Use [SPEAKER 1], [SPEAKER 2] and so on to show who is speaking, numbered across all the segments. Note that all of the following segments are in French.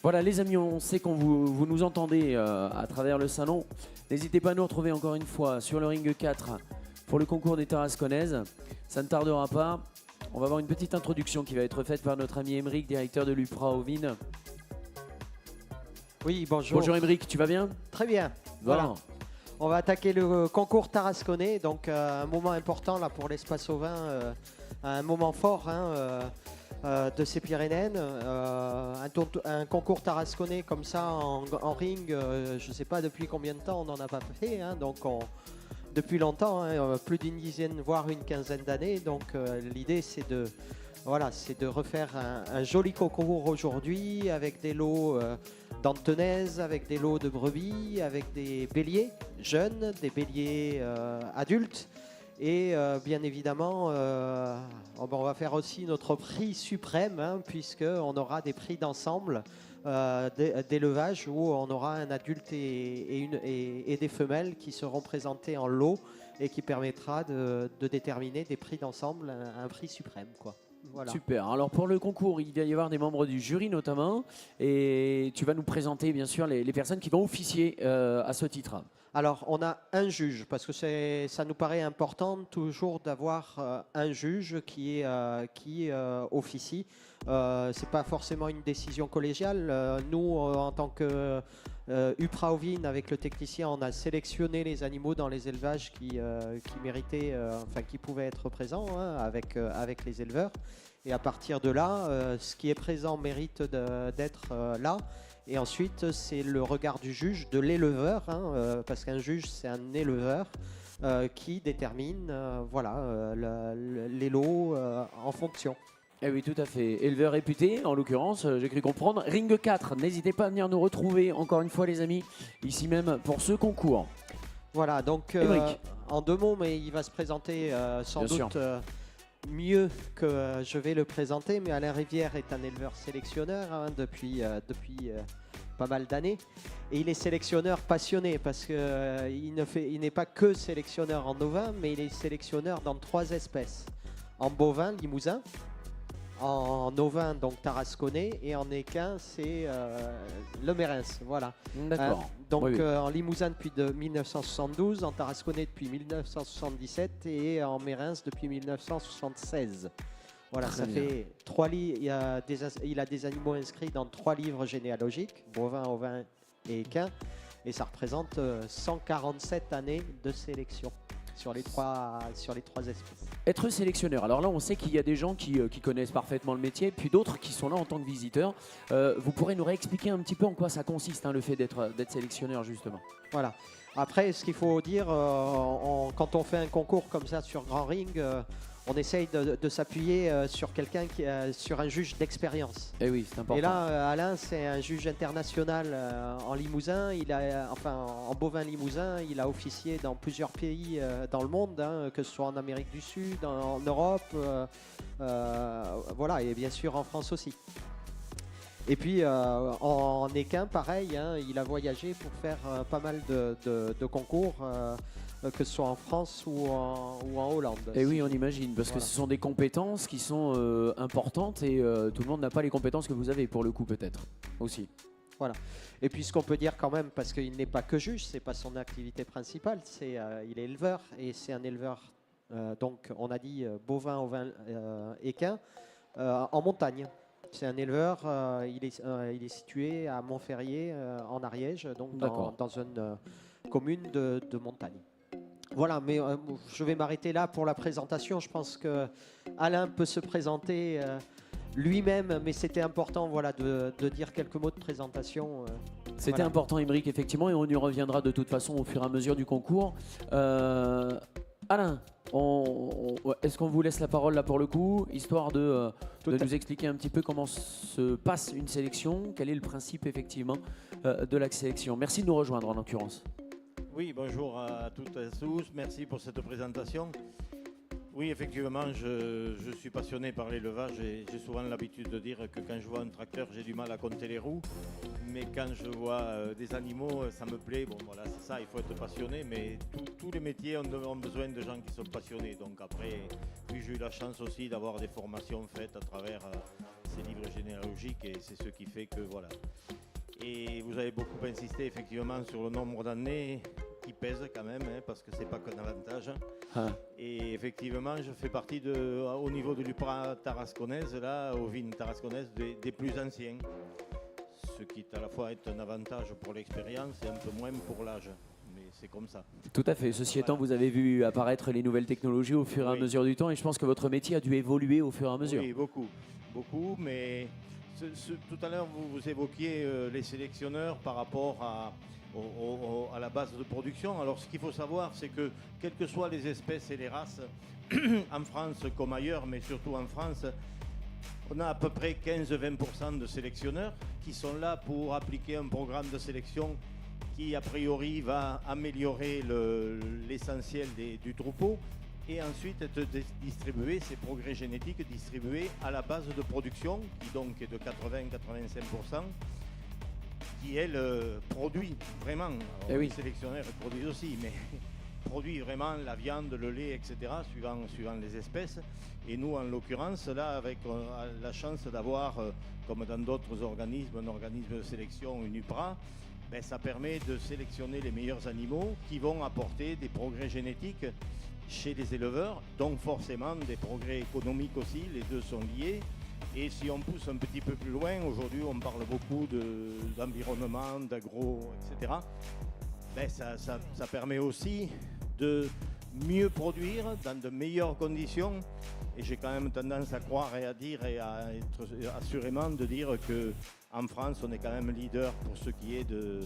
[SPEAKER 1] Voilà les amis, on sait qu'on vous nous entendez à travers le salon. N'hésitez pas à nous retrouver encore une fois sur le ring 4 pour le concours des Tarasconnaises. Ça ne tardera pas. On va avoir une petite introduction qui va être faite par notre ami Émeric, directeur de l'UPRA Ovine.
[SPEAKER 2] Oui, bonjour.
[SPEAKER 1] Bonjour Émeric, tu vas bien?
[SPEAKER 2] Très bien. Voilà. On va attaquer le concours tarasconnais, donc un moment important là pour l'espace ovin, un moment fort de ces Pyrénées. Un concours tarasconnais comme ça en ring, je ne sais pas depuis combien de temps on n'en a pas fait, depuis longtemps, plus d'une dizaine voire une quinzaine d'années. Donc l'idée c'est de refaire un joli concours aujourd'hui avec des lots d'antenaises, avec des lots de brebis, avec des béliers jeunes, des béliers adultes. Et bien évidemment, on va faire aussi notre prix suprême, puisqu'on aura des prix d'ensemble d'élevage où on aura un adulte et des femelles qui seront présentés en lot et qui permettra de déterminer des prix d'ensemble, un prix suprême, quoi. Voilà.
[SPEAKER 1] Super. Alors pour le concours, il va y avoir des membres du jury notamment. Et tu vas nous présenter bien sûr les personnes qui vont officier à ce titre.
[SPEAKER 2] Alors on a un juge parce que ça nous paraît important toujours d'avoir un juge qui officie. C'est pas forcément une décision collégiale. Nous en tant que UPRA Ovine avec le technicien, on a sélectionné les animaux dans les élevages qui méritaient, qui pouvaient être présents avec les éleveurs. Et à partir de là, ce qui est présent mérite d'être là. Et ensuite, c'est le regard du juge, de l'éleveur, parce qu'un juge, c'est un éleveur qui détermine les lots en fonction.
[SPEAKER 1] Eh oui, tout à fait. Éleveur réputé, en l'occurrence, j'ai cru comprendre. Ring 4, n'hésitez pas à venir nous retrouver, encore une fois les amis, ici même pour ce concours.
[SPEAKER 2] Voilà, donc en deux mots, mais il va se présenter sans doute mieux que je vais le présenter. Mais Alain Rivière est un éleveur sélectionneur depuis pas mal d'années. Et il est sélectionneur passionné parce qu'il n'est pas que sélectionneur en ovin, mais il est sélectionneur dans 3 espèces. En bovin, limousin. En ovin, donc tarasconnais, et en équin, c'est le Mérins. Voilà.
[SPEAKER 1] D'accord.
[SPEAKER 2] En limousin depuis 1972, en tarasconnais depuis 1977 et en Mérins depuis 1976. Voilà, ça fait 3 livres. Il a des animaux inscrits dans 3 livres généalogiques, bovin, ovin et équin, et ça représente 147 années de sélection sur les trois espèces.
[SPEAKER 1] Être sélectionneur, alors là on sait qu'il y a des gens qui connaissent parfaitement le métier, puis d'autres qui sont là en tant que visiteurs. Vous pourrez nous réexpliquer un petit peu en quoi ça consiste, le fait d'être sélectionneur justement.
[SPEAKER 2] Voilà. Après, ce qu'il faut dire, quand on fait un concours comme ça sur Grand Ring, on essaye de s'appuyer sur quelqu'un sur un juge d'expérience.
[SPEAKER 1] Et oui, c'est important.
[SPEAKER 2] Et là, Alain, c'est un juge international en limousin. En bovin limousin, il a officié dans plusieurs pays dans le monde, que ce soit en Amérique du Sud, en Europe, et bien sûr en France aussi. Et puis en équin, pareil, il a voyagé pour faire pas mal de concours. Que ce soit en France ou en Hollande.
[SPEAKER 1] Et oui, on imagine, parce que ce sont des compétences qui sont importantes et tout le monde n'a pas les compétences que vous avez pour le coup peut-être aussi.
[SPEAKER 2] Voilà. Et puis ce qu'on peut dire quand même, parce qu'il n'est pas que juge, c'est pas son activité principale, il est éleveur et c'est un éleveur, donc on a dit bovin, ovin, équin, en montagne. C'est un éleveur, il est situé à Montferrier en Ariège, donc dans une commune de montagne. Voilà, mais je vais m'arrêter là pour la présentation. Je pense que Alain peut se présenter lui-même, mais c'était important de dire quelques mots de présentation.
[SPEAKER 1] C'était important, Émeric, effectivement, et on y reviendra de toute façon au fur et à mesure du concours. Alain, est-ce qu'on vous laisse la parole là pour le coup, histoire de nous expliquer un petit peu comment se passe une sélection, quel est le principe effectivement de la sélection. Merci de nous rejoindre en l'occurrence.
[SPEAKER 3] Oui, bonjour à toutes et à tous, merci pour cette présentation. Oui, effectivement, je suis passionné par l'élevage et j'ai souvent l'habitude de dire que quand je vois un tracteur, j'ai du mal à compter les roues. Mais quand je vois des animaux, ça me plaît. Bon, voilà, c'est ça, il faut être passionné. Mais tous les métiers ont besoin de gens qui sont passionnés. Donc après, puis j'ai eu la chance aussi d'avoir des formations faites à travers ces livres généalogiques et c'est ce qui fait que voilà. Et vous avez beaucoup insisté effectivement sur le nombre d'années qui pèse quand même, hein, parce que c'est pas qu'un avantage. Et effectivement, je fais partie au niveau de l'UPRA tarasconnaise, là, aux vignes tarasconnaises, des plus anciens. Ce qui à la fois est un avantage pour l'expérience et un peu moins pour l'âge. Mais c'est comme ça.
[SPEAKER 1] Tout à fait. Ceci étant, vous avez vu apparaître les nouvelles technologies au fur et à mesure du temps et je pense que votre métier a dû évoluer au fur et à mesure.
[SPEAKER 3] Oui, beaucoup. Beaucoup, mais tout à l'heure, vous évoquiez les sélectionneurs par rapport à la base de production. Alors, ce qu'il faut savoir, c'est que, quelles que soient les espèces et les races, en France comme ailleurs, mais surtout en France, on a à peu près 15-20% de sélectionneurs qui sont là pour appliquer un programme de sélection qui, a priori, va améliorer l'essentiel du troupeau et ensuite être distribué, ces progrès génétiques distribués à la base de production, qui donc est de 80-85%, qui, elle, produit vraiment. Alors, les sélectionneurs produisent aussi, mais produit vraiment la viande, le lait, etc., suivant les espèces. Et nous, en l'occurrence, là, avec la chance d'avoir, comme dans d'autres organismes, un organisme de sélection, une UPRA, ben, ça permet de sélectionner les meilleurs animaux qui vont apporter des progrès génétiques chez les éleveurs, donc forcément des progrès économiques aussi, les deux sont liés. Et si on pousse un petit peu plus loin, aujourd'hui on parle beaucoup d'environnement, d'agro, etc. Ben, ça permet aussi de mieux produire dans de meilleures conditions. Et j'ai quand même tendance à croire et à dire et à être assurément de dire qu'en France on est quand même leader pour ce qui est de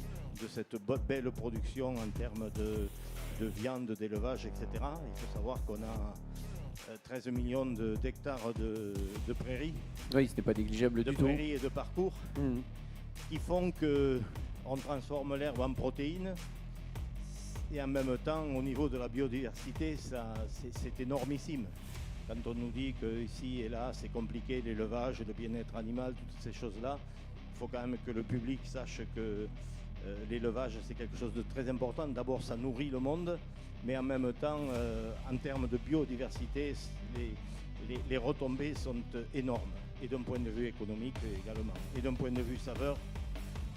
[SPEAKER 3] cette belle production en termes de viande, d'élevage, etc. Il faut savoir qu'on a 13 millions d'hectares de prairies.
[SPEAKER 1] Oui, ce n'est pas négligeable du tout.
[SPEAKER 3] De prairies et de parcours qui font qu'on transforme l'herbe en protéines. Et en même temps, au niveau de la biodiversité, c'est énormissime. Quand on nous dit qu'ici et là, c'est compliqué, l'élevage, le bien-être animal, toutes ces choses-là, il faut quand même que le public sache que l'élevage, c'est quelque chose de très important. D'abord, ça nourrit le monde, mais en même temps, en termes de biodiversité, les retombées sont énormes. Et d'un point de vue économique également. Et d'un point de vue saveur,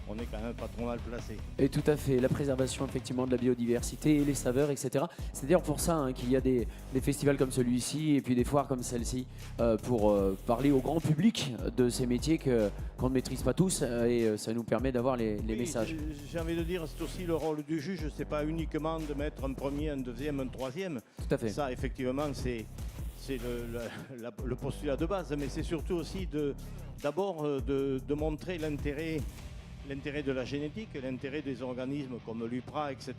[SPEAKER 3] on est quand même pas trop mal placé.
[SPEAKER 1] Et tout à fait, la préservation effectivement de la biodiversité et les saveurs, etc. C'est d'ailleurs pour ça qu'il y a des festivals comme celui-ci et puis des foires comme celle-ci pour parler au grand public de ces métiers qu'on ne maîtrise pas tous et ça nous permet d'avoir les messages.
[SPEAKER 3] J'ai envie de dire, c'est aussi le rôle du juge, c'est pas uniquement de mettre un premier, un deuxième, un troisième.
[SPEAKER 1] Tout à fait.
[SPEAKER 3] Ça, effectivement, c'est le postulat de base, mais c'est surtout aussi d'abord de montrer l'intérêt de la génétique, l'intérêt des organismes comme l'UPRA, etc.,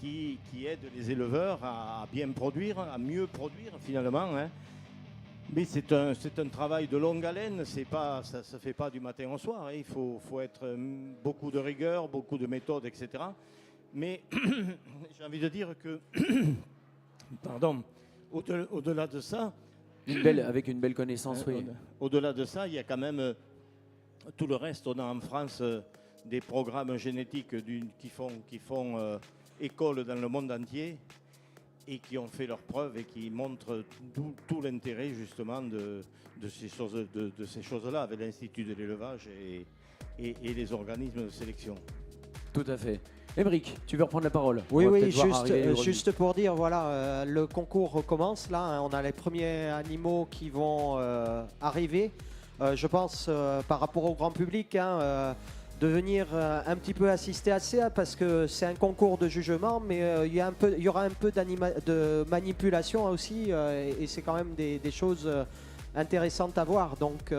[SPEAKER 3] qui aident les éleveurs à bien produire, à mieux produire finalement. Hein. Mais c'est un travail de longue haleine, ça ne se fait pas du matin au soir. Hein. Il faut être beaucoup de rigueur, beaucoup de méthodes, etc. Mais j'ai envie de dire que, pardon, au-delà de ça...
[SPEAKER 1] Avec une belle connaissance, oui.
[SPEAKER 3] Au-delà de ça, il y a quand même... Tout le reste, on a en France des programmes génétiques qui font école dans le monde entier et qui ont fait leurs preuves et qui montrent tout l'intérêt justement de ces choses-là avec l'Institut de l'élevage et les organismes de sélection.
[SPEAKER 1] Tout à fait. Émeric, tu veux reprendre la parole?
[SPEAKER 2] Oui, juste pour dire, voilà, le concours recommence là, hein, on a les premiers animaux qui vont arriver. Je pense, par rapport au grand public, de venir un petit peu assister à ça, parce que c'est un concours de jugement, mais il y aura un peu de manipulation aussi, et c'est quand même des choses intéressantes à voir. Donc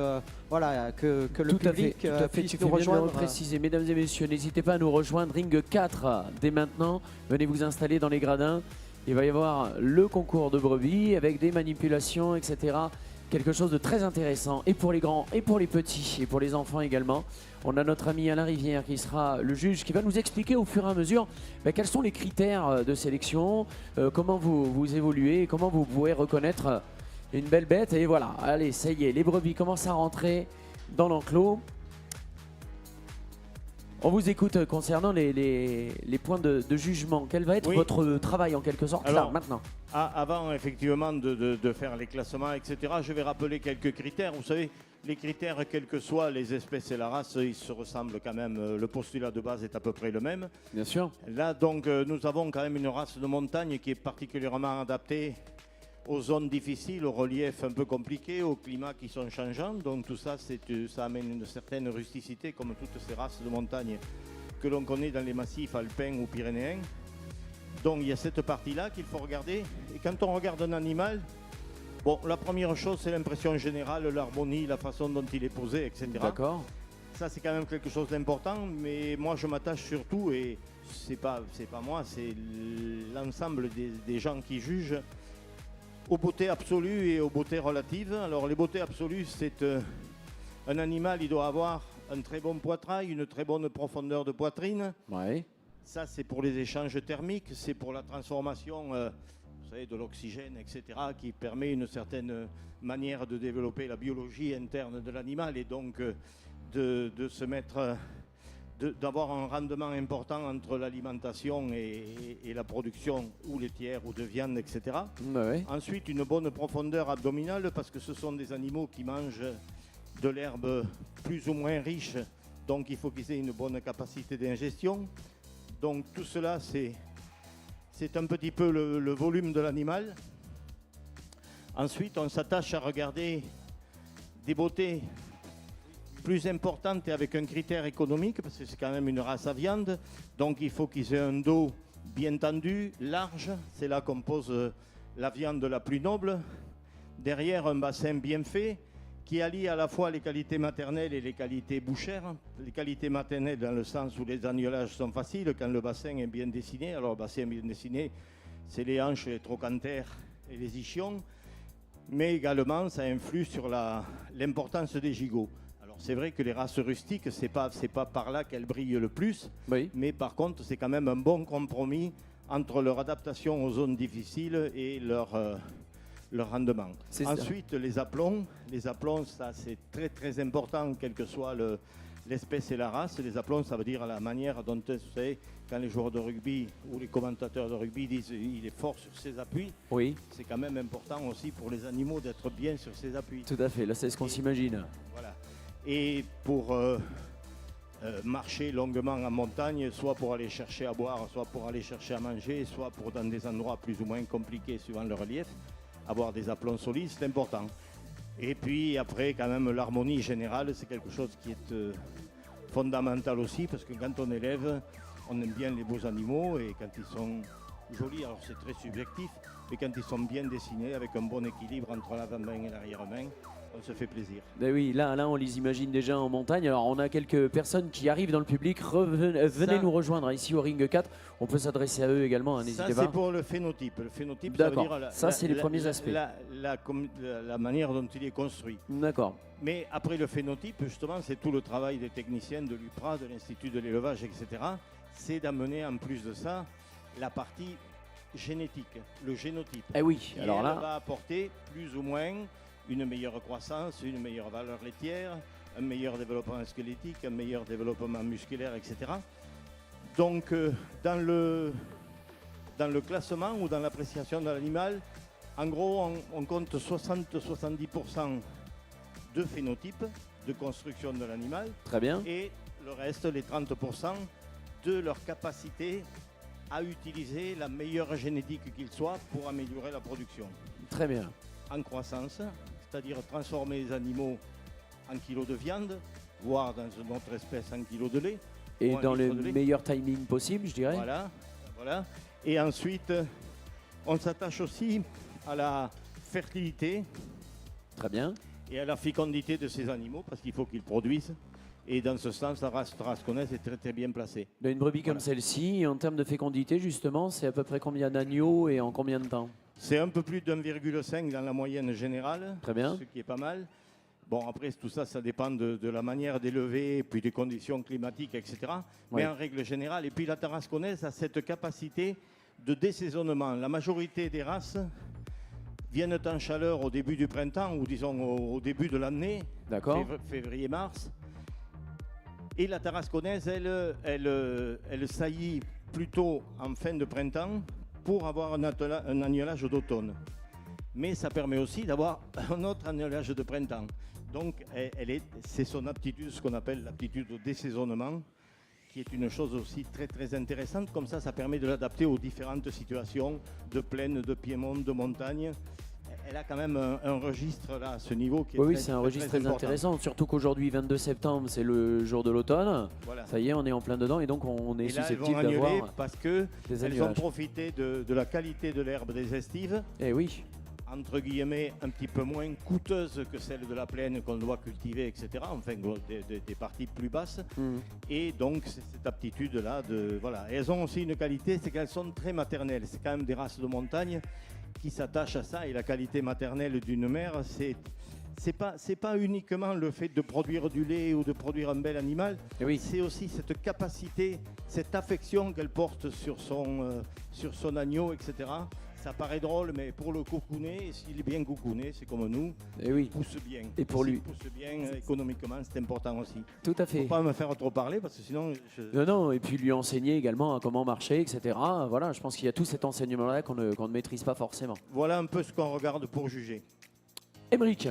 [SPEAKER 2] voilà, que le public puisse nous rejoindre.
[SPEAKER 1] Préciser, mesdames et messieurs, n'hésitez pas à nous rejoindre. Ring 4 dès maintenant. Venez vous installer dans les gradins. Il va y avoir le concours de brebis avec des manipulations, etc. Quelque chose de très intéressant, et pour les grands, et pour les petits, et pour les enfants également. On a notre ami Alain Rivière qui sera le juge, qui va nous expliquer au fur et à mesure quels sont les critères de sélection, comment vous évoluez, comment vous pouvez reconnaître une belle bête. Et voilà, allez, ça y est, les brebis commencent à rentrer dans l'enclos. On vous écoute concernant les points de jugement. Quel va être votre travail en quelque sorte là, maintenant?
[SPEAKER 3] Avant effectivement de faire les classements, etc., je vais rappeler quelques critères. Vous savez, les critères, quelles que soient les espèces et la race, ils se ressemblent quand même. Le postulat de base est à peu près le même.
[SPEAKER 1] Bien sûr.
[SPEAKER 3] Là, donc, nous avons quand même une race de montagne qui est particulièrement adaptée aux zones difficiles, au relief un peu compliqué, aux climats qui sont changeants. Donc tout ça, ça amène une certaine rusticité, comme toutes ces races de montagne que l'on connaît dans les massifs alpins ou pyrénéens. Donc il y a cette partie-là qu'il faut regarder. Et quand on regarde un animal, bon, la première chose, c'est l'impression générale, l'harmonie, la façon dont il est posé, etc.
[SPEAKER 1] D'accord.
[SPEAKER 3] Ça, c'est quand même quelque chose d'important, mais moi, je m'attache surtout, et c'est pas moi, c'est l'ensemble des gens qui jugent, aux beautés absolues et aux beautés relatives. Alors, les beautés absolues, c'est un animal, il doit avoir un très bon poitrail, une très bonne profondeur de poitrine.
[SPEAKER 1] Ouais.
[SPEAKER 3] Ça, c'est pour les échanges thermiques, c'est pour la transformation vous savez, de l'oxygène, etc., qui permet une certaine manière de développer la biologie interne de l'animal et donc de se mettre, d'avoir un rendement important entre l'alimentation et la production ou laitière ou de viande, etc.
[SPEAKER 1] Ouais.
[SPEAKER 3] Ensuite, une bonne profondeur abdominale parce que ce sont des animaux qui mangent de l'herbe plus ou moins riche, donc il faut qu'ils aient une bonne capacité d'ingestion. Donc tout cela, c'est un petit peu le volume de l'animal. Ensuite, on s'attache à regarder des beautés plus importantes et avec un critère économique, parce que c'est quand même une race à viande. Donc il faut qu'ils aient un dos bien tendu, large. C'est là qu'on pose la viande la plus noble. Derrière, un bassin bien fait, qui allie à la fois les qualités maternelles et les qualités bouchères. Les qualités maternelles dans le sens où les agnelages sont faciles quand le bassin est bien dessiné. Alors le bassin bien dessiné, c'est les hanches, les trochantères et les ischions. Mais également, ça influe sur l'importance des gigots. Alors c'est vrai que les races rustiques, c'est pas par là qu'elles brillent le plus.
[SPEAKER 1] Oui.
[SPEAKER 3] Mais par contre, c'est quand même un bon compromis entre leur adaptation aux zones difficiles et leur rendement. Ensuite, les aplombs, ça c'est très très important, quelle que soit l'espèce et la race. Les aplombs, ça veut dire la manière dont, vous savez, quand les joueurs de rugby ou les commentateurs de rugby disent il est fort sur ses appuis,
[SPEAKER 1] oui.
[SPEAKER 3] C'est quand même important aussi pour les animaux d'être bien sur ses appuis.
[SPEAKER 1] Tout à fait, là c'est ce qu'on s'imagine.
[SPEAKER 3] Voilà. Et pour marcher longuement en montagne, soit pour aller chercher à boire, soit pour aller chercher à manger, soit pour dans des endroits plus ou moins compliqués suivant le relief, avoir des aplombs solides, c'est important. Et puis après, quand même, l'harmonie générale, c'est quelque chose qui est fondamental aussi, parce que quand on élève, on aime bien les beaux animaux, et quand ils sont jolis, alors c'est très subjectif, mais quand ils sont bien dessinés, avec un bon équilibre entre l'avant-main et l'arrière-main, on se fait plaisir.
[SPEAKER 1] Ben oui, là, on les imagine déjà en montagne. Alors, on a quelques personnes qui arrivent dans le public. Venez nous rejoindre ici au Ring 4. On peut s'adresser à eux également, hein, n'hésitez pas.
[SPEAKER 3] Ça, c'est pour le phénotype. Le phénotype,
[SPEAKER 1] ça veut dire c'est les premiers aspects.
[SPEAKER 3] La manière dont il est construit.
[SPEAKER 1] D'accord.
[SPEAKER 3] Mais après le phénotype, justement, c'est tout le travail des techniciens de l'UPRA, de l'Institut de l'élevage, etc. C'est d'amener en plus de ça la partie génétique, le génotype.
[SPEAKER 1] Eh oui, alors là,
[SPEAKER 3] va apporter plus ou moins une meilleure croissance, une meilleure valeur laitière, un meilleur développement squelettique, un meilleur développement musculaire, etc. Donc, dans le classement ou dans l'appréciation de l'animal, en gros, on compte 60-70% de phénotype, de construction de l'animal.
[SPEAKER 1] Très bien.
[SPEAKER 3] Et le reste, les 30%, de leur capacité à utiliser la meilleure génétique qu'il soit pour améliorer la production.
[SPEAKER 1] Très bien.
[SPEAKER 3] En croissance, c'est-à-dire transformer les animaux en kilos de viande, voire dans une autre espèce en kilos de lait.
[SPEAKER 1] Et dans le meilleur timing possible, je dirais.
[SPEAKER 3] Voilà. Et ensuite, on s'attache aussi à la fertilité.
[SPEAKER 1] Très bien.
[SPEAKER 3] Et à la fécondité de ces animaux, parce qu'il faut qu'ils produisent. Et dans ce sens, la race tarasconnaise est très très bien placée.
[SPEAKER 1] Mais une brebis comme celle-ci, en termes de fécondité, justement, c'est à peu près combien d'agneaux et en combien de temps?
[SPEAKER 3] C'est un peu plus d'1,5 dans la moyenne générale.
[SPEAKER 1] Très bien.
[SPEAKER 3] Ce qui est pas mal. Bon, après, tout ça, ça dépend de la manière d'élever, puis des conditions climatiques, etc. Mais en règle générale, et puis la tarasconnaise a cette capacité de désaisonnement. La majorité des races viennent en chaleur au début du printemps, ou disons au début de l'année, février-mars. Et la tarasconnaise, elle saillit plutôt en fin de printemps pour avoir un agnelage d'automne. Mais ça permet aussi d'avoir un autre agnelage de printemps. Donc c'est son aptitude, ce qu'on appelle l'aptitude au désaisonnement, qui est une chose aussi très très intéressante. Comme ça permet de l'adapter aux différentes situations de plaine, de piémont, de montagne. Elle a quand même un registre là, à ce niveau qui est
[SPEAKER 1] oui, c'est un registre très intéressant, surtout qu'aujourd'hui, 22 septembre, c'est le jour de l'automne. Voilà. Ça y est, on est en plein dedans et donc on est susceptible d'avoir
[SPEAKER 3] parce qu'elles ont profité de la qualité de l'herbe des estives.
[SPEAKER 1] Eh oui.
[SPEAKER 3] Entre guillemets, un petit peu moins coûteuse que celle de la plaine qu'on doit cultiver, etc. Enfin, des parties plus basses. Et donc, c'est cette aptitude-là de... Voilà. Et elles ont aussi une qualité, c'est qu'elles sont très maternelles. C'est quand même des races de montagne qui s'attachent à ça. Et la qualité maternelle d'une mère, c'est pas uniquement le fait de produire du lait ou de produire un bel animal.
[SPEAKER 1] Oui.
[SPEAKER 3] C'est aussi cette capacité, cette affection qu'elle porte sur son agneau, etc. Ça paraît drôle, mais pour le coucouner, s'il est bien coucouné, c'est comme nous,
[SPEAKER 1] il
[SPEAKER 3] pousse bien.
[SPEAKER 1] Et pour lui,
[SPEAKER 3] pousse bien économiquement, c'est important aussi.
[SPEAKER 1] Tout à fait.
[SPEAKER 3] Faut pas me faire trop parler parce que sinon.
[SPEAKER 1] Non, et puis lui enseigner également à comment marcher, etc. Voilà, je pense qu'il y a tout cet enseignement-là qu'on ne maîtrise pas forcément.
[SPEAKER 3] Voilà un peu ce qu'on regarde pour juger.
[SPEAKER 1] Émeric.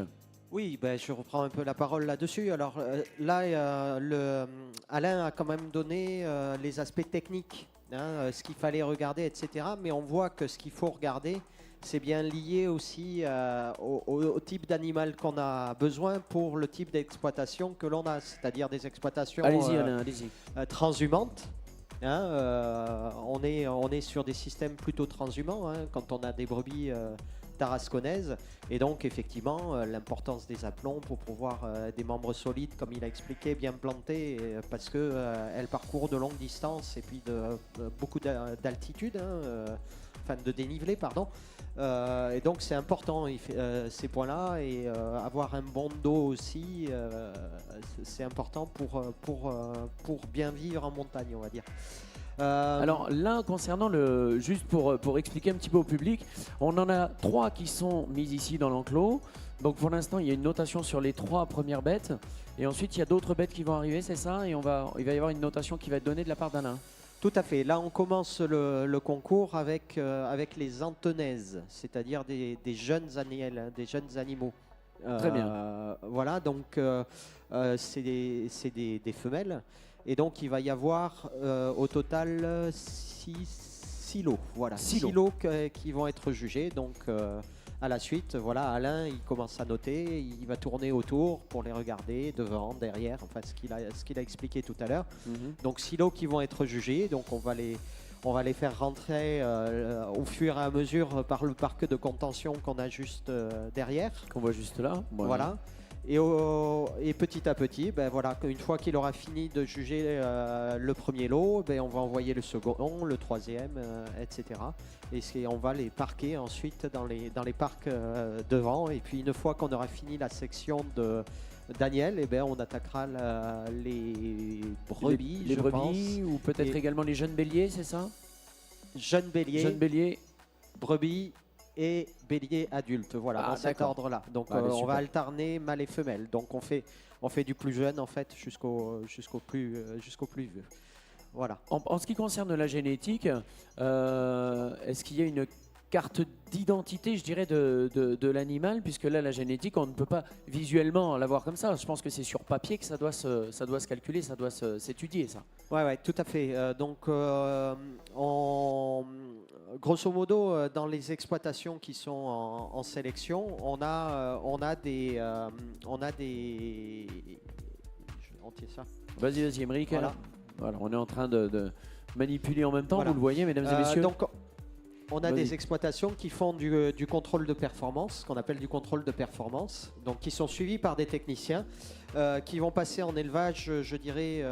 [SPEAKER 2] Oui, je reprends un peu la parole là-dessus. Alors là, Alain a quand même donné les aspects techniques. Ce qu'il fallait regarder, etc. Mais on voit que ce qu'il faut regarder, c'est bien lié aussi au type d'animal qu'on a besoin pour le type d'exploitation que l'on a, c'est-à-dire des exploitations transhumantes. On est sur des systèmes plutôt transhumants quand on a des brebis tarasconnaises. Et donc, effectivement, l'importance des aplombs pour pouvoir des membres solides, comme il a expliqué, bien plantés, parce qu'elles parcourent de longues distances et puis beaucoup d'altitude, enfin de dénivelé, pardon. Et donc, c'est important ces points-là. Et avoir un bon dos aussi, c'est important pour bien vivre en montagne, on va dire.
[SPEAKER 1] Alors là, concernant juste pour expliquer un petit peu au public, on en a 3 qui sont mises ici dans l'enclos. Donc pour l'instant, il y a une notation sur les 3 premières bêtes. Et ensuite, il y a d'autres bêtes qui vont arriver, c'est ça? Et il va y avoir une notation qui va être donnée de la part d'Alain.
[SPEAKER 2] Tout à fait. Là, on commence le concours avec les antenaises, c'est-à-dire des jeunes des jeunes animaux.
[SPEAKER 1] Très bien.
[SPEAKER 2] Voilà, donc c'est des femelles. Et donc, il va y avoir au total 6 lots. Voilà, 6 lots qui vont être jugés. Donc, à la suite, voilà, Alain, il commence à noter. Il va tourner autour pour les regarder, devant, derrière, enfin, ce qu'il a expliqué tout à l'heure. Donc, 6 lots qui vont être jugés. Donc, on va les faire rentrer au fur et à mesure par le parc de contention qu'on a juste derrière.
[SPEAKER 1] Qu'on voit juste là.
[SPEAKER 2] Voilà. Et petit à petit, voilà, une fois qu'il aura fini de juger le premier lot, on va envoyer le second, le troisième, etc. Et on va les parquer ensuite dans les parcs devant. Et puis une fois qu'on aura fini la section de Daniel, on attaquera les brebis,
[SPEAKER 1] les brebis, ou peut-être également les jeunes béliers, c'est ça?
[SPEAKER 2] Jeunes béliers, brebis et bélier adulte, voilà, dans cet ordre-là. Donc on va alterner mâle et femelle. Donc on fait du plus jeune en fait jusqu'au plus vieux. Voilà.
[SPEAKER 1] En ce qui concerne la génétique, est-ce qu'il y a une carte d'identité, je dirais, de l'animal, puisque là, la génétique, on ne peut pas visuellement l'avoir comme ça. Je pense que c'est sur papier que ça doit se calculer, ça doit s'étudier, ça.
[SPEAKER 2] Ouais, tout à fait. Grosso modo, dans les exploitations qui sont en sélection, on a des... ça.
[SPEAKER 1] Vas-y, Émeric. Voilà, on est en train de manipuler en même temps,
[SPEAKER 2] voilà.
[SPEAKER 1] Vous le voyez, mesdames et messieurs.
[SPEAKER 2] Donc, on a des exploitations qui font du contrôle de performance, ce qu'on appelle du contrôle de performance, donc qui sont suivis par des techniciens qui vont passer en élevage, je dirais,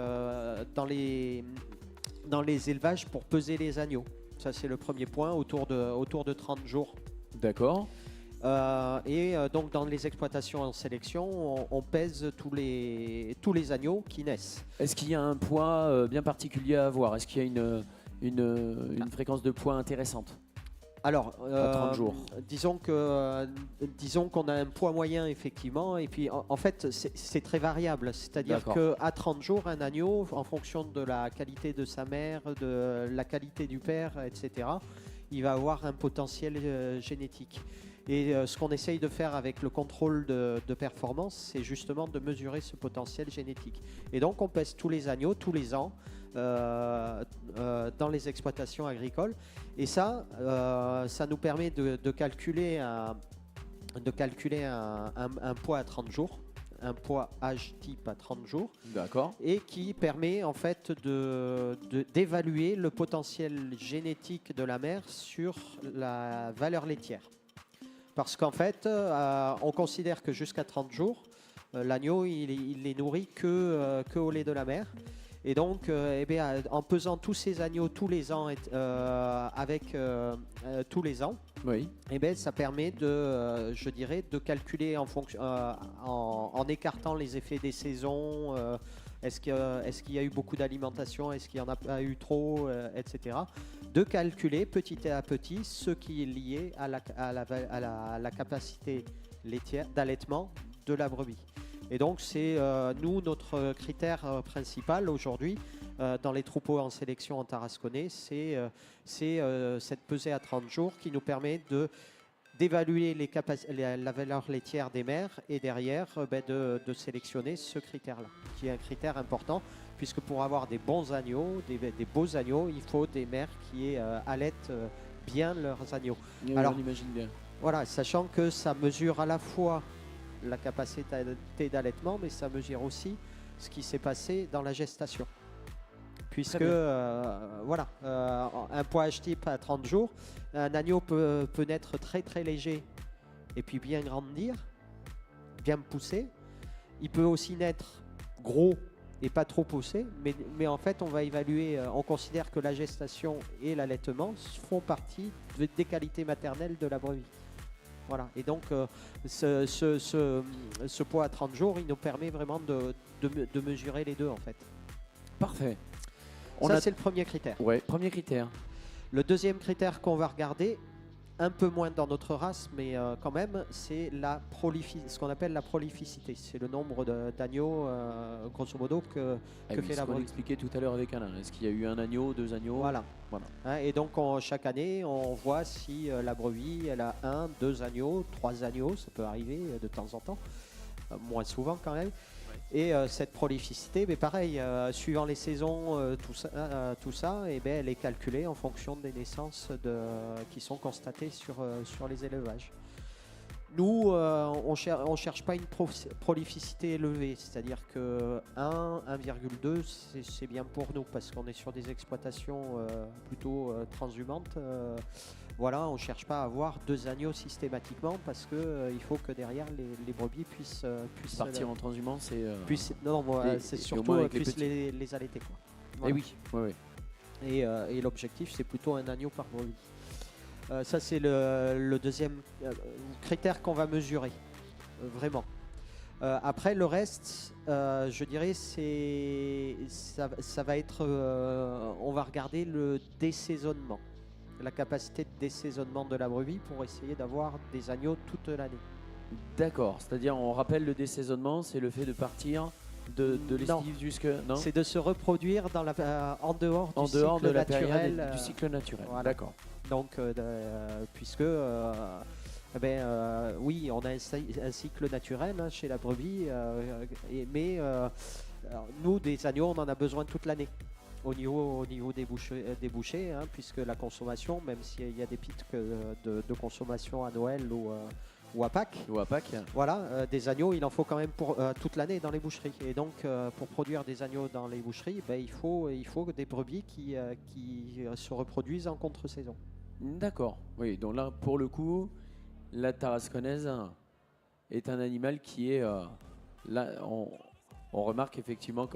[SPEAKER 2] dans les élevages pour peser les agneaux. Ça, c'est le premier point, autour de 30 jours.
[SPEAKER 1] D'accord.
[SPEAKER 2] Donc, dans les exploitations en sélection, on pèse tous les agneaux qui naissent.
[SPEAKER 1] Est-ce qu'il y a un poids bien particulier à avoir? Est-ce qu'il y a une fréquence de poids intéressante?
[SPEAKER 2] Alors,
[SPEAKER 1] 30 jours.
[SPEAKER 2] disons qu'on a un poids moyen effectivement, et puis en fait c'est très variable, c'est-à-dire qu'à 30 jours, un agneau, en fonction de la qualité de sa mère, de la qualité du père, etc., il va avoir un potentiel génétique. Et ce qu'on essaye de faire avec le contrôle de performance, c'est justement de mesurer ce potentiel génétique. Et donc on pèse tous les agneaux, tous les ans, dans les exploitations agricoles. Et ça nous permet de calculer un poids à 30 jours, un poids âge type à 30 jours.
[SPEAKER 1] D'accord.
[SPEAKER 2] Et qui permet en fait d'évaluer le potentiel génétique de la mère sur la valeur laitière. Parce qu'en fait, on considère que jusqu'à 30 jours, l'agneau, il est nourri que au lait de la mère. Et donc, en pesant tous ces agneaux tous les ans, tous les ans,
[SPEAKER 1] oui.
[SPEAKER 2] Ça permet de calculer en écartant les effets des saisons. Est-ce qu'il y a eu beaucoup d'alimentation? Est-ce qu'il n'y en a pas eu trop, etc. De calculer petit à petit ce qui est lié à la capacité laitière d'allaitement de la brebis. Et donc c'est notre critère principal aujourd'hui dans les troupeaux en sélection en Tarasconnais, c'est cette pesée à 30 jours qui nous permet d'évaluer la valeur laitière des mères et derrière de sélectionner ce critère-là, qui est un critère important, puisque pour avoir des bons agneaux, des beaux agneaux, il faut des mères qui allaitent bien leurs agneaux.
[SPEAKER 1] Alors, on imagine bien.
[SPEAKER 2] Voilà, sachant que ça mesure à la fois la capacité d'allaitement, mais ça mesure aussi ce qui s'est passé dans la gestation. Puisque, un poids âge type à 30 jours, un agneau peut naître très très léger et puis bien grandir, bien pousser. Il peut aussi naître gros et pas trop poussé, mais en fait on va évaluer, on considère que la gestation et l'allaitement font partie des qualités maternelles de la brebis. Voilà. Et donc ce poids à 30 jours, il nous permet vraiment de mesurer les deux en fait.
[SPEAKER 1] Parfait.
[SPEAKER 2] C'est le premier critère.
[SPEAKER 1] Ouais, premier critère.
[SPEAKER 2] Le deuxième critère qu'on va regarder, un peu moins dans notre race, mais quand même, c'est ce qu'on appelle la prolificité. C'est le nombre d'agneaux, grosso modo, que fait la brebis.
[SPEAKER 1] On expliquait tout à l'heure avec Alain. Est-ce qu'il y a eu un agneau, deux agneaux?
[SPEAKER 2] Voilà. Et donc, chaque année, on voit si la brebis, elle a 1, 2 agneaux, 3 agneaux. Ça peut arriver de temps en temps. Moins souvent quand même. Et cette prolificité, mais pareil, suivant les saisons, tout ça, elle est calculée en fonction des naissances qui sont constatées sur les élevages. Nous, on cherche pas une prolificité élevée, c'est-à-dire que 1,2, c'est bien pour nous, parce qu'on est sur des exploitations plutôt transhumantes. On ne cherche pas à avoir 2 agneaux systématiquement, parce qu'il faut que derrière les brebis puissent
[SPEAKER 1] partir en transhumance.
[SPEAKER 2] C'est surtout puissent les allaiter. Quoi. Voilà.
[SPEAKER 1] Et oui.
[SPEAKER 2] Et l'objectif, c'est plutôt un agneau par brebis. Ça, c'est le deuxième critère qu'on va mesurer, vraiment. Après, le reste, je dirais, ça va être... on va regarder le désaisonnement, la capacité de désaisonnement de la brebis pour essayer d'avoir des agneaux toute l'année.
[SPEAKER 1] D'accord, c'est-à-dire, on rappelle le désaisonnement, c'est le fait de partir de l'estive jusque... Non,
[SPEAKER 2] c'est de se reproduire en dehors
[SPEAKER 1] de la période du cycle naturel.
[SPEAKER 2] Voilà.
[SPEAKER 1] D'accord.
[SPEAKER 2] Donc, puisque, oui, on a un cycle naturel chez la brebis, mais nous, des agneaux, on en a besoin toute l'année. Au niveau des bouchers, puisque la consommation, même s'il y a des pics de consommation à Noël ou à Pâques, des agneaux, il en faut quand même pour toute l'année dans les boucheries. Et donc, pour produire des agneaux dans les boucheries, il faut des brebis qui se reproduisent en contre-saison.
[SPEAKER 1] D'accord. Oui, donc là, pour le coup, la tarasconnaise est un animal qui est... là, on remarque effectivement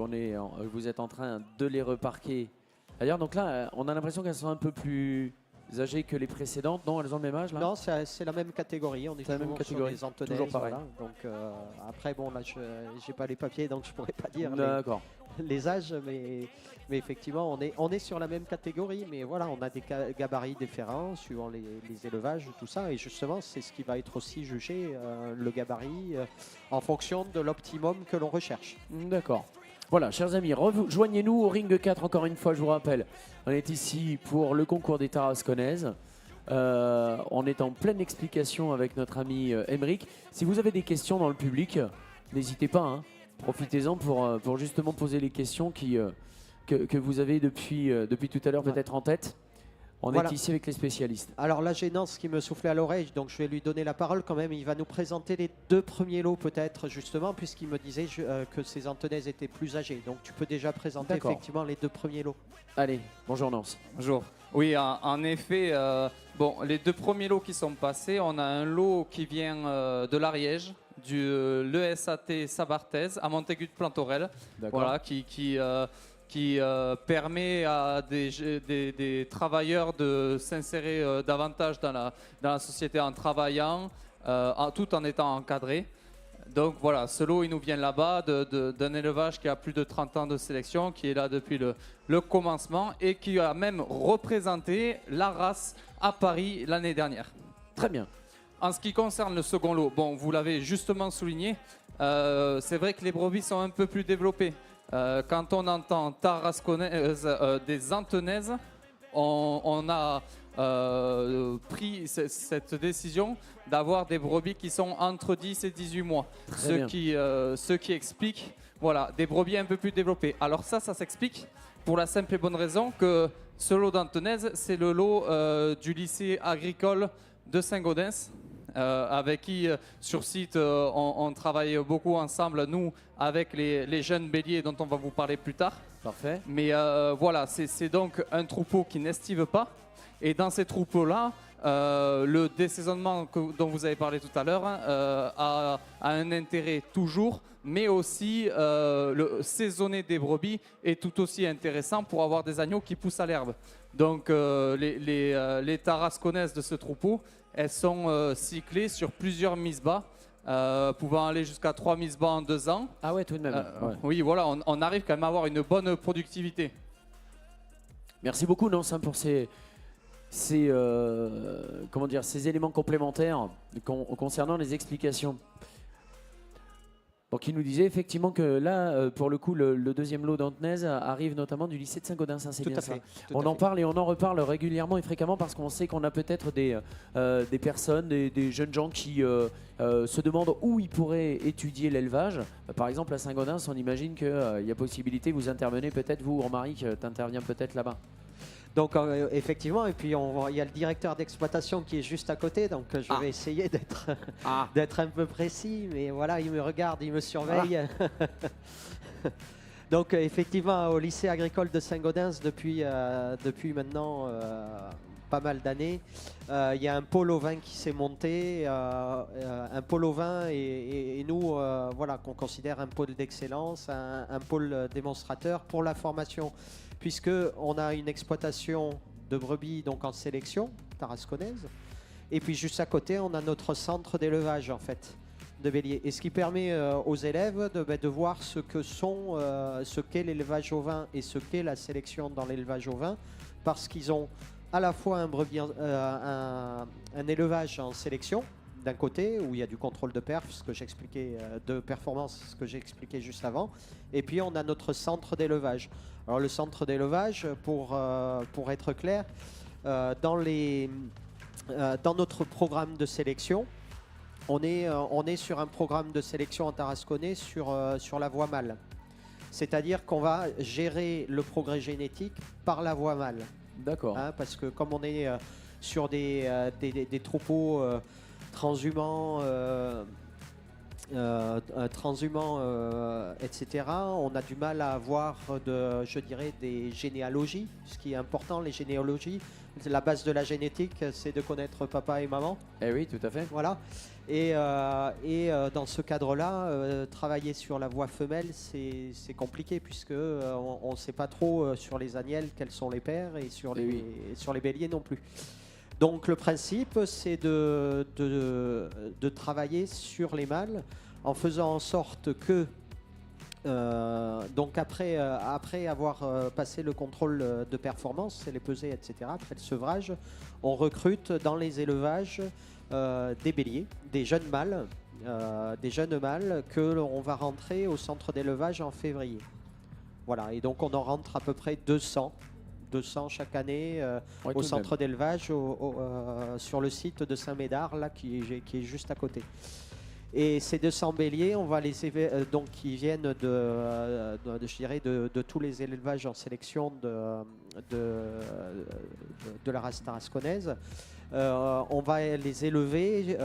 [SPEAKER 1] vous êtes en train de les reparquer. D'ailleurs, donc là, on a l'impression qu'elles sont un peu plus âgées que les précédentes. Non, elles ont le même âge là?
[SPEAKER 2] Non, c'est la même catégorie. On est
[SPEAKER 1] la même catégorie.
[SPEAKER 2] Sur les
[SPEAKER 1] toujours pareil.
[SPEAKER 2] Voilà. Donc après, bon, là, j'ai pas les papiers, donc je pourrais pas dire.
[SPEAKER 1] D'accord.
[SPEAKER 2] les âges, mais effectivement, on est sur la même catégorie, mais voilà, on a des gabarits différents suivant les élevages, tout ça, et justement, c'est ce qui va être aussi jugé, le gabarit, en fonction de l'optimum que l'on recherche.
[SPEAKER 1] D'accord. Voilà, chers amis, rejoignez-nous au Ring 4, encore une fois, je vous rappelle. On est ici pour le concours des Tarasconnaises. On est en pleine explication avec notre ami Aymeric. Si vous avez des questions dans le public, n'hésitez pas, hein. Profitez-en pour justement poser les questions que vous avez depuis tout à l'heure peut-être en tête. On est ici avec les spécialistes.
[SPEAKER 2] Alors là, j'ai Nance qui me soufflait à l'oreille, donc je vais lui donner la parole quand même. Il va nous présenter les 2 premiers lots peut-être justement, puisqu'il me disait que ces antennaises étaient plus âgées. Donc tu peux déjà présenter effectivement les 2 premiers lots.
[SPEAKER 1] Allez, bonjour Nance.
[SPEAKER 4] Bonjour. Oui, en effet, bon, les 2 premiers lots qui sont passés, on a un lot qui vient de l'Ariège, du l'ESAT Sabarthez à Montaigu de Plantorel, voilà, qui permet à des travailleurs de s'insérer davantage dans la société en travaillant, tout en étant encadrés. Donc voilà, ce lot, il nous vient là-bas d'un élevage qui a plus de 30 ans de sélection, qui est là depuis le commencement et qui a même représenté la race à Paris l'année dernière.
[SPEAKER 1] Très bien.
[SPEAKER 4] En ce qui concerne le second lot, bon, vous l'avez justement souligné, c'est vrai que les brebis sont un peu plus développées. Quand on entend tarasconnaise, des antennaises, on a pris cette décision d'avoir des brebis qui sont entre 10 et 18 mois. Ce qui explique, voilà, des brebis un peu plus développées. Alors ça s'explique pour la simple et bonne raison que ce lot d'antennaises, c'est le lot du lycée agricole de Saint-Gaudens. Avec qui sur site on travaille beaucoup ensemble, nous, avec les jeunes béliers dont on va vous parler plus tard.
[SPEAKER 1] Parfait.
[SPEAKER 4] Mais voilà, c'est donc un troupeau qui n'estive pas. Et dans ces troupeaux-là, le désaisonnement dont vous avez parlé tout à l'heure a un intérêt toujours, mais aussi le saisonner des brebis est tout aussi intéressant pour avoir des agneaux qui poussent à l'herbe. Donc les tarasconnaises de ce troupeau, elles sont cyclées sur plusieurs mises bas, pouvant aller jusqu'à 3 mises bas en 2 ans.
[SPEAKER 1] Ah ouais, tout de même. Ouais.
[SPEAKER 4] Oui, voilà, on arrive quand même à avoir une bonne productivité.
[SPEAKER 1] Merci beaucoup, Nance, pour ces éléments complémentaires concernant les explications. Donc il nous disait effectivement que là, pour le coup, le deuxième lot d'antennaises arrive notamment du lycée de Saint-Gaudens, hein, c'est bien ça. On en parle et on en reparle régulièrement et fréquemment parce qu'on sait qu'on a peut-être des personnes, des jeunes gens qui se demandent où ils pourraient étudier l'élevage. Par exemple à Saint-Gaudens, on imagine qu'il y a possibilité, vous intervenez peut-être, vous, Romaric, tu interviens peut-être là-bas.
[SPEAKER 2] Donc effectivement, et puis il y a le directeur d'exploitation qui est juste à côté, donc je vais essayer d'être un peu précis, mais voilà, il me regarde, il me surveille. Donc effectivement, au lycée agricole de Saint-Gaudens, depuis maintenant pas mal d'années, il y a un pôle ovin qui s'est monté, un pôle ovin et nous, voilà, qu'on considère un pôle d'excellence, un pôle démonstrateur pour la formation. Puisqu'on a une exploitation de brebis donc en sélection tarasconnaise, et puis juste à côté on a notre centre d'élevage en fait de béliers, et ce qui permet aux élèves de voir ce qu'est l'élevage ovin et ce qu'est la sélection dans l'élevage ovin, parce qu'ils ont à la fois un élevage en sélection d'un côté où il y a du contrôle de perf, ce que j'expliquais, de performance, ce que j'ai expliqué juste avant, et puis on a notre centre d'élevage. Alors le centre d'élevage, pour être clair, dans notre programme de sélection, on est sur un programme de sélection en tarasconnais sur la voie mâle. C'est-à-dire qu'on va gérer le progrès génétique par la voie mâle.
[SPEAKER 1] D'accord.
[SPEAKER 2] Hein, parce que comme on est sur des troupeaux transhumants, etc., on a du mal à avoir je dirais, des généalogies, ce qui est important, les généalogies. La base de la génétique, c'est de connaître papa et maman.
[SPEAKER 1] Eh oui, tout à fait.
[SPEAKER 2] Voilà. Et dans ce cadre-là, travailler sur la voie femelle, c'est compliqué, puisque on ne sait pas trop sur les agnelles quels sont les pères, et sur les béliers non plus. Donc le principe, c'est de travailler sur les mâles en faisant en sorte que Donc après avoir passé le contrôle de performance, c'est les pesées, etc., après le sevrage, on recrute dans les élevages des béliers, des jeunes mâles que l'on va rentrer au centre d'élevage en février. Voilà, et donc on en rentre à peu près 200 chaque année au centre d'élevage sur le site de Saint-Médard, là, qui est juste à côté. Et ces 200 béliers, on va donc qui viennent je dirais de tous les élevages en sélection de la race tarasconnaise. On va les élever,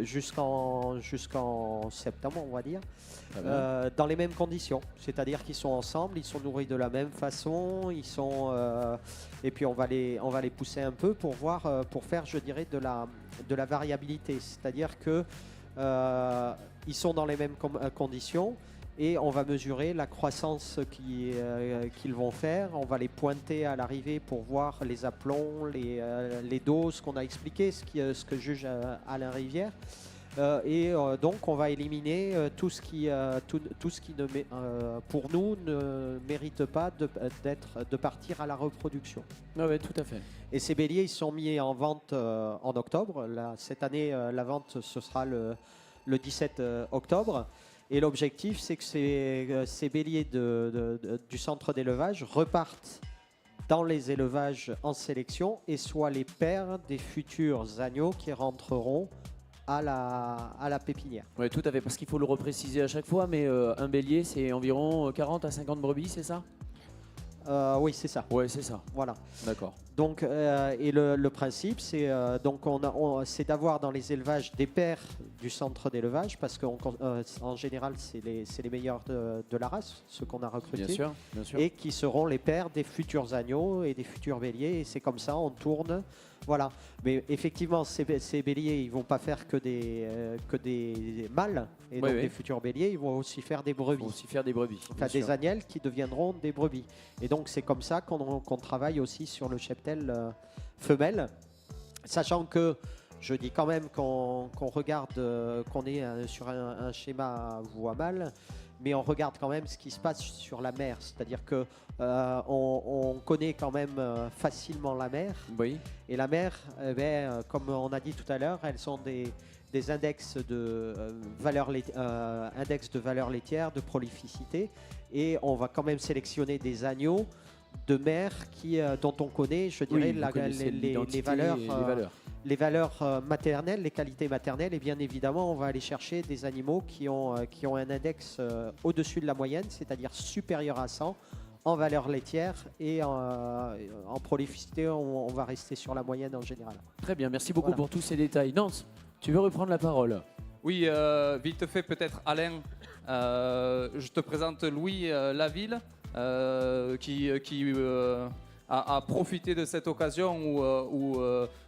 [SPEAKER 2] jusqu'en septembre, on va dire, dans les mêmes conditions. C'est-à-dire qu'ils sont ensemble, ils sont nourris de la même façon, et puis on va les pousser un peu pour faire, je dirais, de la variabilité. C'est-à-dire que ils sont dans les mêmes conditions. Et on va mesurer la croissance qu'ils vont faire. On va les pointer à l'arrivée pour voir les aplombs, les doses qu'on a expliquées, ce que juge Alain Rivière. Donc on va éliminer tout ce qui pour nous ne mérite pas de partir à la reproduction.
[SPEAKER 1] Oui, tout à fait.
[SPEAKER 2] Et ces béliers, ils sont mis en vente en octobre. Cette année, la vente, ce sera le 17 octobre. Et l'objectif, c'est que ces béliers du centre d'élevage repartent dans les élevages en sélection et soient les pères des futurs agneaux qui rentreront à la pépinière.
[SPEAKER 1] Oui, tout à fait, parce qu'il faut le repréciser à chaque fois, mais un bélier, c'est environ 40 à 50 brebis, c'est ça ?
[SPEAKER 2] Oui, c'est ça.
[SPEAKER 1] Oui, c'est ça.
[SPEAKER 2] Voilà.
[SPEAKER 1] D'accord.
[SPEAKER 2] Donc, et le principe, c'est c'est d'avoir dans les élevages des pères du centre d'élevage, parce qu'en général, c'est les meilleurs de la race, ceux qu'on a recrutés,
[SPEAKER 1] bien sûr.
[SPEAKER 2] et qui seront les pères des futurs agneaux et des futurs béliers. Et c'est comme ça, on tourne. Voilà. Mais effectivement, ces béliers, ils vont pas faire que des mâles, et donc des futurs béliers, ils vont aussi faire des brebis. Enfin, des agnelles qui deviendront des brebis. Et donc, c'est comme ça qu'on travaille aussi sur le cheptel femelle, sachant que je dis quand même qu'on regarde, qu'on est sur un schéma voix mâle, mais on regarde quand même ce qui se passe sur la mer, c'est-à-dire que on connaît quand même facilement la mer.
[SPEAKER 1] Oui.
[SPEAKER 2] Et la mer, comme on a dit tout à l'heure, elles sont des index de valeur laitière, de prolificité, et on va quand même sélectionner des agneaux de mer dont on connaît, je dirais, les valeurs maternelles, les qualités maternelles, et bien évidemment, on va aller chercher des animaux qui ont un index au-dessus de la moyenne, c'est-à-dire supérieur à 100 en valeur laitière, et en prolificité, on va rester sur la moyenne en général.
[SPEAKER 1] Très bien, merci beaucoup pour tous ces détails. Nance, tu veux reprendre la parole ?
[SPEAKER 4] Oui, vite fait peut-être Alain, je te présente Louis Laville, qui a profité de cette occasion où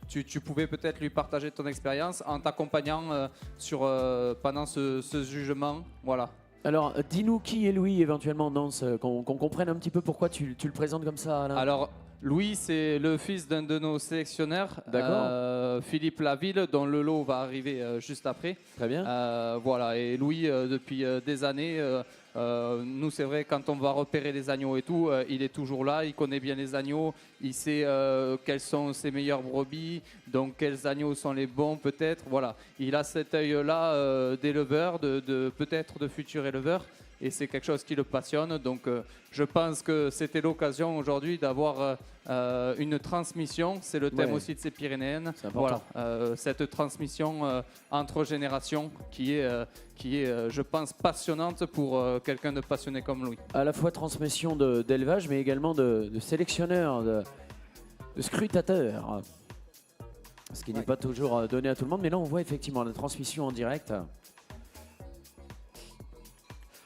[SPEAKER 4] tu pouvais peut-être lui partager ton expérience en t'accompagnant pendant ce jugement. Voilà.
[SPEAKER 1] Alors, dis-nous qui est Louis éventuellement, Nance, qu'on comprenne un petit peu pourquoi tu le présentes comme ça, Alain.
[SPEAKER 4] Alors, Louis, c'est le fils d'un de nos sélectionneurs, Philippe Laville, dont le lot va arriver juste après.
[SPEAKER 1] Très bien.
[SPEAKER 4] Voilà, et Louis, depuis des années, nous, c'est vrai, quand on va repérer les agneaux et tout, il est toujours là, il connaît bien les agneaux, il sait quels sont ses meilleurs brebis, donc quels agneaux sont les bons peut-être. Voilà, il a cet œil-là d'éleveur, peut-être de futur éleveur. Et c'est quelque chose qui le passionne. Donc, je pense que c'était l'occasion aujourd'hui d'avoir une transmission. C'est le thème aussi de ces Pyrénéennes. Voilà, cette transmission entre générations qui est, je pense, passionnante pour quelqu'un de passionné comme Louis.
[SPEAKER 1] À la fois transmission d'élevage, mais également de sélectionneur, de scrutateur. Ce qui n'est pas toujours donné à tout le monde. Mais là, on voit effectivement la transmission en direct.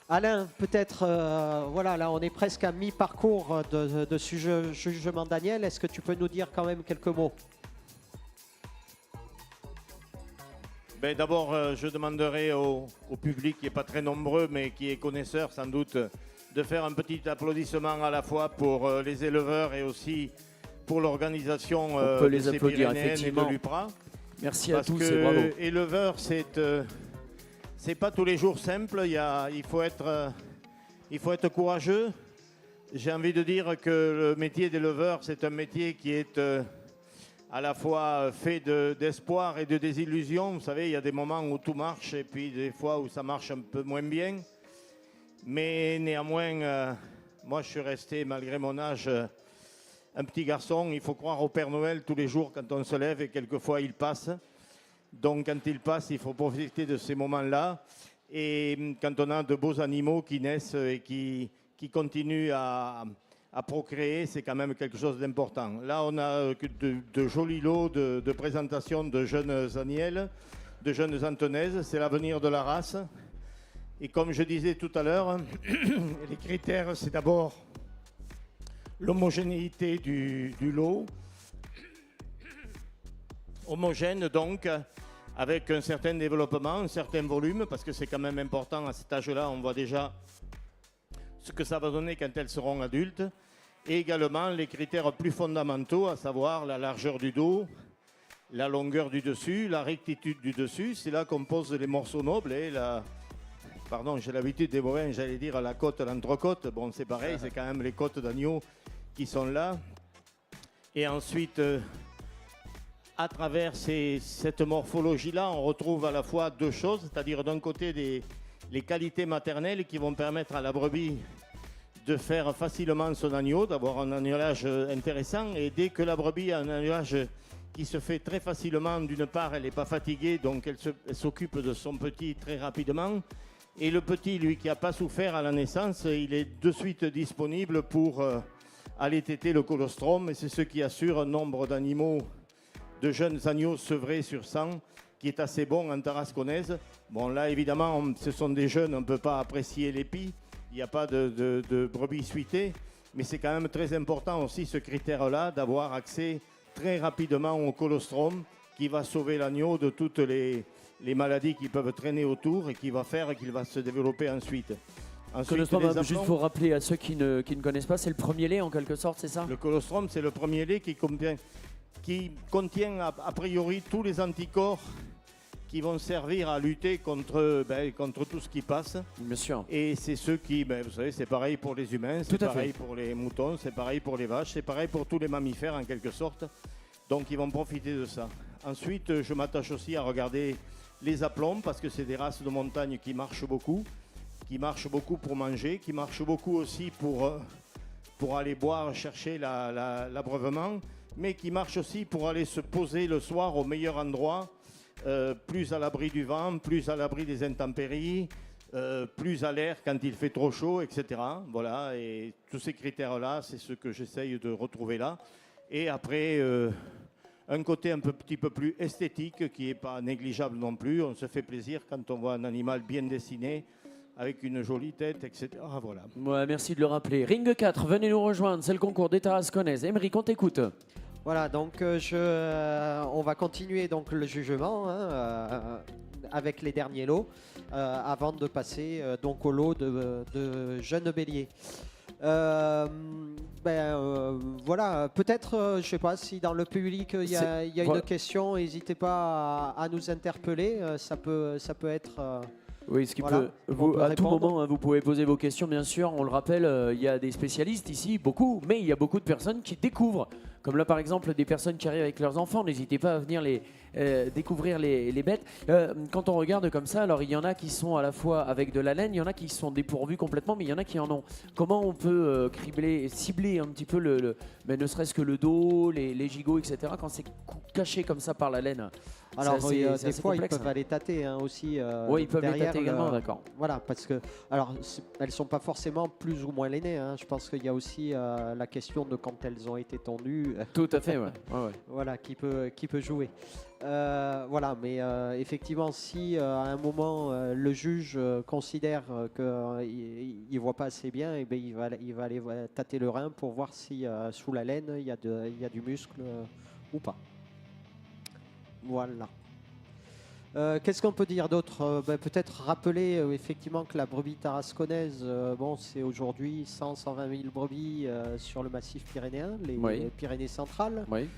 [SPEAKER 2] Alain, peut-être, là on est presque à mi-parcours de ce jugement Daniel. Est-ce que tu peux nous dire quand même quelques mots ?
[SPEAKER 3] D'abord, je demanderai au public qui n'est pas très nombreux, mais qui est connaisseur sans doute, de faire un petit applaudissement à la fois pour les éleveurs et aussi pour l'organisation de ces Pyrénéennes et de l'UPRA.
[SPEAKER 1] Merci à tous et bravo.
[SPEAKER 3] Éleveur, c'est pas tous les jours simple. Il faut être courageux. J'ai envie de dire que le métier d'éleveur, c'est un métier qui est à la fois fait d'espoir et de désillusion. Vous savez, il y a des moments où tout marche et puis des fois où ça marche un peu moins bien. Mais néanmoins, moi je suis resté, malgré mon âge, un petit garçon. Il faut croire au Père Noël tous les jours quand on se lève et quelquefois il passe. Donc quand il passe, il faut profiter de ces moments-là. Et quand on a de beaux animaux qui naissent et qui continuent à procréer, c'est quand même quelque chose d'important. Là, on a de jolis lots de présentations de jeunes aniels, de jeunes antenaises. C'est l'avenir de la race. Et comme je disais tout à l'heure, les critères, c'est d'abord l'homogénéité du lot. Homogène, donc, avec un certain développement, un certain volume, parce que c'est quand même important à cet âge-là. On voit déjà ce que ça va donner quand elles seront adultes. Et également les critères plus fondamentaux, à savoir la largeur du dos, la longueur du dessus, la rectitude du dessus. C'est là qu'on pose les morceaux nobles et pardon, j'ai l'habitude des bovins, j'allais dire la côte, l'entrecôte. Bon, c'est pareil, c'est quand même les côtes d'agneau qui sont là. Et ensuite, à travers cette morphologie-là, on retrouve à la fois deux choses, c'est-à-dire d'un côté les qualités maternelles qui vont permettre à la brebis de faire facilement son agneau, d'avoir un agnelage intéressant. Et dès que la brebis a un agnelage qui se fait très facilement, d'une part, elle n'est pas fatiguée, donc elle s'occupe de son petit très rapidement. Et le petit, lui, qui n'a pas souffert à la naissance, il est de suite disponible pour aller téter le colostrum. Et c'est ce qui assure un nombre d'animaux, de jeunes agneaux sevrés sur 100, qui est assez bon en tarasconnaise. Bon, là, évidemment, ce sont des jeunes, on ne peut pas apprécier l'épi. Il n'y a pas de brebis suitées, mais c'est quand même très important aussi ce critère-là, d'avoir accès très rapidement au colostrum qui va sauver l'agneau de toutes les maladies qui peuvent traîner autour et qui va faire qu'il va se développer ensuite.
[SPEAKER 1] Colostrum, juste pour rappeler à ceux qui ne connaissent pas, c'est le premier lait en quelque sorte, c'est ça?
[SPEAKER 3] Le colostrum, c'est le premier lait qui contient a priori tous les anticorps qui vont servir à lutter contre tout ce qui passe.
[SPEAKER 1] Bien sûr.
[SPEAKER 3] Et c'est ceux qui, vous savez, c'est pareil pour les humains, c'est pareil pour les moutons, c'est pareil pour les vaches, c'est pareil pour tous les mammifères en quelque sorte. Donc ils vont profiter de ça. Ensuite, je m'attache aussi à regarder les aplombs parce que c'est des races de montagne qui marchent beaucoup pour manger, qui marchent beaucoup aussi pour aller boire, chercher l'abreuvement, mais qui marchent aussi pour aller se poser le soir au meilleur endroit. Plus à l'abri du vent, plus à l'abri des intempéries, plus à l'air quand il fait trop chaud, etc. Voilà, et tous ces critères-là, c'est ce que j'essaye de retrouver là. Et après, un côté un petit peu plus esthétique qui n'est pas négligeable non plus. On se fait plaisir quand on voit un animal bien dessiné, avec une jolie tête, etc. Voilà.
[SPEAKER 1] Ouais, merci de le rappeler. Ring 4, venez nous rejoindre, c'est le concours des Tarasconnaises. Émeric, on t'écoute.
[SPEAKER 2] Voilà, donc on va continuer donc le jugement avec les derniers lots avant de passer donc au lot de jeunes béliers. Voilà, peut-être, je sais pas si dans le public il y a une question, n'hésitez pas à nous interpeller, ça peut être...
[SPEAKER 1] Oui, ce qui
[SPEAKER 2] voilà,
[SPEAKER 1] peut, à tout
[SPEAKER 2] répondre.
[SPEAKER 1] moment, hein, vous pouvez poser vos questions, bien sûr. On le rappelle, il y a des spécialistes ici, beaucoup, mais il y a beaucoup de personnes qui découvrent. Comme là, par exemple, des personnes qui arrivent avec leurs enfants. N'hésitez pas à venir découvrir les bêtes. Quand on regarde comme ça, alors il y en a qui sont à la fois avec de la laine, il y en a qui sont dépourvus complètement, mais il y en a qui en ont. Comment on peut cibler un petit peu mais ne serait-ce que le dos, les gigots, etc. quand c'est caché comme ça par la laine?
[SPEAKER 2] Alors, des fois,
[SPEAKER 1] complexe,
[SPEAKER 2] ils peuvent aller tâter aussi.
[SPEAKER 1] Oui, ils peuvent les
[SPEAKER 2] derrière
[SPEAKER 1] tâter également, d'accord.
[SPEAKER 2] Voilà, parce que, alors, elles ne sont pas forcément plus ou moins lainées. Je pense qu'il y a aussi la question de quand elles ont été tondues.
[SPEAKER 1] Tout à fait, ouais.
[SPEAKER 2] Voilà, qui peut jouer. Voilà, mais effectivement, si à un moment le juge considère qu'il ne voit pas assez bien, et il va aller tâter le rein pour voir si sous la laine il y a du muscle ou pas. Voilà. Qu'est-ce qu'on peut dire d'autre? Peut-être rappeler effectivement que la brebis tarasconnaise, c'est aujourd'hui 100-120 000 brebis sur le massif pyrénéen, les Pyrénées centrales.
[SPEAKER 1] Oui.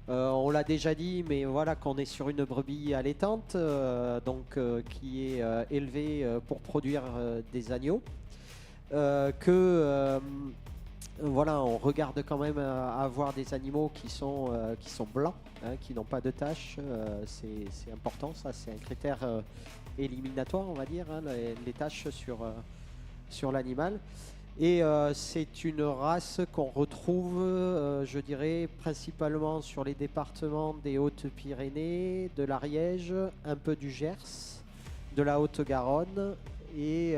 [SPEAKER 2] On l'a déjà dit, mais voilà qu'on est sur une brebis allaitante, qui est élevée pour produire des agneaux. Voilà, on regarde quand même à avoir des animaux qui sont blancs, hein, qui n'ont pas de taches. C'est important, ça, c'est un critère éliminatoire, on va dire, hein, les taches sur l'animal. Et c'est une race qu'on retrouve, je dirais, principalement sur les départements des Hautes-Pyrénées, de l'Ariège, un peu du Gers, de la Haute-Garonne. Et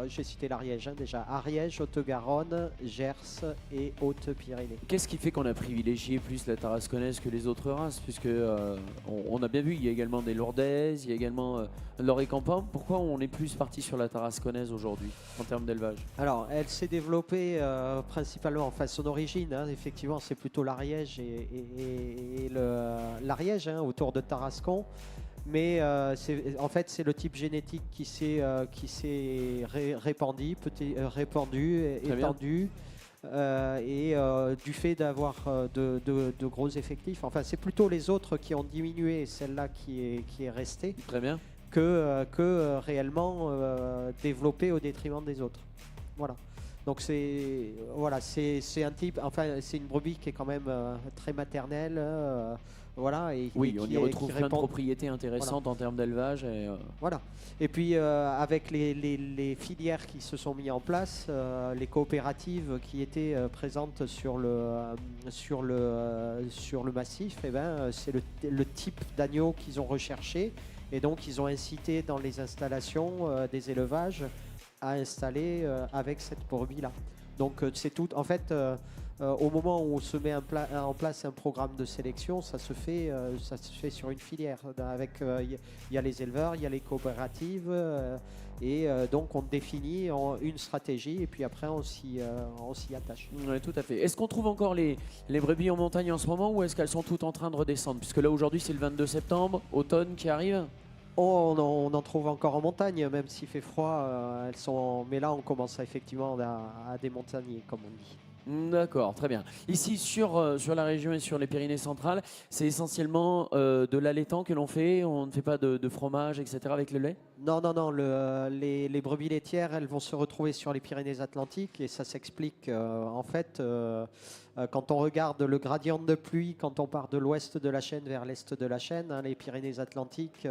[SPEAKER 2] j'ai cité l'Ariège déjà. Ariège, Haute-Garonne, Gers et Hautes-Pyrénées.
[SPEAKER 1] Qu'est-ce qui fait qu'on a privilégié plus la tarasconnaise que les autres races? Puisque on a bien vu, il y a également des lourdaises, il y a également l'Orécampan. Pourquoi on est plus parti sur la tarasconnaise aujourd'hui en termes d'élevage?
[SPEAKER 2] Alors, elle s'est développée principalement, enfin son origine, hein, effectivement, c'est plutôt l'Ariège et l'Ariège, hein, autour de Tarascon. Mais en fait, c'est le type génétique qui s'est répandu, étendu, et du fait d'avoir de gros effectifs. Enfin, c'est plutôt les autres qui ont diminué et celle-là qui est restée.
[SPEAKER 1] Très bien.
[SPEAKER 2] Que réellement développé au détriment des autres. Voilà. Donc c'est un type, enfin c'est une brebis qui est quand même très maternelle. Voilà,
[SPEAKER 1] oui, on y retrouve plein de propriétés intéressantes en termes d'élevage.
[SPEAKER 2] Voilà. Et puis avec les filières qui se sont mises en place, les coopératives qui étaient présentes sur le massif, eh ben, c'est le type d'agneau qu'ils ont recherché. Et donc ils ont incité dans les installations des élevages à installer avec cette brebis-là. Donc c'est tout. En fait, au moment où on se met en place un programme de sélection, ça se fait sur une filière. Il y a les éleveurs, il y a les coopératives, et donc on définit une stratégie et puis après on s'y attache.
[SPEAKER 1] Oui, tout à fait. Est-ce qu'on trouve encore les brebis en montagne en ce moment ou est-ce qu'elles sont toutes en train de redescendre? Puisque là aujourd'hui c'est le 22 septembre, automne qui arrive.
[SPEAKER 2] On en trouve encore en montagne, même s'il fait froid, mais là on commence effectivement à démontagner, comme on dit.
[SPEAKER 1] D'accord, très bien. Ici sur la région et sur les Pyrénées centrales, c'est essentiellement de l'allaitant que l'on fait, on ne fait pas de fromage, etc. avec le lait?
[SPEAKER 2] Non, les brebis laitières, elles vont se retrouver sur les Pyrénées-Atlantiques et ça s'explique en fait quand on regarde le gradient de pluie, quand on part de l'ouest de la chaîne vers l'est de la chaîne, hein, les Pyrénées-Atlantiques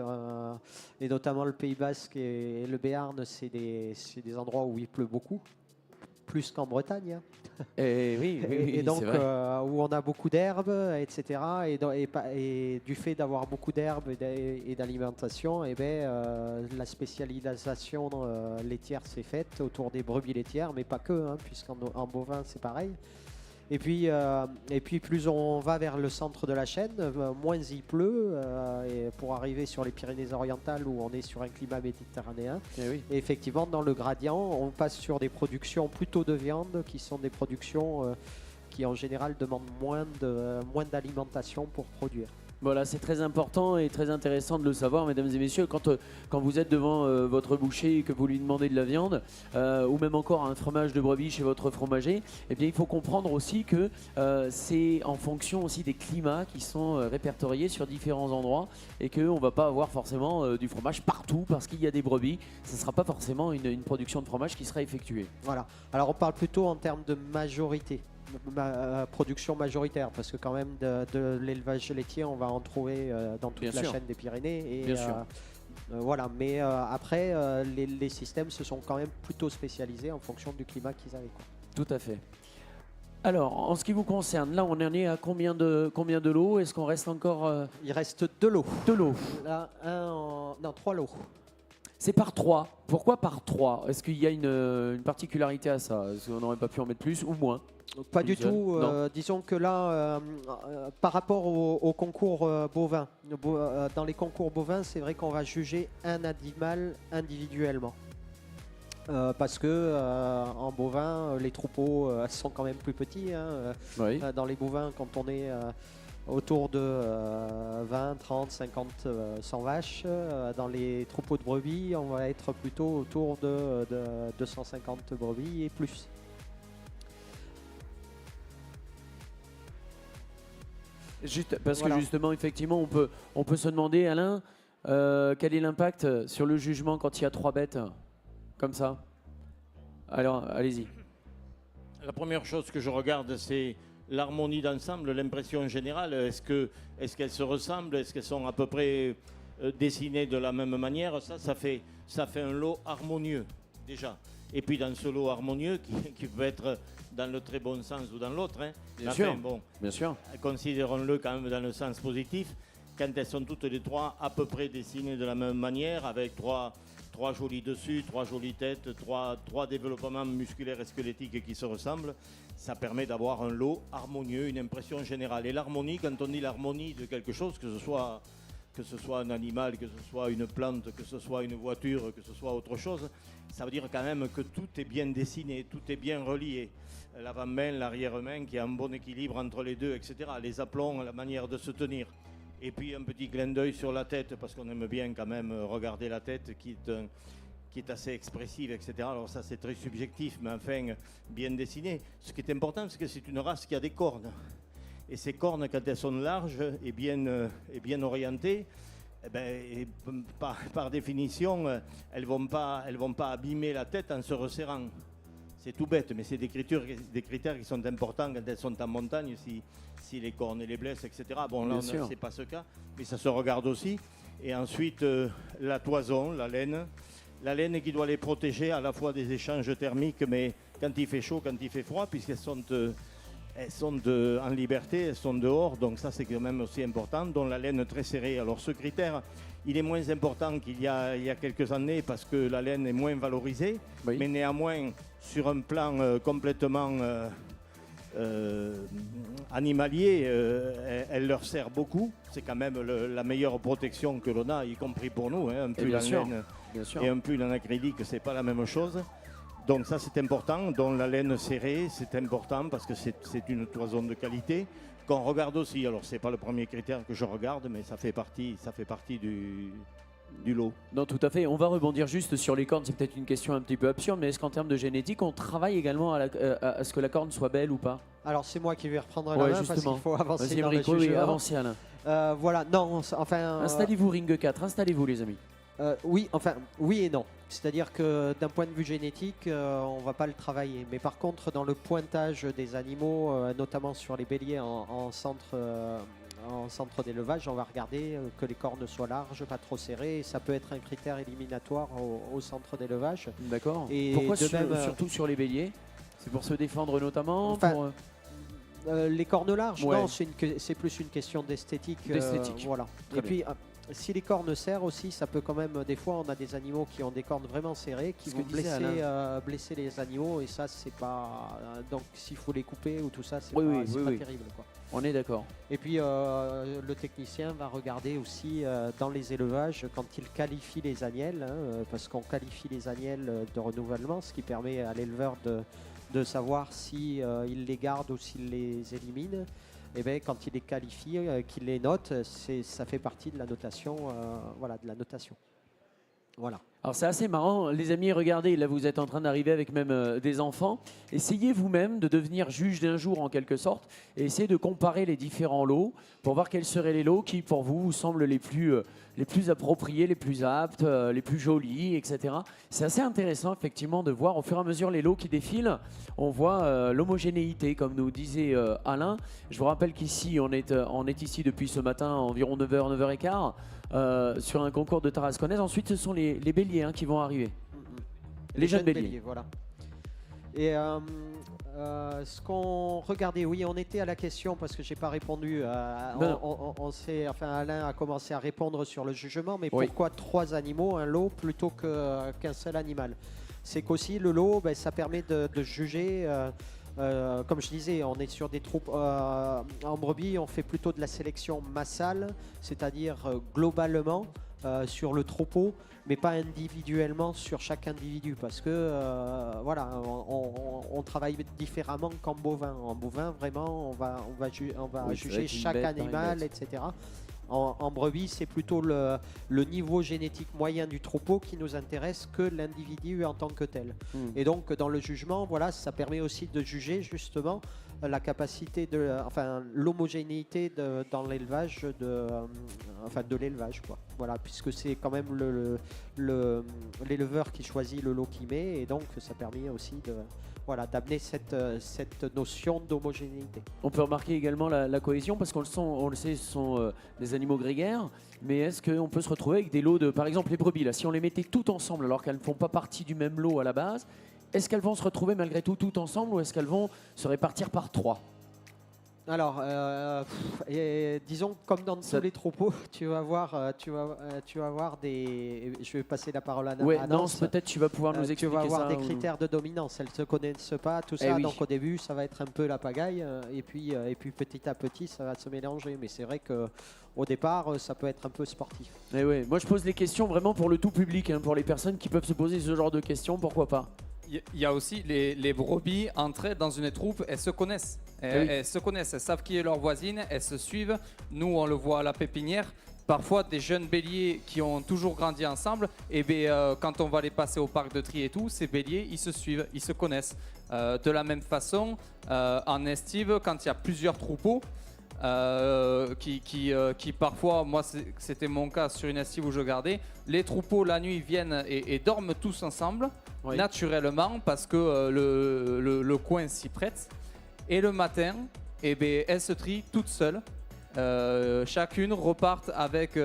[SPEAKER 2] et notamment le Pays Basque et le Béarn, c'est des endroits où il pleut beaucoup, plus qu'en Bretagne. Hein.
[SPEAKER 1] Et
[SPEAKER 2] donc où on a beaucoup d'herbes, etc. Et du fait d'avoir beaucoup d'herbes et d'alimentation, la spécialisation laitière s'est faite autour des brebis laitières, mais pas que, hein, puisqu'en bovin c'est pareil. Et puis plus on va vers le centre de la chaîne, moins il pleut, et pour arriver sur les Pyrénées-Orientales où on est sur un climat méditerranéen. Et effectivement, dans le gradient, on passe sur des productions plutôt de viande, qui sont des productions qui en général demandent moins d'alimentation pour produire.
[SPEAKER 1] Voilà, c'est très important et très intéressant de le savoir, mesdames et messieurs, quand vous êtes devant votre boucher et que vous lui demandez de la viande, ou même encore un fromage de brebis chez votre fromager, eh bien, il faut comprendre aussi que c'est en fonction aussi des climats qui sont répertoriés sur différents endroits et qu'on ne va pas avoir forcément du fromage partout parce qu'il y a des brebis. Ce ne sera pas forcément une production de fromage qui sera effectuée.
[SPEAKER 2] Voilà. Alors on parle plutôt en termes de majorité. Production majoritaire, parce que quand même de l'élevage laitier on va en trouver dans toute la chaîne des Pyrénées et voilà, mais après les systèmes se sont quand même plutôt spécialisés en fonction du climat qu'ils avaient, quoi.
[SPEAKER 1] Tout à fait. Alors en ce qui vous concerne, là on en est à combien de lots? Est-ce qu'on reste encore
[SPEAKER 2] Il reste 2 lots.
[SPEAKER 1] 2 lots.
[SPEAKER 2] Là, 3 lots.
[SPEAKER 1] C'est par 3. Pourquoi par 3? Est-ce qu'il y a une particularité à ça? Est-ce qu'on n'aurait pas pu en mettre plus ou moins?
[SPEAKER 2] Pas du tout. Disons que là, par rapport au concours bovin, dans les concours bovins, c'est vrai qu'on va juger un animal individuellement. Parce que en bovin, les troupeaux sont quand même plus petits. Hein.
[SPEAKER 1] Oui.
[SPEAKER 2] Dans les bovins, quand on est autour de 20, 30, 50, 100 vaches, dans les troupeaux de brebis, on va être plutôt autour de 250 brebis et plus.
[SPEAKER 1] Juste, parce
[SPEAKER 2] Voilà.
[SPEAKER 1] que justement, effectivement, on peut se demander, Alain, quel est l'impact sur le jugement quand il y a 3 bêtes comme ça? Alors, allez-y.
[SPEAKER 3] La première chose que je regarde, c'est l'harmonie d'ensemble, l'impression générale. Est-ce qu'elles se ressemblent? Est-ce qu'elles sont à peu près dessinées de la même manière? Ça fait un lot harmonieux, déjà. Et puis dans ce lot harmonieux, qui peut être dans le très bon sens ou dans l'autre, hein,
[SPEAKER 1] Bien
[SPEAKER 3] enfin,
[SPEAKER 1] sûr.
[SPEAKER 3] bon,
[SPEAKER 1] Bien sûr.
[SPEAKER 3] considérons-le quand même dans le sens positif, quand elles sont toutes les 3 à peu près dessinées de la même manière, avec 3 jolis dessus, 3 jolies têtes, 3 développements musculaires et squelettiques qui se ressemblent, ça permet d'avoir un lot harmonieux, une impression générale. Et l'harmonie, quand on dit l'harmonie de quelque chose, que ce soit un animal, que ce soit une plante, que ce soit une voiture, que ce soit autre chose, ça veut dire quand même que tout est bien dessiné, tout est bien relié. L'avant-main, l'arrière-main, qui a un bon équilibre entre les deux, etc. Les aplombs, la manière de se tenir. Et puis un petit clin d'œil sur la tête, parce qu'on aime bien quand même regarder la tête qui est assez expressive, etc. Alors ça c'est très subjectif, mais enfin bien dessiné. Ce qui est important, c'est que c'est une race qui a des cornes. Et ces cornes, quand elles sont larges et bien orientées, eh ben, par définition, elles vont pas abîmer la tête en se resserrant. C'est tout bête, mais c'est des critères qui sont importants quand elles sont en montagne, si les cornes les blessent, etc. Bon, là, ce n'est pas ce cas, mais ça se regarde aussi. Et ensuite, la toison, la laine qui doit les protéger à la fois des échanges thermiques, mais quand il fait chaud, quand il fait froid, puisqu'elles sont en liberté, elles sont dehors, donc ça c'est quand même aussi important, dont la laine très serrée. Alors ce critère, il est moins important qu'il y a quelques années parce que la laine est moins valorisée,
[SPEAKER 1] Oui.
[SPEAKER 3] mais néanmoins sur un plan complètement animalier, elle leur sert beaucoup. C'est quand même la meilleure protection que l'on a, y compris pour nous, hein. Un pull
[SPEAKER 1] bien
[SPEAKER 3] en
[SPEAKER 1] sûr,
[SPEAKER 3] laine
[SPEAKER 1] bien sûr.
[SPEAKER 3] et un pull en acrylique, c'est pas la même chose. Donc ça c'est important, dont la laine serrée, c'est important parce que c'est une toison de qualité qu'on regarde aussi. Alors c'est pas le premier critère que je regarde, mais ça fait partie du lot.
[SPEAKER 1] Non, tout à fait. On va rebondir juste sur les cornes. C'est peut-être une question un petit peu absurde, mais est-ce qu'en termes de génétique, on travaille également à ce que la corne soit belle ou pas?
[SPEAKER 2] Alors c'est moi qui vais reprendre la
[SPEAKER 1] Ouais,
[SPEAKER 2] main parce
[SPEAKER 1] justement.
[SPEAKER 2] qu'il faut avancer
[SPEAKER 1] Vas-y,
[SPEAKER 2] dans le
[SPEAKER 1] Enrico, oui,
[SPEAKER 2] jugement.
[SPEAKER 1] avancez, Alain.
[SPEAKER 2] Voilà, non, enfin...
[SPEAKER 1] Installez-vous, Ring 4, installez-vous les amis.
[SPEAKER 2] oui, enfin, oui et non. C'est-à-dire que d'un point de vue génétique, on ne va pas le travailler. Mais par contre, dans le pointage des animaux, notamment sur les béliers en centre d'élevage, on va regarder que les cornes soient larges, pas trop serrées. Et ça peut être un critère éliminatoire au centre d'élevage.
[SPEAKER 1] D'accord.
[SPEAKER 2] Et
[SPEAKER 1] Pourquoi
[SPEAKER 2] de même,
[SPEAKER 1] surtout sur les béliers? C'est pour se défendre notamment
[SPEAKER 2] Enfin,
[SPEAKER 1] pour,
[SPEAKER 2] les cornes larges,
[SPEAKER 1] Ouais.
[SPEAKER 2] non, c'est plus une question d'esthétique.
[SPEAKER 1] D'esthétique.
[SPEAKER 2] Voilà.
[SPEAKER 1] Très
[SPEAKER 2] Et puis, si les cornes serrent aussi, ça peut quand même, des fois, on a des animaux qui ont des cornes vraiment serrées, qui
[SPEAKER 1] Ce
[SPEAKER 2] vont
[SPEAKER 1] que disait
[SPEAKER 2] blesser les animaux, et ça, c'est pas... donc, s'il faut les couper ou tout ça, c'est
[SPEAKER 1] Oui,
[SPEAKER 2] pas,
[SPEAKER 1] oui,
[SPEAKER 2] c'est
[SPEAKER 1] oui,
[SPEAKER 2] pas
[SPEAKER 1] oui.
[SPEAKER 2] terrible, quoi.
[SPEAKER 1] On est d'accord.
[SPEAKER 2] Et puis, le technicien va regarder aussi dans les élevages, quand il qualifie les agnelles, parce qu'on qualifie les agnelles de renouvellement, ce qui permet à l'éleveur de savoir si il les garde ou s'il les élimine. Et bien, quand il les qualifie, qu'il les note, ça fait partie de la notation. Voilà, de la notation. Voilà.
[SPEAKER 1] Alors c'est assez marrant, les amis, regardez, là vous êtes en train d'arriver avec même des enfants. Essayez vous-même de devenir juge d'un jour en quelque sorte et essayez de comparer les différents lots pour voir quels seraient les lots qui pour vous semblent les plus appropriés, les plus aptes, les plus jolis, etc. C'est assez intéressant effectivement de voir au fur et à mesure les lots qui défilent, on voit l'homogénéité comme nous disait Alain. Je vous rappelle qu'ici on est ici depuis ce matin environ 9h, 9h15. Sur un concours de tarasconnaise. Ensuite, ce sont les béliers qui vont arriver. Les jeunes béliers.
[SPEAKER 2] Voilà. Et ce qu'on regardait, oui, on était à la question parce que j'ai pas répondu. Alain a commencé à répondre sur le jugement, mais
[SPEAKER 1] Oui.
[SPEAKER 2] pourquoi 3 animaux, un lot, plutôt qu'un seul animal? C'est qu'aussi le lot, ça permet de juger. Comme je disais, on est sur des troupes en brebis, on fait plutôt de la sélection massale, c'est-à-dire globalement sur le troupeau, mais pas individuellement sur chaque individu, parce que voilà, on travaille différemment qu'en bovin. En bovin, vraiment, on va
[SPEAKER 1] Oui, ça va
[SPEAKER 2] juger
[SPEAKER 1] être une
[SPEAKER 2] chaque
[SPEAKER 1] bête par une
[SPEAKER 2] animal,
[SPEAKER 1] bête.
[SPEAKER 2] etc. En brebis, c'est plutôt le niveau génétique moyen du troupeau qui nous intéresse que l'individu en tant que tel. Et donc, dans le jugement, voilà, ça permet aussi de juger justement la capacité l'homogénéité dans l'élevage de l'élevage, quoi. Voilà, puisque c'est quand même l'éleveur qui choisit le lot qu'il met, et donc ça permet aussi d'amener cette notion d'homogénéité.
[SPEAKER 1] On peut remarquer également la cohésion, parce on le sait, ce sont des animaux grégaires, mais est-ce qu'on peut se retrouver avec des lots de, par exemple les brebis, là, si on les mettait toutes ensemble alors qu'elles ne font pas partie du même lot à la base, est-ce qu'elles vont se retrouver malgré tout toutes ensemble, ou est-ce qu'elles vont se répartir par 3?
[SPEAKER 2] Alors, disons comme dans tous les troupeaux, tu vas voir des. Je vais passer la parole à
[SPEAKER 1] Ouais,
[SPEAKER 2] Nance.
[SPEAKER 1] Nance, peut-être tu vas pouvoir nous expliquer ça.
[SPEAKER 2] Tu vas avoir des
[SPEAKER 1] ou-
[SPEAKER 2] critères de dominance. Elles ne se connaissent pas, tout ça.
[SPEAKER 1] oui.
[SPEAKER 2] Donc au début, ça va être un peu la pagaille, et puis petit à petit, ça va se mélanger. Mais c'est vrai que au départ, ça peut être un peu sportif.
[SPEAKER 1] Eh ouais, moi je pose les questions vraiment pour le tout public, hein, pour les personnes qui peuvent se poser ce genre de questions, pourquoi pas.
[SPEAKER 4] Il y a aussi les brebis entrées dans une troupe, elles se connaissent. Elles se connaissent, elles savent qui est leur voisine, elles se suivent. Nous, on le voit à la pépinière. Parfois, des jeunes béliers qui ont toujours grandi ensemble, et quand on va les passer au parc de tri et tout, ces béliers, ils se suivent, ils se connaissent. De la même façon, en estive, quand il y a plusieurs troupeaux, qui parfois, moi c'était mon cas sur une estive où je gardais, les troupeaux la nuit viennent et dorment tous ensemble, naturellement, parce que le coin s'y prête. Et le matin, elles se trient toutes seules. Chacune repart avec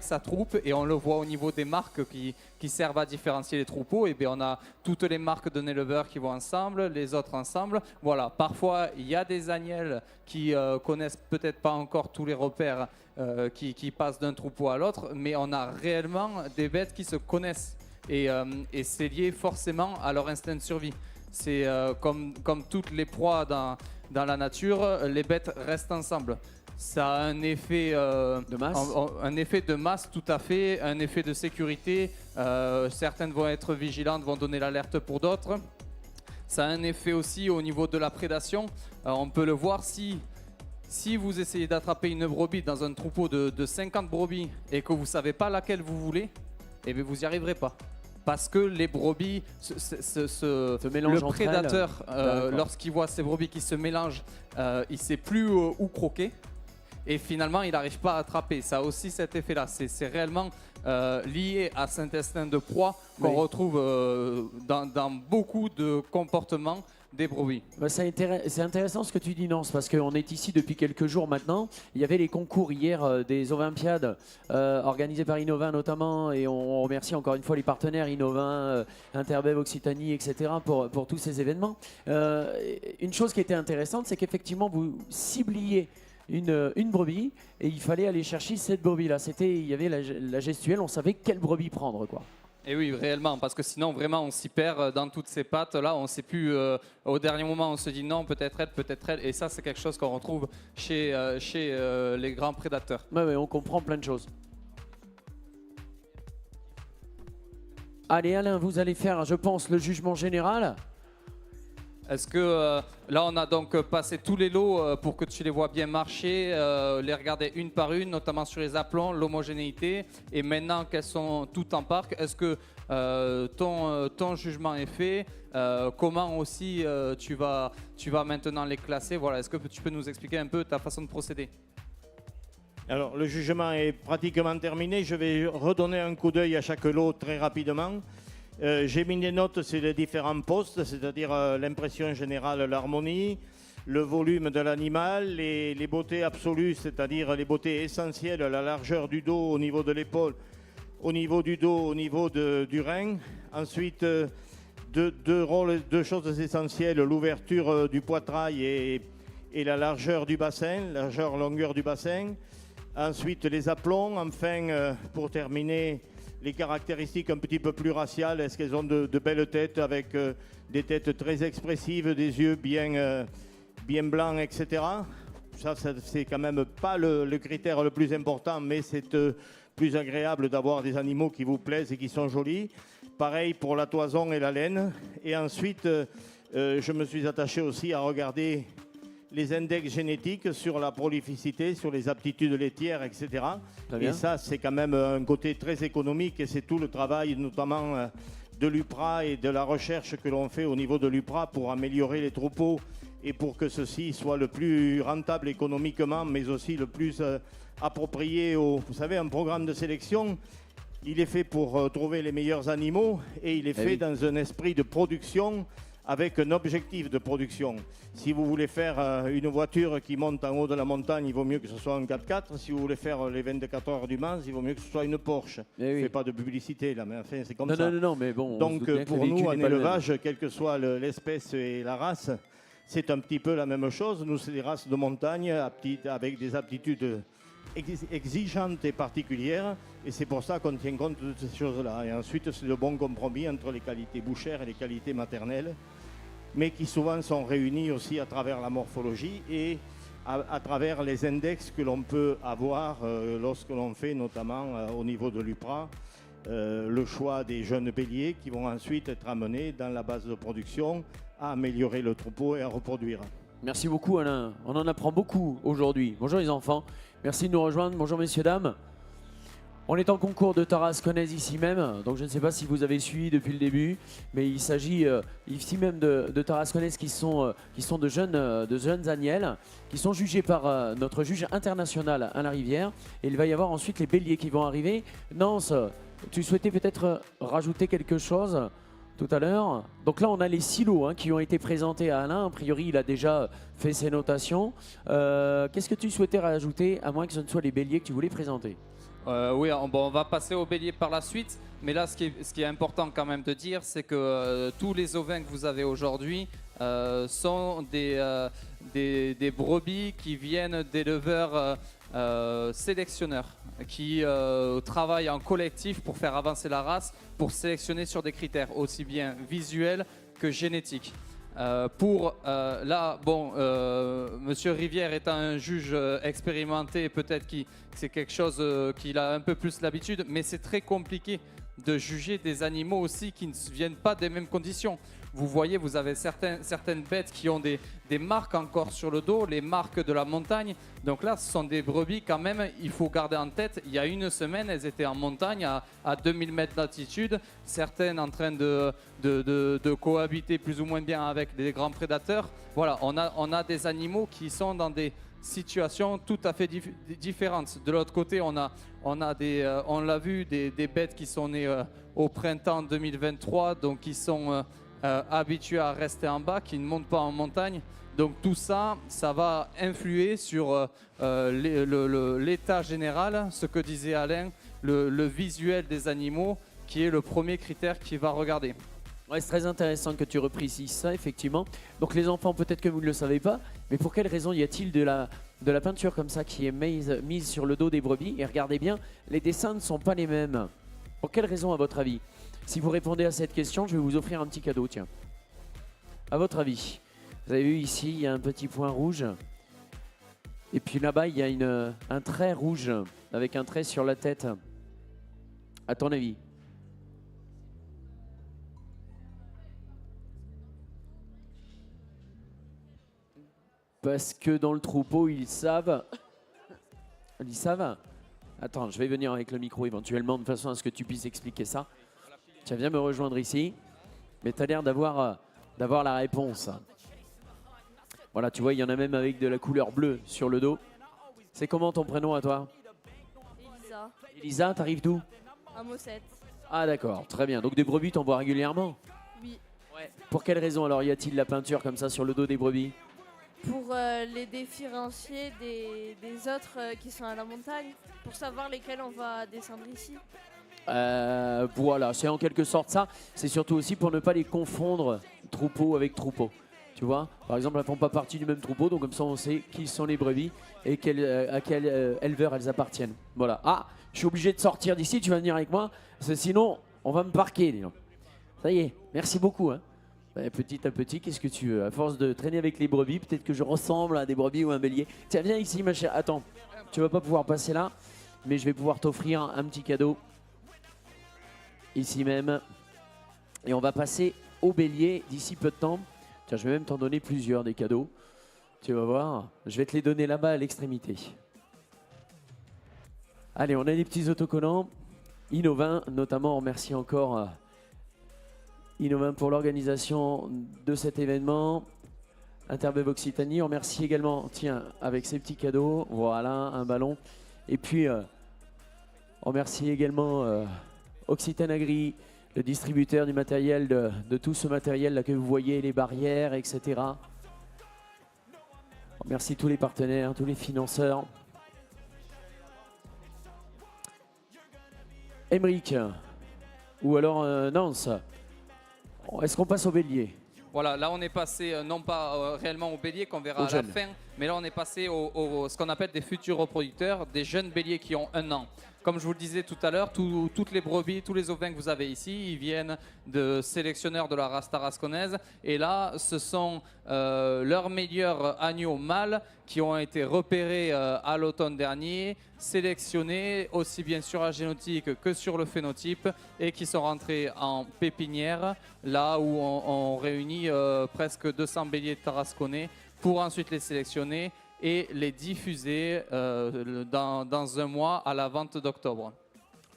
[SPEAKER 4] sa troupe, et on le voit au niveau des marques qui servent à différencier les troupeaux. Et on a toutes les marques d'un éleveur qui vont ensemble, les autres ensemble. Voilà, parfois il y a des agnelles qui connaissent peut-être pas encore tous les repères qui passent d'un troupeau à l'autre, mais on a réellement des bêtes qui se connaissent, et c'est lié forcément à leur instinct de survie. C'est comme toutes les proies dans la nature, les bêtes restent ensemble. Ça a un effet
[SPEAKER 1] de masse.
[SPEAKER 4] Un effet de masse, tout à fait, un effet de sécurité. Certaines vont être vigilantes, vont donner l'alerte pour d'autres. Ça a un effet aussi au niveau de la prédation. On peut le voir si vous essayez d'attraper une brebis dans un troupeau de 50 brebis et que vous ne savez pas laquelle vous voulez, vous n'y arriverez pas. Parce que les brebis, le prédateur, lorsqu'il voit ces brebis qui se mélangent, il ne sait plus où croquer. Et finalement, il n'arrive pas à attraper. Ça a aussi cet effet-là. C'est réellement lié à cet instinct de proie qu'on retrouve dans beaucoup de comportements des brebis.
[SPEAKER 1] C'est intéressant ce que tu dis, Nance, parce qu'on est ici depuis quelques jours maintenant. Il y avait les concours hier des Olympiades organisés par Innova notamment, et on remercie encore une fois les partenaires Innova, Interbev, Occitanie, etc. pour tous ces événements. Une chose qui était intéressante, c'est qu'effectivement vous cibliez une brebis, et il fallait aller chercher cette brebis-là. Il y avait la gestuelle, on savait quelle brebis prendre, quoi.
[SPEAKER 4] Et oui, réellement, parce que sinon, vraiment, on s'y perd dans toutes ces pattes. Là, on ne sait plus. Au dernier moment, on se dit non, peut-être elle. Et ça, c'est quelque chose qu'on retrouve chez les grands prédateurs.
[SPEAKER 1] Ouais, on comprend plein de choses. Allez, Alain, vous allez faire, je pense, le jugement général.
[SPEAKER 4] Est-ce que là, on a donc passé tous les lots pour que tu les vois bien marcher, les regarder une par une, notamment sur les aplombs, l'homogénéité. Et maintenant qu'elles sont toutes en parc, est-ce que ton jugement est fait? Comment aussi tu vas maintenant les classer? Voilà, est-ce que tu peux nous expliquer un peu ta façon de procéder?
[SPEAKER 3] Alors, le jugement est pratiquement terminé. Je vais redonner un coup d'œil à chaque lot très rapidement. J'ai mis des notes sur les différents postes, c'est-à-dire l'impression générale, l'harmonie, le volume de l'animal, les beautés absolues, c'est-à-dire les beautés essentielles, la largeur du dos au niveau de l'épaule, au niveau du dos, au niveau du rein. Ensuite, deux choses essentielles, l'ouverture du poitrail et la largeur du bassin, largeur-longueur du bassin. Ensuite, les aplombs. Enfin, pour terminer, les caractéristiques un petit peu plus raciales. Est-ce qu'elles ont de belles têtes avec des têtes très expressives, des yeux bien blancs, etc. Ça c'est quand même pas le critère le plus important, mais c'est plus agréable d'avoir des animaux qui vous plaisent et qui sont jolis. Pareil pour la toison et la laine. Et ensuite, je me suis attaché aussi à regarder les index génétiques sur la prolificité, sur les aptitudes laitières, etc. Et ça, c'est quand même un côté très économique, et c'est tout le travail notamment de l'UPRA et de la recherche que l'on fait au niveau de l'UPRA pour améliorer les troupeaux et pour que ceci soit le plus rentable économiquement, mais aussi le plus approprié vous savez, un programme de sélection, il est fait pour trouver les meilleurs animaux et il est fait dans un esprit de production avec un objectif de production. Si vous voulez faire une voiture qui monte en haut de la montagne, il vaut mieux que ce soit un 4x4. Si vous voulez faire les 24 heures du Mans, il vaut mieux que ce soit une Porsche. Je ne fais pas de publicité là, mais enfin c'est comme ça.
[SPEAKER 1] Non, mais bon.
[SPEAKER 3] Donc pour nous, en élevage, quelle que soit l'espèce et la race, c'est un petit peu la même chose. Nous, c'est des races de montagne avec des aptitudes exigeantes et particulières. Et c'est pour ça qu'on tient compte de ces choses-là. Et ensuite, c'est le bon compromis entre les qualités bouchères et les qualités maternelles, mais qui souvent sont réunies aussi à travers la morphologie et à travers les index que l'on peut avoir lorsque l'on fait, notamment au niveau de l'UPRA, le choix des jeunes béliers qui vont ensuite être amenés dans la base de production à améliorer le troupeau et à reproduire.
[SPEAKER 1] Merci beaucoup Alain, on en apprend beaucoup aujourd'hui. Bonjour les enfants, merci de nous rejoindre, bonjour messieurs, dames. On est en concours de Tarasconnaise ici même, donc je ne sais pas si vous avez suivi depuis le début, mais il s'agit ici même de Tarasconnaises qui sont de jeunes agnelles, qui sont jugés par notre juge international Alain Rivière, et il va y avoir ensuite les béliers qui vont arriver. Nance, tu souhaitais peut-être rajouter quelque chose tout à l'heure? Donc là on a les silos qui ont été présentés à Alain, a priori il a déjà fait ses notations. Qu'est-ce que tu souhaitais rajouter, à moins que ce ne soit les béliers que tu voulais présenter?
[SPEAKER 4] Oui, on va passer au bélier par la suite, mais là ce qui est important quand même de dire, c'est que tous les ovins que vous avez aujourd'hui sont des brebis qui viennent d'éleveurs sélectionneurs, qui travaillent en collectif pour faire avancer la race, pour sélectionner sur des critères aussi bien visuels que génétiques. Monsieur Rivière étant un juge expérimenté, peut-être que c'est quelque chose qu'il a un peu plus l'habitude, mais c'est très compliqué de juger des animaux aussi qui ne viennent pas des mêmes conditions. Vous voyez, vous avez certaines bêtes qui ont des marques encore sur le dos, les marques de la montagne. Donc là, ce sont des brebis quand même, il faut garder en tête, il y a une semaine, elles étaient en montagne à 2000 mètres d'altitude, certaines en train de cohabiter plus ou moins bien avec des grands prédateurs. Voilà, on a des animaux qui sont dans des situations tout à fait différentes. De l'autre côté, on l'a vu, des bêtes qui sont nées au printemps 2023, donc qui sont habitués à rester en bas, qui ne montent pas en montagne. Donc tout ça, ça va influer sur l'état général, ce que disait Alain, le visuel des animaux, qui est le premier critère qu'il va regarder.
[SPEAKER 1] Ouais, c'est très intéressant que tu reprécises ça, effectivement. Donc les enfants, peut-être que vous ne le savez pas, mais pour quelle raison y a-t-il de la peinture comme ça qui est mise sur le dos des brebis? Et regardez bien, les dessins ne sont pas les mêmes. Pour quelle raison, à votre avis? Si vous répondez à cette question, je vais vous offrir un petit cadeau, tiens. À votre avis, vous avez vu ici, il y a un petit point rouge. Et puis là-bas, il y a un trait rouge avec un trait sur la tête. À ton avis? Parce que dans le troupeau, ils savent. Ils savent. Attends, je vais venir avec le micro éventuellement de façon à ce que tu puisses expliquer ça. Tiens, viens me rejoindre ici. Mais tu as l'air d'avoir la réponse. Voilà, tu vois, il y en a même avec de la couleur bleue sur le dos. C'est comment ton prénom à toi?
[SPEAKER 5] Elisa.
[SPEAKER 1] Elisa, t'arrives d'où?
[SPEAKER 5] À Mossette.
[SPEAKER 1] Ah d'accord, très bien. Donc des brebis, t'en vois régulièrement?
[SPEAKER 5] Oui.
[SPEAKER 1] Ouais. Pour quelle raison alors y a-t-il la peinture comme ça sur le dos des brebis?
[SPEAKER 5] Pour les différencier des autres qui sont à la montagne, pour savoir lesquels on va descendre ici.
[SPEAKER 1] Voilà, c'est en quelque sorte ça. C'est surtout aussi pour ne pas les confondre troupeau avec troupeau. Tu vois, par exemple, elles ne font pas partie du même troupeau, donc comme ça on sait qui sont les brebis et à quel éleveur elles appartiennent. Voilà. Ah, je suis obligé de sortir d'ici, tu vas venir avec moi, parce que sinon on va me parquer. Dis donc. Ça y est, merci beaucoup. Hein. Petit à petit, qu'est-ce que tu veux? À force de traîner avec les brebis, peut-être que je ressemble à des brebis ou un bélier. Tiens, viens ici ma chère. Attends, tu vas pas pouvoir passer là, mais je vais pouvoir t'offrir un petit cadeau. Ici même. Et on va passer au bélier d'ici peu de temps. Tiens, je vais même t'en donner plusieurs des cadeaux. Tu vas voir. Je vais te les donner là-bas à l'extrémité. Allez, on a des petits autocollants. Innovin, notamment, on remercie encore Innovin pour l'organisation de cet événement. Interbev Occitanie. On remercie également, tiens, avec ces petits cadeaux, voilà, un ballon. Et puis, on remercie également Occitane Agri, le distributeur du matériel, de tout ce matériel là que vous voyez, les barrières, etc. On remercie tous les partenaires, tous les financeurs. Emeric, ou alors Nance, est-ce qu'on passe au bélier?
[SPEAKER 4] Voilà, là on est passé non pas réellement au bélier qu'on verra à la fin, mais là on est passé au ce qu'on appelle des futurs reproducteurs, des jeunes béliers qui ont 1 an. Comme je vous le disais tout à l'heure, toutes les brebis, tous les ovins que vous avez ici, ils viennent de sélectionneurs de la race tarasconnaise. Et là, ce sont leurs meilleurs agneaux mâles qui ont été repérés à l'automne dernier, sélectionnés aussi bien sur la génotype que sur le phénotype et qui sont rentrés en pépinière, là où on réunit presque 200 béliers tarasconnais pour ensuite les sélectionner et les diffuser dans 1 mois à la vente d'octobre.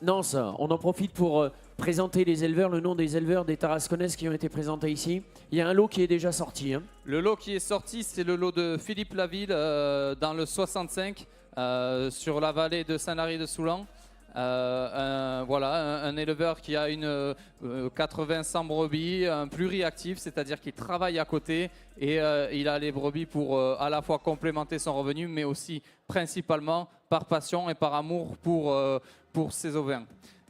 [SPEAKER 1] Nance, on en profite pour présenter les éleveurs, le nom des éleveurs des Tarasconnaises qui ont été présentés ici. Il y a un lot qui est déjà sorti. Hein.
[SPEAKER 4] Le lot qui est sorti, c'est le lot de Philippe Laville dans le 65 sur la vallée de Saint-Lary-de-Soulan. Voilà, un éleveur qui a une 80-100 brebis, un pluriactif, c'est-à-dire qu'il travaille à côté et il a les brebis pour à la fois complémenter son revenu, mais aussi principalement par passion et par amour pour ses ovins.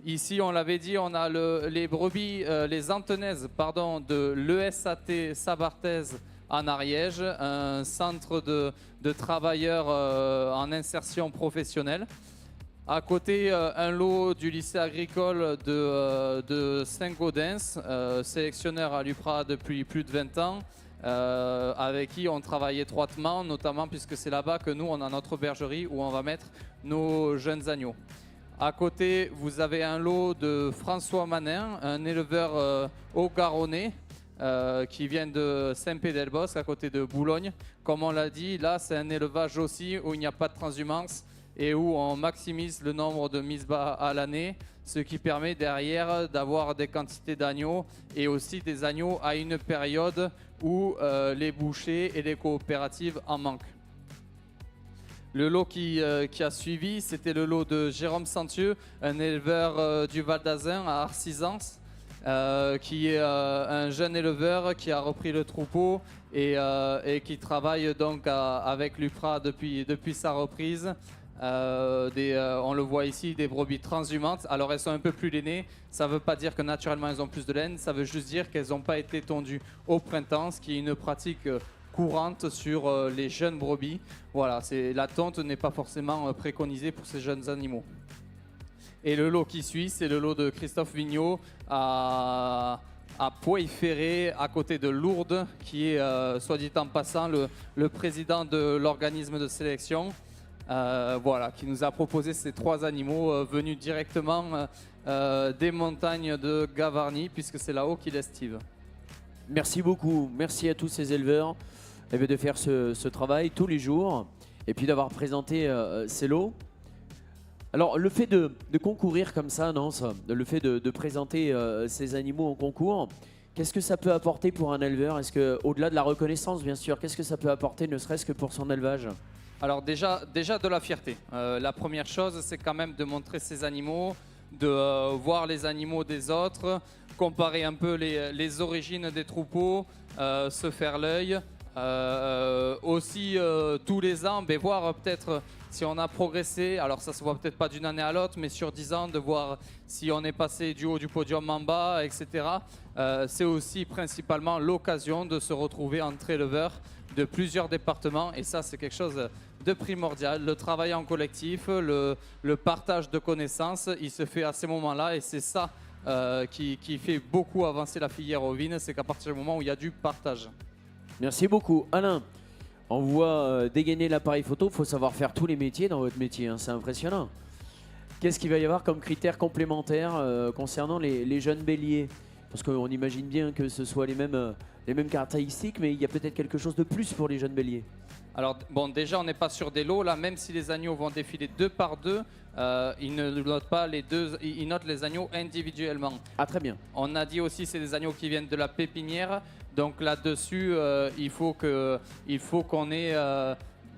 [SPEAKER 4] Ici, on l'avait dit, on a les brebis, les antenaises de l'ESAT Sabarthez en Ariège, un centre de travailleurs en insertion professionnelle. À côté, un lot du lycée agricole de Saint-Gaudens, sélectionneur à l'UPRA depuis plus de 20 ans, avec qui on travaille étroitement, notamment puisque c'est là-bas que nous, on a notre bergerie où on va mettre nos jeunes agneaux. À côté, vous avez un lot de François Manin, un éleveur haut-garonnais, qui vient de Saint-Pé-d'Elbos, à côté de Boulogne. Comme on l'a dit, là, c'est un élevage aussi où il n'y a pas de transhumance et où on maximise le nombre de mises bas à l'année, ce qui permet derrière d'avoir des quantités d'agneaux et aussi des agneaux à une période où les bouchers et les coopératives en manquent. Le lot qui a suivi, c'était le lot de Jérôme Sentieux, un éleveur du Val d'Azun à Arcisans, qui est un jeune éleveur qui a repris le troupeau et qui travaille donc avec l'UPRA depuis sa reprise. On le voit ici, des brebis transhumantes. Alors elles sont un peu plus lainées, ça ne veut pas dire que naturellement elles ont plus de laine, ça veut juste dire qu'elles n'ont pas été tondues au printemps, ce qui est une pratique courante sur les jeunes brebis. Voilà, la tonte n'est pas forcément préconisée pour ces jeunes animaux. Et le lot qui suit, c'est le lot de Christophe Vigneault à Pouille-Ferré, à côté de Lourdes, qui est, soit dit en passant, le président de l'organisme de sélection. Voilà, qui nous a proposé ces 3 animaux venus directement des montagnes de Gavarnie, puisque c'est là-haut qu'il estive.
[SPEAKER 1] Merci beaucoup, merci à tous ces éleveurs de faire ce travail tous les jours et puis d'avoir présenté ces lots. Alors le fait de concourir comme ça, Nance, le fait de présenter ces animaux en concours, qu'est-ce que ça peut apporter pour un éleveur? Est-ce que, au-delà de la reconnaissance bien sûr, qu'est-ce que ça peut apporter ne serait-ce que pour son élevage?
[SPEAKER 4] Alors déjà de la fierté. La première chose, c'est quand même de montrer ces animaux, de voir les animaux des autres, comparer un peu les origines des troupeaux, se faire l'œil. Aussi tous les ans, voir peut-être si on a progressé. Alors ça se voit peut-être pas d'une année à l'autre, mais sur 10 ans, de voir si on est passé du haut du podium en bas, etc. C'est aussi principalement l'occasion de se retrouver entre éleveurs de plusieurs départements, et ça c'est quelque chose de primordial. Le travail en collectif, le partage de connaissances, il se fait à ces moments-là, et c'est ça qui fait beaucoup avancer la filière ovine, c'est qu'à partir du moment où il y a du partage.
[SPEAKER 1] Merci beaucoup. Alain, on voit dégainer l'appareil photo, il faut savoir faire tous les métiers dans votre métier, hein, c'est impressionnant. Qu'est-ce qu'il va y avoir comme critères complémentaires concernant les jeunes béliers? Parce qu'on imagine bien que ce soit les mêmes caractéristiques, mais il y a peut-être quelque chose de plus pour les jeunes béliers.
[SPEAKER 4] Alors, bon, déjà, on n'est pas sur des lots. Là, même si les agneaux vont défiler 2 par 2, ils ne notent pas les deux, ils notent les agneaux individuellement.
[SPEAKER 1] Ah, très bien.
[SPEAKER 4] On a dit aussi que c'est des agneaux qui viennent de la pépinière. Donc là-dessus, il faut qu'on ait...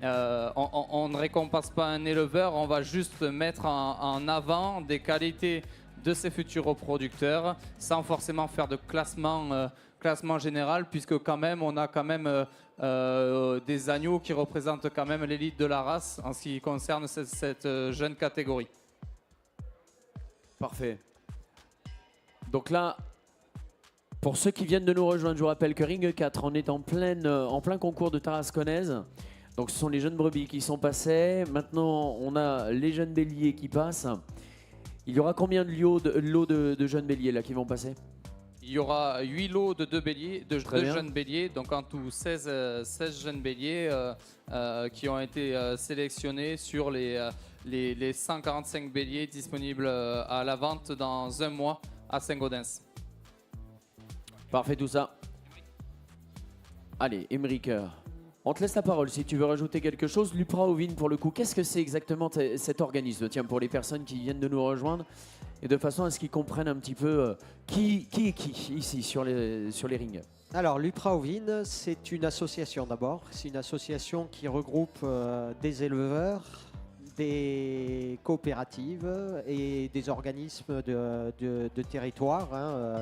[SPEAKER 4] on ne récompense pas un éleveur, on va juste mettre en avant des qualités de ses futurs reproducteurs sans forcément faire de classement général, puisque quand même on a quand même des agneaux qui représentent quand même l'élite de la race en ce qui concerne cette jeune catégorie.
[SPEAKER 1] Parfait. Donc là, pour ceux qui viennent de nous rejoindre, je vous rappelle que Ring 4, on est en plein concours de tarasconnaise. Donc ce sont les jeunes brebis qui sont passés. Maintenant, on a les jeunes béliers qui passent. Il y aura combien de lots de jeunes béliers là qui vont passer?
[SPEAKER 4] Il y aura 8 lots de 2
[SPEAKER 1] Très bien.
[SPEAKER 4] jeunes béliers, donc en tout 16 jeunes béliers qui ont été sélectionnés sur les 145 béliers disponibles à la vente dans un mois à Saint-Gaudens.
[SPEAKER 1] Parfait tout ça. Allez, Émeric, on te laisse la parole si tu veux rajouter quelque chose. Lupra Ovine, pour le coup, qu'est-ce que c'est exactement cet organisme? Tiens, pour les personnes qui viennent de nous rejoindre, et de façon à ce qu'ils comprennent un petit peu qui est qui ici sur les rings.
[SPEAKER 2] Alors, l'Upra Ovine, c'est une association d'abord. C'est une association qui regroupe des éleveurs, des coopératives et des organismes de territoire,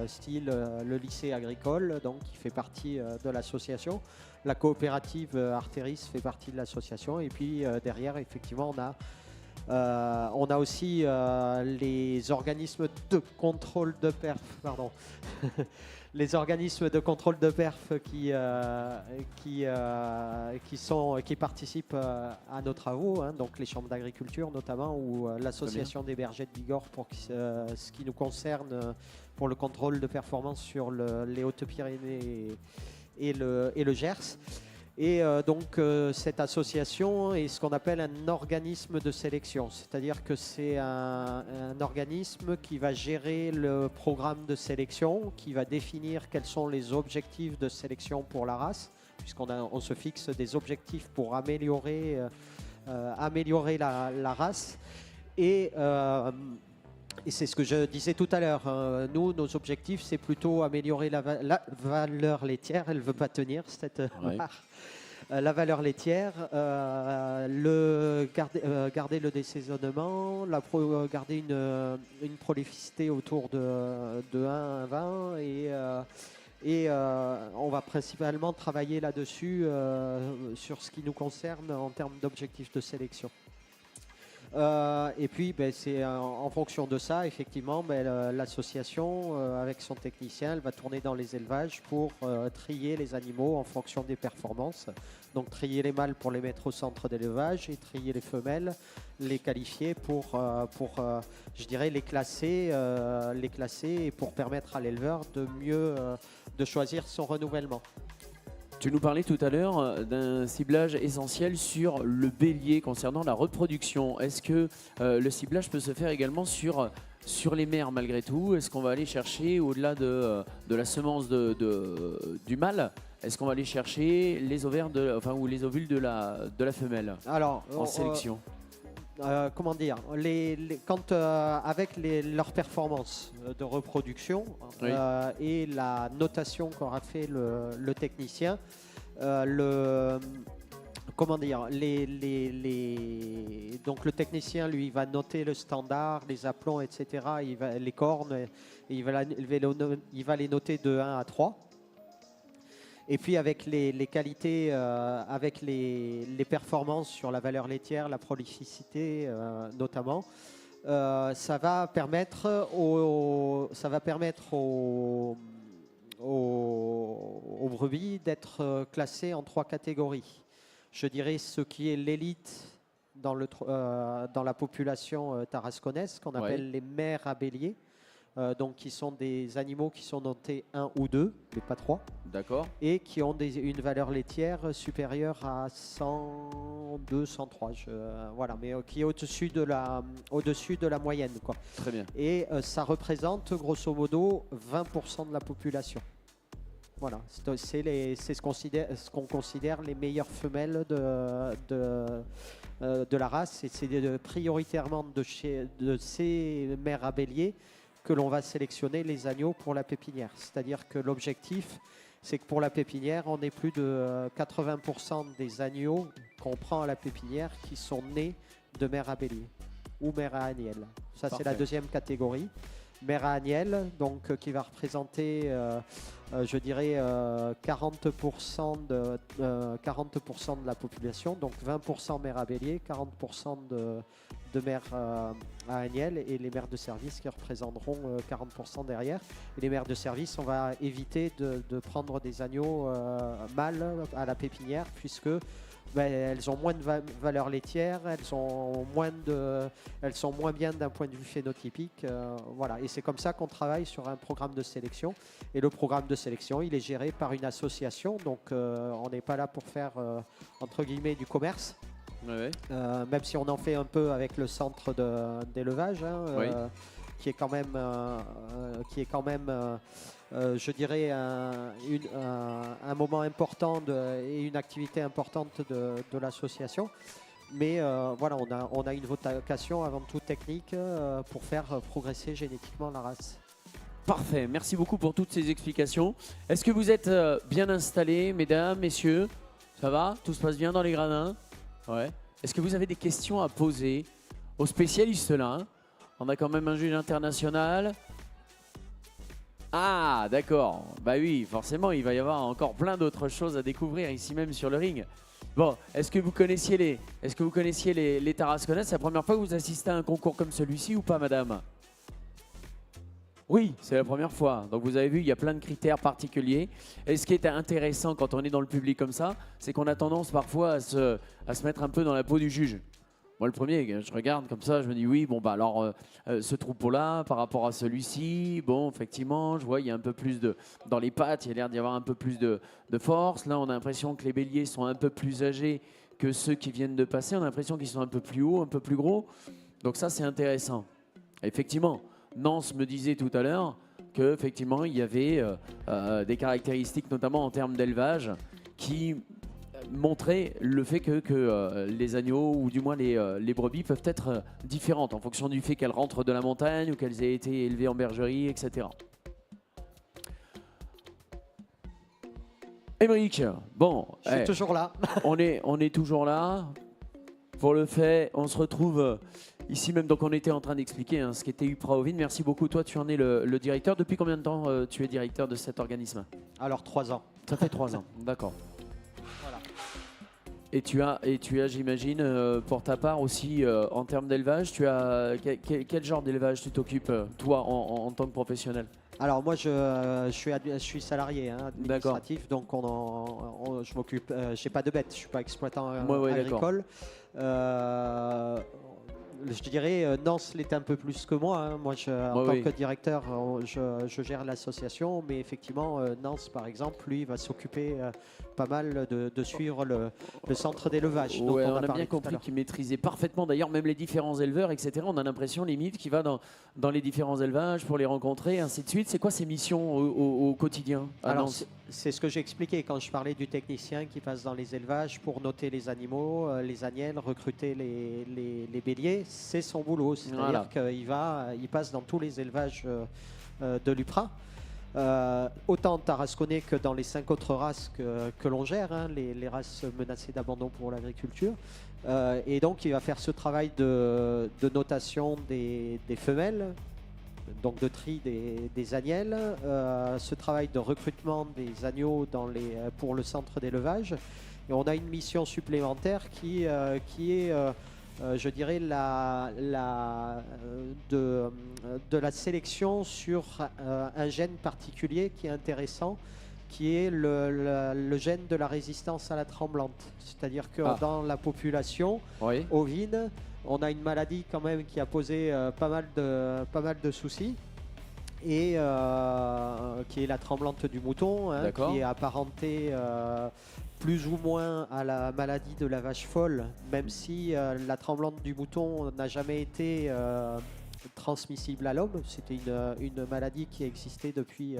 [SPEAKER 2] style le lycée agricole, donc qui fait partie de l'association. La coopérative Artéris fait partie de l'association. Et puis derrière, effectivement, on a aussi les organismes de contrôle de perf, pardon, les organismes de contrôle de perf qui participent à nos travaux, donc les chambres d'agriculture notamment, ou l'association des bergers de Bigorre pour ce qui nous concerne pour le contrôle de performance sur les Hautes-Pyrénées et le Gers. Et donc cette association est ce qu'on appelle un organisme de sélection, c'est-à-dire que c'est un organisme qui va gérer le programme de sélection, qui va définir quels sont les objectifs de sélection pour la race, puisqu'on se fixe des objectifs pour améliorer la race. Et c'est ce que je disais tout à l'heure. Nous, nos objectifs, c'est plutôt améliorer la valeur laitière. Elle ne veut pas tenir, cette barre. La valeur laitière, garder le désaisonnement, garder une prolificité autour de 1 à 20. Et on va principalement travailler là-dessus sur ce qui nous concerne en termes d'objectifs de sélection. Et puis, c'est en fonction de ça, effectivement, l'association, avec son technicien, elle va tourner dans les élevages pour trier les animaux en fonction des performances. Donc, trier les mâles pour les mettre au centre d'élevage et trier les femelles, les qualifier pour je dirais, les classer et pour permettre à l'éleveur de choisir son renouvellement.
[SPEAKER 1] Tu nous parlais tout à l'heure d'un ciblage essentiel sur le bélier concernant la reproduction. Est-ce que le ciblage peut se faire également sur les mères malgré tout? Est-ce qu'on va aller chercher au-delà de la semence du mâle? Est-ce qu'on va aller chercher les ovaires ou les ovules de la femelle?
[SPEAKER 2] Alors,
[SPEAKER 1] en sélection?
[SPEAKER 2] Comment dire, avec leurs performances de reproduction,
[SPEAKER 1] oui,
[SPEAKER 2] et la notation qu'aura fait le technicien, donc le technicien lui va noter le standard, les aplombs, etc. Les cornes, il va les noter de 1 à 3. Et puis avec les qualités, avec les performances sur la valeur laitière, la prolificité notamment, ça va permettre aux brebis d'être classées en 3 catégories. Je dirais ce qui est l'élite dans la population tarasconnaise, qu'on appelle les mères à bélier. Donc qui sont des animaux qui sont notés 1 ou 2, mais pas 3.
[SPEAKER 1] D'accord.
[SPEAKER 2] Et qui ont une valeur laitière supérieure à 100 102, 103, voilà, mais qui est au-dessus de la moyenne, quoi.
[SPEAKER 1] Très bien.
[SPEAKER 2] Et ça représente grosso modo 20% de la population. Voilà, c'est ce qu'on considère les meilleures femelles de la race, et c'est prioritairement de ces mères à bélier que l'on va sélectionner les agneaux pour la pépinière. C'est-à-dire que l'objectif, c'est que pour la pépinière, on ait plus de 80% des agneaux qu'on prend à la pépinière qui sont nés de mères à bélier ou mères à agnelle. Ça, c'est la deuxième catégorie. Mère à agnelle, donc qui va représenter, je dirais, 40% de la population, donc 20% mère à bélier, 40% de mères à agnelle, et les mères de service qui représenteront 40% derrière. Et les mères de service, on va éviter de prendre des agneaux mâles à la pépinière, puisque elles ont moins de valeur laitière, elles sont moins bien d'un point de vue phénotypique. Voilà. Et c'est comme ça qu'on travaille sur un programme de sélection. Et le programme de sélection, il est géré par une association. Donc on n'est pas là pour faire, entre guillemets, du commerce.
[SPEAKER 1] Ouais.
[SPEAKER 2] Même si on en fait un peu avec le centre d'élevage,
[SPEAKER 1] Oui.
[SPEAKER 2] qui est quand même je dirais un moment important et une activité importante de l'association. Mais voilà, on a une vocation avant tout technique pour faire progresser génétiquement la race.
[SPEAKER 1] Parfait, merci beaucoup pour toutes ces explications. Est-ce que vous êtes bien installés, mesdames, messieurs? Ça va? Tout se passe bien dans les gradins? Ouais. Est-ce que vous avez des questions à poser aux spécialistes là? On a quand même un juge international. Ah, d'accord. Bah oui, forcément, il va y avoir encore plein d'autres choses à découvrir ici même sur le ring. Bon, est-ce que vous connaissiez les Tarasconnaises? C'est la première fois que vous assistez à un concours comme celui-ci ou pas, madame? Oui, c'est la première fois. Donc vous avez vu, il y a plein de critères particuliers. Et ce qui est intéressant quand on est dans le public comme ça, c'est qu'on a tendance parfois à se mettre un peu dans la peau du juge. Moi, le premier, je regarde comme ça, je me dis oui, bon, bah alors, ce troupeau-là, par rapport à celui-ci, bon, effectivement, je vois, il y a un peu plus dans les pattes, il y a l'air d'y avoir un peu plus de force. Là, on a l'impression que les béliers sont un peu plus âgés que ceux qui viennent de passer. On a l'impression qu'ils sont un peu plus hauts, un peu plus gros. Donc ça, c'est intéressant. Effectivement, Nance me disait tout à l'heure qu'effectivement, il y avait des caractéristiques, notamment en termes d'élevage, qui montrer le fait que les agneaux, ou du moins les brebis, peuvent être différentes en fonction du fait qu'elles rentrent de la montagne ou qu'elles aient été élevées en bergerie, etc. Émeric, bon,
[SPEAKER 2] Je suis toujours là.
[SPEAKER 1] on est toujours là. Pour le fait, on se retrouve ici même. Donc on était en train d'expliquer ce qu'était UPRA-Ovine. Merci beaucoup. Toi, tu en es le directeur. Depuis combien de temps tu es directeur de cet organisme?
[SPEAKER 2] Alors 3 ans.
[SPEAKER 1] Ça fait 3 ans, d'accord.
[SPEAKER 2] Voilà.
[SPEAKER 1] Et tu as, j'imagine, pour ta part aussi, en termes d'élevage, tu as quel genre d'élevage tu t'occupes, toi, en tant que professionnel?
[SPEAKER 2] Alors moi, je suis salarié administratif, donc je m'occupe. J'ai pas de bêtes, je suis pas exploitant agricole. Je dirais, Nance l'est un peu plus que moi. Moi, en tant que directeur, je gère l'association, mais effectivement, Nance, par exemple, lui, va s'occuper pas mal de suivre le centre d'élevage.
[SPEAKER 1] Ouais, on a bien compris qu'il maîtrisait parfaitement, d'ailleurs, même les différents éleveurs, etc. On a l'impression, limite, qu'il va dans les différents élevages pour les rencontrer, ainsi de suite. C'est quoi ses missions au quotidien à
[SPEAKER 2] Alors,
[SPEAKER 1] Nance?
[SPEAKER 2] c'est ce que j'ai expliqué quand je parlais du technicien qui passe dans les élevages pour noter les animaux, les agnelles, recruter les béliers. C'est son boulot, c'est-à-dire qu'il passe dans tous les élevages de l'UPRA. Autant tarasconnais que dans les 5 autres races que l'on gère, les races menacées d'abandon pour l'agriculture. Et donc il va faire ce travail de notation des femelles, donc de tri des agnelles, ce travail de recrutement des agneaux pour le centre d'élevage. Et on a une mission supplémentaire qui est je dirais de la sélection sur un gène particulier qui est intéressant, qui est le gène de la résistance à la tremblante. C'est-à-dire que dans la population ovine, on a une maladie quand même qui a posé pas mal de soucis. et qui est la tremblante du mouton, hein,
[SPEAKER 1] D'accord.
[SPEAKER 2] qui est apparentée plus ou moins à la maladie de la vache folle, même si la tremblante du mouton n'a jamais été transmissible à l'homme. C'était une maladie qui existait depuis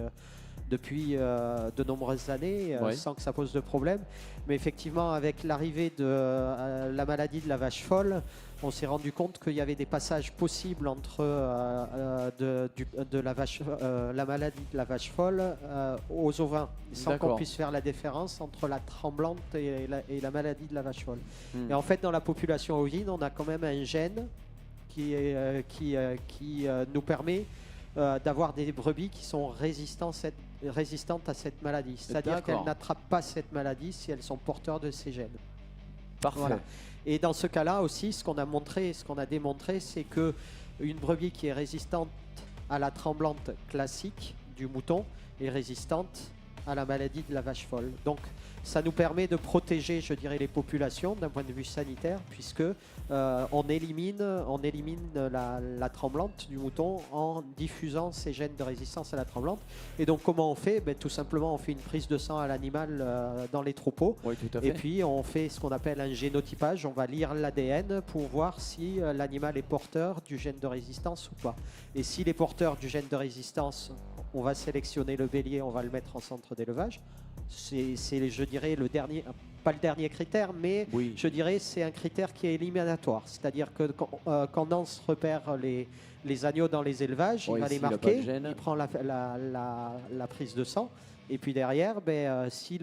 [SPEAKER 2] de nombreuses années,
[SPEAKER 1] Ouais.
[SPEAKER 2] sans que ça pose de problème. Mais effectivement, avec l'arrivée de la maladie de la vache folle, on s'est rendu compte qu'il y avait des passages possibles entre la maladie de la vache folle aux ovins, sans
[SPEAKER 1] D'accord.
[SPEAKER 2] qu'on puisse faire la différence entre la tremblante et la maladie de la vache folle.
[SPEAKER 1] Hmm.
[SPEAKER 2] Et en fait, dans la population ovine, on a quand même un gène qui nous permet d'avoir des brebis qui sont résistantes à cette maladie. C'est-à-dire
[SPEAKER 1] D'accord.
[SPEAKER 2] qu'elles n'attrapent pas cette maladie si elles sont porteurs de ces gènes.
[SPEAKER 1] Parfait.
[SPEAKER 2] Voilà. Et dans ce cas-là aussi, ce qu'on a démontré, c'est que une brebis qui est résistante à la tremblante classique du mouton est résistante à la maladie de la vache folle. Donc, ça nous permet de protéger, je dirais, les populations d'un point de vue sanitaire, puisque on élimine la tremblante du mouton en diffusant ces gènes de résistance à la tremblante. Et donc, comment on fait? Tout simplement, on fait une prise de sang à l'animal dans les troupeaux.
[SPEAKER 1] Oui, tout à fait.
[SPEAKER 2] Et puis on fait ce qu'on appelle un génotypage, on va lire l'ADN pour voir si l'animal est porteur du gène de résistance ou pas. Et s'il est porteur du gène de résistance, on va sélectionner le bélier, on va le mettre en centre d'élevage. C'est je dirais, le dernier, pas le dernier critère, mais
[SPEAKER 1] Oui.
[SPEAKER 2] je dirais c'est un critère qui est éliminatoire. C'est-à-dire que quand Nance repère les agneaux dans les élevages,
[SPEAKER 1] Oui,
[SPEAKER 2] il va les
[SPEAKER 1] s'il a pas de
[SPEAKER 2] marquer,
[SPEAKER 1] gène.
[SPEAKER 2] il prend la prise de sang. Et puis derrière, si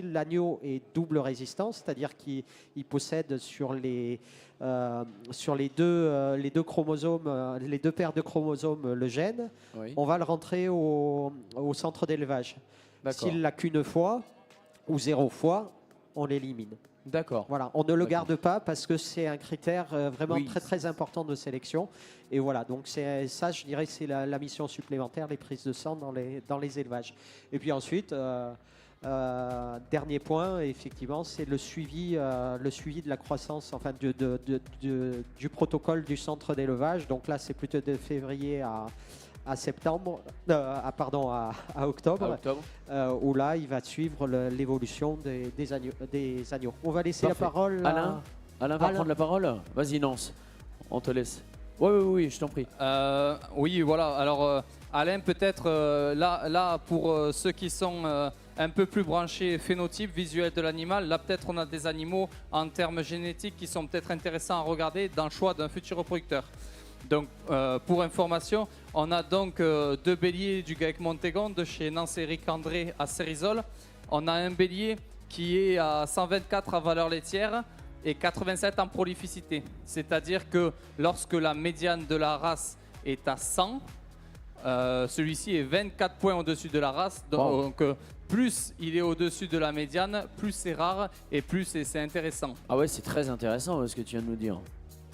[SPEAKER 2] l'agneau est double résistant, c'est-à-dire qu'il possède sur les deux chromosomes, les deux paires de chromosomes, le gène,
[SPEAKER 1] Oui.
[SPEAKER 2] on va le rentrer au centre d'élevage.
[SPEAKER 1] D'accord.
[SPEAKER 2] S'il l'a qu'une fois ou 0 fois, on l'élimine.
[SPEAKER 1] D'accord.
[SPEAKER 2] Voilà, on ne le
[SPEAKER 1] D'accord.
[SPEAKER 2] garde pas parce que c'est un critère vraiment
[SPEAKER 1] Oui.
[SPEAKER 2] très très important de sélection. Et voilà, donc c'est ça, je dirais, c'est la mission supplémentaire, les prises de sang dans les élevages. Et puis ensuite, dernier point, effectivement, c'est le suivi de la croissance, enfin du protocole du centre d'élevage. Donc là, c'est plutôt de février à septembre, à octobre,
[SPEAKER 1] À octobre.
[SPEAKER 2] où là, il va suivre l'évolution des agneaux. On va laisser
[SPEAKER 1] Parfait.
[SPEAKER 2] la parole
[SPEAKER 1] Alain va
[SPEAKER 2] Alain.
[SPEAKER 1] prendre la parole. Vas-y, Nance. On te laisse. Oui, je t'en prie.
[SPEAKER 4] Oui, voilà. Alors, Alain, peut-être là, pour ceux qui sont un peu plus branchés phénotype visuel de l'animal, là, peut-être on a des animaux en termes génétiques qui sont peut-être intéressants à regarder dans le choix d'un futur reproducteur. Donc, pour information, on a donc deux béliers du GAEC Montégon de chez Nance et Eric André à Cérisol. On a un bélier qui est à 124 en valeur laitière et 87 en prolificité. C'est-à-dire que lorsque la médiane de la race est à 100, celui-ci est 24 points au-dessus de la race. Donc, plus il est au-dessus de la médiane, plus c'est rare et plus c'est intéressant.
[SPEAKER 1] Ah ouais, c'est très intéressant ce que tu viens de nous dire.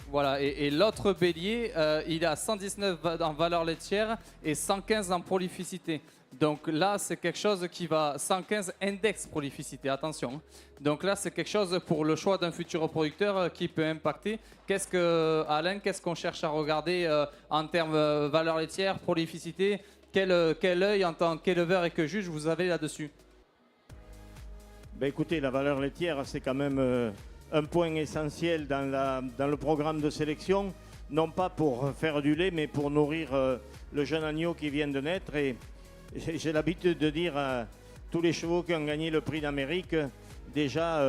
[SPEAKER 4] Voilà, et l'autre bélier, il est à 119 en valeur laitière et 115 en prolificité. Donc là, c'est quelque chose qui va... 115 index prolificité, attention. Donc là, c'est quelque chose pour le choix d'un futur reproducteur qui peut impacter. Alain, qu'est-ce qu'on cherche à regarder en termes valeur laitière, prolificité? Quel œil en tant qu'éleveur et que juge vous avez là-dessus?
[SPEAKER 3] Écoutez, la valeur laitière, c'est quand même un point essentiel dans le programme de sélection, non pas pour faire du lait, mais pour nourrir le jeune agneau qui vient de naître. Et j'ai l'habitude de dire à tous les chevaux qui ont gagné le prix d'Amérique, déjà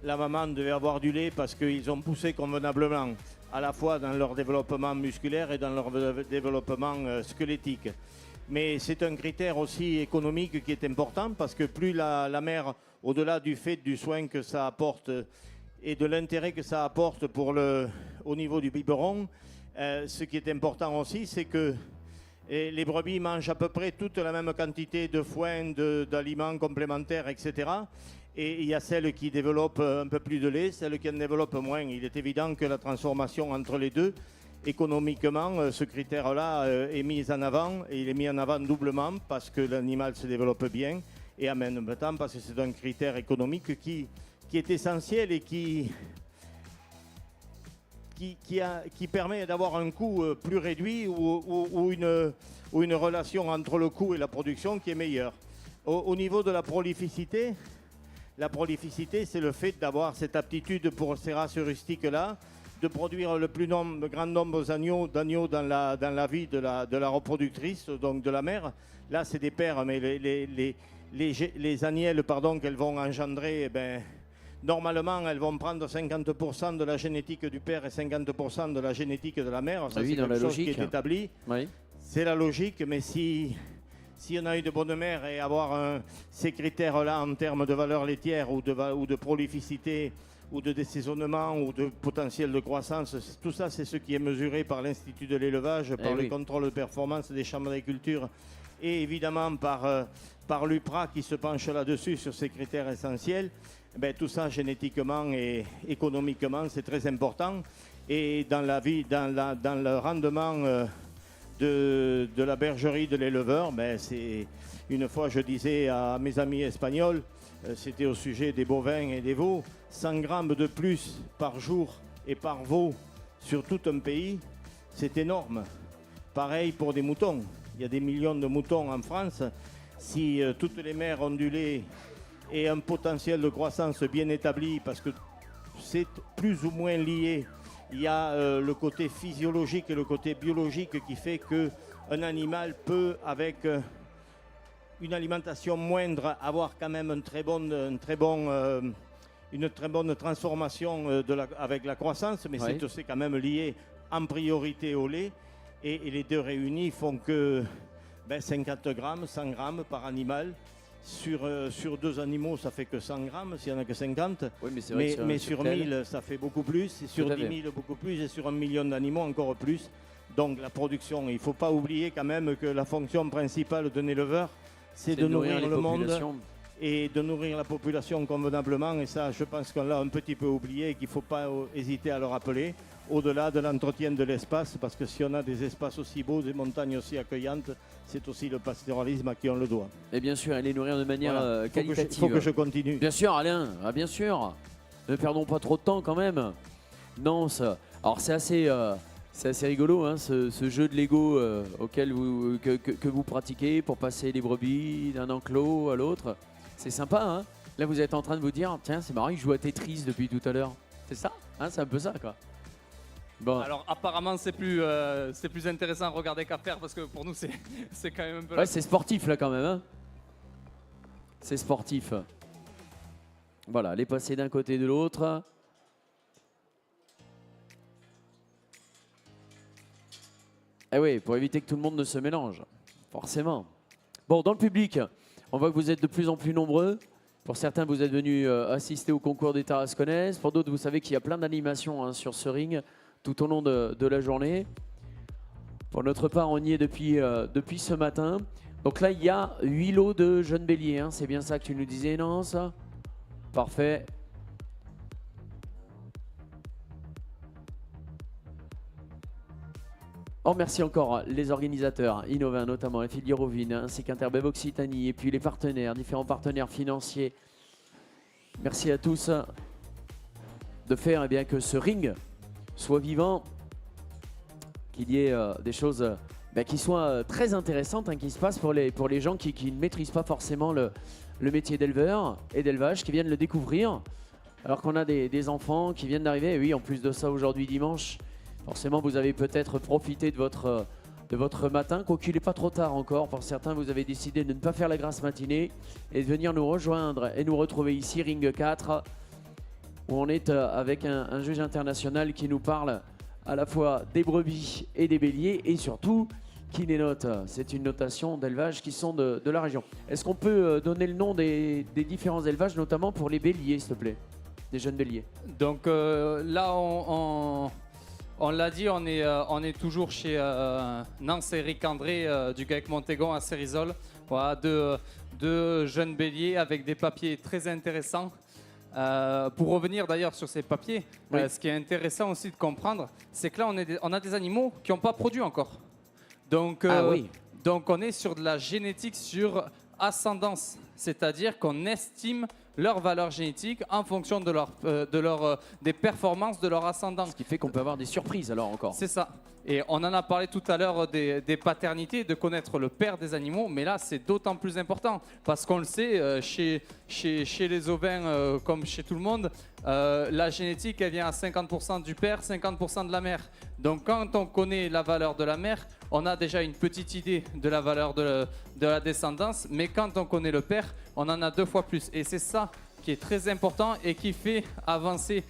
[SPEAKER 3] la maman devait avoir du lait parce qu'ils ont poussé convenablement, à la fois dans leur développement musculaire et dans leur développement squelettique. Mais c'est un critère aussi économique qui est important parce que plus la mère, au-delà du fait du soin que ça apporte et de l'intérêt que ça apporte au niveau du biberon, ce qui est important aussi, c'est que les brebis mangent à peu près toute la même quantité de foin, d'aliments complémentaires, etc. Et il y a celles qui développent un peu plus de lait, celles qui en développent moins. Il est évident que la transformation entre les deux, économiquement, ce critère-là est mis en avant, et il est mis en avant doublement parce que l'animal se développe bien et en même temps parce que c'est un critère économique qui est essentiel et qui qui permet d'avoir un coût plus réduit ou une relation entre le coût et la production qui est meilleure. Au niveau de la prolificité, c'est le fait d'avoir cette aptitude pour ces races rustiques-là, de produire le grand nombre d'agneaux dans la vie de la reproductrice, donc de la mère. Là, c'est des paires, mais les agnelles qu'elles vont engendrer, normalement, elles vont prendre 50% de la génétique du père et 50% de la génétique de la mère. Ça,
[SPEAKER 1] oui,
[SPEAKER 3] c'est
[SPEAKER 1] dans
[SPEAKER 3] quelque
[SPEAKER 1] la
[SPEAKER 3] chose
[SPEAKER 1] logique.
[SPEAKER 3] qui est établi.
[SPEAKER 1] Oui.
[SPEAKER 3] C'est la logique, mais si on a eu de bonnes mères et avoir ces critères-là en termes de valeur laitière ou de prolificité ou de désaisonnement ou de potentiel de croissance, tout ça, c'est ce qui est mesuré par l'Institut de l'élevage, par le contrôle de performance des chambres d'agriculture et évidemment par l'UPRA qui se penche là-dessus sur ces critères essentiels. Tout ça, génétiquement et économiquement, c'est très important. Et dans le rendement de la bergerie de l'éleveur, c'est une fois je disais à mes amis espagnols, c'était au sujet des bovins et des veaux, 100 grammes de plus par jour et par veau sur tout un pays, c'est énorme. Pareil pour des moutons. Il y a des millions de moutons en France. Si toutes les mères ont du lait et un potentiel de croissance bien établi, parce que c'est plus ou moins lié. Il y a le côté physiologique et le côté biologique qui fait qu'un animal peut, avec une alimentation moindre, avoir quand même une très bonne transformation avec la croissance, mais c'est quand même lié en priorité au lait. Et les deux réunis font que 50 grammes, 100 grammes par animal. Sur 2 animaux, ça fait que 100 grammes, s'il n'y en a que 50.
[SPEAKER 1] Oui, mais
[SPEAKER 3] sur 1000, ça fait beaucoup plus. Et sur 10 000, beaucoup plus. Et sur 1 million d'animaux, encore plus. Donc la production, il ne faut pas oublier quand même que la fonction principale d'un éleveur, c'est de nourrir le monde et de nourrir la population convenablement. Et ça, je pense qu'on l'a un petit peu oublié et qu'il ne faut pas hésiter à le rappeler. Au-delà de l'entretien de l'espace, parce que si on a des espaces aussi beaux, des montagnes aussi accueillantes, c'est aussi le pastoralisme à qui on le doit.
[SPEAKER 1] Et bien sûr, les nourrir de manière qualitative.
[SPEAKER 3] Il faut que je continue.
[SPEAKER 1] Bien sûr, Alain, bien sûr. Ne perdons pas trop de temps quand même. Non, alors c'est assez rigolo, hein, ce jeu de Lego auquel que vous pratiquez pour passer les brebis d'un enclos à l'autre. C'est sympa, hein. Là, vous êtes en train de vous dire, tiens, c'est marrant, je joue à Tetris depuis tout à l'heure. C'est ça, hein, c'est un peu ça, quoi. Bon.
[SPEAKER 4] Alors apparemment c'est plus intéressant à regarder qu'à faire parce que pour nous c'est quand même un peu...
[SPEAKER 1] Ouais, c'est sportif là quand même, hein. C'est sportif. Voilà, les passer d'un côté et de l'autre. Eh oui, pour éviter que tout le monde ne se mélange, forcément. Bon, dans le public, on voit que vous êtes de plus en plus nombreux. Pour certains, vous êtes venus assister au concours des Tarasconnaises. Pour d'autres, vous savez qu'il y a plein d'animations sur ce ring tout au long de la journée. Pour notre part, on y est depuis ce matin. Donc là, il y a 8 lots de jeunes béliers. Hein. C'est bien ça que tu nous disais, non, ça? Parfait. On remercie encore les organisateurs, Innova notamment, la filière ovine, ainsi qu'Interbev Occitanie, et puis les partenaires, différents partenaires financiers. Merci à tous de faire bien, que ce ring soit vivant, qu'il y ait des choses qui soient très intéressantes, hein, qui se passent pour les gens qui ne maîtrisent pas forcément le métier d'éleveur et d'élevage, qui viennent le découvrir, alors qu'on a des enfants qui viennent d'arriver. Et oui, en plus de ça, aujourd'hui dimanche, forcément, vous avez peut-être profité de votre matin, quoiqu'il n'est pas trop tard encore. Pour certains, vous avez décidé de ne pas faire la grasse matinée et de venir nous rejoindre et nous retrouver ici, Ring 4, où on est avec un juge international qui nous parle à la fois des brebis et des béliers et surtout qui les note. C'est une notation d'élevage qui sont de la région. Est-ce qu'on peut donner le nom des différents élevages, notamment pour les béliers, s'il te plaît, des jeunes béliers?
[SPEAKER 4] Donc là, on l'a dit, on est toujours chez Nance et Eric André du GAEC Montégon à Cérisol. Voilà, deux jeunes béliers avec des papiers très intéressants. Pour revenir d'ailleurs sur ces papiers,
[SPEAKER 1] oui.
[SPEAKER 4] Ce qui est intéressant aussi de comprendre, c'est que là, on a des animaux qui n'ont pas produit encore. Donc,
[SPEAKER 1] oui.
[SPEAKER 4] donc on est sur de la génétique sur ascendance, c'est-à-dire qu'on estime leur valeur génétique en fonction des performances de leur ascendant.
[SPEAKER 1] Ce qui fait qu'on peut avoir des surprises alors encore.
[SPEAKER 4] C'est ça. Et on en a parlé tout à l'heure des paternités, de connaître le père des animaux, mais là c'est d'autant plus important parce qu'on le sait, chez les ovins comme chez tout le monde, la génétique elle vient à 50% du père, 50% de la mère. Donc quand on connaît la valeur de la mère, on a déjà une petite idée de la valeur de la descendance, mais quand on connaît le père, on en a 2 fois plus. Et c'est ça qui est très important et qui fait avancer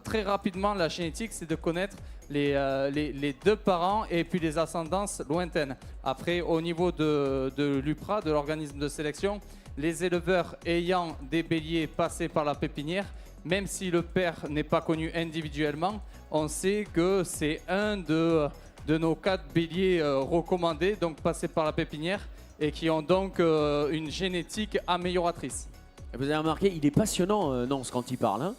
[SPEAKER 4] très rapidement la génétique, c'est de connaître les 2 parents et puis les ascendances lointaines. Après, au niveau de l'UPRA, de l'organisme de sélection, les éleveurs ayant des béliers passés par la pépinière, même si le père n'est pas connu individuellement, on sait que c'est un de nos 4 béliers recommandés, donc passés par la pépinière, et qui ont donc une génétique amélioratrice.
[SPEAKER 1] Vous avez remarqué, il est passionnant, Nance, quand il parle. Hein,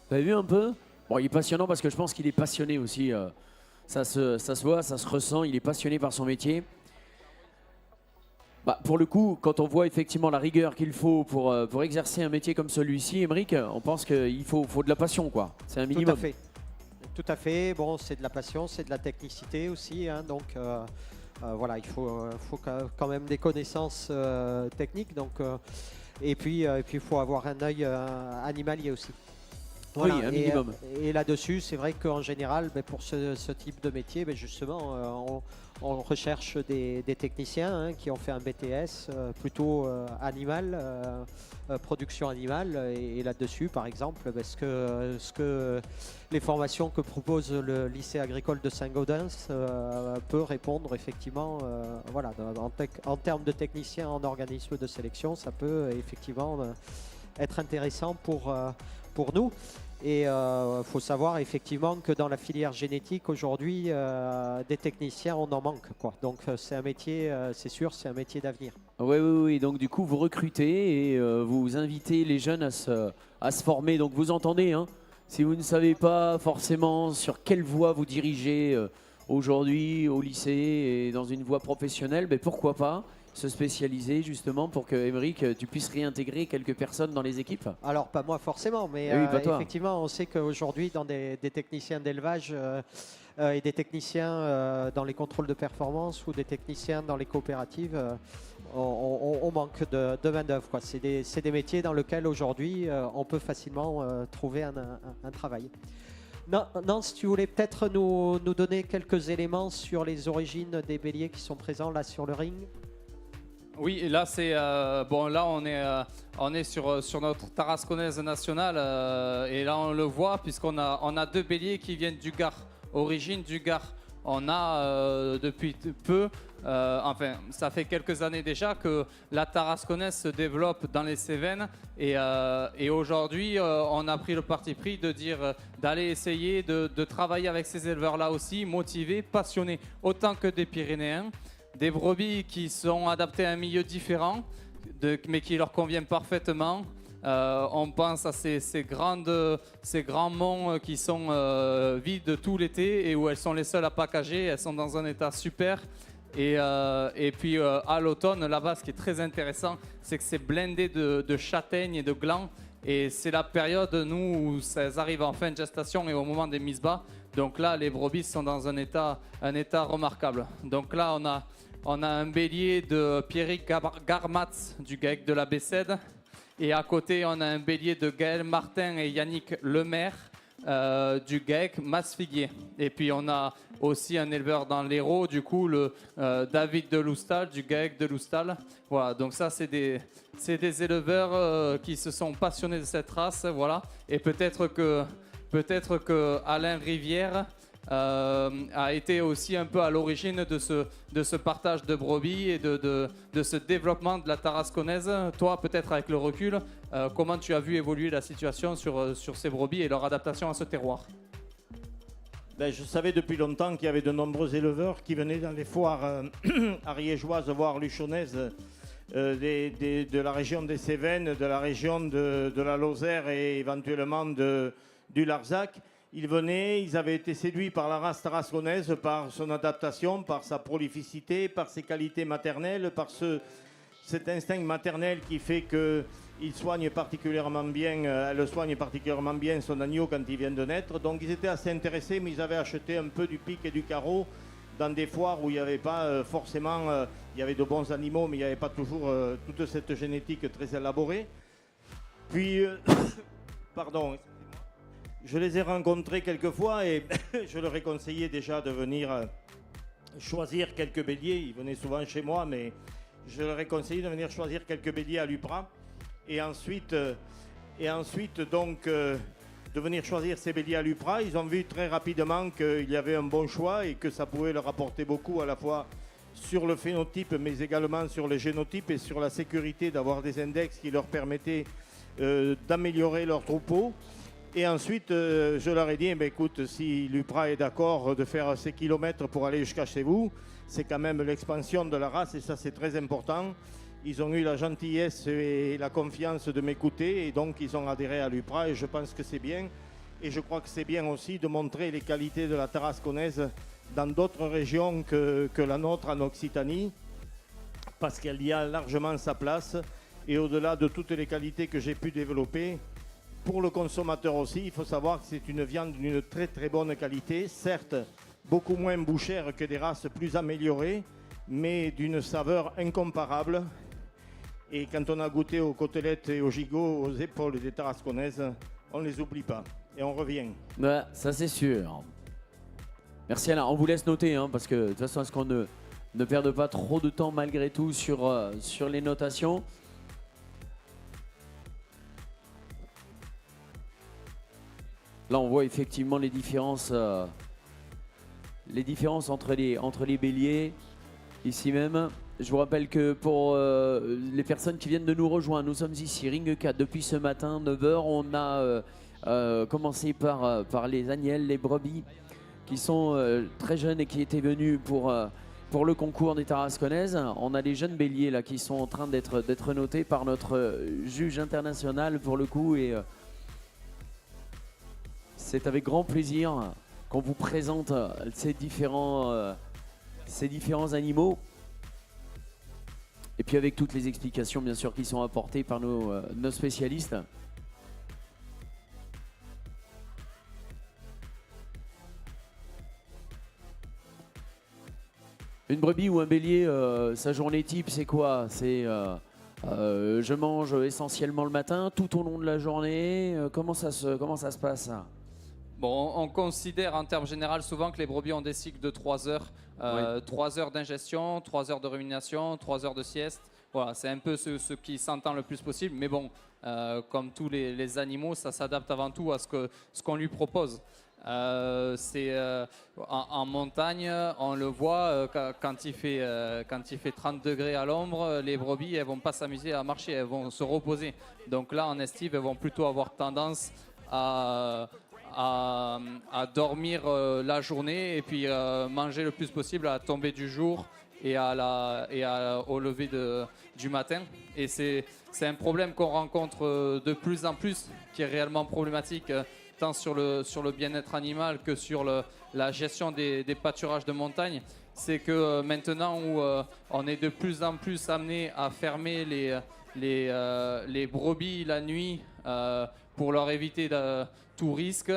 [SPEAKER 1] vous avez vu un peu? Bon, il est passionnant parce que je pense qu'il est passionné aussi. Ça se voit, ça se ressent. Il est passionné par son métier. Bah, pour le coup, quand on voit effectivement la rigueur qu'il faut pour exercer un métier comme celui-ci, Émeric, on pense qu'il faut de la passion, quoi. C'est un minimum.
[SPEAKER 2] Tout à fait. Tout à fait. Bon, c'est de la passion, c'est de la technicité aussi. Hein, donc voilà, il faut quand même des connaissances techniques. Donc, et puis il faut avoir un œil animalier aussi. Voilà.
[SPEAKER 1] Oui, un minimum.
[SPEAKER 2] Et là-dessus, c'est vrai qu'en général, pour ce type de métier, justement, on recherche des techniciens hein, qui ont fait un BTS plutôt animal, production animale. Et là-dessus, par exemple, ce que les formations que propose le lycée agricole de Saint-Gaudens peut répondre effectivement, voilà, en termes de techniciens en organisme de sélection, ça peut effectivement être intéressant pour nous. Et il faut savoir effectivement que dans la filière génétique aujourd'hui, des techniciens, on en manque, quoi. Donc c'est un métier, c'est sûr, c'est un métier d'avenir.
[SPEAKER 1] Oui. Donc du coup, vous recrutez et vous invitez les jeunes à se former. Donc vous entendez, hein, si vous ne savez pas forcément sur quelle voie vous dirigez aujourd'hui au lycée et dans une voie professionnelle, pourquoi pas se spécialiser justement pour que, Émeric, tu puisses réintégrer quelques personnes dans les équipes?
[SPEAKER 2] Alors, pas moi forcément, mais
[SPEAKER 1] oui, pas toi.
[SPEAKER 2] effectivement, on sait qu'aujourd'hui, dans des techniciens d'élevage et des techniciens dans les contrôles de performance ou des techniciens dans les coopératives, on manque de main-d'œuvre. C'est des métiers dans lesquels aujourd'hui, on peut facilement trouver un travail. Nance, tu voulais peut-être nous donner quelques éléments sur les origines des béliers qui sont présents là sur le ring?
[SPEAKER 4] Oui, et là c'est bon. Là on est sur notre tarasconnaise nationale et là on le voit puisqu'on a 2 béliers qui viennent du Gard, origine du Gard. On a depuis peu, enfin ça fait quelques années déjà que la tarasconnaise se développe dans les Cévennes et aujourd'hui on a pris le parti pris de dire d'aller essayer de travailler avec ces éleveurs là aussi, motivés, passionnés autant que des Pyrénéens. Des brebis qui sont adaptées à un milieu différent, mais qui leur conviennent parfaitement. On pense à ces grands monts qui sont vides tout l'été et où elles sont les seules à packager. Elles sont dans un état super. Et puis à l'automne, là-bas, ce qui est très intéressant, c'est que c'est blindé de châtaignes et de glands. Et c'est la période, nous, où ça arrive en fin de gestation et au moment des mises bas. Donc là, les brebis sont dans un état remarquable. Donc là, on a un bélier de Pierrick Garmatz du GAEC de la Bessède. Et à côté, on a un bélier de Gaël Martin et Yannick Lemaire du GAEC Masfiguier. Et puis on a aussi un éleveur dans l'Hérault, du coup, David de Loustal du GAEC de Loustal. Voilà, donc ça, c'est des éleveurs qui se sont passionnés de cette race. Voilà. Et peut-être que Alain Rivière a été aussi un peu à l'origine de ce partage de brebis et de ce développement de la tarasconnaise. Toi, peut-être avec le recul, comment tu as vu évoluer la situation sur ces brebis et leur adaptation à ce terroir?
[SPEAKER 3] Je savais depuis longtemps qu'il y avait de nombreux éleveurs qui venaient dans les foires ariégeoises, voire luchonnaises, de la région des Cévennes, de la région de la Lozère et éventuellement du Larzac. Ils venaient, ils avaient été séduits par la race tarasconnaise, par son adaptation, par sa prolificité, par ses qualités maternelles, par cet instinct maternel qui fait qu'il soigne particulièrement bien, elle soigne particulièrement bien son agneau quand il vient de naître. Donc ils étaient assez intéressés, mais ils avaient acheté un peu du pic et du carreau dans des foires où il n'y avait pas forcément, il y avait de bons animaux, mais il n'y avait pas toujours toute cette génétique très élaborée. Puis, pardon, je les ai rencontrés quelques fois et je leur ai conseillé déjà de venir choisir quelques béliers. Ils venaient souvent chez moi, mais je leur ai conseillé de venir choisir quelques béliers à l'Upra. Et ensuite donc, de venir choisir ces béliers à l'Upra. Ils ont vu très rapidement qu'il y avait un bon choix et que ça pouvait leur apporter beaucoup à la fois sur le phénotype, mais également sur le génotype et sur la sécurité d'avoir des index qui leur permettaient d'améliorer leur troupeau. Et ensuite, je leur ai dit, écoute, si l'Upra est d'accord de faire ces kilomètres pour aller jusqu'à chez vous, c'est quand même l'expansion de la race et ça, c'est très important. Ils ont eu la gentillesse et la confiance de m'écouter et donc ils ont adhéré à l'Upra et je pense que c'est bien. Et je crois que c'est bien aussi de montrer les qualités de la tarasconnaise dans d'autres régions que la nôtre en Occitanie, parce qu'elle y a largement sa place. Et au-delà de toutes les qualités que j'ai pu développer, pour le consommateur aussi, il faut savoir que c'est une viande d'une très très bonne qualité, certes beaucoup moins bouchère que des races plus améliorées, mais d'une saveur incomparable. Et quand on a goûté aux côtelettes et aux gigots, aux épaules des tarasconnaises, on ne les oublie pas et on revient.
[SPEAKER 1] Ouais, ça c'est sûr. Merci Alain, on vous laisse noter, hein, parce que de toute façon, est-ce qu'on ne perde pas trop de temps malgré tout sur les notations. Là, on voit effectivement les différences entre les béliers, ici même. Je vous rappelle que pour les personnes qui viennent de nous rejoindre, nous sommes ici, Ring 4, depuis ce matin, 9h. On a commencé par les agnelles, les brebis, qui sont très jeunes et qui étaient venus pour le concours des Tarasconnaises. On a les jeunes béliers là, qui sont en train d'être notés par notre juge international pour le coup. Et c'est avec grand plaisir qu'on vous présente ces différents animaux. Et puis avec toutes les explications bien sûr qui sont apportées par nos spécialistes. Une brebis ou un bélier, sa journée type c'est quoi? C'est je mange essentiellement le matin, tout au long de la journée. Comment ça se passe?
[SPEAKER 4] Bon, on considère en termes généraux souvent que les brebis ont des cycles de 3 heures. 3 heures d'ingestion, 3 heures de rumination, 3 heures de sieste. Voilà, c'est un peu ce qui s'entend le plus possible. Mais bon, comme tous les animaux, ça s'adapte avant tout à ce qu'on lui propose. En montagne, on le voit, quand il fait 30 degrés à l'ombre, les brebis, elles ne vont pas s'amuser à marcher, elles vont se reposer. Donc là, en estive, elles vont plutôt avoir tendance à dormir la journée et puis manger le plus possible à la tombée du jour et au lever du matin. Et c'est un problème qu'on rencontre de plus en plus, qui est réellement problématique tant sur le bien-être animal que sur la gestion des pâturages de montagne. C'est que maintenant où on est de plus en plus amené à fermer les brebis la nuit pour leur éviter tout risque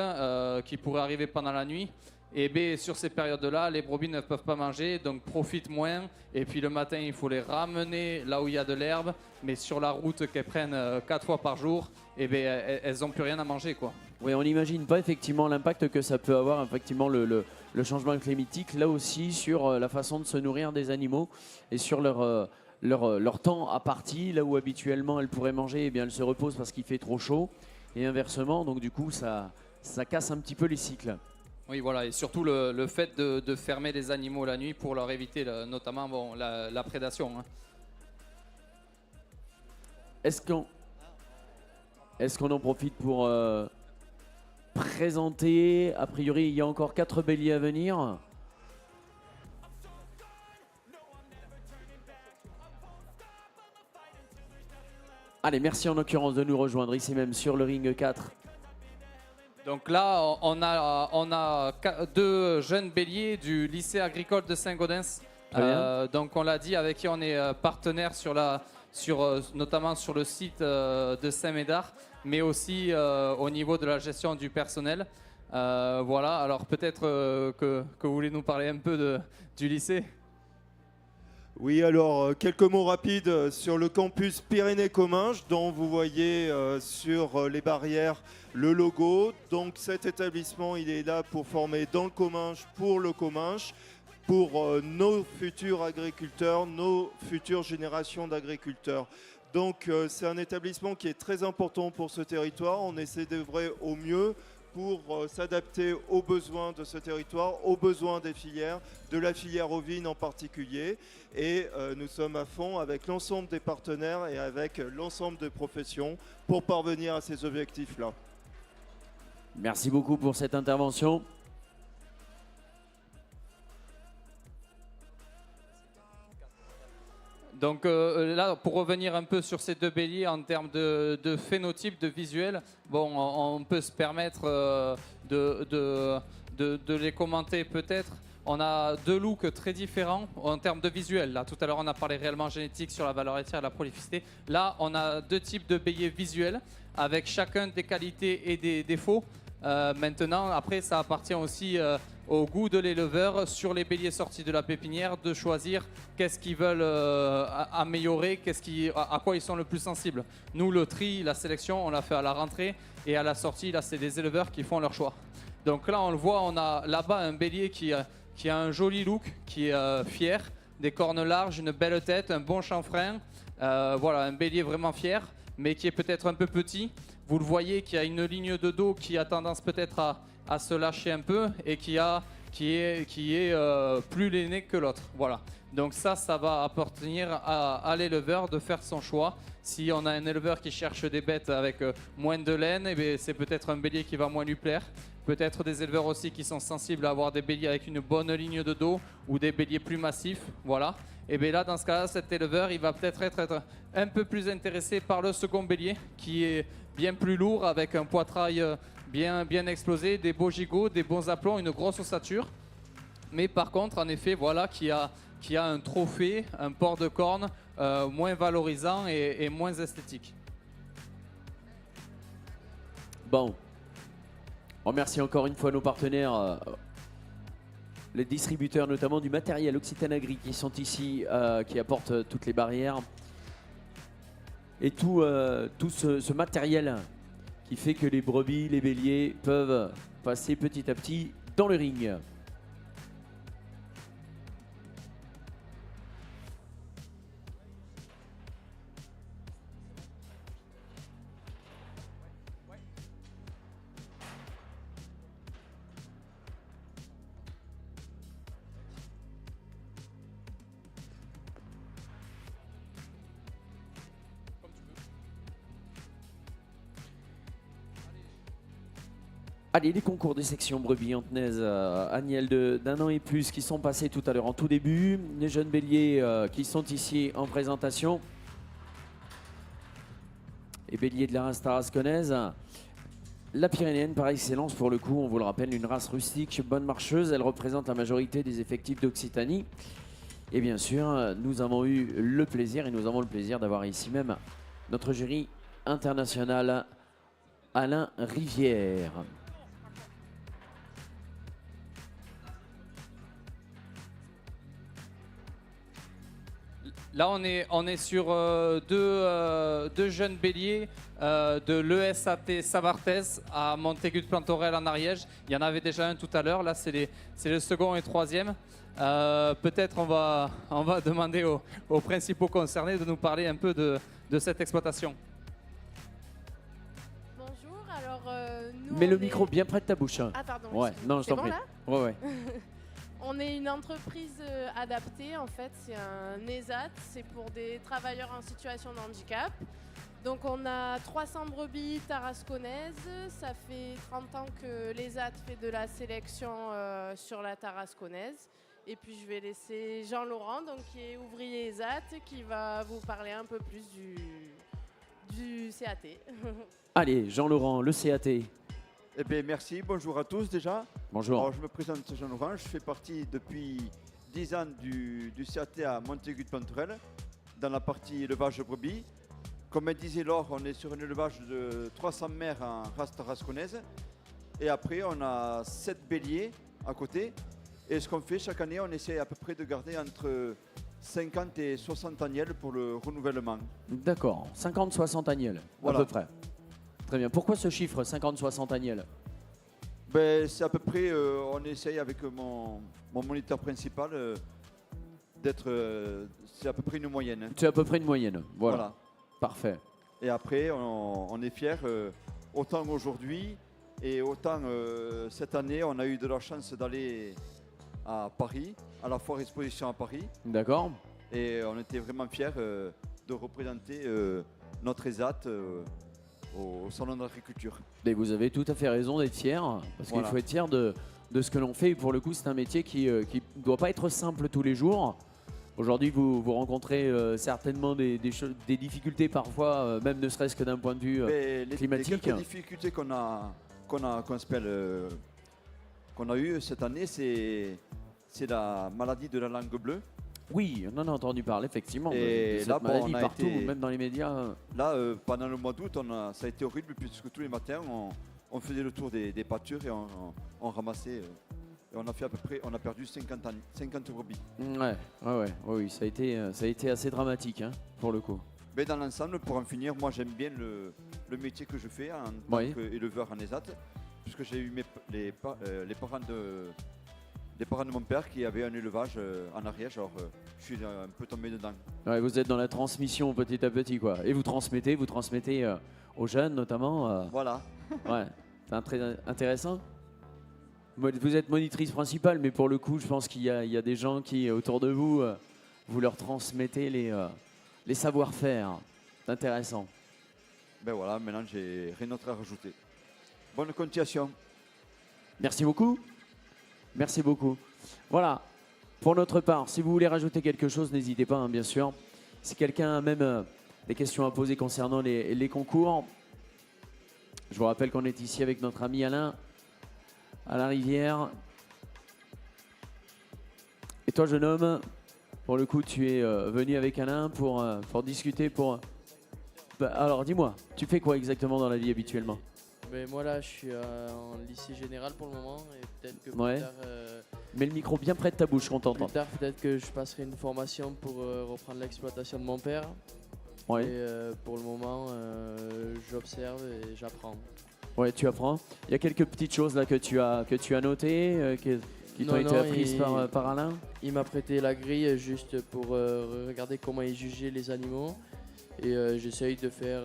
[SPEAKER 4] qui pourrait arriver pendant la nuit, et bien sur ces périodes-là, les brebis ne peuvent pas manger, donc profitent moins. Et puis le matin, il faut les ramener là où il y a de l'herbe, mais sur la route qu'elles prennent 4 fois par jour, et bien elles n'ont plus rien à manger, quoi.
[SPEAKER 1] Oui, on n'imagine pas effectivement l'impact que ça peut avoir, effectivement, le changement climatique, là aussi sur la façon de se nourrir des animaux et sur leur temps à partie, là où habituellement elles pourraient manger, eh bien elles se reposent parce qu'il fait trop chaud, et inversement, donc du coup ça casse un petit peu les cycles.
[SPEAKER 4] Oui, voilà, et surtout le fait de fermer les animaux la nuit pour leur éviter notamment la prédation. Hein.
[SPEAKER 1] Est-ce qu'on en profite pour présenter, a priori il y a encore 4 béliers à venir. Allez, merci en l'occurrence de nous rejoindre ici même sur le ring 4.
[SPEAKER 4] Donc là, on a 2 jeunes béliers du lycée agricole de Saint-Gaudens. Donc on l'a dit, avec qui on est partenaire sur la notamment sur le site de Saint-Médard, mais aussi au niveau de la gestion du personnel. Voilà, alors peut-être que vous voulez nous parler un peu du lycée.
[SPEAKER 6] Oui, alors quelques mots rapides sur le campus Pyrénées-Comminges, dont vous voyez sur les barrières le logo. Donc cet établissement, il est là pour former dans le Comminges, pour le Comminges, pour nos futurs agriculteurs, nos futures générations d'agriculteurs. Donc c'est un établissement qui est très important pour ce territoire. On essaie d'œuvrer au mieux pour s'adapter aux besoins de ce territoire, aux besoins des filières, de la filière ovine en particulier. Et nous sommes à fond avec l'ensemble des partenaires et avec l'ensemble des professions pour parvenir à ces objectifs-là.
[SPEAKER 1] Merci beaucoup pour cette intervention.
[SPEAKER 4] Donc là, pour revenir un peu sur ces deux béliers en termes de phénotype, de visuel, bon, on peut se permettre de les commenter peut-être. On a deux looks très différents en termes de visuel. Là, tout à l'heure, on a parlé réellement génétique sur la valeur laitière et la prolificité. Là, on a deux types de béliers visuels avec chacun des qualités et des défauts. Maintenant, après, ça appartient aussi au goût de l'éleveur sur les béliers sortis de la pépinière de choisir qu'est-ce qu'ils veulent améliorer, à quoi ils sont le plus sensibles. Nous, le tri, la sélection, on l'a fait à la rentrée et à la sortie, là, c'est les éleveurs qui font leur choix. Donc là, on le voit, on a là-bas un bélier qui a un joli look, qui est fier, des cornes larges, une belle tête, un bon chanfrein. Voilà, un bélier vraiment fier, mais qui est peut-être un peu petit. Vous le voyez qui a une ligne de dos qui a tendance peut-être à se lâcher un peu et qui est plus l'aîné que l'autre. Voilà. Donc ça va appartenir à l'éleveur de faire son choix. Si on a un éleveur qui cherche des bêtes avec moins de laine, eh bien, c'est peut-être un bélier qui va moins lui plaire. Peut-être des éleveurs aussi qui sont sensibles à avoir des béliers avec une bonne ligne de dos ou des béliers plus massifs. Voilà. Et bien là, dans ce cas-là, cet éleveur, il va peut-être être un peu plus intéressé par le second bélier qui est bien plus lourd avec un poitrail bien explosé, des beaux gigots, des bons aplombs, une grosse ossature. Mais par contre, en effet, voilà, qui a un trophée, un port de corne moins valorisant et moins esthétique.
[SPEAKER 1] Bon, on remercie encore une fois nos partenaires, les distributeurs notamment du matériel Occitane Agri qui sont ici, qui apportent toutes les barrières. Et tout ce matériel qui fait que les brebis, les béliers peuvent passer petit à petit dans le ring. Allez, les concours des sections brebis antenaises annuelles d'un an et plus qui sont passés tout à l'heure en tout début. Les jeunes béliers qui sont ici en présentation. Et béliers de la race tarasconnaise. La pyrénéenne par excellence pour le coup, on vous le rappelle, une race rustique, bonne marcheuse. Elle représente la majorité des effectifs d'Occitanie. Et bien sûr, nous avons eu le plaisir et nous avons le plaisir d'avoir ici même notre jury international Alain Rivière.
[SPEAKER 4] Là, on est sur deux jeunes béliers de l'ESAT Savartès à Montaigu de Plantorel en Ariège. Il y en avait déjà un tout à l'heure. Là, c'est le second et troisième. Peut-être on va demander aux principaux concernés de nous parler un peu de cette exploitation.
[SPEAKER 5] Bonjour, alors nous...
[SPEAKER 1] Mets le micro bien près de ta bouche.
[SPEAKER 5] Ah pardon.
[SPEAKER 1] Ouais, non, je t'en
[SPEAKER 5] bon,
[SPEAKER 1] prie.
[SPEAKER 5] Là
[SPEAKER 1] Ouais.
[SPEAKER 5] On est une entreprise adaptée, en fait, c'est un ESAT, c'est pour des travailleurs en situation de handicap. Donc on a 300 brebis tarasconnaises, ça fait 30 ans que l'ESAT fait de la sélection sur la tarasconnaise. Et puis je vais laisser Jean-Laurent, donc, qui est ouvrier ESAT, qui va vous parler un peu plus du CAT.
[SPEAKER 1] Allez, Jean-Laurent, le CAT.
[SPEAKER 7] Eh bien, merci. Bonjour à tous déjà.
[SPEAKER 1] Bonjour.
[SPEAKER 7] Alors, je me présente Jean-Laurent. Je fais partie depuis 10 ans du CAT à Montaigu de Plantorel. dans la partie élevage de brebis. Comme elle disait Laure, on est sur un élevage de 300 mères en race tarasconnaise. Et après, on a 7 béliers à côté. Et ce qu'on fait chaque année, on essaie à peu près de garder entre 50 et 60 agnelles pour le renouvellement.
[SPEAKER 1] D'accord, 50-60 agnelles,
[SPEAKER 7] Voilà.
[SPEAKER 1] à peu près. Très bien. Pourquoi ce chiffre, 50-60 agnelles?
[SPEAKER 7] Ben, c'est à peu près, on essaye avec mon moniteur principal d'être, c'est à peu près une moyenne.
[SPEAKER 1] C'est à peu près une moyenne. Voilà.
[SPEAKER 7] Voilà.
[SPEAKER 1] Parfait.
[SPEAKER 7] Et après, on est fiers, autant aujourd'hui et autant cette année, on a eu de la chance d'aller à Paris, à la foire exposition à Paris.
[SPEAKER 1] D'accord.
[SPEAKER 7] Et on était vraiment fiers de représenter notre ESAT au Salon de l'Agriculture.
[SPEAKER 1] Et vous avez tout à fait raison d'être fier, parce qu'il
[SPEAKER 7] Voilà.
[SPEAKER 1] faut être fier de ce que l'on fait. Et pour le coup, c'est un métier qui ne doit pas être simple tous les jours. Aujourd'hui, vous rencontrez certainement des difficultés parfois, même ne serait-ce que d'un point de vue
[SPEAKER 7] Mais
[SPEAKER 1] climatique.
[SPEAKER 7] Les quelques difficultés qu'on a eues cette année, c'est la maladie de la langue bleue.
[SPEAKER 1] Oui, on en a entendu parler effectivement de
[SPEAKER 7] Et
[SPEAKER 1] cette
[SPEAKER 7] là, bon,
[SPEAKER 1] maladie
[SPEAKER 7] on a
[SPEAKER 1] partout,
[SPEAKER 7] été-
[SPEAKER 1] même dans les médias.
[SPEAKER 7] Là, pendant le mois d'août, ça a été horrible puisque tous les matins, on faisait le tour des pâtures et on ramassait. Et on a fait à peu près, on a perdu 50 brebis.
[SPEAKER 1] Oui, ça a été assez dramatique hein, pour le coup.
[SPEAKER 7] Mais dans l'ensemble, pour en finir, moi j'aime bien le métier que je fais en
[SPEAKER 1] Oui.
[SPEAKER 7] tant qu'éleveur en ESAT, puisque j'ai eu les parents de mon père qui avaient un élevage en Ariège, alors je suis un peu tombé dedans.
[SPEAKER 1] Ouais, vous êtes dans la transmission petit à petit quoi. Et vous transmettez aux jeunes notamment.
[SPEAKER 7] Voilà.
[SPEAKER 1] Ouais, c'est très intéressant. Vous êtes monitrice principale, mais pour le coup, je pense qu'il y a des gens qui, autour de vous, vous leur transmettez les savoir-faire. C'est intéressant.
[SPEAKER 7] Ben voilà, maintenant j'ai rien d'autre à rajouter. Bonne continuation.
[SPEAKER 1] Merci beaucoup. Merci beaucoup. Voilà, pour notre part, si vous voulez rajouter quelque chose, n'hésitez pas, hein, bien sûr. Si quelqu'un a même des questions à poser concernant les concours, je vous rappelle qu'on est ici avec notre ami Alain Rivière. Et toi, jeune homme, pour le coup, tu es venu avec Alain pour discuter. Alors, dis-moi, tu fais quoi exactement dans la vie habituellement?
[SPEAKER 8] Mais moi là je suis en lycée général pour le moment et peut-être que
[SPEAKER 1] Ouais.
[SPEAKER 8] plus tard,
[SPEAKER 1] Mets le micro bien près de ta bouche, qu'on t'entend.
[SPEAKER 8] peut-être que je passerai une formation pour reprendre l'exploitation de mon père.
[SPEAKER 1] Ouais.
[SPEAKER 8] Et pour le moment j'observe et j'apprends.
[SPEAKER 1] Ouais, tu apprends. Il y a quelques petites choses là que tu as notées, qui t'ont
[SPEAKER 8] Non,
[SPEAKER 1] été
[SPEAKER 8] non,
[SPEAKER 1] apprises par Alain.
[SPEAKER 8] Il m'a prêté la grille juste pour regarder comment il jugeait les animaux et j'essaye de faire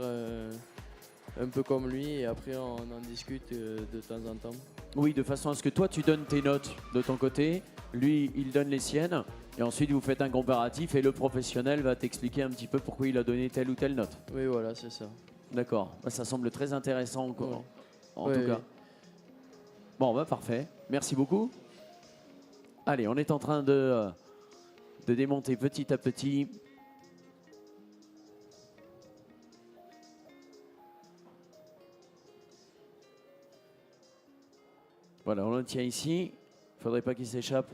[SPEAKER 8] un peu comme lui et après on en discute de temps en temps.
[SPEAKER 1] Oui, de façon à ce que toi tu donnes tes notes de ton côté, lui il donne les siennes, et ensuite vous faites un comparatif et le professionnel va t'expliquer un petit peu pourquoi il a donné telle ou telle note.
[SPEAKER 8] Oui voilà c'est ça.
[SPEAKER 1] D'accord, bah, ça semble très intéressant encore,
[SPEAKER 8] Ouais.
[SPEAKER 1] en
[SPEAKER 8] Ouais,
[SPEAKER 1] tout
[SPEAKER 8] ouais.
[SPEAKER 1] cas. Bon, bah parfait, merci beaucoup. Allez, on est en train de démonter petit à petit. Voilà, on le tient ici. Il faudrait pas qu'il s'échappe.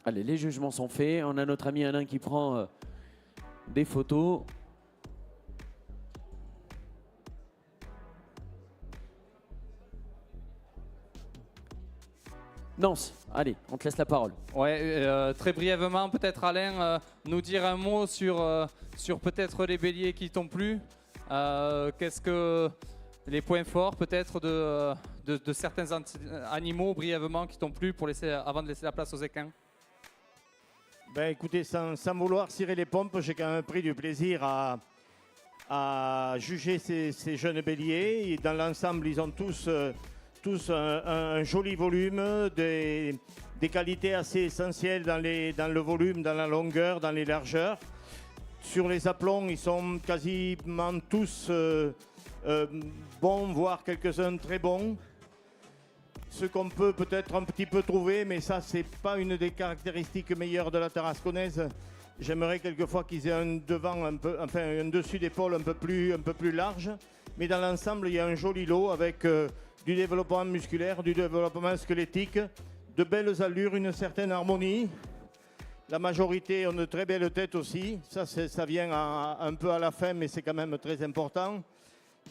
[SPEAKER 1] Allez, les jugements sont faits. On a notre ami Alain qui prend des photos. Nance, allez, on te laisse la parole.
[SPEAKER 4] Ouais, très brièvement, peut-être Alain, nous dire un mot sur peut-être les béliers qui t'ont plu. Qu'est-ce que les points forts peut-être de certains animaux brièvement qui t'ont plu avant de laisser la place aux équins?
[SPEAKER 3] Ben écoutez, sans vouloir cirer les pompes, j'ai quand même pris du plaisir à juger ces jeunes béliers. Et dans l'ensemble, ils ont tous un joli volume, des qualités assez essentielles dans le volume, dans la longueur, dans les largeurs. Sur les aplombs, ils sont quasiment tous bons, voire quelques-uns très bons. Ce qu'on peut peut-être un petit peu trouver, mais ça, c'est pas une des caractéristiques meilleures de la tarasconnaise. J'aimerais quelquefois qu'ils aient un devant un dessus d'épaule un peu plus large. Mais dans l'ensemble, il y a un joli lot avec du développement musculaire, du développement squelettique, de belles allures, une certaine harmonie. La majorité ont de très belles têtes aussi. Ça vient un peu à la fin, mais c'est quand même très important.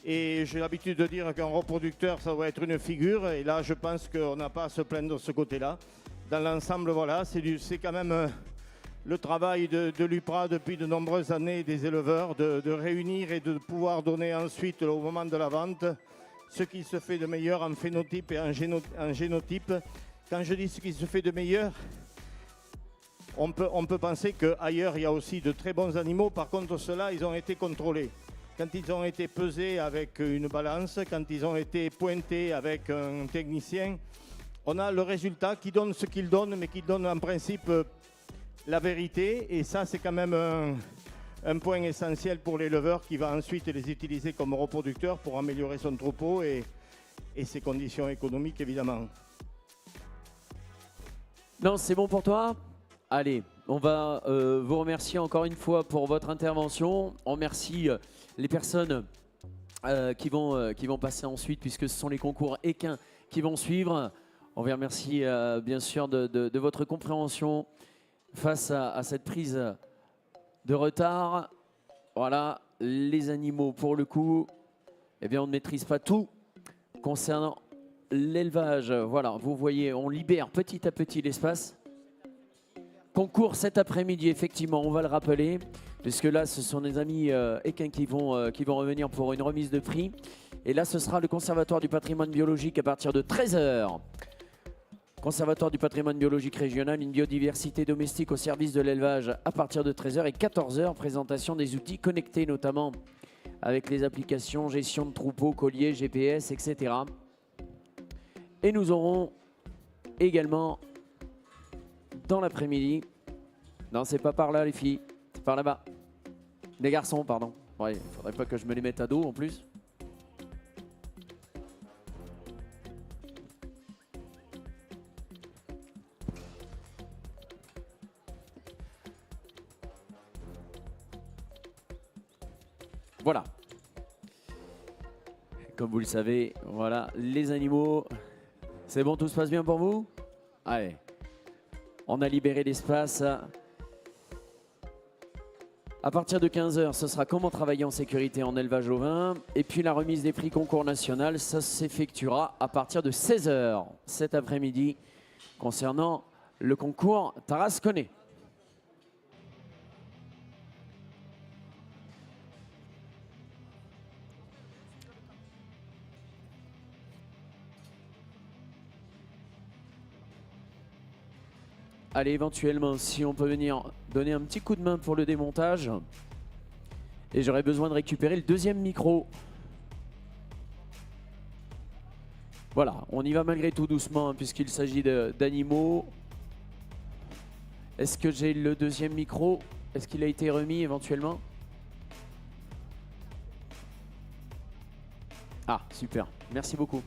[SPEAKER 3] Et j'ai l'habitude de dire qu'un reproducteur, ça doit être une figure. Et là, je pense qu'on n'a pas à se plaindre de ce côté-là. Dans l'ensemble, voilà, c'est quand même le travail de l'UPRA depuis de nombreuses années, des éleveurs, de réunir et de pouvoir donner ensuite, au moment de la vente, ce qui se fait de meilleur en phénotype et en génotype. Quand je dis ce qui se fait de meilleur, on peut penser qu'ailleurs, il y a aussi de très bons animaux. Par contre, ceux-là, ils ont été contrôlés. Quand ils ont été pesés avec une balance, quand ils ont été pointés avec un technicien, on a le résultat qui donne ce qu'il donne, mais qui donne en principe la vérité. Et ça, c'est quand même un point essentiel pour l'éleveur qui va ensuite les utiliser comme reproducteur pour améliorer son troupeau et ses conditions économiques, évidemment.
[SPEAKER 1] Non, c'est bon pour toi? Allez, on va vous remercier encore une fois pour votre intervention. On remercie les personnes qui vont passer ensuite, puisque ce sont les concours équins qui vont suivre. On vous remercie bien sûr de votre compréhension face à cette prise de retard. Voilà, les animaux, pour le coup, eh bien, on ne maîtrise pas tout concernant l'élevage. Voilà, vous voyez, on libère petit à petit l'espace. Concours cet après-midi, effectivement, on va le rappeler, puisque là, ce sont des amis équins qui vont revenir pour une remise de prix. Et là, ce sera le Conservatoire du patrimoine biologique à partir de 13h. Conservatoire du patrimoine biologique régional, une biodiversité domestique au service de l'élevage à partir de 13h et 14h. Présentation des outils connectés, notamment avec les applications gestion de troupeaux, colliers, GPS, etc. Et nous aurons également dans l'après-midi, non, c'est pas par là les filles, c'est par là-bas. Les garçons, pardon. Ouais, il faudrait pas que je me les mette à dos en plus. Voilà. Comme vous le savez, voilà, les animaux. C'est bon, tout se passe bien pour vous? Allez. On a libéré l'espace. À partir de 15h, ce sera comment travailler en sécurité en élevage ovin. Et puis la remise des prix concours national, ça s'effectuera à partir de 16h cet après-midi concernant le concours tarasconnais. Allez, éventuellement, si on peut venir donner un petit coup de main pour le démontage. Et j'aurais besoin de récupérer le deuxième micro. Voilà, on y va malgré tout doucement, hein, puisqu'il s'agit d'animaux. Est-ce que j'ai le deuxième micro? Est-ce qu'il a été remis éventuellement? Ah, super. Merci beaucoup.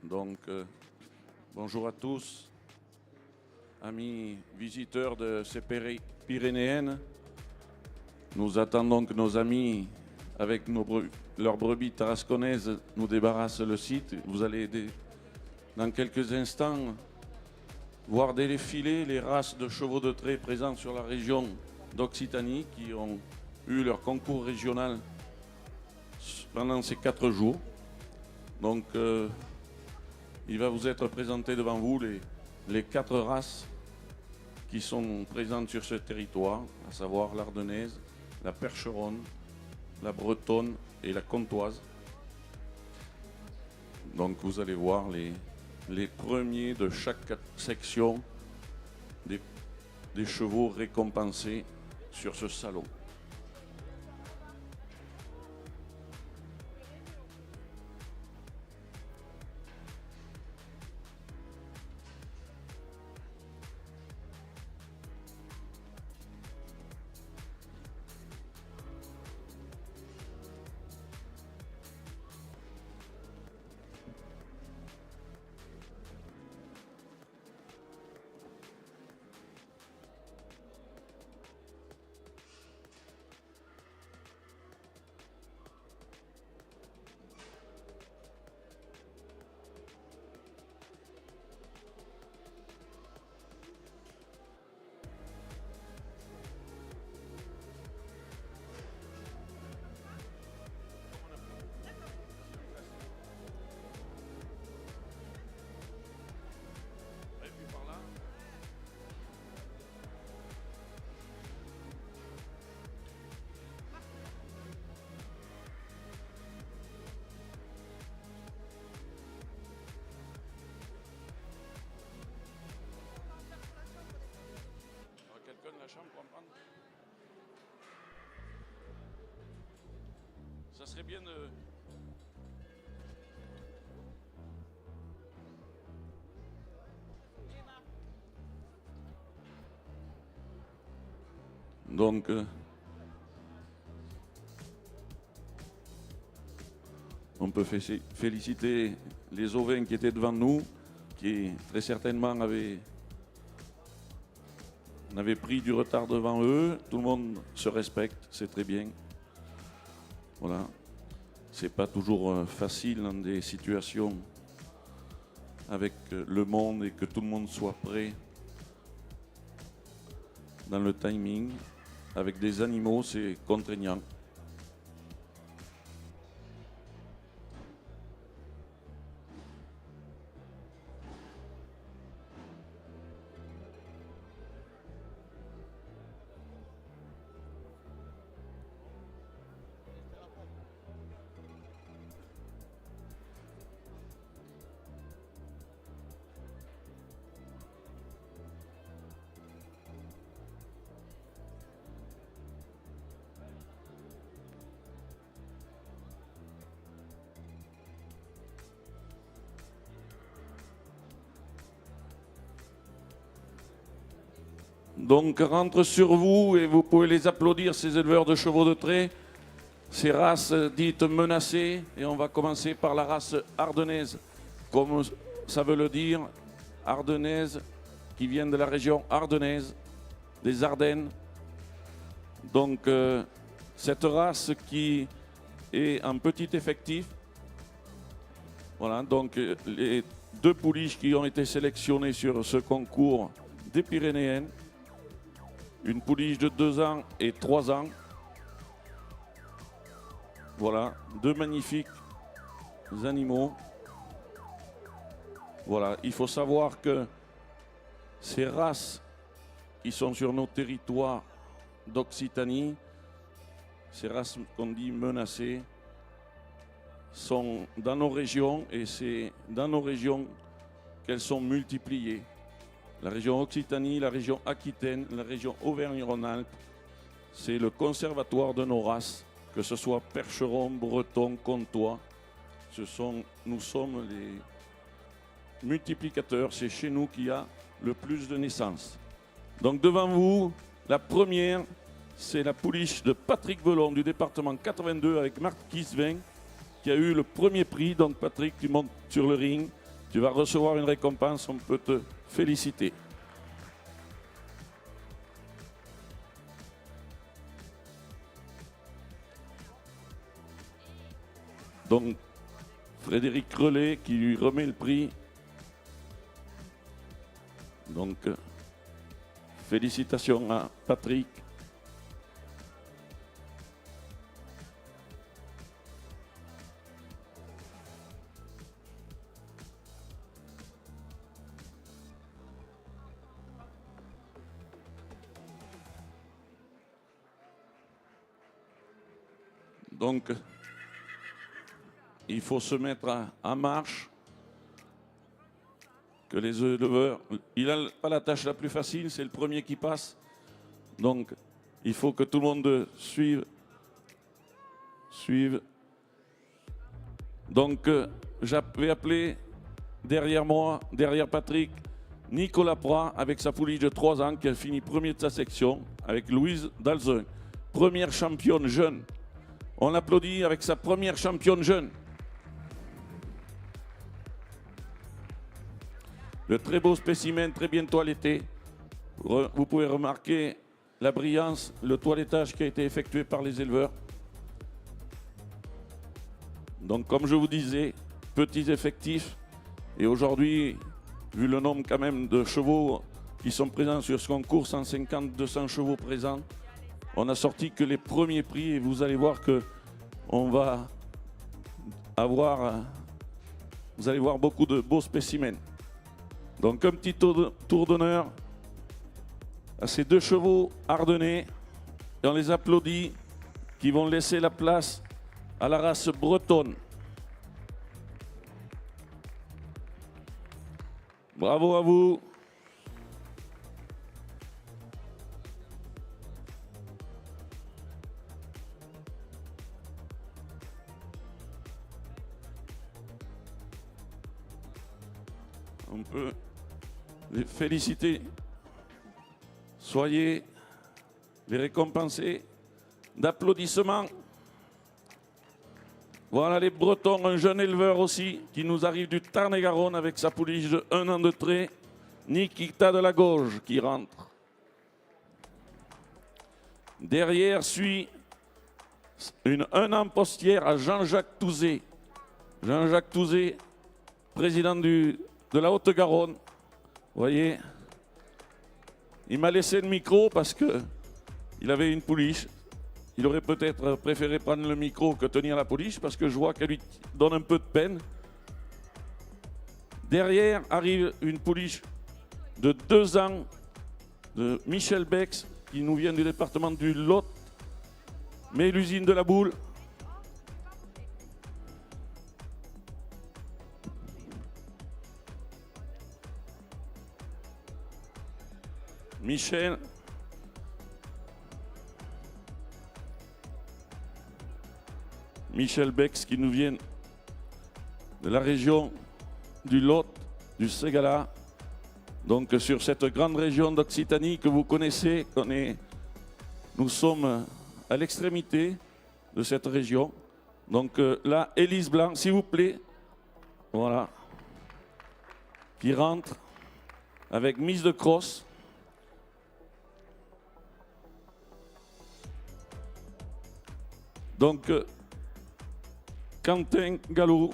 [SPEAKER 9] Donc, bonjour à tous, amis visiteurs de ces Pyrénéennes. Nous attendons que nos amis, avec leurs brebis tarasconnaises, nous débarrassent le site. Vous allez, dans quelques instants, voir défiler les races de chevaux de trait présentes sur la région d'Occitanie qui ont eu leur concours régional pendant ces 4 jours. Donc, il va vous être présenté devant vous les 4 races qui sont présentes sur ce territoire, à savoir l'ardennaise, la percheronne, la bretonne et la comtoise. Donc vous allez voir les premiers de chaque section des chevaux récompensés sur ce salon. Quelqu'un de la chambre pour en prendre? Ça serait bien de... Donc, on peut féliciter les ovins qui étaient devant nous, qui très certainement n'avaient pris du retard devant eux. Tout le monde se respecte, c'est très bien. Voilà. C'est pas toujours facile dans des situations avec le monde et que tout le monde soit prêt dans le timing. Avec des animaux, c'est contraignant. Donc rentre sur vous et vous pouvez les applaudir, ces éleveurs de chevaux de trait, ces races dites menacées. Et on va commencer par la race ardennaise, comme ça veut le dire, ardennaise, qui vient de la région ardennaise, des Ardennes. Donc cette race qui est en petit effectif. Voilà, donc les 2 pouliches qui ont été sélectionnées sur ce concours des Pyrénéennes. Une pouliche de 2 ans et 3 ans. Voilà, 2 magnifiques animaux. Voilà, il faut savoir que ces races qui sont sur nos territoires d'Occitanie, ces races qu'on dit menacées, sont dans nos régions et c'est dans nos régions qu'elles sont multipliées. La région Occitanie, la région Aquitaine, la région Auvergne-Rhône-Alpes, c'est le conservatoire de nos races, que ce soit percheron, breton, comtois. Nous sommes les multiplicateurs, c'est chez nous qu'il y a le plus de naissances. Donc devant vous, la première, c'est la pouliche de Patrick Velon du département 82 avec Marc Kisvin qui a eu le premier prix. Donc Patrick, tu montes sur le ring tu vas recevoir une récompense, on peut te féliciter. Donc, Frédéric Relais qui lui remet le prix. Donc, félicitations à Patrick. Donc, il faut se mettre en marche. Que les éleveurs, il n'a pas la tâche la plus facile, c'est le premier qui passe. Donc, il faut que tout le monde suive. Donc, j'avais appelé derrière moi, derrière Patrick, Nicolas Prat avec sa pouliche de 3 ans qui a fini premier de sa section avec Louise Dalzun, première championne jeune. On l'applaudit avec sa première championne jeune. Le très beau spécimen, très bien toiletté. Vous pouvez remarquer la brillance, le toilettage qui a été effectué par les éleveurs. Donc comme je vous disais, petits effectifs. Et aujourd'hui, vu le nombre quand même de chevaux qui sont présents sur ce concours, 150-200 chevaux présents, on a sorti que les premiers prix et vous allez voir que on va avoir, vous allez voir beaucoup de beaux spécimens. Donc un petit tour d'honneur à ces 2 chevaux ardennais et on les applaudit qui vont laisser la place à la race bretonne. Bravo à vous. On peut les féliciter. Soyez les récompensés d'applaudissements. Voilà les Bretons, un jeune éleveur aussi qui nous arrive du Tarn-et-Garonne avec sa pouliche de 1 an de trait, Nikita de la Gauge qui rentre. Derrière suit une 1 an postière à Jean-Jacques Touzé. Jean-Jacques Touzé, président de la Haute-Garonne. Vous voyez, il m'a laissé le micro parce qu'il avait une pouliche. Il aurait peut-être préféré prendre le micro que tenir la pouliche parce que je vois qu'elle lui donne un peu de peine. Derrière arrive une pouliche de 2 ans de Michel Bex qui nous vient du département du Lot, mais l'usine de la Boule. Michel Bex qui nous vient de la région du Lot, du Ségala. Donc sur cette grande région d'Occitanie que vous connaissez, nous sommes à l'extrémité de cette région. Donc là, Élise Blanc, s'il vous plaît, voilà, qui rentre avec mise de crosse. Donc, Quentin Gallo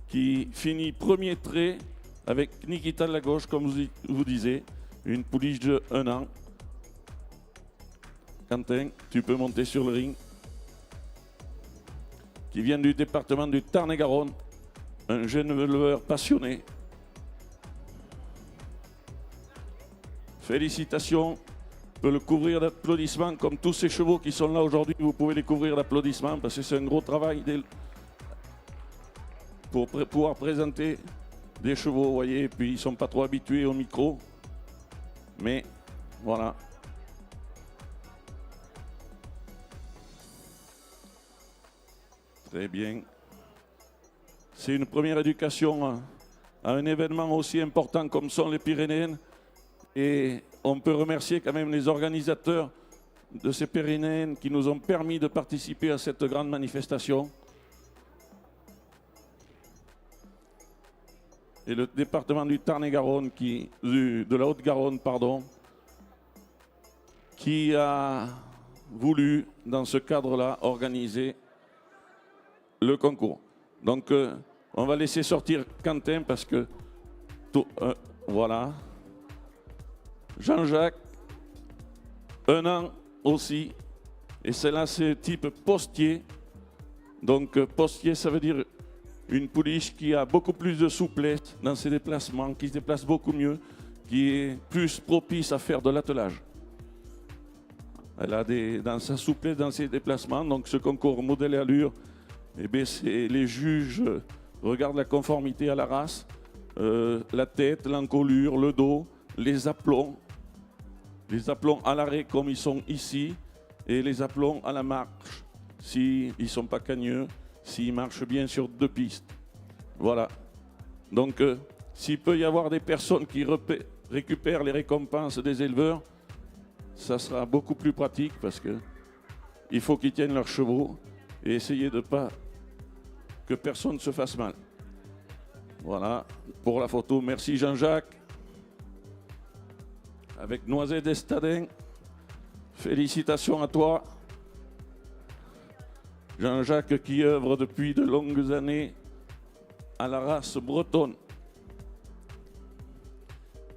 [SPEAKER 9] qui finit premier trait avec Nikita de la Gauche, comme vous disiez, une pouliche de 1 an. Quentin, tu peux monter sur le ring. Qui vient du département du Tarn-et-Garonne, un jeune éleveur passionné. Félicitations. On peut le couvrir d'applaudissements comme tous ces chevaux qui sont là aujourd'hui. Vous pouvez les couvrir d'applaudissements parce que c'est un gros travail pour pouvoir présenter des chevaux, vous voyez, et puis ils ne sont pas trop habitués au micro. Mais voilà. Très bien. C'est une première éducation à un événement aussi important comme sont les Pyrénéennes. Et on peut remercier quand même les organisateurs de ces Pyrénéennes qui nous ont permis de participer à cette grande manifestation. et le département du Tarn-et-Garonne, de la Haute-Garonne, pardon, qui a voulu, dans ce cadre-là, organiser le concours. Donc, on va laisser sortir Quentin parce que, voilà. Jean-Jacques, 1 an aussi, et celle-là, c'est type postier. Donc, postier, ça veut dire une pouliche qui a beaucoup plus de souplesse dans ses déplacements, qui se déplace beaucoup mieux, qui est plus propice à faire de l'attelage. Elle a dans sa souplesse dans ses déplacements. Donc ce concours modèle et allure, eh bien, les juges regardent la conformité à la race, la tête, l'encolure, le dos, les aplombs à l'arrêt comme ils sont ici, et les aplombs à la marche, s'ils ne sont pas cagneux, s'ils marchent bien sur 2 pistes. Voilà. Donc s'il peut y avoir des personnes qui récupèrent les récompenses des éleveurs, ça sera beaucoup plus pratique parce qu'il faut qu'ils tiennent leurs chevaux et essayer de pas que personne ne se fasse mal. Voilà pour la photo. Merci Jean-Jacques. Avec Noisette Estadin, félicitations à toi. Jean-Jacques qui œuvre depuis de longues années à la race bretonne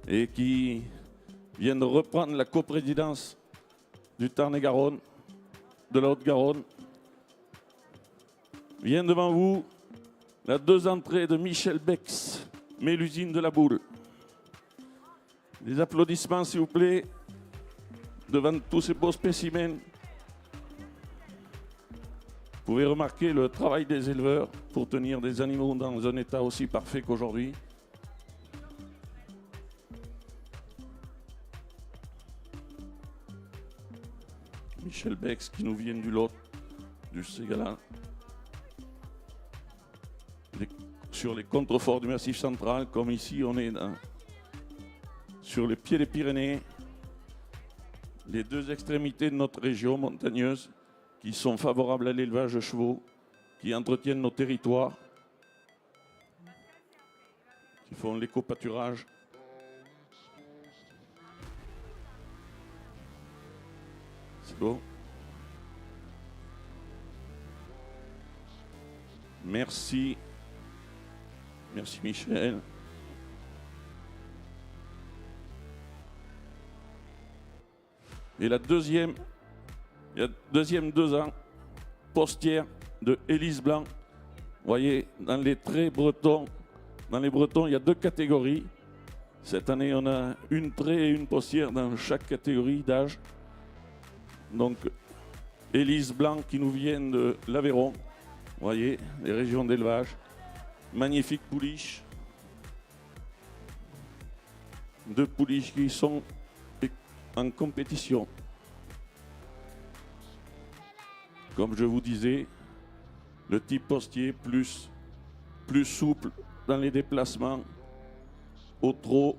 [SPEAKER 9] et qui vient de reprendre la coprésidence du Tarn-et-Garonne, de la Haute-Garonne. Vient devant vous la 2 entrées de Michel Bex, Mélusine de la Boule. Des applaudissements s'il vous plaît, devant tous ces beaux spécimens. Vous pouvez remarquer le travail des éleveurs pour tenir des animaux dans un état aussi parfait qu'aujourd'hui. Michel Bex qui nous vient du Lot, du Ségala. Sur les contreforts du Massif central, comme ici on est sur les pieds des Pyrénées, les 2 extrémités de notre région montagneuse qui sont favorables à l'élevage de chevaux, qui entretiennent nos territoires, qui font l'éco-pâturage. C'est beau. Merci. Merci Michel. Et la deuxième 2 ans, postière de Élise Blanc. Vous voyez, dans les traits bretons, dans les Bretons, il y a 2 catégories. Cette année, on a une trait et une postière dans chaque catégorie d'âge. Donc, Élise Blanc qui nous vient de l'Aveyron. Vous voyez, les régions d'élevage. Magnifique pouliche. 2 pouliches qui sont en compétition. Comme je vous disais, le type postier plus souple dans les déplacements, au trot.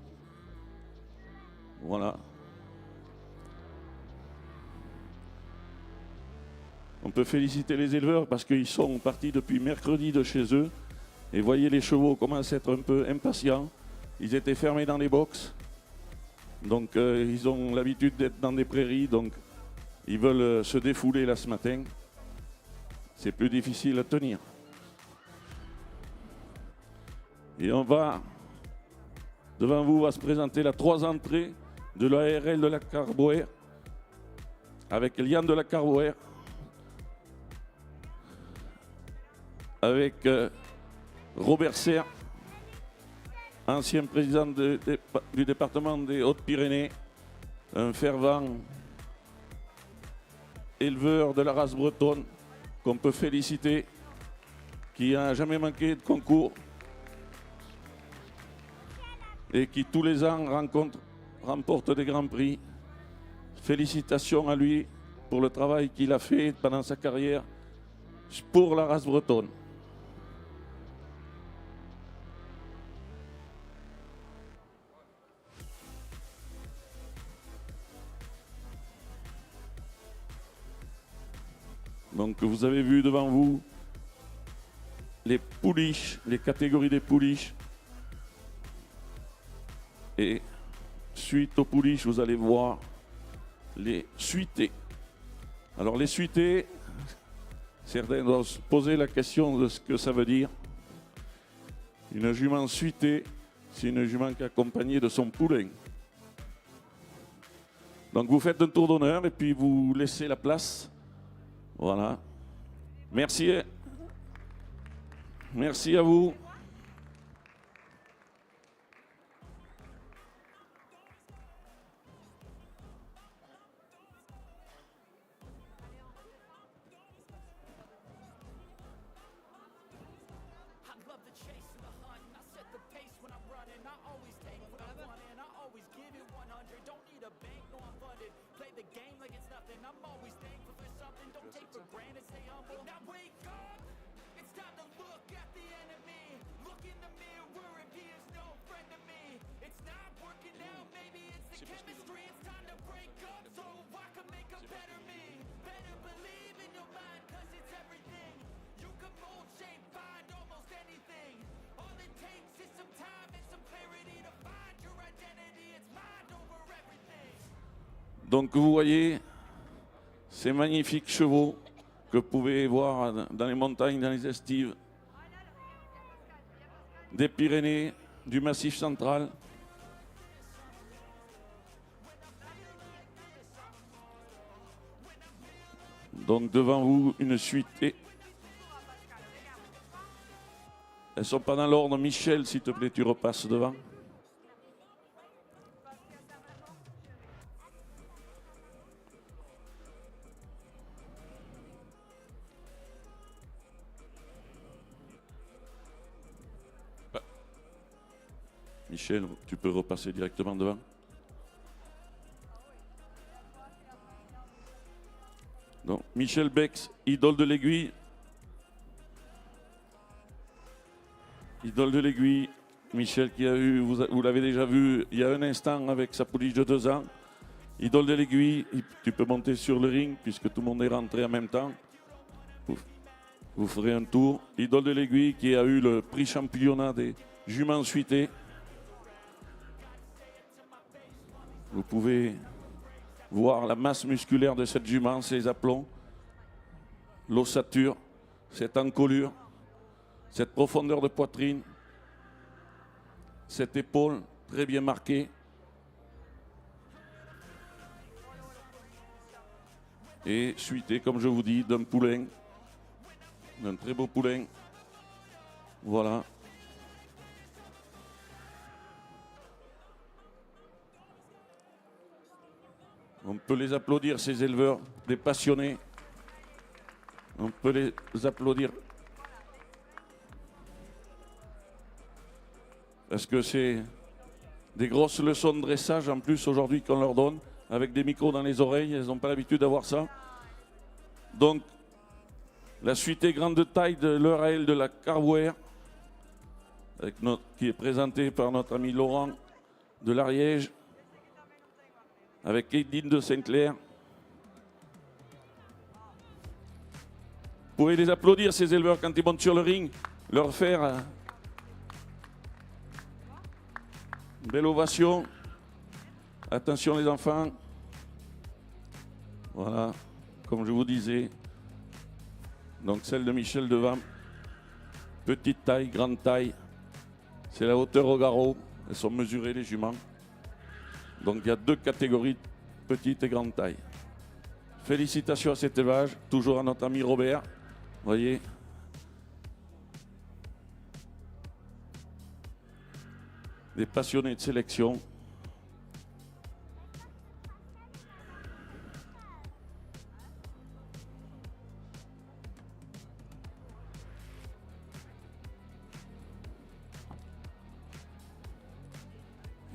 [SPEAKER 9] Voilà. On peut féliciter les éleveurs parce qu'ils sont partis depuis mercredi de chez eux. Et voyez, les chevaux commencent à être un peu impatients. Ils étaient fermés dans les boxes. Donc ils ont l'habitude d'être dans des prairies. Donc ils veulent se défouler là ce matin. C'est plus difficile à tenir. Et devant vous va se présenter la 3 entrées de l'ARL de la Carboère avec Liane de la Carboère, avec Robert Serre, ancien président du département des Hautes-Pyrénées, un fervent éleveur de la race bretonne qu'on peut féliciter, qui n'a jamais manqué de concours et qui tous les ans remporte des grands prix. Félicitations à lui pour le travail qu'il a fait pendant sa carrière pour la race bretonne. Donc vous avez vu devant vous les pouliches, les catégories des pouliches. Ensuite, au pouliche, vous allez voir les suités. Alors, les suités, certains doivent se poser la question de ce que ça veut dire. Une jument suitée, c'est une jument qui est accompagnée de son poulain. Donc, vous faites un tour d'honneur et puis vous laissez la place. Voilà. Merci. Merci à vous. Donc vous voyez ces magnifiques chevaux que vous pouvez voir dans les montagnes, dans les estives, des Pyrénées, du Massif central. Donc devant vous, une suitée. Elles ne sont pas dans l'ordre. Michel, s'il te plaît, tu repasses devant. Michel, tu peux repasser directement devant. Donc, Michel Bex, idole de l'aiguille. Idole de l'aiguille. Michel qui a eu, vous l'avez déjà vu il y a un instant avec sa pouliche de 2 ans. Idole de l'aiguille, tu peux monter sur le ring puisque tout le monde est rentré en même temps. Vous ferez un tour. Idole de l'aiguille qui a eu le prix championnat des juments suitées. Vous pouvez voir la masse musculaire de cette jument, ses aplombs, l'ossature, cette encolure, cette profondeur de poitrine, cette épaule très bien marquée. Et suité, comme je vous dis, d'un poulain, d'un très beau poulain. Voilà. On peut les applaudir, ces éleveurs, des passionnés. On peut les applaudir. Parce que c'est des grosses leçons de dressage en plus aujourd'hui qu'on leur donne, avec des micros dans les oreilles. Elles n'ont pas l'habitude d'avoir ça. Donc, la suitée grande taille de l'heure à elle de la Carware, qui est présentée par notre ami Laurent de l'Ariège, avec Edine de Saint-Clair. Vous pouvez les applaudir, ces éleveurs, quand ils montent sur le ring, leur faire une belle ovation. Attention les enfants. Voilà, comme je vous disais. Donc celle de Michel devant. Petite taille, grande taille. C'est la hauteur au garrot. Elles sont mesurées, les juments. Donc il y a 2 catégories, petite et grande taille. Félicitations à cet élevage, toujours à notre ami Robert. Vous voyez. Des passionnés de sélection.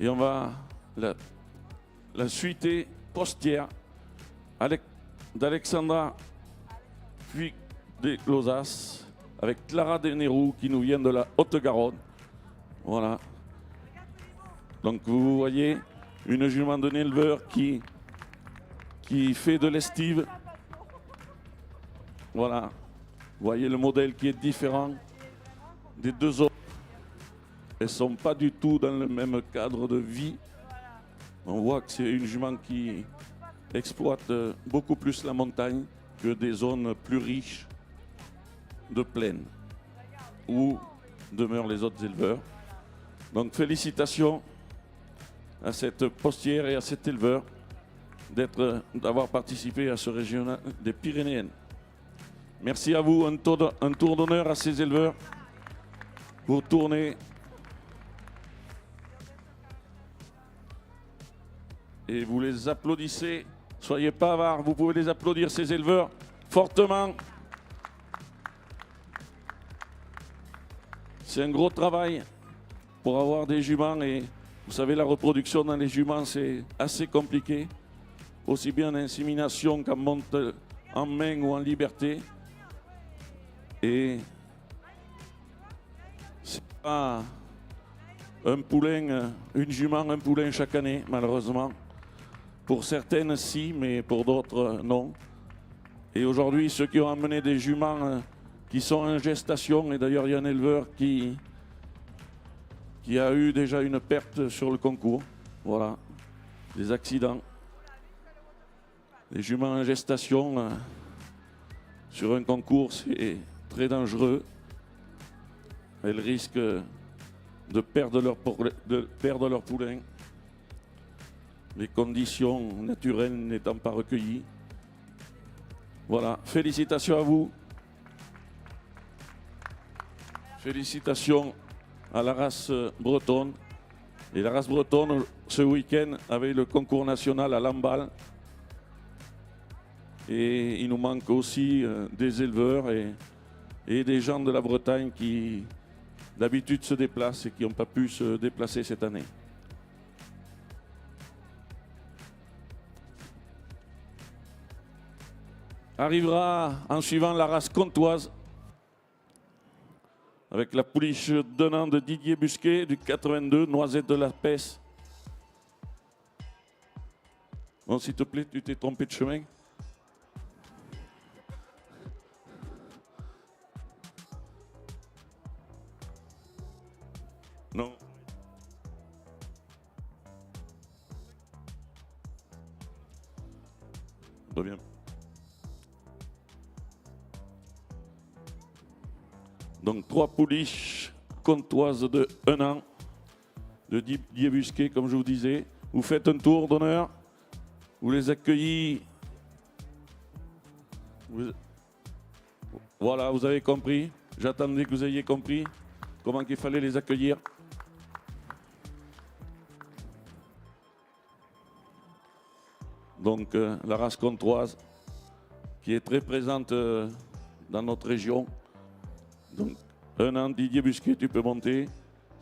[SPEAKER 9] Et on va la suitée postière d'Alexandra Puig de Lozas avec Clara Denérou qui nous vient de la Haute-Garonne. Voilà. Donc vous voyez une jument d'un éleveur qui fait de l'estive. Voilà. Vous voyez le modèle qui est différent des 2 autres. Elles ne sont pas du tout dans le même cadre de vie. On voit que c'est une jument qui exploite beaucoup plus la montagne que des zones plus riches de plaine où demeurent les autres éleveurs. Donc félicitations à cette postière et à cet éleveur d'avoir participé à ce régional des Pyrénéennes. Merci à vous, un tour d'honneur à ces éleveurs pour tourner. Et vous les applaudissez, soyez pas avares, vous pouvez les applaudir, ces éleveurs, fortement. C'est un gros travail pour avoir des juments et vous savez, la reproduction dans les juments, c'est assez compliqué, aussi bien en insémination qu'en monte en main ou en liberté. Et c'est pas un poulain, une jument, un poulain chaque année, malheureusement. Pour certaines, si, mais pour d'autres, non. Et aujourd'hui, ceux qui ont amené des juments qui sont en gestation, et d'ailleurs, il y a un éleveur qui a eu déjà une perte sur le concours. Voilà, des accidents. Les juments en gestation sur un concours, c'est très dangereux. Elles risquent de perdre leur poulain. Les conditions naturelles n'étant pas recueillies. Voilà, félicitations à vous. Félicitations à la race bretonne. Et la race bretonne, ce week-end, avait le concours national à Lamballe. Et il nous manque aussi des éleveurs et des gens de la Bretagne qui, d'habitude, se déplacent et qui n'ont pas pu se déplacer cette année. Arrivera en suivant la race comtoise avec la pouliche d'un an de Didier Busquet du 82, Noisette de la Pesse. Bon, s'il te plaît, tu t'es trompé de chemin. Non. Très bien. Donc 3 pouliches comtoises de 1 an de Didier Busquet, comme je vous disais. Vous faites un tour d'honneur, vous les accueillez. Voilà, vous avez compris. J'attendais que vous ayez compris comment il fallait les accueillir. Donc la race comtoise qui est très présente dans notre région. Donc, 1 an, Didier Busquet, tu peux monter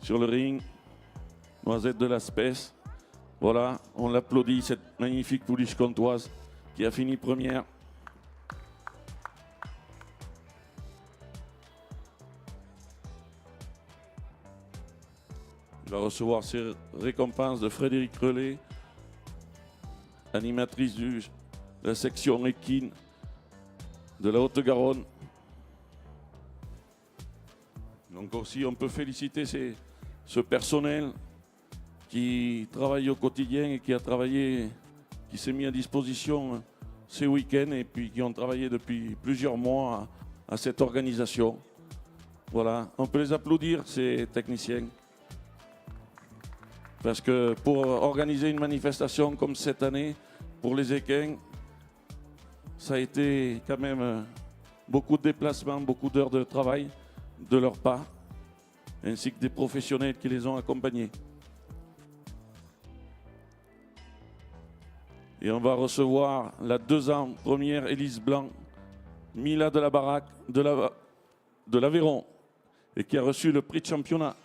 [SPEAKER 9] sur le ring. Noisette de la Spèce. Voilà, on l'applaudit, cette magnifique pouliche comtoise qui a fini première. Il va recevoir ses récompenses de Frédéric Relais, animatrice de la section équine de la Haute-Garonne. Donc aussi, on peut féliciter ce personnel qui travaille au quotidien et qui s'est mis à disposition ces week-ends et puis qui ont travaillé depuis plusieurs mois à cette organisation. Voilà, on peut les applaudir, ces techniciens. Parce que pour organiser une manifestation comme cette année, pour les équins, ça a été quand même beaucoup de déplacements, beaucoup d'heures de travail de leur part, ainsi que des professionnels qui les ont accompagnés. Et on va recevoir la 2 ans première Élise Blanc, Mila de la Baraque de l'Aveyron, et qui a reçu le prix de championnat.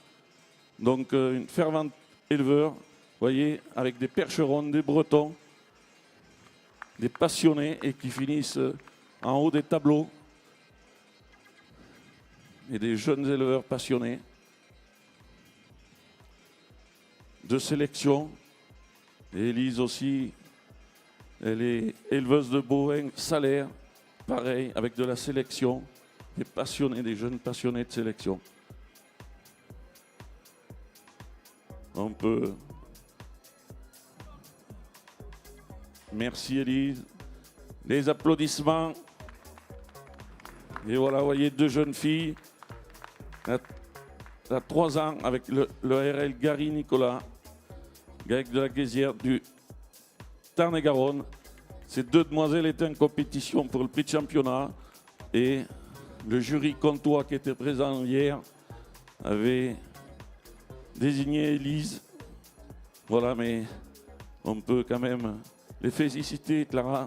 [SPEAKER 9] Donc une fervente éleveur, voyez, avec des percherons, des bretons, des passionnés et qui finissent en haut des tableaux. Et des jeunes éleveurs passionnés de sélection. Et Élise aussi, elle est éleveuse de bovins salaires, pareil, avec de la sélection, des passionnés, des jeunes passionnés de sélection. On peut Merci Élise. Les applaudissements. Et voilà, vous voyez 2 jeunes filles. À 3 ans avec le RL Gary Nicolas, Gaëc de la Guézière du Tarn-et-Garonne. Ces 2 demoiselles étaient en compétition pour le prix de championnat et le jury comtois qui était présent hier avait désigné Élise. Voilà, mais on peut quand même les féliciter, Clara,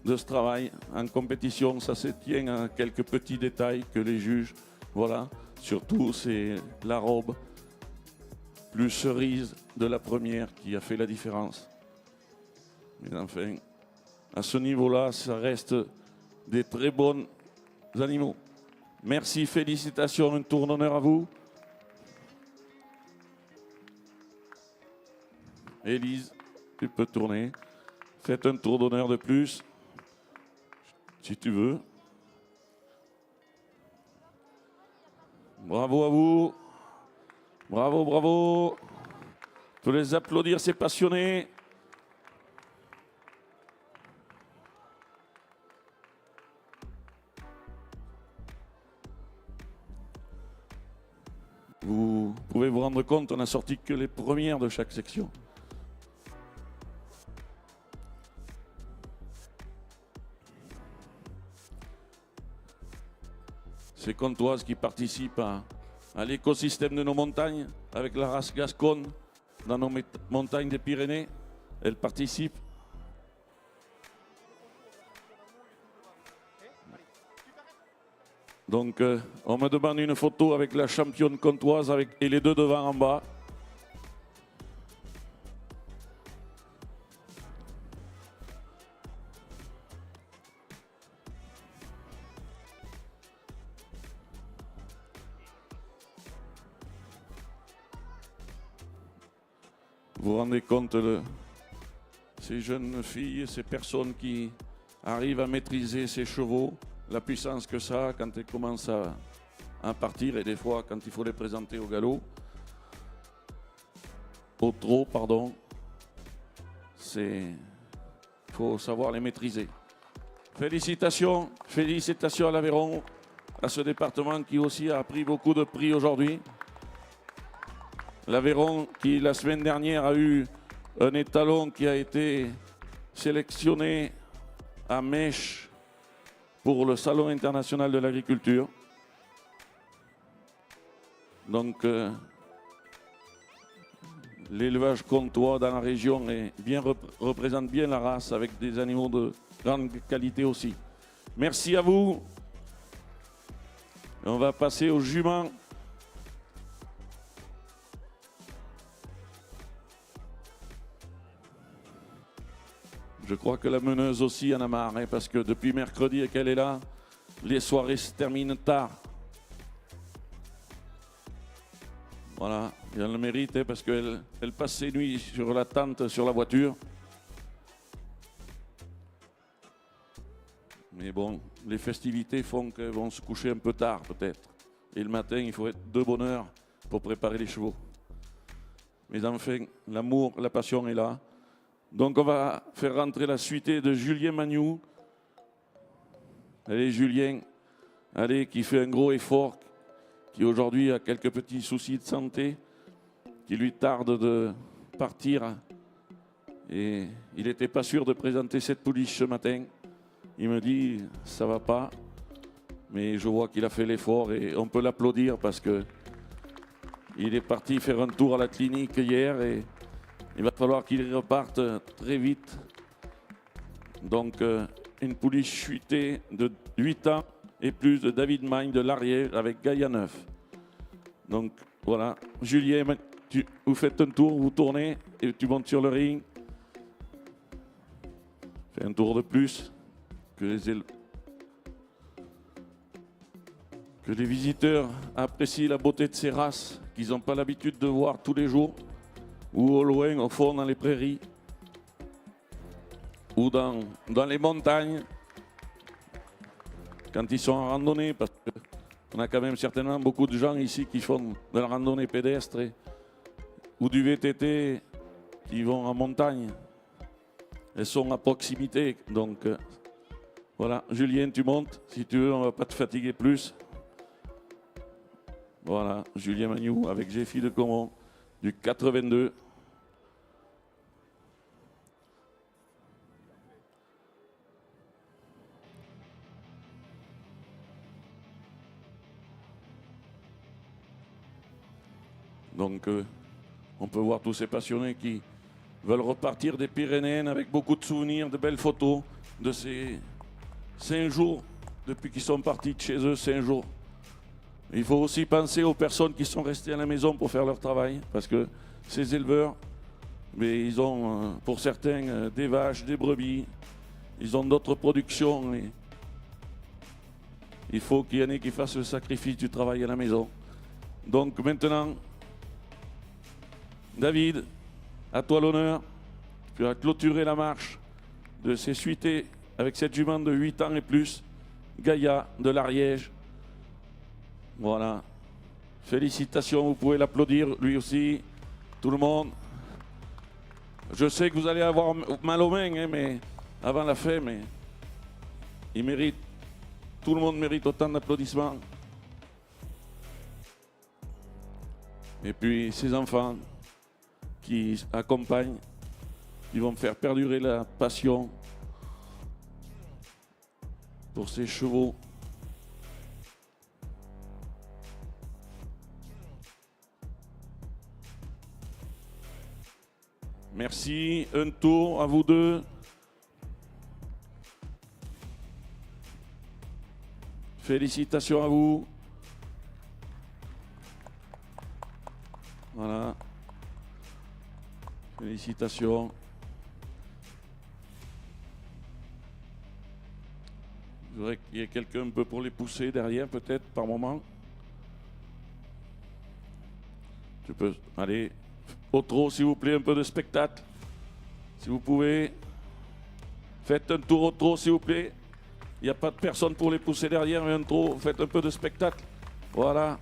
[SPEAKER 9] de ce travail en compétition. Ça se tient à quelques petits détails que les juges, voilà, surtout c'est la robe plus cerise de la première qui a fait la différence. Mais enfin, à ce niveau-là, ça reste des très bons animaux. Merci, félicitations, un tour d'honneur à vous. Élise, tu peux tourner. Faites un tour d'honneur de plus, si tu veux. Bravo à vous. Bravo, bravo. On peut les applaudir, ces passionnés. Vous pouvez vous rendre compte, on n'a sorti que les premières de chaque section. Ces comtoises qui participent à l'écosystème de nos montagnes, avec la race gasconne dans nos montagnes des Pyrénées, elles participent. Donc, on me demande une photo avec la championne comtoise et les 2 devant en bas. Vous vous rendez compte de ces jeunes filles, ces personnes qui arrivent à maîtriser ces chevaux, la puissance que ça a quand elles commencent à partir et des fois quand il faut les présenter au galop, au trot, pardon, il faut savoir les maîtriser. Félicitations, félicitations à l'Aveyron, à ce département qui aussi a pris beaucoup de prix aujourd'hui. L'Aveyron qui la semaine dernière a eu un étalon qui a été sélectionné à Mèche pour le Salon international de l'agriculture. Donc l'élevage comtois dans la région représente bien la race avec des animaux de grande qualité aussi. Merci à vous. On va passer aux juments. Je crois que la meneuse aussi en a marre, hein, parce que depuis mercredi qu'elle est là, les soirées se terminent tard. Voilà, elle le mérite, hein, parce qu'elle passe ses nuits sur la tente, sur la voiture. Mais bon, les festivités font qu'elles vont se coucher un peu tard peut-être. Et le matin, il faut être de bonne heure pour préparer les chevaux. Mais enfin, l'amour, la passion est là. Donc on va faire rentrer la suitée de Julien Magnou. Allez Julien, allez, qui fait un gros effort, qui aujourd'hui a quelques petits soucis de santé, qui lui tarde de partir. Et il n'était pas sûr de présenter cette pouliche ce matin. Il me dit, ça va pas. Mais je vois qu'il a fait l'effort et on peut l'applaudir parce que il est parti faire un tour à la clinique hier et il va falloir qu'il reparte très vite. Donc, une pouliche chuitée de 8 ans et plus de David Magne de l'Ariège avec Gaïa 9. Donc, voilà. Julien, vous faites un tour, vous tournez et tu montes sur le ring. Fais un tour de plus que les visiteurs apprécient la beauté de ces races qu'ils n'ont pas l'habitude de voir tous les jours. Ou au loin, au fond, dans les prairies, ou dans les montagnes, quand ils sont en randonnée, parce qu'on a quand même certainement beaucoup de gens ici qui font de la randonnée pédestre ou du VTT qui vont en montagne. elles sont à proximité. Donc voilà, Julien, tu montes. Si tu veux, on ne va pas te fatiguer plus. Voilà, Julien Magnou avec Jeffy de Comont du 82. Donc, on peut voir tous ces passionnés qui veulent repartir des Pyrénéennes avec beaucoup de souvenirs, de belles photos de ces 5 jours, depuis qu'ils sont partis de chez eux, 5 jours. Il faut aussi penser aux personnes qui sont restées à la maison pour faire leur travail, parce que ces éleveurs, mais ils ont, pour certains, des vaches, des brebis, ils ont d'autres productions. Et il faut qu'il y en ait qui fassent le sacrifice du travail à la maison. Donc maintenant, David, à toi l'honneur. Tu as clôturé la marche de ces suités avec cette jument de 8 ans et plus, Gaïa de l'Ariège. Voilà. Félicitations, vous pouvez l'applaudir, lui aussi, tout le monde. Je sais que vous allez avoir mal aux mains, hein, mais avant la fin, mais il mérite, tout le monde mérite autant d'applaudissements. Et puis ces enfants qui accompagnent, qui vont faire perdurer la passion pour ces chevaux. Merci, un tour à vous deux. Félicitations à vous. Voilà. Félicitations. Je voudrais qu'il y ait quelqu'un un peu pour les pousser derrière, peut-être, par moment. Tu peux aller au trot, s'il vous plaît, un peu de spectacle. Si vous pouvez, faites un tour au trot, s'il vous plaît. Il n'y a pas de personne pour les pousser derrière, mais un trot, faites un peu de spectacle. Voilà.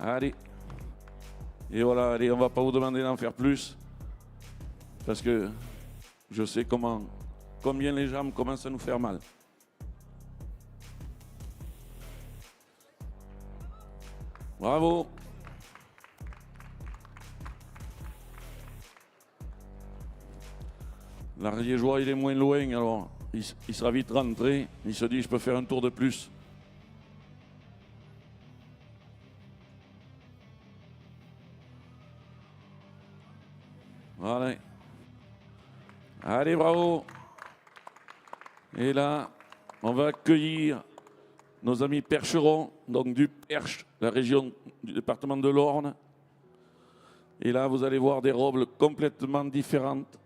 [SPEAKER 9] Allez. Et voilà, allez, on ne va pas vous demander d'en faire plus. Parce que je sais combien les jambes commencent à nous faire mal. Bravo. L'Ariégeois, il est moins loin, alors il sera vite rentré. Il se dit, je peux faire un tour de plus. Voilà. Allez, bravo. Et là, on va accueillir nos amis percherons, donc du Perche, la région du département de l'Orne. Et là, vous allez voir des robes complètement différentes.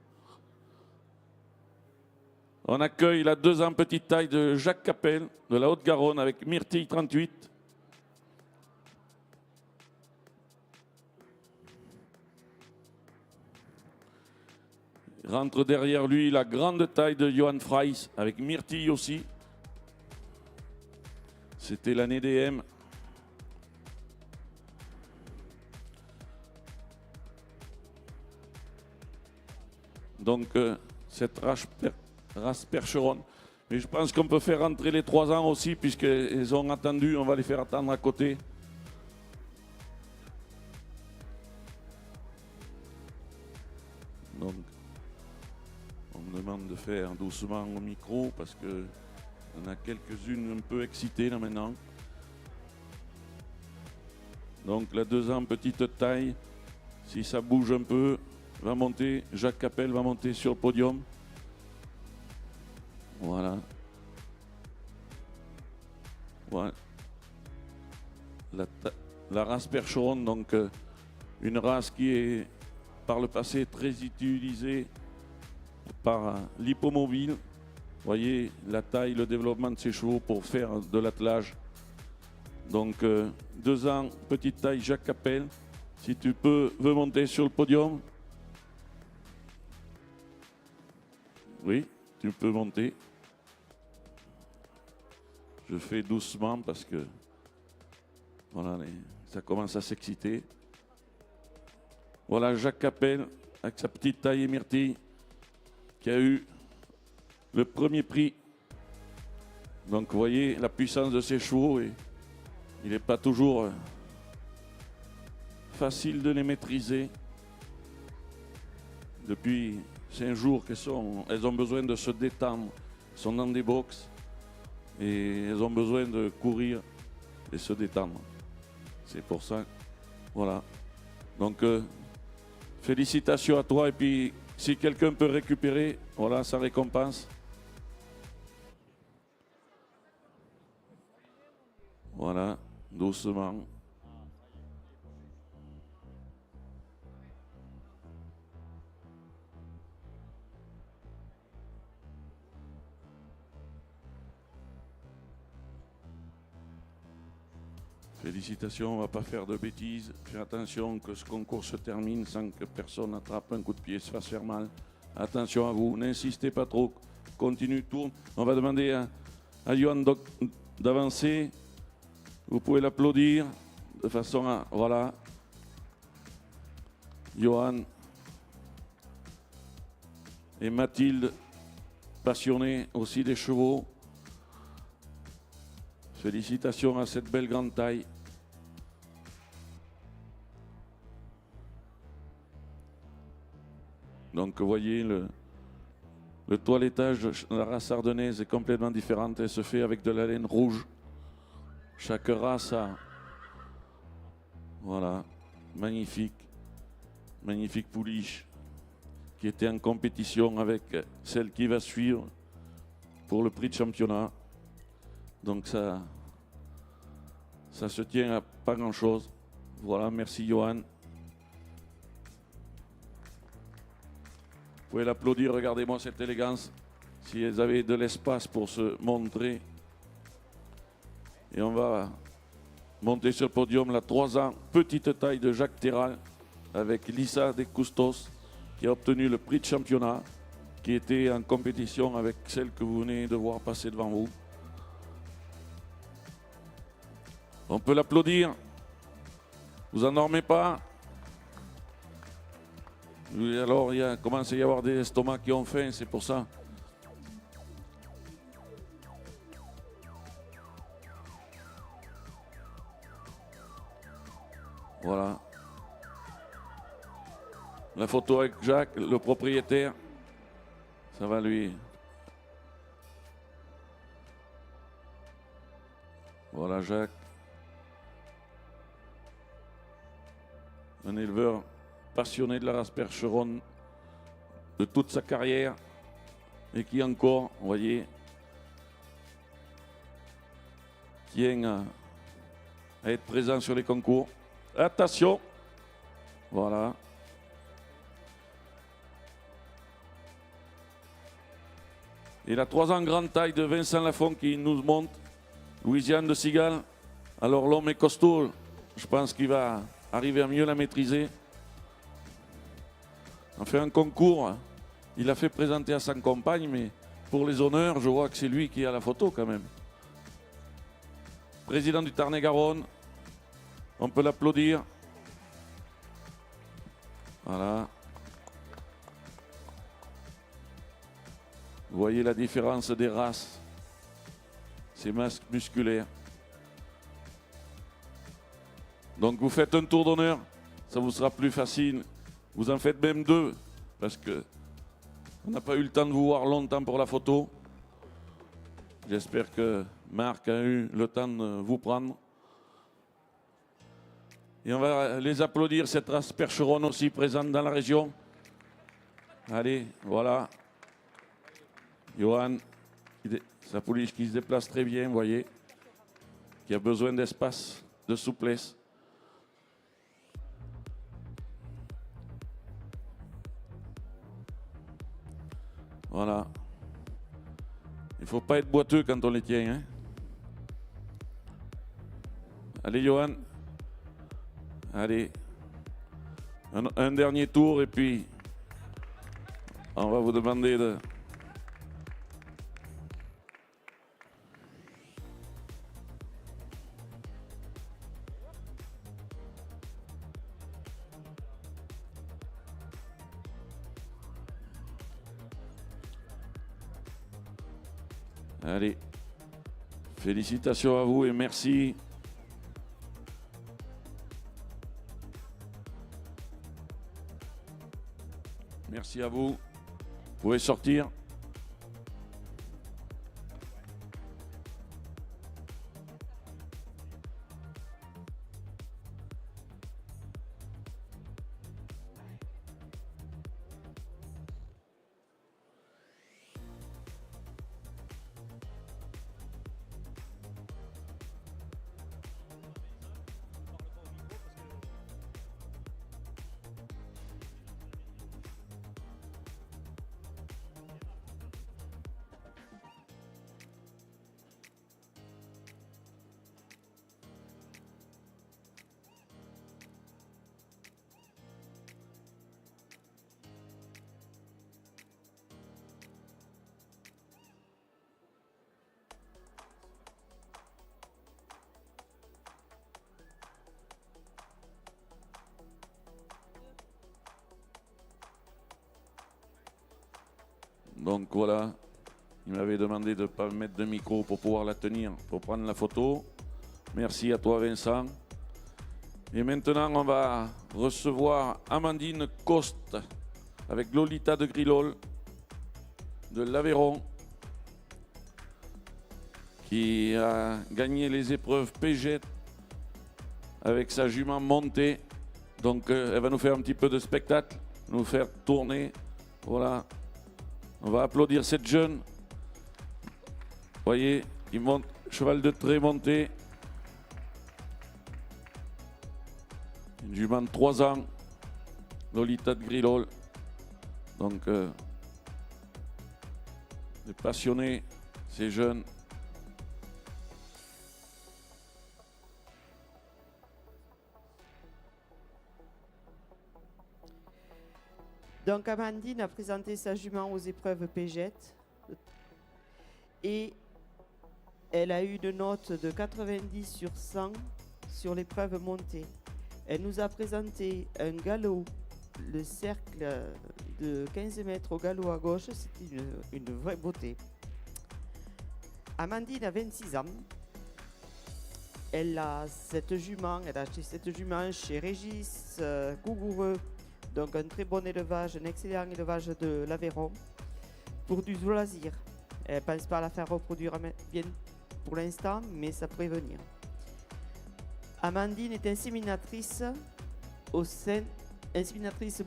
[SPEAKER 9] On accueille la 2 ans petite taille de Jacques Capel, de la Haute-Garonne, avec Myrtille 38. Rentre derrière lui la grande taille de Johan Freiss, avec Myrtille aussi. C'était l'année DM. Donc, cette race percheronne. Mais je pense qu'on peut faire rentrer les 3 ans aussi, puisqu'ils ont attendu. On va les faire attendre à côté. Donc, on me demande de faire doucement au micro, parce que on a quelques-unes un peu excitées là maintenant. Donc la 2 ans petite taille, si ça bouge un peu, va monter. Jacques Capel va monter sur le podium. Voilà. Voilà. La race percheronne, donc une race qui est par le passé très utilisée par l'hippomobile. Vous voyez la taille, le développement de ces chevaux pour faire de l'attelage. Donc 2 ans, petite taille, Jacques Capel. Si tu veux monter sur le podium. Oui, tu peux monter. Je fais doucement parce que voilà, ça commence à s'exciter. Voilà Jacques Capel avec sa petite taille et myrtille qui a eu le premier prix. Donc vous voyez la puissance de ces chevaux et il n'est pas toujours facile de les maîtriser. Depuis 5 jours elles ont besoin de se détendre. Elles sont dans des box et elles ont besoin de courir et se détendre. C'est pour ça. Voilà. Donc félicitations à toi et puis si quelqu'un peut récupérer, voilà sa récompense. Voilà, doucement. Félicitations, on ne va pas faire de bêtises. Fais attention que ce concours se termine sans que personne attrape un coup de pied, se fasse faire mal. Attention à vous, n'insistez pas trop. Continue, tourne. On va demander à Johan d'avancer. Vous pouvez l'applaudir de façon à... Voilà. Johan et Mathilde, passionnés aussi des chevaux. Félicitations à cette belle grande taille. Donc vous voyez, le toilettage de la race ardennaise est complètement différent. Elle se fait avec de la laine rouge. Chaque race a... Voilà, magnifique. Magnifique pouliche qui était en compétition avec celle qui va suivre pour le prix de championnat. Donc ça se tient à pas grand-chose. Voilà, merci Johan. Vous pouvez l'applaudir, regardez-moi cette élégance. Si elles avaient de l'espace pour se montrer. Et on va monter sur le podium la 3 ans, petite taille de Jacques Terral avec Lisa de Custos qui a obtenu le prix de championnat, qui était en compétition avec celle que vous venez de voir passer devant vous. On peut l'applaudir. Vous en dormez pas. Alors il commence à y avoir des estomacs qui ont faim, c'est pour ça. Voilà. La photo avec Jacques, le propriétaire. Ça va lui. Voilà Jacques. Un éleveur passionné de la race percheronne de toute sa carrière et qui encore, vous voyez, tient à être présent sur les concours. Attention, voilà. Et la 3 ans grande taille de Vincent Lafont qui nous monte, Louisiane de Cigale. Alors l'homme est costaud, je pense qu'il va arriver à mieux la maîtriser. On fait un concours, il a fait présenter à sa compagne, mais pour les honneurs, je vois que c'est lui qui a la photo quand même. Président du Tarn-et-Garonne, on peut l'applaudir. Voilà. Vous voyez la différence des races. C'est musculaire. Donc vous faites un tour d'honneur, ça vous sera plus facile. Vous en faites même 2, parce que on n'a pas eu le temps de vous voir longtemps pour la photo. J'espère que Marc a eu le temps de vous prendre. Et on va les applaudir, cette race percheronne aussi présente dans la région. Allez, voilà. Johan, sa pouliche qui se déplace très bien, vous voyez, qui a besoin d'espace, de souplesse. Voilà. Il ne faut pas être boiteux quand on les tient. Hein. Allez, Johan. Allez. Un dernier tour et puis on va vous demander de... Allez, félicitations à vous et merci. Merci à vous. Vous pouvez sortir. Donc voilà, il m'avait demandé de ne pas mettre de micro pour pouvoir la tenir, pour prendre la photo. Merci à toi Vincent. Et maintenant on va recevoir Amandine Coste avec Lolita de Grilol de l'Aveyron qui a gagné les épreuves PG avec sa jument montée. Donc elle va nous faire un petit peu de spectacle, nous faire tourner. Voilà. On va applaudir cette jeune. Vous voyez, il monte, cheval de trait monté. Une jument de 3 ans, Lolita de Grilol. Donc, des passionnés, ces jeunes.
[SPEAKER 10] Donc Amandine a présenté sa jument aux épreuves Pégette et elle a eu une note de 90 sur 100 sur l'épreuve montée. Elle nous a présenté un galop, le cercle de 15 mètres au galop à gauche, c'est une vraie beauté. Amandine a 26 ans. Elle a acheté cette jument chez Régis Gougoureux. Donc un très bon élevage, un excellent élevage de l'Aveyron pour du loisir. Elle ne pense pas la faire reproduire bien pour l'instant, mais ça pourrait venir. Amandine est inséminatrice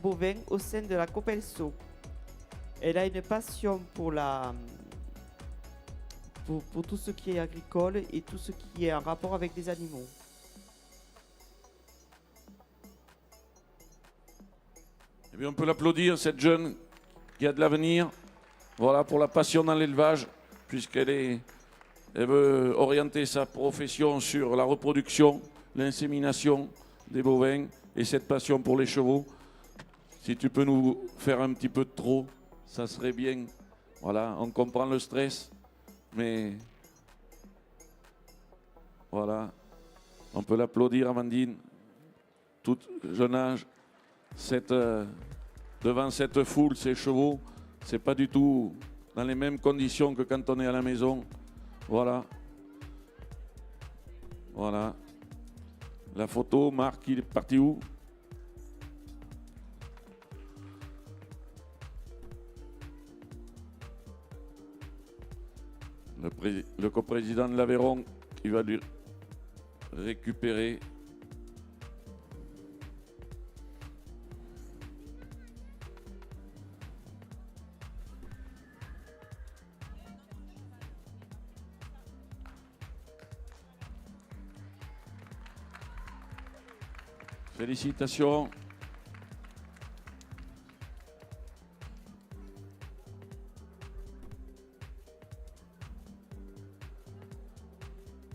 [SPEAKER 10] bovin au sein de la Copelso. Elle a une passion pour tout ce qui est agricole et tout ce qui est en rapport avec les animaux.
[SPEAKER 9] Eh bien, on peut l'applaudir, cette jeune qui a de l'avenir. Voilà, pour la passion dans l'élevage, puisqu'elle veut orienter sa profession sur la reproduction, l'insémination des bovins et cette passion pour les chevaux. Si tu peux nous faire un petit peu de trop, ça serait bien. Voilà, on comprend le stress, mais voilà, on peut l'applaudir, Amandine, tout jeune âge. Devant cette foule, ces chevaux, c'est pas du tout dans les mêmes conditions que quand on est à la maison. Voilà. Voilà. La photo, Marc, il est parti où? Le coprésident de l'Aveyron qui va lui récupérer. Félicitations.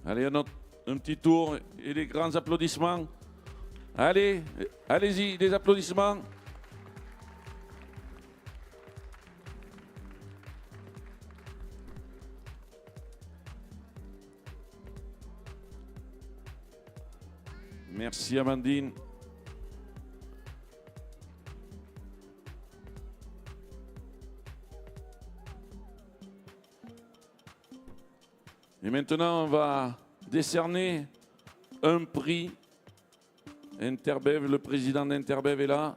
[SPEAKER 9] Allez, un petit tour et des grands applaudissements. Allez, allez-y, des applaudissements. Merci Amandine. Et maintenant, on va décerner un prix. Interbev, le président d'Interbev est là,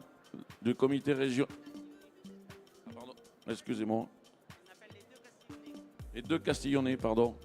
[SPEAKER 9] du comité région. Ah, pardon, excusez-moi. Les deux Castillonnais, pardon.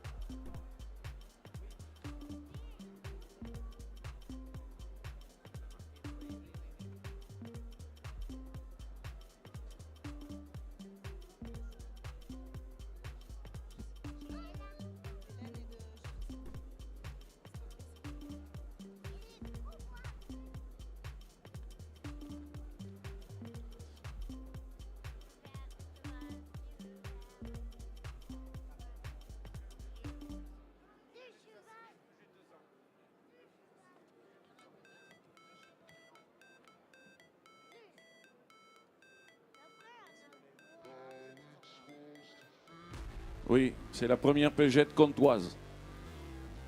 [SPEAKER 9] Oui, c'est la première pégette comtoise.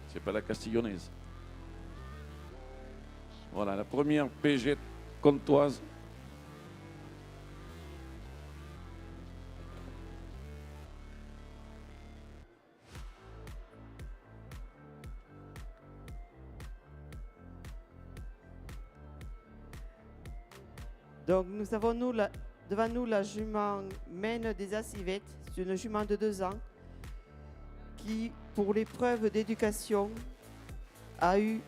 [SPEAKER 9] C'est pas la castillonnaise. Voilà, la première pégette comtoise.
[SPEAKER 10] Donc nous avons devant nous la jument Maine des Acivettes. C'est une jument de 2 ans qui, pour l'épreuve d'éducation, a eu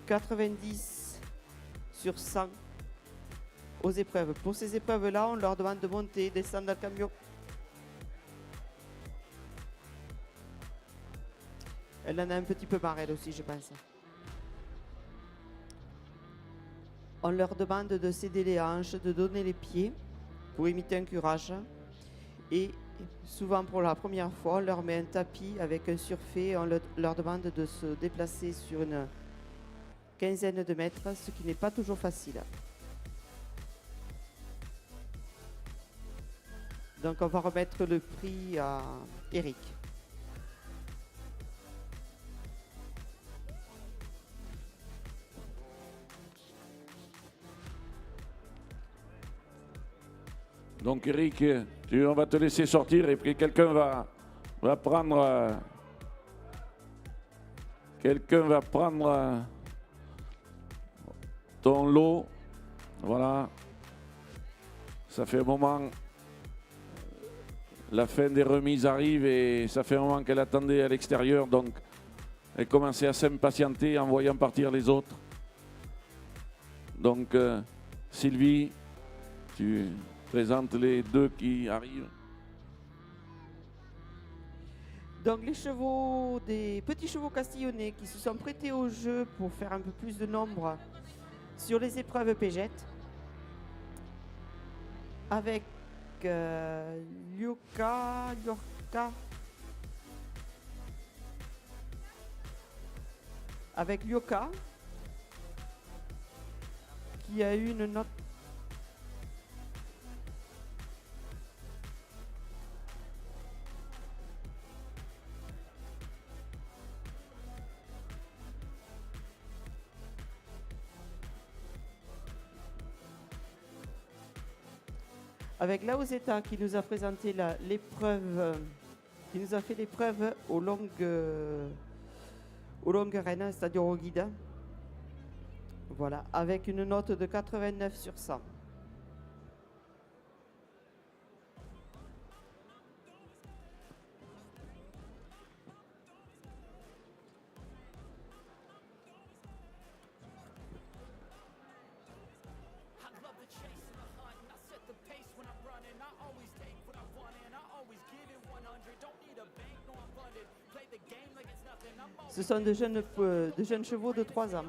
[SPEAKER 10] 90 sur 100 aux épreuves. Pour ces épreuves-là, on leur demande de monter, descendre dans le camion. Elle en a un petit peu marre, elle aussi, je pense. On leur demande de céder les hanches, de donner les pieds pour imiter un curage. Et souvent, pour la première fois, on leur met un tapis avec un surfait. On leur demande de se déplacer sur une quinzaine de mètres, ce qui n'est pas toujours facile. Donc, on va remettre le prix à Eric.
[SPEAKER 9] Donc Eric, on va te laisser sortir et puis quelqu'un va prendre ton lot. Voilà. Ça fait un moment, la fin des remises arrive et ça fait un moment qu'elle attendait à l'extérieur, donc elle commençait à s'impatienter en voyant partir les autres. Donc Sylvie, tu présentes les deux qui arrivent.
[SPEAKER 10] Donc les chevaux, des petits chevaux castillonnais qui se sont prêtés au jeu pour faire un peu plus de nombre sur les épreuves pégettes. Avec Lyorca, avec Lyorca qui a eu une note avec Laoseta qui nous a présenté l'épreuve, qui nous a fait l'épreuve aux longues rennes, c'est-à-dire au guide. Voilà, avec une note de 89 sur 100. Ce sont de jeunes chevaux de 3 ans.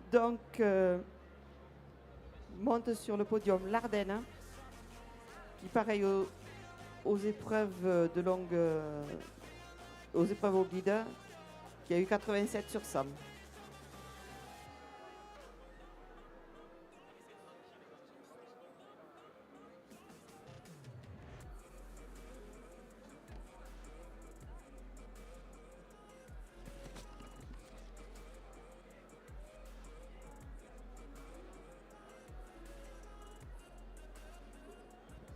[SPEAKER 10] Donc, monte sur le podium l'Ardenne, qui pareil aux épreuves de longue, aux épreuves au guide, qui a eu 87 sur 100.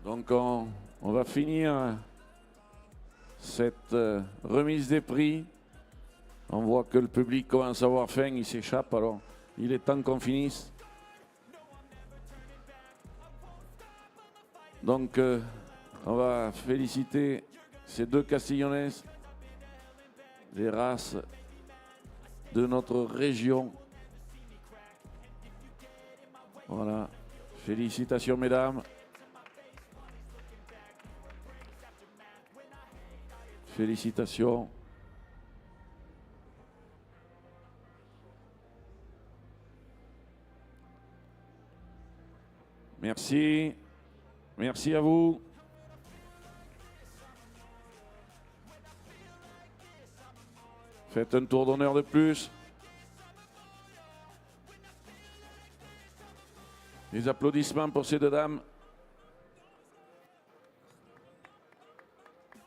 [SPEAKER 9] Donc on va finir cette remise des prix. On voit que le public commence à avoir faim, il s'échappe, alors il est temps qu'on finisse. Donc on va féliciter ces deux Castillonnaises, les races de notre région. Voilà, félicitations mesdames. Félicitations. Merci. Merci à vous. Faites un tour d'honneur de plus. Les applaudissements pour ces deux dames.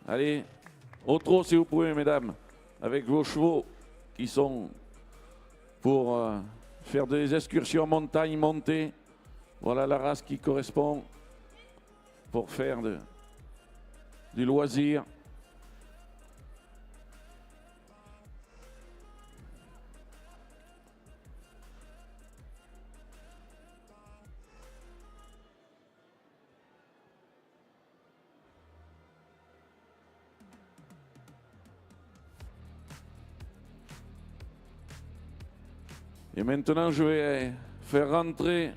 [SPEAKER 9] Allez. Au trot si vous pouvez, mesdames, avec vos chevaux qui sont pour faire des excursions en montagne, montée. Voilà la race qui correspond pour faire du loisir. Et maintenant, je vais faire rentrer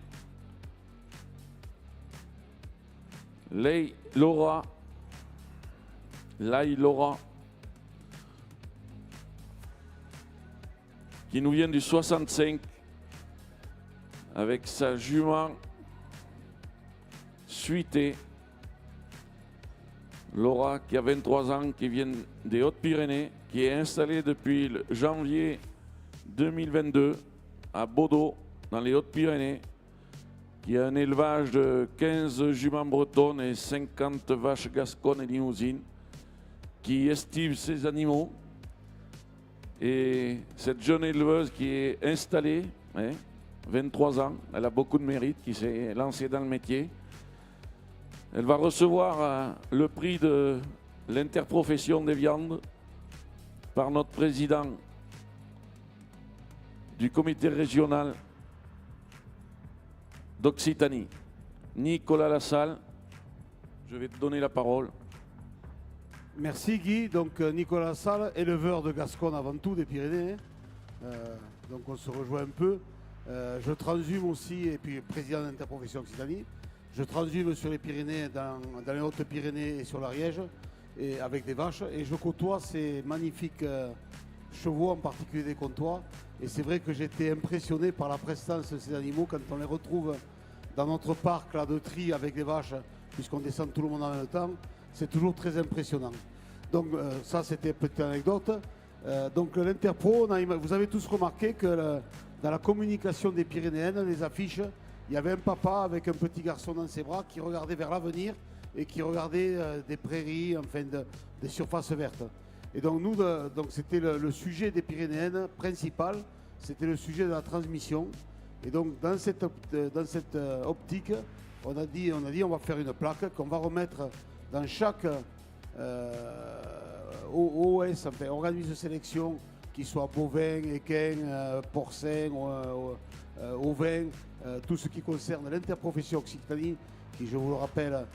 [SPEAKER 9] Laura, qui nous vient du 65, avec sa jument suitée. Laura, qui a 23 ans, qui vient des Hautes-Pyrénées, qui est installée depuis le janvier 2022 à Baudot, dans les Hautes-Pyrénées, qui a un élevage de 15 juments bretonnes et 50 vaches gasconnes et limousines, qui estime ses animaux. Et cette jeune éleveuse qui est installée, 23 ans, elle a beaucoup de mérite, qui s'est lancée dans le métier. Elle va recevoir le prix de l'interprofession des viandes par notre président du comité régional d'Occitanie, Nicolas Lassalle. Je vais te donner la parole.
[SPEAKER 11] Merci Guy. Donc Nicolas Lassalle, éleveur de Gascogne avant tout, des Pyrénées. Donc on se rejoint un peu. Je transhume aussi, et puis président de l'interprofession Occitanie. Je transhume sur les Pyrénées, dans les Hautes-Pyrénées et sur l'Ariège, et avec des vaches. Et je côtoie ces magnifiques chevaux, en particulier des comptoirs. Et c'est vrai que j'étais impressionné par la prestance de ces animaux quand on les retrouve dans notre parc là, de tri avec les vaches, puisqu'on descend tout le monde en même temps. C'est toujours très impressionnant. Donc ça, c'était une petite anecdote. Donc l'Interpro, vous avez tous remarqué que dans la communication des Pyrénéennes, les affiches, il y avait un papa avec un petit garçon dans ses bras qui regardait vers l'avenir et qui regardait des prairies, enfin des surfaces vertes. Et donc nous, c'était le sujet des Pyrénéennes principal, c'était le sujet de la transmission. Et donc dans cette optique, on a dit on va faire une plaque qu'on va remettre dans chaque OS, enfin, organisme de sélection, qui soit bovin, équin, porcin, ovin, tout ce qui concerne l'interprofession Occitanie, qui, je vous le rappelle,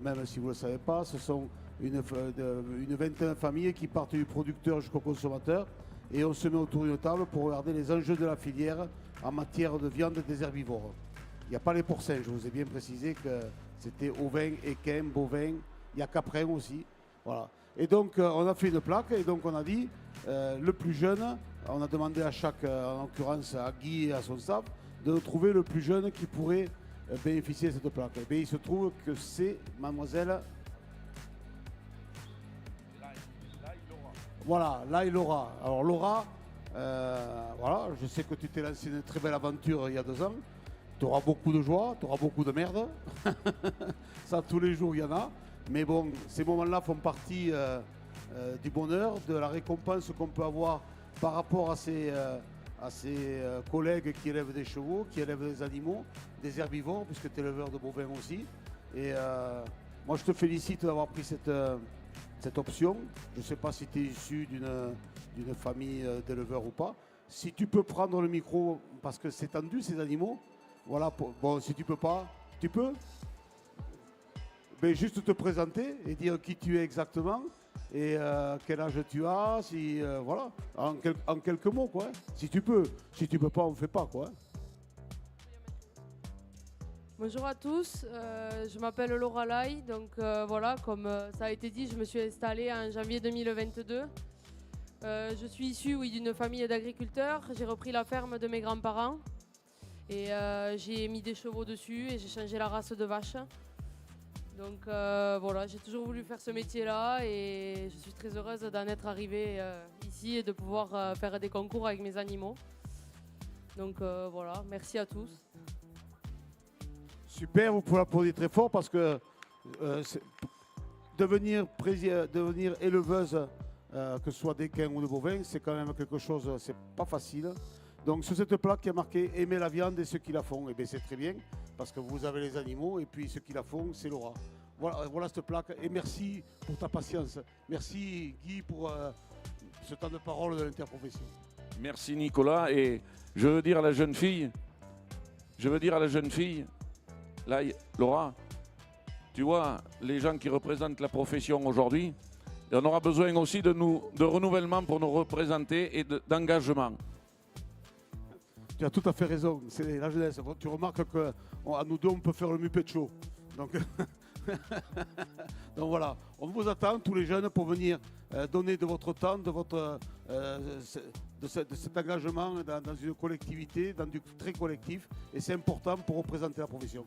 [SPEAKER 11] même si vous ne le savez pas, ce sont une vingtaine de familles qui partent du producteur jusqu'au consommateur, et on se met autour d'une table pour regarder les enjeux de la filière en matière de viande des herbivores. Il n'y a pas les porcins, je vous ai bien précisé que c'était ovin, équin, bovin, il y a caprin aussi. Voilà. Et donc on a fait une plaque, et donc on a dit le plus jeune, on a demandé à chaque, en l'occurrence à Guy et à son staff, de trouver le plus jeune qui pourrait bénéficier de cette plaque. Et bien, il se trouve que c'est mademoiselle Voilà, là et Laura. Alors Laura, voilà, je sais que tu t'es lancé une très belle aventure il y a 2 ans. Tu auras beaucoup de joie, tu auras beaucoup de merde. Ça, tous les jours, il y en a. Mais bon, ces moments-là font partie du bonheur, de la récompense qu'on peut avoir par rapport à ses collègues qui élèvent des chevaux, qui élèvent des animaux, des herbivores, puisque tu es éleveur de bovins aussi. Et moi, je te félicite d'avoir pris cette option. Je ne sais pas si tu es issu d'une famille d'éleveurs ou pas. Si tu peux prendre le micro, parce que c'est tendu ces animaux, voilà, bon, si tu peux pas, tu peux. Mais juste te présenter et dire qui tu es exactement et quel âge tu as, si, voilà, en quelques mots, quoi. Si tu peux. Si tu peux pas, on ne fait pas, quoi.
[SPEAKER 12] Bonjour à tous, je m'appelle Laura Lai, donc voilà, comme ça a été dit, je me suis installée en janvier 2022. Je suis issue d'une famille d'agriculteurs, j'ai repris la ferme de mes grands-parents et j'ai mis des chevaux dessus et j'ai changé la race de vache. Donc voilà, j'ai toujours voulu faire ce métier-là et je suis très heureuse d'en être arrivée ici et de pouvoir faire des concours avec mes animaux. Donc voilà, merci à tous.
[SPEAKER 11] Super, vous pouvez applaudir très fort parce que devenir éleveuse, que ce soit d'équins ou de bovins, c'est quand même quelque chose, c'est pas facile. Donc sur cette plaque qui a marqué « Aimer la viande et ceux qui la font », et bien c'est très bien parce que vous avez les animaux et puis ceux qui la font, c'est Laura. Voilà cette plaque et merci pour ta patience. Merci Guy pour ce temps de parole de l'interprofession.
[SPEAKER 9] Merci Nicolas et je veux dire à la jeune fille, là, Laura, tu vois, les gens qui représentent la profession aujourd'hui, on aura besoin aussi de renouvellement pour nous représenter et d'engagement.
[SPEAKER 11] Tu as tout à fait raison, c'est la jeunesse. Tu remarques qu'à nous deux, on peut faire le Muppet Show. Donc, donc voilà, on vous attend, tous les jeunes, pour venir donner de votre temps, de cet engagement dans une collectivité, dans du très collectif. Et c'est important pour représenter la profession.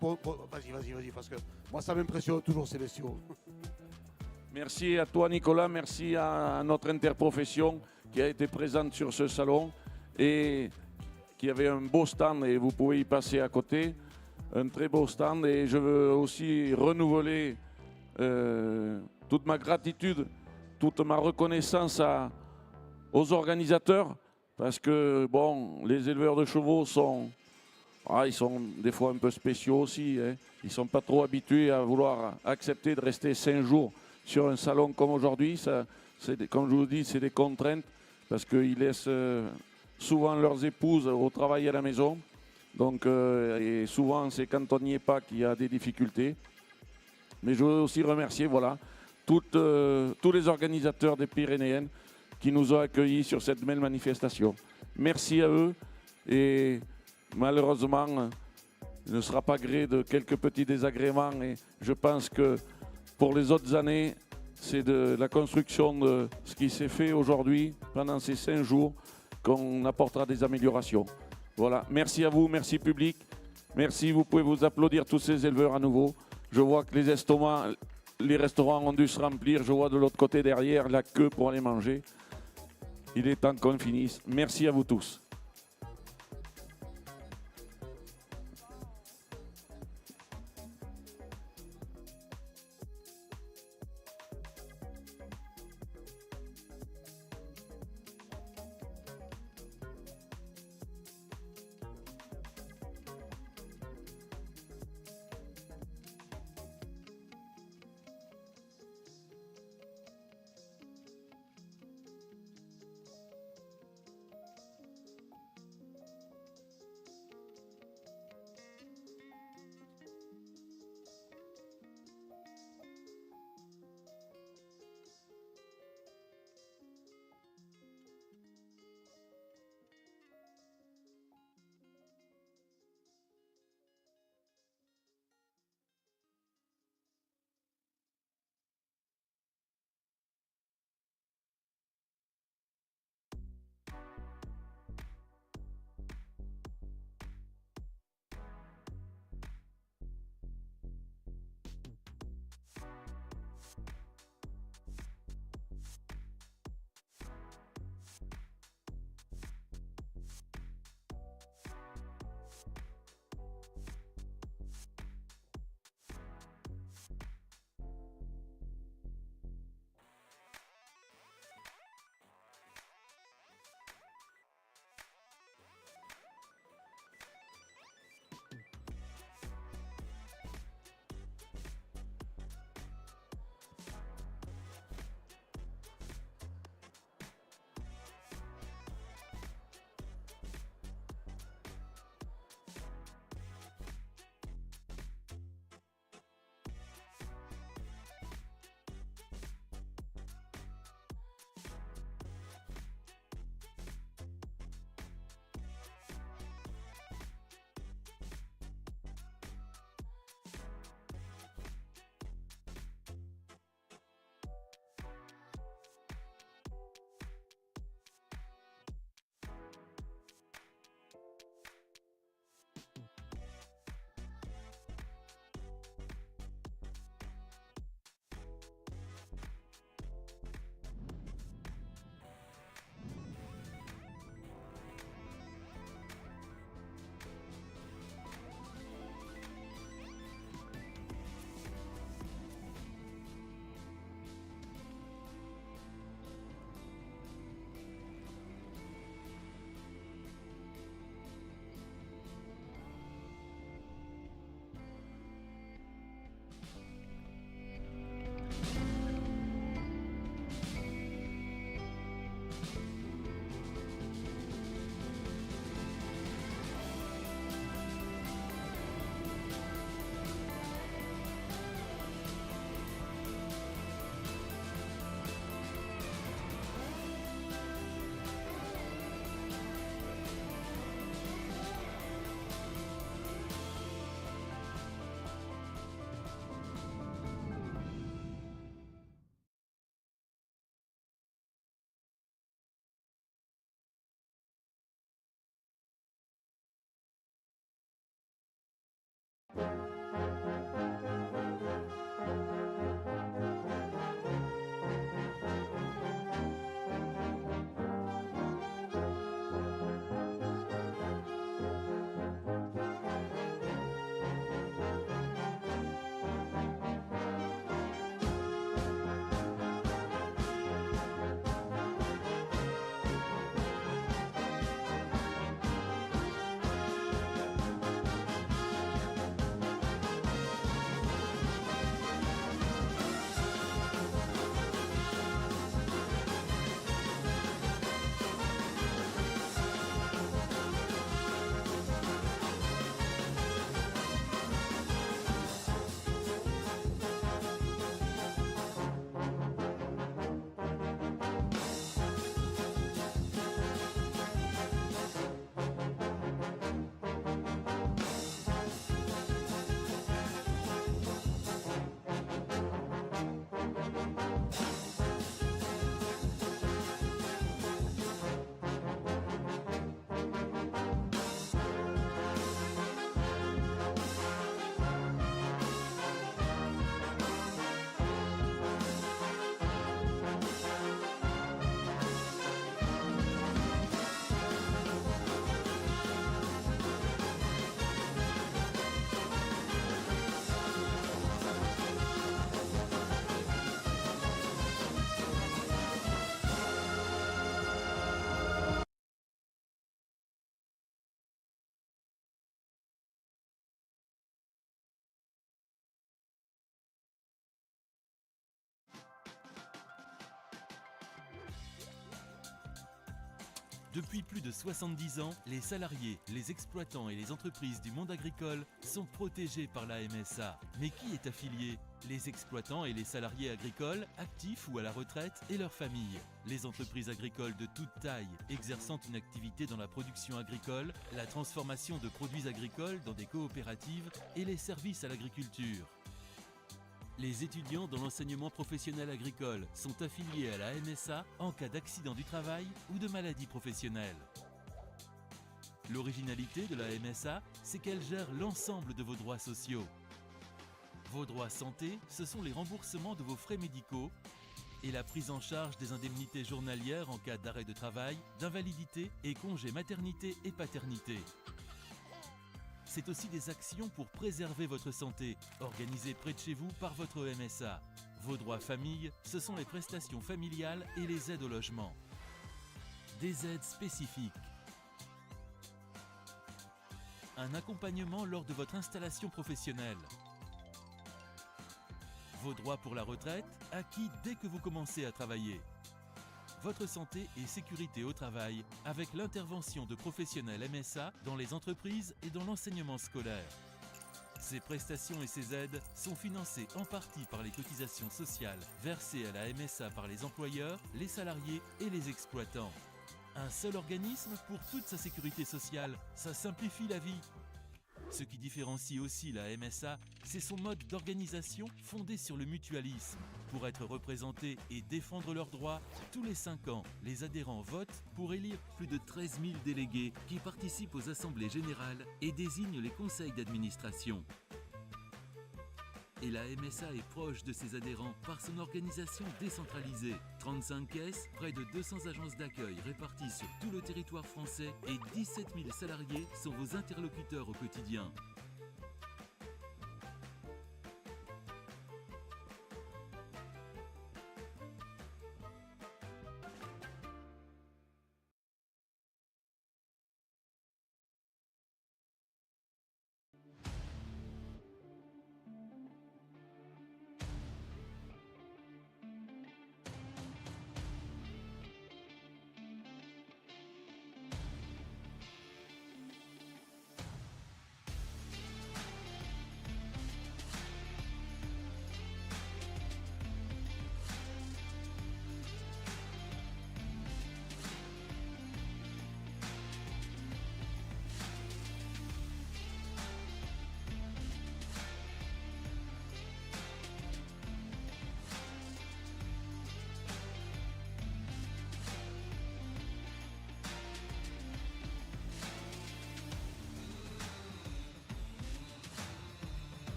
[SPEAKER 11] Vas-y, parce que moi, ça m'impressionne toujours ces bestiaux.
[SPEAKER 9] Merci à toi Nicolas, merci à notre interprofession qui a été présente sur ce salon et qui avait un beau stand et vous pouvez y passer à côté, un très beau stand et je veux aussi renouveler toute ma gratitude, toute ma reconnaissance aux organisateurs parce que bon, les éleveurs de chevaux ils sont des fois un peu spéciaux aussi, hein. Ils ne sont pas trop habitués à vouloir accepter de rester 5 jours sur un salon comme aujourd'hui. Comme je vous dis, c'est des contraintes parce qu'ils laissent souvent leurs épouses au travail à la maison. Donc, et souvent, c'est quand on n'y est pas qu'il y a des difficultés. Mais je veux aussi remercier tous les organisateurs des Pyrénéennes qui nous ont accueillis sur cette belle manifestation. Merci à eux et malheureusement, il ne sera pas gré de quelques petits désagréments et je pense que pour les autres années, c'est de la construction de ce qui s'est fait aujourd'hui pendant ces 5 jours qu'on apportera des améliorations. Voilà, merci à vous, merci public, merci, vous pouvez vous applaudir tous ces éleveurs à nouveau. Je vois que les restaurants ont dû se remplir, je vois de l'autre côté derrière la queue pour aller manger. Il est temps qu'on finisse. Merci à vous tous.
[SPEAKER 13] Depuis plus de 70 ans, les salariés, les exploitants et les entreprises du monde agricole sont protégés par la MSA. Mais qui est affilié? Les exploitants et les salariés agricoles, actifs ou à la retraite, et leurs familles. Les entreprises agricoles de toute taille, exerçant une activité dans la production agricole, la transformation de produits agricoles dans des coopératives et les services à l'agriculture. Les étudiants dans l'enseignement professionnel agricole sont affiliés à la MSA en cas d'accident du travail ou de maladie professionnelle. L'originalité de la MSA, c'est qu'elle gère l'ensemble de vos droits sociaux. Vos droits santé, ce sont les remboursements de vos frais médicaux et la prise en charge des indemnités journalières en cas d'arrêt de travail, d'invalidité et congé maternité et paternité. C'est aussi des actions pour préserver votre santé, organisées près de chez vous par votre MSA. Vos droits famille, ce sont les prestations familiales et les aides au logement. Des aides spécifiques. Un accompagnement lors de votre installation professionnelle. Vos droits pour la retraite, acquis dès que vous commencez à travailler. Votre santé et sécurité au travail avec l'intervention de professionnels MSA dans les entreprises et dans l'enseignement scolaire. Ces prestations et ces aides sont financées en partie par les cotisations sociales versées à la MSA par les employeurs, les salariés et les exploitants. Un seul organisme pour toute sa sécurité sociale, ça simplifie la vie. Ce qui différencie aussi la MSA, c'est son mode d'organisation fondé sur le mutualisme. Pour être représentés et défendre leurs droits, tous les 5 ans, les adhérents votent pour élire plus de 13 000 délégués qui participent aux assemblées générales et désignent les conseils d'administration. Et la MSA est proche de ses adhérents par son organisation décentralisée. 35 caisses, près de 200 agences d'accueil réparties sur tout le territoire français et 17 000 salariés sont vos interlocuteurs au quotidien.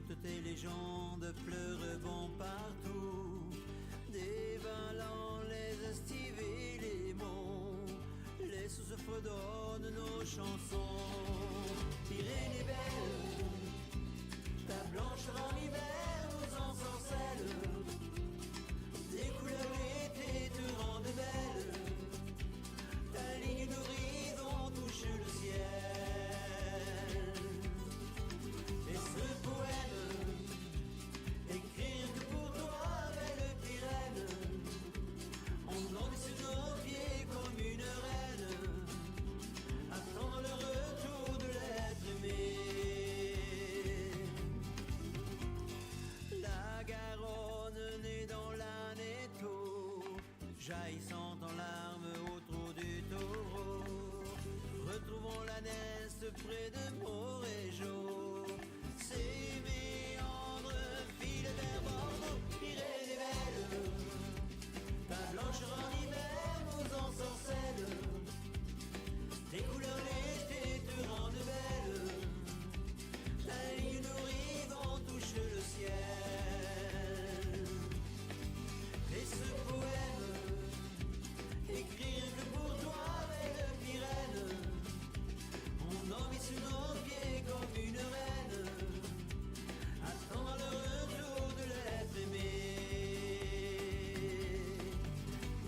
[SPEAKER 14] Toutes tes légendes pleureront partout, dévalant les estives et les monts. Les sources fredonnent nos chansons. Pyrénées belle, ta blancheur en hiver nous ensorcelle. Tes couleurs l'été te rendent belle. Ta ligne d'horizon touche le ciel. Et ce poème, écrire que pour toi, belle Pyrène, on en est sur nos pieds comme une reine, attendre le retour de l'être aimé. La Garonne née dans l'Aneto, jaillissant en larmes au trou du taureau. Retrouvons la Neste près de Morégeau. Ces méandres filent vers Bordeaux. Pyrénées belle, ta blancheur en hiver nous ensorcelle. Tes couleurs l'été te rendent belle. Ta ligne d'horizon touche le ciel. Et ce poème, écrire que pour toi, belle Pyrène, on en met sous nos pieds comme une reine, attendre le retour de l'être aimé.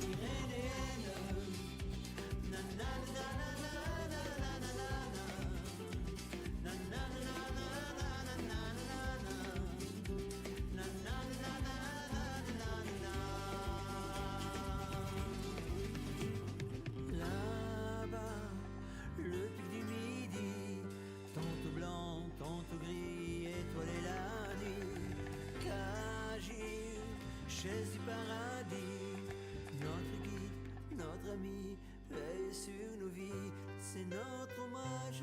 [SPEAKER 14] Pyrénéenne, nanana, là-bas, le pic du midi, tantôt blanc, tantôt gris, étoilé la nuit. Cagir, chaise du paradis, notre guide, notre ami, veille sur nos vies, c'est notre hommage.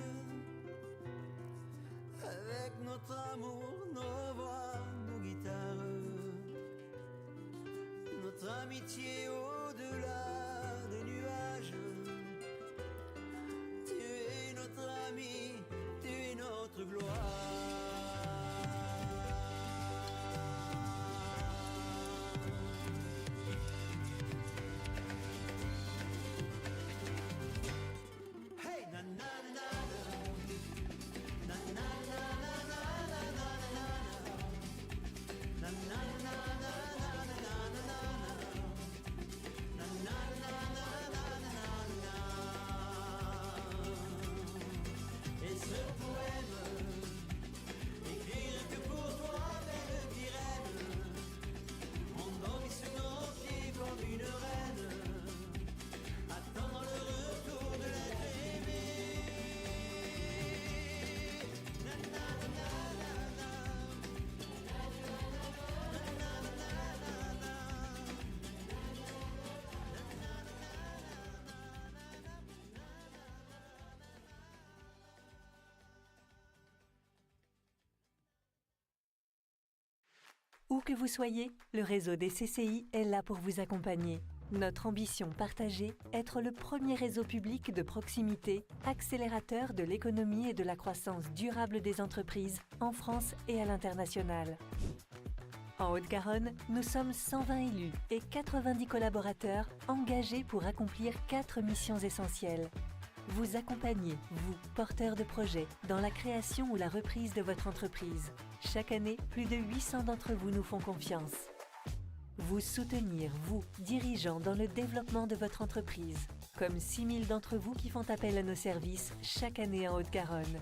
[SPEAKER 14] Avec notre amour, nos voix, nos guitares, notre amitié au-delà des nuages. Tu es notre ami, tu es notre gloire. Hey, na na na na na na et ce poème, écrire que pour toi, belle Pyrène, endormie sur nos pieds comme une reine, attendre le retour de l'être aimé. Na, na, na, na, na.
[SPEAKER 15] Où que vous soyez, le réseau des CCI est là pour vous accompagner. Notre ambition partagée, être le premier réseau public de proximité, accélérateur de l'économie et de la croissance durable des entreprises en France et à l'international. En Haute-Garonne, nous sommes 120 élus et 90 collaborateurs engagés pour accomplir 4 missions essentielles. Vous accompagner, vous, porteurs de projets, dans la création ou la reprise de votre entreprise. Chaque année, plus de 800 d'entre vous nous font confiance. Vous soutenir, vous, dirigeants, dans le développement de votre entreprise. Comme 6000 d'entre vous qui font appel à nos services chaque année en Haute-Garonne.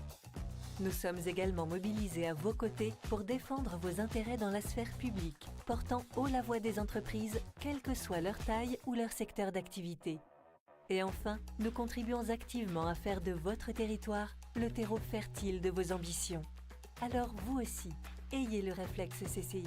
[SPEAKER 15] Nous sommes également mobilisés à vos côtés pour défendre vos intérêts dans la sphère publique, portant haut la voix des entreprises, quelle que soit leur taille ou leur secteur d'activité. Et enfin, nous contribuons activement à faire de votre territoire le terreau fertile de vos ambitions. Alors vous aussi, ayez le réflexe CCI.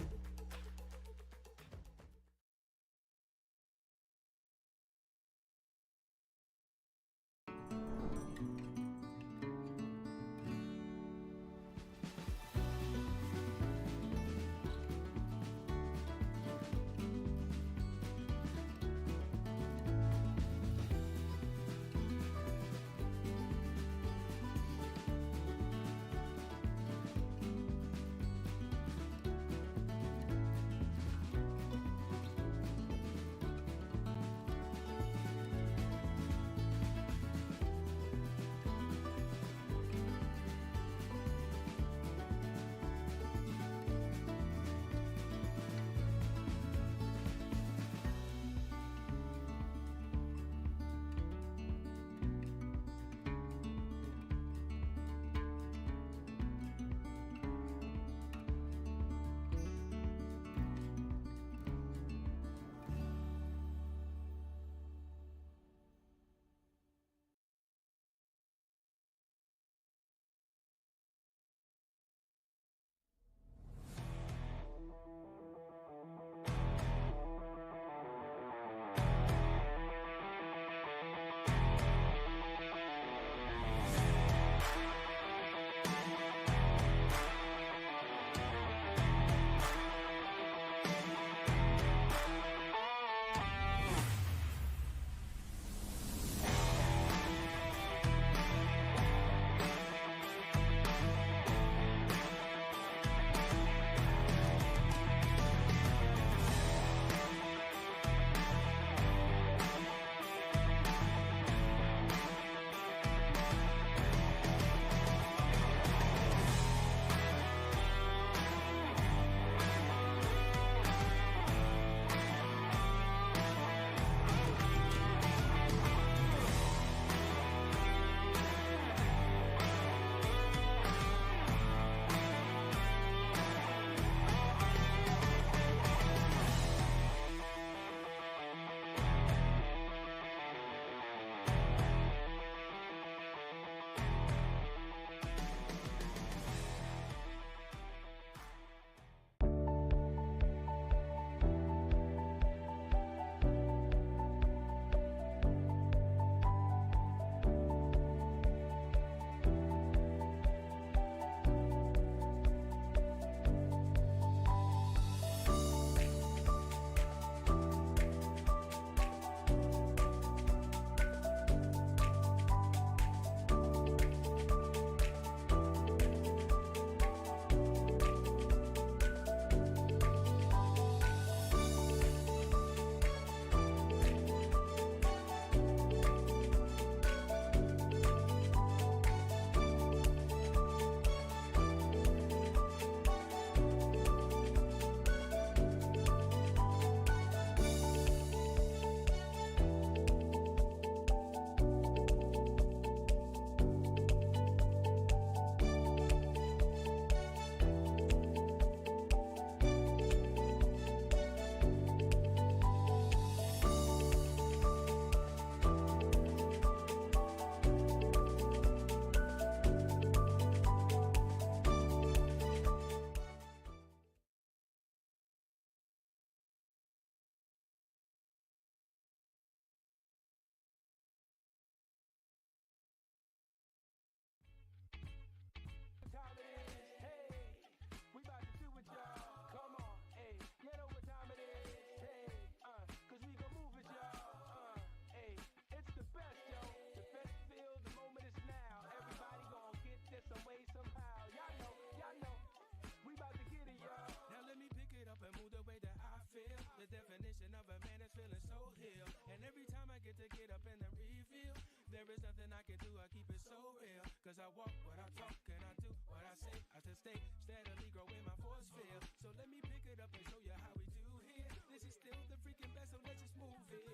[SPEAKER 16] hill. And every time I get up and then refill, there is nothing I can do, I keep it so real. Cause I walk what I talk and I do what I say. I just stay steadily growing my force field. So let me pick it up and show you how we do here. This is still the freaking best, so let's just move it. Yeah.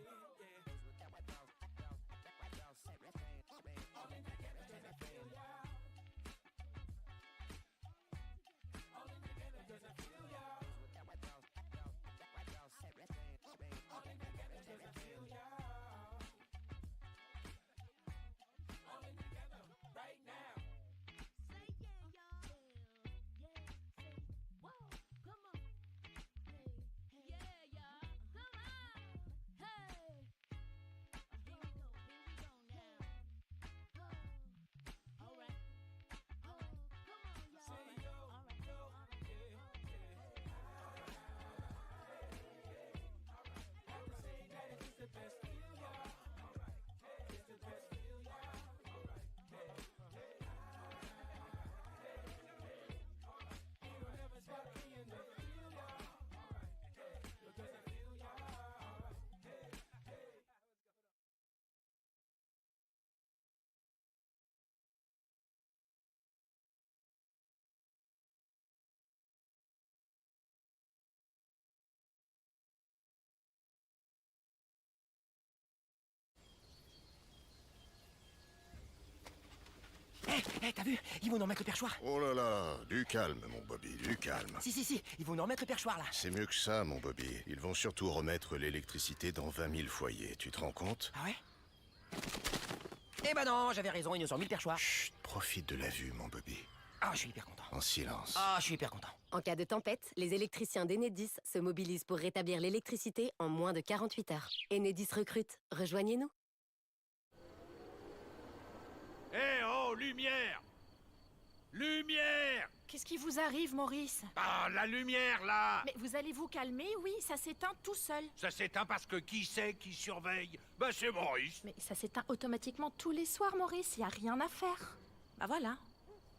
[SPEAKER 16] All in together, does it feel ya? All in together, does it feel ya? All in together, does it feel ya? All in together, right now.
[SPEAKER 17] Say yeah, y'all. Yeah, say whoa, come on. Hey, yeah, y'all. Come on. Hey. Here we go now. Oh, all right. Oh, come on, y'all.
[SPEAKER 16] Say yo,
[SPEAKER 17] all right.
[SPEAKER 16] yo, yeah, I can say that it's the best feel, y'all. It's the best feel, y'all. You'll never stop being the feel, y'all. Because I feel y'all.
[SPEAKER 18] Hé, t'as vu? Ils vont nous remettre le perchoir.
[SPEAKER 19] Oh là là, du calme, mon Bobby, du calme.
[SPEAKER 18] Si, ils vont nous remettre le perchoir, là.
[SPEAKER 19] C'est mieux que ça, mon Bobby. Ils vont surtout remettre l'électricité dans 20 000 foyers. Tu te rends compte?
[SPEAKER 18] Ah ouais? Eh ben non, j'avais raison, ils nous ont mis le perchoir.
[SPEAKER 19] Chut, profite de la vue, mon Bobby.
[SPEAKER 18] Ah, je suis hyper content.
[SPEAKER 19] En silence.
[SPEAKER 18] Ah, je suis hyper content.
[SPEAKER 20] En cas de tempête, les électriciens d'Enedis se mobilisent pour rétablir l'électricité en moins de 48 heures. Enedis recrute. Rejoignez-nous.
[SPEAKER 21] Eh oh, lumière! Lumière!
[SPEAKER 22] Qu'est-ce qui vous arrive, Maurice?
[SPEAKER 21] Ah, la lumière, là!
[SPEAKER 22] Mais vous allez vous calmer, oui, ça s'éteint tout seul.
[SPEAKER 21] Ça s'éteint parce que qui c'est qui surveille? Bah, c'est Maurice.
[SPEAKER 22] Mais ça s'éteint automatiquement tous les soirs, Maurice, y a rien à faire. Bah voilà.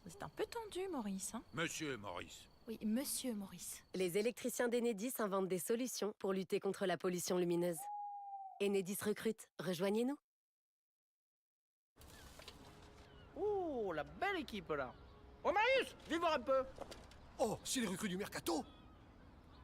[SPEAKER 22] Vous êtes un peu tendu, Maurice, hein?
[SPEAKER 21] Monsieur Maurice.
[SPEAKER 22] Oui, monsieur Maurice.
[SPEAKER 20] Les électriciens d'Enedis inventent des solutions pour lutter contre la pollution lumineuse. Enedis recrute. Rejoignez-nous.
[SPEAKER 18] Oh, la belle équipe, là. Oh, Marius, viens voir un peu. Oh, c'est les recrues du Mercato.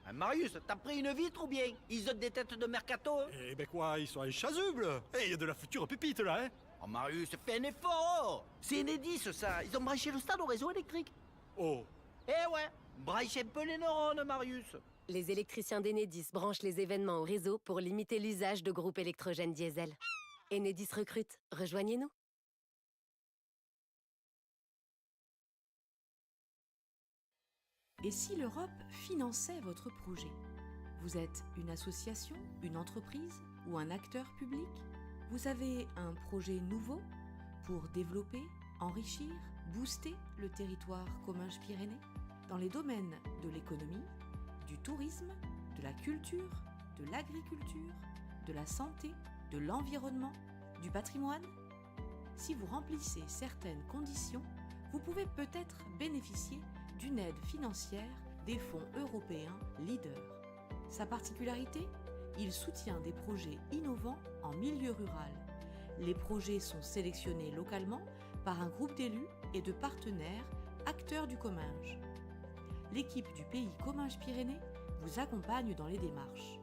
[SPEAKER 18] Ah, Marius, t'as pris une vitre ou bien? Ils ont des têtes de Mercato, hein?
[SPEAKER 23] Eh ben quoi, ils sont inchasubles. Eh, il y a de la future pépite, là, hein?
[SPEAKER 18] Oh, Marius, fais un effort. C'est Enedis, ça. Ils ont branché le stade au réseau électrique.
[SPEAKER 23] Oh.
[SPEAKER 18] Eh ouais, branche un peu les neurones, Marius.
[SPEAKER 20] Les électriciens d'Enedis branchent les événements au réseau pour limiter l'usage de groupes électrogènes diesel. Enedis recrute. Rejoignez-nous.
[SPEAKER 24] Et si l'Europe finançait votre projet? Vous êtes une association, une entreprise ou un acteur public? Vous avez un projet nouveau pour développer, enrichir, booster le territoire Comminges-Pyrénées dans les domaines de l'économie, du tourisme, de la culture, de l'agriculture, de la santé, de l'environnement, du patrimoine? Si vous remplissez certaines conditions, vous pouvez peut-être bénéficier d'une aide financière des fonds européens Leader. Sa particularité? Il soutient des projets innovants en milieu rural. Les projets sont sélectionnés localement par un groupe d'élus et de partenaires acteurs du Comminges. L'équipe du pays Comminges-Pyrénées vous accompagne dans les démarches.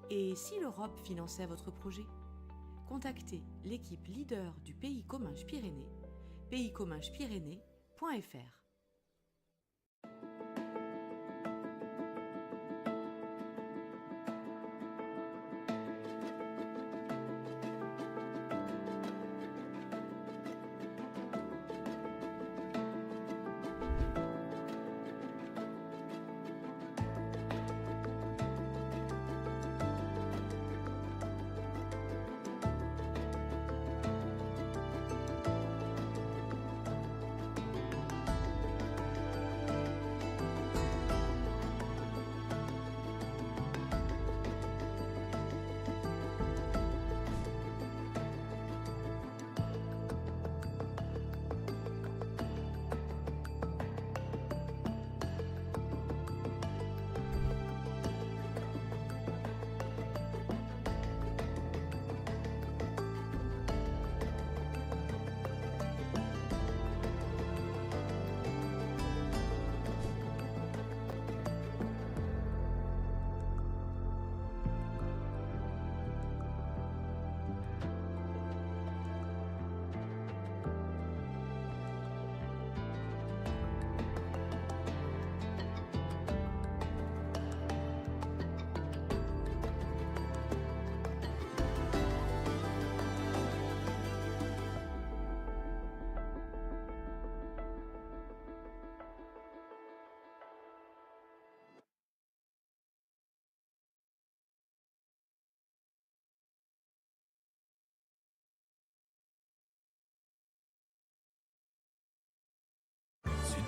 [SPEAKER 24] Et si l'Europe finançait votre projet? Contactez l'équipe Leader du pays Comminges-Pyrénées, payscommingespyrénées.fr.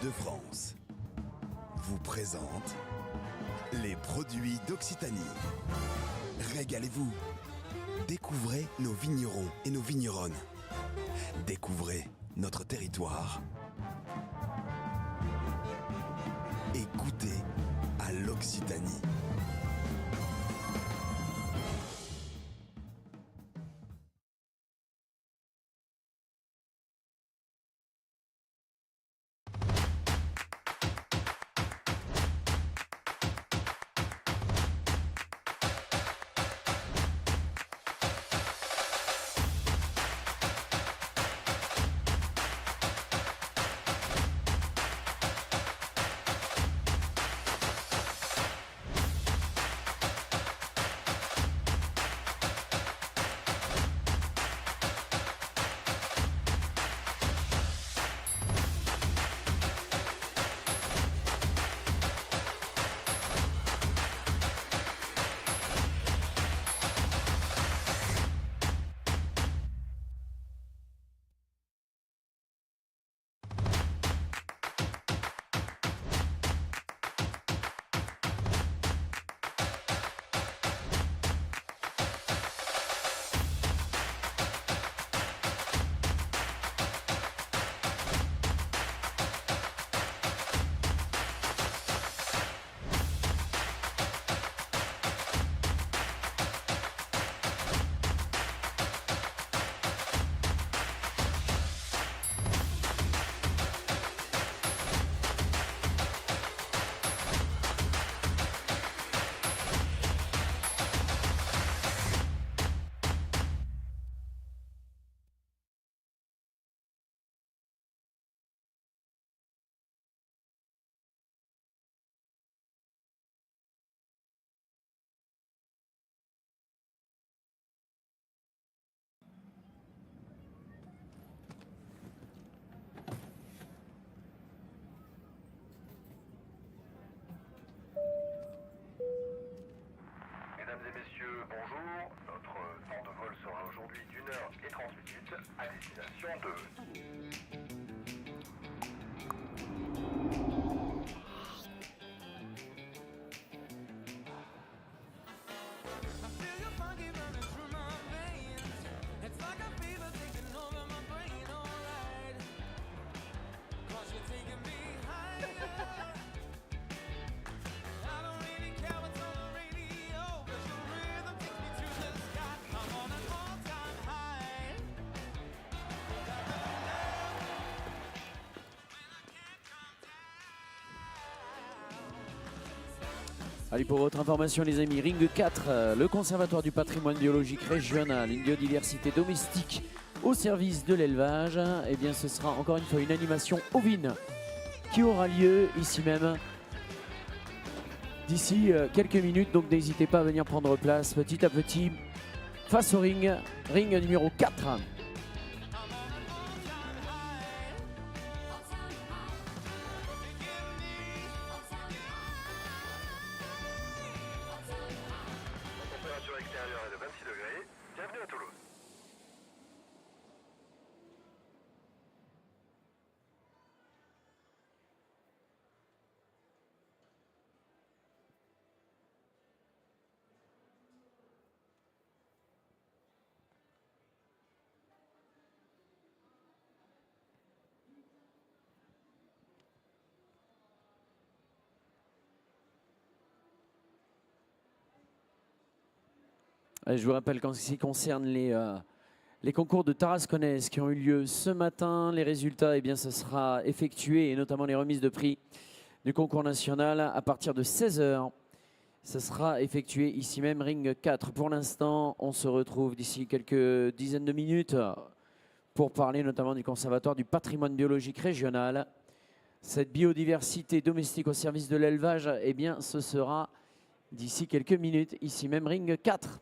[SPEAKER 2] Île-de-France vous présente les produits d'Occitanie. Régalez-vous. Découvrez nos vignerons et nos vigneronnes. Découvrez notre territoire. Et goûtez à l'Occitanie.
[SPEAKER 5] Mesdames et messieurs, bonjour. Notre temps de vol sera aujourd'hui d'1h30 à destination de...
[SPEAKER 1] Allez, pour votre information les amis, Ring 4, le Conservatoire du patrimoine biologique régional, une biodiversité domestique au service de l'élevage. Et bien ce sera encore une fois une animation ovine qui aura lieu ici même d'ici quelques minutes. Donc n'hésitez pas à venir prendre place petit à petit face au ring numéro 4.
[SPEAKER 5] La température extérieure est de 26 degrés. Bienvenue à Toulouse.
[SPEAKER 1] Je vous rappelle qu'en ce qui concerne les concours de Tarasconnaise qui ont eu lieu ce matin, les résultats, eh bien, ce sera effectué, et notamment les remises de prix du concours national à partir de 16 h. Ce sera effectué ici même, Ring 4. Pour l'instant, on se retrouve d'ici quelques dizaines de minutes pour parler notamment du Conservatoire du patrimoine biologique régional. Cette biodiversité domestique au service de l'élevage, eh bien, ce sera d'ici quelques minutes, ici même, Ring 4.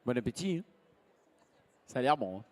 [SPEAKER 1] Bon appétit. Hein. Ça a l'air bon. Hein.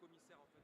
[SPEAKER 4] Commissaire en fait.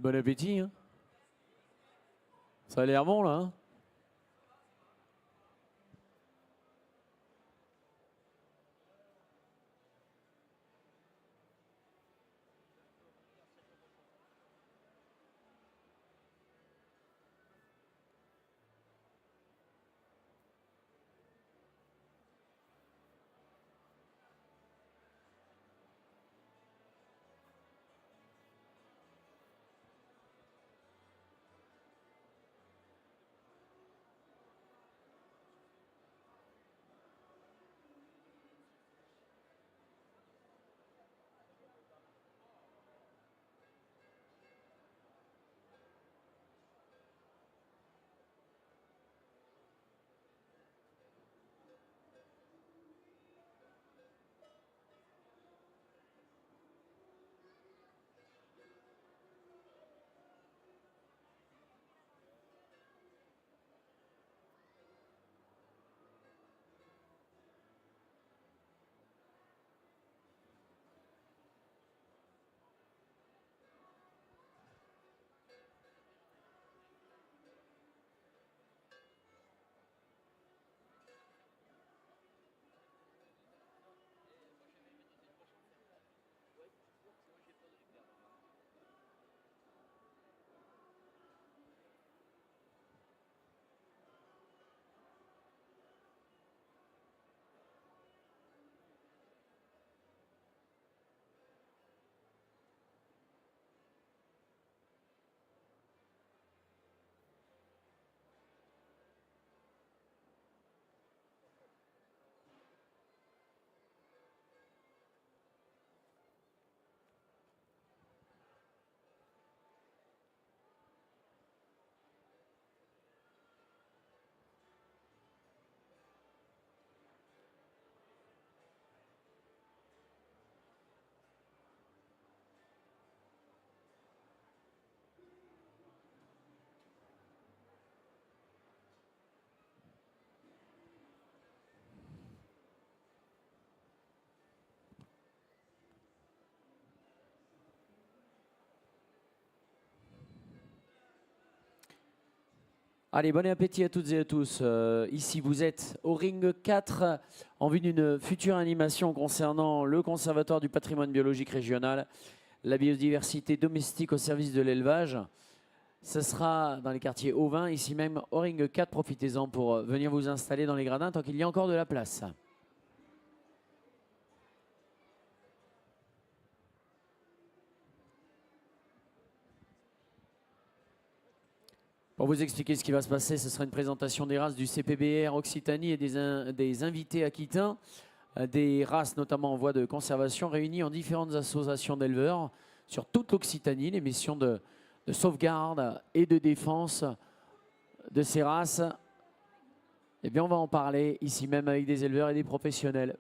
[SPEAKER 1] Bon appétit. Hein. Ça a l'air bon là. Hein. Allez, bon appétit à toutes et à tous. Ici, vous êtes au ring 4 en vue d'une future animation concernant le Conservatoire du patrimoine biologique régional, la biodiversité domestique au service de l'élevage. Ce sera dans les quartiers Auvin, ici même au ring 4. Profitez-en pour venir vous installer dans les gradins tant qu'il y a encore de la place. Pour vous expliquer ce qui va se passer, ce sera une présentation des races du CPBR Occitanie et des invités aquitains, des races notamment en voie de conservation réunies en différentes associations d'éleveurs sur toute l'Occitanie, les missions de sauvegarde et de défense de ces races. Eh bien, on va en parler ici même avec des éleveurs et des professionnels.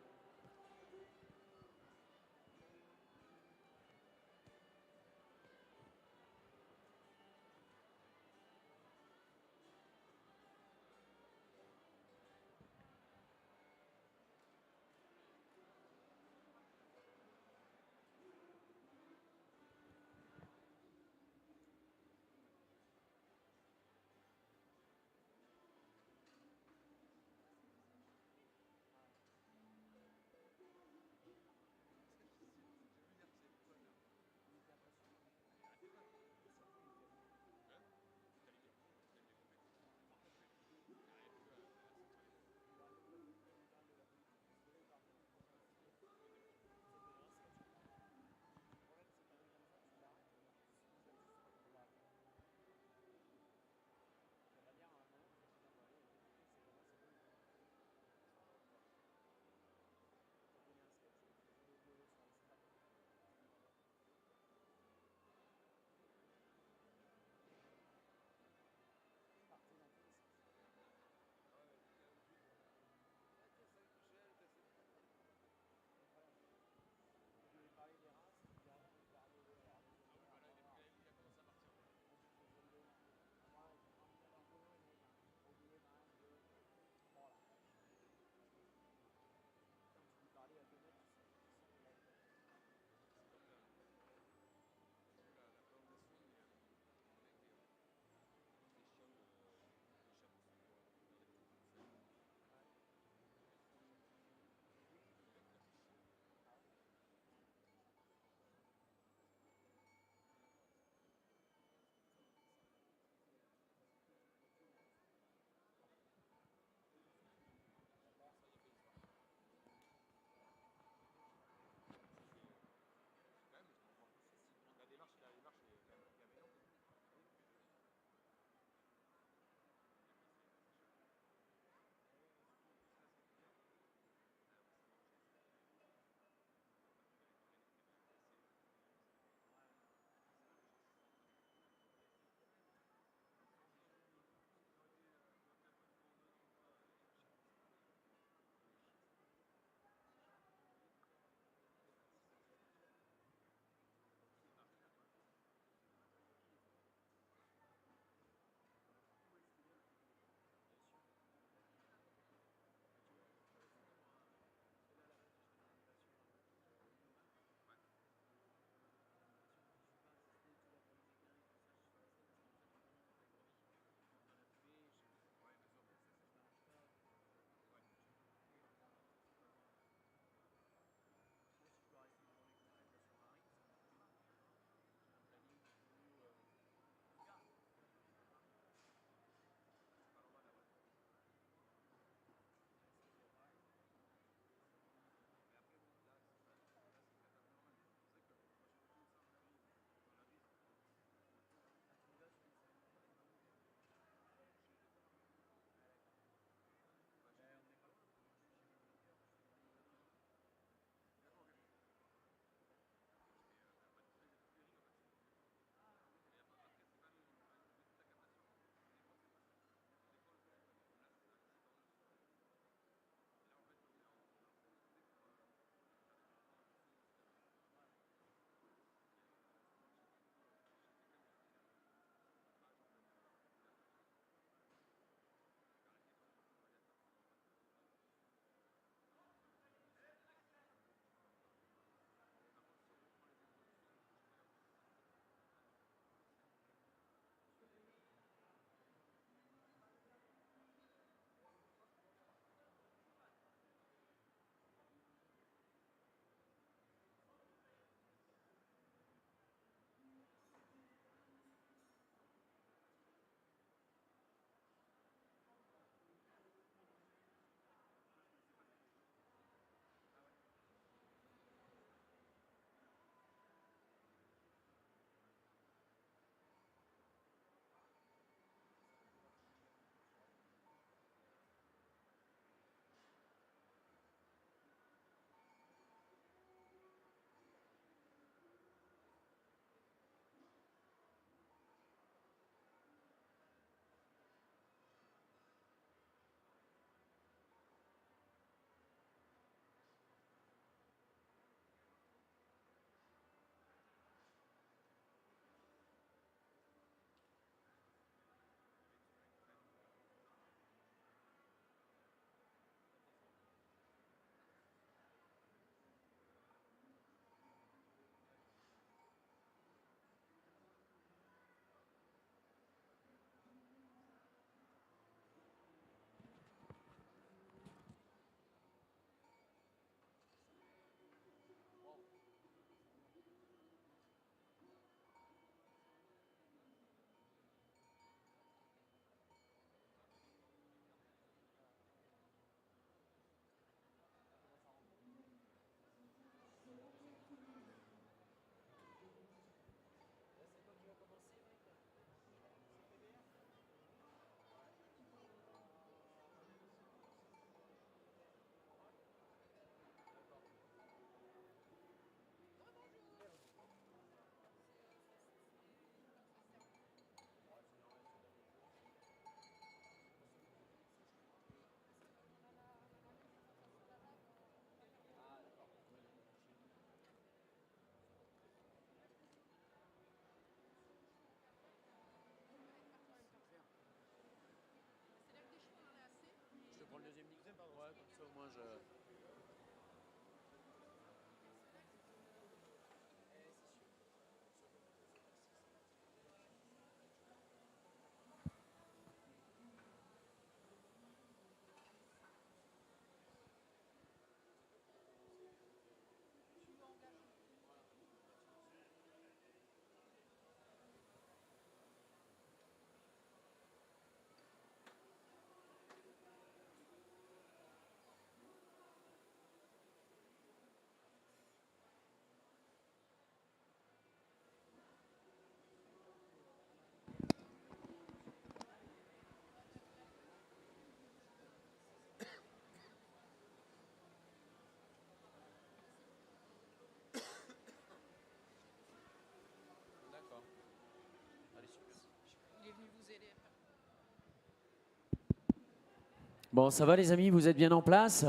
[SPEAKER 1] Bon, ça va les amis, vous êtes bien en place?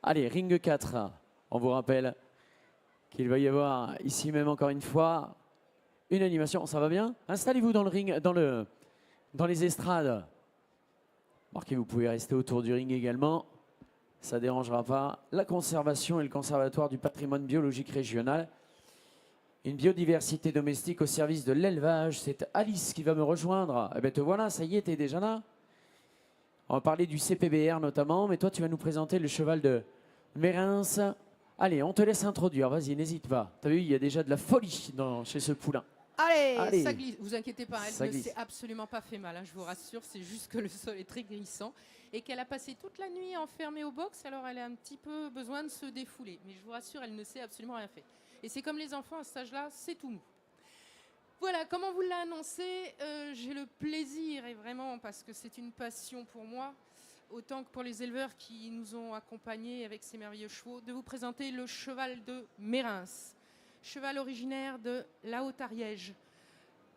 [SPEAKER 1] Allez, ring 4. On vous rappelle qu'il va y avoir ici même encore une fois une animation. Ça va bien? Installez-vous dans le ring, dans les estrades. Marquez, vous pouvez rester autour du ring également. Ça ne dérangera pas. La conservation et le conservatoire du patrimoine biologique régional. Une biodiversité domestique au service de l'élevage. C'est Alice qui va me rejoindre. Eh bien, te voilà, ça y est, t'es déjà là. On va parler du CPBR notamment, mais toi, tu vas nous présenter le cheval de Mérins. Allez, on te laisse introduire. Vas-y, n'hésite pas. T'as vu, il y a déjà de la folie chez ce poulain.
[SPEAKER 3] Allez, ça glisse. Vous inquiétez pas,
[SPEAKER 1] Ça
[SPEAKER 3] elle ne
[SPEAKER 1] glisse.
[SPEAKER 3] s'est absolument pas fait mal, hein, je vous rassure. C'est juste que le sol est très glissant et qu'elle a passé toute la nuit enfermée au box, alors elle a un petit peu besoin de se défouler. Mais je vous rassure, elle ne s'est absolument rien fait. Et c'est comme les enfants à cet âge-là, c'est tout mou. Voilà, comme on vous l'a annoncé, j'ai le plaisir, et vraiment parce que c'est une passion pour moi, autant que pour les éleveurs qui nous ont accompagnés avec ces merveilleux chevaux, de vous présenter le cheval de Mérins. Cheval originaire de la Haute-Ariège,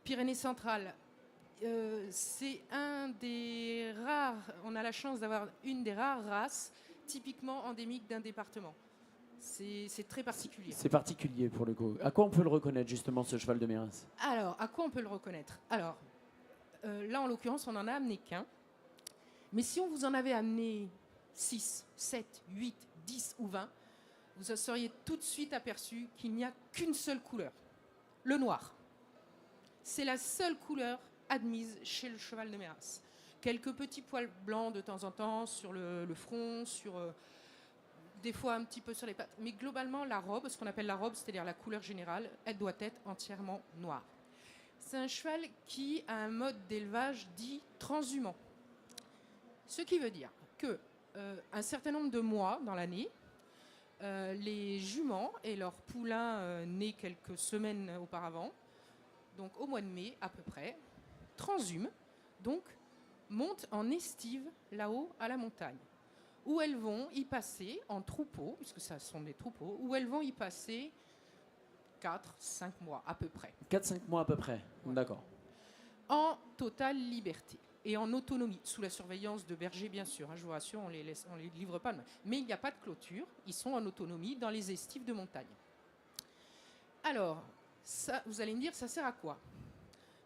[SPEAKER 3] Pyrénées centrales. C'est un des rares, on a la chance d'avoir une des rares races typiquement endémiques d'un département. C'est très particulier.
[SPEAKER 1] C'est particulier pour le coup. À quoi on peut le reconnaître justement, ce cheval de Mérins?
[SPEAKER 3] Alors, à quoi on peut le reconnaître? Alors, là en l'occurrence, on n'en a amené qu'un. Mais si on vous en avait amené 6, 7, 8, 10 ou 20, vous seriez tout de suite aperçu qu'il n'y a qu'une seule couleur, le noir. C'est la seule couleur admise chez le cheval de Mérins. Quelques petits poils blancs de temps en temps sur le front, des fois un petit peu sur les pattes. Mais globalement, la robe, ce qu'on appelle la robe, c'est-à-dire la couleur générale, elle doit être entièrement noire. C'est un cheval qui a un mode d'élevage dit transhumant. Ce qui veut dire que un certain nombre de mois dans l'année, les juments et leurs poulains nés quelques semaines auparavant, donc au mois de mai à peu près, transhument, donc montent en estive là-haut à la montagne, où elles vont y passer en troupeau, puisque ce sont des troupeaux, où elles vont y passer 4-5 mois à peu près.
[SPEAKER 1] 4-5 mois à peu près, d'accord.
[SPEAKER 3] En totale liberté et en autonomie, sous la surveillance de bergers bien sûr, hein, je vous rassure, on les livre pas. Mais il n'y a pas de clôture, ils sont en autonomie dans les estives de montagne. Alors, ça, vous allez me dire, ça sert à quoi?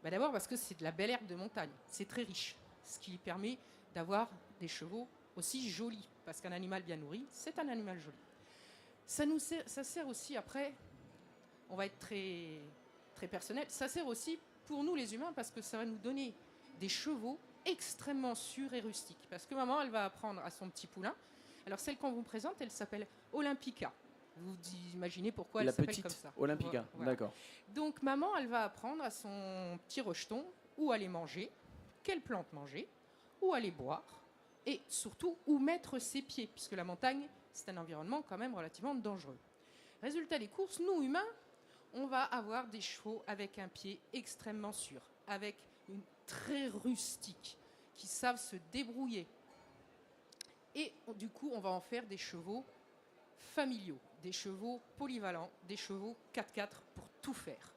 [SPEAKER 3] D'abord parce que c'est de la belle herbe de montagne, c'est très riche, ce qui permet d'avoir des chevaux aussi jolis, parce qu'un animal bien nourri, c'est un animal joli. Ça sert aussi, après, on va être très, très personnel, ça sert aussi pour nous les humains, parce que ça va nous donner des chevaux extrêmement sûrs et rustiques. Parce que maman, elle va apprendre à son petit poulain. Alors celle qu'on vous présente, elle s'appelle Olympica. Vous imaginez pourquoi elle s'appelle comme ça.
[SPEAKER 1] Olympica,
[SPEAKER 3] Voilà.
[SPEAKER 1] d'accord.
[SPEAKER 3] Donc maman, elle va apprendre à son petit rejeton où aller manger, quelle plante manger, où aller boire, et surtout où mettre ses pieds, puisque la montagne, c'est un environnement quand même relativement dangereux. Résultat des courses, nous humains, on va avoir des chevaux avec un pied extrêmement sûr, avec une très rustique, qui savent se débrouiller. Et du coup, on va en faire des chevaux familiaux, des chevaux polyvalents, des chevaux 4x4 pour tout faire.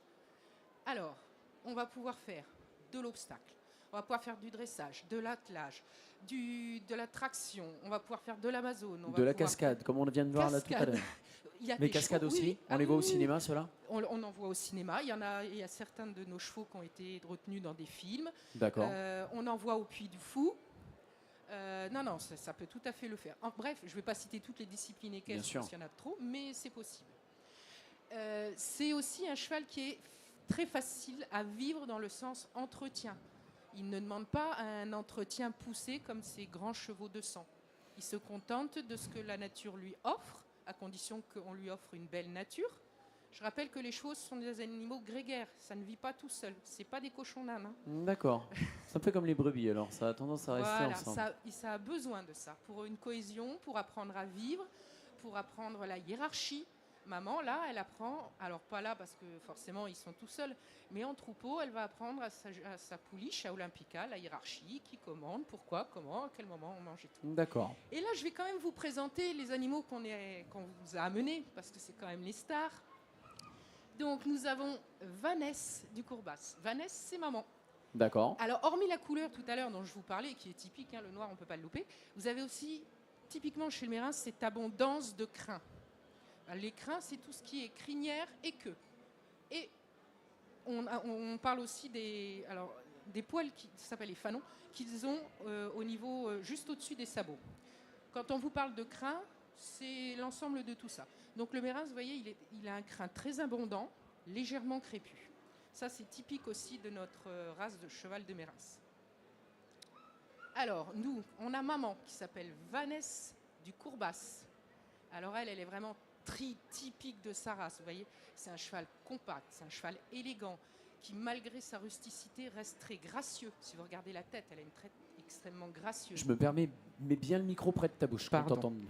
[SPEAKER 3] Alors, on va pouvoir faire de l'obstacle, on va pouvoir faire du dressage, de l'attelage, de la traction, on va pouvoir faire de l'Amazone.
[SPEAKER 1] De la cascade, comme on vient de voir là tout à l'heure.
[SPEAKER 3] Il y a
[SPEAKER 1] Les
[SPEAKER 3] des
[SPEAKER 1] cascades
[SPEAKER 3] chevaux,
[SPEAKER 1] aussi,
[SPEAKER 3] oui.
[SPEAKER 1] on les voit au cinéma, ceux-là?
[SPEAKER 3] On en voit au cinéma. Il y a certains de nos chevaux qui ont été retenus dans des films.
[SPEAKER 1] D'accord.
[SPEAKER 3] On en voit au Puy du Fou. Non, ça peut tout à fait le faire. Bref, je ne vais pas citer toutes les disciplines équestres parce qu'il y en a trop, mais c'est possible. C'est aussi un cheval qui est très facile à vivre dans le sens entretien. Il ne demande pas un entretien poussé comme ces grands chevaux de sang. Il se contente de ce que la nature lui offre, à condition qu'on lui offre une belle nature. Je rappelle que les chevaux sont des animaux grégaires, ça ne vit pas tout seul, c'est pas des cochons d'âne. Hein.
[SPEAKER 1] D'accord. C'est un peu comme les brebis alors, ça a tendance à rester
[SPEAKER 3] Voilà,
[SPEAKER 1] ensemble.
[SPEAKER 3] ça a besoin de ça, pour une cohésion, pour apprendre à vivre, pour apprendre la hiérarchie. Maman, là, elle apprend, alors pas là parce que forcément ils sont tout seuls, mais en troupeau, elle va apprendre à sa pouliche, à Olympica, la hiérarchie, qui commande, pourquoi, comment, à quel moment on mange et tout.
[SPEAKER 1] D'accord.
[SPEAKER 3] Et là, je vais quand même vous présenter les animaux qu'on vous a amenés, parce que c'est quand même les stars. Donc, nous avons Vanessa du Courbas. Vanessa, c'est maman.
[SPEAKER 1] D'accord.
[SPEAKER 3] Alors, hormis la couleur tout à l'heure dont je vous parlais, qui est typique, hein, le noir, on ne peut pas le louper, vous avez aussi, typiquement chez le Mérin, cette abondance de crins. Alors, les crins, c'est tout ce qui est crinière et queue. Et on parle aussi des poils qui s'appellent les fanons, qu'ils ont au niveau juste au-dessus des sabots. Quand on vous parle de crins, c'est l'ensemble de tout ça. Donc le Mérin, vous voyez, il a un crin très abondant, légèrement crépu. Ça, c'est typique aussi de notre race de cheval de Mérins. Alors, nous, on a maman qui s'appelle Vanessa du Courbas. Alors elle est vraiment typique de sa race, vous voyez. C'est un cheval compact, c'est un cheval élégant, qui malgré sa rusticité reste très gracieux. Si vous regardez la tête, elle a une tête extrêmement gracieuse.
[SPEAKER 1] Je me permets, mets bien le micro près de ta bouche.
[SPEAKER 3] Pardon.
[SPEAKER 1] Qu'on t'entende.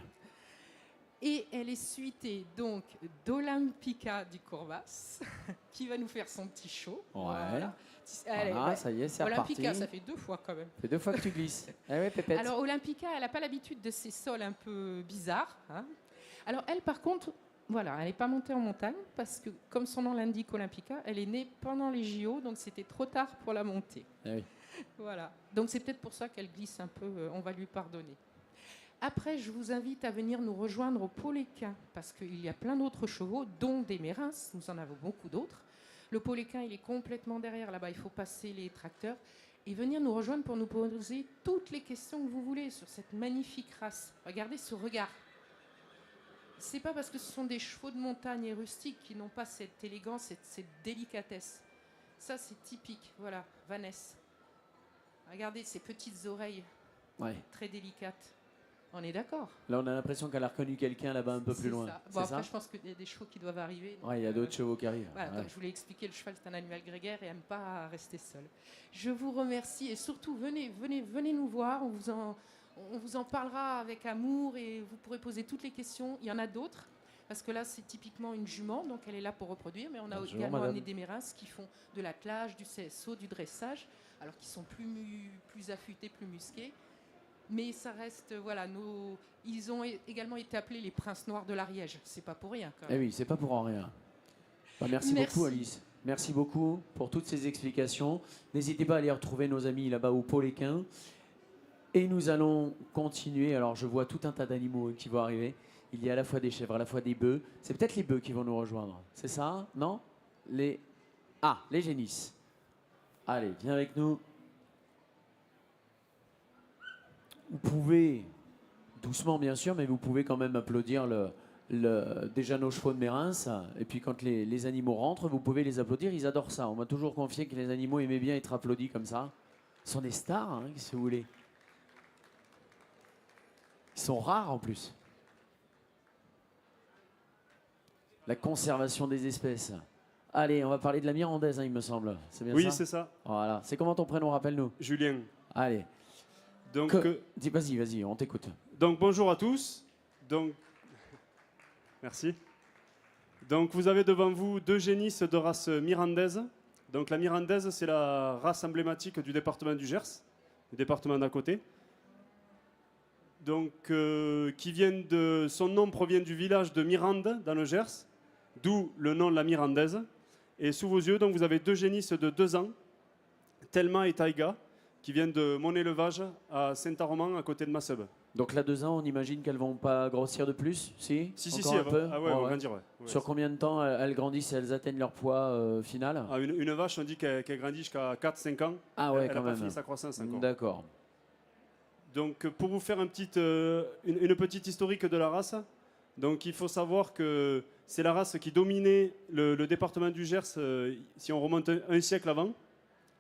[SPEAKER 3] Et elle est suitée donc d'Olympica du Courbas, qui va nous faire son petit show.
[SPEAKER 1] Ouais.
[SPEAKER 3] Voilà.
[SPEAKER 1] Ça y est, c'est
[SPEAKER 3] Olympica,
[SPEAKER 1] reparti.
[SPEAKER 3] ça fait 2 fois quand même.
[SPEAKER 1] Ça fait 2 fois que tu glisses. Eh ouais, Pépette.
[SPEAKER 3] Alors Olympica, elle n'a pas l'habitude de ces sols un peu bizarres, hein. Alors elle, par contre, voilà, elle n'est pas montée en montagne parce que, comme son nom l'indique, Olympica, elle est née pendant les JO, donc c'était trop tard pour la montée.
[SPEAKER 1] Eh oui.
[SPEAKER 3] Voilà. Donc c'est peut-être pour ça qu'elle glisse un peu. On va lui pardonner. Après, je vous invite à venir nous rejoindre au Pauléquin parce qu'il y a plein d'autres chevaux, dont des Mérins. Nous en avons beaucoup d'autres. Le Pauléquin, il est complètement derrière là-bas. Il faut passer les tracteurs et venir nous rejoindre pour nous poser toutes les questions que vous voulez sur cette magnifique race. Regardez ce regard. C'est pas parce que ce sont des chevaux de montagne et rustiques qui n'ont pas cette élégance, cette délicatesse. Ça, c'est typique. Voilà, Vanessa. Regardez ces petites oreilles,
[SPEAKER 1] Ouais.
[SPEAKER 3] très délicates. On est d'accord.
[SPEAKER 1] Là, on a l'impression qu'elle a reconnu quelqu'un là-bas un peu plus loin.
[SPEAKER 3] Ça.
[SPEAKER 1] C'est
[SPEAKER 3] Bon, après,
[SPEAKER 1] ça.
[SPEAKER 3] je pense qu'il y a des chevaux qui doivent arriver. donc,
[SPEAKER 1] Ouais, il y a d'autres chevaux qui arrivent.
[SPEAKER 3] Voilà,
[SPEAKER 1] Ouais.
[SPEAKER 3] comme je vous l'ai expliqué, le cheval, c'est un animal grégaire et n'aime pas rester seul. Je vous remercie et surtout, venez nous voir. On vous en parlera avec amour et vous pourrez poser toutes les questions. Il y en a d'autres, parce que là, c'est typiquement une jument, donc elle est là pour reproduire. Mais on a
[SPEAKER 1] Bonjour,
[SPEAKER 3] également
[SPEAKER 1] madame.
[SPEAKER 3] amené des Mérins qui font de l'attelage, du CSO, du dressage, alors qu'ils sont plus affûtés, plus musqués. Mais ça reste, voilà, ils ont également été appelés les princes noirs de l'Ariège. C'est pas pour rien, quand
[SPEAKER 1] Eh
[SPEAKER 3] même.
[SPEAKER 1] oui, c'est pas pour rien. Bah, merci
[SPEAKER 3] Merci.
[SPEAKER 1] beaucoup, Alice. Merci beaucoup pour toutes ces explications. N'hésitez pas à aller retrouver nos amis là-bas au Pauléquin. Et nous allons continuer. Alors, je vois tout un tas d'animaux qui vont arriver. Il y a à la fois des chèvres, à la fois des bœufs. C'est peut-être les bœufs qui vont nous rejoindre. C'est ça? Non? Les génisses. Allez, viens avec nous. Vous pouvez, doucement bien sûr, mais vous pouvez quand même applaudir déjà nos chevaux de Mérins. Et puis quand les animaux rentrent, vous pouvez les applaudir. Ils adorent ça. On m'a toujours confié que les animaux aimaient bien être applaudis comme ça. Ils sont des stars, hein, si vous voulez. Ils sont rares en plus. La conservation des espèces. Allez, on va parler de la Mirandaise, hein, il me semble. C'est bien ça?
[SPEAKER 6] Oui, c'est ça.
[SPEAKER 1] Voilà. C'est comment ton prénom, rappelle-nous?
[SPEAKER 6] Julien.
[SPEAKER 1] Allez.
[SPEAKER 6] Donc,
[SPEAKER 1] Dis, vas-y, on t'écoute.
[SPEAKER 6] donc bonjour à tous. Donc, merci. Donc vous avez devant vous 2 génisses de race mirandaise. Donc la mirandaise, c'est la race emblématique du département du Gers, le département d'à côté. Donc son nom provient du village de Mirande dans le Gers, d'où le nom de la mirandaise. Et sous vos yeux, donc vous avez 2 génisses de 2 ans, Thelma et Taïga, qui viennent de mon élevage à Saint-Armand, à côté de Masseb.
[SPEAKER 1] Donc là, 2 ans, on imagine qu'elles vont pas grossir de plus, si?
[SPEAKER 6] Si,
[SPEAKER 1] Encore
[SPEAKER 6] si,
[SPEAKER 1] un peu.
[SPEAKER 6] elles vont grandir, ouais. Ouais,
[SPEAKER 1] Sur combien de temps elles grandissent et elles atteignent leur poids final?
[SPEAKER 6] Une vache, on dit qu'elle grandit jusqu'à 4-5 ans.
[SPEAKER 1] Ah ouais,
[SPEAKER 6] elle
[SPEAKER 1] quand
[SPEAKER 6] n'a
[SPEAKER 1] même.
[SPEAKER 6] pas fini sa croissance encore.
[SPEAKER 1] D'accord.
[SPEAKER 6] Donc pour vous faire une petite historique de la race, donc il faut savoir que c'est la race qui dominait le département du Gers si on remonte un siècle avant.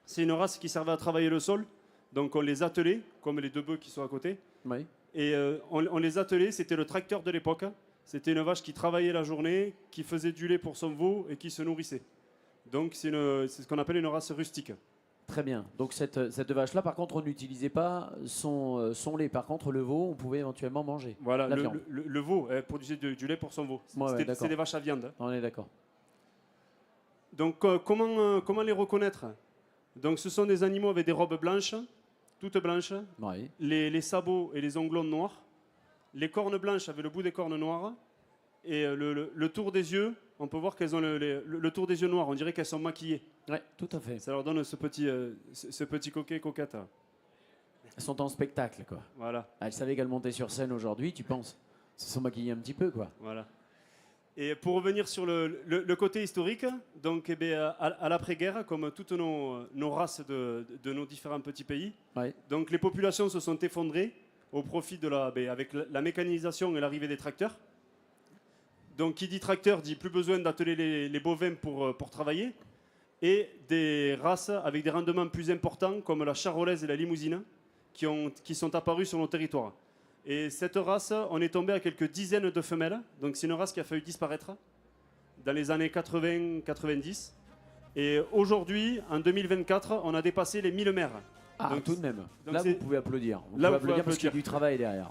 [SPEAKER 6] C'est une race qui servait à travailler le sol, donc on les attelait, comme les 2 bœufs qui sont à côté.
[SPEAKER 1] Oui.
[SPEAKER 6] Et on les attelait, c'était le tracteur de l'époque. C'était une vache qui travaillait la journée, qui faisait du lait pour son veau et qui se nourrissait. Donc c'est ce qu'on appelle une race rustique.
[SPEAKER 1] Très bien. Donc cette vache-là, par contre, on n'utilisait pas son lait. Par contre, le veau, on pouvait éventuellement manger.
[SPEAKER 6] Voilà,
[SPEAKER 1] la viande.
[SPEAKER 6] le veau produisait du lait pour son veau.
[SPEAKER 1] Ouais, ouais, d'accord.
[SPEAKER 6] C'est des vaches à viande.
[SPEAKER 1] On est d'accord.
[SPEAKER 6] Donc comment les reconnaître? Donc ce sont des animaux avec des robes blanches, toutes blanches,
[SPEAKER 1] Oui.
[SPEAKER 6] les sabots et les onglons noirs, les cornes blanches avec le bout des cornes noires, et le tour des yeux on peut voir qu'elles ont le tour des yeux noirs. On dirait qu'elles sont maquillées.
[SPEAKER 1] Ouais, tout à fait.
[SPEAKER 6] Ça leur donne ce petit coquet coquette.
[SPEAKER 1] Elles sont en spectacle, quoi.
[SPEAKER 6] Voilà.
[SPEAKER 1] Elles savaient qu'elles montaient sur scène aujourd'hui, tu penses? Elles se sont maquillées un petit peu, quoi.
[SPEAKER 6] Voilà. Et pour revenir sur le côté historique, donc eh bien, à l'après-guerre, comme toutes nos races de nos différents petits pays, donc les populations se sont effondrées au profit avec la mécanisation et l'arrivée des tracteurs. Donc qui dit tracteur dit plus besoin d'atteler les bovins pour travailler, et des races avec des rendements plus importants comme la charolaise et la limousine qui sont apparues sur nos territoires. Et cette race, on est tombé à quelques dizaines de femelles. Donc c'est une race qui a failli disparaître dans les années 80-90. Et aujourd'hui, en 2024, on a dépassé les 1000 mères.
[SPEAKER 1] Ah,
[SPEAKER 6] donc,
[SPEAKER 1] tout de même.
[SPEAKER 6] donc
[SPEAKER 1] Là, vous pouvez applaudir. Vous pouvez applaudir parce qu'il y a du travail derrière.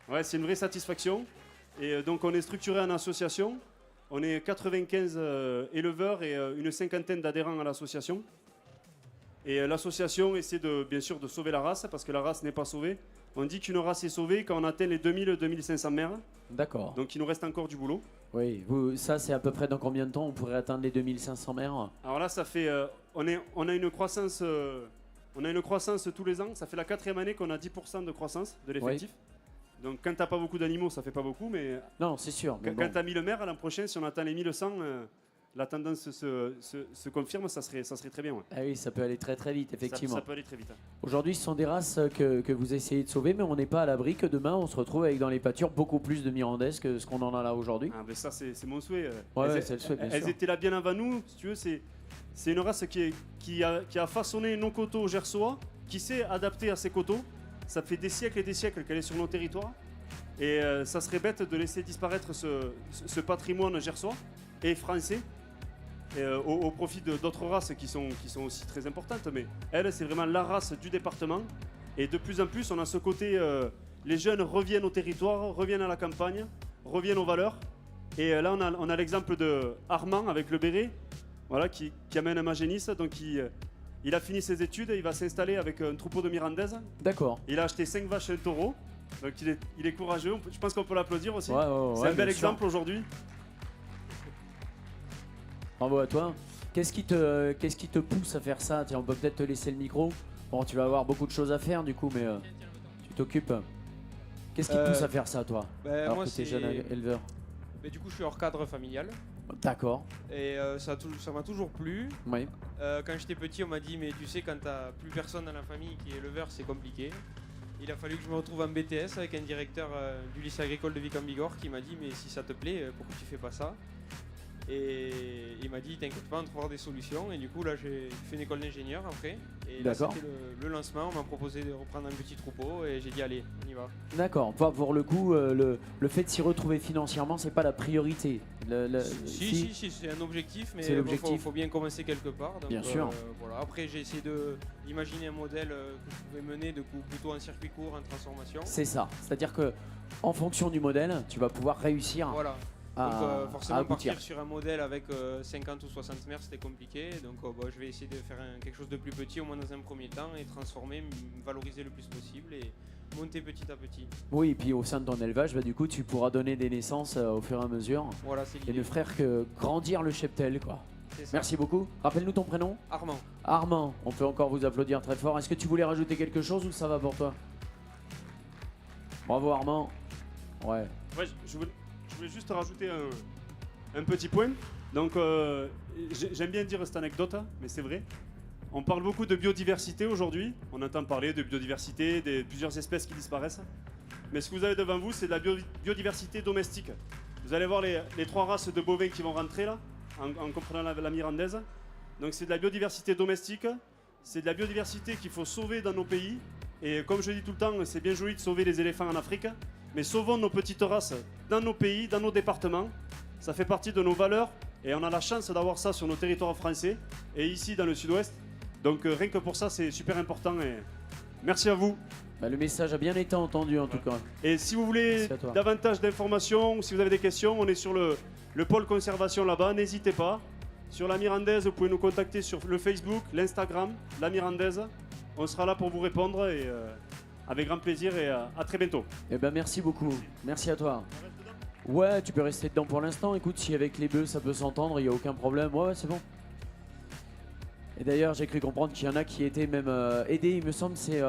[SPEAKER 6] Ouais, c'est une vraie satisfaction. Et donc on est structuré en association. On est 95 éleveurs et une cinquantaine d'adhérents à l'association. Et l'association essaie bien sûr de sauver la race, parce que la race n'est pas sauvée. On dit qu'une race est sauvée quand on atteint les 2000-2500 mères.
[SPEAKER 1] D'accord.
[SPEAKER 6] Donc il nous reste encore du boulot.
[SPEAKER 1] Oui, ça c'est à peu près dans combien de temps on pourrait atteindre les 2500 mères?
[SPEAKER 6] Alors là, ça fait, on a une croissance tous les ans. Ça fait la 4e année qu'on a 10% de croissance de l'effectif. Donc quand t'as pas beaucoup d'animaux, ça fait pas beaucoup, mais
[SPEAKER 1] non, c'est sûr.
[SPEAKER 6] Quand t'as 1000 mères, l'an prochain, si on atteint les 1100, la tendance se confirme, ça serait très bien. Ouais.
[SPEAKER 1] Ah oui, ça peut aller très très vite, effectivement.
[SPEAKER 6] Ça peut aller très vite. Hein.
[SPEAKER 1] Aujourd'hui, ce sont des races que vous essayez de sauver, mais on n'est pas à l'abri que demain, on se retrouve avec dans les pâtures beaucoup plus de mirandaises que ce qu'on en a là aujourd'hui.
[SPEAKER 6] Ah, mais ça, c'est mon souhait.
[SPEAKER 1] C'est le souhait, bien sûr.
[SPEAKER 6] Elles étaient là bien avant nous, si tu veux. C'est une race qui a façonné nos coteaux gersois, qui s'est adaptée à ces coteaux. Ça fait des siècles et des siècles qu'elle est sur nos territoires. Et ça serait bête de laisser disparaître ce patrimoine gersois et français au profit d'autres races qui sont aussi très importantes. Mais elle, c'est vraiment la race du département. Et de plus en plus, on a ce côté, les jeunes reviennent au territoire, reviennent à la campagne, reviennent aux valeurs. Et là, on a l'exemple de Armand avec le béret, voilà, qui amène un Magénis. Donc il a fini ses études, il va s'installer avec un troupeau de mirandaises.
[SPEAKER 1] D'accord.
[SPEAKER 6] Il a acheté 5 vaches et un taureau. Donc il est courageux, je pense qu'on peut l'applaudir aussi.
[SPEAKER 1] Ouais,
[SPEAKER 6] c'est un bel exemple aujourd'hui.
[SPEAKER 1] Bravo à toi. Qu'est-ce qui te pousse à faire ça? Tiens, on peut peut-être te laisser le micro. Bon, tu vas avoir beaucoup de choses à faire du coup, mais tu t'occupes. Qu'est-ce qui te pousse à faire ça, toi? Alors
[SPEAKER 4] moi,
[SPEAKER 1] que tu es jeune éleveur.
[SPEAKER 4] Mais du coup, je suis hors cadre familial.
[SPEAKER 1] D'accord.
[SPEAKER 4] Et ça m'a toujours plu.
[SPEAKER 1] Oui.
[SPEAKER 4] Quand j'étais petit, on m'a dit, mais tu sais, quand t'as plus personne dans la famille qui est éleveur, c'est compliqué. Il a fallu que je me retrouve en BTS avec un directeur du lycée agricole de Vic-en-Bigorre qui m'a dit, mais si ça te plaît, pourquoi tu fais pas ça? Et il m'a dit, t'inquiète pas, on trouvera des solutions. Et du coup, là, j'ai fait une école d'ingénieur après. Et là, c'était le lancement. On m'a proposé de reprendre un petit troupeau et j'ai dit, allez, on y va.
[SPEAKER 1] D'accord. Pour le coup, le fait de s'y retrouver financièrement, c'est pas la priorité.
[SPEAKER 4] Si, c'est un objectif, mais il faut bien commencer quelque part. Donc,
[SPEAKER 1] bien sûr.
[SPEAKER 4] Voilà. Après, j'ai essayé d'imaginer un modèle que je pouvais mener plutôt en circuit court, en transformation.
[SPEAKER 1] C'est ça. C'est-à-dire que en fonction du modèle, tu vas pouvoir réussir.
[SPEAKER 4] Voilà. Donc forcément partir sur un modèle avec 50 ou 60 mères, c'était compliqué. Donc je vais essayer de faire quelque chose de plus petit au moins dans un premier temps et transformer, valoriser le plus possible et monter petit à petit.
[SPEAKER 1] Oui, et puis au sein de ton élevage, du coup tu pourras donner des naissances au fur et à mesure.
[SPEAKER 4] Voilà, c'est l'idée.
[SPEAKER 1] Et ne faire que grandir le cheptel, quoi. Merci beaucoup. Rappelle-nous ton prénom.
[SPEAKER 4] Armand.
[SPEAKER 1] Armand, on peut encore vous applaudir très fort. Est-ce que tu voulais rajouter quelque chose ou ça va pour toi? Bravo Armand. Ouais.
[SPEAKER 6] Ouais, je voulais juste rajouter un petit point. Donc, j'aime bien dire cette anecdote, mais c'est vrai. On parle beaucoup de biodiversité aujourd'hui. On entend parler de biodiversité, de plusieurs espèces qui disparaissent. Mais ce que vous avez devant vous, c'est de la biodiversité domestique. Vous allez voir les 3 races de bovins qui vont rentrer là, en comprenant la mirandaise. Donc, c'est de la biodiversité domestique. C'est de la biodiversité qu'il faut sauver dans nos pays. Et comme je dis tout le temps, c'est bien joli de sauver les éléphants en Afrique. Mais sauvons nos petites races dans nos pays, dans nos départements. Ça fait partie de nos valeurs et on a la chance d'avoir ça sur nos territoires français et ici dans le sud-ouest. Donc rien que pour ça, c'est super important et merci à vous.
[SPEAKER 1] Le message a bien été entendu en tout cas.
[SPEAKER 6] Et si vous voulez davantage d'informations, si vous avez des questions, on est sur le pôle conservation là-bas, n'hésitez pas. Sur la Mirandaise, vous pouvez nous contacter sur le Facebook, l'Instagram, la Mirandaise. On sera là pour vous répondre et avec grand plaisir et à très bientôt.
[SPEAKER 1] Eh ben merci beaucoup. Merci à toi. Ouais, tu peux rester dedans pour l'instant. Écoute, si avec les bœufs ça peut s'entendre, il n'y a aucun problème. Ouais, c'est bon. Et d'ailleurs, j'ai cru comprendre qu'il y en a qui étaient même aidés. Il me semble c'est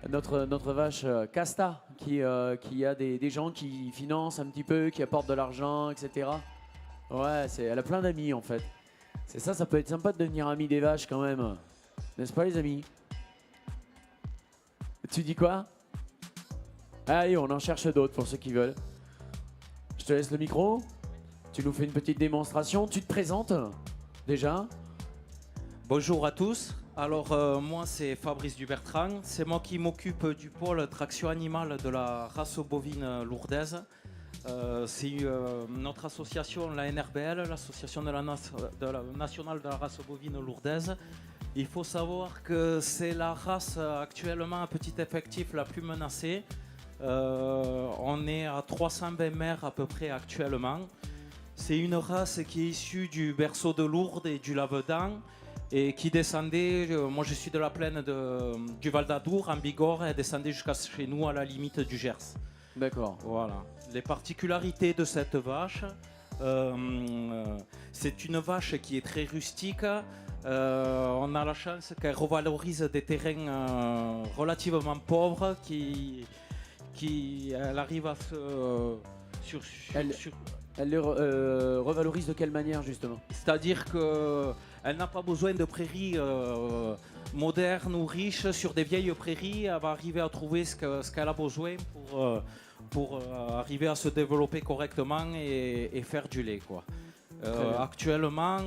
[SPEAKER 1] notre vache Casta qui a des gens qui financent un petit peu, qui apportent de l'argent, etc. Ouais, elle a plein d'amis en fait. C'est ça, ça peut être sympa de devenir ami des vaches quand même. N'est-ce pas les amis? Tu dis quoi? Allez, on en cherche d'autres pour ceux qui veulent. Je te laisse le micro. Tu nous fais une petite démonstration. Tu te présentes déjà?
[SPEAKER 7] Bonjour à tous. Alors moi c'est Fabrice Dubertrand. C'est moi qui m'occupe du pôle traction animale de la race bovine lourdaise. C'est notre association, la NRBL, l'association nationale de la race bovine lourdaise. Il faut savoir que c'est la race actuellement à petit effectif la plus menacée. On est à 320 mères à peu près actuellement. C'est une race qui est issue du berceau de Lourdes et du Lavedan et qui descendait, moi je suis de la plaine du Val d'Adour en Bigorre, et descendait jusqu'à chez nous à la limite du Gers.
[SPEAKER 1] D'accord.
[SPEAKER 7] Voilà. Les particularités de cette vache, c'est une vache qui est très rustique. On a la chance qu'elle revalorise des terrains relativement pauvres, elle arrive à se...
[SPEAKER 1] Elle les revalorise de quelle manière justement?
[SPEAKER 7] C'est-à-dire qu'elle n'a pas besoin de prairies modernes ou riches. Sur des vieilles prairies, elle va arriver à trouver ce qu'elle a besoin pour arriver à se développer correctement et faire du lait, quoi. Actuellement,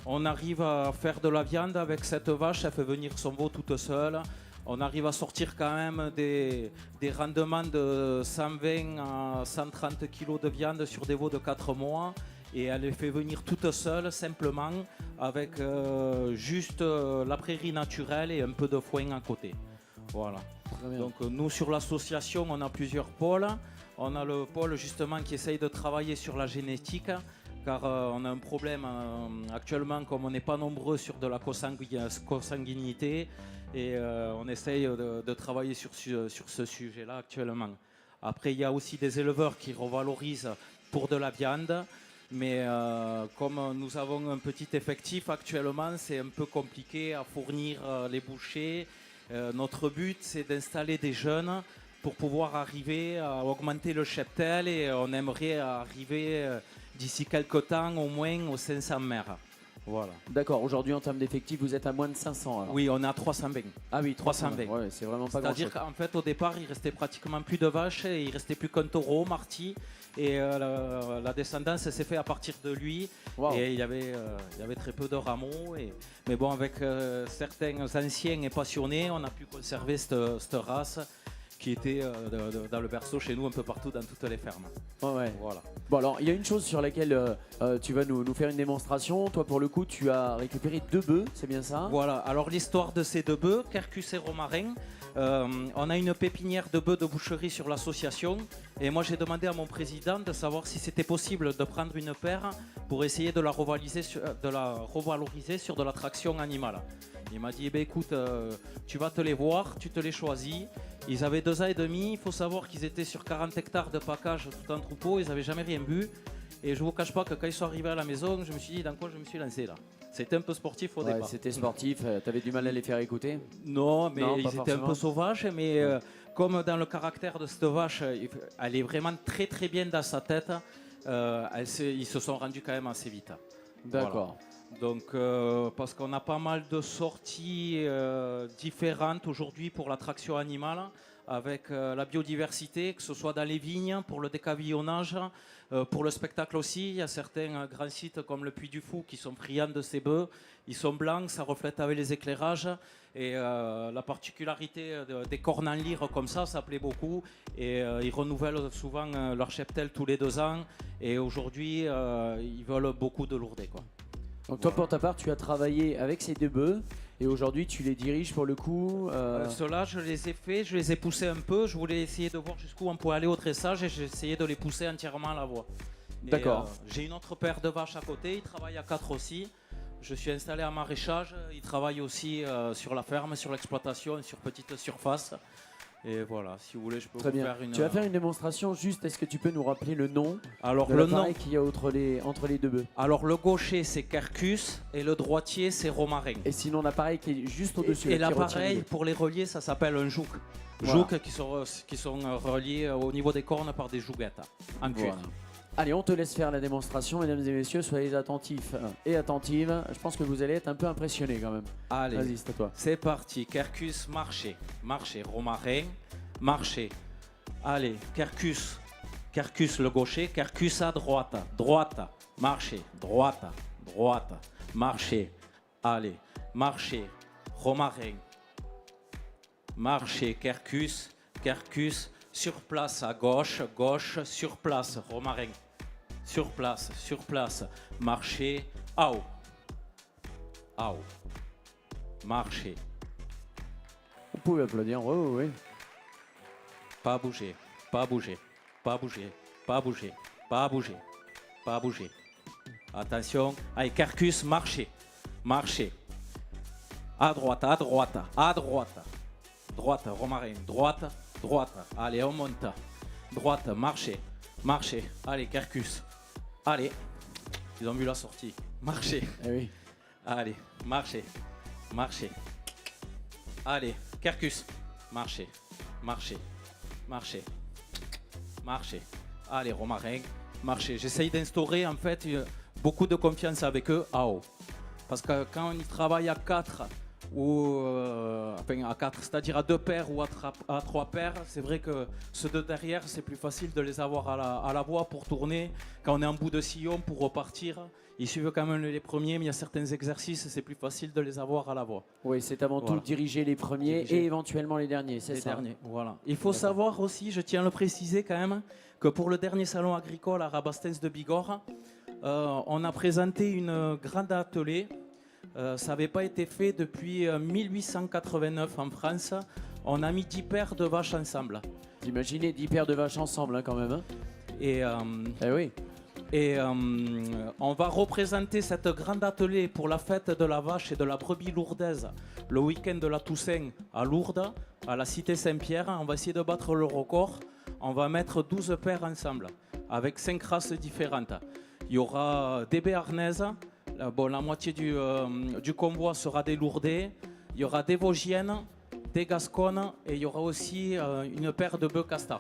[SPEAKER 7] on arrive à faire de la viande avec cette vache. Elle fait venir son veau toute seule. On arrive à sortir quand même des rendements de 120 à 130 kg de viande sur des veaux de 4 mois. Et elle les fait venir toute seule, simplement, avec juste la prairie naturelle et un peu de foin à côté. Voilà. Donc nous, sur l'association, on a plusieurs pôles. On a le pôle justement qui essaye de travailler sur la génétique, car on a un problème actuellement, comme on n'est pas nombreux sur de la consanguinité. Et on essaye de travailler sur ce sujet-là actuellement. Après, il y a aussi des éleveurs qui revalorisent pour de la viande. Mais comme nous avons un petit effectif actuellement, c'est un peu compliqué à fournir les bouchers. Notre but, c'est d'installer des jeunes pour pouvoir arriver à augmenter le cheptel. Et on aimerait arriver d'ici quelques temps au moins aux 500 mères. Voilà.
[SPEAKER 1] D'accord, aujourd'hui en termes d'effectifs, vous êtes à moins de 500 alors.
[SPEAKER 7] Oui, on est à 320.
[SPEAKER 1] Ah oui,
[SPEAKER 7] 320.
[SPEAKER 1] Ouais, c'est vraiment pas grand-chose.
[SPEAKER 7] C'est-à-dire qu'en fait, au départ, il restait pratiquement plus de vaches, et il restait plus qu'un taureau, Marty, et la descendance s'est faite à partir de lui. Wow. Et il y avait très peu de rameaux. Mais bon, avec certains anciens et passionnés, on a pu conserver cette race qui était dans le berceau chez nous, un peu partout dans toutes les fermes.
[SPEAKER 1] Ouais.
[SPEAKER 7] Voilà.
[SPEAKER 1] Bon alors, il y a une chose sur laquelle tu vas nous faire une démonstration. Toi, pour le coup, tu as récupéré 2 bœufs, c'est bien ça?
[SPEAKER 7] Voilà, alors l'histoire de ces 2 bœufs, Quercus et Romarin, on a une pépinière de bœufs de boucherie sur l'association, et moi j'ai demandé à mon président de savoir si c'était possible de prendre une paire pour essayer de la revaloriser sur de la traction animale. Il m'a dit, écoute, tu vas te les voir, tu te les choisis. Ils avaient 2 ans et demi, il faut savoir qu'ils étaient sur 40 hectares de package tout en troupeau, ils n'avaient jamais rien bu. Et je ne vous cache pas que quand ils sont arrivés à la maison, je me suis dit dans quoi je me suis lancé là. C'était un peu sportif au départ.
[SPEAKER 1] C'était sportif, tu avais du mal à les faire écouter?
[SPEAKER 7] Non, mais ils étaient un peu sauvages, mais comme dans le caractère de cette vache, elle est vraiment très très bien dans sa tête, ils se sont rendus quand même assez vite.
[SPEAKER 1] D'accord.
[SPEAKER 7] Voilà. Donc, parce qu'on a pas mal de sorties différentes aujourd'hui pour la traction animale, avec la biodiversité, que ce soit dans les vignes, pour le décavillonnage, pour le spectacle aussi. Il y a certains grands sites comme le Puy du Fou qui sont friands de ces bœufs. Ils sont blancs, ça reflète avec les éclairages. Et la particularité des cornes en lyre comme ça plaît beaucoup. Et ils renouvellent souvent leur cheptel tous les 2 ans. Et aujourd'hui, ils veulent beaucoup de lourdets, quoi.
[SPEAKER 1] Donc toi, pour ta part, tu as travaillé avec ces 2 bœufs et aujourd'hui tu les diriges pour le coup.
[SPEAKER 7] Ceux-là, je les ai faits, je les ai poussés un peu. Je voulais essayer de voir jusqu'où on pouvait aller au dressage et j'ai essayé de les pousser entièrement à la voie.
[SPEAKER 1] D'accord.
[SPEAKER 7] J'ai une autre paire de vaches à côté, ils travaillent à 4 aussi. Je suis installé en maraîchage, ils travaillent aussi sur la ferme, sur l'exploitation et sur petite surface. Et voilà, si vous voulez, je peux
[SPEAKER 1] Très
[SPEAKER 7] vous
[SPEAKER 1] bien.
[SPEAKER 7] faire une.
[SPEAKER 1] Tu vas faire une démonstration, juste est-ce que tu peux nous rappeler le nom
[SPEAKER 7] Alors,
[SPEAKER 1] de
[SPEAKER 7] le
[SPEAKER 1] l'appareil
[SPEAKER 7] nom-
[SPEAKER 1] qu'il y a entre les deux bœufs?
[SPEAKER 7] Alors le gaucher c'est Quercus et le droitier c'est Romarin.
[SPEAKER 1] Et sinon l'appareil qui est juste au-dessus.
[SPEAKER 7] Et
[SPEAKER 1] là, qui retient les
[SPEAKER 7] l'appareil
[SPEAKER 1] deux.
[SPEAKER 7] pour les relier ça s'appelle un joug.
[SPEAKER 1] Voilà.
[SPEAKER 7] Joug qui sont reliés au niveau des cornes par des jouguettes en cuir.
[SPEAKER 1] Voilà. Allez, on te laisse faire la démonstration, mesdames et messieurs, soyez attentifs et attentives. Je pense que vous allez être un peu impressionnés quand même.
[SPEAKER 7] Allez,
[SPEAKER 1] Vas-y, c'est à toi.
[SPEAKER 7] c'est parti. Quercus, marchez. Marchez. Romarin, marchez. Allez, Quercus. Quercus le gaucher. Quercus à droite. Droite. Marchez. Droite. Droite. Marchez. Allez, marchez. Romarin. Marchez. Quercus. Quercus. Sur place à gauche. Gauche. Sur place. Romarin. Sur place. Sur place. Marchez. Au. Au. Marchez.
[SPEAKER 1] Vous pouvez applaudir, oui, oui, oui.
[SPEAKER 7] Pas bouger, pas bouger, pas bouger, pas bouger, pas bouger, pas bouger. Attention, allez, Quercus, marchez, marchez. À droite, à droite, à droite. Droite, Romarin, droite, droite. Allez, on monte. Droite, marchez, marchez. Allez, Quercus. Allez, ils ont vu la sortie. Marchez.
[SPEAKER 1] Eh oui.
[SPEAKER 7] Allez, marchez, marchez. Allez, Quercus, marchez, marchez, marchez, marchez. Allez, Romarin, marchez. J'essaye d'instaurer en fait beaucoup de confiance avec eux à haut. Parce que quand on y travaille à 4, ou enfin à 4, c'est-à-dire à 2 paires ou à 3 paires, c'est vrai que ceux de derrière, c'est plus facile de les avoir à la voie pour tourner. Quand on est en bout de sillon pour repartir, ils suivent quand même les premiers, mais il y a certains exercices, c'est plus facile de les avoir à la voie.
[SPEAKER 1] Oui, c'est avant
[SPEAKER 7] Voilà.
[SPEAKER 1] tout diriger les premiers
[SPEAKER 7] Diriger.
[SPEAKER 1] et éventuellement les derniers, c'est
[SPEAKER 7] Les
[SPEAKER 1] ça.
[SPEAKER 7] derniers, voilà. Il faut savoir aussi, je tiens à le préciser quand même, que pour le dernier salon agricole à Rabastens de Bigorre, on a présenté une grande atelier. Ça n'avait pas été fait depuis 1889 en France. On a mis 10 paires de vaches ensemble.
[SPEAKER 1] Vous imaginez 10 paires de vaches ensemble quand même. Hein.
[SPEAKER 7] Et,
[SPEAKER 1] eh oui.
[SPEAKER 7] Et on va représenter cette grande atelier pour la fête de la vache et de la brebis lourdaise le week-end de la Toussaint à Lourdes, à la cité Saint-Pierre. On va essayer de battre le record. On va mettre 12 paires ensemble avec 5 races différentes. Il y aura des béarnaises. Bon, la moitié du convoi sera des lourdais. Il y aura des vosgiennes, des gasconnes et il y aura aussi une paire de bœufs casta.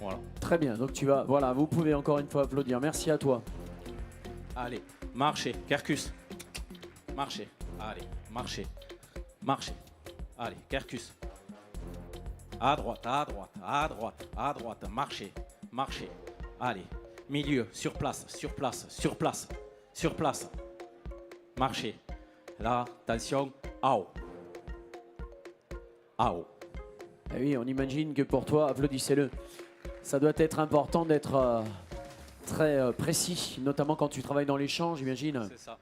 [SPEAKER 7] Voilà.
[SPEAKER 1] Très bien, donc tu vas, voilà, vous pouvez encore une fois applaudir. Merci à toi.
[SPEAKER 7] Allez, marchez, Quercus. Marchez, allez, marchez, marchez. Allez, Quercus. À droite, à droite, à droite, à droite, marchez, marchez. Allez, milieu, sur place, sur place, sur place, sur place. Marchez. Là, attention, au. Au.
[SPEAKER 1] Eh oui, on imagine que pour toi, applaudissez-le, ça doit être important d'être très précis, notamment quand tu travailles dans les champs, j'imagine.
[SPEAKER 7] C'est ça.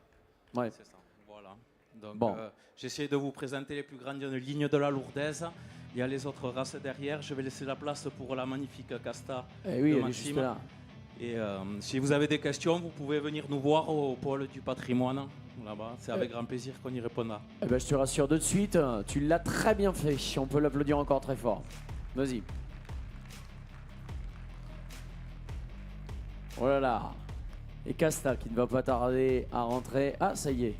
[SPEAKER 1] Ouais.
[SPEAKER 7] C'est ça. Voilà. Donc,
[SPEAKER 1] Bon.
[SPEAKER 7] j'essaie de vous présenter les plus grandes lignes de la lourdaise. Il y a les autres races derrière. Je vais laisser la place pour la magnifique casta
[SPEAKER 1] Eh oui,
[SPEAKER 7] de
[SPEAKER 1] elle est
[SPEAKER 7] Maxime.
[SPEAKER 1] juste là.
[SPEAKER 7] Et si vous avez des questions, vous pouvez venir nous voir au pôle du patrimoine là-bas. C'est avec grand plaisir qu'on y répondra.
[SPEAKER 1] Eh ben, je te rassure de suite, tu l'as très bien fait. On peut l'applaudir encore très fort. Vas-y. Oh là là. Et Casta qui ne va pas tarder à rentrer. Ah, ça y est.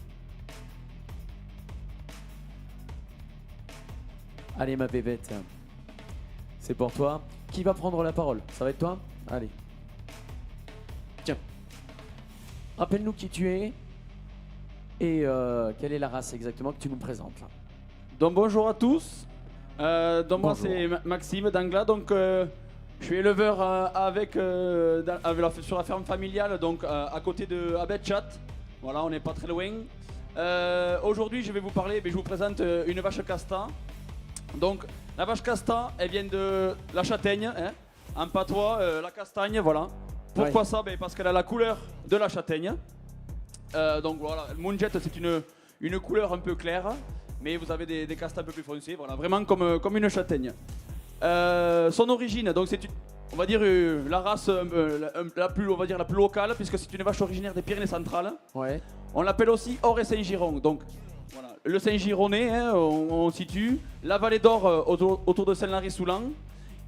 [SPEAKER 1] Allez, ma bébête. C'est pour toi. Qui va prendre la parole? Ça va être toi? Allez. Tiens. Rappelle-nous qui tu es et quelle est la race exactement que tu nous présentes là.
[SPEAKER 8] Donc bonjour à tous. Donc moi
[SPEAKER 1] Bonjour.
[SPEAKER 8] c'est Maxime d'Angla. Donc je suis éleveur sur la ferme familiale, donc à côté de Abetchat. Voilà, on n'est pas très loin. Aujourd'hui je vais vous parler, je vous présente une vache casta. Donc la vache casta, elle vient de la châtaigne, hein, en patois, la castagne, voilà. Pourquoi ça? Parce qu'elle a la couleur de la châtaigne. Donc voilà, le Moonjet c'est une couleur un peu claire, mais vous avez des castas un peu plus foncés, voilà, vraiment comme une châtaigne. Son origine, donc c'est on va dire la race la plus locale, puisque c'est une vache originaire des Pyrénées centrales.
[SPEAKER 1] Ouais.
[SPEAKER 8] On l'appelle aussi Or et Saint-Giron. Donc Voilà. Le Saint-Gironnais, hein, on situe. La Vallée d'Or autour de Saint-Lary-Soulan.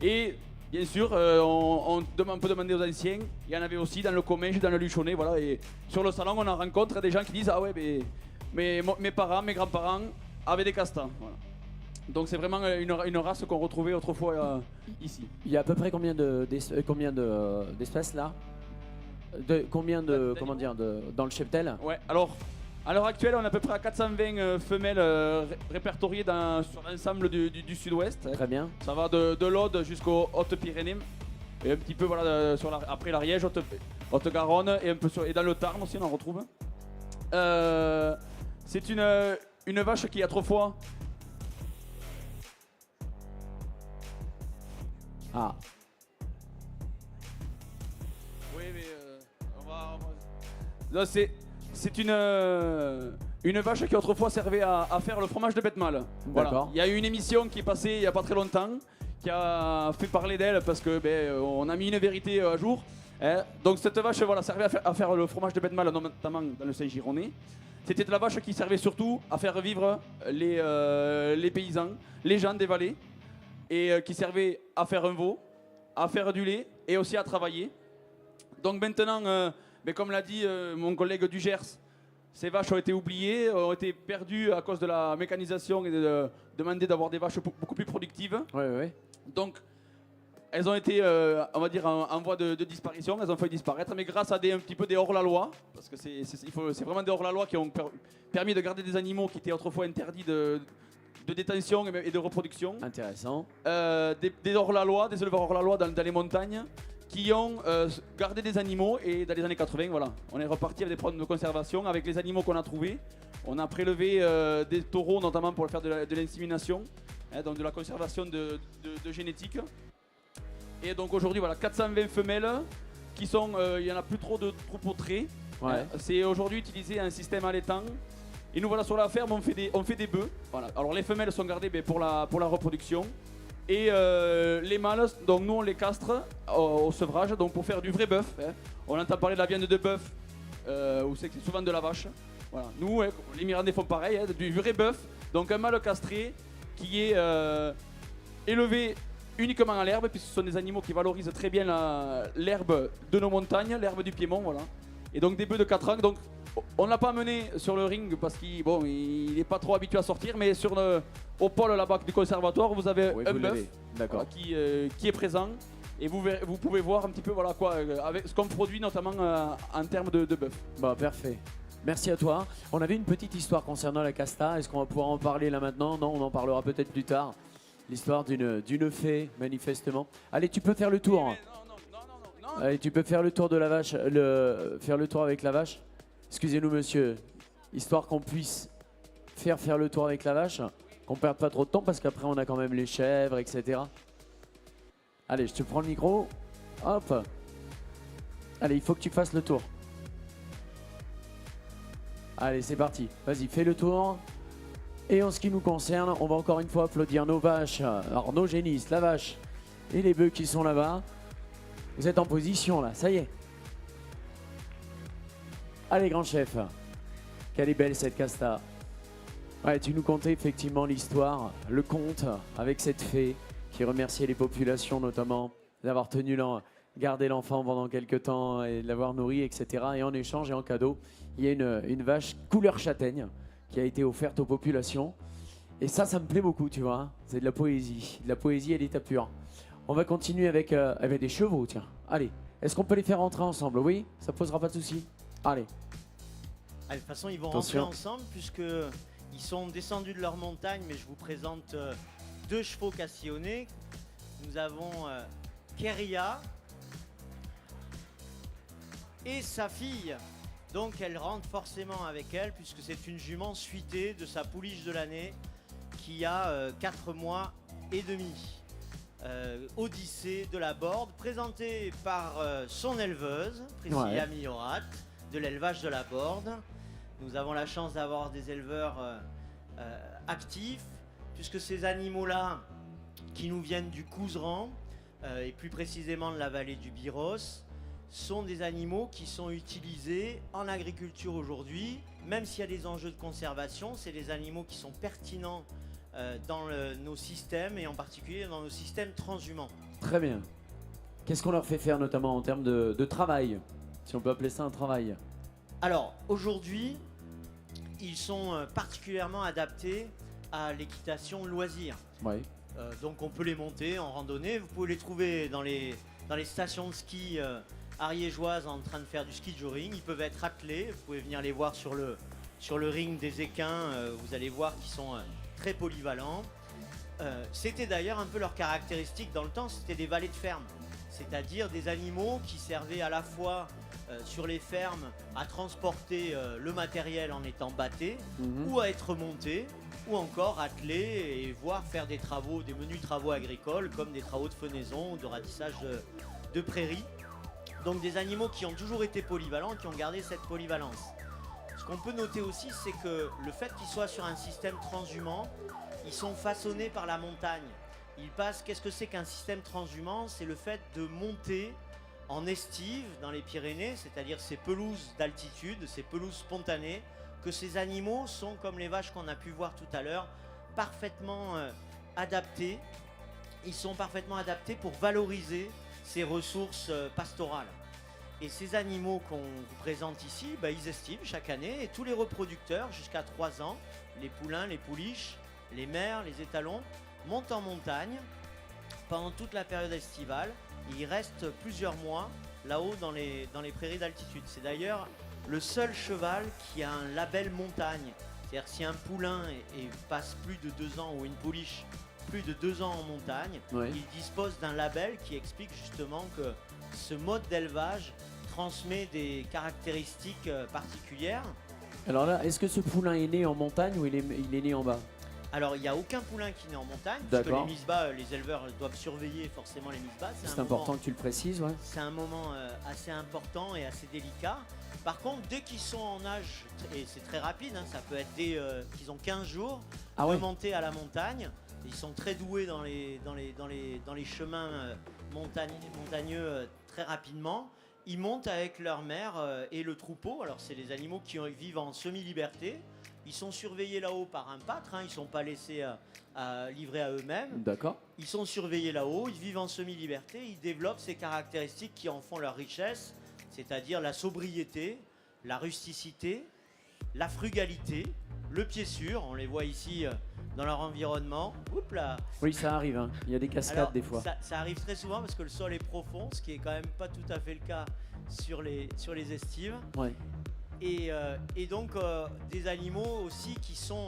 [SPEAKER 8] Et bien sûr, on peut demander aux anciens. Il y en avait aussi dans le Comminges, dans le Luchonnet. Voilà. Et sur le salon, on en rencontre des gens qui disent ah ouais, mais mes parents, mes grands-parents avaient des castans. Voilà. Donc c'est vraiment une race qu'on retrouvait autrefois ici.
[SPEAKER 1] Il y a à peu près combien d'espèces là dans le cheptel?
[SPEAKER 8] Ouais, alors à l'heure actuelle, on est à peu près à 420 femelles répertoriées sur l'ensemble du sud-ouest.
[SPEAKER 1] Très bien.
[SPEAKER 8] Ça va de l'Aude jusqu'aux Hautes-Pyrénées. Et un petit peu voilà, après l'Ariège, Haute-Garonne et un peu et dans le Tarn aussi on en retrouve. C'est une vache qui autrefois.
[SPEAKER 1] Ah.
[SPEAKER 8] Oui, mais là, c'est une vache qui autrefois servait à faire le fromage de bête mâle. Voilà.
[SPEAKER 1] D'accord.
[SPEAKER 8] Il y a eu une émission qui est passée il n'y a pas très longtemps qui a fait parler d'elle parce que on a mis une vérité à jour. Hein. Donc cette vache voilà, servait à faire le fromage de bête mâle, notamment dans le Saint-Gironnais. C'était la vache qui servait surtout à faire vivre les paysans, les gens des vallées, et qui servait à faire un veau, à faire du lait et aussi à travailler. Donc maintenant, comme l'a dit mon collègue du Gers, ces vaches ont été oubliées, ont été perdues à cause de la mécanisation et de demander d'avoir des vaches beaucoup plus productives.
[SPEAKER 1] Ouais.
[SPEAKER 8] Donc elles ont été, on va dire, en voie de disparition, elles ont failli disparaître, mais grâce à un petit peu des hors-la-loi, parce que c'est vraiment des hors-la-loi qui ont permis de garder des animaux qui étaient autrefois interdits de détention et de reproduction.
[SPEAKER 1] Intéressant.
[SPEAKER 8] Des hors-la-loi, des éleveurs hors-la-loi dans les montagnes qui ont gardé des animaux et dans les années 80, voilà, on est reparti avec des problèmes de conservation avec les animaux qu'on a trouvés. On a prélevé des taureaux notamment pour faire de l'insémination, hein, donc de la conservation de génétique. Et donc aujourd'hui, voilà, 420 femelles qui sont, il n'y en a plus trop de troupeaux traits.
[SPEAKER 1] Ouais.
[SPEAKER 8] C'est aujourd'hui utilisé un système allaitant. Et nous voilà sur la ferme, on fait des bœufs. Voilà. Alors les femelles sont gardées pour la reproduction. Et les mâles, donc nous on les castre au sevrage, donc pour faire du vrai bœuf. Hein. On entend parler de la viande de bœuf, ou c'est souvent de la vache. Voilà. Nous, les Mirandais font pareil, hein, du vrai bœuf. Donc un mâle castré qui est élevé uniquement à l'herbe, puisque ce sont des animaux qui valorisent très bien l'herbe de nos montagnes, l'herbe du Piémont. Voilà. Et donc des bœufs de 4 ans. Donc, on ne l'a pas mené sur le ring parce qu'il n'est pas trop habitué à sortir, mais au pôle là-bas du conservatoire, vous avez un bœuf voilà, qui est présent et vous pouvez voir un petit peu voilà, avec ce qu'on produit notamment en termes de bœuf.
[SPEAKER 1] Bah, parfait. Merci à toi. On avait une petite histoire concernant la casta. Est-ce qu'on va pouvoir en parler là maintenant? Non, on en parlera peut-être plus tard. L'histoire d'une fée, manifestement. Allez, tu peux faire le tour. Non. Allez, tu peux faire le tour de la vache, faire le tour avec la vache. Excusez-nous, monsieur, histoire qu'on puisse faire le tour avec la vache, qu'on perde pas trop de temps parce qu'après on a quand même les chèvres, etc. Allez, je te prends le micro. Hop. Allez, il faut que tu fasses le tour. Allez, c'est parti. Vas-y, fais le tour. Et en ce qui nous concerne, on va encore une fois applaudir nos vaches, alors nos génisses, la vache et les bœufs qui sont là-bas. Vous êtes en position là, ça y est. Allez, grand chef, quelle est belle cette casta. Ouais, tu nous contais effectivement l'histoire, le conte avec cette fée qui remerciait les populations notamment d'avoir gardé l'enfant pendant quelques temps et de l'avoir nourri, etc. Et en échange et en cadeau, il y a une vache couleur châtaigne qui a été offerte aux populations. Et ça me plaît beaucoup, tu vois. C'est de la poésie à l'état pur. On va continuer avec des chevaux, tiens. Allez, est-ce qu'on peut les faire rentrer ensemble? Oui, ça posera pas de soucis. Allez.
[SPEAKER 9] De toute façon, ils vont
[SPEAKER 1] Attention.
[SPEAKER 9] rentrer ensemble puisqu'ils sont descendus de leur montagne, mais je vous présente 2 chevaux cassillonnés. Nous avons Keria et sa fille. Donc elle rentre forcément avec elle puisque c'est une jument suitée de sa pouliche de l'année qui a 4 mois et demi. Odyssée de la Borde, présentée par son éleveuse, Priscilla Miorat, de l'élevage de la Borde. Nous avons la chance d'avoir des éleveurs actifs, puisque ces animaux-là, qui nous viennent du Couserans, et plus précisément de la vallée du Biros, sont des animaux qui sont utilisés en agriculture aujourd'hui. Même s'il y a des enjeux de conservation, c'est des animaux qui sont pertinents dans nos systèmes et en particulier dans nos systèmes transhumants.
[SPEAKER 1] Très bien. Qu'est-ce qu'on leur fait faire notamment en termes de travail, si on peut appeler ça un travail?
[SPEAKER 9] Alors aujourd'hui, ils sont particulièrement adaptés à l'équitation loisir.
[SPEAKER 1] Ouais.
[SPEAKER 9] Donc on peut les monter en randonnée. Vous pouvez les trouver dans les stations de ski ariégeoises en train de faire du ski joring. Ils peuvent être attelés. Vous pouvez venir les voir sur le ring des équins. Vous allez voir qu'ils sont très polyvalents. C'était d'ailleurs un peu leur caractéristique dans le temps. C'était des valets de ferme. C'est-à-dire des animaux qui servaient à la fois sur les fermes à transporter le matériel en étant battés ou à être montés ou encore attelés et voire faire des travaux, des menus travaux agricoles comme des travaux de fenaison ou de ratissage de prairies. Donc des animaux qui ont toujours été polyvalents, qui ont gardé cette polyvalence. Ce qu'on peut noter aussi, c'est que le fait qu'ils soient sur un système transhumant, ils sont façonnés par la montagne. Ils passent, qu'est-ce que c'est qu'un système transhumant? C'est le fait de monter en estive dans les Pyrénées, c'est-à-dire ces pelouses d'altitude, ces pelouses spontanées, que ces animaux sont, comme les vaches qu'on a pu voir tout à l'heure, parfaitement adaptés. Ils sont parfaitement adaptés pour valoriser ces ressources pastorales. Et ces animaux qu'on vous présente ici, ils estivent chaque année, et tous les reproducteurs, jusqu'à 3 ans, les poulains, les pouliches, les mères, les étalons, montent en montagne pendant toute la période estivale. Ils restent plusieurs mois là-haut dans les prairies d'altitude. C'est d'ailleurs le seul cheval qui a un label montagne. C'est-à-dire si un poulain passe plus de 2 ans ou une pouliche plus de 2 ans en montagne, il dispose d'un label qui explique justement que ce mode d'élevage transmet des caractéristiques particulières.
[SPEAKER 1] Alors là, est-ce que ce poulain est né en montagne ou il est né en bas?
[SPEAKER 9] Alors il n'y a aucun poulain qui naît en montagne, parce que les mises bas, les éleveurs doivent surveiller forcément les mises bas.
[SPEAKER 1] C'est important que tu le précises, ouais.
[SPEAKER 9] C'est un moment assez important et assez délicat. Par contre, dès qu'ils sont en âge, et c'est très rapide, ça peut être dès qu'ils ont 15 jours, remonter à la montagne. Ils sont très doués dans les chemins montagneux très rapidement. Ils montent avec leur mère et le troupeau. Alors c'est les animaux qui vivent en semi-liberté. Ils sont surveillés là-haut par un pâtre, ils ne sont pas laissés livrer à eux-mêmes.
[SPEAKER 1] D'accord.
[SPEAKER 9] Ils sont surveillés là-haut, ils vivent en semi-liberté, ils développent ces caractéristiques qui en font leur richesse, c'est-à-dire la sobriété, la rusticité, la frugalité, le pied sûr, on les voit ici dans leur environnement. Oups là.
[SPEAKER 1] Oui, ça arrive, il y a des cascades.
[SPEAKER 9] Alors,
[SPEAKER 1] des fois.
[SPEAKER 9] Ça arrive très souvent parce que le sol est profond, ce qui est quand même pas tout à fait le cas sur les estives.
[SPEAKER 1] Ouais.
[SPEAKER 9] Et donc des animaux aussi qui sont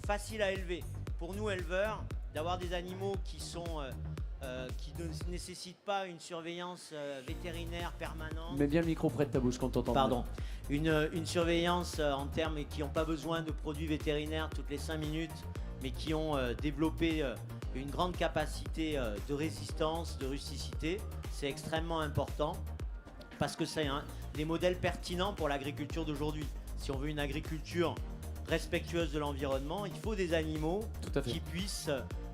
[SPEAKER 9] faciles à élever. Pour nous éleveurs, d'avoir des animaux qui ne nécessitent pas une surveillance vétérinaire permanente.
[SPEAKER 1] Mets bien le micro près de ta bouche quand t'entends.
[SPEAKER 9] Pardon. Une surveillance en termes qui n'ont pas besoin de produits vétérinaires toutes les 5 minutes, mais qui ont développé une grande capacité de résistance, de rusticité. C'est extrêmement important parce que c'est des modèles pertinents pour l'agriculture d'aujourd'hui. Si on veut une agriculture respectueuse de l'environnement, il faut des animaux qui puissent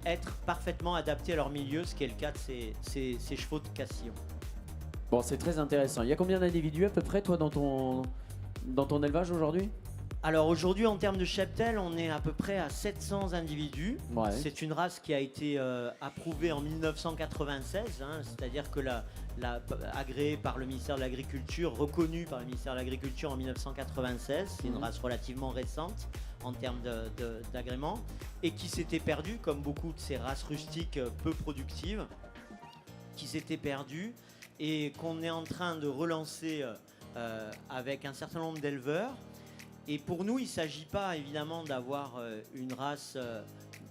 [SPEAKER 9] être parfaitement adaptés à leur milieu, ce qui est le cas de ces chevaux de Castillon.
[SPEAKER 1] Bon, c'est très intéressant. Il y a combien d'individus à peu près, toi, dans ton élevage aujourd'hui?
[SPEAKER 9] Alors aujourd'hui, en termes de cheptel, on est à peu près à 700 individus.
[SPEAKER 1] Ouais.
[SPEAKER 9] C'est une race qui a été approuvée en 1996, c'est-à-dire que agréée par le ministère de l'Agriculture, reconnue par le ministère de l'Agriculture en 1996. C'est une race relativement récente en termes d'agrément et qui s'était perdue, comme beaucoup de ces races rustiques peu productives, qui s'étaient perdues et qu'on est en train de relancer avec un certain nombre d'éleveurs. Et pour nous, il ne s'agit pas évidemment d'avoir une race,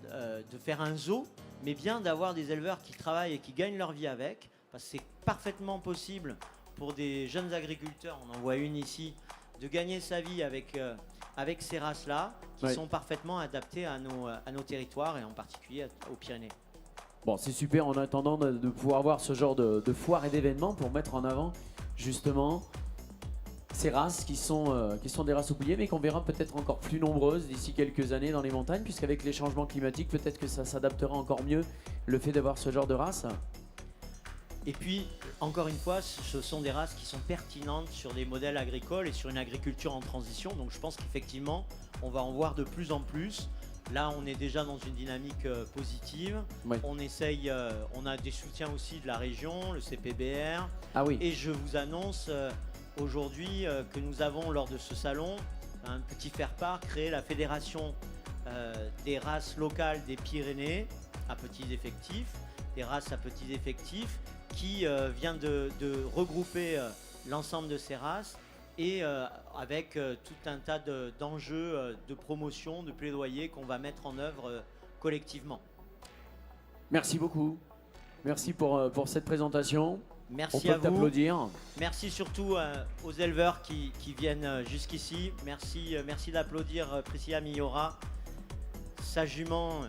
[SPEAKER 9] de faire un zoo, mais bien d'avoir des éleveurs qui travaillent et qui gagnent leur vie avec, parce que c'est parfaitement possible pour des jeunes agriculteurs, on en voit une ici, de gagner sa vie avec ces races-là, qui sont parfaitement adaptées à nos territoires et en particulier aux Pyrénées.
[SPEAKER 1] Bon, c'est super en attendant de pouvoir voir ce genre de foires et d'événements pour mettre en avant justement ces races qui sont des races oubliées, mais qu'on verra peut-être encore plus nombreuses d'ici quelques années dans les montagnes, puisqu'avec les changements climatiques, peut-être que ça s'adaptera encore mieux, le fait d'avoir ce genre de race.
[SPEAKER 9] Et puis, Encore une fois, ce sont des races qui sont pertinentes sur des modèles agricoles et sur une agriculture en transition. Donc je pense qu'effectivement, on va en voir de plus en plus. Là, on est déjà dans une dynamique positive.
[SPEAKER 1] Oui.
[SPEAKER 9] On essaye, on a des soutiens aussi de la région, le CPBR.
[SPEAKER 1] Ah oui.
[SPEAKER 9] Et je vous annonce aujourd'hui que nous avons, lors de ce salon, un petit faire-part, créé la fédération des races locales des Pyrénées à petits effectifs, des races à petits effectifs, qui vient de regrouper l'ensemble de ces races et avec tout un tas d'enjeux de promotion, de plaidoyer qu'on va mettre en œuvre collectivement.
[SPEAKER 1] Merci beaucoup. Merci pour cette présentation.
[SPEAKER 9] Merci
[SPEAKER 1] On
[SPEAKER 9] à
[SPEAKER 1] peut
[SPEAKER 9] vous.
[SPEAKER 1] t'applaudir.
[SPEAKER 9] Merci surtout aux éleveurs qui viennent jusqu'ici. Merci d'applaudir Priscilla Millora, sa jument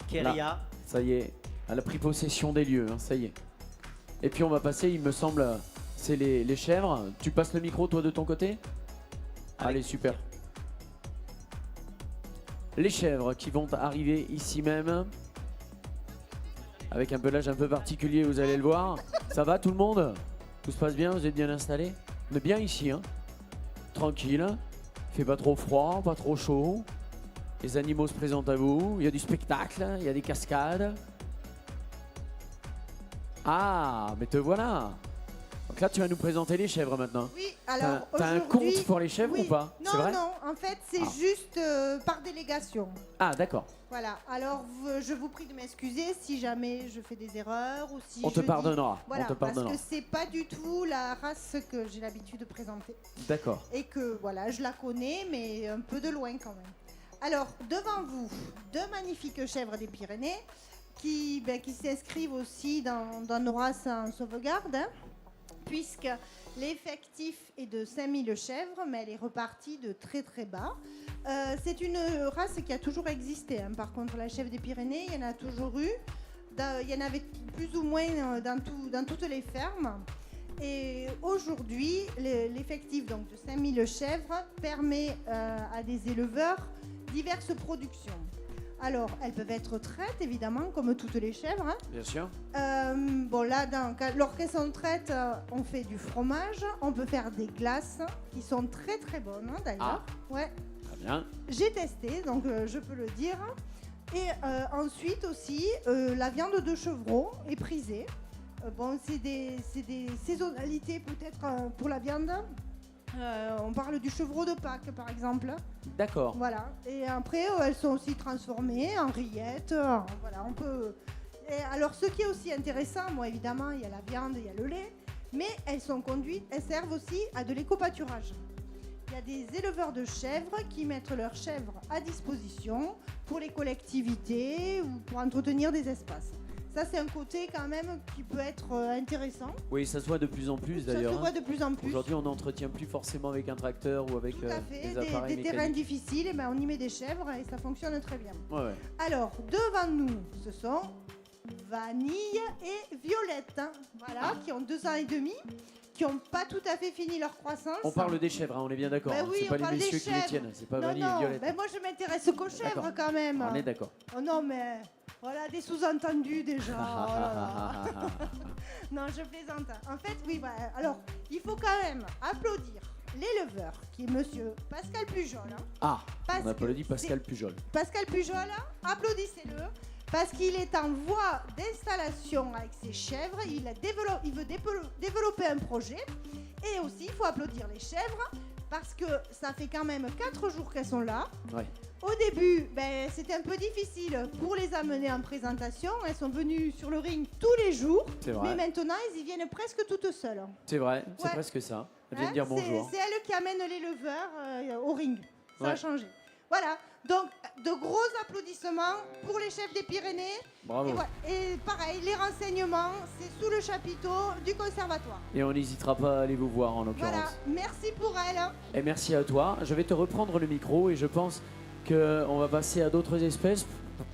[SPEAKER 9] Kéria.
[SPEAKER 1] Là, ça y est, elle a pris possession des lieux, hein, ça y est. Et puis on va passer, il me semble, c'est les chèvres. Tu passes le micro toi de ton côté? Allez, super. Les chèvres qui vont arriver ici même. Avec un pelage un peu particulier, vous allez le voir. Ça va tout le monde? Tout se passe bien? Vous êtes bien installés? On est bien ici, hein? Tranquille. Il fait pas trop froid, pas trop chaud. Les animaux se présentent à vous. Il y a du spectacle, il y a des cascades. Ah, mais te voilà. Donc là, tu vas nous présenter les chèvres maintenant.
[SPEAKER 10] Oui, alors
[SPEAKER 1] T'as un
[SPEAKER 10] aujourd'hui-
[SPEAKER 1] compte pour les chèvres
[SPEAKER 10] oui.
[SPEAKER 1] ou pas?
[SPEAKER 10] Non,
[SPEAKER 1] C'est vrai?
[SPEAKER 10] non, en fait, c'est
[SPEAKER 1] Ah.
[SPEAKER 10] juste par délégation.
[SPEAKER 1] Ah, d'accord.
[SPEAKER 10] Voilà, alors je vous prie de m'excuser si jamais je fais des erreurs ou si
[SPEAKER 1] On te
[SPEAKER 10] je
[SPEAKER 1] pardonnera,
[SPEAKER 10] dis- Voilà,
[SPEAKER 1] on te pardonnera.
[SPEAKER 10] parce que c'est pas du tout la race que j'ai l'habitude de présenter.
[SPEAKER 1] D'accord.
[SPEAKER 10] Et que voilà, je la connais, mais un peu de loin quand même. Alors, devant vous, deux magnifiques chèvres des Pyrénées qui s'inscrivent aussi dans nos races en sauvegarde, hein, puisque l'effectif est de 5000 chèvres, mais elle est repartie de très très bas. C'est une race qui a toujours existé. Hein. Par contre, la chèvre des Pyrénées, il y en a toujours eu. Il y en avait plus ou moins dans toutes les fermes. Et aujourd'hui, l'effectif donc, de 5000 chèvres permet à des éleveurs diverses productions. Alors, elles peuvent être traites, évidemment, comme toutes les chèvres. Hein.
[SPEAKER 1] Bien sûr.
[SPEAKER 10] Bon, là, lorsqu'elles sont traites, on fait du fromage. On peut faire des glaces qui sont très très bonnes, hein, d'ailleurs. Ouais.
[SPEAKER 1] Très bien.
[SPEAKER 10] J'ai testé, donc je peux le dire. Et ensuite aussi, la viande de chevreau est prisée. Bon, c'est des saisonnalités peut-être pour la viande. On parle du chevreau de Pâques, par exemple.
[SPEAKER 1] D'accord.
[SPEAKER 10] Voilà. Et après, elles sont aussi transformées en rillettes. Voilà, on peut. Et alors, ce qui est aussi intéressant, bon, évidemment, il y a la viande, il y a le lait, mais elles sont conduites, elles servent aussi à de l'éco-pâturage. Il y a des éleveurs de chèvres qui mettent leurs chèvres à disposition pour les collectivités ou pour entretenir des espaces. Ça, c'est un côté quand même qui peut être intéressant.
[SPEAKER 1] Oui, ça se voit de plus en plus
[SPEAKER 10] Ça
[SPEAKER 1] d'ailleurs.
[SPEAKER 10] se voit de plus en plus.
[SPEAKER 1] Aujourd'hui, on n'entretient plus forcément avec un tracteur ou avec
[SPEAKER 10] Tout à fait.
[SPEAKER 1] des appareils
[SPEAKER 10] Des terrains
[SPEAKER 1] mécaniques.
[SPEAKER 10] difficiles, et ben on y met des chèvres et ça fonctionne très bien.
[SPEAKER 1] Ouais, ouais.
[SPEAKER 10] Alors, devant nous, ce sont Vanille et Violette, hein, voilà, qui ont 2 ans et demi, qui n'ont pas tout à fait fini leur croissance.
[SPEAKER 1] On parle des chèvres, hein, on est bien d'accord.
[SPEAKER 10] Ben
[SPEAKER 1] hein.
[SPEAKER 10] oui,
[SPEAKER 1] C'est pas
[SPEAKER 10] on parle
[SPEAKER 1] les
[SPEAKER 10] des
[SPEAKER 1] messieurs qui les
[SPEAKER 10] chèvres.
[SPEAKER 1] tiennent, c'est pas
[SPEAKER 10] Non,
[SPEAKER 1] Vanille
[SPEAKER 10] non,
[SPEAKER 1] et Violette.
[SPEAKER 10] ben moi je m'intéresse qu'aux chèvres
[SPEAKER 1] D'accord.
[SPEAKER 10] quand même.
[SPEAKER 1] On est d'accord.
[SPEAKER 10] Oh non, mais voilà, des sous-entendus déjà. Oh là là. Non, je plaisante. En fait, oui, voilà. Alors, il faut quand même applaudir l'éleveur, qui est monsieur Pascal Pujol. Hein.
[SPEAKER 1] Ah,
[SPEAKER 10] Parce
[SPEAKER 1] on applaudit
[SPEAKER 10] que
[SPEAKER 1] Pascal Pujol.
[SPEAKER 10] Pascal Pujol, applaudissez-le, parce qu'il est en voie d'installation avec ses chèvres. Il veut développer un projet. Et aussi, il faut applaudir les chèvres, parce que ça fait quand même 4 jours qu'elles sont là.
[SPEAKER 1] Ouais.
[SPEAKER 10] Au début, ben, c'était un peu difficile pour les amener en présentation. Elles sont venues sur le ring tous les jours.
[SPEAKER 1] C'est vrai.
[SPEAKER 10] Mais maintenant, elles y viennent presque toutes seules.
[SPEAKER 1] C'est vrai, c'est
[SPEAKER 10] Ouais.
[SPEAKER 1] presque ça. Elle vient de
[SPEAKER 10] Hein,
[SPEAKER 1] dire bonjour.
[SPEAKER 10] C'est elle qui amène l'éleveur au ring. Ça a
[SPEAKER 1] Ouais.
[SPEAKER 10] changé. Voilà. Donc, de gros applaudissements pour les chefs des Pyrénées.
[SPEAKER 1] Bravo.
[SPEAKER 10] Et, voilà. Et pareil, les renseignements, c'est sous le chapiteau du conservatoire.
[SPEAKER 1] Et on n'hésitera pas à aller vous voir en l'occurrence.
[SPEAKER 10] Voilà. Merci pour elle.
[SPEAKER 1] Et merci à toi. Je vais te reprendre le micro et je pense qu'on va passer à d'autres espèces,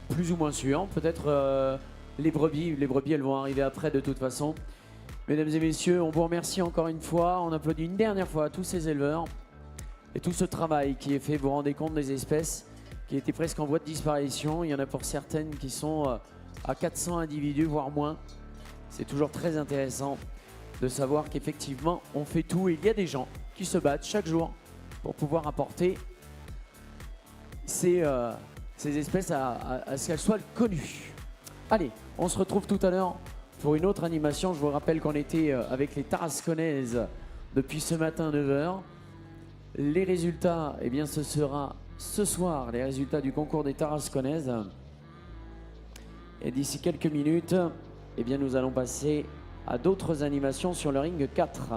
[SPEAKER 1] plus ou moins sûres. Peut-être les brebis. Les brebis, elles vont arriver après de toute façon. Mesdames et messieurs, on vous remercie encore une fois. On applaudit une dernière fois à tous ces éleveurs et tout ce travail qui est fait. Vous vous rendez compte des espèces qui étaient presque en voie de disparition. Il y en a pour certaines qui sont à 400 individus, voire moins. C'est toujours très intéressant de savoir qu'effectivement, on fait tout et il y a des gens qui se battent chaque jour pour pouvoir apporter ces espèces à ce qu'elles soient connues. Allez, on se retrouve tout à l'heure pour une autre animation. Je vous rappelle qu'on était avec les Tarasconnaises depuis ce matin 9h. Les résultats, eh bien, ce sera ce soir, les résultats du concours des Tarasconnaises. Et d'ici quelques minutes, eh bien, nous allons passer à d'autres animations sur le ring 4.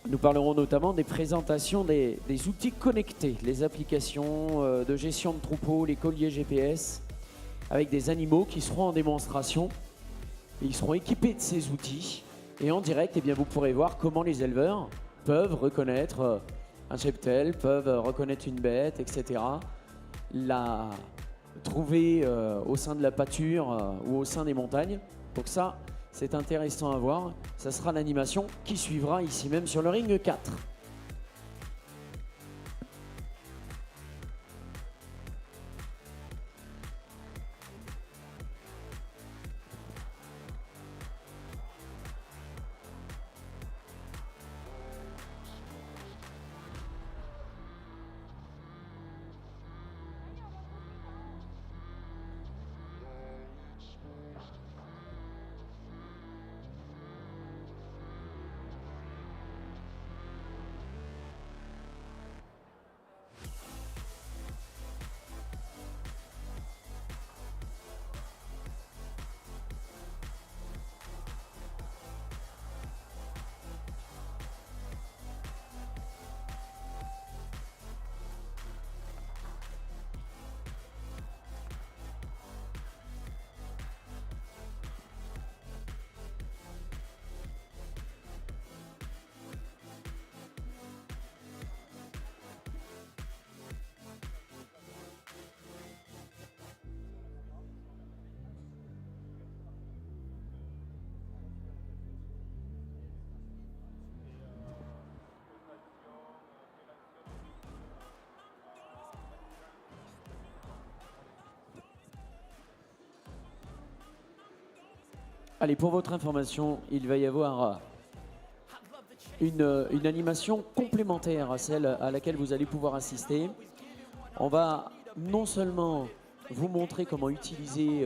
[SPEAKER 1] Nous parlerons notamment des présentations des outils connectés, les applications de gestion de troupeaux, les colliers GPS, avec des animaux qui seront en démonstration. Et ils seront équipés de ces outils. Et en direct, eh bien, vous pourrez voir comment les éleveurs peuvent reconnaître un cheptel, peuvent reconnaître une bête, etc. La trouver au sein de la pâture ou au sein des montagnes. Donc ça, c'est intéressant à voir. Ça sera l'animation qui suivra ici même sur le ring 4. Allez, pour votre information, il va y avoir une animation complémentaire à celle à laquelle vous allez pouvoir assister. On va non seulement vous montrer comment utiliser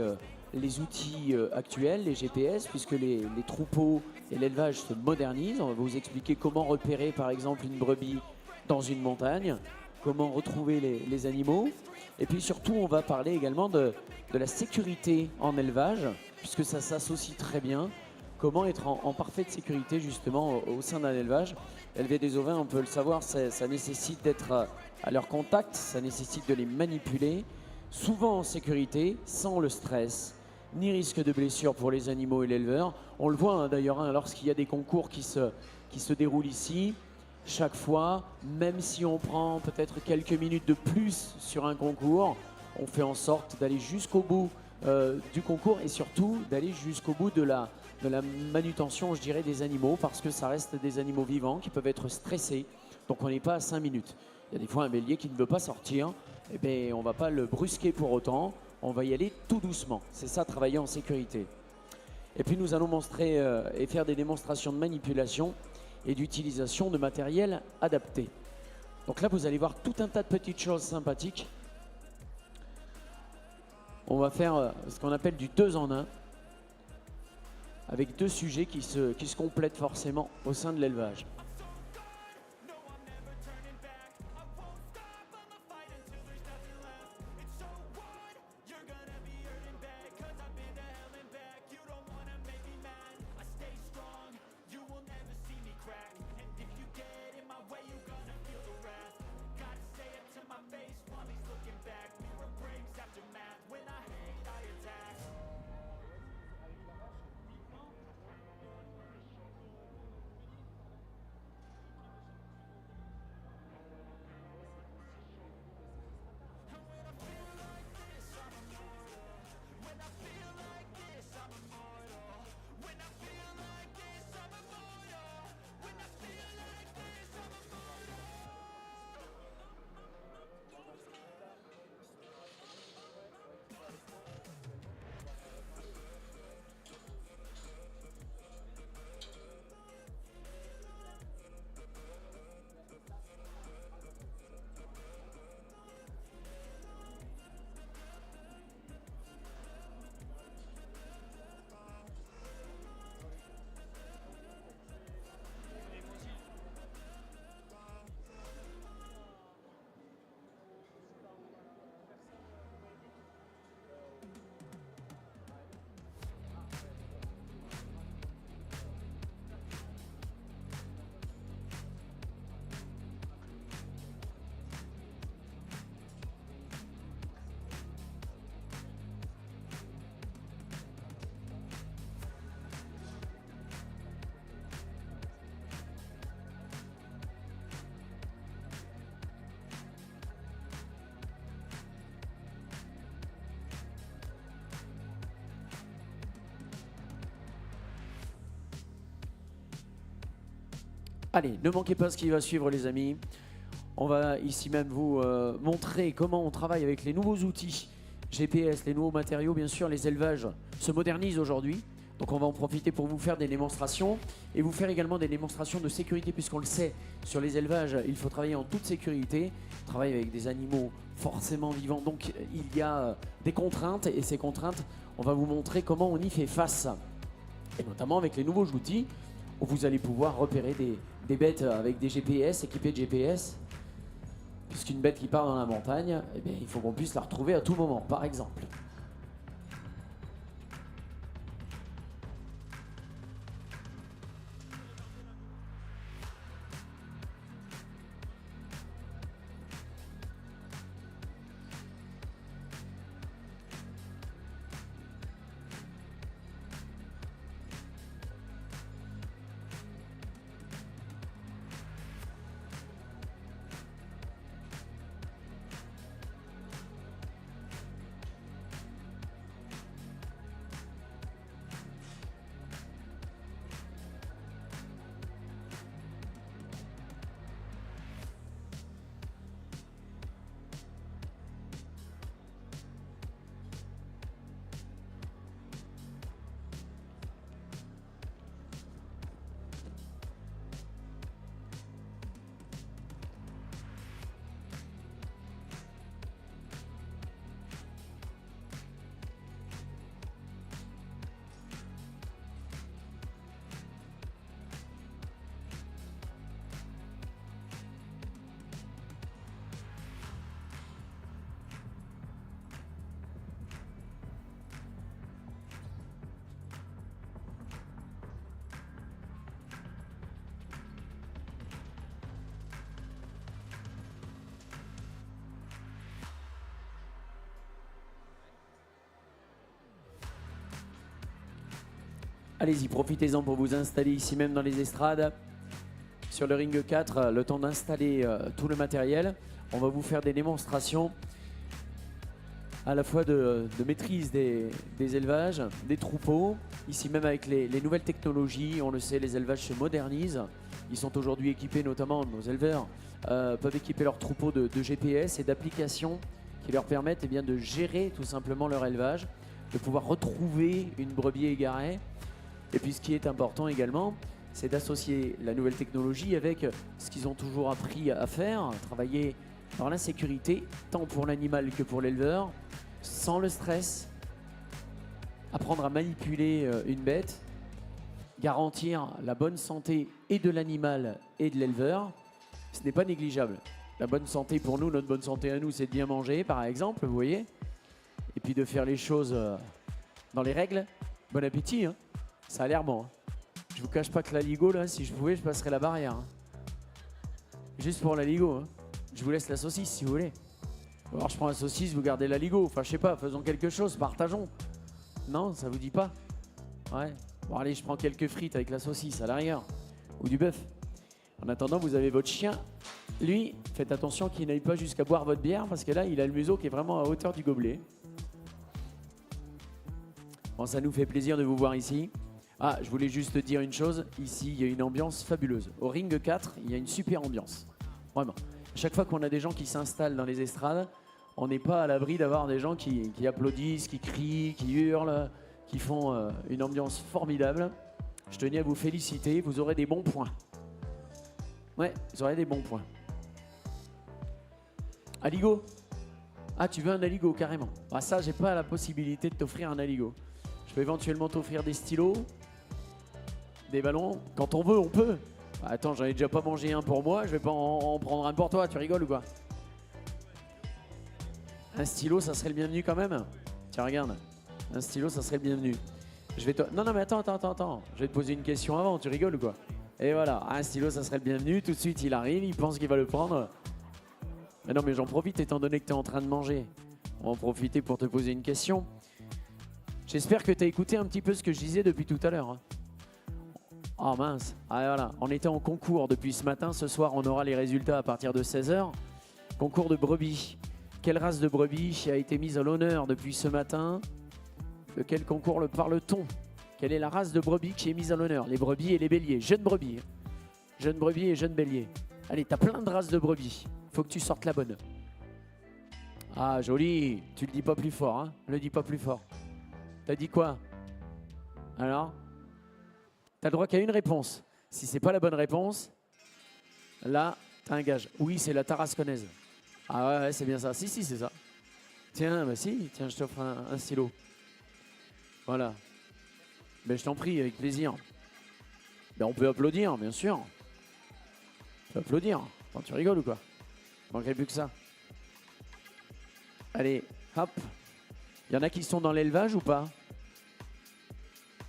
[SPEAKER 1] les outils actuels, les GPS, puisque les troupeaux et l'élevage se modernisent. On va vous expliquer comment repérer par exemple une brebis dans une montagne, comment retrouver les animaux. Et puis surtout, on va parler également de la sécurité en élevage, puisque ça s'associe très bien. Comment être en parfaite sécurité justement au sein d'un élevage. Élever des ovins, on peut le savoir, ça nécessite d'être à leur contact, ça nécessite de les manipuler, souvent en sécurité, sans le stress, ni risque de blessure pour les animaux et l'éleveur. On le voit hein, d'ailleurs hein, lorsqu'il y a des concours qui se déroulent ici. Chaque fois, même si on prend peut-être quelques minutes de plus sur un concours, on fait en sorte d'aller jusqu'au bout du concours et surtout d'aller jusqu'au bout de la manutention, je dirais, des animaux, parce que ça reste des animaux vivants qui peuvent être stressés. Donc on n'est pas à 5 minutes. Il y a des fois un bélier qui ne veut pas sortir, eh bien, on ne va pas le brusquer pour autant, on va y aller tout doucement. C'est ça, travailler en sécurité. Et puis nous allons montrer et faire des démonstrations de manipulation et d'utilisation de matériel adapté. Donc là, vous allez voir tout un tas de petites choses sympathiques. On va faire ce qu'on appelle du 2 en 1, avec 2 sujets qui se complètent forcément au sein de l'élevage. Allez, ne manquez pas ce qui va suivre les amis. On va ici même vous montrer comment on travaille avec les nouveaux outils GPS, les nouveaux matériaux. Bien sûr, les élevages se modernisent aujourd'hui. Donc on va en profiter pour vous faire des démonstrations et vous faire également des démonstrations de sécurité puisqu'on le sait, sur les élevages, il faut travailler en toute sécurité. On travaille avec des animaux forcément vivants, donc il y a des contraintes et ces contraintes, on va vous montrer comment on y fait face. Et notamment avec les nouveaux outils où vous allez pouvoir repérer des bêtes avec des GPS, équipées de GPS. Puisqu'une bête qui part dans la montagne, eh bien, il faut qu'on puisse la retrouver à tout moment, par exemple. Allez-y, profitez-en pour vous installer ici même dans les estrades. Sur le ring 4, le temps d'installer tout le matériel. On va vous faire des démonstrations à la fois de maîtrise des élevages, des troupeaux. Ici même avec les nouvelles technologies, on le sait, les élevages se modernisent. Ils sont aujourd'hui équipés, notamment nos éleveurs, peuvent équiper leurs troupeaux de GPS et d'applications qui leur permettent eh bien, de gérer tout simplement leur élevage, de pouvoir retrouver une brebis égarée. Et puis ce qui est important également, c'est d'associer la nouvelle technologie avec ce qu'ils ont toujours appris à faire, travailler dans la sécurité, tant pour l'animal que pour l'éleveur, sans le stress, apprendre à manipuler une bête, garantir la bonne santé et de l'animal et de l'éleveur. Ce n'est pas négligeable. La bonne santé pour nous, notre bonne santé à nous, c'est de bien manger, par exemple, vous voyez, et puis de faire les choses dans les règles. Bon appétit, hein. Ça a l'air bon. Hein. Je vous cache pas que la Ligo, là, si je pouvais, je passerais la barrière. Hein. Juste pour la Ligo. Hein. Je vous laisse la saucisse si vous voulez. Alors je prends la saucisse, vous gardez la Ligo. Enfin, je sais pas, faisons quelque chose, partageons. Non, ça vous dit pas? Ouais. Bon, allez, je prends quelques frites avec la saucisse à la rigueur. Ou du bœuf. En attendant, vous avez votre chien. Lui, faites attention qu'il n'aille pas jusqu'à boire votre bière parce que là, il a le museau qui est vraiment à hauteur du gobelet. Bon, ça nous fait plaisir de vous voir ici. Ah, je voulais juste dire une chose. Ici, il y a une ambiance fabuleuse. Au ring 4, il y a une super ambiance. Vraiment. À chaque fois qu'on a des gens qui s'installent dans les estrades, on n'est pas à l'abri d'avoir des gens qui applaudissent, qui crient, qui hurlent, qui font une ambiance formidable. Je tenais à vous féliciter. Vous aurez des bons points. Ouais, vous aurez des bons points. Aligo? Ah, tu veux un aligo, carrément. Ah, ça, j'ai pas la possibilité de t'offrir un aligo. Je peux éventuellement t'offrir des stylos, des ballons. Quand on veut, on peut. Bah, attends, j'en ai déjà pas mangé un pour moi, je vais pas en prendre un pour toi, tu rigoles ou quoi? Un stylo, ça serait le bienvenu quand même. Tiens, regarde. Un stylo, ça serait le bienvenu. Je vais te... Non, mais attends. Je vais te poser une question avant, tu rigoles ou quoi? Et voilà, un stylo, ça serait le bienvenu. Tout de suite, il arrive, il pense qu'il va le prendre. Mais non, mais j'en profite étant donné que tu es en train de manger. On va en profiter pour te poser une question. J'espère que tu as écouté un petit peu ce que je disais depuis tout à l'heure. Oh mince, ah, voilà. On était en concours depuis ce matin. Ce soir, on aura les résultats à partir de 16h. Concours de brebis. Quelle race de brebis a été mise à l'honneur depuis ce matin? De quel concours le parle-t-on? Quelle est la race de brebis qui est mise à l'honneur? Les brebis et les béliers. Jeunes brebis. Jeune brebis et jeune bélier. Allez, t'as plein de races de brebis. Faut que tu sortes la bonne. Ah, joli. Tu le dis pas plus fort, hein. Le dis pas plus fort. T'as dit quoi? Alors? T'as le droit qu'à une réponse. Si c'est pas la bonne réponse, là, t'as un gage. Oui, c'est la tarasconnaise. Ah ouais, c'est bien ça. Si, c'est ça. Tiens, bah si, tiens, je t'offre un stylo. Voilà. Ben, je t'en prie, avec plaisir. Ben, on peut applaudir, bien sûr. On peut applaudir. Attends, tu rigoles ou quoi? Il manquerait plus que ça. Allez, hop. Il y en a qui sont dans l'élevage ou pas?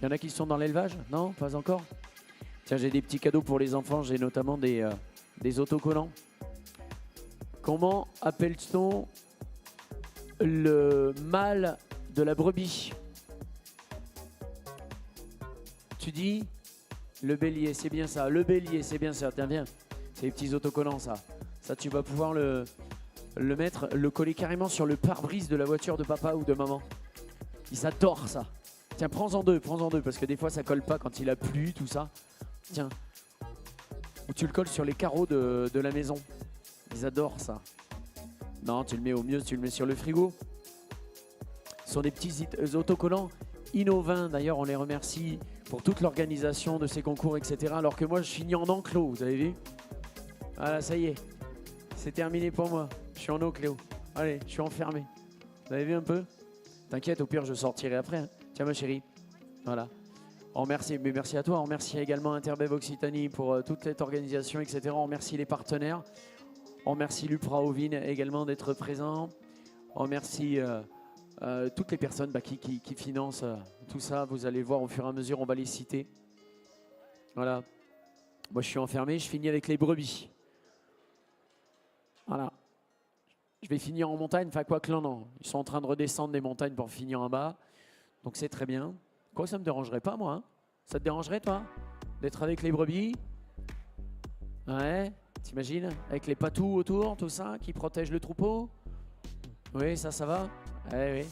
[SPEAKER 1] Il y en a qui sont dans l'élevage? Non, pas encore? Tiens, j'ai des petits cadeaux pour les enfants. J'ai notamment des autocollants. Comment appelle-t-on le mâle de la brebis? Tu dis le bélier, c'est bien ça. Le bélier, c'est bien ça. Tiens, viens. C'est les petits autocollants, ça. Ça, tu vas pouvoir le mettre, le coller carrément sur le pare-brise de la voiture de papa ou de maman. Ils adorent ça. Tiens, prends-en deux, parce que des fois, ça colle pas quand il a plu, tout ça. Tiens. Ou tu le colles sur les carreaux de la maison. Ils adorent ça. Non, tu le mets au mieux, tu le mets sur le frigo. Ce sont des petits autocollants innovants. D'ailleurs, on les remercie pour toute l'organisation de ces concours, etc. Alors que moi, je finis en enclos, vous avez vu? Voilà, ça y est. C'est terminé pour moi. Je suis en enclos. Allez, je suis enfermé. Vous avez vu un peu? T'inquiète, au pire, je sortirai après. Hein. Tiens, ma chérie. Voilà. On remercie, mais merci à toi. On remercie également Interbev Occitanie pour toute cette organisation, etc. On remercie les partenaires. On remercie l'Upra Ovine également d'être présent. On remercie toutes les personnes qui financent tout ça. Vous allez voir au fur et à mesure, on va les citer. Voilà. Moi, je suis enfermé. Je finis avec les brebis. Voilà. Je vais finir en montagne. Enfin, quoi que non. Ils sont en train de redescendre des montagnes pour finir en bas. Donc, c'est très bien. Quoi, ça me dérangerait pas, moi. Hein? Ça te dérangerait, toi, d'être avec les brebis? Ouais. T'imagines? Avec les patous autour, tout ça, qui protègent le troupeau? Oui, ça va? Oui.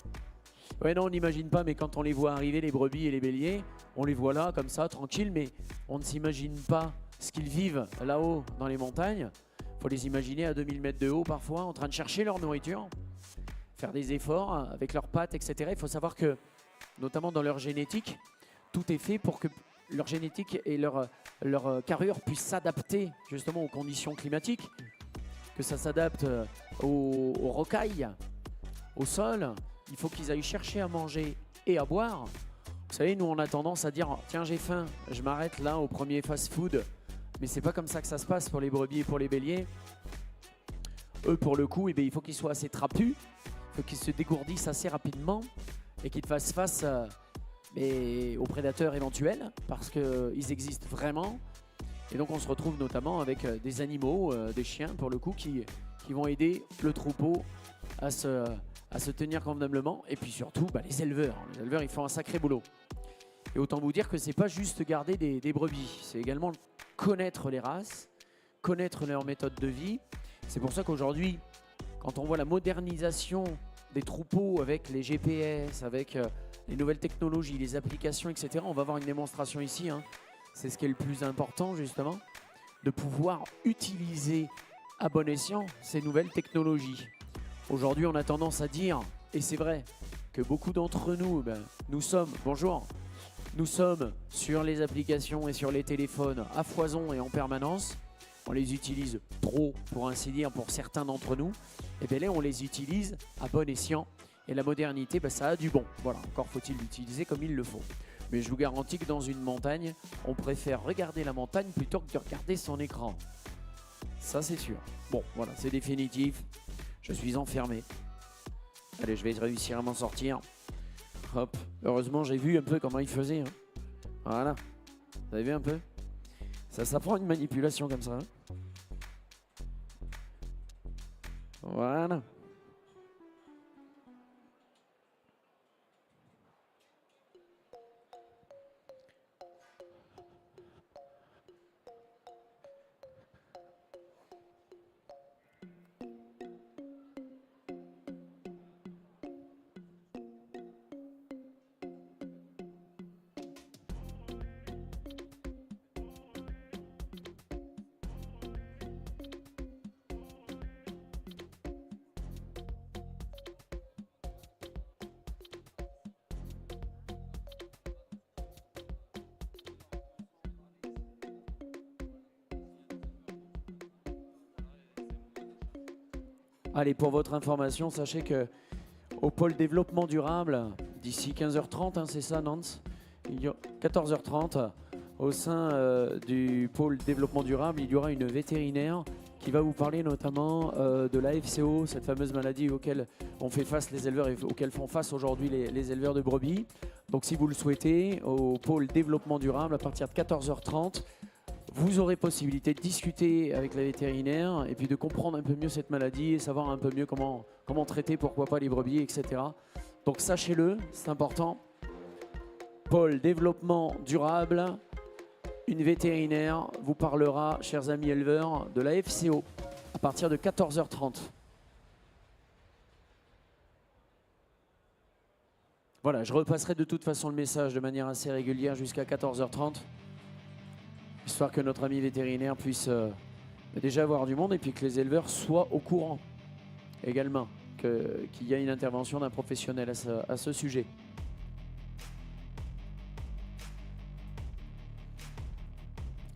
[SPEAKER 1] Ouais, non, on n'imagine pas, mais quand on les voit arriver, les brebis et les béliers, on les voit là, comme ça, tranquille, mais on ne s'imagine pas ce qu'ils vivent là-haut, dans les montagnes. Il faut les imaginer à 2000 mètres de haut, parfois, en train de chercher leur nourriture, faire des efforts avec leurs pattes, etc. Il faut savoir que, notamment dans leur génétique, tout est fait pour que leur génétique et leur carrure puissent s'adapter justement aux conditions climatiques, que ça s'adapte aux rocailles, au sol. Il faut qu'ils aillent chercher à manger et à boire. Vous savez, nous on a tendance à dire tiens, j'ai faim, je m'arrête là au premier fast-food, mais c'est pas comme ça que ça se passe pour les brebis et pour les béliers. Eux, pour le coup, il faut qu'ils soient assez trapus, il faut qu'ils se dégourdissent assez rapidement et qu'ils fassent face aux prédateurs éventuels, parce qu'ils existent vraiment. Et donc on se retrouve notamment avec des animaux, des chiens pour le coup, qui vont aider le troupeau à se tenir convenablement. Et puis surtout, les éleveurs. Les éleveurs, ils font un sacré boulot. Et autant vous dire que c'est pas juste garder des brebis, c'est également connaître les races, connaître leur méthode de vie. C'est pour ça qu'aujourd'hui, quand on voit la modernisation des troupeaux avec les GPS, avec les nouvelles technologies, les applications, etc., on va avoir une démonstration ici. Hein. C'est ce qui est le plus important, justement, de pouvoir utiliser à bon escient ces nouvelles technologies. Aujourd'hui, on a tendance à dire, et c'est vrai, que beaucoup d'entre nous, nous sommes sur les applications et sur les téléphones à foison et en permanence. On les utilise trop, pour ainsi dire, pour certains d'entre nous. Et bien là, on les utilise à bon escient. Et la modernité, ça a du bon. Voilà, encore faut-il l'utiliser comme il le faut. Mais je vous garantis que dans une montagne, on préfère regarder la montagne plutôt que de regarder son écran. Ça, c'est sûr. Bon, voilà, c'est définitif. Je suis enfermé. Allez, je vais réussir à m'en sortir. Hop. Heureusement, j'ai vu un peu comment il faisait. Hein. Voilà. Vous avez vu un peu? Ça prend une manipulation comme ça. Hein. Voilà. Allez, pour votre information, sachez que au pôle développement durable, d'ici 15h30, c'est ça Nance, 14h30, au sein du pôle développement durable, il y aura une vétérinaire qui va vous parler notamment de la FCO, cette fameuse maladie auquel on fait face les éleveurs et auxquelles font face aujourd'hui les éleveurs de brebis. Donc si vous le souhaitez, au pôle développement durable, à partir de 14h30, vous aurez possibilité de discuter avec la vétérinaire et puis de comprendre un peu mieux cette maladie et savoir un peu mieux comment traiter, pourquoi pas les brebis, etc. Donc sachez-le, c'est important. Pôle développement durable, une vétérinaire vous parlera, chers amis éleveurs, de la FCO à partir de 14h30. Voilà, je repasserai de toute façon le message de manière assez régulière jusqu'à 14h30, histoire que notre ami vétérinaire puisse déjà avoir du monde et puis que les éleveurs soient au courant également qu'il y a une intervention d'un professionnel à ce sujet.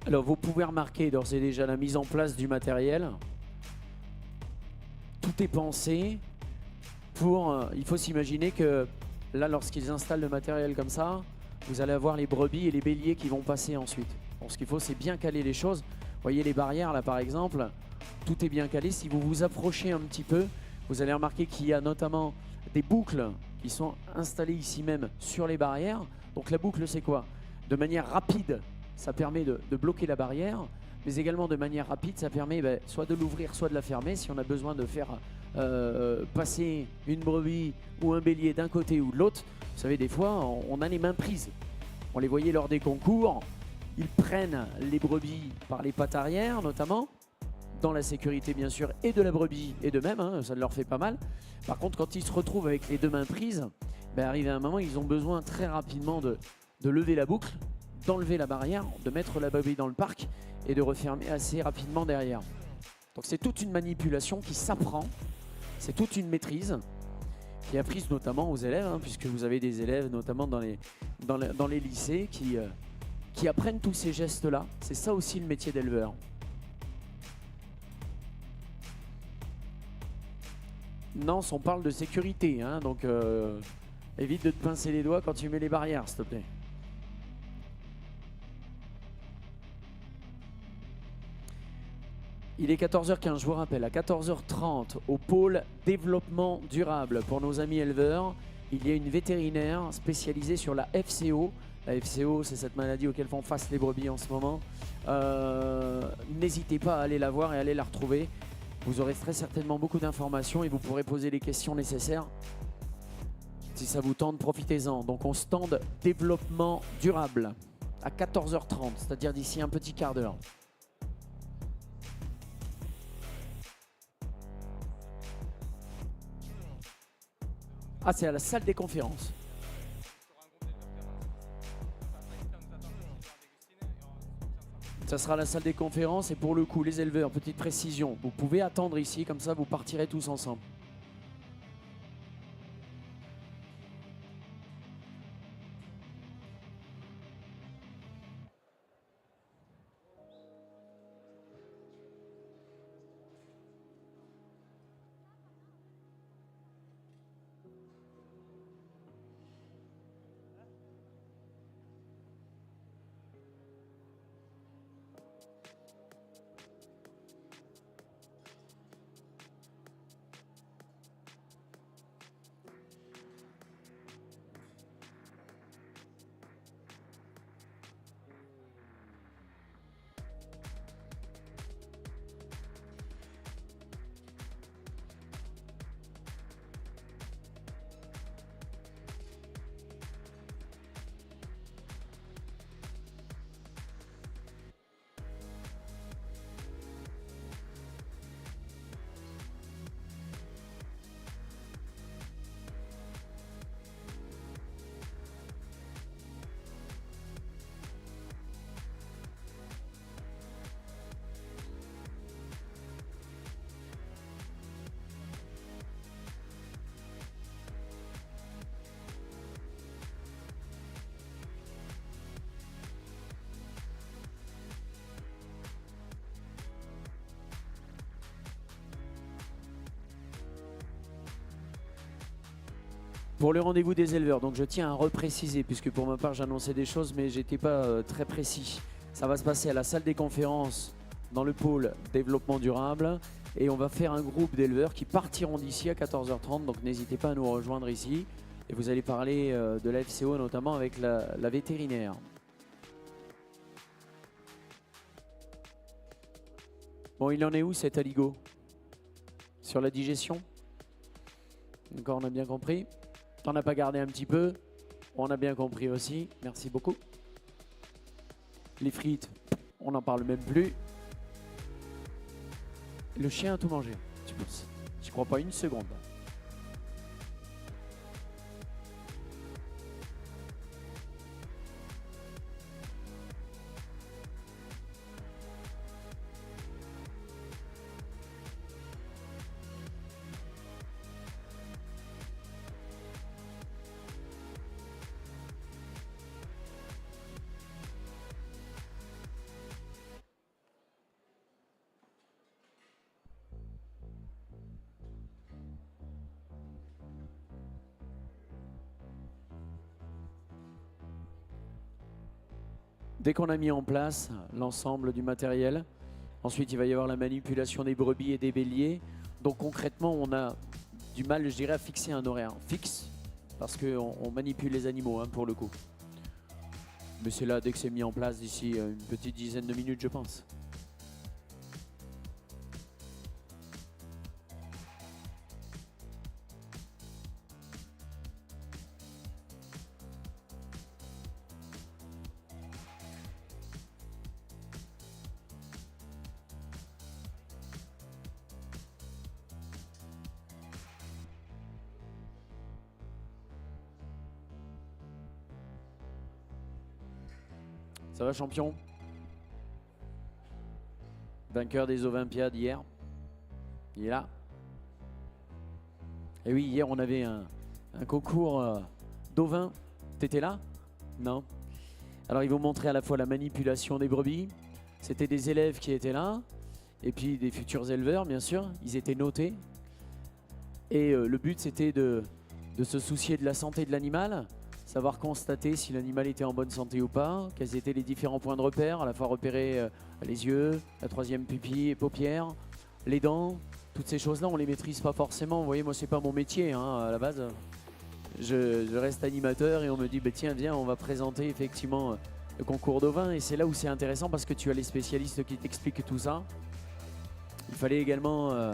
[SPEAKER 1] Alors vous pouvez remarquer d'ores et déjà la mise en place du matériel. Tout est pensé pour... il faut s'imaginer que là, lorsqu'ils installent le matériel comme ça, vous allez avoir les brebis et les béliers qui vont passer ensuite. Donc ce qu'il faut, c'est bien caler les choses. Vous voyez les barrières là par exemple, tout est bien calé. Si vous vous approchez un petit peu, vous allez remarquer qu'il y a notamment des boucles qui sont installées ici même sur les barrières. Donc la boucle, c'est quoi? De manière rapide, ça permet de bloquer la barrière, mais également de manière rapide, ça permet soit de l'ouvrir, soit de la fermer. Si on a besoin de faire passer une brebis ou un bélier d'un côté ou de l'autre, vous savez, des fois, on a les mains prises. On les voyait lors des concours, ils prennent les brebis par les pattes arrière, notamment, dans la sécurité bien sûr, et de la brebis et d'eux-mêmes, ça leur fait pas mal. Par contre, quand ils se retrouvent avec les deux mains prises, arrivé à un moment, ils ont besoin très rapidement de lever la boucle, d'enlever la barrière, de mettre la brebis dans le parc et de refermer assez rapidement derrière. Donc c'est toute une manipulation qui s'apprend, c'est toute une maîtrise qui est apprise notamment aux élèves, puisque vous avez des élèves notamment dans les lycées qui apprennent tous ces gestes-là. C'est ça aussi le métier d'éleveur. Nance, on parle de sécurité, donc évite de te pincer les doigts quand tu mets les barrières, s'il te plaît. Il est 14h15, je vous rappelle, à 14h30, au pôle développement durable, pour nos amis éleveurs, il y a une vétérinaire spécialisée sur la FCO. La FCO, c'est cette maladie auquel font face les brebis en ce moment. N'hésitez pas à aller la voir et à aller la retrouver. Vous aurez très certainement beaucoup d'informations et vous pourrez poser les questions nécessaires. Si ça vous tente, profitez-en. Donc on stand développement durable à 14h30, c'est-à-dire d'ici un petit quart d'heure. Ah, c'est à la salle des conférences. Ça sera la salle des conférences et pour le coup, les éleveurs, petite précision, vous pouvez attendre ici, comme ça vous partirez tous ensemble. Pour le rendez-vous des éleveurs, donc je tiens à repréciser, puisque pour ma part j'annonçais des choses, mais j'étais pas très précis. Ça va se passer à la salle des conférences dans le pôle développement durable. Et on va faire un groupe d'éleveurs qui partiront d'ici à 14h30. Donc n'hésitez pas à nous rejoindre ici. Et vous allez parler de la FCO, notamment avec la vétérinaire. Bon, il en est où cet aligot? Sur la digestion? D'accord, on a bien compris. T'en as pas gardé un petit peu? On a bien compris aussi. Merci beaucoup. Les frites, on n'en parle même plus. Le chien a tout mangé, tu penses? Je crois pas une seconde. Dès qu'on a mis en place l'ensemble du matériel, ensuite il va y avoir la manipulation des brebis et des béliers. Donc concrètement, on a du mal, je dirais, à fixer un horaire fixe parce qu'on manipule les animaux, hein, pour le coup. Mais c'est là, dès que c'est mis en place, d'ici une petite dizaine de minutes, je pense. Ça va, champion? Vainqueur des Olympiades hier. Il est là. Et oui, hier on avait un concours d'ovins. T'étais là? Non. Alors ils vont montrer à la fois la manipulation des brebis. C'était des élèves qui étaient là. Et puis des futurs éleveurs, bien sûr. Ils étaient notés. Et le but, c'était de se soucier de la santé de l'animal. Savoir constater si l'animal était en bonne santé ou pas, quels étaient les différents points de repère, à la fois repérer les yeux, la troisième pupille et paupières, les dents, toutes ces choses-là, on les maîtrise pas forcément. Vous voyez, moi, c'est pas mon métier, hein, à la base. Je reste animateur et on me dit, bah, tiens, viens, on va présenter effectivement le concours d'ovins. Et c'est là où c'est intéressant parce que tu as les spécialistes qui t'expliquent tout ça. Il fallait également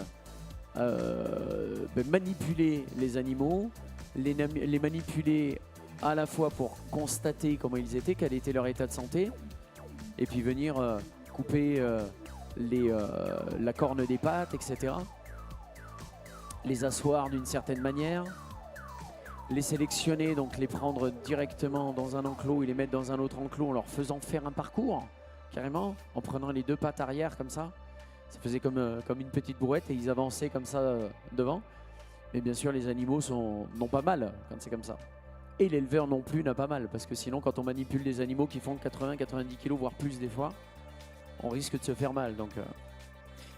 [SPEAKER 1] manipuler les animaux, les manipuler à la fois pour constater comment ils étaient, quel était leur état de santé, et puis venir couper la corne des pattes, etc. Les asseoir d'une certaine manière, les sélectionner, donc les prendre directement dans un enclos et les mettre dans un autre enclos en leur faisant faire un parcours, carrément, en prenant les deux pattes arrière comme ça. Ça faisait comme une petite brouette et ils avançaient comme ça devant. Mais bien sûr, les animaux n'ont pas mal quand c'est comme ça. Et l'éleveur non plus n'a pas mal, parce que sinon quand on manipule des animaux qui font 80-90 kg, voire plus des fois, on risque de se faire mal. Donc,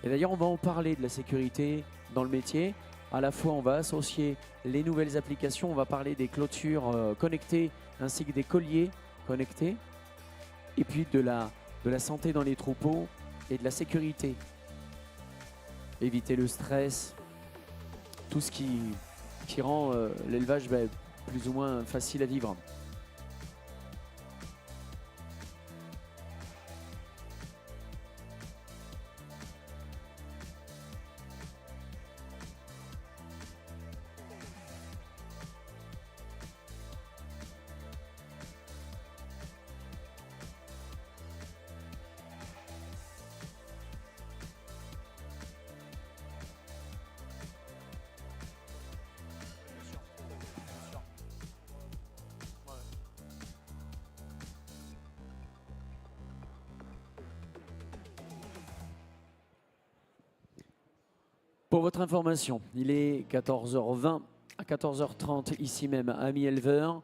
[SPEAKER 1] Et d'ailleurs on va en parler de la sécurité dans le métier. À la fois on va associer les nouvelles applications, on va parler des clôtures connectées ainsi que des colliers connectés. Et puis de la santé dans les troupeaux et de la sécurité. Éviter le stress, tout ce qui rend l'élevage plus ou moins facile à vivre. Pour votre information, il est 14h20. À 14h30, ici même, amis éleveurs,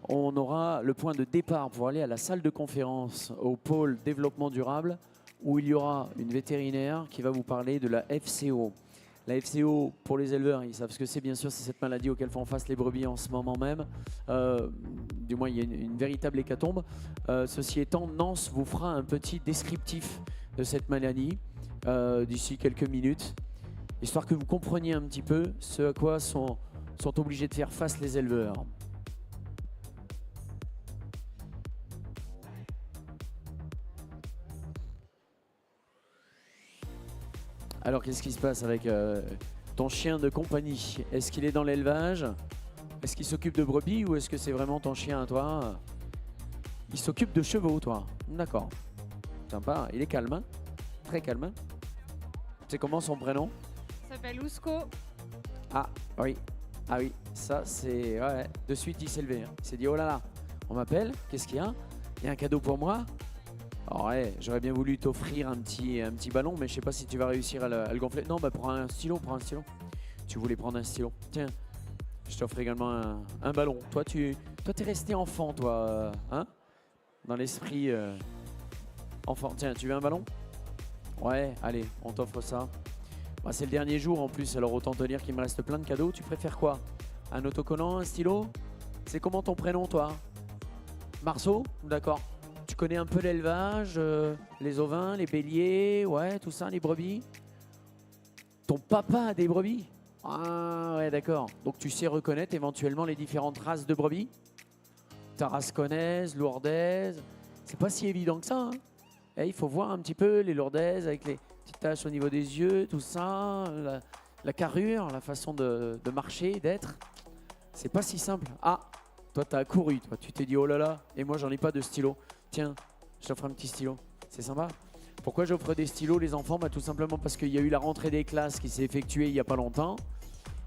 [SPEAKER 1] on aura le point de départ pour aller à la salle de conférence au pôle développement durable où il y aura une vétérinaire qui va vous parler de la FCO. La FCO, pour les éleveurs, ils savent ce que c'est, bien sûr, c'est cette maladie auquel font face les brebis en ce moment même. Du moins, il y a une véritable hécatombe. Ceci étant, Nance vous fera un petit descriptif de cette maladie d'ici quelques minutes, histoire que vous compreniez un petit peu ce à quoi sont obligés de faire face les éleveurs. Alors, qu'est-ce qui se passe avec ton chien de compagnie? Est-ce qu'il est dans l'élevage? Est-ce qu'il s'occupe de brebis ou est-ce que c'est vraiment ton chien à toi? Il s'occupe de chevaux, toi. D'accord. Sympa. Il est calme, hein? Très calme. Hein? C'est comment son prénom?
[SPEAKER 11] Il s'appelle Ousco.
[SPEAKER 1] Ah, oui. Ah oui, ça c'est... Ouais, de suite il s'est levé. Hein. Il s'est dit, oh là là, on m'appelle? Qu'est-ce qu'il y a? Il y a un cadeau pour moi? Alors ouais, j'aurais bien voulu t'offrir un petit ballon, mais je sais pas si tu vas réussir à le gonfler. Non, bah prends un stylo, Tu voulais prendre un stylo. Tiens, je t'offre également un ballon. Toi, t'es resté enfant, toi, hein? Dans l'esprit enfant. Tiens, tu veux un ballon? Ouais, allez, on t'offre ça. Bah, c'est le dernier jour en plus, alors autant te dire qu'il me reste plein de cadeaux. Tu préfères quoi? Un autocollant, un stylo? C'est comment ton prénom, toi? Marceau? D'accord. Tu connais un peu l'élevage, les ovins, les béliers, ouais, tout ça, les brebis? Ton papa a des brebis? Ah ouais, d'accord. Donc tu sais reconnaître éventuellement les différentes races de brebis? Tarasconnaise, lourdaise. C'est pas si évident que ça, hein. Et il faut voir un petit peu les lourdaises avec les petites taches au niveau des yeux, tout ça, la carrure, la façon de marcher, d'être. C'est pas si simple. Ah, toi t'as accouru, toi. Tu t'es dit oh là là, et moi j'en ai pas de stylo. Tiens, je t'offre un petit stylo. C'est sympa. Pourquoi j'offre des stylos, les enfants? Bah, tout simplement parce qu'il y a eu la rentrée des classes qui s'est effectuée il n'y a pas longtemps.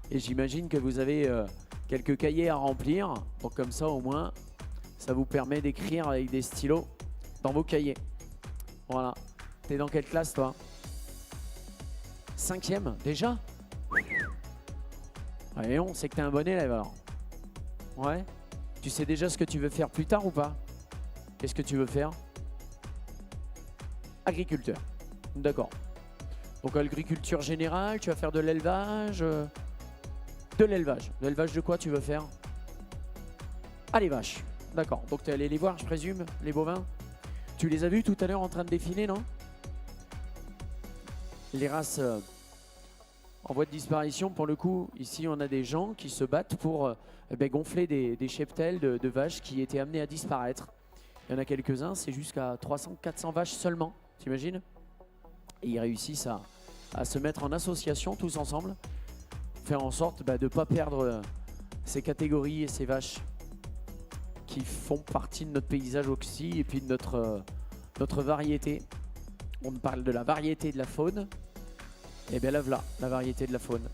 [SPEAKER 1] Et j'imagine que vous avez quelques cahiers à remplir. Donc comme ça, au moins, ça vous permet d'écrire avec des stylos dans vos cahiers. Voilà. T'es dans quelle classe, toi? 5e, déjà? Allez, on sait que t'es un bon élève, alors. Ouais. Tu sais déjà ce que tu veux faire plus tard ou pas? Qu'est-ce que tu veux faire? Agriculteur. D'accord. Donc agriculture générale, tu vas faire de l'élevage. De l'élevage. De l'élevage de quoi tu veux faire? Ah, les vaches. D'accord. Donc tu es allé les voir, je présume, les bovins. Tu les as vus tout à l'heure en train de défiler, non? Les races en voie de disparition, pour le coup, ici on a des gens qui se battent pour gonfler des cheptels de vaches qui étaient amenées à disparaître. Il y en a quelques-uns, c'est jusqu'à 300-400 vaches seulement, t'imagines? Et ils réussissent à se mettre en association tous ensemble, faire en sorte de ne pas perdre ces catégories et ces vaches qui font partie de notre paysage aussi et puis de notre variété. On parle de la variété de la faune, et bien là voilà, la variété de la faune.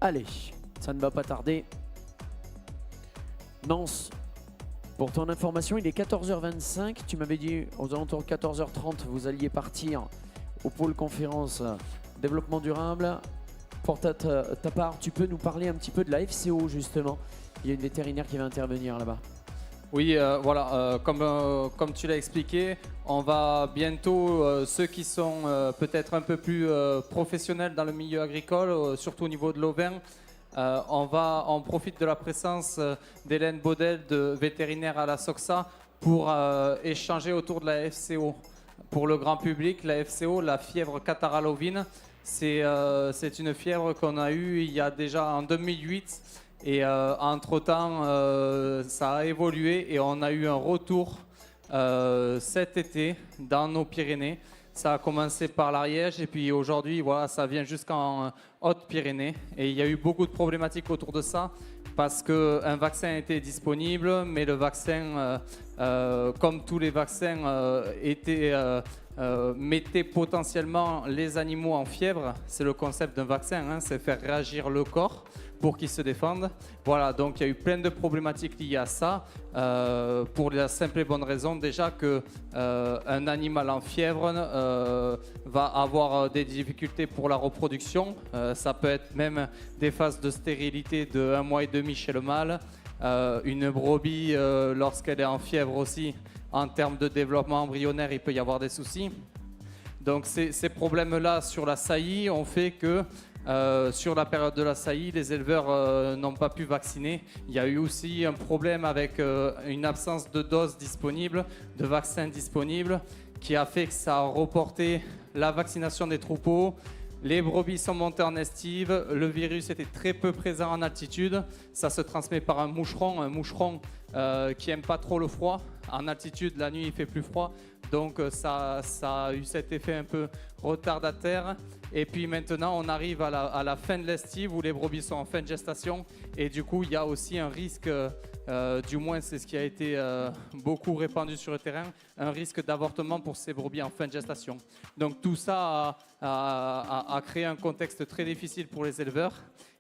[SPEAKER 1] Allez, ça ne va pas tarder. Nance, pour ton information, il est 14h25. Tu m'avais dit aux alentours de 14h30, vous alliez partir au pôle conférence développement durable. Pour ta part, tu peux nous parler un petit peu de la FCO justement. Il y a une vétérinaire qui va intervenir là-bas.
[SPEAKER 7] Oui, voilà, comme tu l'as expliqué, on va bientôt, ceux qui sont peut-être un peu plus professionnels dans le milieu agricole, surtout au niveau de l'ovin, on profite de la présence d'Hélène Baudel, de vétérinaire à la SOXA, pour échanger autour de la FCO. Pour le grand public, la FCO, la fièvre catarrhale ovine, c'est une fièvre qu'on a eue il y a déjà en 2008. Et entre-temps, ça a évolué et on a eu un retour cet été dans nos Pyrénées. Ça a commencé par l'Ariège et puis aujourd'hui, voilà, ça vient jusqu'en Haute-Pyrénées. Et il y a eu beaucoup de problématiques autour de ça parce qu'un vaccin était disponible, mais le vaccin, comme tous les vaccins, mettait potentiellement les animaux en fièvre. C'est le concept d'un vaccin, hein, c'est faire réagir le corps pour qu'ils se défendent. Voilà, donc il y a eu plein de problématiques liées à ça, pour la simple et bonne raison déjà qu'un animal en fièvre va avoir des difficultés pour la reproduction. Ça peut être même des phases de stérilité de 1 mois et demi chez le mâle. Une brebis, lorsqu'elle est en fièvre aussi, en termes de développement embryonnaire, il peut y avoir des soucis.
[SPEAKER 11] Donc ces problèmes-là sur la saillie ont fait que sur la période de la saillie, les éleveurs n'ont pas pu vacciner. Il y a eu aussi un problème avec une absence de doses disponibles, de vaccins disponibles, qui a fait que ça a reporté la vaccination des troupeaux. Les brebis sont montées en estive, le virus était très peu présent en altitude. Ça se transmet par un moucheron qui n'aime pas trop le froid. En altitude, la nuit, il fait plus froid. Donc ça a eu cet effet un peu retardataire. Et puis maintenant, on arrive à la fin de l'estive où les brebis sont en fin de gestation. Et du coup, il y a aussi un risque, du moins c'est ce qui a été beaucoup répandu sur le terrain, un risque d'avortement pour ces brebis en fin de gestation. Donc tout ça a créé un contexte très difficile pour les éleveurs.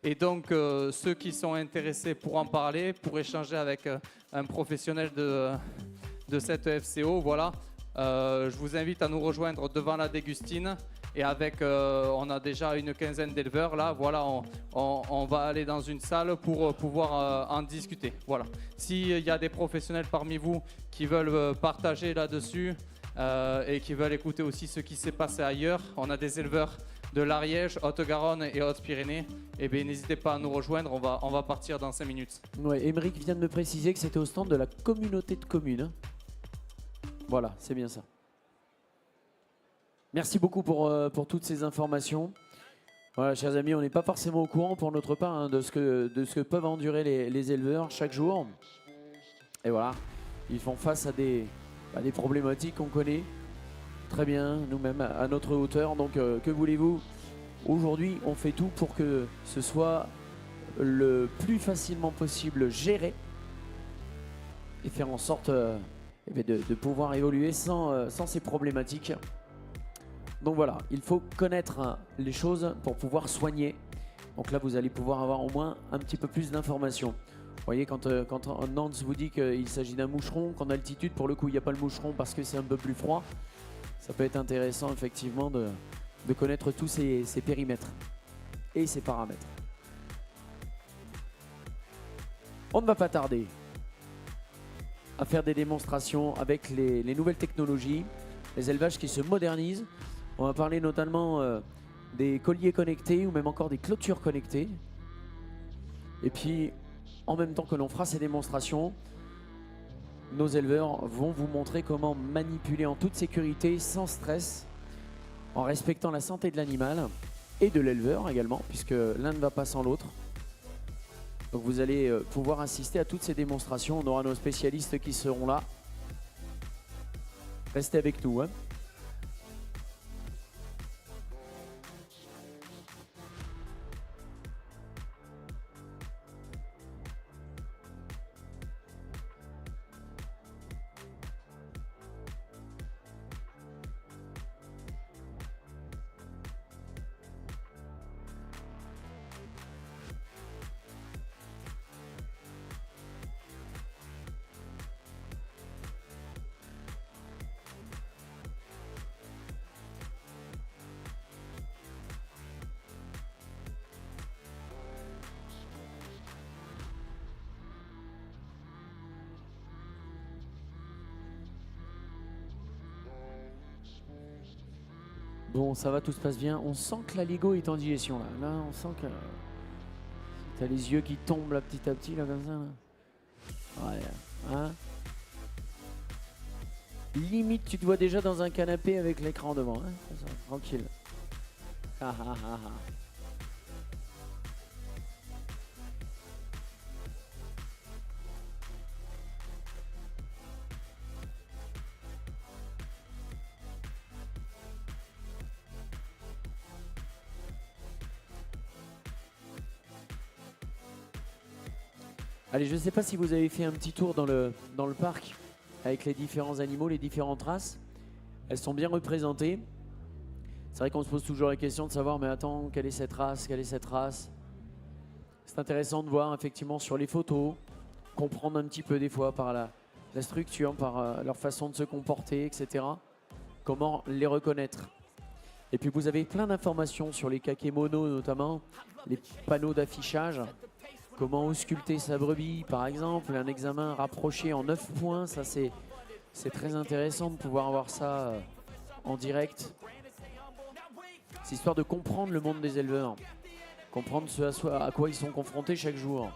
[SPEAKER 11] Et donc ceux qui sont intéressés pour en parler, pour échanger avec un professionnel de cette FCO, voilà. Je vous invite à nous rejoindre devant la Dégustine et on a déjà une quinzaine d'éleveurs là, voilà, on va aller dans une salle pour pouvoir en discuter. Voilà. S'il y a des professionnels parmi vous qui veulent partager là-dessus et qui veulent écouter aussi ce qui s'est passé ailleurs, on a des éleveurs de l'Ariège, Haute-Garonne et Haute-Pyrénées, et bien n'hésitez pas à nous rejoindre, on va partir dans 5 minutes.
[SPEAKER 1] Ouais, Émeric vient de me préciser que c'était au stand de la communauté de communes. Hein. Voilà, c'est bien ça. Merci beaucoup pour toutes ces informations. Voilà, chers amis, on n'est pas forcément au courant pour notre part hein, de ce que peuvent endurer les éleveurs chaque jour. Et voilà, ils font face à des problématiques qu'on connaît très bien nous-mêmes à notre hauteur. Donc, que voulez-vous? Aujourd'hui, on fait tout pour que ce soit le plus facilement possible géré et faire en sorte de pouvoir évoluer sans ces problématiques. Donc voilà, il faut connaître les choses pour pouvoir soigner. Donc là, vous allez pouvoir avoir au moins un petit peu plus d'informations. Vous voyez, quand Nance vous dit qu'il s'agit d'un moucheron, qu'en altitude, pour le coup, il n'y a pas le moucheron parce que c'est un peu plus froid, ça peut être intéressant, effectivement, de connaître tous ces périmètres et ces paramètres. On ne va pas tarder à faire des démonstrations avec les nouvelles technologies, les élevages qui se modernisent. On va parler notamment des colliers connectés ou même encore des clôtures connectées. Et puis, en même temps que l'on fera ces démonstrations, nos éleveurs vont vous montrer comment manipuler en toute sécurité, sans stress, en respectant la santé de l'animal et de l'éleveur également, puisque l'un ne va pas sans l'autre. Donc vous allez pouvoir assister à toutes ces démonstrations. On aura nos spécialistes qui seront là. Restez avec nous. Hein. Bon, ça va, tout se passe bien. On sent que la Ligo est en digestion là. Là, on sent que t'as les yeux qui tombent là petit à petit là comme ça. Là. Ouais, hein. Limite, tu te vois déjà dans un canapé avec l'écran devant. Hein. Ça, tranquille. Ah, ah, ah, ah. Allez, je ne sais pas si vous avez fait un petit tour dans le parc avec les différents animaux, les différentes races. Elles sont bien représentées. C'est vrai qu'on se pose toujours la question de savoir, mais attends, quelle est cette race, quelle est cette race? C'est intéressant de voir effectivement sur les photos, comprendre un petit peu des fois par la structure, par leur façon de se comporter, etc. Comment les reconnaître. Et puis vous avez plein d'informations sur les kakémonos notamment, les panneaux d'affichage. Comment ausculter sa brebis, par exemple, un examen rapproché en 9 points, ça c'est très intéressant de pouvoir avoir ça en direct. C'est histoire de comprendre le monde des éleveurs, comprendre ce à quoi ils sont confrontés chaque jour.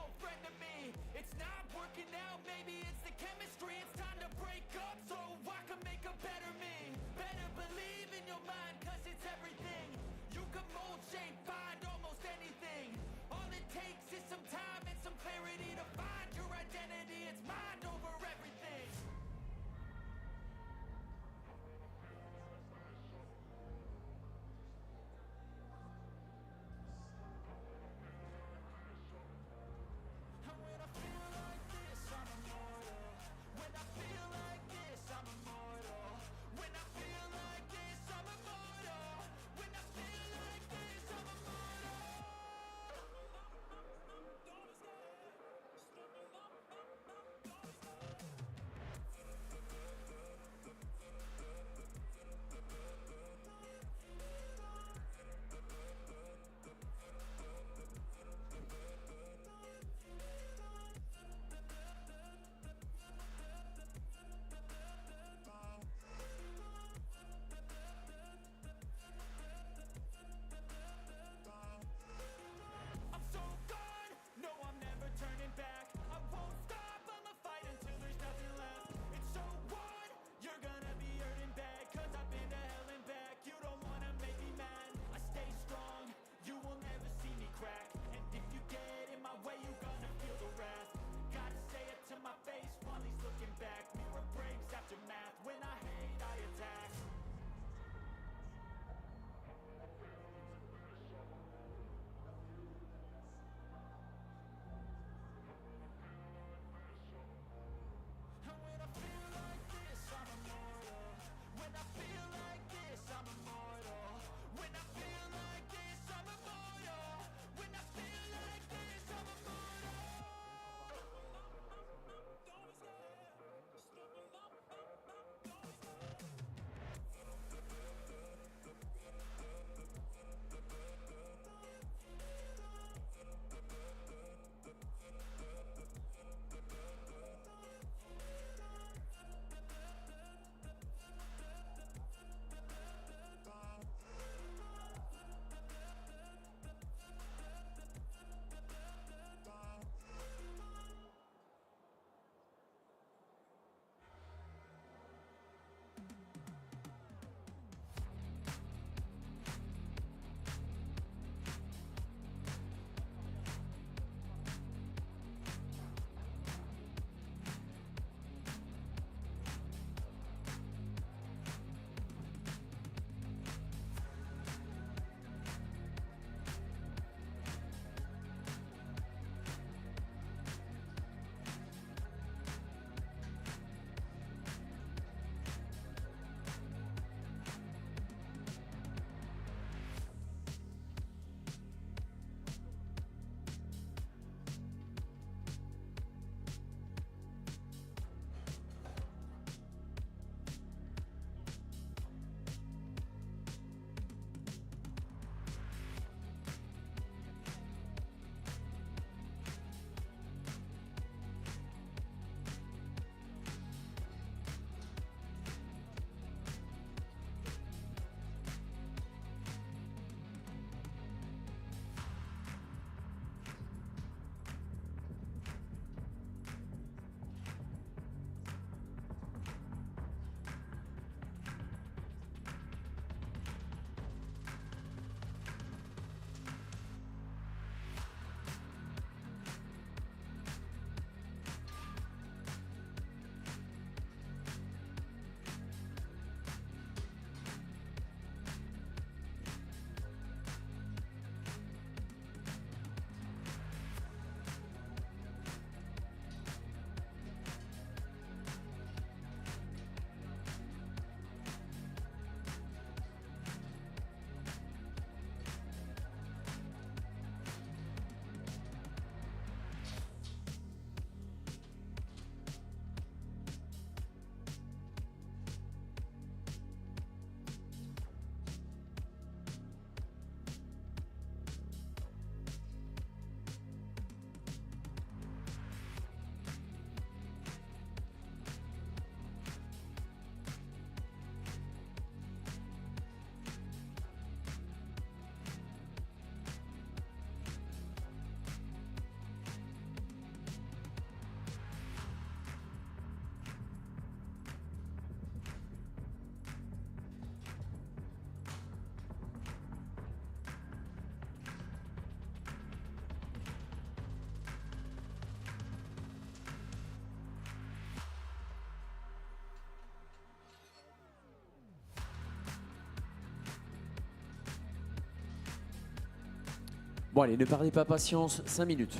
[SPEAKER 1] Bon allez, ne perdez pas patience, 5 minutes.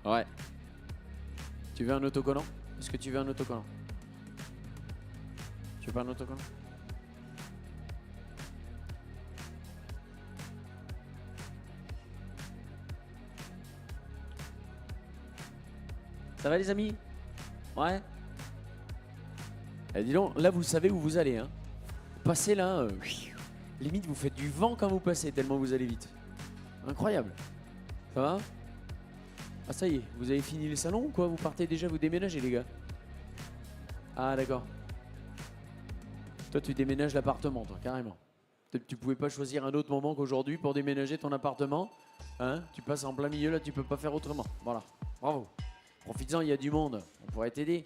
[SPEAKER 1] Ouais. Tu veux un autocollant? Est-ce que tu veux un autocollant? Tu veux pas un autocollant? Ça va les amis? Ouais. Eh, dis donc, là vous savez où vous allez. Hein. Passez là, limite vous faites du vent quand vous passez, tellement vous allez vite. Incroyable. Ça va? Ah ça y est, vous avez fini les salons ou quoi? Vous partez déjà vous déménager les gars? Ah d'accord. Toi tu déménages l'appartement toi, carrément. Tu pouvais pas choisir un autre moment qu'aujourd'hui pour déménager ton appartement. Hein? Tu passes en plein milieu là, tu peux pas faire autrement. Voilà, bravo. Profites-en, il y a du monde, on pourrait t'aider.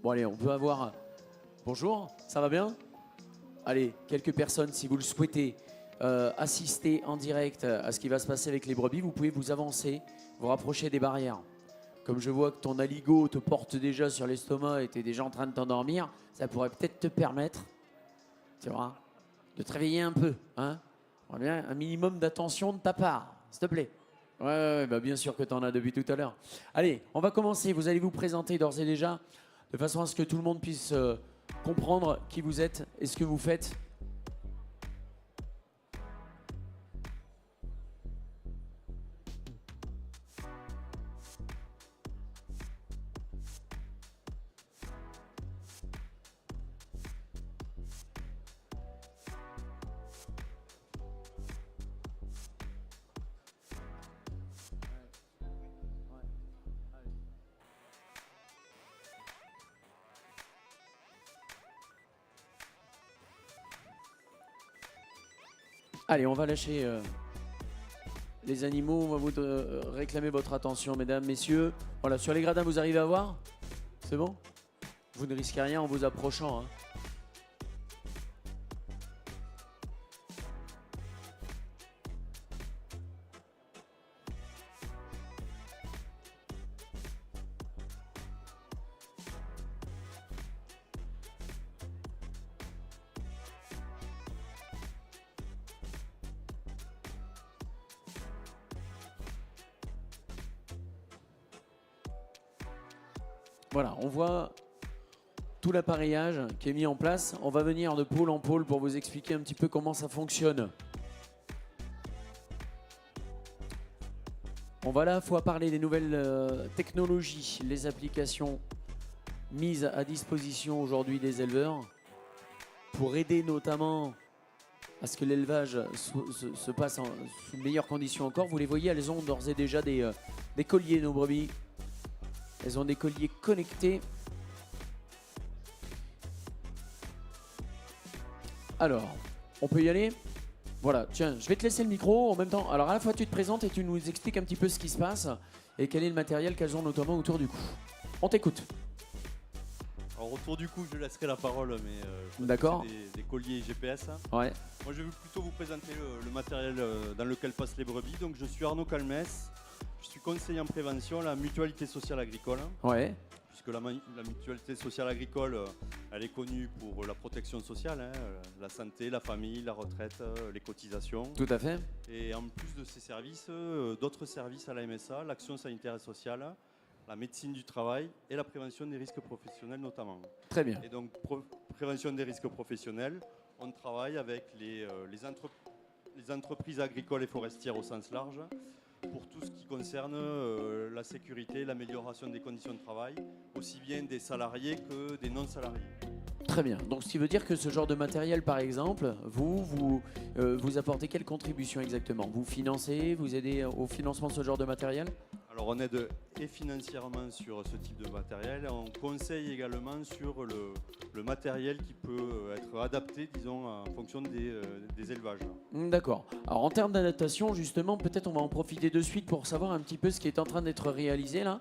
[SPEAKER 1] Bon allez, on peut avoir... Bonjour, ça va bien? Allez, quelques personnes, si vous le souhaitez, assister en direct à ce qui va se passer avec les brebis, vous pouvez vous avancer, vous rapprocher des barrières. Comme je vois que ton aligot te porte déjà sur l'estomac et tu es déjà en train de t'endormir, ça pourrait peut-être te permettre, tu vois, de te réveiller un peu. Hein? On a bien un minimum d'attention de ta part, s'il te plaît. Ouais, bah bien sûr que tu en as depuis tout à l'heure. Allez, on va commencer. Vous allez vous présenter d'ores et déjà, de façon à ce que tout le monde puisse comprendre qui vous êtes et ce que vous faites. Allez, on va lâcher les animaux. On va vous réclamer votre attention, mesdames, messieurs. Voilà, sur les gradins, vous arrivez à voir? C'est bon? Vous ne risquez rien en vous approchant, hein. Voilà, on voit tout l'appareillage qui est mis en place. On va venir de pôle en pôle pour vous expliquer un petit peu comment ça fonctionne. On va à la fois parler des nouvelles technologies, les applications mises à disposition aujourd'hui des éleveurs pour aider notamment à ce que l'élevage se passe sous de meilleures conditions encore. Vous les voyez, elles ont d'ores et déjà des colliers, nos brebis. Elles ont des colliers connectés. Alors, on peut y aller? Voilà, tiens, je vais te laisser le micro en même temps. Alors, à la fois, tu te présentes et tu nous expliques un petit peu ce qui se passe et quel est le matériel qu'elles ont notamment autour du cou. On t'écoute.
[SPEAKER 12] Alors, autour du cou, je laisserai la parole, mais
[SPEAKER 1] d'accord.
[SPEAKER 12] Des colliers GPS.
[SPEAKER 1] Ouais.
[SPEAKER 12] Moi, je vais plutôt vous présenter le matériel dans lequel passent les brebis. Donc, je suis Arnaud Calmès. Je suis conseiller en prévention à la mutualité sociale agricole.
[SPEAKER 1] Ouais.
[SPEAKER 12] Puisque la mutualité sociale agricole, elle est connue pour la protection sociale, hein, la santé, la famille, la retraite, les cotisations.
[SPEAKER 1] Tout à fait.
[SPEAKER 12] Et en plus de ces services, d'autres services à la MSA, l'action sanitaire et sociale, la médecine du travail et la prévention des risques professionnels notamment.
[SPEAKER 1] Très bien.
[SPEAKER 12] Et donc, prévention des risques professionnels, on travaille avec les entreprises agricoles et forestières au sens large, pour tout ce qui concerne la sécurité, l'amélioration des conditions de travail, aussi bien des salariés que des non-salariés.
[SPEAKER 1] Très bien. Donc, ce qui veut dire que ce genre de matériel, par exemple, vous apportez quelle contribution exactement? Vous financez, vous aidez au financement de ce genre de matériel?
[SPEAKER 12] Alors, on aide et financièrement sur ce type de matériel, et on conseille également sur le matériel qui peut être adapté, disons, en fonction des élevages.
[SPEAKER 1] D'accord. Alors, en termes d'adaptation, justement, peut-être on va en profiter de suite pour savoir un petit peu ce qui est en train d'être réalisé là.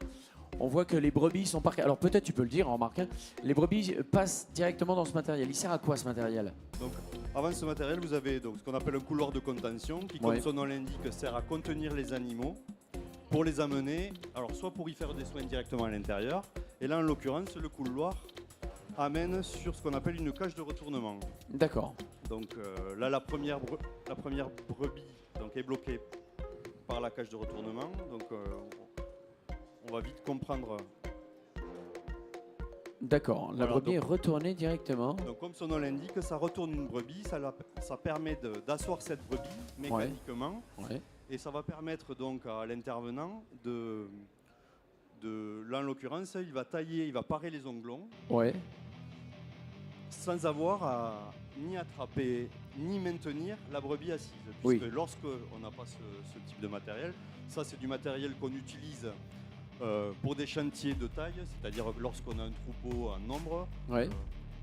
[SPEAKER 1] On voit que les brebis sont parquées. Alors, peut-être tu peux le dire, remarque, hein, les brebis passent directement dans ce matériel. Il sert à quoi ce matériel?
[SPEAKER 12] Donc, avant ce matériel, vous avez donc, ce qu'on appelle un couloir de contention qui, comme son nom l'indique, sert à contenir les animaux pour les amener, alors soit pour y faire des soins directement à l'intérieur, et là en l'occurrence le couloir amène sur ce qu'on appelle une cage de retournement.
[SPEAKER 1] D'accord.
[SPEAKER 12] Donc là la première brebis donc, est bloquée par la cage de retournement, donc on va vite comprendre.
[SPEAKER 1] D'accord, la
[SPEAKER 12] Voilà,
[SPEAKER 1] brebis est retournée directement.
[SPEAKER 12] Donc comme son nom l'indique, ça retourne une brebis, ça permet d'asseoir cette brebis mécaniquement.
[SPEAKER 1] Ouais.
[SPEAKER 12] Et ça va permettre donc à l'intervenant là en l'occurrence, il va tailler, il va parer les onglons.
[SPEAKER 1] Ouais.
[SPEAKER 12] Sans avoir à ni attraper ni maintenir la brebis assise.
[SPEAKER 1] Oui.
[SPEAKER 12] Puisque lorsqu'on n'a pas ce type de matériel, ça c'est du matériel qu'on utilise pour des chantiers de taille, c'est-à-dire lorsqu'on a un troupeau en nombre.
[SPEAKER 1] Ouais.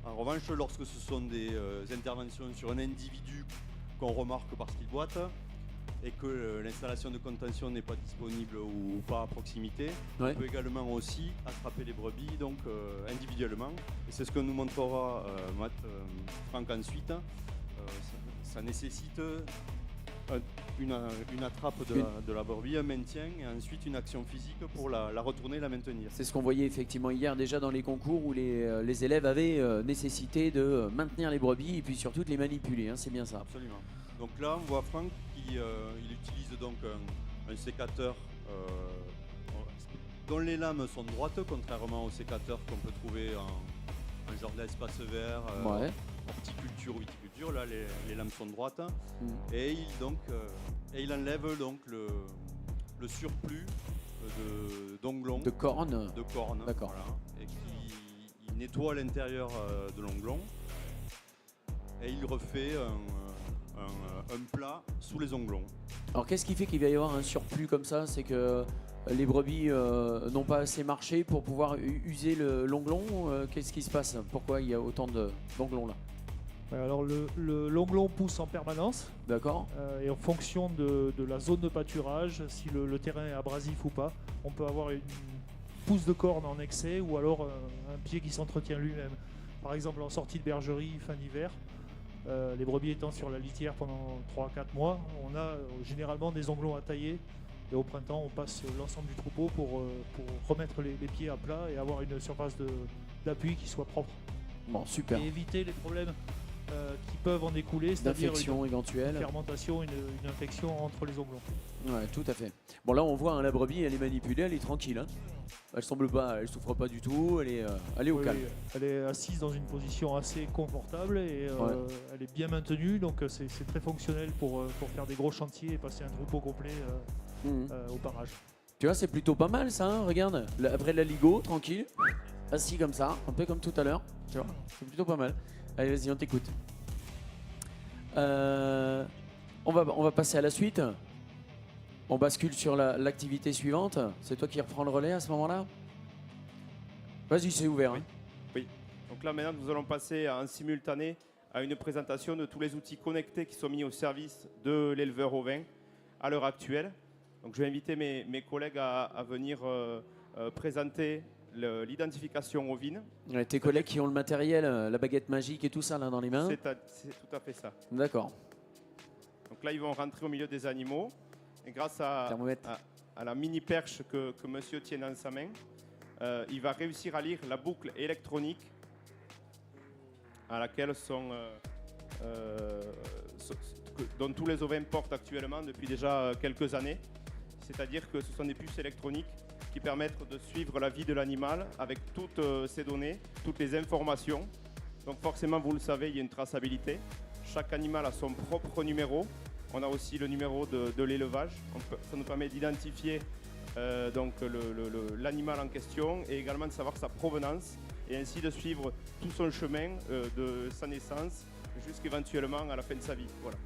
[SPEAKER 12] En revanche, lorsque ce sont des interventions sur un individu qu'on remarque parce qu'il boite, et que l'installation de contention n'est pas disponible ou pas à proximité,
[SPEAKER 1] ouais.
[SPEAKER 12] On peut également aussi attraper les brebis donc, individuellement. Et c'est ce que nous montrera Franck ensuite. Ça nécessite une attrape de la brebis, un maintien et ensuite une action physique pour la retourner et la maintenir.
[SPEAKER 1] C'est ce qu'on voyait effectivement hier déjà dans les concours où les élèves avaient nécessité de maintenir les brebis et puis surtout de les manipuler, hein, c'est bien ça.
[SPEAKER 12] Absolument. Donc là on voit Franck qui il utilise donc un sécateur dont les lames sont droites, contrairement aux sécateurs qu'on peut trouver un jardin espace vert,
[SPEAKER 1] Ouais.
[SPEAKER 12] horticulture ou viticulture, là les lampes sont droites,
[SPEAKER 1] Mm.
[SPEAKER 12] et il enlève donc le surplus d'onglons.
[SPEAKER 1] De cornes.
[SPEAKER 12] De cornes,
[SPEAKER 1] D'accord.
[SPEAKER 12] voilà, et il nettoie l'intérieur de l'onglon, et il refait un plat sous les onglons.
[SPEAKER 1] Alors qu'est-ce qui fait qu'il va y avoir un surplus comme ça? C'est que les brebis n'ont pas assez marché pour pouvoir user l'onglon. Qu'est-ce qui se passe? Pourquoi il y a autant d'onglons là?
[SPEAKER 13] Ouais, alors l'onglon pousse en permanence.
[SPEAKER 1] D'accord.
[SPEAKER 13] Et en fonction de la zone de pâturage, si le terrain est abrasif ou pas, on peut avoir une pousse de corne en excès ou alors un pied qui s'entretient lui-même. Par exemple en sortie de bergerie fin d'hiver, les brebis étant sur la litière pendant 3-4 mois, on a généralement des onglons à tailler. Et au printemps, on passe l'ensemble du troupeau pour remettre les pieds à plat et avoir une surface d'appui qui soit propre.
[SPEAKER 1] Bon, super.
[SPEAKER 13] Et éviter les problèmes qui peuvent en découler, c'est-à-dire
[SPEAKER 1] D'infection éventuelle.
[SPEAKER 13] une fermentation, une infection entre les onglons.
[SPEAKER 1] Ouais, tout à fait. Bon là on voit hein, la brebis, elle est manipulée, elle est tranquille. Hein. Elle semble pas, elle souffre pas du tout, elle est au
[SPEAKER 13] Oui,
[SPEAKER 1] calme.
[SPEAKER 13] elle est assise dans une position assez confortable et
[SPEAKER 1] Ouais.
[SPEAKER 13] elle est bien maintenue, donc c'est très fonctionnel pour faire des gros chantiers et passer un troupeau complet au parage.
[SPEAKER 1] Tu vois, c'est plutôt pas mal ça, hein, regarde. Après la ligo, tranquille, assis comme ça, un peu comme tout à l'heure. Tu vois, c'est plutôt pas mal. Allez, vas-y, on t'écoute. On va passer à la suite. On bascule sur l'activité suivante. C'est toi qui reprends le relais à ce moment-là? Vas-y, c'est ouvert. hein.
[SPEAKER 14] Oui. Donc là maintenant nous allons passer en simultané à une présentation de tous les outils connectés qui sont mis au service de l'éleveur ovin à l'heure actuelle. Donc je vais inviter mes collègues à venir présenter l'identification ovine.
[SPEAKER 1] Ouais, tes collègues qui ont le matériel, la baguette magique et tout ça là dans les mains.
[SPEAKER 14] C'est tout à fait ça.
[SPEAKER 1] D'accord.
[SPEAKER 14] Donc là ils vont rentrer au milieu des animaux et grâce à la mini perche que monsieur tient dans sa main, il va réussir à lire la boucle électronique à laquelle dont tous les ovins portent actuellement depuis déjà quelques années. C'est-à-dire que ce sont des puces électroniques qui permettent de suivre la vie de l'animal avec toutes ces données, toutes les informations. Donc forcément, vous le savez, il y a une traçabilité. Chaque animal a son propre numéro. On a aussi le numéro de l'élevage. Ça nous permet d'identifier donc l'animal en question et également de savoir sa provenance et ainsi de suivre tout son chemin de sa naissance jusqu'éventuellement à la fin de sa vie. Voilà.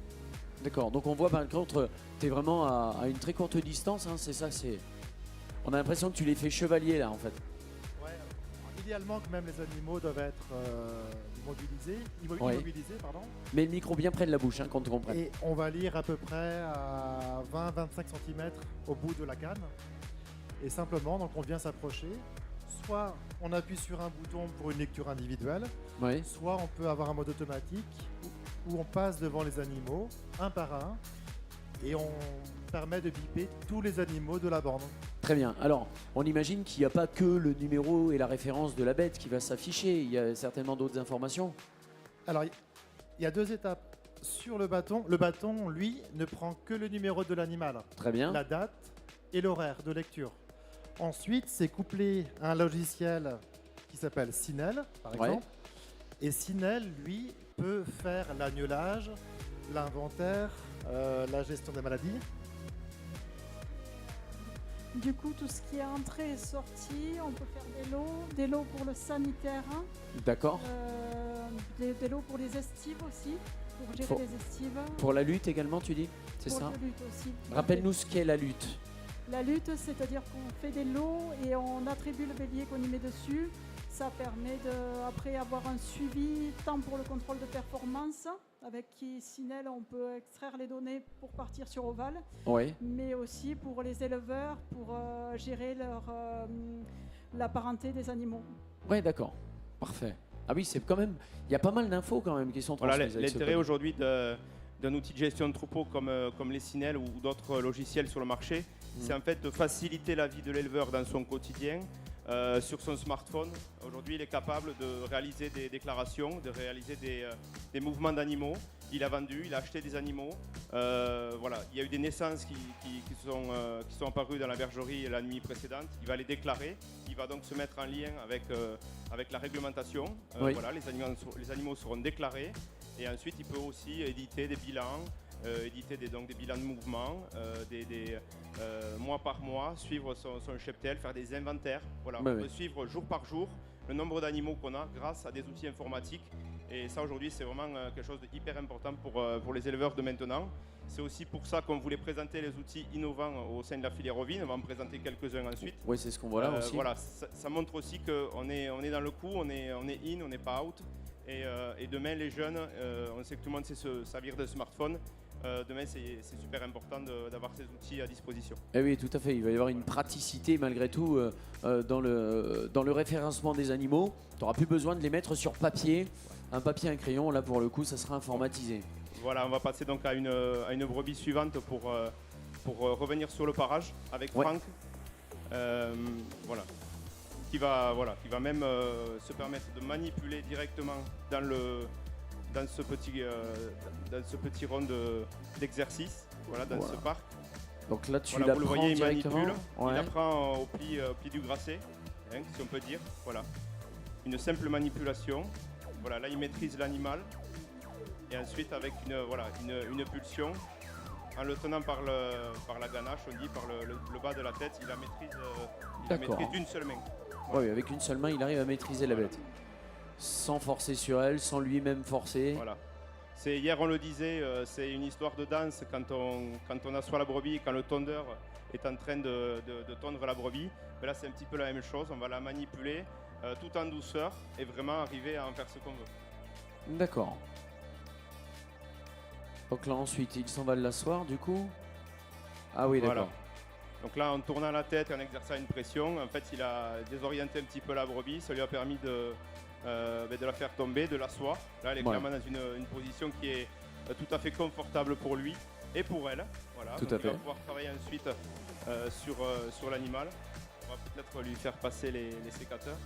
[SPEAKER 1] D'accord, donc on voit par contre, tu es vraiment à une très courte distance, hein, c'est ça, on a l'impression que tu les fais chevaliers là en fait.
[SPEAKER 15] Ouais, idéalement que même les animaux doivent être
[SPEAKER 1] Ouais.
[SPEAKER 15] immobilisés. Pardon.
[SPEAKER 1] Mets le micro bien près de la bouche, hein, qu'on te comprenne.
[SPEAKER 15] Et on va lire à peu près à 20-25 cm au bout de la canne. Et simplement, donc on vient s'approcher. Soit on appuie sur un bouton pour une lecture individuelle,
[SPEAKER 1] Ouais.
[SPEAKER 15] soit on peut avoir un mode automatique où on passe devant les animaux, un par un, et on permet de biper tous les animaux de la borne.
[SPEAKER 1] Très bien, alors on imagine qu'il n'y a pas que le numéro et la référence de la bête qui va s'afficher, il y a certainement d'autres informations.
[SPEAKER 15] Alors, il y a deux étapes. Sur le bâton, lui, ne prend que le numéro de l'animal.
[SPEAKER 1] Très bien.
[SPEAKER 15] La date et l'horaire de lecture. Ensuite, c'est couplé à un logiciel qui s'appelle Sinel, par
[SPEAKER 1] Ouais.
[SPEAKER 15] exemple. Et Sinel, lui, peut faire l'agnelage, l'inventaire, la gestion des maladies.
[SPEAKER 17] Du coup, tout ce qui est entrée et sortie, on peut faire des lots pour le sanitaire,
[SPEAKER 1] D'accord.
[SPEAKER 17] des lots pour les estives aussi, pour gérer les estives.
[SPEAKER 1] Pour la lutte également, tu dis? C'est
[SPEAKER 17] Pour
[SPEAKER 1] ça?
[SPEAKER 17] la lutte aussi.
[SPEAKER 1] Rappelle-nous ce qu'est la lutte.
[SPEAKER 17] La lutte, c'est-à-dire qu'on fait des lots et on attribue le bélier qu'on y met dessus. Ça permet après avoir un suivi tant pour le contrôle de performance, avec Sinel on peut extraire les données pour partir sur Oval,
[SPEAKER 1] Ouais.
[SPEAKER 17] mais aussi pour les éleveurs, pour gérer la parenté des animaux.
[SPEAKER 1] Ouais, d'accord. Parfait. Ah oui, c'est quand même, il y a pas mal d'infos quand même qui sont
[SPEAKER 14] Voilà,
[SPEAKER 1] transmises. avec ce
[SPEAKER 14] l'intérêt
[SPEAKER 1] code.
[SPEAKER 14] aujourd'hui d'un outil de gestion de troupeau comme les Sinel ou d'autres logiciels sur le marché, c'est en fait de faciliter la vie de l'éleveur dans son quotidien. Sur son smartphone, aujourd'hui il est capable de réaliser des déclarations, de réaliser des mouvements d'animaux il a vendu, il a acheté des animaux. Voilà, il y a eu des naissances qui sont apparues dans la bergerie la nuit précédente. Il va les déclarer. Il va donc se mettre en lien avec la réglementation.
[SPEAKER 1] Oui.
[SPEAKER 14] Voilà, les animaux seront déclarés. Et ensuite, il peut aussi éditer des bilans, éditer donc des bilans de mouvement, mois par mois, suivre son cheptel, faire des inventaires. Voilà,
[SPEAKER 1] Bah
[SPEAKER 14] on
[SPEAKER 1] oui.
[SPEAKER 14] peut suivre jour par jour le nombre d'animaux qu'on a grâce à des outils informatiques. Et ça, aujourd'hui, c'est vraiment quelque chose d'hyper important pour les éleveurs de maintenant. C'est aussi pour ça qu'on voulait présenter les outils innovants au sein de la filière ovine. On va en présenter quelques-uns ensuite.
[SPEAKER 1] Oui, c'est ce qu'on voit là aussi.
[SPEAKER 14] Voilà, ça montre aussi qu'on est dans le coup, on est in, on n'est pas out. Et demain, les jeunes, on sait que tout le monde sait se servir de smartphone. Demain, c'est super important d'avoir ces outils à disposition.
[SPEAKER 1] Eh oui, tout à fait. Il va y avoir une praticité malgré tout dans le référencement des animaux. Tu n'auras plus besoin de les mettre sur papier. Un papier, un crayon, là pour le coup, ça sera informatisé.
[SPEAKER 14] Voilà, on va passer donc à une brebis suivante pour revenir sur le parage avec Franck. Voilà. Qui va même se permettre de manipuler directement dans ce petit rond d'exercice, voilà, dans ce parc.
[SPEAKER 1] Donc là, tu
[SPEAKER 14] voilà, vous le
[SPEAKER 1] l'apprends
[SPEAKER 14] voyez, il
[SPEAKER 1] directement.
[SPEAKER 14] manipule,
[SPEAKER 1] Ouais.
[SPEAKER 14] il apprend au pli du grasset, hein, si on peut dire. Voilà. Une simple manipulation. Voilà, là, il maîtrise l'animal. Et ensuite, avec une pulsion, en le tenant par la ganache, on dit, par le bas de la tête, il la maîtrise d'une seule main.
[SPEAKER 1] Oui, avec une seule main, il arrive à maîtriser la bête. Sans forcer sur elle, sans lui-même forcer.
[SPEAKER 14] Voilà. Hier, on le disait, c'est une histoire de danse quand on assoit la brebis, quand le tondeur est en train de tondre la brebis. Mais là, c'est un petit peu la même chose. On va la manipuler tout en douceur et vraiment arriver à en faire ce qu'on veut.
[SPEAKER 1] D'accord. Donc là, ensuite, il s'en va l'asseoir, du coup. Ah oui, d'accord.
[SPEAKER 14] Voilà. Donc là, en tournant la tête et en exerçant une pression, en fait, il a désorienté un petit peu la brebis. Ça lui a permis de la faire tomber, de l'asseoir. Là, elle est clairement dans une position qui est tout à fait confortable pour lui et pour elle. Voilà.
[SPEAKER 1] Tout
[SPEAKER 14] Donc
[SPEAKER 1] à
[SPEAKER 14] il
[SPEAKER 1] fait.
[SPEAKER 14] va pouvoir travailler ensuite sur l'animal. On va peut-être lui faire passer les sécateurs.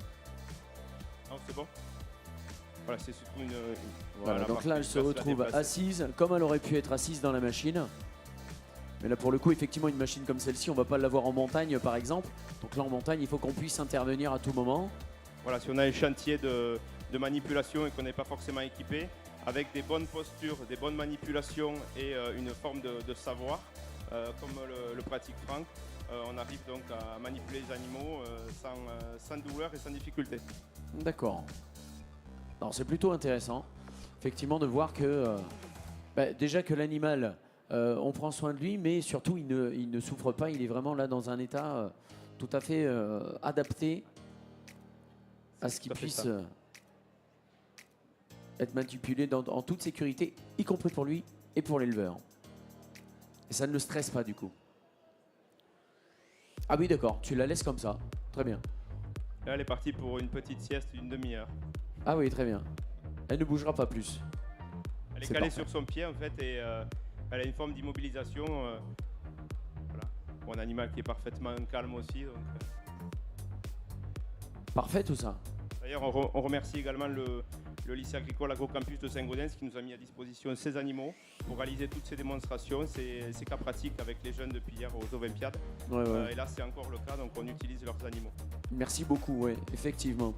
[SPEAKER 14] Non, c'est bon. Voilà, c'est surtout une
[SPEAKER 1] Voilà, donc
[SPEAKER 14] partie
[SPEAKER 1] là, elle
[SPEAKER 14] qui
[SPEAKER 1] se
[SPEAKER 14] va la
[SPEAKER 1] retrouve
[SPEAKER 14] déplacer.
[SPEAKER 1] assise, comme elle aurait pu être assise dans la machine. Mais là, pour le coup, effectivement, une machine comme celle-ci, on ne va pas l'avoir en montagne, par exemple. Donc là, en montagne, il faut qu'on puisse intervenir à tout moment.
[SPEAKER 14] Voilà, si on a un chantier de manipulation et qu'on n'est pas forcément équipé, avec des bonnes postures, des bonnes manipulations et une forme de savoir, comme le pratique Franck, on arrive donc à manipuler les animaux sans douleur et sans difficulté.
[SPEAKER 1] D'accord. Alors, c'est plutôt intéressant, effectivement, de voir que déjà que l'animal, on prend soin de lui, mais surtout, il ne souffre pas. Il est vraiment là dans un état tout à fait adapté à ce qu'il puisse être manipulé en toute sécurité, y compris pour lui et pour l'éleveur. Et ça ne le stresse pas du coup. Ah oui, d'accord, tu la laisses comme ça. Très bien.
[SPEAKER 14] Là, elle est partie pour une petite sieste d'une demi-heure.
[SPEAKER 1] Ah oui, très bien. Elle ne bougera pas plus.
[SPEAKER 14] Elle est
[SPEAKER 1] C'est
[SPEAKER 14] calée
[SPEAKER 1] parfait.
[SPEAKER 14] sur son pied en fait et elle a une forme d'immobilisation. Voilà. Pour un animal qui est parfaitement calme aussi. Donc,
[SPEAKER 1] Parfait tout ça.
[SPEAKER 14] D'ailleurs, on remercie également le lycée agricole agrocampus de Saint-Gaudens qui nous a mis à disposition ces animaux pour réaliser toutes ces démonstrations, ces cas pratiques avec les jeunes depuis hier aux Olympiades.
[SPEAKER 1] Ouais, ouais.
[SPEAKER 14] Et là, c'est encore le cas, donc on utilise leurs animaux.
[SPEAKER 1] Merci beaucoup, oui, effectivement.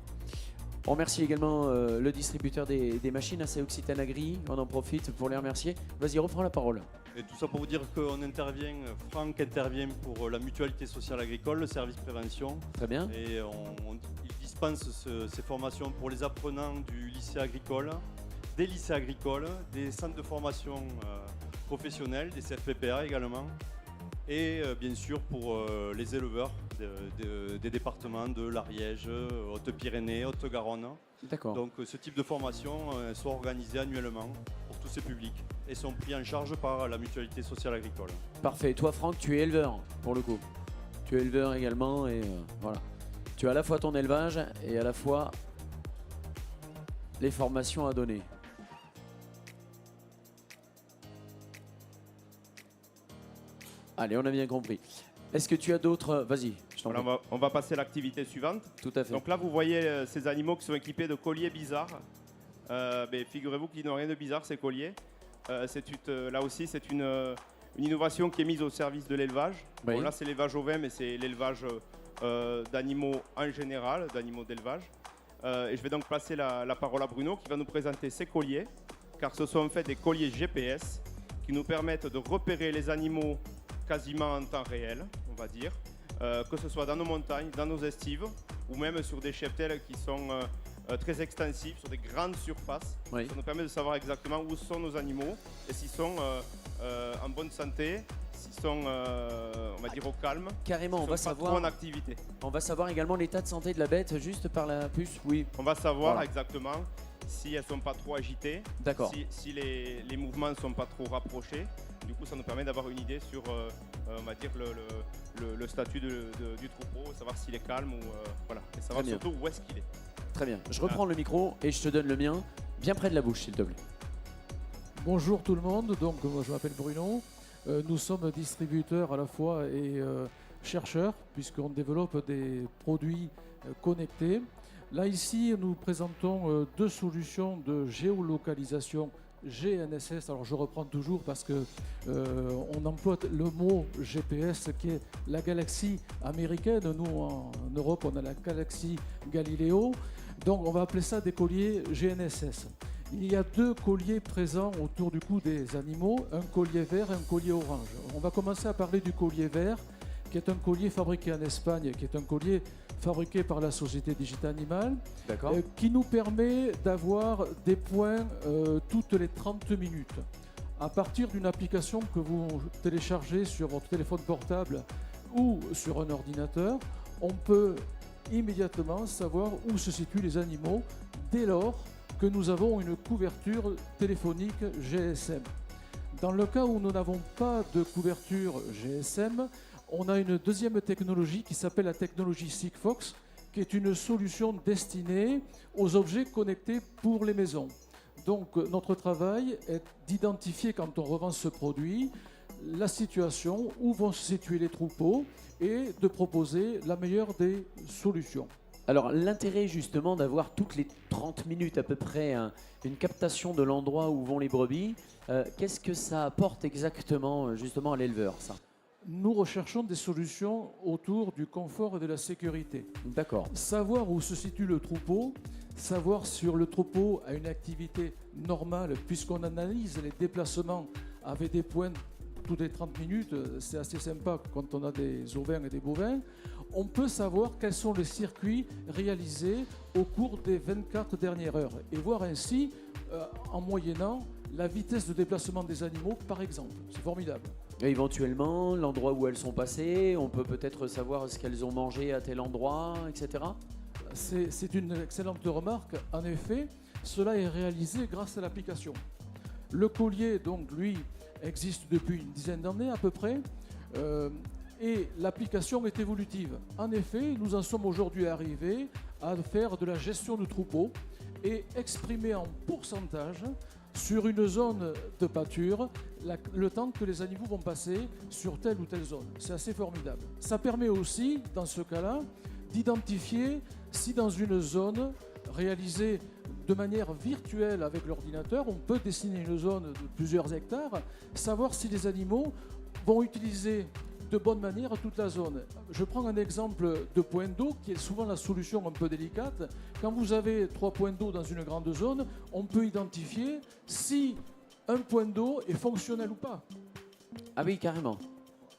[SPEAKER 1] On remercie également le distributeur des machines, c'est Occitane Agri. On en profite pour les remercier. Vas-y, reprends la parole.
[SPEAKER 12] Et tout ça pour vous dire qu'on intervient, Franck intervient pour la mutualité sociale agricole, le service prévention.
[SPEAKER 1] Très bien.
[SPEAKER 12] Et il dispense ces formations pour les apprenants du lycée agricole, des lycées agricoles, des centres de formation professionnels, des CFPPA également. Et bien sûr pour les éleveurs des départements de l'Ariège, Haute-Pyrénées, Haute-Garonne.
[SPEAKER 1] D'accord.
[SPEAKER 12] Donc ce type de formation sont organisées annuellement pour tous ces publics et sont pris en charge par la mutualité sociale agricole.
[SPEAKER 1] Parfait. Toi, Franck, tu es éleveur, pour le coup. Tu es éleveur également, et voilà. Tu as à la fois ton élevage et à la fois les formations à donner. Allez, on a bien compris. Est-ce que tu as d'autres... Vas-y, je t'en
[SPEAKER 14] Voilà,
[SPEAKER 1] prie.
[SPEAKER 14] on va passer à l'activité suivante.
[SPEAKER 1] Tout à fait.
[SPEAKER 14] Donc là, vous voyez ces animaux qui sont équipés de colliers bizarres. Figurez-vous qu'ils n'ont rien de bizarre, ces colliers. là aussi, c'est une innovation qui est mise au service de l'élevage.
[SPEAKER 1] Oui.
[SPEAKER 14] Bon, là, c'est l'élevage ovin, mais c'est l'élevage d'animaux en général, d'animaux d'élevage. Et je vais donc passer la parole à Bruno qui va nous présenter ses colliers, car ce sont en fait des colliers GPS qui nous permettent de repérer les animaux quasiment en temps réel, on va dire, que ce soit dans nos montagnes, dans nos estives, ou même sur des cheptels qui sont très extensifs, sur des grandes surfaces.
[SPEAKER 1] Oui.
[SPEAKER 14] Ça nous permet de savoir exactement où sont nos animaux et s'ils sont en bonne santé, s'ils sont, on va dire, au calme.
[SPEAKER 1] Carrément, on
[SPEAKER 14] s'ils
[SPEAKER 1] va
[SPEAKER 14] sont pas
[SPEAKER 1] savoir.
[SPEAKER 14] trop en activité.
[SPEAKER 1] On va savoir également l'état de santé de la bête juste par la puce, oui.
[SPEAKER 14] On va savoir
[SPEAKER 1] Voilà.
[SPEAKER 14] exactement si elles ne sont pas trop agitées,
[SPEAKER 1] D'accord.
[SPEAKER 14] si les mouvements ne sont pas trop rapprochés. Du coup, ça nous permet d'avoir une idée sur, on va dire, le statut du troupeau, savoir s'il est calme ou voilà, et savoir
[SPEAKER 1] Très bien.
[SPEAKER 14] surtout où est-ce qu'il est.
[SPEAKER 1] Très bien. Je reprends le micro et je te donne le mien, bien près de la bouche, s'il te plaît.
[SPEAKER 16] Bonjour tout le monde, donc moi je m'appelle Bruno. Nous sommes distributeurs à la fois et chercheurs, puisqu'on développe des produits connectés. Là ici, nous présentons deux solutions de géolocalisation GNSS. Alors je reprends toujours parce que on emploie le mot GPS qui est la galaxie américaine. Nous en Europe, on a la galaxie Galileo. Donc on va appeler ça des colliers GNSS. Il y a deux colliers présents autour du cou des animaux, un collier vert et un collier orange. On va commencer à parler du collier vert, qui est un collier fabriqué en Espagne, qui est un collier fabriqué par la société Digita Animal, qui nous permet d'avoir des points toutes les 30 minutes. À partir d'une application que vous téléchargez sur votre téléphone portable ou sur un ordinateur, on peut immédiatement savoir où se situent les animaux dès lors que nous avons une couverture téléphonique GSM. Dans le cas où nous n'avons pas de couverture GSM, on a une deuxième technologie qui s'appelle la technologie Sigfox, qui est une solution destinée aux objets connectés pour les maisons. Donc notre travail est d'identifier, quand on revend ce produit, la situation, où vont se situer les troupeaux et de proposer la meilleure des solutions.
[SPEAKER 1] Alors l'intérêt justement d'avoir toutes les 30 minutes à peu près une captation de l'endroit où vont les brebis, qu'est-ce que ça apporte exactement justement à l'éleveur ça?
[SPEAKER 16] Nous recherchons des solutions autour du confort et de la sécurité.
[SPEAKER 1] D'accord.
[SPEAKER 16] Savoir où se situe le troupeau, savoir si le troupeau a une activité normale, puisqu'on analyse les déplacements avec des points toutes les 30 minutes, c'est assez sympa quand on a des ovins et des bovins. On peut savoir quels sont les circuits réalisés au cours des 24 dernières heures et voir ainsi, en moyennant, la vitesse de déplacement des animaux, par exemple. C'est formidable.
[SPEAKER 1] Et éventuellement, l'endroit où elles sont passées, on peut peut-être savoir ce qu'elles ont mangé à tel endroit, etc.
[SPEAKER 16] C'est une excellente remarque. En effet, cela est réalisé grâce à l'application. Le collier, donc, lui, existe depuis une dizaine d'années à peu près. Et l'application est évolutive. En effet, nous en sommes aujourd'hui arrivés à faire de la gestion de troupeaux et exprimer en pourcentage sur une zone de pâture le temps que les animaux vont passer sur telle ou telle zone. C'est assez formidable. Ça permet aussi, dans ce cas-là, d'identifier si dans une zone réalisée de manière virtuelle avec l'ordinateur, on peut dessiner une zone de plusieurs hectares, savoir si les animaux vont utiliser de bonne manière toute la zone. Je prends un exemple de point d'eau qui est souvent la solution un peu délicate. Quand vous avez 3 points d'eau dans une grande zone, on peut identifier si un point d'eau est fonctionnel ou pas.
[SPEAKER 1] Ah oui, carrément.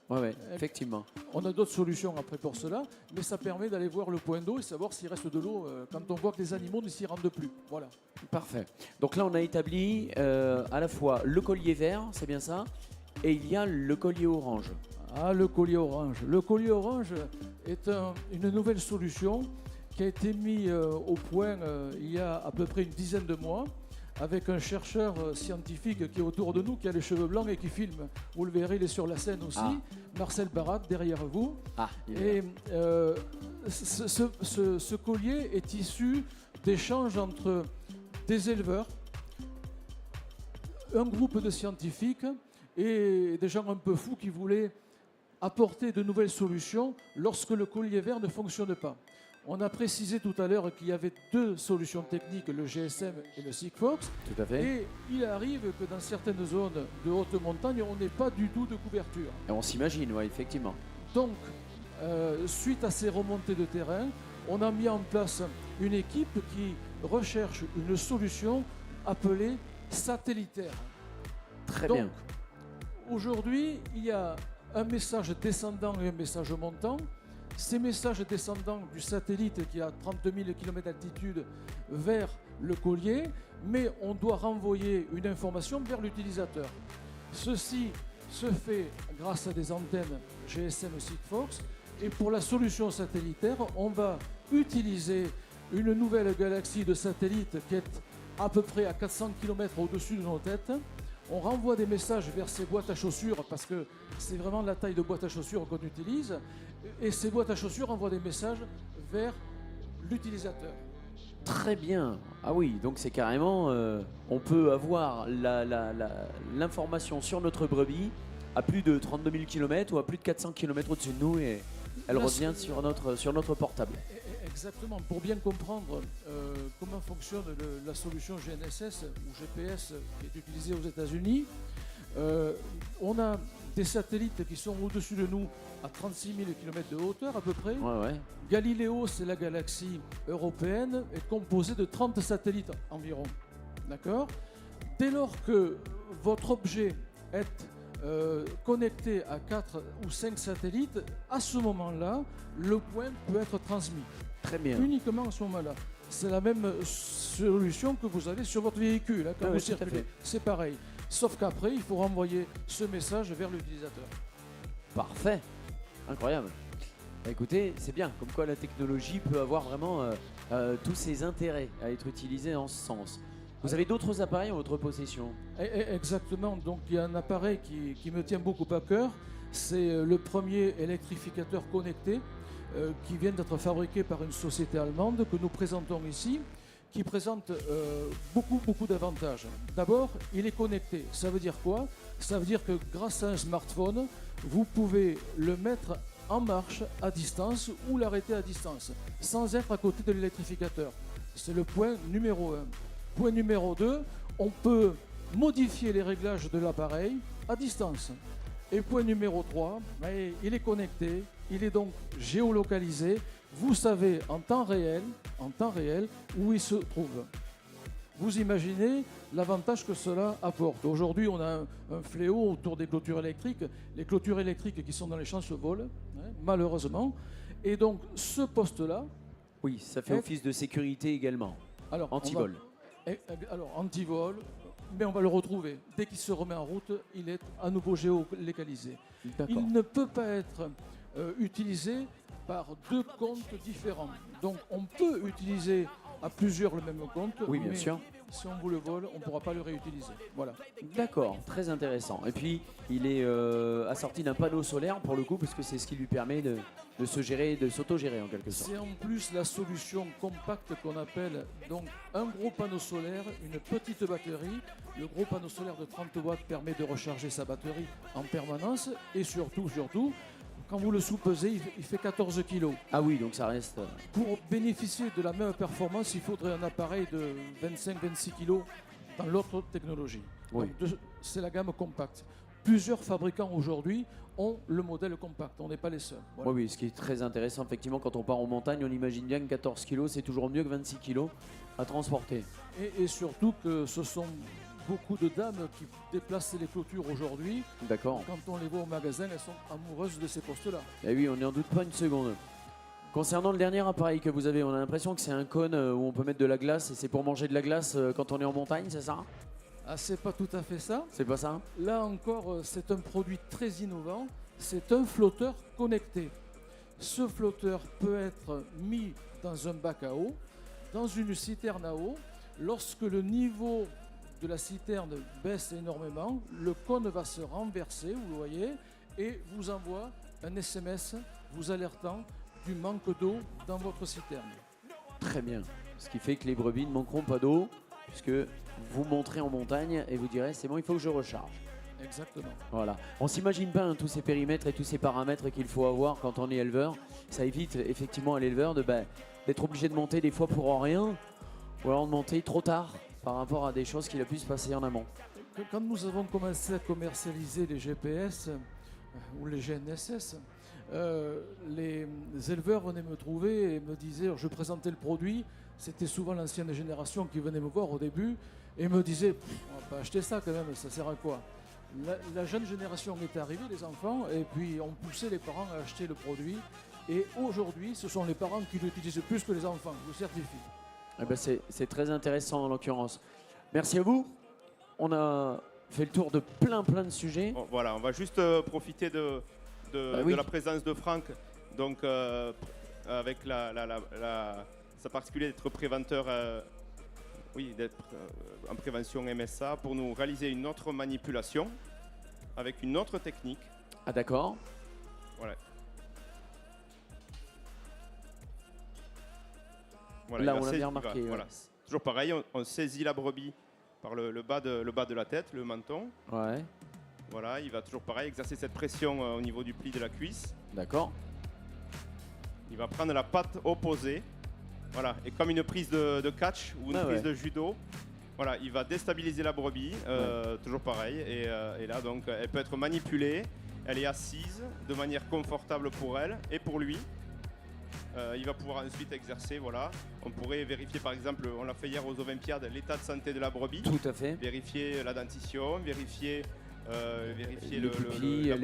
[SPEAKER 1] Ouais, effectivement.
[SPEAKER 16] On a d'autres solutions après pour cela, mais ça permet d'aller voir le point d'eau et savoir s'il reste de l'eau quand on voit que les animaux ne s'y rendent plus. Voilà.
[SPEAKER 1] Parfait. Donc là, on a établi à la fois le collier vert, c'est bien ça, et il y a le collier orange.
[SPEAKER 16] Ah, le collier orange. Le collier orange est une nouvelle solution qui a été mise au point il y a à peu près une dizaine de mois avec un chercheur scientifique qui est autour de nous, qui a les cheveux blancs et qui filme. Vous le verrez, il est sur la scène aussi.
[SPEAKER 1] Ah.
[SPEAKER 16] Marcel Barat, derrière vous.
[SPEAKER 1] Ah,
[SPEAKER 16] et ce collier est issu d'échanges entre des éleveurs, un groupe de scientifiques et des gens un peu fous qui voulaient apporter de nouvelles solutions lorsque le collier vert ne fonctionne pas. On a précisé tout à l'heure qu'il y avait 2 solutions techniques, le GSM et le Sigfox.
[SPEAKER 1] Tout à fait.
[SPEAKER 16] Et il arrive que dans certaines zones de haute montagne, on n'ait pas du tout de couverture.
[SPEAKER 1] Et on s'imagine, ouais, effectivement.
[SPEAKER 16] Donc, suite à ces remontées de terrain, on a mis en place une équipe qui recherche une solution appelée satellitaire.
[SPEAKER 1] Très
[SPEAKER 16] Donc,
[SPEAKER 1] bien.
[SPEAKER 16] aujourd'hui, il y a un message descendant et un message montant. Ces messages descendants du satellite qui est à 32 000 km d'altitude vers le collier, mais on doit renvoyer une information vers l'utilisateur. Ceci se fait grâce à des antennes GSM Sigfox. Et pour la solution satellitaire, on va utiliser une nouvelle galaxie de satellites qui est à peu près à 400 km au-dessus de nos têtes. On renvoie des messages vers ces boîtes à chaussures parce que c'est vraiment la taille de boîte à chaussures qu'on utilise. Et ces boîtes à chaussures envoient des messages vers l'utilisateur.
[SPEAKER 1] Très bien. Ah oui, donc c'est carrément... on peut avoir l'information sur notre brebis à plus de 32 000 km ou à plus de 400 km au-dessus de nous et elle revient sur notre portable.
[SPEAKER 16] Exactement. Pour bien comprendre comment fonctionne la solution GNSS ou GPS qui est utilisée aux États-Unis, on a des satellites qui sont au-dessus de nous à 36 000 km de hauteur à peu près.
[SPEAKER 1] Ouais.
[SPEAKER 16] Galileo, c'est la galaxie européenne, est composée de 30 satellites environ. D'accord ? Dès lors que votre objet est connecté à 4 ou 5 satellites, à ce moment-là, le point peut être transmis.
[SPEAKER 1] Très bien.
[SPEAKER 16] Uniquement à ce moment-là. C'est la même solution que vous avez sur votre véhicule. Hein, quand
[SPEAKER 1] Ah
[SPEAKER 16] vous
[SPEAKER 1] oui, tout à
[SPEAKER 16] circulez.
[SPEAKER 1] fait.
[SPEAKER 16] C'est pareil. Sauf qu'après, il faut renvoyer ce message vers l'utilisateur.
[SPEAKER 1] Parfait. Incroyable. Bah, écoutez, c'est bien. Comme quoi la technologie peut avoir vraiment tous ses intérêts à être utilisée en ce sens. Vous avez d'autres appareils en votre possession?
[SPEAKER 16] Exactement. Donc il y a un appareil qui me tient beaucoup à cœur. C'est le premier électrificateur connecté qui vient d'être fabriqué par une société allemande que nous présentons ici, qui présente beaucoup d'avantages. D'abord, il est connecté. Ça veut dire quoi? Ça veut dire que grâce à un smartphone, vous pouvez le mettre en marche à distance ou l'arrêter à distance, sans être à côté de l'électrificateur. C'est le point numéro 1. Point numéro 2, on peut modifier les réglages de l'appareil à distance. Et point numéro 3, il est connecté, il est donc géolocalisé. Vous savez en temps réel où il se trouve. Vous imaginez l'avantage que cela apporte. Aujourd'hui, on a un fléau autour des clôtures électriques. Les clôtures électriques qui sont dans les champs se volent, malheureusement. Et donc, ce poste-là...
[SPEAKER 1] Oui, ça fait office de sécurité également.
[SPEAKER 16] Alors,
[SPEAKER 1] anti-vol.
[SPEAKER 16] Alors, anti-vol, mais on va le retrouver. Dès qu'il se remet en route, il est à nouveau géolocalisé. Il ne peut pas être utilisé par deux comptes différents. Donc, on peut utiliser à plusieurs le même compte,
[SPEAKER 1] oui, bien
[SPEAKER 16] mais
[SPEAKER 1] sûr.
[SPEAKER 16] si on vous le vole, on ne pourra pas le réutiliser. Voilà.
[SPEAKER 1] D'accord, très intéressant. Et puis, il est assorti d'un panneau solaire pour le coup, parce que c'est ce qui lui permet de se gérer, de s'auto-gérer en quelque sorte.
[SPEAKER 16] C'est en plus la solution compacte qu'on appelle donc un gros panneau solaire, une petite batterie. Le gros panneau solaire de 30 watts permet de recharger sa batterie en permanence et surtout, quand vous le sous-pesez, il fait 14 kg.
[SPEAKER 1] Ah oui, donc ça reste...
[SPEAKER 16] Pour bénéficier de la même performance, il faudrait un appareil de 25-26 kg dans l'autre technologie.
[SPEAKER 1] Oui.
[SPEAKER 16] C'est la gamme compacte. Plusieurs fabricants aujourd'hui ont le modèle compact, on n'est pas les seuls. Voilà.
[SPEAKER 1] Oui, ce qui est très intéressant, effectivement, quand on part en montagne, on imagine bien que 14 kg, c'est toujours mieux que 26 kg à transporter.
[SPEAKER 16] Et surtout que ce sont beaucoup de dames qui déplacent les clôtures aujourd'hui.
[SPEAKER 1] D'accord.
[SPEAKER 16] Quand on les voit au magasin, elles sont amoureuses de ces postes-là.
[SPEAKER 1] Eh oui, on n'en doute pas une seconde. Concernant le dernier appareil que vous avez, on a l'impression que c'est un cône où on peut mettre de la glace et c'est pour manger de la glace quand on est en montagne, c'est ça?
[SPEAKER 16] Ah, c'est pas tout à fait ça.
[SPEAKER 1] C'est pas ça?
[SPEAKER 16] Là encore, c'est un produit très innovant. C'est un flotteur connecté. Ce flotteur peut être mis dans un bac à eau, dans une citerne à eau. Lorsque le niveau de la citerne baisse énormément, le cône va se renverser, vous le voyez, et vous envoie un SMS vous alertant du manque d'eau dans votre citerne.
[SPEAKER 1] Très bien. Ce qui fait que les brebis ne manqueront pas d'eau, puisque vous monterez en montagne et vous direz c'est bon, il faut que je recharge.
[SPEAKER 16] Exactement.
[SPEAKER 1] Voilà. On s'imagine pas tous ces périmètres et tous ces paramètres qu'il faut avoir quand on est éleveur. Ça évite effectivement à l'éleveur d'être obligé de monter des fois pour rien, ou alors de monter trop tard par rapport à des choses qu'il a pu se passer en amont.
[SPEAKER 16] Quand nous avons commencé à commercialiser les GPS ou les GNSS, les éleveurs venaient me trouver et me disaient, je présentais le produit, c'était souvent l'ancienne génération qui venait me voir au début et me disait, on va pas acheter ça quand même, ça sert à quoi? La jeune génération est arrivée, les enfants, et puis on poussait les parents à acheter le produit. Et aujourd'hui, ce sont les parents qui l'utilisent plus que les enfants, je vous certifie.
[SPEAKER 1] Eh ben c'est très intéressant en l'occurrence. Merci à vous. On a fait le tour de plein de sujets.
[SPEAKER 14] Bon, voilà, on va juste profiter de la présence de Franck, donc avec sa particularité d'être préventeur, d'être en prévention MSA, pour nous réaliser une autre manipulation avec une autre technique.
[SPEAKER 1] Ah d'accord.
[SPEAKER 14] Voilà.
[SPEAKER 1] Là, on l'a bien remarqué.
[SPEAKER 14] Voilà. Toujours pareil, on saisit la brebis par le bas de la tête, le menton.
[SPEAKER 1] Ouais.
[SPEAKER 14] Voilà, il va toujours pareil exercer cette pression au niveau du pli de la cuisse.
[SPEAKER 1] D'accord.
[SPEAKER 14] Il va prendre la patte opposée. Voilà, et comme une prise de catch ou une prise de judo. Voilà, il va déstabiliser la brebis, toujours pareil. Et là, donc, elle peut être manipulée. Elle est assise de manière confortable pour elle et pour lui. Il va pouvoir ensuite exercer, voilà. On pourrait vérifier par exemple, on l'a fait hier aux Olympiades, l'état de santé de la brebis.
[SPEAKER 1] Tout à fait.
[SPEAKER 14] Vérifier la dentition, vérifier
[SPEAKER 1] pupilles,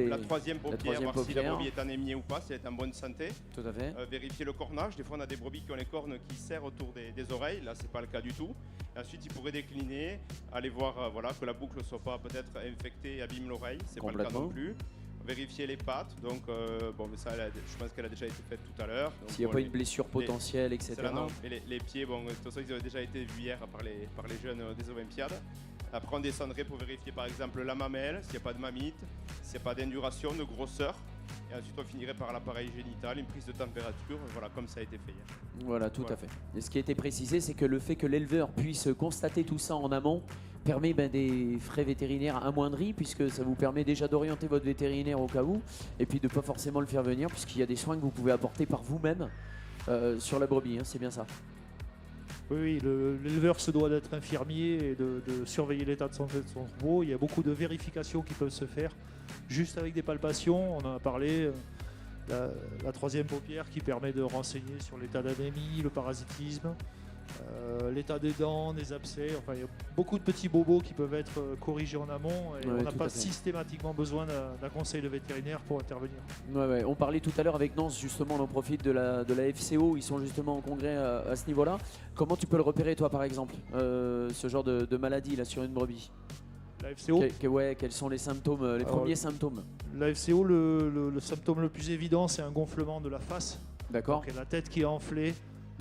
[SPEAKER 14] la troisième paupière, voir si la brebis est anémiée ou pas, si elle est en bonne santé.
[SPEAKER 1] Tout à fait.
[SPEAKER 14] Vérifier le cornage. Des fois, on a des brebis qui ont les cornes qui serrent autour des oreilles. Là, c'est pas le cas du tout. Et ensuite, il pourrait décliner, aller voir que la boucle ne soit pas peut-être infectée et abîme l'oreille. C'est pas le cas non plus. Vérifier les pattes, donc mais ça, je pense qu'elle a déjà été faite tout à l'heure.
[SPEAKER 1] S'il n'y a pas une blessure potentielle, etc.
[SPEAKER 14] Et les pieds, de toute façon, ils avaient déjà été vus hier par les jeunes des Olympiades. Après, on descendrait pour vérifier par exemple la mamelle, s'il n'y a pas de mamite, s'il n'y a pas d'induration, de grosseur. Et ensuite, on finirait par l'appareil génital, une prise de température, voilà, comme ça a été fait hier.
[SPEAKER 1] Voilà, tout à fait. Et ce qui a été précisé, c'est que le fait que l'éleveur puisse constater tout ça en amont permet des frais vétérinaires amoindris, puisque ça vous permet déjà d'orienter votre vétérinaire au cas où, et puis de ne pas forcément le faire venir, puisqu'il y a des soins que vous pouvez apporter par vous-même sur la brebis, c'est bien ça.
[SPEAKER 13] Oui, l'éleveur se doit d'être infirmier et de surveiller l'état de santé de son troupeau. Il y a beaucoup de vérifications qui peuvent se faire juste avec des palpations. On en a parlé, la troisième paupière qui permet de renseigner sur l'état d'anémie, le parasitisme, l'état des dents, des abcès. Enfin, il y a beaucoup de petits bobos qui peuvent être corrigés en amont et on n'a pas systématiquement besoin d'un conseil de vétérinaire pour intervenir.
[SPEAKER 1] On parlait tout à l'heure avec Nance, justement, on en profite de la FCO, ils sont justement en congrès à ce niveau-là. Comment tu peux le repérer, toi, par exemple, ce genre de maladie là, sur une brebis?
[SPEAKER 13] La FCO
[SPEAKER 1] quels sont les symptômes, les premiers symptômes?
[SPEAKER 13] La FCO, le symptôme le plus évident, c'est un gonflement de la face.
[SPEAKER 1] D'accord.
[SPEAKER 13] Donc, la tête qui est enflée,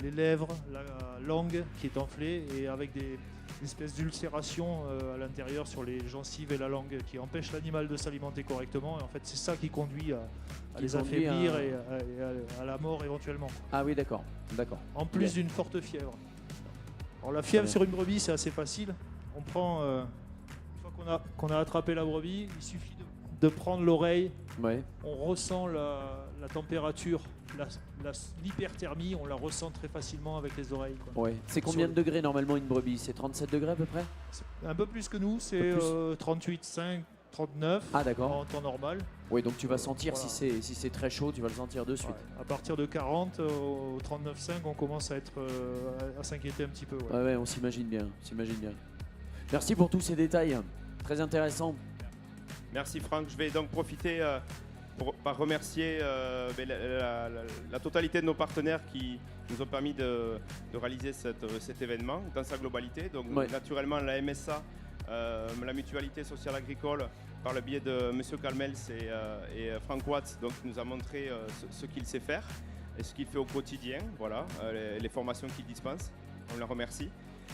[SPEAKER 13] les lèvres, la langue qui est enflée et avec des espèces d'ulcérations à l'intérieur sur les gencives et la langue qui empêchent l'animal de s'alimenter correctement. Et en fait, c'est ça qui conduit à les affaiblir et à la mort éventuellement.
[SPEAKER 1] Ah oui, d'accord.
[SPEAKER 13] En plus d'une forte fièvre. Alors la fièvre sur une brebis, c'est assez facile. On prend, une fois qu'on a attrapé la brebis, il suffit de prendre l'oreille. On ressent la température, l'hyperthermie, on la ressent très facilement avec les oreilles.
[SPEAKER 1] C'est combien de degrés normalement une brebis? C'est 37 degrés à peu près?
[SPEAKER 13] Un peu plus que nous, c'est 38,5, 39 en temps normal.
[SPEAKER 1] Oui, donc tu vas sentir si c'est très chaud, tu vas le sentir de suite.
[SPEAKER 13] À partir de 40 au 39,5, on commence à s'inquiéter un petit peu.
[SPEAKER 1] On s'imagine bien, Merci pour tous ces détails, très intéressants.
[SPEAKER 14] Merci Franck, je vais donc profiter par remercier la totalité de nos partenaires qui nous ont permis de réaliser cet événement dans sa globalité. Donc naturellement la MSA, la Mutualité Sociale Agricole, par le biais de M. Calmels et Franck Watts, donc, nous a montré ce qu'il sait faire et ce qu'il fait au quotidien, voilà, les formations qu'il dispense. On le remercie.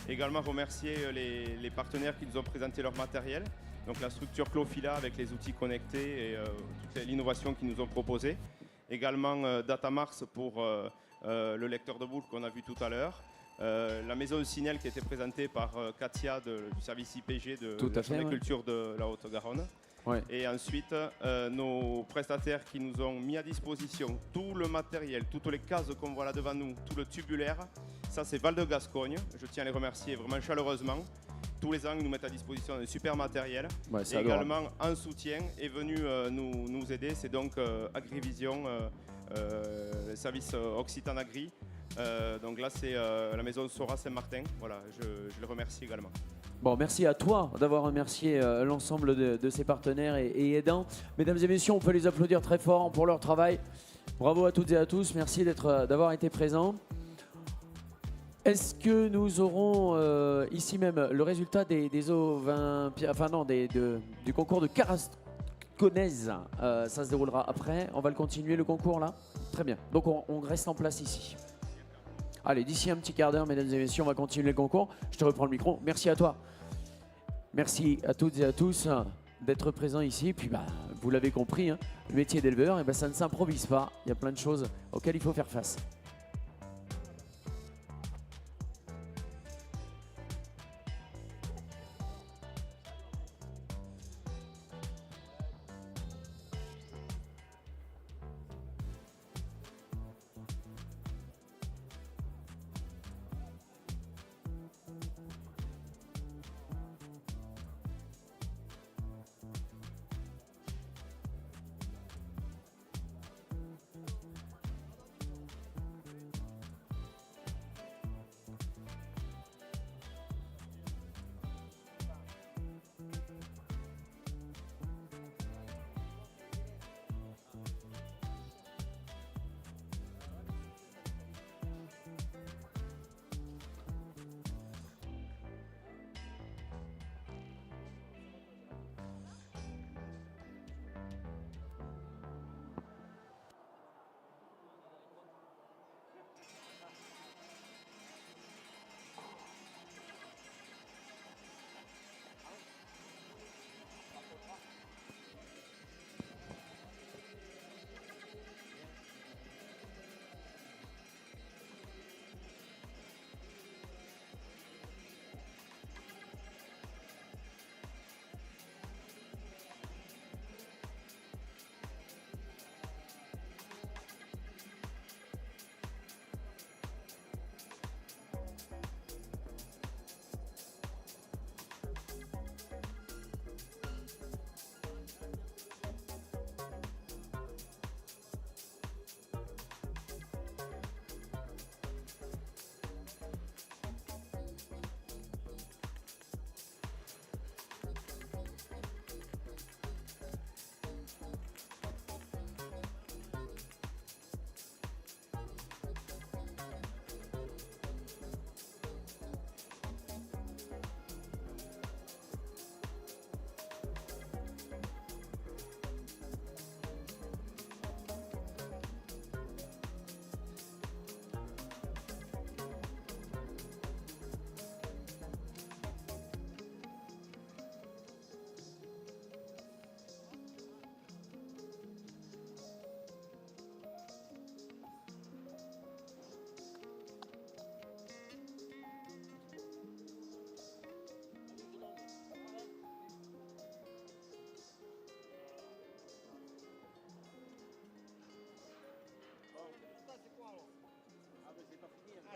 [SPEAKER 14] Également remercier les partenaires qui nous ont présenté leur matériel. Donc la structure Clofila avec les outils connectés et toute l'innovation qu'ils nous ont proposée. Également Datamars pour le lecteur de boucle qu'on a vu tout à l'heure. La maison de Sinel qui a été présentée par Katia du service IPG de la Chambre d'agriculture de la Haute-Garonne.
[SPEAKER 1] Ouais.
[SPEAKER 14] Et ensuite, nos prestataires qui nous ont mis à disposition tout le matériel, toutes les cases qu'on voit là devant nous, tout le tubulaire. Ça, c'est Val de Gascogne. Je tiens à les remercier vraiment chaleureusement. Tous les ans, ils nous mettent à disposition un super matériel.
[SPEAKER 1] Ouais, c'est
[SPEAKER 14] et
[SPEAKER 1] adorable.
[SPEAKER 14] également, en soutien, est venu nous aider. C'est donc Agrivision, le service Occitan Agri. Donc là, c'est la maison Sora Saint-Martin. Voilà, je les remercie également.
[SPEAKER 1] Bon, merci à toi d'avoir remercié l'ensemble de ces partenaires et aidants. Mesdames et messieurs, on peut les applaudir très fort pour leur travail. Bravo à toutes et à tous. Merci d'avoir été présents. Est-ce que nous aurons ici même le résultat des du concours de Tarasconaise? Ça se déroulera après. On va le continuer, le concours, là. Très bien. Donc, on reste en place ici. Allez, d'ici un petit quart d'heure, mesdames et messieurs, on va continuer le concours. Je te reprends le micro. Merci à toi. Merci à toutes et à tous d'être présents ici. Puis, vous l'avez compris, hein, le métier d'éleveur, ça ne s'improvise pas. Il y a plein de choses auxquelles il faut faire face.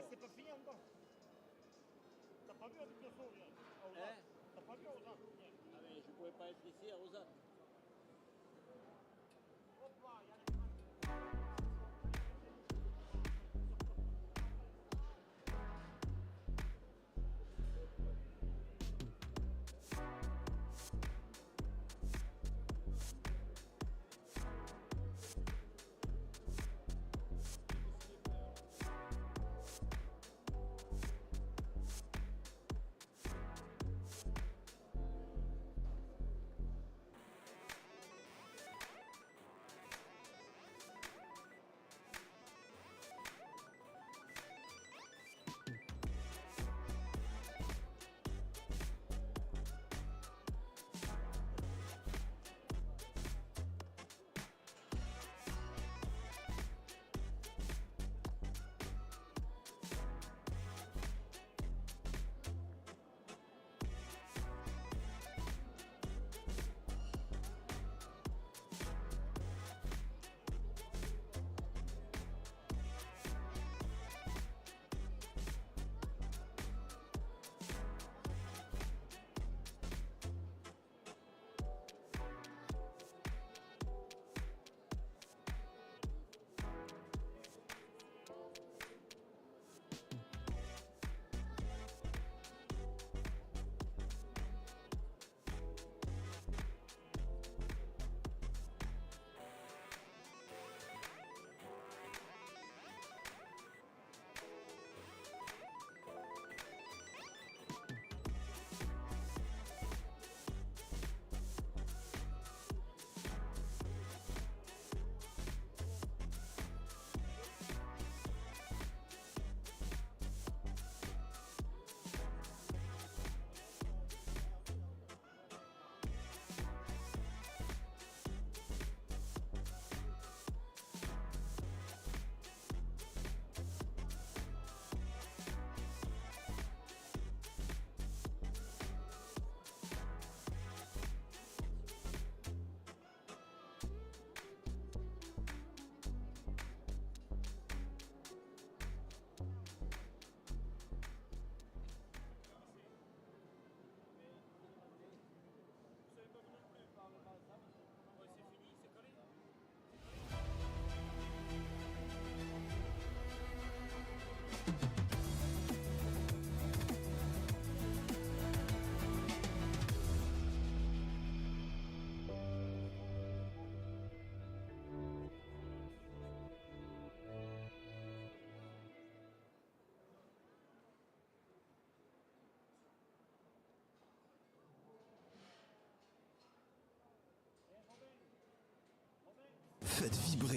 [SPEAKER 18] C'est pas fini encore. T'as pas vu avec le son là? T'as pas vu aux Alpes? Ah mais je pouvais pas être ici à Rosac.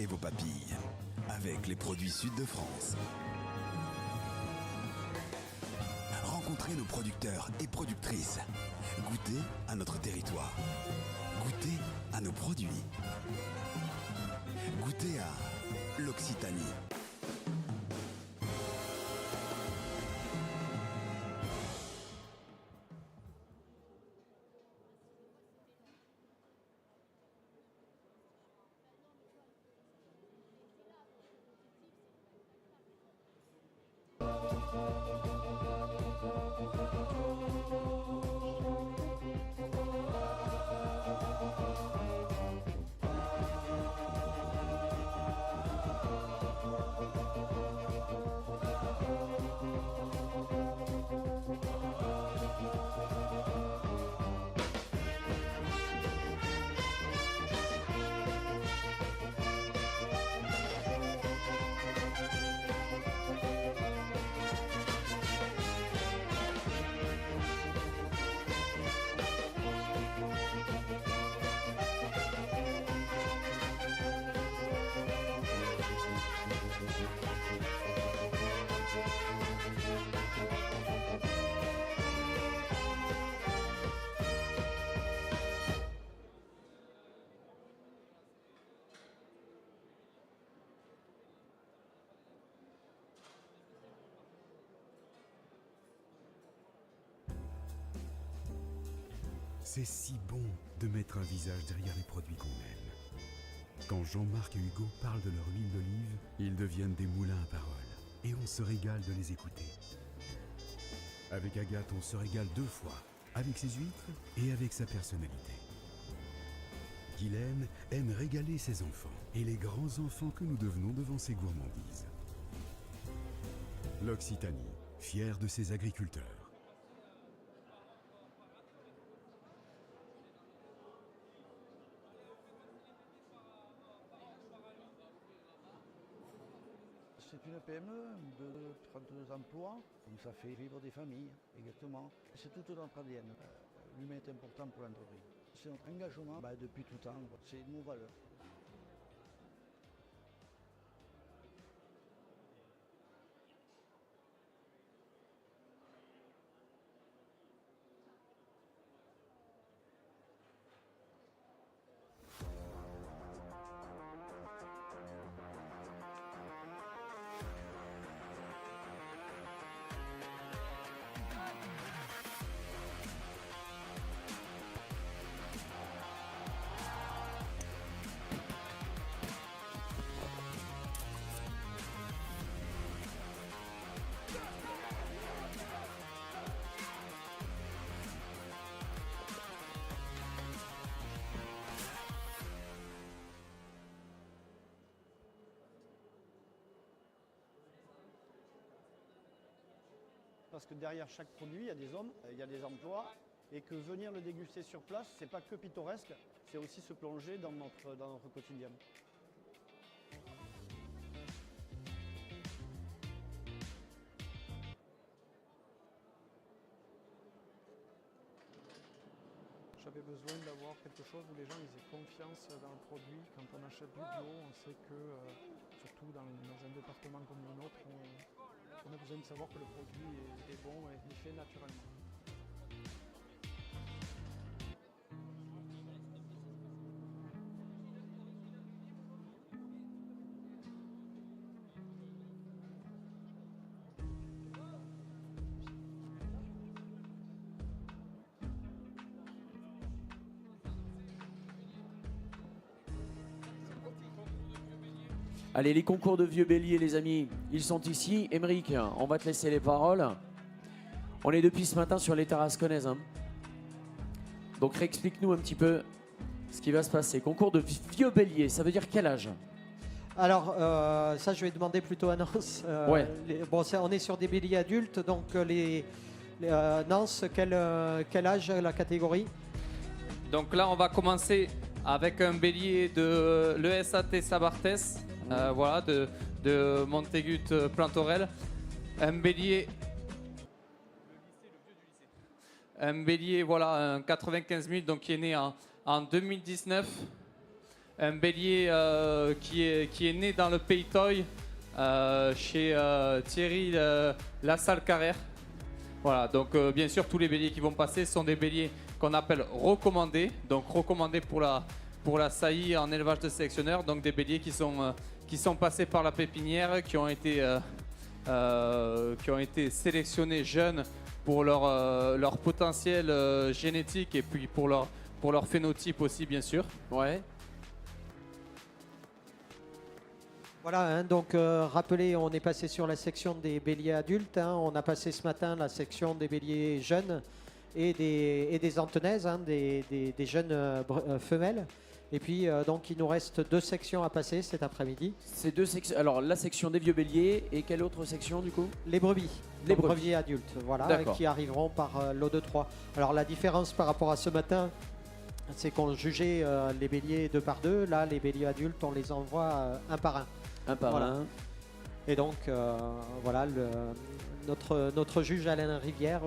[SPEAKER 2] vos papilles avec les produits Sud de France. Rencontrez nos producteurs et productrices. Goûtez à notre territoire. Goûtez à nos produits. Goûtez à l'Occitanie.
[SPEAKER 19] C'est si bon de mettre un visage derrière les produits qu'on aime. Quand Jean-Marc et Hugo parlent de leur huile d'olive, ils deviennent des moulins à parole. Et on se régale de les écouter. Avec Agathe, on se régale 2 fois, avec ses huîtres et avec sa personnalité. Guylaine aime régaler ses enfants et les grands enfants que nous devenons devant ses gourmandises. L'Occitanie, fière de ses agriculteurs.
[SPEAKER 21] C'est une PME de 32 emplois, donc ça fait vivre des familles, exactement. C'est tout notre ADN. L'humain est important pour l'entreprise. C'est notre engagement depuis tout temps, c'est nos valeurs.
[SPEAKER 22] Parce que derrière chaque produit, il y a des hommes, il y a des emplois, et que venir le déguster sur place, c'est pas que pittoresque, c'est aussi se plonger dans notre quotidien.
[SPEAKER 23] J'avais besoin d'avoir quelque chose où les gens ils aient confiance dans le produit. Quand on achète du bio, on sait que, surtout dans un département comme le nôtre, on a besoin de savoir que le produit est bon et est fait naturellement.
[SPEAKER 1] Allez, les concours de vieux béliers, les amis, ils sont ici. Émeric, on va te laisser les paroles. On est depuis ce matin sur les Tarasconnaises. Hein. Donc réexplique-nous un petit peu ce qui va se passer. Concours de vieux béliers, ça veut dire quel âge?
[SPEAKER 25] Alors, ça, je vais demander plutôt à Nance.
[SPEAKER 1] Ouais.
[SPEAKER 25] On est sur des béliers adultes, donc Nance, quel âge la catégorie?
[SPEAKER 11] Donc là, on va commencer avec un bélier de l'ESAT Sabartès, voilà, de Montégut-Plantorel. Un bélier, voilà, un 95 000, donc qui est né en 2019. un bélier qui est né dans le Pays Toy chez Thierry Lassalle-Carrère. Voilà, donc bien sûr tous les béliers qui vont passer sont des béliers qu'on appelle recommandés, donc recommandés pour la saillie en élevage de sélectionneurs, donc des béliers qui sont passés par la pépinière, qui ont été sélectionnés jeunes pour leur potentiel génétique et puis pour leur phénotype aussi bien sûr.
[SPEAKER 1] Ouais.
[SPEAKER 25] Voilà, hein, donc rappelez, on est passé sur la section des béliers adultes, hein, on a passé ce matin la section des béliers jeunes et des antenaises, hein, des jeunes femelles. Et puis donc il nous reste 2 sections à passer cet après-midi.
[SPEAKER 1] Ces 2 sections, alors la section des vieux béliers et quelle autre section du coup?
[SPEAKER 25] Les brebis.
[SPEAKER 1] Les
[SPEAKER 25] donc,
[SPEAKER 1] brebis
[SPEAKER 25] brebis adultes, voilà,
[SPEAKER 1] D'accord.
[SPEAKER 25] qui arriveront par lot de 3. Alors la différence par rapport à ce matin, c'est qu'on jugeait les béliers 2 par 2. Là, les béliers adultes, on les envoie 1 par 1.
[SPEAKER 1] Un par
[SPEAKER 25] Voilà.
[SPEAKER 1] un.
[SPEAKER 25] Et donc, voilà, notre juge Alain Rivière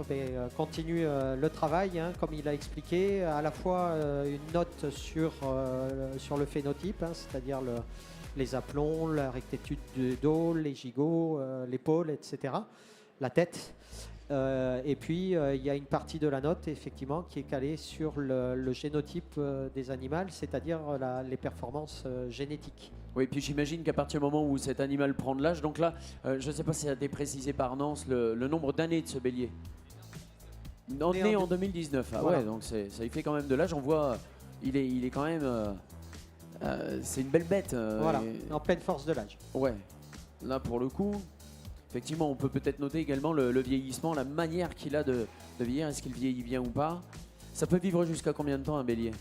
[SPEAKER 25] continue le travail, hein, comme il a expliqué, à la fois une note sur le phénotype, hein, c'est-à-dire les aplombs, la rectitude du dos, les gigots, l'épaule, etc., la tête. Et puis, il y a une partie de la note, effectivement, qui est calée sur le génotype des animaux, c'est-à-dire les performances génétiques.
[SPEAKER 1] Oui, puis j'imagine qu'à partir du moment où cet animal prend de l'âge, donc là, je ne sais pas si ça a été précisé par Nance, le nombre d'années de ce bélier. Né en 2019, ah
[SPEAKER 25] Voilà.
[SPEAKER 1] ouais, donc ça y fait quand même de l'âge. On voit, il est quand même, c'est une belle bête.
[SPEAKER 25] Voilà, en pleine force de l'âge.
[SPEAKER 1] Ouais, là pour le coup, effectivement, on peut peut-être noter également le vieillissement, la manière qu'il a de vieillir, est-ce qu'il vieillit bien ou pas. Ça peut vivre jusqu'à combien de temps un bélier?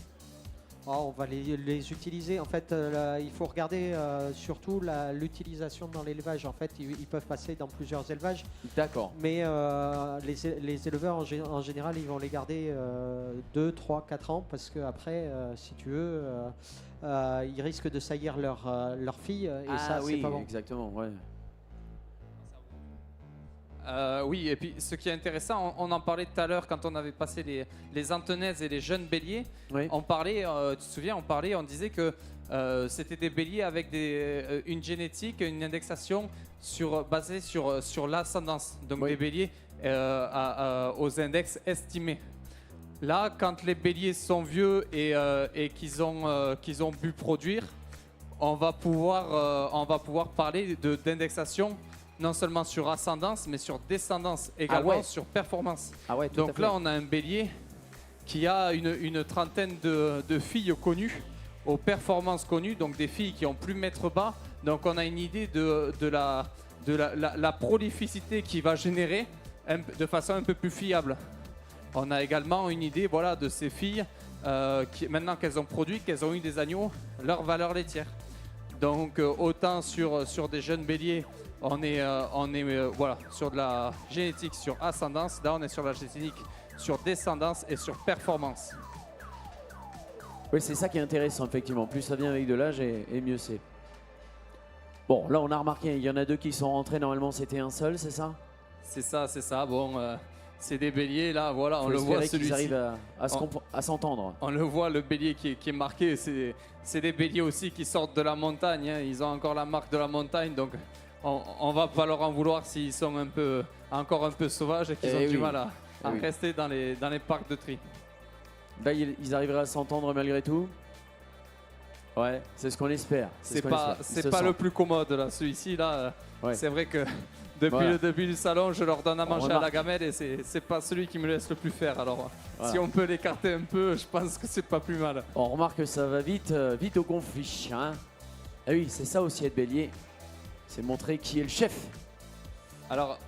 [SPEAKER 25] On va les utiliser. En fait, il faut regarder surtout l'utilisation dans l'élevage. En fait, ils peuvent passer dans plusieurs élevages.
[SPEAKER 1] D'accord.
[SPEAKER 25] Mais les éleveurs, en général, ils vont les garder 2, 3, 4 ans parce qu'après, si tu veux, ils risquent de saillir leur fille. Et ça,
[SPEAKER 1] oui,
[SPEAKER 25] c'est pas bon.
[SPEAKER 1] exactement, ouais.
[SPEAKER 11] Oui, et puis ce qui est intéressant, on en parlait tout à l'heure quand on avait passé les antenaises et les jeunes béliers.
[SPEAKER 1] Oui.
[SPEAKER 11] On parlait, tu te souviens, on disait que c'était des béliers avec une génétique, une indexation basée sur l'ascendance. Donc des béliers aux index estimés. Là, quand les béliers sont vieux et qu'ils ont pu produire, on va pouvoir parler d'indexation non seulement sur ascendance, mais sur descendance, également sur performance.
[SPEAKER 1] Ah ouais, tout
[SPEAKER 11] donc
[SPEAKER 1] à fait.
[SPEAKER 11] là, on a un bélier qui a une trentaine de filles connues, aux performances connues, donc des filles qui ont plus mètre bas. Donc on a une idée de la prolificité qu'il va générer de façon un peu plus fiable. On a également une idée de ces filles, maintenant qu'elles ont produit, qu'elles ont eu des agneaux, leur valeur laitière. Donc autant sur des jeunes béliers, on est sur de la génétique sur ascendance. Là, on est sur la génétique sur descendance et sur performance.
[SPEAKER 1] Oui, c'est ça qui est intéressant, effectivement. Plus ça vient avec de l'âge et mieux c'est. Bon, là, on a remarqué, il y en a 2 qui sont rentrés. Normalement, c'était un seul, c'est ça?
[SPEAKER 11] C'est ça. Bon, c'est des béliers, là, voilà, on
[SPEAKER 1] Faut
[SPEAKER 11] le voit,
[SPEAKER 1] espérer qu'ils
[SPEAKER 11] celui-ci.
[SPEAKER 1] arrivent à s'entendre.
[SPEAKER 11] On le voit, le bélier qui est marqué. C'est des béliers aussi qui sortent de la montagne, hein. Ils ont encore la marque de la montagne, donc on va pas leur en vouloir s'ils sont encore un peu sauvages et qu'ils ont du mal à rester dans les parcs de tri.
[SPEAKER 1] Là, ils arriveraient à s'entendre malgré tout. Ouais, c'est ce qu'on espère.
[SPEAKER 11] C'est pas le plus commode, là. Celui-ci, là, c'est vrai que depuis le début du salon, je leur donne à manger à la gamelle et c'est pas celui qui me laisse le plus faire. Alors, si on peut l'écarter un peu, je pense que c'est pas plus mal.
[SPEAKER 1] On remarque que ça va vite au conflit. Hein. Ah oui, c'est ça aussi être bélier. C'est montrer qui est le chef.
[SPEAKER 11] Alors,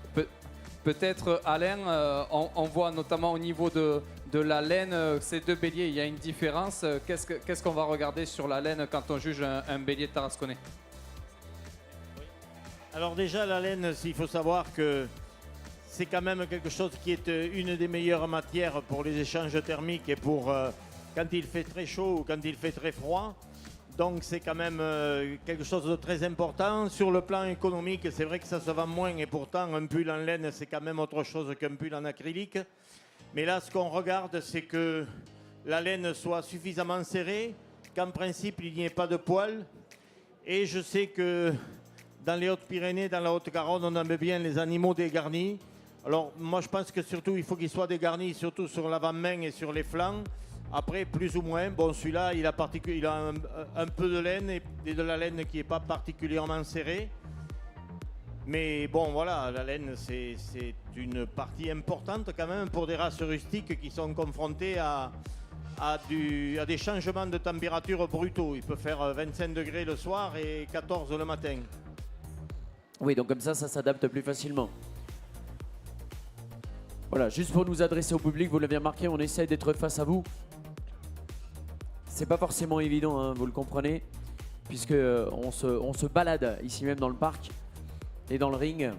[SPEAKER 11] peut-être, Alain, on voit notamment au niveau de la laine, ces 2 béliers, il y a une différence. Qu'est-ce qu'on va regarder sur la laine quand on juge un bélier tarasconnais?
[SPEAKER 3] Alors déjà, la laine, il faut savoir que c'est quand même quelque chose qui est une des meilleures matières pour les échanges thermiques et pour quand il fait très chaud ou quand il fait très froid. Donc c'est quand même quelque chose de très important. Sur le plan économique, c'est vrai que ça se vend moins et pourtant un pull en laine, c'est quand même autre chose qu'un pull en acrylique. Mais là, ce qu'on regarde, c'est que la laine soit suffisamment serrée, qu'en principe, il n'y ait pas de poils. Et je sais que dans les Hautes-Pyrénées, dans la Haute-Garonne, on aime bien les animaux dégarnis. Alors, moi, je pense que surtout, il faut qu'ils soient dégarnis, surtout sur l'avant-main et sur les flancs. Après, plus ou moins. Bon, celui-là, il a un peu de laine et de la laine qui n'est pas particulièrement serrée. Mais bon, voilà, la laine, c'est une partie importante quand même pour des races rustiques qui sont confrontées à des changements de température brutaux. Il peut faire 25 degrés le soir et 14 le matin.
[SPEAKER 1] Oui, donc comme ça s'adapte plus facilement. Voilà, juste pour nous adresser au public, vous l'avez remarqué, on essaie d'être face à vous. C'est pas forcément évident, hein, vous le comprenez, puisque on se balade ici même dans le parc et dans le ring.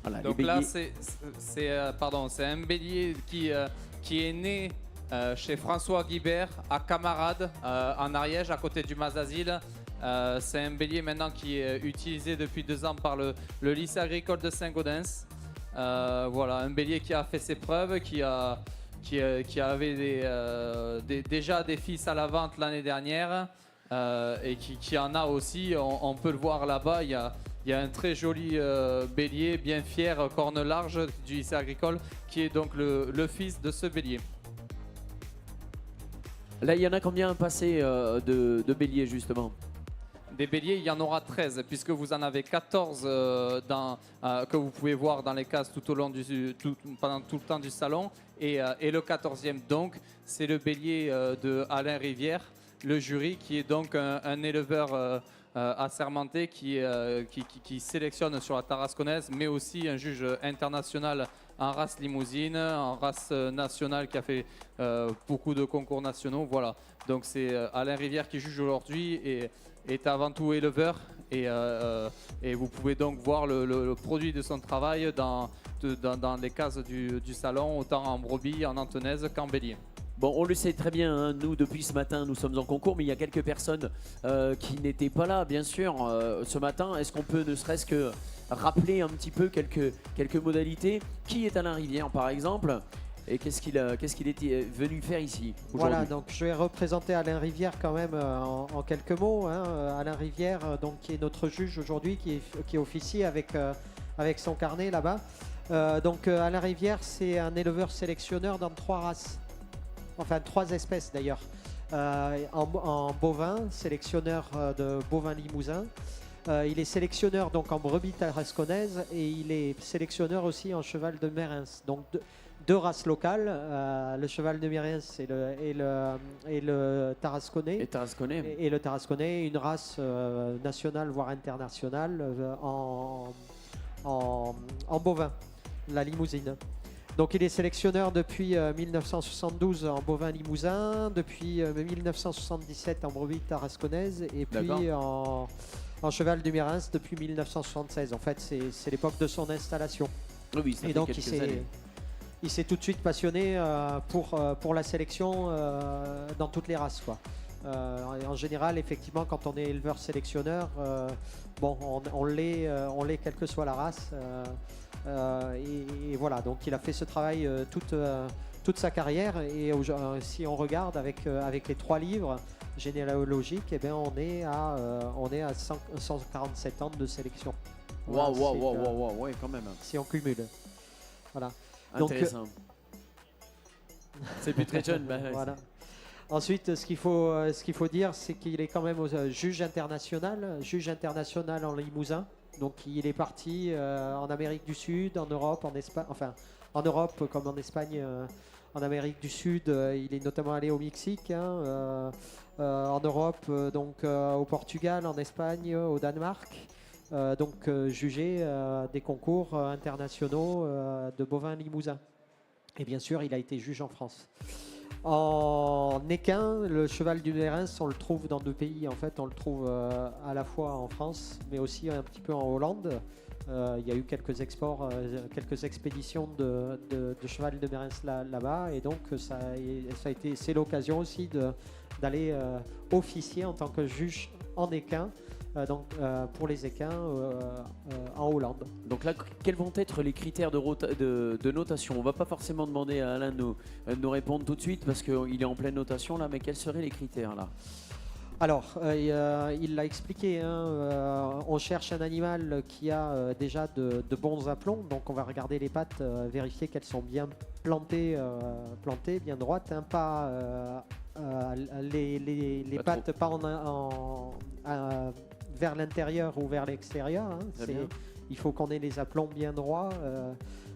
[SPEAKER 1] Voilà,
[SPEAKER 11] donc là, c'est un bélier qui est né chez François Guibert à Camarade, en Ariège, à côté du Mazazil. C'est un bélier maintenant qui est utilisé depuis 2 ans par le lycée agricole de Saint-Gaudens. Voilà, un bélier qui a fait ses preuves, qui avait déjà des fils à la vente l'année dernière et qui en a aussi. On peut le voir là-bas. Il y a un très joli bélier, bien fier, corne large du lycée agricole, qui est donc le fils de ce bélier.
[SPEAKER 1] Là, il y en a combien passé de béliers justement?
[SPEAKER 11] Des béliers, il y en aura 13, puisque vous en avez 14 que vous pouvez voir dans les cases tout au long pendant tout le temps du salon. Et le 14e, donc, c'est le bélier de Alain Rivière, le jury, qui est donc un éleveur assermenté qui sélectionne sur la tarasconnaise, mais aussi un juge international en race limousine, en race nationale, qui a fait beaucoup de concours nationaux. Voilà, donc c'est Alain Rivière qui juge aujourd'hui et est avant tout éleveur, et vous pouvez donc voir le produit de son travail dans les cases du salon, autant en brebis, en antenaise qu'en bélier.
[SPEAKER 1] Bon, on le sait très bien, hein, nous depuis ce matin nous sommes en concours, mais il y a quelques personnes qui n'étaient pas là bien sûr ce matin. Est-ce qu'on peut ne serait-ce que rappeler un petit peu quelques modalités? Qui est Alain Rivière par exemple? Et qu'est-ce qu'il était venu faire ici aujourd'hui?
[SPEAKER 25] Voilà, donc je vais représenter Alain Rivière quand même en quelques mots. Hein. Alain Rivière, donc, qui est notre juge aujourd'hui, qui officie avec son carnet là-bas. Donc Alain Rivière, c'est un éleveur sélectionneur dans 3 races, enfin 3 espèces d'ailleurs. En bovin, sélectionneur de bovin limousin. Il est sélectionneur donc en brebis tarasconnaise et il est sélectionneur aussi en cheval de Mérins. Donc 2 races locales, le cheval de Mérins et le tarasconnais. Et le tarasconnais, une race nationale voire internationale en bovin, la limousine. Donc il est sélectionneur depuis 1972 en bovin limousin, depuis 1977 en brebis tarasconnaise et puis en cheval du Mérins depuis 1976. En fait, c'est l'époque de son installation.
[SPEAKER 1] Oui, ça
[SPEAKER 25] et
[SPEAKER 1] fait
[SPEAKER 25] donc
[SPEAKER 1] quelques années.
[SPEAKER 25] Il s'est tout de suite passionné pour la sélection dans toutes les races, quoi. En général, effectivement, quand on est éleveur sélectionneur, on l'est quelle que soit la race. Et voilà, donc il a fait ce travail toute sa carrière. Et si on regarde avec les 3 livres généalogiques, eh bien, on est à 147 ans de sélection.
[SPEAKER 1] Waouh, ouais, quand même.
[SPEAKER 25] Si on cumule. Voilà.
[SPEAKER 1] Intéressant. C'est plus très jeune.
[SPEAKER 25] Voilà. Ensuite, ce qu'il faut dire, c'est qu'il est quand même juge international en Limousin. Donc il est parti en Amérique du Sud, en Europe, en Espagne, enfin en Europe comme en Espagne, en Amérique du Sud. Il est notamment allé au Mexique, hein, en Europe, donc au Portugal, en Espagne, au Danemark. Donc juger des concours internationaux de bovins limousins. Et bien sûr, il a été juge en France. En équin, le cheval du Mérins, on le trouve dans 2 pays. En fait, on le trouve à la fois en France, mais aussi un petit peu en Hollande. Il y a eu quelques exports, quelques expéditions de cheval de Mérins là-bas. Et donc, c'est l'occasion aussi d'aller officier en tant que juge en équin pour les équins en Hollande.
[SPEAKER 1] Donc là, quels vont être les critères de notation? On va pas forcément demander à Alain de nous répondre tout de suite parce qu'il est en pleine notation là, mais quels seraient les critères là?
[SPEAKER 25] Alors, il l'a expliqué, on cherche un animal qui a déjà de bons aplombs, donc on va regarder les pattes, vérifier qu'elles sont bien plantées, bien droites, pas les pattes pas vers l'intérieur ou vers l'extérieur. Il faut qu'on ait les aplombs bien droits,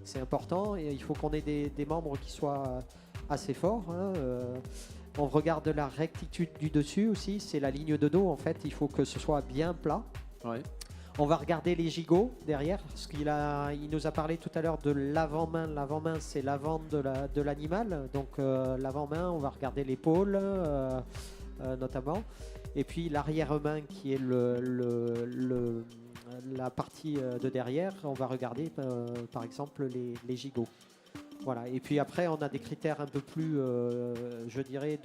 [SPEAKER 25] c'est important, et il faut qu'on ait des membres qui soient assez forts. On regarde la rectitude du dessus aussi, c'est la ligne de dos en fait, il faut que ce soit bien plat.
[SPEAKER 1] Ouais.
[SPEAKER 25] On va regarder les gigots derrière, parce il nous a parlé tout à l'heure de l'avant-main. L'avant-main, c'est l'avant de l'animal, donc l'avant-main, on va regarder l'épaule notamment, et puis l'arrière-main qui est la partie de derrière, on va regarder par exemple les gigots. Voilà. Et puis après, on a des critères un peu plus, je dirais,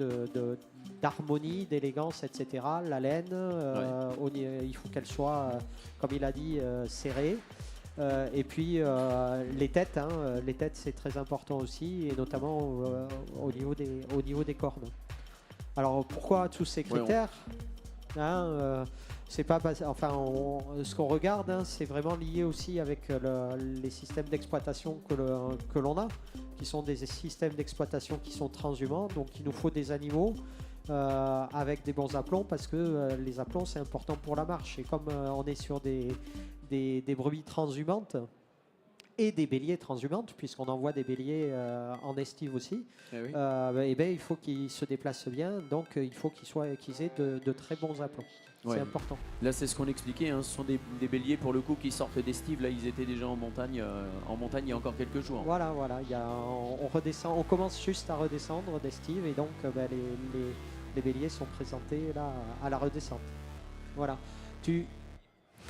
[SPEAKER 25] d'harmonie, d'élégance, etc. La laine, il faut qu'elle soit, comme il a dit, serrée. Et puis les têtes, les têtes c'est très important aussi, et notamment au niveau des cornes. Alors pourquoi tous ces critères? C'est pas ce qu'on regarde, c'est vraiment lié aussi avec les systèmes d'exploitation que l'on a, qui sont des systèmes d'exploitation qui sont transhumants. Donc il nous faut des animaux avec des bons aplombs, parce que les aplombs c'est important pour la marche. Et comme on est sur des brebis transhumantes et des béliers transhumantes, puisqu'on envoie des béliers en estive aussi, il faut qu'ils se déplacent bien, donc il faut qu'ils aient de très bons aplombs.
[SPEAKER 1] Ouais.
[SPEAKER 25] C'est important.
[SPEAKER 1] Là, c'est ce qu'on expliquait, ce sont des béliers pour le coup qui sortent d'estive. Là, ils étaient déjà en montagne il y a encore quelques jours.
[SPEAKER 25] Voilà, on redescend, on commence juste à redescendre d'estive, et donc les béliers sont présentés là à la redescente. Voilà. Tu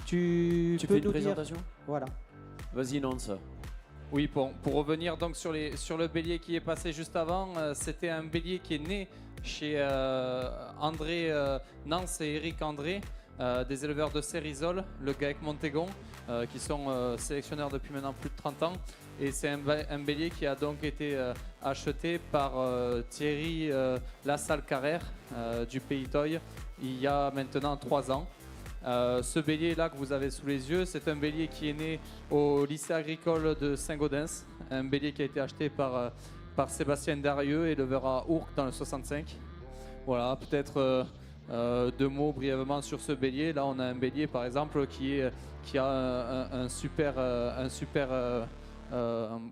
[SPEAKER 25] peux
[SPEAKER 1] fais une
[SPEAKER 25] nous
[SPEAKER 1] présentation?
[SPEAKER 25] dire... Voilà.
[SPEAKER 1] Vas-y, Nance.
[SPEAKER 11] Oui, pour revenir donc sur le bélier qui est passé juste avant, c'était un bélier qui est né chez André Nance et Eric André, des éleveurs de Cérisol, le GAEC Montégon, qui sont sélectionneurs depuis maintenant plus de 30 ans. Et c'est un bélier qui a donc été acheté par Thierry Lassalle-Carrère du Pays Toy il y a maintenant 3 ans. Ce bélier là que vous avez sous les yeux, c'est un bélier qui est né au lycée agricole de Saint-Gaudens, un bélier qui a été acheté par Sébastien Darieux, éleveur à Ourcq dans le 65. Voilà, peut-être 2 mots brièvement sur ce bélier. Là on a un bélier par exemple qui a un super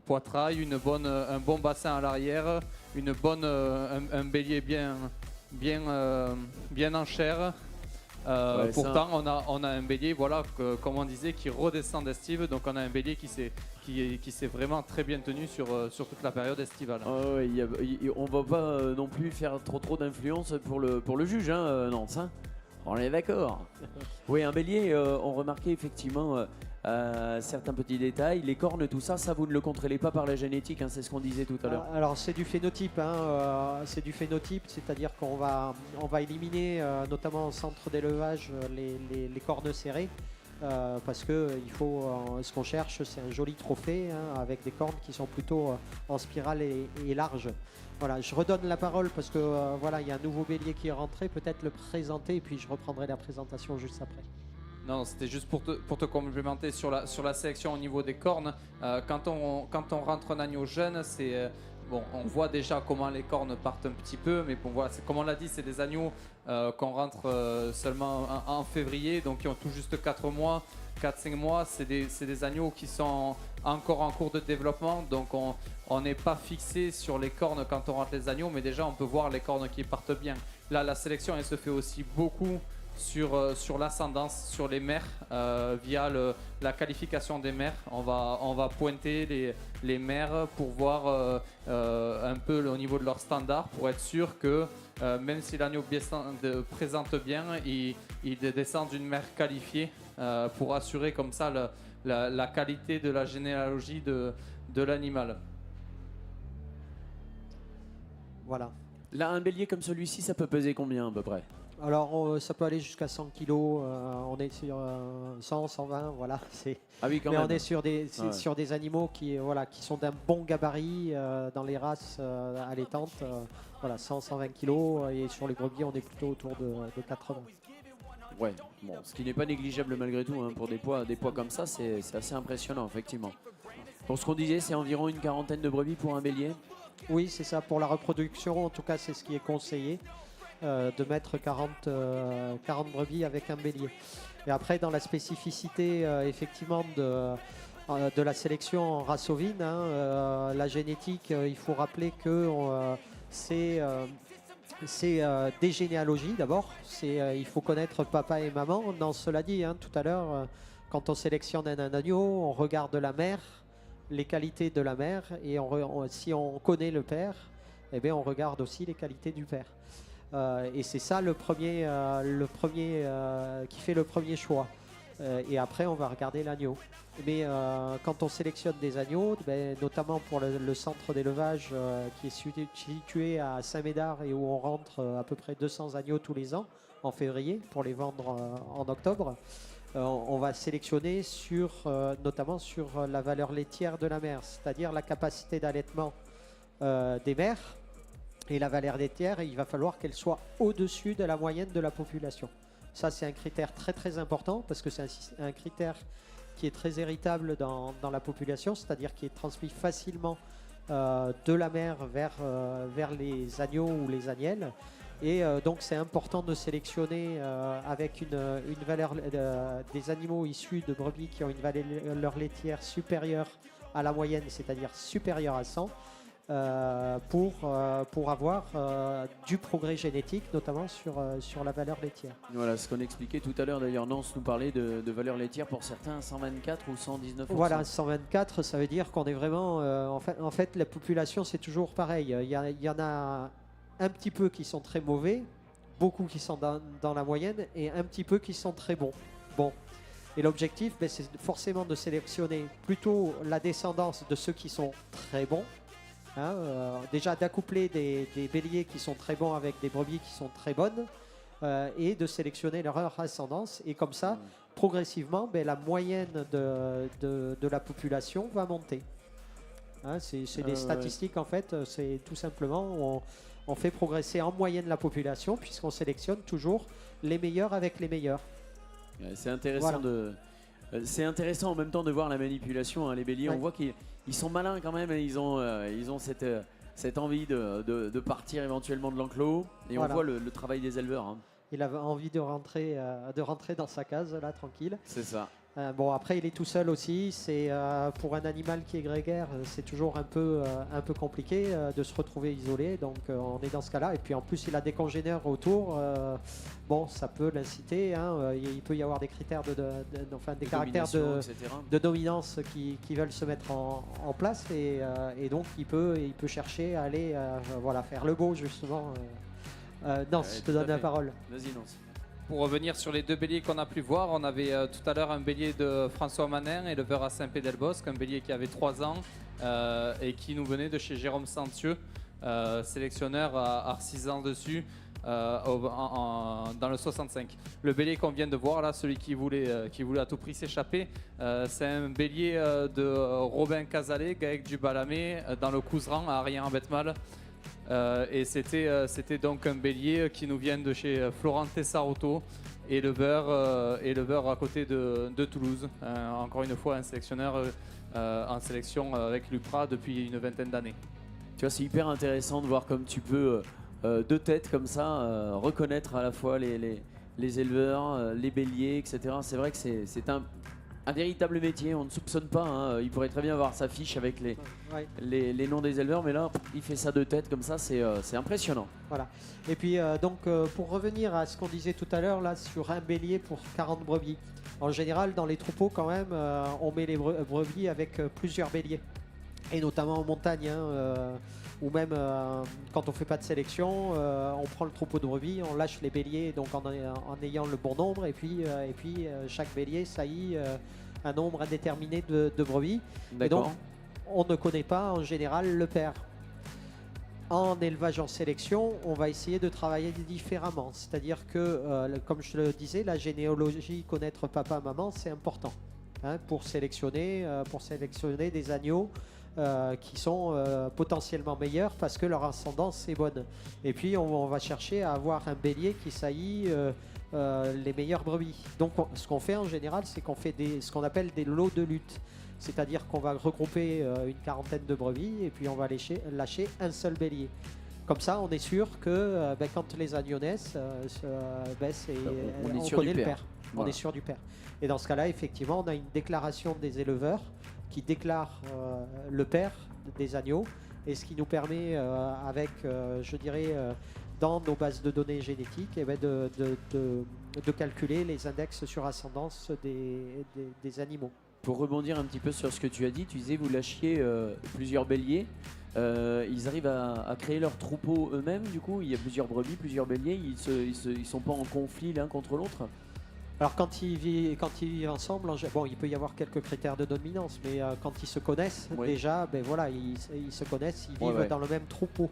[SPEAKER 11] poitrail, un bon bassin à l'arrière, un bélier bien en chair. Pourtant, on a un bélier, comme on disait, qui redescend d'estive. Donc, on a un bélier qui s'est vraiment très bien tenu sur toute la période estivale.
[SPEAKER 1] On va pas non plus faire trop d'influence pour le juge, Nance. On est d'accord. Oui, un bélier, on remarquait effectivement certains petits détails, les cornes, tout ça, vous ne le contrôlez pas par la génétique, c'est ce qu'on disait tout à l'heure.
[SPEAKER 25] Alors c'est du phénotype, c'est-à-dire qu'on va éliminer, notamment en centre d'élevage, les cornes serrées, parce que ce qu'on cherche, c'est un joli trophée avec des cornes qui sont plutôt en spirale et larges. Voilà, je redonne la parole parce que il y a un nouveau bélier qui est rentré, peut-être le présenter et puis je reprendrai la présentation juste après.
[SPEAKER 11] Non, c'était juste pour te complémenter sur la sélection au niveau des cornes. Quand on rentre un agneau jeune, on voit déjà comment les cornes partent un petit peu, mais bon, voilà, comme on l'a dit, c'est des agneaux qu'on rentre seulement en février, donc qui ont tout juste 4-5 mois. C'est des agneaux qui sont encore en cours de développement, donc on n'est pas fixé sur les cornes quand on rentre les agneaux, mais déjà on peut voir les cornes qui partent bien. Là, la sélection, elle se fait aussi beaucoup sur l'ascendance, sur les mères, via la qualification des mères. On va pointer les mères pour voir un peu au niveau de leur standard, pour être sûr que même si l'agneau présente bien, il descend d'une mère qualifiée, pour assurer comme ça la qualité de la généalogie de l'animal.
[SPEAKER 25] Voilà.
[SPEAKER 1] Là, un bélier comme celui-ci, ça peut peser combien à peu près?
[SPEAKER 25] Alors ça peut aller jusqu'à 100 kg, on est sur 100, 120, voilà.
[SPEAKER 1] Ah oui, quand
[SPEAKER 25] mais
[SPEAKER 1] même.
[SPEAKER 25] on est sur des,
[SPEAKER 1] Ouais.
[SPEAKER 25] sur des animaux qui sont d'un bon gabarit dans les races allaitantes. Voilà, 100, 120 kg et sur les brebis on est plutôt autour de 80.
[SPEAKER 1] Ouais, bon, ce qui n'est pas négligeable malgré tout, hein, pour des poids comme ça, c'est assez impressionnant, effectivement. Pour ce qu'on disait, c'est environ une quarantaine de brebis pour un bélier.
[SPEAKER 25] Oui, c'est ça. Pour la reproduction, en tout cas, c'est ce qui est conseillé, de mettre 40 brebis avec un bélier. Et après, dans la spécificité, effectivement, de la sélection en race ovine, hein, la génétique, il faut rappeler que c'est des généalogies d'abord. Il faut connaître papa et maman. Non, cela dit, hein, tout à l'heure, quand on sélectionne un agneau, on regarde la mère, les qualités de la mère, et si on connaît le père, eh bien, on regarde aussi les qualités du père. Et c'est ça le premier qui fait le premier choix. Et après, on va regarder l'agneau. Mais quand on sélectionne des agneaux, notamment pour le centre d'élevage qui est situé à Saint-Médard et où on rentre à peu près 200 agneaux tous les ans en février pour les vendre en octobre, on va sélectionner notamment sur la valeur laitière de la mère, c'est-à-dire la capacité d'allaitement des mères. Et la valeur laitière, il va falloir qu'elle soit au-dessus de la moyenne de la population. Ça, c'est un critère très très important parce que c'est un critère qui est très héritable dans la population, c'est-à-dire qui est transmis facilement de la mère vers les agneaux ou les agnelles. Et donc c'est important de sélectionner avec une valeur des animaux issus de brebis qui ont une valeur laitière supérieure à la moyenne, c'est-à-dire supérieure à 100, pour avoir du progrès génétique, notamment sur la valeur laitière.
[SPEAKER 1] Voilà ce qu'on expliquait tout à l'heure. D'ailleurs, Nance nous parlait de valeur laitière pour certains, 124 ou 119%.
[SPEAKER 25] Voilà, 124, ça veut dire qu'on est vraiment... en fait, la population, c'est toujours pareil. Il y en a un petit peu qui sont très mauvais, beaucoup qui sont dans la moyenne, et un petit peu qui sont très bons. Et l'objectif, c'est forcément de sélectionner plutôt la descendance de ceux qui sont très bons. Hein, déjà d'accoupler des béliers qui sont très bons avec des brebis qui sont très bonnes, et de sélectionner leur ascendance. Et comme ça, progressivement, la moyenne de la population va monter. Hein, c'est des statistiques en fait, c'est tout simplement, on fait progresser en moyenne la population puisqu'on sélectionne toujours les meilleurs avec les meilleurs.
[SPEAKER 1] C'est intéressant,
[SPEAKER 25] Voilà.
[SPEAKER 1] C'est intéressant en même temps de voir la manipulation, hein, les béliers.
[SPEAKER 25] Ouais.
[SPEAKER 1] On voit qu'ils sont malins quand même, et ils ont cette envie de partir éventuellement de l'enclos, et
[SPEAKER 25] Voilà.
[SPEAKER 1] on voit le travail des éleveurs. Hein.
[SPEAKER 25] Il avait envie de rentrer dans sa case là, tranquille.
[SPEAKER 1] C'est ça.
[SPEAKER 25] Bon, après il est tout seul aussi. C'est pour un animal qui est grégaire, c'est toujours un peu compliqué de se retrouver isolé. Donc on est dans ce cas-là. Et puis en plus il a des congénères autour. Bon, ça peut l'inciter. Hein. Il peut y avoir des critères des caractères
[SPEAKER 1] domination, etc.
[SPEAKER 25] de dominance qui veulent se mettre en place. Et donc il peut chercher à aller faire le beau justement. Nance, je te
[SPEAKER 1] tout à
[SPEAKER 25] donne la
[SPEAKER 1] fait.
[SPEAKER 25] parole.
[SPEAKER 1] Vas-y, Nance.
[SPEAKER 11] Pour revenir sur les deux béliers qu'on a pu voir, on avait tout à l'heure un bélier de François Manin, éleveur à Saint-Pé-d'El-Bosque, un bélier qui avait 3 ans et qui nous venait de chez Jérôme Sentieux, sélectionneur à 6 ans dessus, dans le 65. Le bélier qu'on vient de voir là, celui qui voulait à tout prix s'échapper, c'est un bélier de Robin Cazalet, Gaëc du Balamé, dans le Couseran à Arrien-en-Betmal. Et c'était donc un bélier qui nous vient de chez Florent Tessarotto, éleveur à côté de Toulouse. Encore une fois, un sélectionneur en sélection avec l'UPRA depuis une vingtaine d'années.
[SPEAKER 1] Tu vois, c'est hyper intéressant de voir comme tu peux, de tête comme ça, reconnaître à la fois les éleveurs, les béliers, etc. C'est vrai que c'est un véritable métier, on ne soupçonne pas. Hein. Il pourrait très bien avoir sa fiche avec les noms des éleveurs, mais là, il fait ça de tête comme ça, c'est impressionnant.
[SPEAKER 25] Voilà. Et puis pour revenir à ce qu'on disait tout à l'heure là sur un bélier pour 40 brebis. En général, dans les troupeaux quand même, on met les brebis avec plusieurs béliers. Et notamment en montagne, ou même quand on fait pas de sélection, on prend le troupeau de brebis, on lâche les béliers donc en ayant le bon nombre, et puis chaque bélier saillit un nombre indéterminé de brebis. Et donc on ne connaît pas en général le père. En élevage en sélection, on va essayer de travailler différemment. C'est-à-dire que, comme je le disais, la généalogie, connaître papa, maman, c'est important hein, pour sélectionner des agneaux qui sont potentiellement meilleurs parce que leur ascendance est bonne. Et puis, on va chercher à avoir un bélier qui saillit les meilleures brebis. Donc, ce qu'on fait en général, c'est qu'on fait ce qu'on appelle des lots de lutte. C'est-à-dire qu'on va regrouper une quarantaine de brebis et puis on va lâcher un seul bélier. Comme ça, on est sûr que quand les agneaux naissent, on connaît le père.
[SPEAKER 1] Voilà.
[SPEAKER 25] On est sûr du père. Et dans ce cas-là, effectivement, on a une déclaration des éleveurs qui déclarent le père des agneaux et ce qui nous permet, dans nos bases de données génétiques, de calculer les index sur ascendance des animaux.
[SPEAKER 1] Pour rebondir un petit peu sur ce que tu as dit, tu disais vous lâchiez plusieurs béliers. Ils arrivent à créer leur troupeau eux-mêmes, du coup il y a plusieurs brebis, plusieurs béliers, ils sont pas en conflit l'un contre l'autre.
[SPEAKER 25] Alors quand ils vivent ensemble, il peut y avoir quelques critères de dominance, mais quand ils se connaissent, déjà, ils se connaissent, ils vivent dans le même troupeau.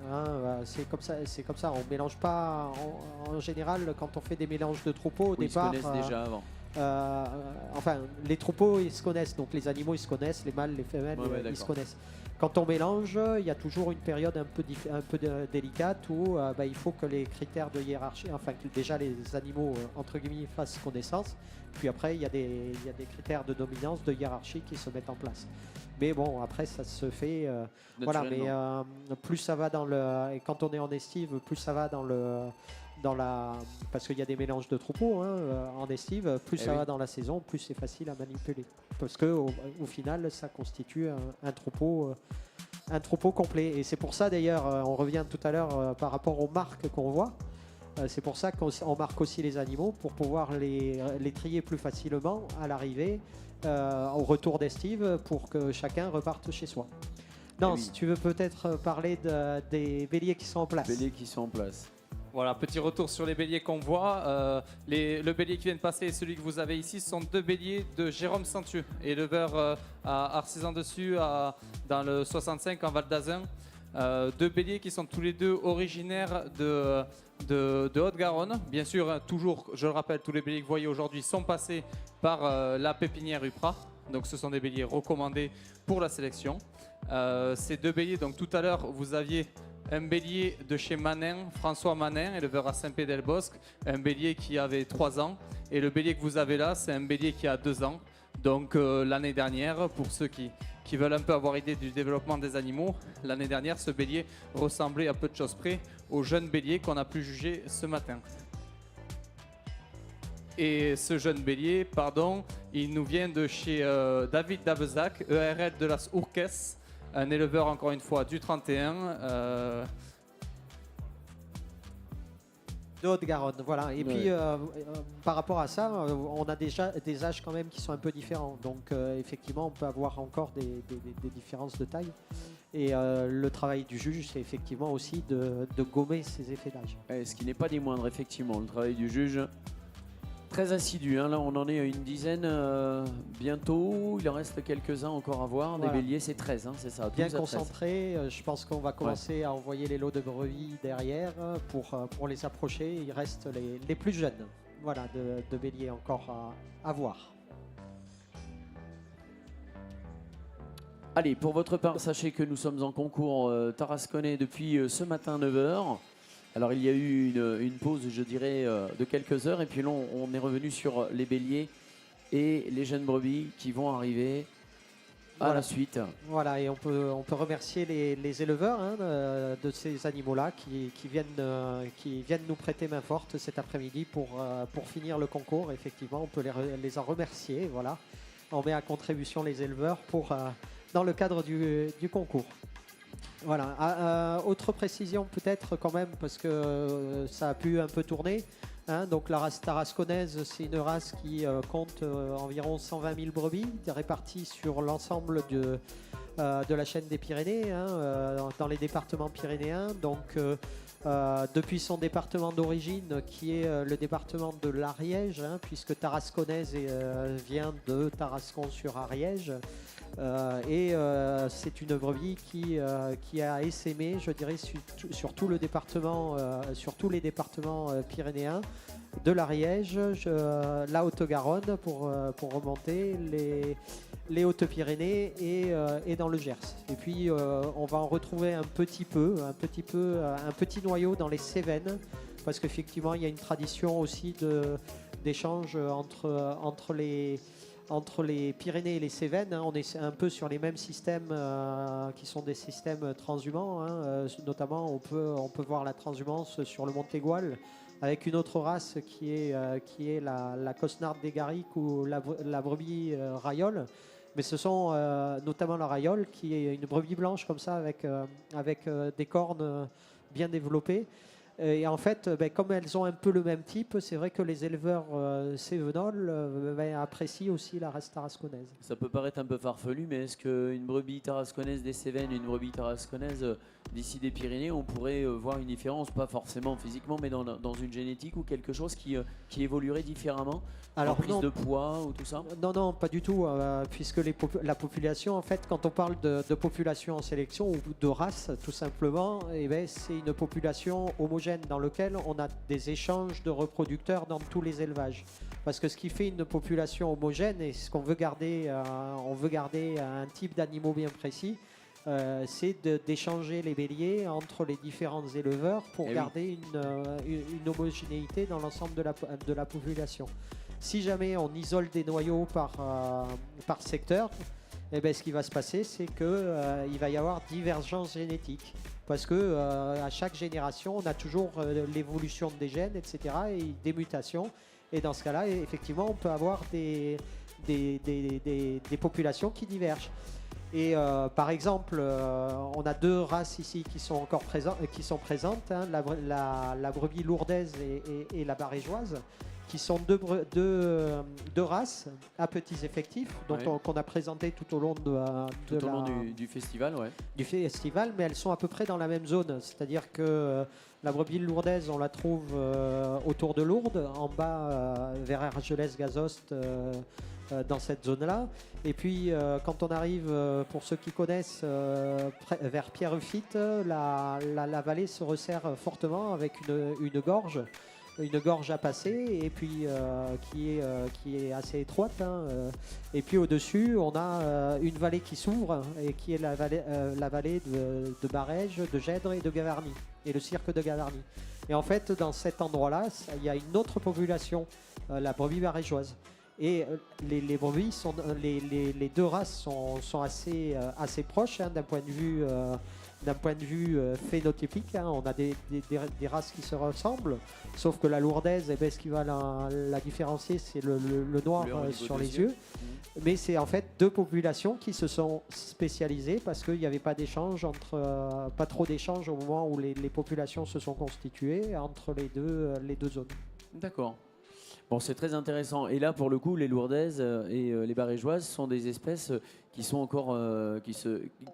[SPEAKER 25] Hein, c'est comme ça, on mélange pas, en général, quand on fait des mélanges de troupeaux, au départ...
[SPEAKER 1] Ils se connaissent déjà avant.
[SPEAKER 25] Les troupeaux ils se connaissent, donc les animaux ils se connaissent, les mâles, les femelles ils se connaissent. Quand on mélange, il y a toujours une période un peu délicate où il faut que les critères de hiérarchie, que déjà les animaux entre guillemets fassent connaissance, puis après il y a des critères de dominance, de hiérarchie qui se mettent en place. Mais bon, après ça se fait, plus ça va et quand on est en estive, plus ça va parce qu'il y a des mélanges de troupeaux en estive, plus ça va dans la saison, plus c'est facile à manipuler. Parce qu'au final, ça constitue un troupeau complet. Et c'est pour ça d'ailleurs, on revient tout à l'heure par rapport aux marques qu'on voit. C'est pour ça qu'on marque aussi les animaux pour pouvoir les trier plus facilement à l'arrivée, au retour d'estive, pour que chacun reparte chez soi. Non, si tu veux peut-être parler des béliers qui sont en place.
[SPEAKER 1] Béliers qui sont en place.
[SPEAKER 11] Voilà, petit retour sur les béliers qu'on voit. Le bélier qui vient de passer et celui que vous avez ici, ce sont deux béliers de Jérôme Santieux, éleveur à Arcisant-Dessus, dans le 65 en Val d'Azun. Deux béliers qui sont tous les deux originaires de Haute-Garonne. Bien sûr, toujours, je le rappelle, tous les béliers que vous voyez aujourd'hui sont passés par la pépinière UPRA. Donc ce sont des béliers recommandés pour la sélection. Ces deux béliers, donc tout à l'heure, vous aviez un bélier de chez Manin, François Manin, éleveur à Saint-Pé-del-Bosc, un bélier qui avait 3 ans. Et le bélier que vous avez là, c'est un bélier qui a 2 ans. Donc l'année dernière, pour ceux qui veulent un peu avoir idée du développement des animaux, l'année dernière, ce bélier ressemblait à peu de choses près au jeune bélier qu'on a pu juger ce matin. Et ce jeune bélier, il nous vient de chez David Dabezac, ERL de las Urques, un éleveur encore une fois du 31.
[SPEAKER 25] De Haute-Garonne, voilà. Et puis par rapport à ça, on a déjà des âges quand même qui sont un peu différents. Donc effectivement, on peut avoir encore des différences de taille. Et le travail du juge, c'est effectivement aussi de gommer ces effets d'âge.
[SPEAKER 1] Ce qui n'est pas des moindres, effectivement. Le travail du juge, très assidu. Là, on en est à une dizaine bientôt. Il en reste quelques-uns encore à voir.
[SPEAKER 25] Voilà.
[SPEAKER 1] Des béliers, c'est 13, c'est ça.
[SPEAKER 25] Bien concentré. Je pense qu'on va commencer à envoyer les lots de brebis derrière pour les approcher. Il reste les plus jeunes, voilà, de béliers encore à voir.
[SPEAKER 1] Allez, pour votre part, sachez que nous sommes en concours tarasconnais depuis ce matin 9h. Alors il y a eu une pause, je dirais, de quelques heures, et puis là on est revenu sur les béliers et les jeunes brebis qui vont arriver à la suite.
[SPEAKER 25] Voilà, et on peut remercier les éleveurs de ces animaux-là qui viennent nous prêter main forte cet après-midi pour finir le concours. Effectivement, on peut les en remercier. Voilà, on met à contribution les éleveurs dans le cadre du concours. Voilà, autre précision peut-être quand même, parce que ça a pu un peu tourner. Donc la race tarasconnaise, c'est une race qui compte environ 120 000 brebis, réparties sur l'ensemble de la chaîne des Pyrénées, dans les départements pyrénéens. Donc depuis son département d'origine, qui est le département de l'Ariège, puisque tarasconnaise vient de Tarascon sur Ariège. C'est une brebis qui a essaimé, je dirais, sur tous les départements pyrénéens, de l'Ariège, la Haute-Garonne pour remonter, les Hautes-Pyrénées et dans le Gers. Et puis on va en retrouver un petit noyau dans les Cévennes, parce qu'effectivement il y a une tradition aussi d'échange entre les Pyrénées et les Cévennes. On est un peu sur les mêmes systèmes qui sont des systèmes transhumants. Notamment, on peut voir la transhumance sur le Montégoal avec une autre race qui est la Cosnarde des Garrigues ou la brebis Rayol. Mais ce sont notamment la Rayol qui est une brebis blanche comme ça avec des cornes bien développées. Et en fait, comme elles ont un peu le même type, c'est vrai que les éleveurs cévenols apprécient aussi la race tarasconnaise.
[SPEAKER 1] Ça peut paraître un peu farfelu, mais est-ce qu'une brebis tarasconnaise des Cévennes et une brebis tarasconnaise d'ici des Pyrénées, on pourrait voir une différence, pas forcément physiquement, mais dans une génétique ou quelque chose qui évoluerait différemment?
[SPEAKER 25] Alors,
[SPEAKER 1] en prise de poids ou tout ça?
[SPEAKER 25] Non, pas du tout, puisque la population, en fait, quand on parle de population en sélection ou de race, tout simplement, c'est une population homogène dans laquelle on a des échanges de reproducteurs dans tous les élevages. Parce que ce qui fait une population homogène et ce qu'on veut garder, on veut garder un type d'animaux bien précis, c'est d'échanger les béliers entre les différents éleveurs pour garder une homogénéité dans l'ensemble de la population. Si jamais on isole des noyaux par secteur, ce qui va se passer, c'est qu'il va y avoir divergence génétique. Parce que à chaque génération, on a toujours l'évolution des gènes, etc., et des mutations. Et dans ce cas-là, effectivement, on peut avoir des populations qui divergent. Et par exemple, on a deux races ici qui sont encore présentes, la brebis lourdaise et la barégeoise, qui sont deux races à petits effectifs, qu'on a présenté tout au long
[SPEAKER 1] du festival.
[SPEAKER 25] Du festival, mais elles sont à peu près dans la même zone. C'est-à-dire que la brebis lourdaise, on la trouve autour de Lourdes, en bas vers Argelès-Gazost, dans cette zone-là. Et puis, quand on arrive, pour ceux qui connaissent, vers Pierrefitte, la vallée se resserre fortement avec une gorge à passer, et puis qui est assez étroite. Et puis au-dessus, on a une vallée qui s'ouvre, et qui est la vallée de Barège, de Gèdre et de Gavarnie, et le cirque de Gavarnie. Et en fait, dans cet endroit-là, il y a une autre population, la brebis barégeoise. Et les brebis, les deux races sont assez proches d'un point de vue phénotypique. On a des races qui se ressemblent, sauf que la lourdaise, ce qui va la différencier, c'est le noir sur les yeux. Mais c'est en fait deux populations qui se sont spécialisées parce qu'il n'y avait pas d'échange pas trop d'échange au moment où les populations se sont constituées entre les deux zones.
[SPEAKER 1] D'accord. Bon, c'est très intéressant. Et là, pour le coup, les lourdaises et les barégeoises sont des espèces qui sont encore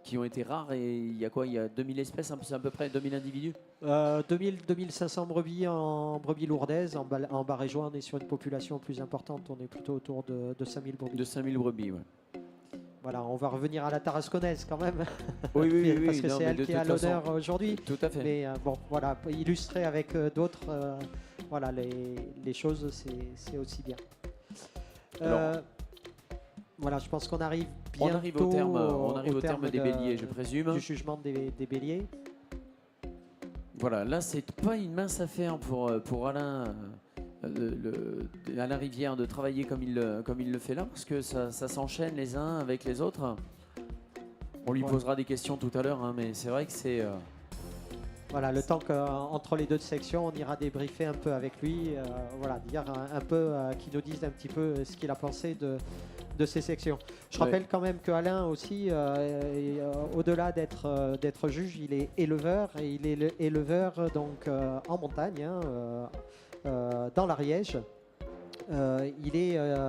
[SPEAKER 1] qui ont été rares. Et il y a quoi? Il y a 2000 espèces, c'est à peu près 2000 individus.
[SPEAKER 25] 2500 brebis en brebis lourdaises. En barégeois, on est sur une population plus importante. On est plutôt autour de 5000 brebis.
[SPEAKER 1] De 5000 brebis, oui.
[SPEAKER 25] Voilà, on va revenir à la tarasconnaise quand même.
[SPEAKER 1] Oui,
[SPEAKER 25] parce que c'est elle qui a l'honneur aujourd'hui.
[SPEAKER 1] Tout à fait.
[SPEAKER 25] Mais bon, voilà, illustrer avec d'autres. Voilà, les choses, c'est aussi bien. Voilà, je pense qu'on arrive bientôt.
[SPEAKER 1] On arrive au terme des béliers, je présume.
[SPEAKER 25] Du jugement des béliers.
[SPEAKER 1] Voilà, là, c'est pas une mince affaire pour Alain. Alain Rivière de travailler comme il le fait là, parce que ça s'enchaîne les uns avec les autres. On lui posera des questions tout à l'heure, mais c'est vrai que c'est...
[SPEAKER 25] Voilà, le temps qu'entre les deux sections, on ira débriefer un peu avec lui, voilà, dire un peu, qu'il nous dise un petit peu ce qu'il a pensé de ces sections. Je rappelle quand même qu'Alain aussi, au-delà d'être juge, il est éleveur, et il est éleveur donc en montagne, dans l'Ariège.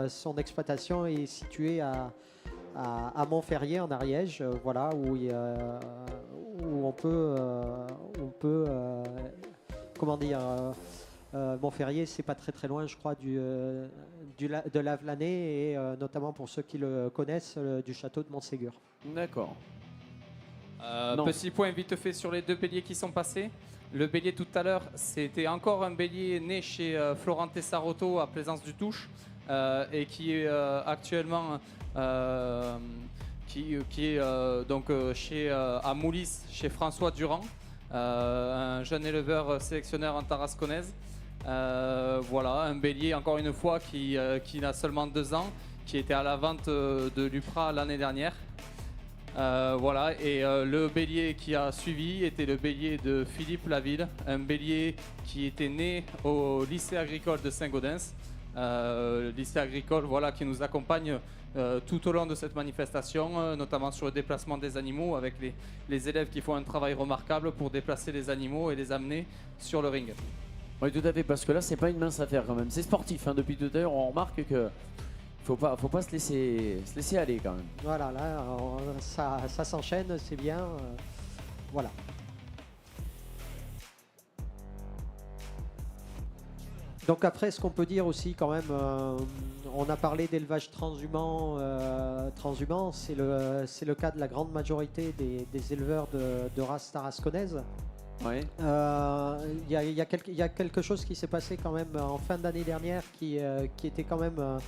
[SPEAKER 25] Son exploitation est située à Montferrier en Ariège, voilà, où on peut comment dire, Montferrier, c'est pas très très loin, je crois, de Lavelanet, et notamment pour ceux qui le connaissent, du château de Montségur.
[SPEAKER 1] D'accord.
[SPEAKER 11] Petit point vite fait sur les deux béliers qui sont passés. Le bélier tout à l'heure, c'était encore un bélier né chez Florent Tessarotto à Plaisance du Touche et qui est actuellement qui est donc à Moulis chez François Durand, un jeune éleveur sélectionneur en tarasconnaise. Voilà, un bélier encore une fois qui a seulement 2 ans, qui était à la vente de l'UPRA l'année dernière. Voilà, et le bélier qui a suivi était le bélier de Philippe Laville, un bélier qui était né au lycée agricole de Saint-Gaudens. Lycée agricole, voilà, qui nous accompagne tout au long de cette manifestation, notamment sur le déplacement des animaux, avec les élèves qui font un travail remarquable pour déplacer les animaux et les amener sur le ring.
[SPEAKER 1] Oui, tout à fait, parce que là, c'est pas une mince affaire quand même. C'est sportif, hein, depuis tout à l'heure, on remarque que faut pas se laisser aller quand même.
[SPEAKER 25] Voilà, là, ça s'enchaîne, c'est bien. Voilà. Donc après, ce qu'on peut dire aussi quand même, on a parlé d'élevage transhumant. Transhumant, c'est le cas de la grande majorité des éleveurs de race tarasconnaise.
[SPEAKER 1] Ouais.
[SPEAKER 25] Il y a quelque chose qui s'est passé quand même en fin d'année dernière qui était quand même,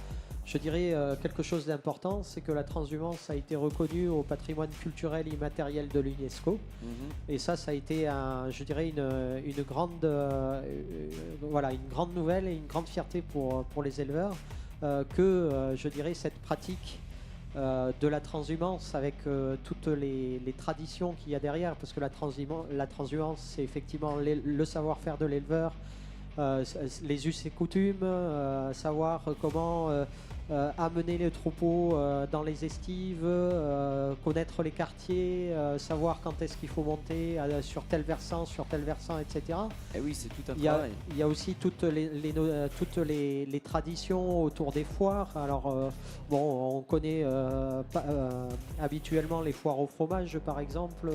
[SPEAKER 25] je dirais, quelque chose d'important. C'est que la transhumance a été reconnue au patrimoine culturel immatériel de l'UNESCO. Et ça a été, je dirais, une grande nouvelle et une grande fierté pour les éleveurs que, je dirais, cette pratique de la transhumance avec toutes les traditions qu'il y a derrière, parce que la transhumance, c'est effectivement le savoir-faire de l'éleveur, les us et coutumes, savoir comment amener les troupeaux dans les estives, connaître les quartiers, savoir quand est-ce qu'il faut monter sur tel versant, etc.
[SPEAKER 1] Et oui, c'est tout un
[SPEAKER 25] Il
[SPEAKER 1] travail.
[SPEAKER 25] y a aussi toutes les traditions autour des foires. Alors, bon, on connaît habituellement les foires au fromage, par exemple,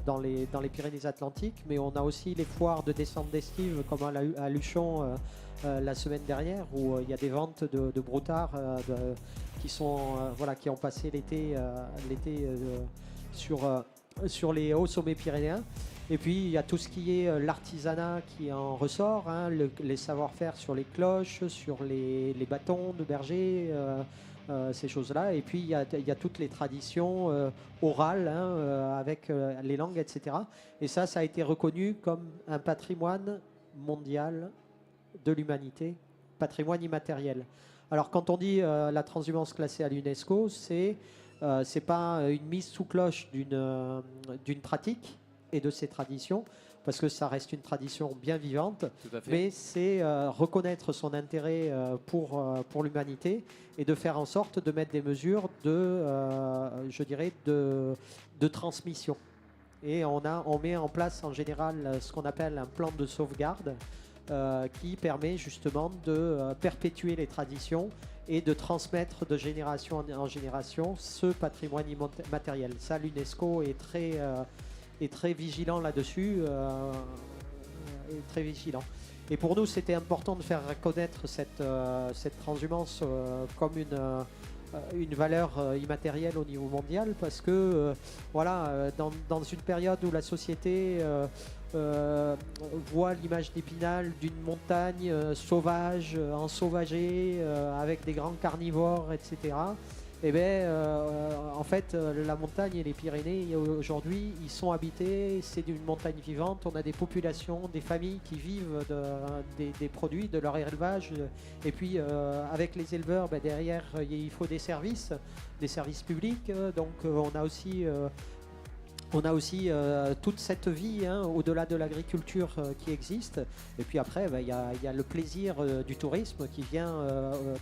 [SPEAKER 25] dans les Pyrénées-Atlantiques, mais on a aussi les foires de descente d'estive, comme à Luchon la semaine dernière, où il y a des ventes de broutards qui ont passé l'été sur les hauts sommets pyrénéens. Et puis il y a tout ce qui est l'artisanat qui en ressort, hein, les savoir-faire sur les cloches, sur les bâtons de berger, ces choses-là. Et puis il y a toutes les traditions orales, hein, avec les langues, etc. Et ça a été reconnu comme un patrimoine mondial de l'humanité, patrimoine immatériel. Alors quand on dit la transhumance classée à l'UNESCO, c'est pas une mise sous cloche d'une pratique et de ses traditions, parce que ça reste une tradition bien vivante, mais c'est reconnaître son intérêt pour l'humanité et de faire en sorte de mettre des mesures je dirais, de transmission. Et on met en place en général ce qu'on appelle un plan de sauvegarde qui permet justement de perpétuer les traditions et de transmettre de génération en génération ce patrimoine immatériel. Ça, l'UNESCO est très vigilant là-dessus, très vigilant. Et pour nous, c'était important de faire reconnaître cette transhumance comme une valeur immatérielle au niveau mondial, parce que dans une période où la société voit l'image d'Épinal d'une montagne sauvage, ensauvagée, avec des grands carnivores, etc. Et en fait, la montagne et les Pyrénées, aujourd'hui, ils sont habités, c'est une montagne vivante, on a des populations, des familles qui vivent des produits, de leur élevage, et puis avec les éleveurs, derrière, il faut des services publics, donc on a aussi toute cette vie, hein, au-delà de l'agriculture qui existe. Et puis après, il y a le plaisir du tourisme qui vient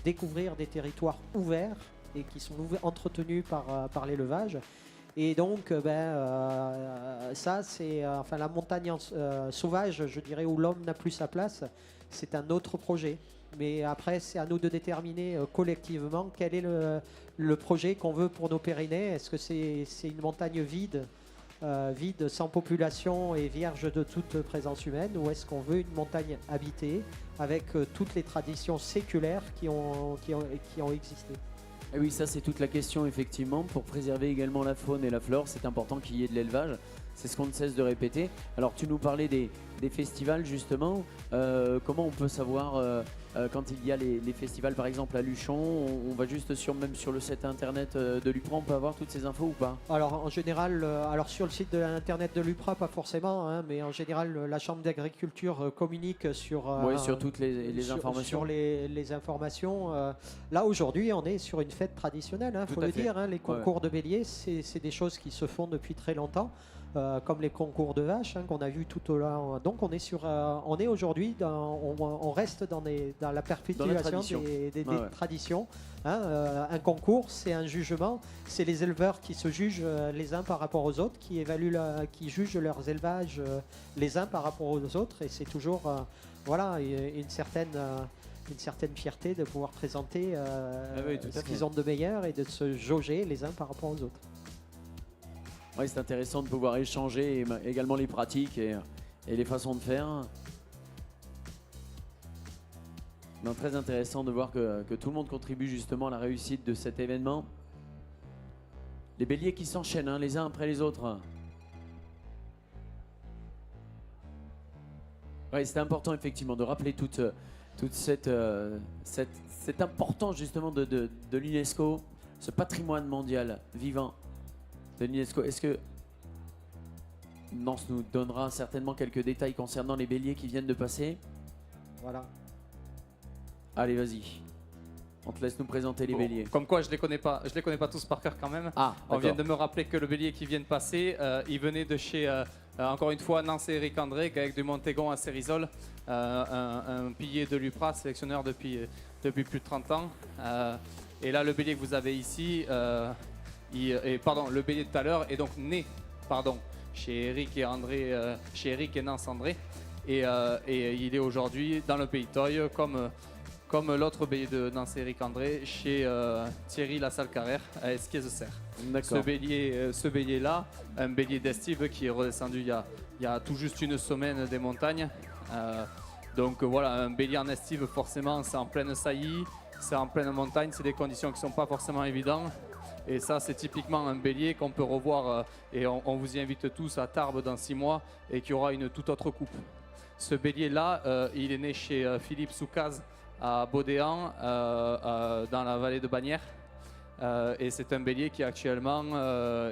[SPEAKER 25] découvrir des territoires ouverts et qui sont entretenus par l'élevage. Et donc, ça, c'est la montagne sauvage, je dirais, où l'homme n'a plus sa place, c'est un autre projet. Mais après, c'est à nous de déterminer collectivement quel est le projet qu'on veut pour nos Pyrénées. Est-ce que c'est une montagne vide vide, sans population et vierge de toute présence humaine, ou est-ce qu'on veut une montagne habitée avec toutes les traditions séculaires qui ont existé?
[SPEAKER 1] Et oui, ça c'est toute la question effectivement. Pour préserver également la faune et la flore, c'est important qu'il y ait de l'élevage. C'est ce qu'on ne cesse de répéter. Alors tu nous parlais des festivals justement. Comment on peut savoir quand il y a les festivals par exemple à Luchon, on va juste même sur le site internet de l'UPRA, on peut avoir toutes ces infos ou pas?
[SPEAKER 25] Alors en général, alors sur le site de l'internet de l'UPRA pas forcément, hein, mais en général la Chambre d'agriculture communique sur,
[SPEAKER 1] sur toutes les informations.
[SPEAKER 25] Sur les informations. Là aujourd'hui on est sur une fête traditionnelle, faut le dire. Hein, les concours de bélier, c'est des choses qui se font depuis très longtemps. Comme les concours de vaches qu'on a vu tout au long. Donc on est aujourd'hui, on reste dans la perpétuation des traditions. Un concours, c'est un jugement, c'est les éleveurs qui se jugent les uns par rapport aux autres, qui jugent leurs élevages les uns par rapport aux autres, et c'est toujours une certaine fierté de pouvoir présenter ce qu'ils ont de meilleur et de se jauger les uns par rapport aux autres.
[SPEAKER 1] Oui, c'est intéressant de pouvoir échanger également les pratiques et les façons de faire. Non, très intéressant de voir que tout le monde contribue justement à la réussite de cet événement. Les béliers qui s'enchaînent les uns après les autres. Oui, c'est important effectivement de rappeler toute cette importance justement de l'UNESCO, ce patrimoine mondial vivant de l'UNESCO. Est-ce que Nance nous donnera certainement quelques détails concernant les béliers qui viennent de passer?
[SPEAKER 25] Voilà.
[SPEAKER 1] Allez, vas-y. On te laisse nous présenter les béliers.
[SPEAKER 11] Comme quoi, je les connais pas tous par cœur quand même. On vient de me rappeler que le bélier qui vient de passer, il venait de chez, encore une fois, Nance et Eric André, avec du Montégon à Cérisol, un pilier de l'UPRA, sélectionneur depuis plus de 30 ans. Et là, le bélier que vous avez ici, le bélier de tout à l'heure est donc né, chez Eric et André, chez Eric et Nance André, et il est aujourd'hui dans le pays Toy comme l'autre bélier de Nance et Eric André chez Thierry Lassalle-Carrère à Esquies-Serre. Ce bélier là, un bélier d'estive qui est redescendu il y a tout juste une semaine des montagnes. Donc voilà, un bélier en estive forcément c'est en pleine saillie, c'est en pleine montagne, c'est des conditions qui ne sont pas forcément évidentes. Et ça, c'est typiquement un bélier qu'on peut revoir et on vous y invite tous à Tarbes dans 6 mois et qui aura une toute autre coupe. Ce bélier-là, il est né chez Philippe Soukaz à Baudéan, dans la vallée de Bagnères. Et c'est un bélier qui actuellement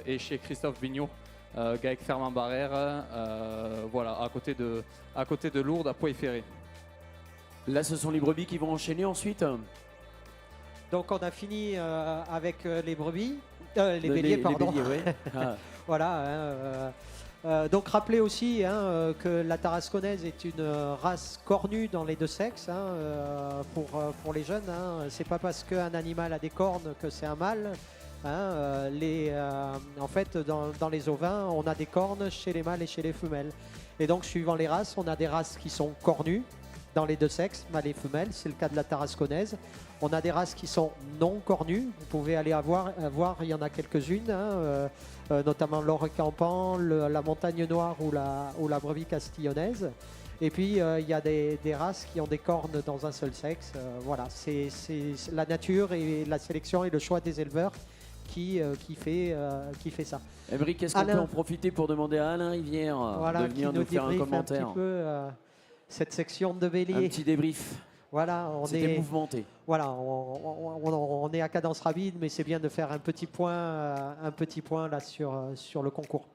[SPEAKER 11] est chez Christophe Vignot, avec Fermand Barrère, à côté de Lourdes, à Poix-et-Ferré.
[SPEAKER 1] Là, ce sont les brebis qui vont enchaîner ensuite.
[SPEAKER 25] Donc on a fini avec les brebis, les béliers, pardon.
[SPEAKER 1] Les béliers, ouais.
[SPEAKER 25] Voilà. Donc rappelez aussi que la tarasconnaise est une race cornue dans les deux sexes pour les jeunes. C'est pas parce qu'un animal a des cornes que c'est un mâle. En fait, dans les ovins, on a des cornes chez les mâles et chez les femelles. Et donc suivant les races, on a des races qui sont cornues dans les deux sexes, mâles et femelles. C'est le cas de la tarasconnaise. On a des races qui sont non cornues. Vous pouvez aller voir, il y en a quelques-unes, notamment l'Ore-Campan, la Montagne Noire ou la brebis castillonnaise. Et puis il y a des races qui ont des cornes dans un seul sexe. Voilà, c'est la nature et la sélection et le choix des éleveurs qui fait ça.
[SPEAKER 1] Émeric, est-ce qu'on peut en profiter pour demander à Alain Rivière de venir nous faire un commentaire?
[SPEAKER 25] Un petit peu cette section de bélier.
[SPEAKER 1] Un petit débrief.
[SPEAKER 25] Voilà,
[SPEAKER 1] c'était mouvementé.
[SPEAKER 25] Voilà, on est à cadence rapide, mais c'est bien de faire un petit point là sur le concours.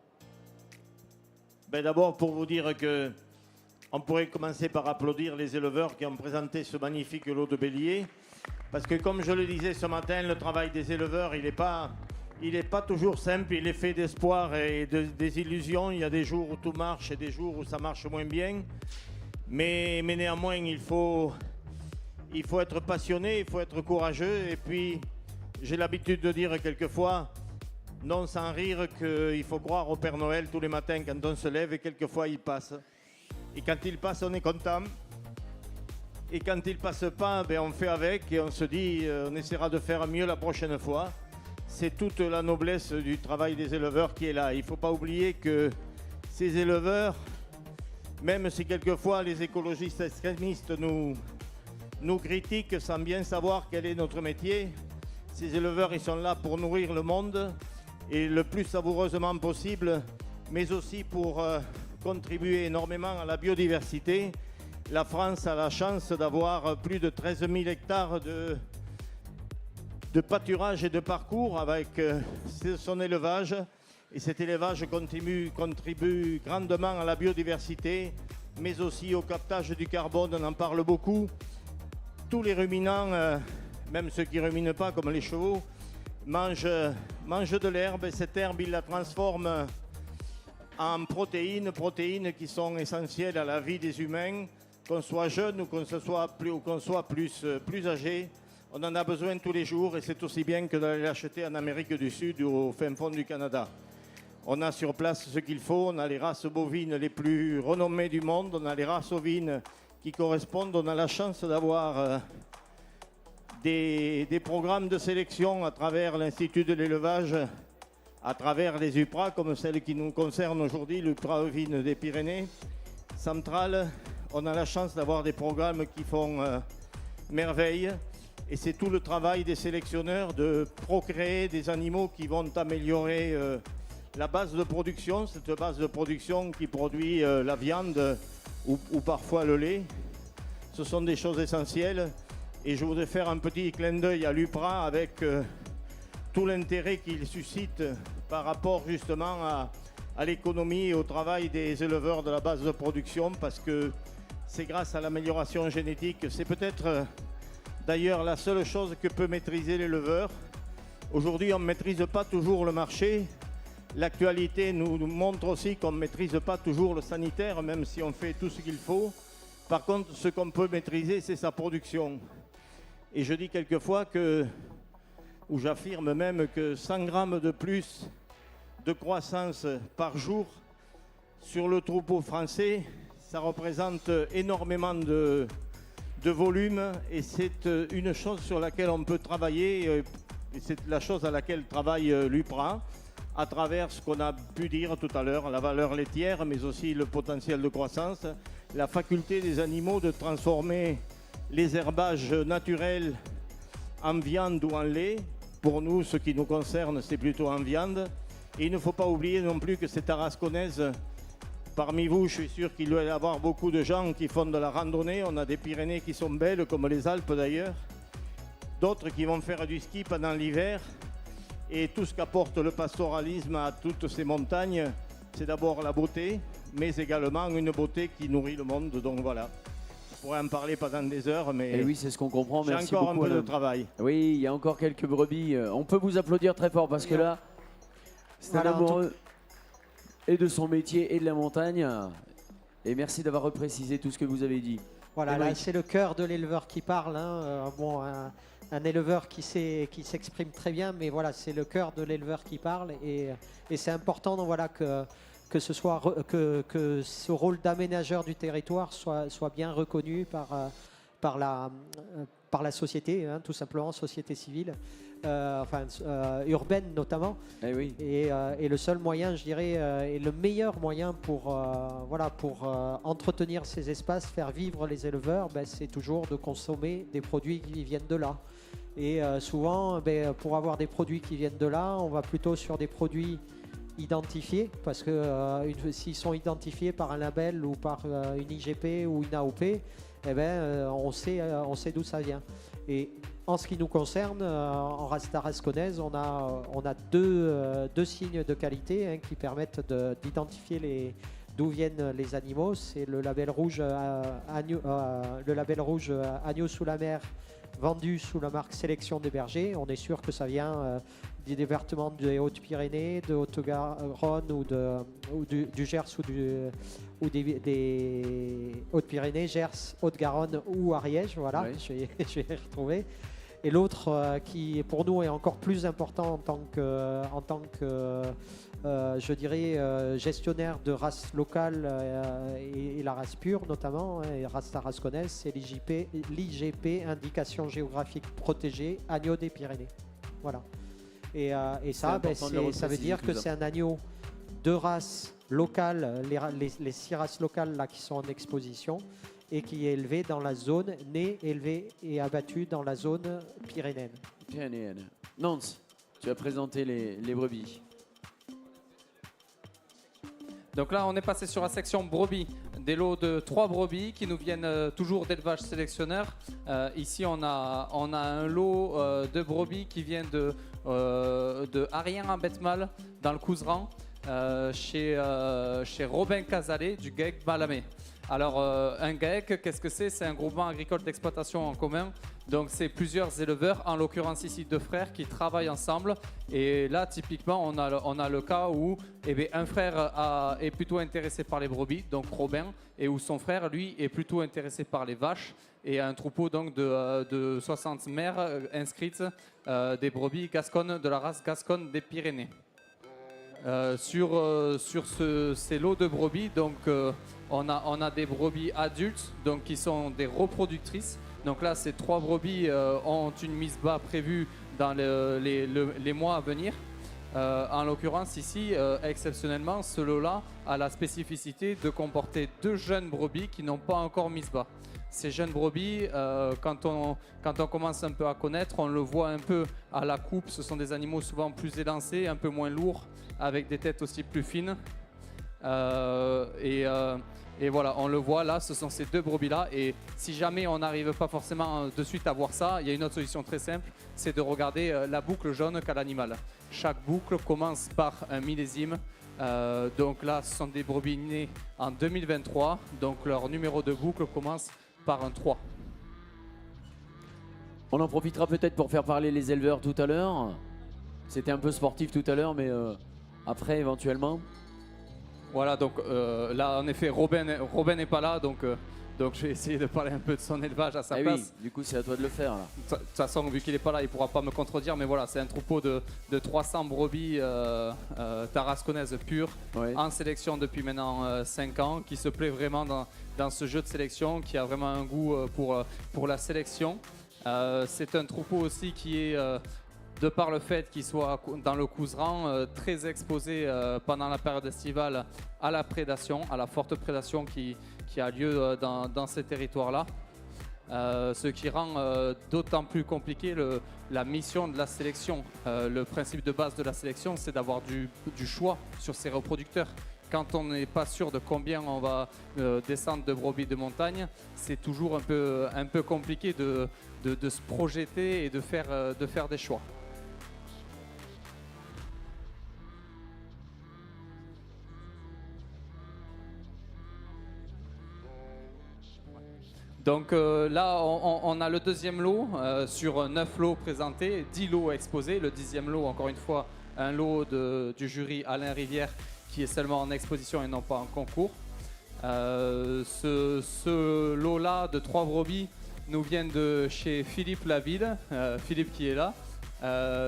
[SPEAKER 3] D'abord, pour vous dire que on pourrait commencer par applaudir les éleveurs qui ont présenté ce magnifique lot de béliers, parce que comme je le disais ce matin, le travail des éleveurs, il n'est pas toujours simple, il est fait d'espoir et des illusions. Il y a des jours où tout marche et des jours où ça marche moins bien, mais néanmoins il faut être passionné, il faut être courageux. Et puis, j'ai l'habitude de dire quelquefois, non sans rire, qu'il faut croire au Père Noël tous les matins quand on se lève, et quelquefois il passe. Et quand il passe, on est content. Et quand il passe pas, on fait avec et on se dit, on essaiera de faire mieux la prochaine fois. c'est toute la noblesse du travail des éleveurs qui est là. Il ne faut pas oublier que ces éleveurs, même si quelquefois les écologistes extrémistes nous critiquent sans bien savoir quel est notre métier, ces éleveurs, ils sont là pour nourrir le monde et le plus savoureusement possible, mais aussi pour contribuer énormément à la biodiversité. La France a la chance d'avoir plus de 13 000 hectares de pâturage et de parcours avec son élevage. Et cet élevage contribue grandement à la biodiversité, mais aussi au captage du carbone, on en parle beaucoup. Tous les ruminants, même ceux qui ne ruminent pas comme les chevaux, mangent de l'herbe et cette herbe, ils la transforment en protéines qui sont essentielles à la vie des humains, qu'on soit jeune ou qu'on soit plus âgé. On en a besoin tous les jours et c'est aussi bien que d'aller l'acheter en Amérique du Sud ou au fin fond du Canada. On a sur place ce qu'il faut, on a les races bovines les plus renommées du monde, on a les races ovines qui correspondent, on a la chance d'avoir des programmes de sélection à travers l'Institut de l'élevage, à travers les UPRA, comme celle qui nous concerne aujourd'hui, l'UPRA ovine des Pyrénées centrales. On a la chance d'avoir des programmes qui font merveille. Et c'est tout le travail des sélectionneurs de procréer des animaux qui vont améliorer la base de production, cette base de production qui produit la viande ou parfois le lait. Ce sont des choses essentielles. Et je voudrais faire un petit clin d'œil à l'UPRA avec tout l'intérêt qu'il suscite par rapport justement à l'économie et au travail des éleveurs de la base de production, parce que c'est grâce à l'amélioration génétique. C'est peut-être d'ailleurs la seule chose que peut maîtriser l'éleveur. Aujourd'hui, on ne maîtrise pas toujours le marché. L'actualité nous montre aussi qu'on ne maîtrise pas toujours le sanitaire, même si on fait tout ce qu'il faut. Par contre, ce qu'on peut maîtriser, c'est sa production. Et je dis quelquefois ou j'affirme même que 100 grammes de plus de croissance par jour sur le troupeau français, ça représente énormément de volume et c'est une chose sur laquelle on peut travailler. Et c'est la chose à laquelle travaille l'UPRA à travers ce qu'on a pu dire tout à l'heure, la valeur laitière, mais aussi le potentiel de croissance, la faculté des animaux de transformer les herbages naturels en viande ou en lait. Pour nous, ce qui nous concerne, c'est plutôt en viande. Et il ne faut pas oublier non plus que cette Tarasconnaise, parmi vous, je suis sûr qu'il doit y avoir beaucoup de gens qui font de la randonnée. On a des Pyrénées qui sont belles, comme les Alpes d'ailleurs. D'autres qui vont faire du ski pendant l'hiver. Et tout ce qu'apporte le pastoralisme à toutes ces montagnes, c'est d'abord la beauté, mais également une beauté qui nourrit le monde. Donc voilà, je pourrais en parler pendant des heures, mais
[SPEAKER 1] et oui, c'est ce qu'on comprend.
[SPEAKER 3] J'ai
[SPEAKER 1] Merci
[SPEAKER 3] encore
[SPEAKER 1] beaucoup,
[SPEAKER 3] un peu de
[SPEAKER 1] Alain.
[SPEAKER 3] travail.
[SPEAKER 1] Oui, il y a encore quelques brebis. On peut vous applaudir très fort parce que là, c'est
[SPEAKER 25] Voilà,
[SPEAKER 1] un amoureux et de son métier et de la montagne. Et merci d'avoir reprécisé tout ce que vous avez dit.
[SPEAKER 25] Voilà,
[SPEAKER 1] Et
[SPEAKER 25] là,
[SPEAKER 1] oui.
[SPEAKER 25] c'est le cœur de l'éleveur qui parle. Bon, un éleveur qui s'exprime très bien, mais voilà, c'est le cœur de l'éleveur qui parle. Et c'est important donc, voilà, que ce rôle d'aménageur du territoire soit bien reconnu par la société, hein, tout simplement, société civile. Urbaine notamment. Et le seul moyen, je dirais, et le meilleur moyen pour entretenir ces espaces, faire vivre les éleveurs, c'est toujours de consommer des produits qui viennent de là. Et souvent, pour avoir des produits qui viennent de là, on va plutôt sur des produits identifiés, parce que s'ils sont identifiés par un label ou par une IGP ou une AOP, on sait d'où ça vient. Et en ce qui nous concerne, en race tarasconnaise, on a deux signes de qualité qui permettent d'identifier d'où viennent les animaux. C'est le label rouge agneau sous la mer, vendu sous la marque Sélection des Bergers. On est sûr que ça vient des départements des Hautes-Pyrénées, de Haute-Garonne ou du Gers ou des Hautes-Pyrénées, Gers, Haute-Garonne ou Ariège. Voilà,
[SPEAKER 1] Oui.
[SPEAKER 25] je vais y retrouver. Et l'autre qui pour nous est encore plus important en tant que je dirais gestionnaire de race locale et la race pure notamment, et race tarasconnaise, c'est l'IGP, indication géographique protégée, agneau des Pyrénées. Voilà. Et ça,
[SPEAKER 1] C'est important de le
[SPEAKER 25] ça veut
[SPEAKER 1] repréciser,
[SPEAKER 25] dire
[SPEAKER 1] tout
[SPEAKER 25] que
[SPEAKER 1] ça.
[SPEAKER 25] c'est un agneau de race locale, les 6 races locales là, qui sont en exposition et qui est élevé dans la zone, né, élevé et abattu dans la zone pyrénéenne.
[SPEAKER 1] Pyrénéenne. Nance, tu as présenté les brebis.
[SPEAKER 11] Donc là, on est passé sur la section brebis. Des lots de 3 brebis qui nous viennent toujours d'élevage sélectionneur. Ici, on a un lot de brebis qui viennent de Ariens en Bête-Mal, dans le Couserans, chez Robin Casalet du GAEC Malamé. Alors, un GAEC, qu'est-ce que c'est? C'est un groupement agricole d'exploitation en commun. Donc, c'est plusieurs éleveurs, en l'occurrence ici 2 frères, qui travaillent ensemble. Et là, typiquement, on a le cas où un frère est plutôt intéressé par les brebis, donc Robin, et où son frère, lui, est plutôt intéressé par les vaches. Et un troupeau donc de 60 mères inscrites, des brebis gasconnes, de la race gasconne des Pyrénées. Sur ces lots de brebis, donc on a des brebis adultes, donc qui sont des reproductrices. Donc là, ces 3 brebis ont une mise bas prévue dans les mois à venir. En l'occurrence ici, exceptionnellement, ce lot-là a la spécificité de comporter 2 jeunes brebis qui n'ont pas encore mise bas. Ces jeunes brebis, quand on commence un peu à connaître, on le voit un peu à la coupe. Ce sont des animaux souvent plus élancés, un peu moins lourds, avec des têtes aussi plus fines. Et voilà, on le voit là, ce sont ces 2 brebis-là. Et si jamais on n'arrive pas forcément de suite à voir ça, il y a une autre solution très simple, c'est de regarder la boucle jaune qu'a l'animal. Chaque boucle commence par un millésime. Donc là, ce sont des brebis nées en 2023. Donc leur numéro de boucle commence par un 3.
[SPEAKER 1] On en profitera peut-être pour faire parler les éleveurs tout à l'heure. C'était un peu sportif tout à l'heure, mais après éventuellement.
[SPEAKER 11] Voilà, donc là en effet Robin n'est pas là, donc je vais essayer de parler un peu de son élevage à sa place.
[SPEAKER 1] Oui, du coup c'est à toi de le faire là.
[SPEAKER 11] De toute façon, vu qu'il n'est pas là, il ne pourra pas me contredire, mais voilà, c'est un troupeau de 300 brebis tarasconnaises pures, en sélection depuis maintenant 5 ans, qui se plaît vraiment dans ce jeu de sélection, qui a vraiment un goût pour la sélection. C'est un troupeau aussi qui est, de par le fait qu'il soit dans le Couserans, très exposé pendant la période estivale à la prédation, à la forte prédation qui a lieu dans ces territoires-là. Ce qui rend d'autant plus compliqué la mission de la sélection. Le principe de base de la sélection, c'est d'avoir du choix sur ses reproducteurs. Quand on n'est pas sûr de combien on va descendre de brebis de montagne, c'est toujours un peu compliqué de se projeter et de faire des choix. Donc là, on a le 2e lot sur 9 lots présentés, 10 lots exposés. Le 10e lot, encore une fois, un lot du jury Alain Rivière qui est seulement en exposition et non pas en concours. Ce lot-là de 3 brebis nous vient de chez Philippe Laville, Philippe qui est là.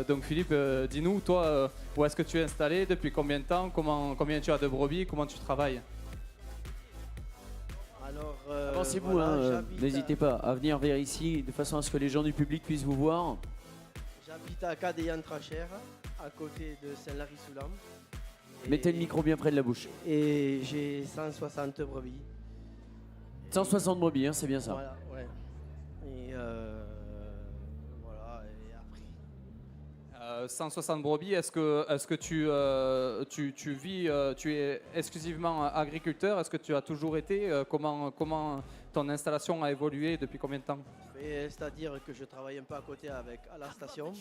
[SPEAKER 11] Donc Philippe, dis-nous, toi, où est-ce que tu es installé, depuis combien de temps, combien tu as de brebis, comment tu travailles?
[SPEAKER 9] Alors,
[SPEAKER 1] Avancez-vous,
[SPEAKER 9] voilà,
[SPEAKER 1] n'hésitez pas à venir vers ici de façon à ce que les gens du public puissent vous voir.
[SPEAKER 9] J'habite à Cadeillan-Trachère, à côté de Saint-Lary-Soulan.
[SPEAKER 1] Mettez le micro bien près de la bouche.
[SPEAKER 9] Et j'ai 160 brebis.
[SPEAKER 1] 160 brebis, hein, c'est bien ça.
[SPEAKER 9] Voilà, ouais. Et voilà, et après.
[SPEAKER 11] 160 brebis, est-ce que tu vis, tu es exclusivement agriculteur? Est-ce que tu as toujours été? Comment ton installation a évolué depuis combien de temps?
[SPEAKER 9] C'est-à-dire que je travaille un peu à côté à la station,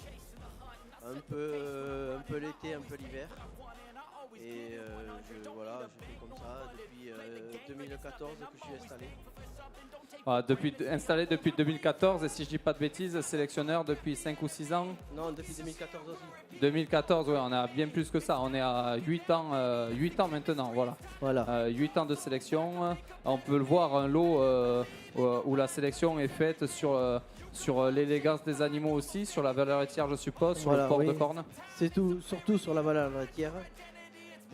[SPEAKER 9] un peu l'été, un peu l'hiver. Et voilà, je fais comme ça depuis 2014 que je suis installé.
[SPEAKER 11] Voilà, installé depuis 2014, et si je dis pas de bêtises, sélectionneur depuis 5 ou 6 ans?
[SPEAKER 9] Non, depuis 2014 aussi.
[SPEAKER 11] 2014, oui, on a bien plus que ça. On est à 8 ans maintenant, voilà. 8 ans de sélection. On peut le voir, un lot où la sélection est faite sur l'élégance des animaux aussi, sur la valeur laitière, je suppose, sur le port de cornes.
[SPEAKER 9] C'est tout, surtout sur la valeur laitière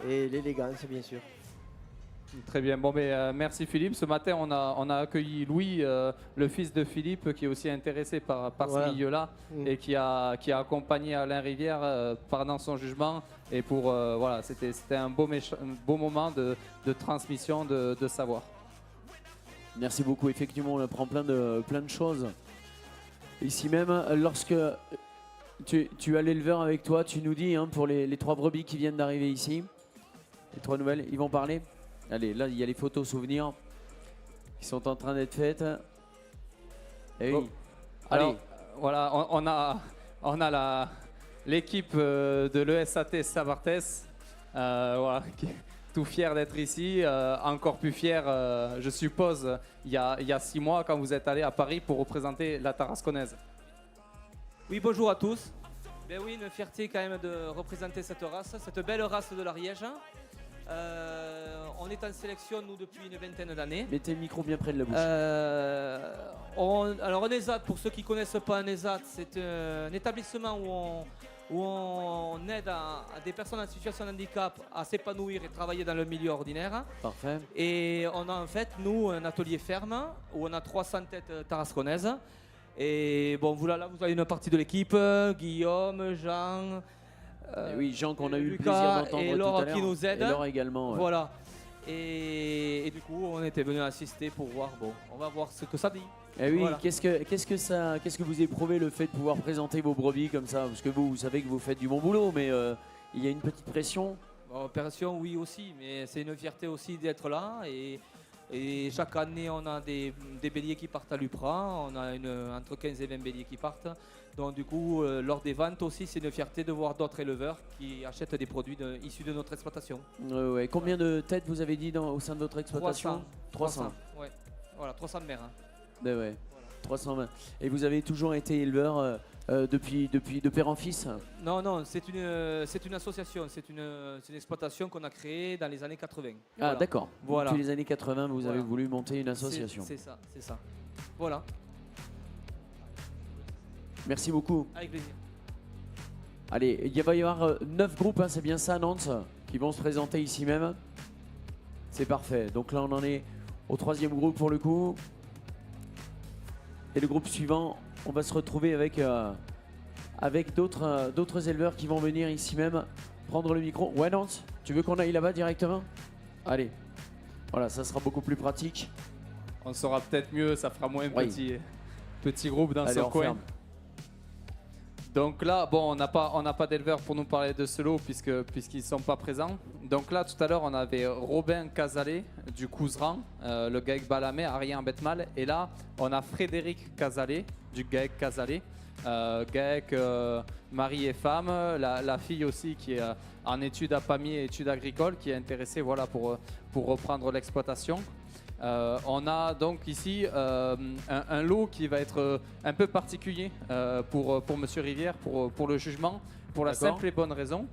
[SPEAKER 9] et l'élégance, bien sûr.
[SPEAKER 11] Très bien. Bon, mais merci Philippe. Ce matin, on a accueilli Louis, le fils de Philippe, qui est aussi intéressé par
[SPEAKER 4] Voilà.
[SPEAKER 11] ce milieu-là et qui a accompagné Alain Rivière pendant son jugement. Et voilà, c'était un beau moment de transmission de savoir.
[SPEAKER 1] Merci beaucoup. Effectivement, on apprend plein de choses. Ici même, lorsque tu as l'éleveur avec toi, tu nous dis pour les 3 brebis qui viennent d'arriver ici, les 3 nouvelles, ils vont parler. Allez, là, il y a les photos souvenirs qui sont en train d'être faites. Et oui.
[SPEAKER 11] Alors, voilà, on a l'équipe de l'ESAT Sabartès, voilà, qui est tout fier d'être ici, encore plus fier, je suppose, il y a 6 mois quand vous êtes allé à Paris pour représenter la Tarasconnaise.
[SPEAKER 5] Oui, bonjour à tous. Ben oui, une fierté quand même de représenter cette race, cette belle race de l'Ariège. On est en sélection, nous, depuis une vingtaine d'années.
[SPEAKER 1] Mettez le micro bien près de la bouche.
[SPEAKER 5] Alors, un ESAT, pour ceux qui ne connaissent pas un ESAT, c'est un établissement où on aide à des personnes en situation de handicap à s'épanouir et travailler dans le milieu ordinaire.
[SPEAKER 1] Parfait.
[SPEAKER 5] Et on a en fait, nous, un atelier ferme où on a 300 têtes tarasconnaises. Et bon, vous avez une partie de l'équipe, Guillaume, Jean...
[SPEAKER 1] oui, Jean qu'on a eu le
[SPEAKER 5] Lucas
[SPEAKER 1] plaisir d'entendre
[SPEAKER 5] et
[SPEAKER 1] tout
[SPEAKER 5] Laure
[SPEAKER 1] à l'heure.
[SPEAKER 5] qui nous aide.
[SPEAKER 1] Et Laure également. Ouais.
[SPEAKER 5] Voilà. Et du coup, on était venu assister pour voir. Bon, on va voir ce que ça dit.
[SPEAKER 1] Eh oui,
[SPEAKER 5] Voilà.
[SPEAKER 1] qu'est-ce que vous éprouvez le fait de pouvoir présenter vos brebis comme ça? Parce que vous savez que vous faites du bon boulot, mais il y a une petite pression.
[SPEAKER 5] Bon, pression, oui aussi, mais c'est une fierté aussi d'être là. Et chaque année, on a des béliers qui partent à l'UPRA. On a entre 15 et 20 béliers qui partent. Donc du coup, lors des ventes aussi, c'est une fierté de voir d'autres éleveurs qui achètent des produits issus de notre exploitation.
[SPEAKER 1] Ouais. Combien de têtes vous avez dit au sein de votre exploitation?
[SPEAKER 5] 300. Ouais. Voilà, 300 mères. Hein.
[SPEAKER 1] Ben ouais, 320. Et vous avez toujours été éleveur depuis de père en fils?
[SPEAKER 5] Non, c'est une association, c'est une exploitation qu'on a créée dans les années 80.
[SPEAKER 1] Ah
[SPEAKER 5] Voilà.
[SPEAKER 1] d'accord.
[SPEAKER 5] Voilà.
[SPEAKER 1] Depuis les années 80, vous avez voulu monter une association.
[SPEAKER 5] C'est ça. Voilà.
[SPEAKER 1] Merci beaucoup.
[SPEAKER 5] Avec plaisir.
[SPEAKER 1] Allez, il va y avoir 9 groupes, c'est bien ça, Nantes, qui vont se présenter ici même. C'est parfait. Donc là, on en est au 3e groupe pour le coup. Et le groupe suivant, on va se retrouver avec d'autres éleveurs qui vont venir ici même prendre le micro. Ouais, Nantes, tu veux qu'on aille là-bas directement? Allez. Voilà, ça sera beaucoup plus pratique.
[SPEAKER 11] On saura peut-être mieux, ça fera moins petit groupe dans
[SPEAKER 1] Allez,
[SPEAKER 11] ce
[SPEAKER 1] on
[SPEAKER 11] coin.
[SPEAKER 1] ferme.
[SPEAKER 11] Donc là, bon, on n'a pas d'éleveurs pour nous parler de ce lot puisqu'ils ne sont pas présents. Donc là, tout à l'heure, on avait Robin Casalet du Couseran, le GAEC Balamé, Ariane Betmal. Et là, on a Frédéric Casalet du GAEC Casalet. GAEC mari et femme, la fille aussi qui est en études à Pamiers, études agricoles, qui est intéressée voilà, pour reprendre l'exploitation. On a donc ici un lot qui va être un peu particulier pour Monsieur Rivière, pour le jugement, pour la simple et bonne raison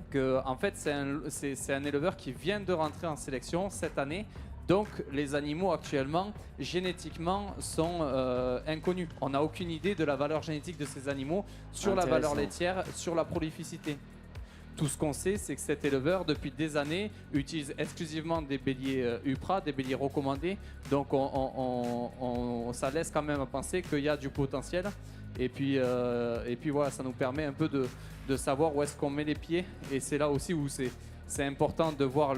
[SPEAKER 11] que en fait c'est un éleveur qui vient de rentrer en sélection cette année. Donc les animaux actuellement génétiquement sont inconnus. On n'a aucune idée de la valeur génétique de ces animaux sur la valeur laitière, sur la prolificité. Tout ce qu'on sait, c'est que cet éleveur, depuis des années, utilise exclusivement des béliers UPRA, des béliers recommandés. Donc ça laisse quand même à penser qu'il y a du potentiel. Et puis voilà, ça nous permet un peu de savoir où est-ce qu'on met les pieds. Et c'est là aussi où c'est important de voir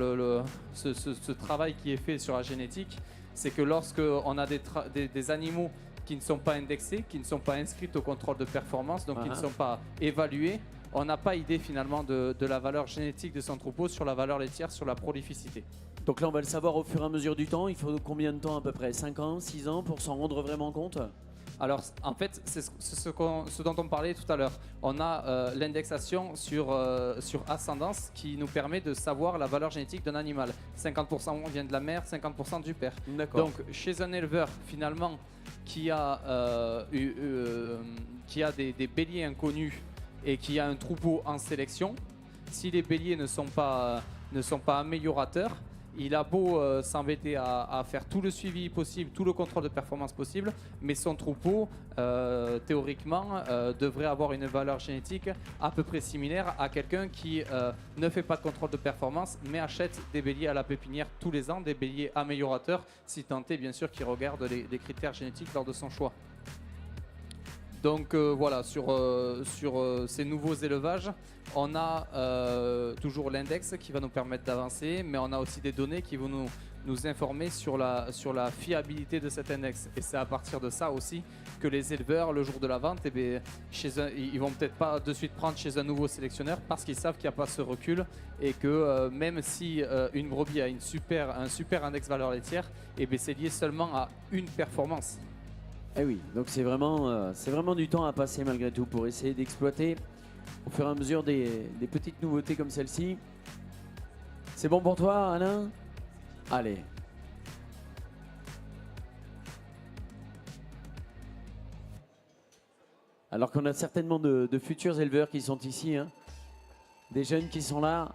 [SPEAKER 11] ce travail qui est fait sur la génétique. C'est que lorsqu'on a des animaux qui ne sont pas indexés, qui ne sont pas inscrits au contrôle de performance, donc qui ne sont pas évalués, on n'a pas idée finalement de la valeur génétique de son troupeau sur la valeur laitière, sur la prolificité.
[SPEAKER 1] Donc là, on va le savoir au fur et à mesure du temps. Il faut combien de temps à peu près? 5 ans, 6 ans pour s'en rendre vraiment compte?
[SPEAKER 11] Alors, en fait, c'est ce dont on parlait tout à l'heure. On a l'indexation sur ascendance qui nous permet de savoir la valeur génétique d'un animal. 50% vient de la mère, 50% du père. Donc, chez un éleveur, finalement, qui a des béliers inconnus et qui a un troupeau en sélection, si les béliers ne sont pas améliorateurs, il a beau s'embêter à faire tout le suivi possible, tout le contrôle de performance possible, mais son troupeau, théoriquement, devrait avoir une valeur génétique à peu près similaire à quelqu'un qui ne fait pas de contrôle de performance, mais achète des béliers à la pépinière tous les ans, des béliers améliorateurs, si tant est bien sûr qu'il regarde les critères génétiques lors de son choix. Donc voilà, sur ces nouveaux élevages, on a toujours l'index qui va nous permettre d'avancer, mais on a aussi des données qui vont nous informer sur la fiabilité de cet index. Et c'est à partir de ça aussi que les éleveurs, le jour de la vente, ils vont peut-être pas de suite prendre chez un nouveau sélectionneur parce qu'ils savent qu'il n'y a pas ce recul et que même si une brebis a un super index valeur laitière, c'est lié seulement à une performance.
[SPEAKER 1] Eh oui, donc c'est vraiment du temps à passer malgré tout pour essayer d'exploiter au fur et à mesure des petites nouveautés comme celle-ci. C'est bon pour toi, Alain? Allez. Alors qu'on a certainement de futurs éleveurs qui sont ici, hein. Des jeunes qui sont là.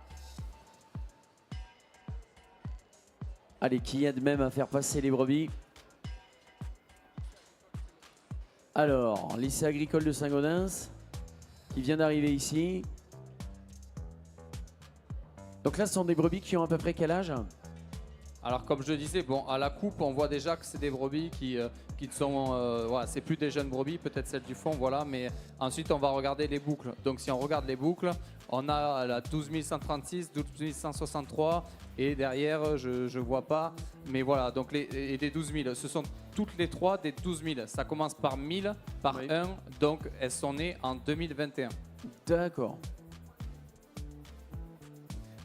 [SPEAKER 1] Allez, qui aident même à faire passer les brebis. Alors, lycée agricole de Saint-Gaudens, qui vient d'arriver ici. Donc là, ce sont des brebis qui ont à peu près quel âge?
[SPEAKER 11] Alors comme je le disais, bon, à la coupe, on voit déjà que c'est des brebis qui sont... voilà, c'est plus des jeunes brebis, peut-être celles du fond, voilà, mais ensuite on va regarder les boucles. Donc si on regarde les boucles, on a la 12 136, 12 163 et derrière, je vois pas, mais voilà, donc des 12 000, ce sont toutes les trois des 12 000. Ça commence par 1000, par 1, donc elles sont nées en 2021.
[SPEAKER 1] D'accord.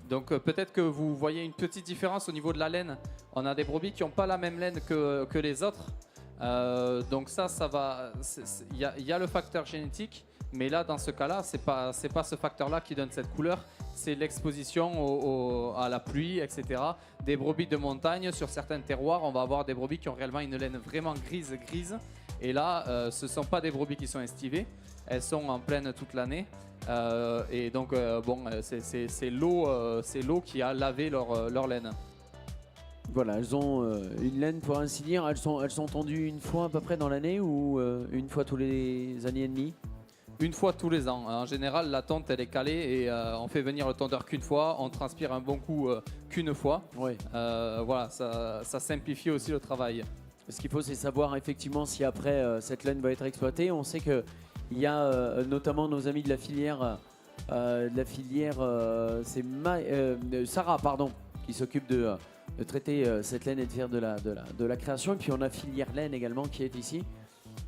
[SPEAKER 11] Donc peut-être que vous voyez une petite différence au niveau de la laine. On a des brebis qui n'ont pas la même laine que les autres. Donc ça va... Il y a le facteur génétique, mais là, dans ce cas-là, c'est pas ce facteur-là qui donne cette couleur. C'est l'exposition à la pluie, etc. Des brebis de montagne, sur certains terroirs, on va avoir des brebis qui ont réellement une laine vraiment grise. Et là, ce ne sont pas des brebis qui sont estivées. Elles sont en plaine toute l'année. Et donc, bon, c'est l'eau qui a lavé leur laine.
[SPEAKER 1] Voilà, elles ont une laine pour ainsi dire. Elles sont tondues une fois à peu près dans l'année ou une fois tous les années et demie?
[SPEAKER 11] Une fois tous les ans. En général, la tonte, elle est calée et on fait venir le tondeur qu'une fois. On transpire un bon coup qu'une fois.
[SPEAKER 1] Ouais.
[SPEAKER 11] Voilà, ça simplifie aussi le travail.
[SPEAKER 1] Ce qu'il faut, c'est savoir effectivement si après cette laine va être exploitée. On sait que il y a notamment nos amis de la filière, c'est Sarah, pardon, qui s'occupe de traiter cette laine et de faire de la création. Et puis on a filière laine également qui est ici.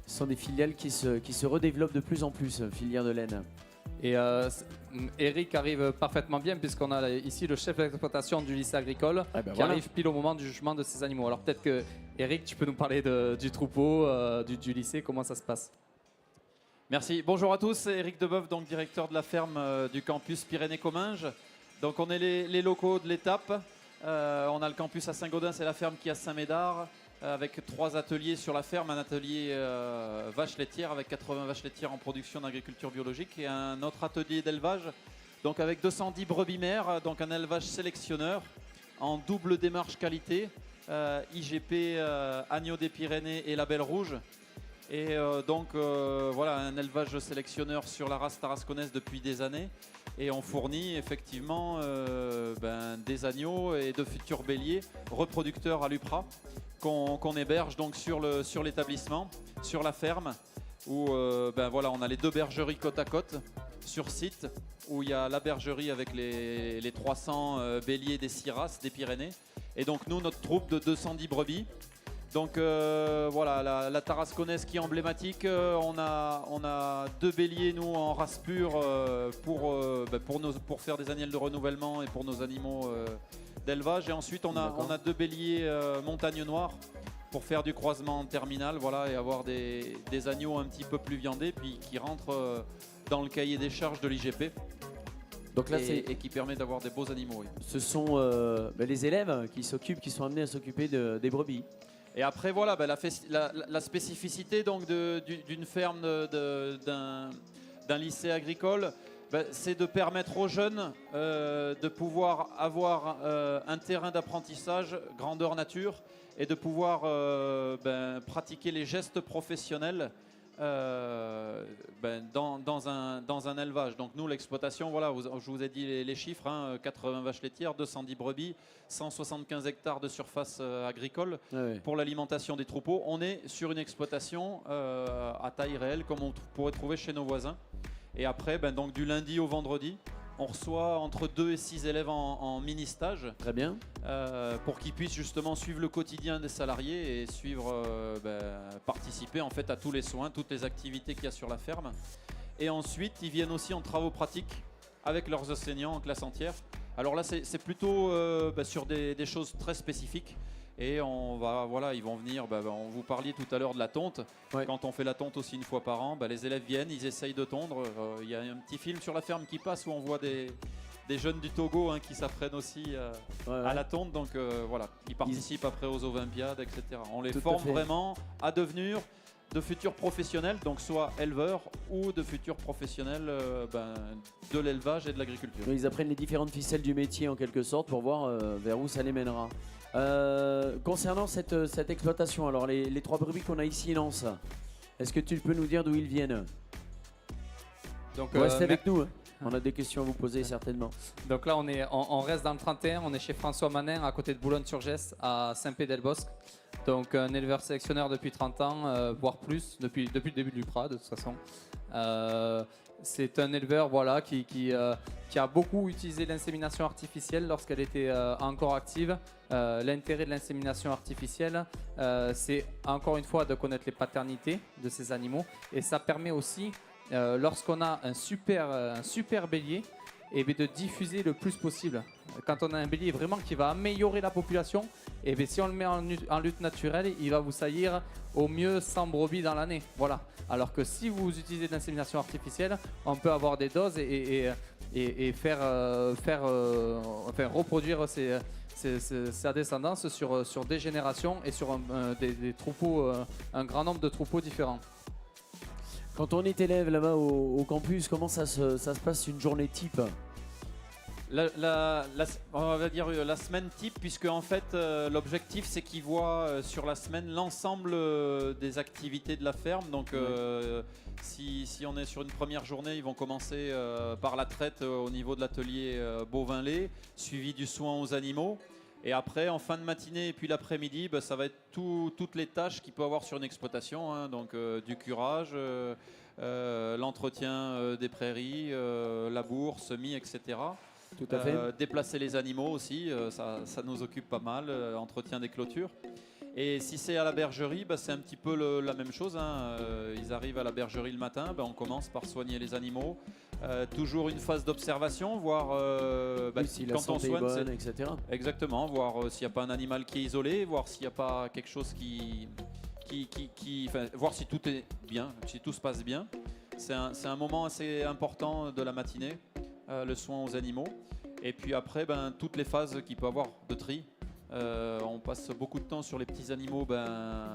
[SPEAKER 1] Ce sont des filiales qui se redéveloppent de plus en plus, filière de laine.
[SPEAKER 11] Et Eric arrive parfaitement bien puisqu'on a ici le chef d'exploitation du lycée agricole qui arrive pile au moment du jugement de ces animaux. Alors peut-être que Eric, tu peux nous parler du troupeau, du lycée, comment ça se passe?
[SPEAKER 4] Merci. Bonjour à tous, c'est Eric Deboeuf, donc directeur de la ferme du campus Pyrénées-Comminges. Donc on est les locaux de l'étape. On a le campus à Saint-Gaudens et la ferme qui est à Saint-Médard, avec 3 ateliers sur la ferme, un atelier vaches laitières avec 80 vaches laitières en production d'agriculture biologique et un autre atelier d'élevage, donc avec 210 brebis mères, donc un élevage sélectionneur en double démarche qualité, IGP, Agneau des Pyrénées et Label Rouge. Et donc voilà, un élevage sélectionneur sur la race tarasconnaise depuis des années. Et on fournit effectivement des agneaux et de futurs béliers reproducteurs à l'UPRA qu'on héberge donc sur l'établissement, sur la ferme, où voilà, on a les 2 bergeries côte à côte sur site, où il y a la bergerie avec les 300 béliers des 6 races des Pyrénées. Et donc nous, notre troupe de 210 brebis. Donc voilà, la tarasconnaise qui est emblématique. On a 2 béliers, nous, en race pure pour faire des agnelles de renouvellement et pour nos animaux d'élevage. Et ensuite, on a 2 béliers montagne noire pour faire du croisement terminal, voilà, et avoir des agneaux un petit peu plus viandés, puis qui rentrent dans le cahier des charges de l'IGP. Donc là, et qui permet d'avoir des beaux animaux. Oui.
[SPEAKER 1] Ce sont les élèves qui sont amenés à s'occuper des brebis.
[SPEAKER 4] Et après, voilà, la spécificité donc d'une ferme d'un lycée agricole, C'est de permettre aux jeunes de pouvoir avoir un terrain d'apprentissage grandeur nature et de pouvoir pratiquer les gestes professionnels dans un élevage. Donc nous, l'exploitation, voilà, je vous ai dit les chiffres, 80 vaches laitières, 210 brebis, 175 hectares de surface agricole pour l'alimentation des troupeaux. On est sur une exploitation à taille réelle comme on pourrait trouver chez nos voisins. Et après, donc du lundi au vendredi, on reçoit entre 2 et 6 élèves en mini-stage.
[SPEAKER 1] Très bien.
[SPEAKER 4] Pour qu'ils puissent justement suivre le quotidien des salariés et participer en fait à tous les soins, toutes les activités qu'il y a sur la ferme. Et ensuite, ils viennent aussi en travaux pratiques avec leurs enseignants en classe entière. Alors là, c'est plutôt sur des choses très spécifiques. Et ils vont venir, on vous parliez tout à l'heure de la tonte. Quand on fait la tonte aussi une fois par an, les élèves viennent, ils essayent de tondre. Il y a un petit film sur la ferme qui passe où on voit des jeunes du Togo qui s'apprennent aussi à la tonte. Donc ils participent après aux Olympiades, etc. On les forme vraiment à devenir de futurs professionnels, donc soit éleveurs ou de futurs professionnels de l'élevage et de l'agriculture.
[SPEAKER 1] Ils apprennent les différentes ficelles du métier en quelque sorte pour voir vers où ça les mènera. Concernant cette exploitation, alors les 3 brebis qu'on a ici, Lance, est-ce que tu peux nous dire d'où ils viennent?
[SPEAKER 11] Donc,
[SPEAKER 1] restez avec nous, on a des questions à vous poser certainement.
[SPEAKER 11] Donc là on reste dans le 31, on est chez François Manin à côté de Boulogne-sur-Gesse à Saint-Pé-del-Bosque. Donc un éleveur sélectionneur depuis 30 ans, voire plus, depuis le début du PRA de toute façon. C'est un éleveur qui a beaucoup utilisé l'insémination artificielle lorsqu'elle était encore active. L'intérêt de l'insémination artificielle, c'est encore une fois de connaître les paternités de ces animaux. Et ça permet aussi, lorsqu'on a un super bélier, de diffuser le plus possible. Quand on a un bélier vraiment qui va améliorer la population, si on le met en lutte naturelle, il va vous saillir au mieux 100 brebis dans l'année. Voilà. Alors que si vous utilisez de l'insémination artificielle, on peut avoir des doses et faire reproduire sa descendance sur des générations et sur des troupeaux, un grand nombre de troupeaux différents.
[SPEAKER 1] Quand on est élève là-bas au campus, comment ça se passe une journée type?
[SPEAKER 4] On va dire la semaine type, puisque en fait l'objectif c'est qu'ils voient sur la semaine l'ensemble des activités de la ferme. Donc si on est sur une première journée, ils vont commencer par la traite au niveau de l'atelier bovin-lait, suivi du soin aux animaux. Et après, en fin de matinée et puis l'après-midi, ça va être toutes les tâches qu'il peut avoir sur une exploitation, donc du curage, l'entretien des prairies, labour, semis, etc.
[SPEAKER 1] Tout à fait.
[SPEAKER 4] Déplacer les animaux aussi, ça nous occupe pas mal, entretien des clôtures. Et si c'est à la bergerie, c'est un petit peu la même chose. Ils arrivent à la bergerie le matin, on commence par soigner les animaux. Toujours une phase d'observation, voir
[SPEAKER 1] si la
[SPEAKER 4] quand on
[SPEAKER 1] santé
[SPEAKER 4] soigne,
[SPEAKER 1] est bonne, etc.
[SPEAKER 4] Exactement, voir s'il n'y a pas un animal qui est isolé, voir s'il n'y a pas quelque chose voir si tout est bien, si tout se passe bien. C'est un moment assez important de la matinée, le soin aux animaux. Et puis après, toutes les phases qu'il peut avoir de tri. On passe beaucoup de temps sur les petits animaux,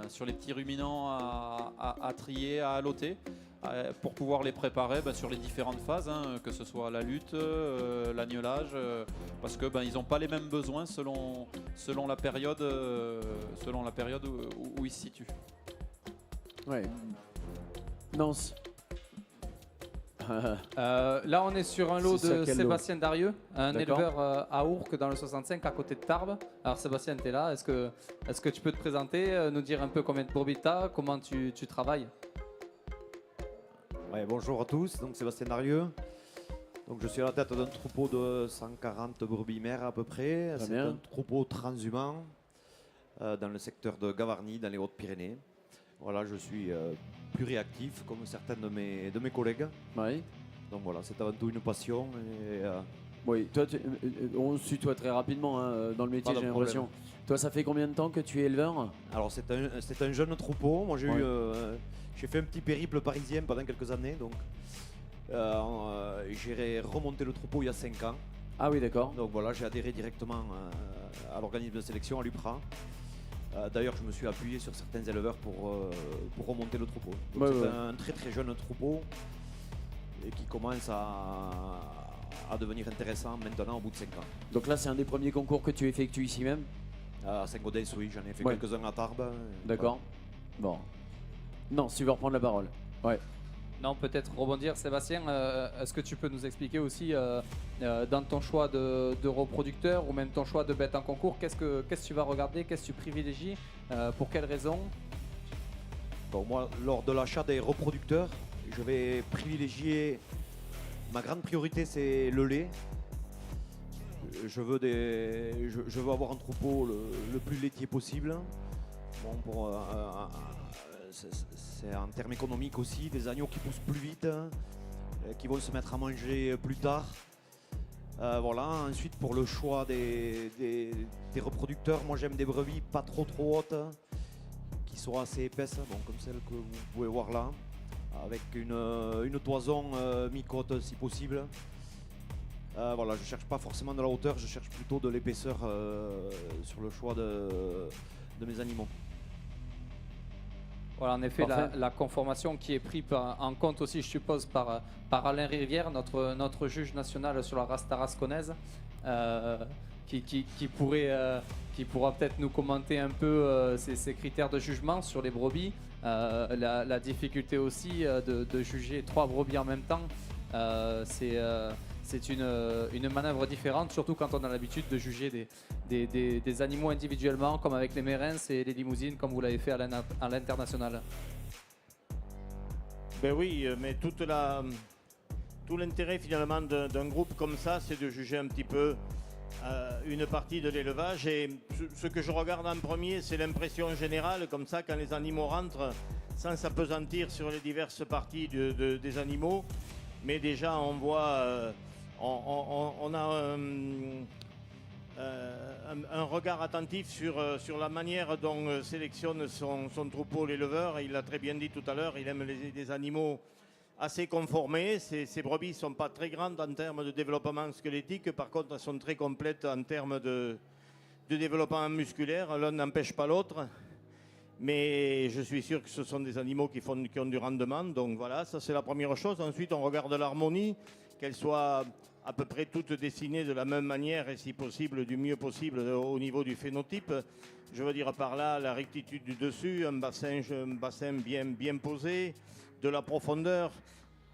[SPEAKER 4] sur les petits ruminants à trier, à alloter, pour pouvoir les préparer sur les différentes phases, que ce soit la lutte, l'agnelage, parce que ils n'ont pas les mêmes besoins selon la période, où ils se situent.
[SPEAKER 1] Ouais. Nance.
[SPEAKER 11] Là, on est sur un lot de
[SPEAKER 1] quel
[SPEAKER 11] Sébastien Darieux, un
[SPEAKER 1] D'accord.
[SPEAKER 11] éleveur à Ourcq dans le 65 à côté de Tarbes. Alors Sébastien, tu es là, est-ce que tu peux te présenter, nous dire un peu combien de brebis tu as, comment tu travailles?
[SPEAKER 6] Ouais, bonjour à tous, donc Sébastien Darieux. Donc je suis à la tête d'un troupeau de 140 brebis mères à peu près. C'est un troupeau transhumant dans le secteur de Gavarnie, dans les Hautes-Pyrénées. Voilà, je suis plus réactif comme certains de mes collègues.
[SPEAKER 1] Oui.
[SPEAKER 6] Donc voilà, c'est avant tout une passion. Et,
[SPEAKER 1] oui, toi, on se tutoie très rapidement dans le métier, j'ai l'impression. Toi, ça fait combien de temps que tu es éleveur?
[SPEAKER 6] Alors c'est un jeune troupeau. Moi j'ai fait un petit périple parisien pendant quelques années. Donc j'ai remonté le troupeau il y a 5 ans.
[SPEAKER 1] Ah oui, d'accord.
[SPEAKER 6] Donc voilà, j'ai adhéré directement à l'organisme de sélection, à l'UPRA. D'ailleurs, je me suis appuyé sur certains éleveurs pour remonter le troupeau. Donc c'est un très très jeune troupeau. et qui commence à devenir intéressant maintenant au bout de 5 ans.
[SPEAKER 1] Donc là, c'est un des premiers concours que tu effectues ici même?
[SPEAKER 6] À Saint-Gaudens, oui, j'en ai fait
[SPEAKER 1] Ouais.
[SPEAKER 6] quelques-uns à Tarbes.
[SPEAKER 1] D'accord. Bon. Non, si tu veux reprendre la parole. Ouais.
[SPEAKER 11] Non, peut-être rebondir, Sébastien, est-ce que tu peux nous expliquer aussi dans ton choix de reproducteur ou même ton choix de bête en concours, qu'est-ce que tu vas regarder, qu'est-ce que tu privilégies, pour quelles raisons?
[SPEAKER 6] Bon, moi, lors de l'achat des reproducteurs, je vais privilégier. Ma grande priorité, c'est le lait. Je veux avoir un troupeau le plus laitier possible. Bon, c'est en termes économiques aussi, des agneaux qui poussent plus vite, qui vont se mettre à manger plus tard. Voilà. Ensuite, pour le choix des reproducteurs, moi j'aime des brebis pas trop hautes, qui soient assez épaisses, bon, comme celle que vous pouvez voir là, avec une toison mi-côte si possible. Voilà, je cherche pas forcément de la hauteur, je cherche plutôt de l'épaisseur sur le choix de mes animaux.
[SPEAKER 11] Voilà, en effet, la conformation qui est prise en compte aussi, je suppose, par Alain Rivière, notre juge national sur la race tarasconnaise, qui pourra peut-être nous commenter un peu ces critères de jugement sur les brebis. La difficulté aussi de juger 3 brebis en même temps, c'est une manœuvre différente, surtout quand on a l'habitude de juger des animaux individuellement, comme avec les mérins et les limousines, comme vous l'avez fait à l'international.
[SPEAKER 3] Ben oui, mais tout l'intérêt finalement d'un groupe comme ça, c'est de juger un petit peu une partie de l'élevage. Et ce que je regarde en premier, c'est l'impression générale, comme ça, quand les animaux rentrent, sans s'apesantir sur les diverses parties des animaux. Mais déjà, on voit... On a un regard attentif sur la manière dont sélectionne son troupeau l'éleveur. Il l'a très bien dit tout à l'heure, il aime des animaux assez conformés. Ces brebis ne sont pas très grandes en termes de développement squelettique. Par contre, elles sont très complètes en termes de développement musculaire. L'un n'empêche pas l'autre. Mais je suis sûr que ce sont des animaux qui ont du rendement. Donc voilà, ça c'est la première chose. Ensuite, on regarde l'harmonie, qu'elle soit à peu près toutes dessinées de la même manière et si possible du mieux possible au niveau du phénotype. Je veux dire par là la rectitude du dessus, un bassin bien posé, de la profondeur.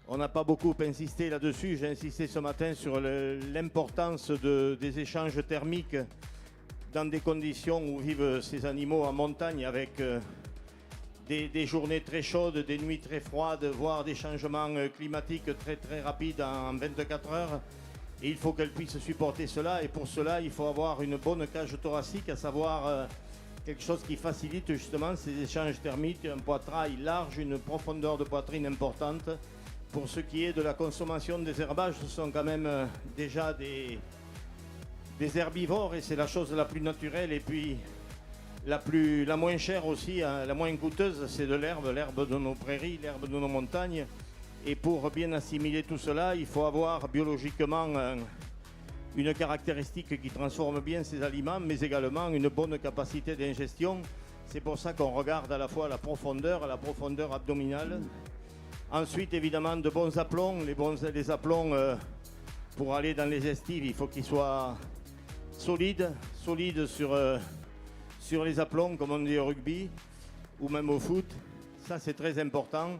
[SPEAKER 3] On n'a pas beaucoup insisté là-dessus. J'ai insisté ce matin sur l'importance des échanges thermiques dans des conditions où vivent ces animaux en montagne avec des journées très chaudes, des nuits très froides, voire des changements climatiques très rapides en 24 heures. Et il faut qu'elles puissent supporter cela. Et pour cela, il faut avoir une bonne cage thoracique, à savoir quelque chose qui facilite justement ces échanges thermiques, un poitrail large, une profondeur de poitrine importante. Pour ce qui est de la consommation des herbages, ce sont quand même déjà des herbivores et c'est la chose la plus naturelle et puis la moins chère aussi, hein, la moins coûteuse, c'est de l'herbe de nos prairies, l'herbe de nos montagnes. Et pour bien assimiler tout cela, il faut avoir biologiquement une caractéristique qui transforme bien ces aliments, mais également une bonne capacité d'ingestion. C'est pour ça qu'on regarde à la fois la profondeur abdominale. Ensuite, évidemment, de bons aplombs. Les aplombs, pour aller dans les estives, il faut qu'ils soient solides sur les aplombs, comme on dit au rugby, ou même au foot. Ça, c'est très important.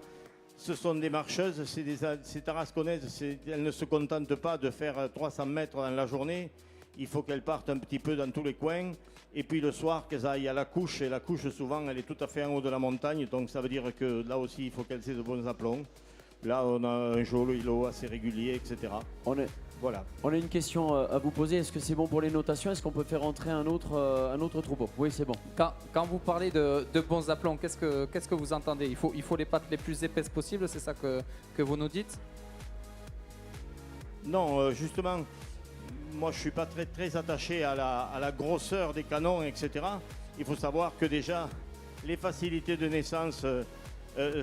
[SPEAKER 3] Ce sont des marcheuses, ces tarasconnaises, elles ne se contentent pas de faire 300 mètres dans la journée. Il faut qu'elles partent un petit peu dans tous les coins. Et puis le soir, qu'elles aillent à la couche. Et la couche, souvent, elle est tout à fait en haut de la montagne. Donc ça veut dire que là aussi, il faut qu'elles aient de bons aplombs. Là, on a un joli lot assez régulier, etc. Voilà.
[SPEAKER 1] On a une question à vous poser. Est-ce que c'est bon pour les notations? Est-ce qu'on peut faire entrer un autre troupeau? Oui, c'est bon.
[SPEAKER 11] Quand vous parlez de bons aplombs, qu'est-ce que vous entendez? Il faut les pattes les plus épaisses possibles, c'est ça que vous nous dites?
[SPEAKER 3] Non, justement, moi je ne suis pas très attaché à la grosseur des canons, etc. Il faut savoir que déjà, les facilités de naissance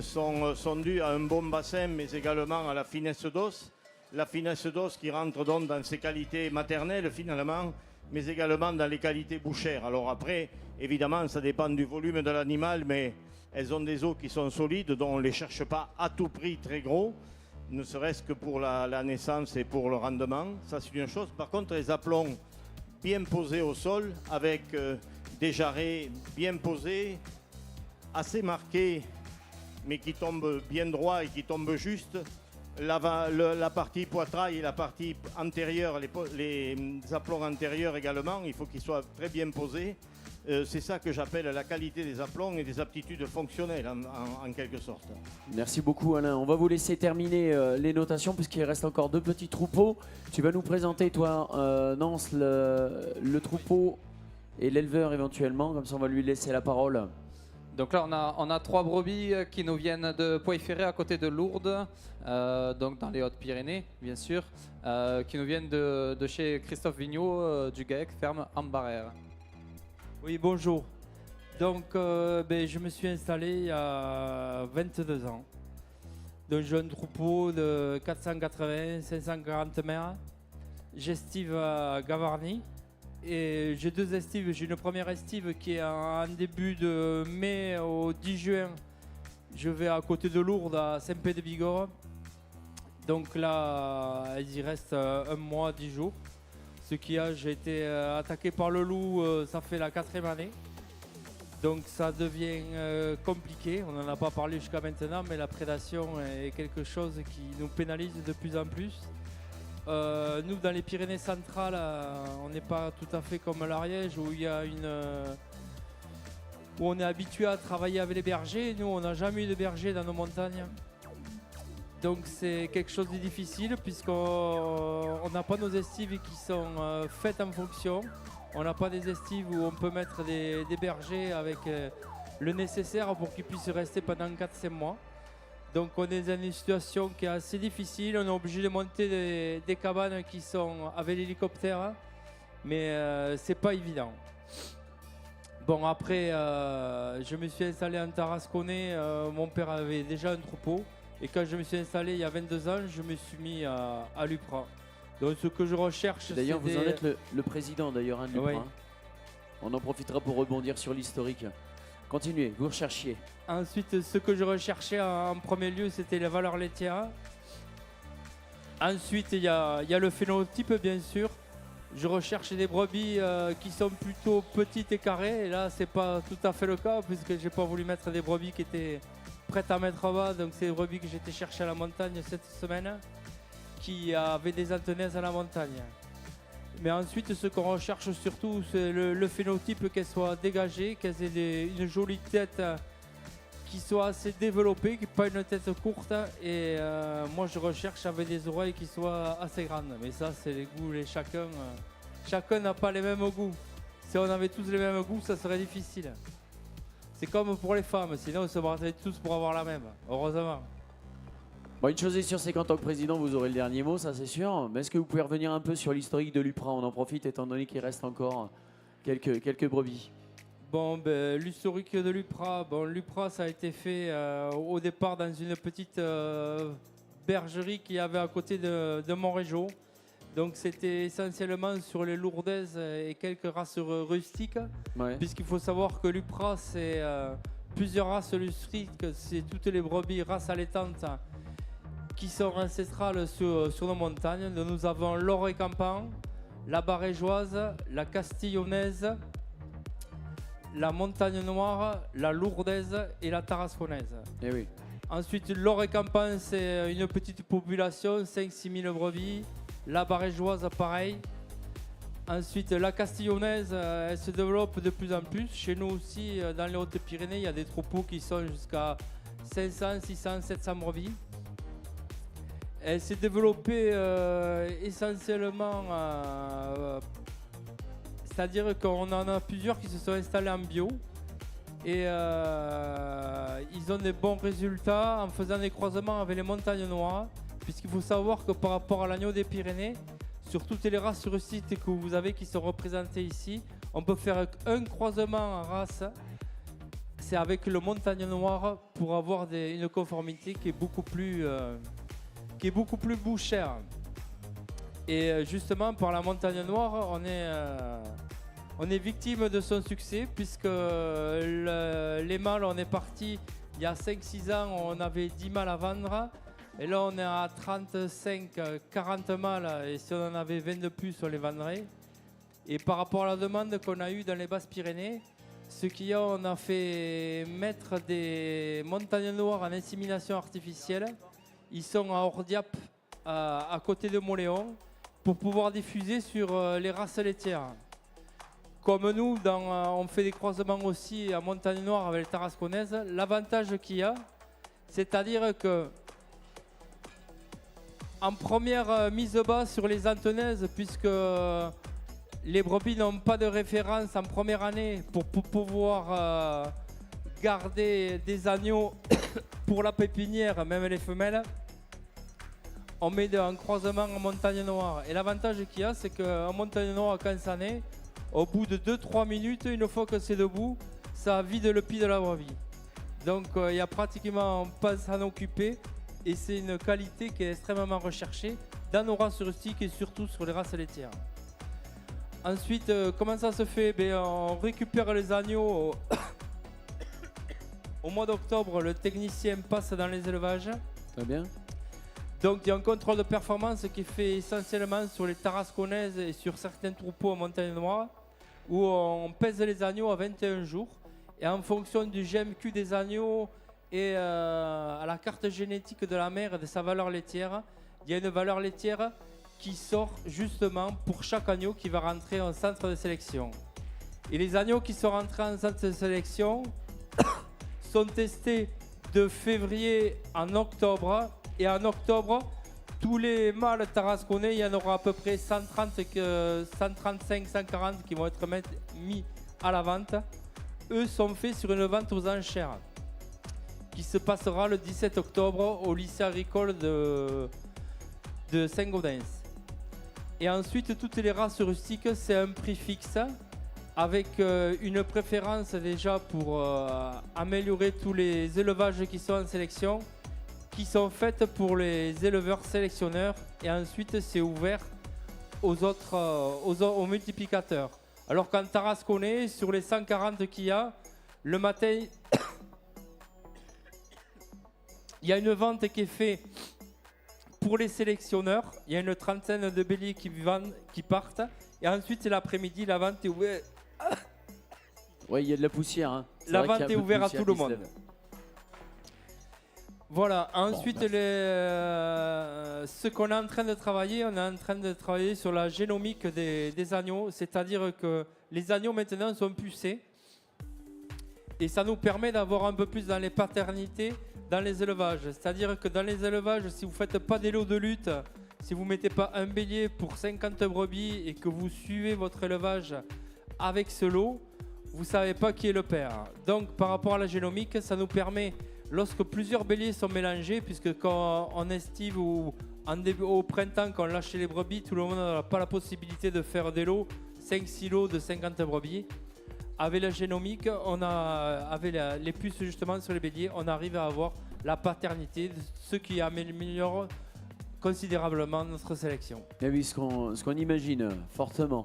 [SPEAKER 3] sont dues à un bon bassin, mais également à la finesse d'os. La finesse d'os qui rentre donc dans ses qualités maternelles finalement, mais également dans les qualités bouchères. Alors après, évidemment, ça dépend du volume de l'animal, mais elles ont des os qui sont solides, dont on ne les cherche pas à tout prix très gros. ne serait-ce que pour la naissance et pour le rendement. Ça, c'est une chose. Par contre, les aplombs bien posés au sol, avec des jarrets bien posés, assez marqués, mais qui tombent bien droit et qui tombent juste. La partie poitrail et la partie antérieure, les aplombs antérieurs également, il faut qu'ils soient très bien posés. C'est ça que j'appelle la qualité des aplombs et des aptitudes fonctionnelles en quelque sorte.
[SPEAKER 1] Merci beaucoup Alain. On va vous laisser terminer les notations puisqu'il reste encore 2 petits troupeaux. Tu vas nous présenter toi, Nance, le troupeau et l'éleveur éventuellement, comme ça on va lui laisser la parole.
[SPEAKER 11] Donc là, on a 3 brebis qui nous viennent de Poix-Ferré à côté de Lourdes, donc dans les Hautes-Pyrénées, bien sûr, qui nous viennent de chez Christophe Vigneault du GAEC, ferme en Barrère.
[SPEAKER 7] Oui, bonjour. Donc, je me suis installé il y a 22 ans. Donc, j'ai un troupeau de 480-540 mères. J'estive à Gavarnie. Et j'ai 2 estives. J'ai une première estive qui est en début de mai au 10 juin. Je vais à côté de Lourdes, à Saint-Pé-de-Bigorre. Donc là, elles y restent 1 mois, 10 jours. Ce qui a, j'ai été attaqué par le loup, ça fait la 4e année. Donc ça devient compliqué. On n'en a pas parlé jusqu'à maintenant, mais la prédation est quelque chose qui nous pénalise de plus en plus. Nous, dans les Pyrénées centrales, on n'est pas tout à fait comme l'Ariège où il y a où on est habitué à travailler avec les bergers. Nous, on n'a jamais eu de bergers dans nos montagnes. Donc c'est quelque chose de difficile puisqu'on n'a pas nos estives qui sont faites en fonction. On n'a pas des estives où on peut mettre des bergers avec le nécessaire pour qu'ils puissent rester pendant 4-5 mois. Donc on est dans une situation qui est assez difficile. On est obligé de monter des cabanes qui sont avec l'hélicoptère, mais c'est pas évident. Bon, après, je me suis installé en Tarasconnais. Mon père avait déjà un troupeau. Et quand je me suis installé il y a 22 ans, je me suis mis à l'UPRA. Donc ce que je recherche, c'est
[SPEAKER 1] d'ailleurs, vous en êtes le président d'ailleurs de l'UPRA.
[SPEAKER 7] Oui.
[SPEAKER 1] On en profitera pour rebondir sur l'historique. Continuez, vous recherchiez.
[SPEAKER 7] Ensuite, ce que je recherchais en premier lieu, c'était les valeurs laitières. Ensuite, il y a le phénotype, bien sûr. Je recherche des brebis qui sont plutôt petites et carrées. Et là, c'est pas tout à fait le cas, puisque j'ai pas voulu mettre des brebis qui étaient prêtes à mettre bas. Donc, c'est des brebis que j'ai été chercher à la montagne cette semaine, qui avaient des antenaises à la montagne. Mais ensuite, ce qu'on recherche surtout, c'est le phénotype, qu'elles soient dégagées, qu'elles aient une jolie tête qui soit assez développée, pas une tête courte. Et moi, je recherche avec des oreilles qui soient assez grandes. Mais ça, c'est les goûts, chacun n'a pas les mêmes goûts. Si on avait tous les mêmes goûts, ça serait difficile. C'est comme pour les femmes, sinon on se battrait tous pour avoir la même, heureusement.
[SPEAKER 1] Bon, une chose est sûre, c'est qu'en tant que président, vous aurez le dernier mot, ça c'est sûr. Mais est-ce que vous pouvez revenir un peu sur l'historique de l'UPRA? On en profite étant donné qu'il reste encore quelques brebis.
[SPEAKER 7] Bon, l'historique de l'UPRA, l'UPRA ça a été fait au départ dans une petite bergerie qu'il y avait à côté de Montrégeau. Donc c'était essentiellement sur les lourdaises et quelques races rustiques. Ouais. Puisqu'il faut savoir que l'UPRA c'est plusieurs races rustiques, c'est toutes les brebis races allaitantes qui sont ancestrales sur nos montagnes. Donc, nous avons l'Orée-Campan, la Barégeoise, la Castillonnaise, la Montagne Noire, la Lourdaise et la Tarasconnaise.
[SPEAKER 1] Eh oui.
[SPEAKER 7] Ensuite, l'Orée-Campan, c'est une petite population, 5-6 000 brebis. La Barégeoise, pareil. Ensuite, la Castillonnaise, elle se développe de plus en plus. Chez nous aussi, dans les Hautes-Pyrénées, il y a des troupeaux qui sont jusqu'à 500, 600, 700 brebis. Elle s'est développée essentiellement, c'est-à-dire qu'on en a plusieurs qui se sont installés en bio et ils ont des bons résultats en faisant des croisements avec les montagnes noires, puisqu'il faut savoir que par rapport à l'agneau des Pyrénées, sur toutes les races rustiques que vous avez qui sont représentées ici, on peut faire un croisement en race, c'est avec le montagne noire pour avoir une conformité qui est beaucoup plus bouchère. Et justement, par la montagne noire, on est victime de son succès, puisque les mâles, on est parti il y a 5-6 ans, on avait 10 mâles à vendre. Et là, on est à 35-40 mâles. Et si on en avait 20 de plus, on les vendrait. Et par rapport à la demande qu'on a eue dans les Basses-Pyrénées, ce qu'il y a, on a fait mettre des montagnes noires en insémination artificielle. Ils sont à Ordiap, à côté de Moléon, pour pouvoir diffuser sur les races laitières. Comme nous, on fait des croisements aussi à montagne noire avec les tarasconnaises. L'avantage qu'il y a, c'est-à-dire que en première mise bas sur les antennaises, puisque les brebis n'ont pas de référence en première année pour pouvoir garder des agneaux pour la pépinière, même les femelles, on met un croisement en montagne noire. Et l'avantage qu'il y a, c'est qu'en montagne noire, quand ça naît, au bout de 2-3 minutes, une fois que c'est debout, ça vide le pied de la brebis. Donc il n'y a pratiquement pas à s'en occuper et c'est une qualité qui est extrêmement recherchée dans nos races rustiques et surtout sur les races laitières. Ensuite, comment ça se fait? On récupère les agneaux au mois d'octobre, le technicien passe dans les élevages.
[SPEAKER 1] Très bien.
[SPEAKER 7] Donc il y a un contrôle de performance qui est fait essentiellement sur les tarasconnaises et sur certains troupeaux en montagne noire où on pèse les agneaux à 21 jours et en fonction du GMQ des agneaux et à la carte génétique de la mère et de sa valeur laitière, il y a une valeur laitière qui sort justement pour chaque agneau qui va rentrer en centre de sélection. Et les agneaux qui sont rentrés en centre de sélection sont testés de février en octobre. Et en octobre, tous les mâles tarasconnais, il y en aura à peu près 135, 140 qui vont être mis à la vente. Eux sont faits sur une vente aux enchères qui se passera le 17 octobre au lycée agricole de Saint-Gaudens. Et ensuite, toutes les races rustiques, c'est un prix fixe avec une préférence déjà pour améliorer tous les élevages qui sont en sélection, qui sont faites pour les éleveurs sélectionneurs et ensuite c'est ouvert aux multiplicateurs. Alors qu'en tarasconnais, sur les 140 qu'il y a, le matin, il y a une vente qui est faite pour les sélectionneurs. Il y a une trentaine de béliers qui partent et ensuite c'est l'après-midi, la vente est ouverte.
[SPEAKER 1] Ouais, il y a de la poussière. Hein.
[SPEAKER 7] La vente est ouverte à tout le monde. Voilà, ensuite ce qu'on est en train de travailler, on est en train de travailler sur la génomique des agneaux, c'est-à-dire que les agneaux maintenant sont pucés et ça nous permet d'avoir un peu plus dans les paternités dans les élevages. C'est-à-dire que dans les élevages, si vous ne faites pas des lots de lutte, si vous ne mettez pas un bélier pour 50 brebis et que vous suivez votre élevage avec ce lot, vous ne savez pas qui est le père. Donc par rapport à la génomique, ça nous permet, lorsque plusieurs béliers sont mélangés, puisque quand on estive ou au printemps, quand on lâche les brebis, tout le monde n'a pas la possibilité de faire des lots, 5-6 lots de 50 brebis. Avec la génomique, avec les puces justement sur les béliers, on arrive à avoir la paternité, ce qui améliore considérablement notre sélection.
[SPEAKER 1] Et oui, ce qu'on imagine fortement.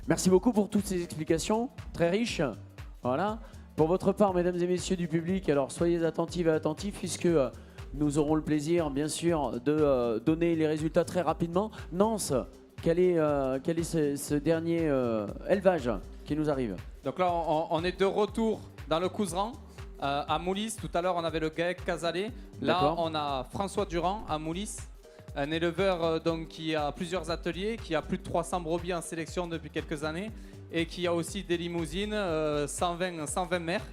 [SPEAKER 1] Merci beaucoup pour toutes ces explications, très riches. Voilà. Pour votre part, mesdames et messieurs du public, alors soyez attentifs et attentifs puisque nous aurons le plaisir, bien sûr, de donner les résultats très rapidement. Nance, quel est ce dernier élevage qui nous arrive?
[SPEAKER 11] Donc là, on est de retour dans le Couserans, à Moulis. Tout à l'heure, on avait le GAEC Casalet. Là, on a François Durand à Moulis, un éleveur donc, qui a plusieurs ateliers, qui a plus de 300 brebis en sélection depuis quelques années et qui a aussi des limousines, 120 mères.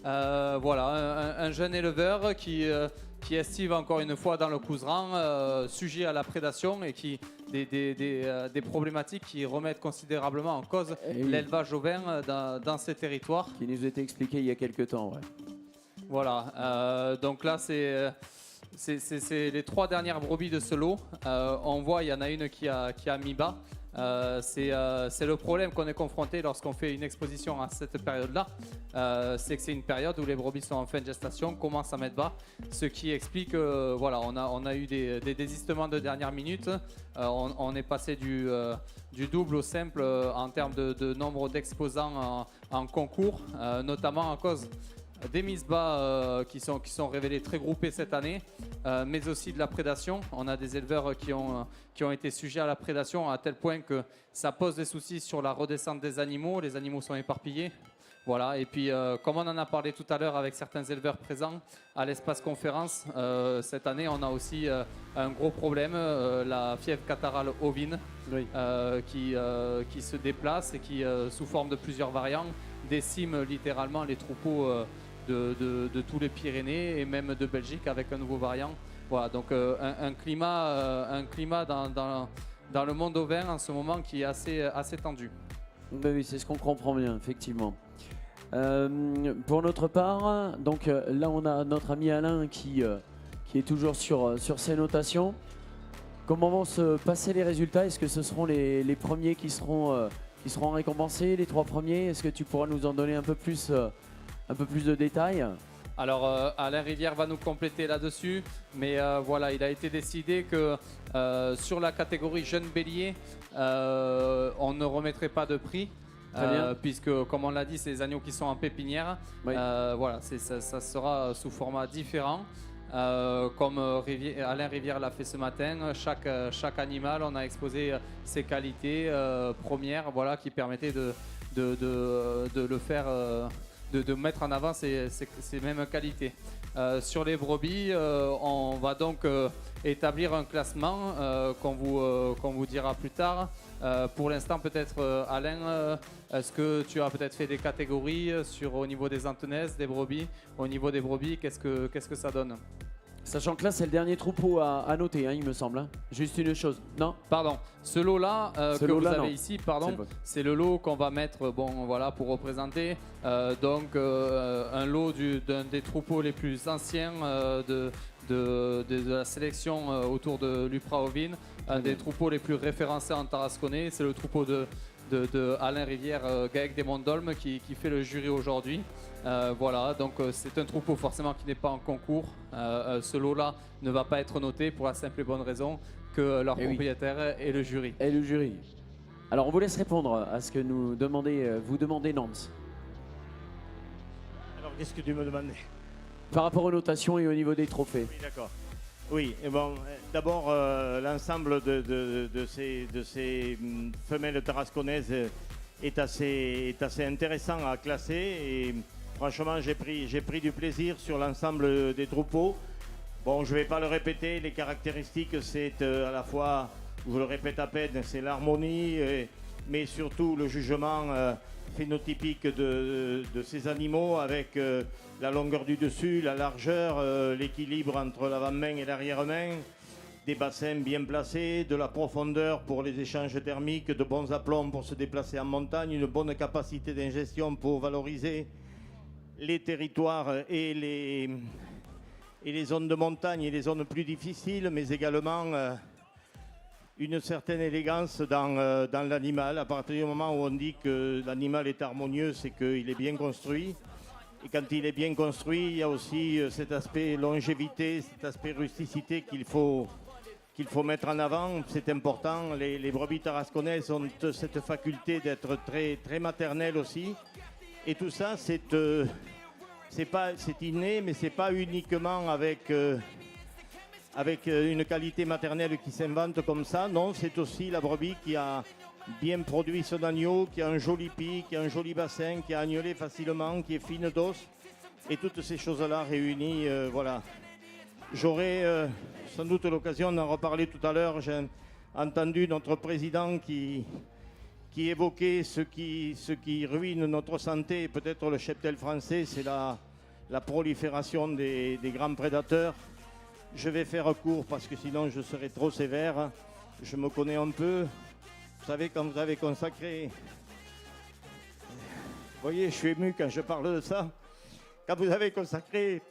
[SPEAKER 11] Voilà, un jeune éleveur qui estive encore une fois dans le Couserans, sujet à la prédation et qui des problématiques qui remettent considérablement en cause l'élevage ovin dans ces territoires.
[SPEAKER 1] Qui nous a été expliqué il y a quelques temps. Ouais.
[SPEAKER 11] Voilà, donc là c'est les 3 dernières brebis de ce lot. On voit il y en a une qui a mis bas. C'est le problème qu'on est confronté lorsqu'on fait une exposition à cette période-là. C'est que c'est une période où les brebis sont en fin de gestation, commencent à mettre bas, ce qui explique voilà, on a eu des désistements de dernière minute. On est passé du double au simple en termes de nombre d'exposants en concours, notamment à cause des mises bas qui sont révélées très groupées cette année, mais aussi de la prédation. On a des éleveurs qui ont été sujets à la prédation à tel point que ça pose des soucis sur la redescente des animaux. Les animaux sont éparpillés. Voilà. Et puis, comme on en a parlé tout à l'heure avec certains éleveurs présents à l'espace conférence, cette année, on a aussi un gros problème, la fièvre catarrhale ovine, qui se déplace et qui, sous forme de plusieurs variants, décime littéralement les troupeaux de tous les Pyrénées et même de Belgique avec un nouveau variant. Voilà, donc un climat dans le monde ovin en ce moment qui est assez tendu.
[SPEAKER 1] Ben oui, c'est ce qu'on comprend bien, effectivement. Pour notre part, donc là on a notre ami Alain qui est toujours sur ses notations. Comment vont se passer les résultats? Est-ce que ce seront les premiers qui seront récompensés, les 3 premiers? Est-ce que tu pourras nous en donner un peu plus de détails?
[SPEAKER 11] Alors Alain Rivière va nous compléter là-dessus, mais voilà, il a été décidé que sur la catégorie jeune bélier, on ne remettrait pas de prix. Puisque, comme on l'a dit, c'est les agneaux qui sont en pépinière. Oui. Voilà, ça sera sous format différent. Comme Alain Rivière l'a fait ce matin, chaque animal, on a exposé ses qualités premières, voilà, qui permettaient de le faire, de mettre en avant ces mêmes qualités. Sur les brebis, on va donc établir un classement qu'on vous dira plus tard. Pour l'instant, peut-être, Alain, est-ce que tu as peut-être fait des catégories au niveau des antennaises, des brebis? Au niveau des brebis, qu'est-ce que ça donne?
[SPEAKER 1] Sachant que là, c'est le dernier troupeau à noter, hein, il me semble. Hein. Juste une chose. Non?
[SPEAKER 11] Pardon. Ce lot-là vous avez ici, c'est le lot qu'on va mettre voilà, pour représenter. Donc, un lot d'un des troupeaux les plus anciens de la sélection autour de l'Upra ovine. Un des troupeaux les plus référencés en Tarasconnais, c'est le troupeau de Alain Rivière, Gaec des Monts-d'Olmes, qui fait le jury aujourd'hui. Voilà, donc c'est un troupeau forcément qui n'est pas en concours. Ce lot-là ne va pas être noté pour la simple et bonne raison que leur propriétaire est le jury.
[SPEAKER 1] Et le jury. Alors on vous laisse répondre à ce que vous demandez Nance.
[SPEAKER 3] Alors qu'est-ce que tu me demandais?
[SPEAKER 1] Par rapport aux notations et au niveau des trophées.
[SPEAKER 3] Oui, d'accord. Oui, et bon, d'abord, l'ensemble de ces femelles tarasconnaises est assez intéressant à classer. Et franchement, j'ai pris du plaisir sur l'ensemble des troupeaux. Bon, je ne vais pas le répéter, les caractéristiques, c'est à la fois, je le répète à peine, c'est l'harmonie, mais surtout le jugement phénotypique de ces animaux avec la longueur du dessus, la largeur, l'équilibre entre l'avant-main et l'arrière-main, des bassins bien placés, de la profondeur pour les échanges thermiques, de bons aplombs pour se déplacer en montagne, une bonne capacité d'ingestion pour valoriser les territoires et les zones de montagne et les zones plus difficiles, mais également une certaine élégance dans l'animal. À partir du moment où on dit que l'animal est harmonieux, c'est qu'il est bien construit. Et quand il est bien construit, il y a aussi cet aspect longévité, cet aspect rusticité qu'il faut mettre en avant. C'est important. Les brebis tarasconnaises ont cette faculté d'être très, très maternelles aussi. Et tout ça, c'est inné, mais c'est pas uniquement avec une qualité maternelle qui s'invente comme ça. Non, c'est aussi la brebis qui a bien produit son agneau, qui a un joli pic, qui a un joli bassin, qui a agnelé facilement, qui est fine d'os. Et toutes ces choses-là réunies, voilà. J'aurai sans doute l'occasion d'en reparler tout à l'heure. J'ai entendu notre président qui évoquait ce qui ruine notre santé, et peut-être le cheptel français, c'est la prolifération des grands prédateurs. Je vais faire court parce que sinon je serai trop sévère. Je me connais un peu. Vous savez, quand vous avez consacré... Vous voyez, je suis ému quand je parle de ça. Quand vous avez consacré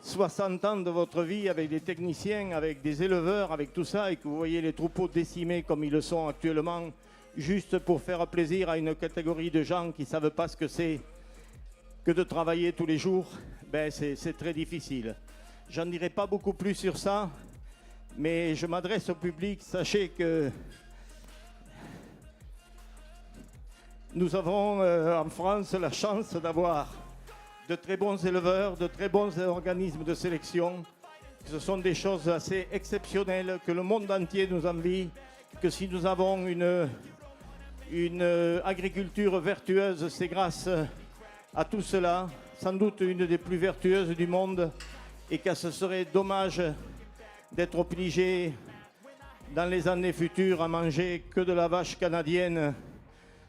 [SPEAKER 3] 60 ans de votre vie avec des techniciens, avec des éleveurs, avec tout ça, et que vous voyez les troupeaux décimés comme ils le sont actuellement, juste pour faire plaisir à une catégorie de gens qui ne savent pas ce que c'est que de travailler tous les jours, ben c'est très difficile. J'en dirai pas beaucoup plus sur ça, mais je m'adresse au public. Sachez que nous avons en France la chance d'avoir de très bons éleveurs, de très bons organismes de sélection. Ce sont des choses assez exceptionnelles que le monde entier nous envie, que si nous avons une agriculture vertueuse, c'est grâce à tout cela, sans doute une des plus vertueuses du monde, et que ce serait dommage d'être obligé dans les années futures à manger que de la vache canadienne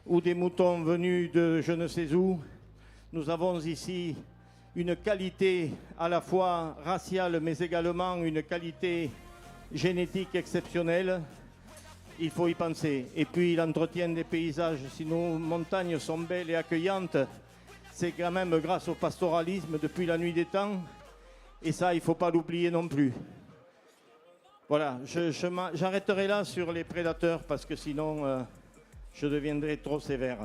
[SPEAKER 3] ou des moutons venus de je ne sais où. Nous avons ici une qualité à la fois raciale mais également une qualité génétique exceptionnelle. Il faut y penser. Et puis l'entretien des paysages, si nos montagnes sont belles et accueillantes, c'est quand même grâce au pastoralisme depuis la nuit des temps. Et ça, il ne faut pas l'oublier non plus. Voilà, j'arrêterai là sur les prédateurs parce que sinon je deviendrai trop sévère.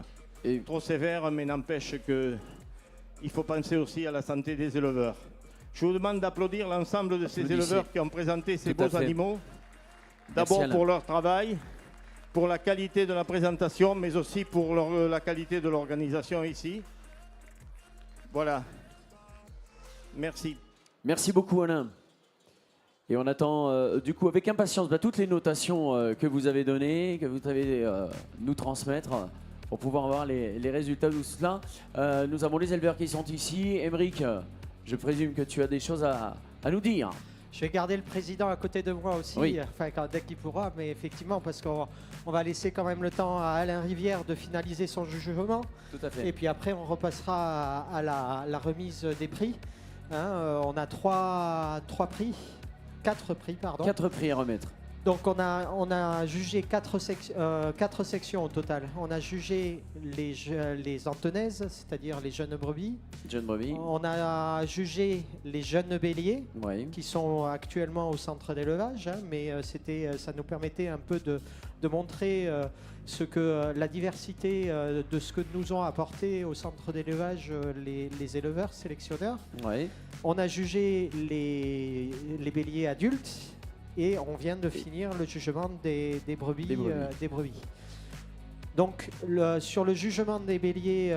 [SPEAKER 3] Trop sévère, mais n'empêche qu'il faut penser aussi à la santé des éleveurs. Je vous demande d'applaudir l'ensemble de ces éleveurs qui ont présenté ces beaux animaux. D'abord pour leur travail, pour la qualité de la présentation, mais aussi pour la qualité de l'organisation ici. Voilà. Merci.
[SPEAKER 1] Merci beaucoup Alain. Et on attend du coup avec impatience toutes les notations que vous avez données, que vous avez nous transmettre pour pouvoir voir les résultats de tout cela. Nous avons les éleveurs qui sont ici. Émeric, je présume que tu as des choses à nous dire.
[SPEAKER 25] Je vais garder le président à côté de moi aussi,
[SPEAKER 1] oui.
[SPEAKER 25] Dès qu'il pourra, mais effectivement, parce qu'on va laisser quand même le temps à Alain Rivière de finaliser son jugement.
[SPEAKER 1] Tout à fait.
[SPEAKER 25] Et puis après, on repassera à la remise des prix. On a quatre prix, pardon.
[SPEAKER 1] 4 prix à remettre.
[SPEAKER 25] Donc on a jugé 4 sections au total. On a jugé les antennaises, c'est-à-dire les jeunes brebis.
[SPEAKER 1] Jeunes brebis.
[SPEAKER 25] On a jugé les jeunes béliers, qui sont actuellement au centre d'élevage, mais ça nous permettait un peu de montrer la diversité de ce que nous ont apporté au centre d'élevage les éleveurs, sélectionneurs. On a jugé les béliers adultes. Et on vient de finir le jugement des brebis. Donc sur le jugement des béliers,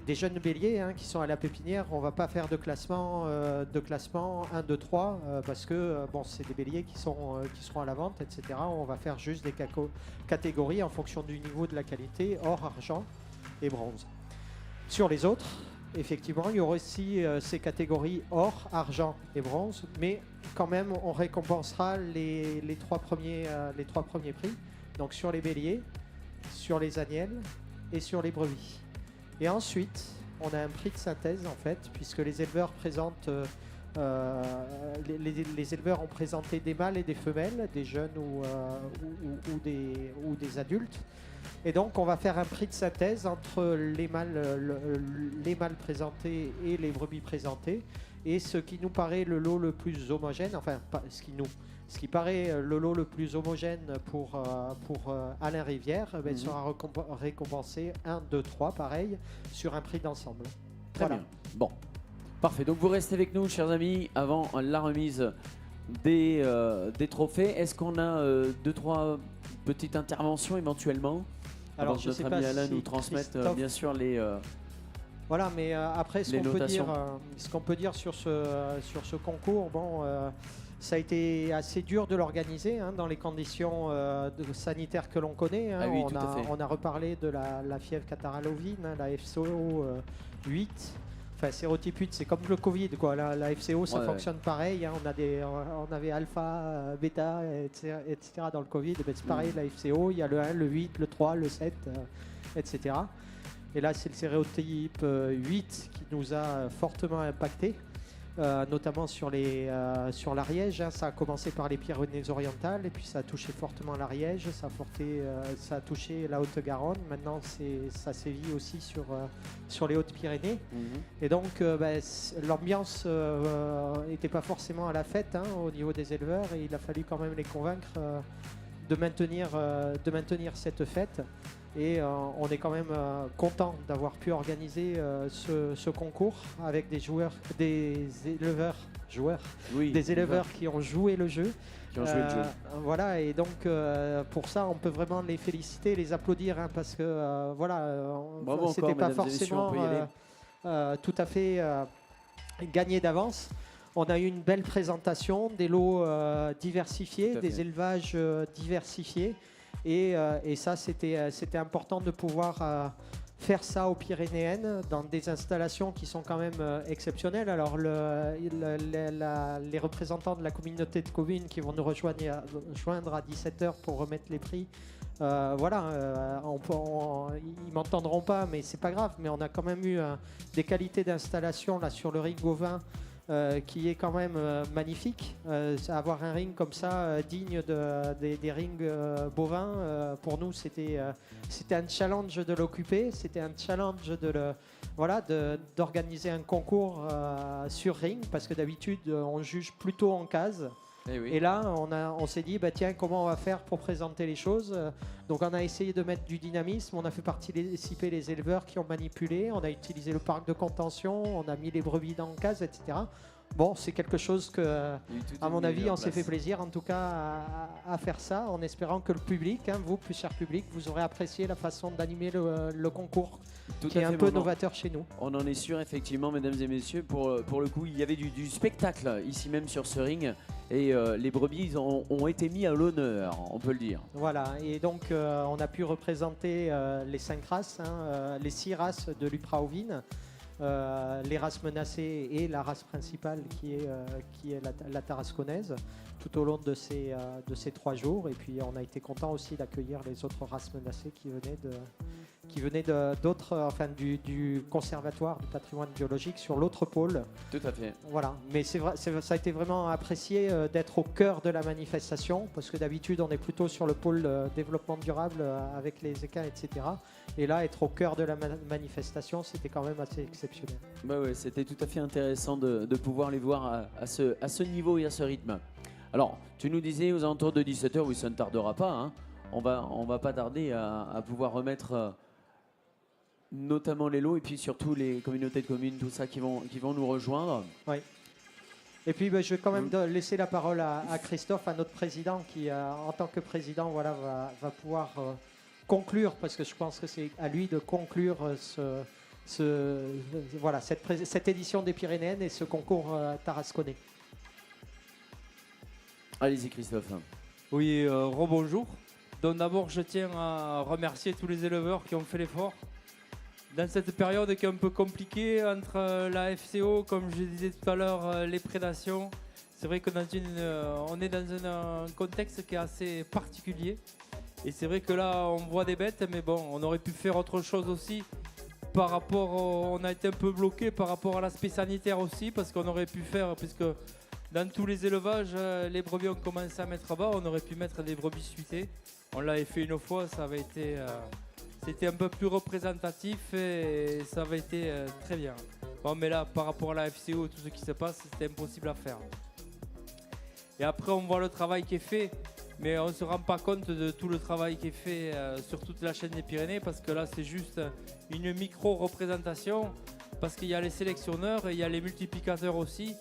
[SPEAKER 25] des jeunes béliers qui sont à la pépinière, on ne va pas faire de classement 1, 2, 3 parce que c'est des béliers qui seront à la vente, etc. On va faire juste des catégories en fonction du niveau de la qualité, or, argent et bronze. Sur les autres, effectivement, il y aura aussi ces catégories or, argent et bronze, mais quand même, on récompensera les trois premiers prix. Donc sur les béliers, sur les agnelles et sur les brebis. Et ensuite, on a un prix de synthèse en fait, puisque les éleveurs présentent, les éleveurs ont présenté des mâles et des femelles, des jeunes ou des adultes. Et donc on va faire un prix de synthèse entre les mâles présentés et les brebis présentées. Et ce qui nous paraît le lot le plus homogène, ce qui paraît le lot le plus homogène pour Alain Rivière, sera récompensé 1, 2, 3, pareil, sur un prix d'ensemble.
[SPEAKER 1] Très bien. Bon, parfait. Donc vous restez avec nous, chers amis, avant la remise des trophées. Est-ce qu'on a 2-3 petites interventions éventuellement?
[SPEAKER 25] Alors,
[SPEAKER 1] je sais pas si Alain nous transmette bien sûr les...
[SPEAKER 25] Voilà, mais après, ce qu'on peut dire sur ce concours, ça a été assez dur de l'organiser dans les conditions sanitaires que l'on connaît.
[SPEAKER 1] Ah oui,
[SPEAKER 25] on a reparlé de la fièvre catarrhalovine, la FCO 8. Enfin, sérotype 8, c'est comme le Covid, quoi. La FCO, ça fonctionne pareil. On avait alpha, bêta, etc. dans le Covid. C'est pareil, la FCO, il y a le 1, le 8, le 3, le 7, etc. Et là, c'est le sérotype 8 qui nous a fortement impacté, notamment sur l'Ariège. Ça a commencé par les Pyrénées-Orientales et puis ça a touché fortement l'Ariège, ça a touché la Haute-Garonne. Maintenant, ça sévit aussi sur les Hautes-Pyrénées. Et donc, l'ambiance n'était pas forcément à la fête au niveau des éleveurs et il a fallu quand même les convaincre de maintenir cette fête. Et on est quand même content d'avoir pu organiser ce concours avec des éleveurs qui ont joué le jeu. Voilà, et donc pour ça, on peut vraiment les féliciter, les applaudir, parce que c'était pas forcément tout à fait gagné d'avance. On a eu une belle présentation, des lots diversifiés, des élevages diversifiés. Et ça, c'était important de pouvoir faire ça aux Pyrénéennes dans des installations qui sont quand même exceptionnelles. Alors les représentants de la communauté de communes qui vont nous rejoindre à 17h pour remettre les prix, voilà, ils m'entendront pas, mais c'est pas grave. Mais on a quand même eu des qualités d'installation là sur le ring Gauvin qui est quand même magnifique. Avoir un ring comme ça digne des rings bovins, pour nous c'était un challenge de l'occuper, c'était un challenge d'organiser un concours sur ring, parce que d'habitude on juge plutôt en case. Et là, on s'est dit, tiens, comment on va faire pour présenter les choses? Donc on a essayé de mettre du dynamisme, on a fait participer les éleveurs qui ont manipulé, on a utilisé le parc de contention, on a mis les brebis dans le case, etc. Bon, c'est quelque chose que, à mon avis, on s'est fait plaisir en tout cas à faire ça, en espérant que le public, vous, plus cher public, vous aurez apprécié la façon d'animer le concours, qui est un peu novateur chez nous.
[SPEAKER 1] On en est sûr, effectivement, mesdames et messieurs. Pour le coup, il y avait du spectacle ici même sur ce ring. Et les brebis ont été mis à l'honneur, on peut le dire.
[SPEAKER 25] Voilà, et donc on a pu représenter les 5 races, les 6 races de l'Upra ovine, les races menacées et la race principale qui est la tarasconnaise, tout au long de ces 3 jours. Et puis on a été content aussi d'accueillir les autres races menacées qui venaient d'autres, enfin du conservatoire du patrimoine biologique sur l'autre pôle.
[SPEAKER 1] Tout à fait.
[SPEAKER 25] Voilà, mais c'est vrai, ça a été vraiment apprécié d'être au cœur de la manifestation, parce que d'habitude on est plutôt sur le pôle développement durable avec les équins, etc. Et là, être au cœur de la manifestation, c'était quand même assez exceptionnel.
[SPEAKER 1] Ouais, c'était tout à fait intéressant de pouvoir les voir à ce niveau et à ce rythme. Alors, tu nous disais aux alentours de 17h, oui, ça ne tardera pas, on va pas tarder à pouvoir remettre notamment les lots et puis surtout les communautés de communes, tout ça qui vont nous rejoindre.
[SPEAKER 25] Oui. Et puis je vais quand même laisser la parole à Christophe, à notre président, qui en tant que président va pouvoir conclure, parce que je pense que c'est à lui de conclure cette édition des Pyrénéennes et ce concours tarasconnais.
[SPEAKER 1] Allez-y Christophe.
[SPEAKER 7] Oui, rebonjour. Donc d'abord je tiens à remercier tous les éleveurs qui ont fait l'effort. Dans cette période qui est un peu compliquée entre la FCO, comme je disais tout à l'heure, les prédations, c'est vrai qu'on est dans un contexte qui est assez particulier. Et c'est vrai que là, on voit des bêtes, mais bon, on aurait pu faire autre chose aussi. On a été un peu bloqué par rapport à l'aspect sanitaire aussi, parce qu'on aurait pu faire, puisque dans tous les élevages, les brebis ont commencé à mettre bas, on aurait pu mettre des brebis suitées. On l'avait fait une fois, ça avait été... C'était un peu plus représentatif et ça avait été très bien. Bon, mais là, par rapport à la FCO, tout ce qui se passe, c'était impossible à faire. Et après, on voit le travail qui est fait, mais on ne se rend pas compte de tout le travail qui est fait sur toute la chaîne des Pyrénées, parce que là, c'est juste une micro-représentation, parce qu'il y a les sélectionneurs et il y a les multiplicateurs aussi.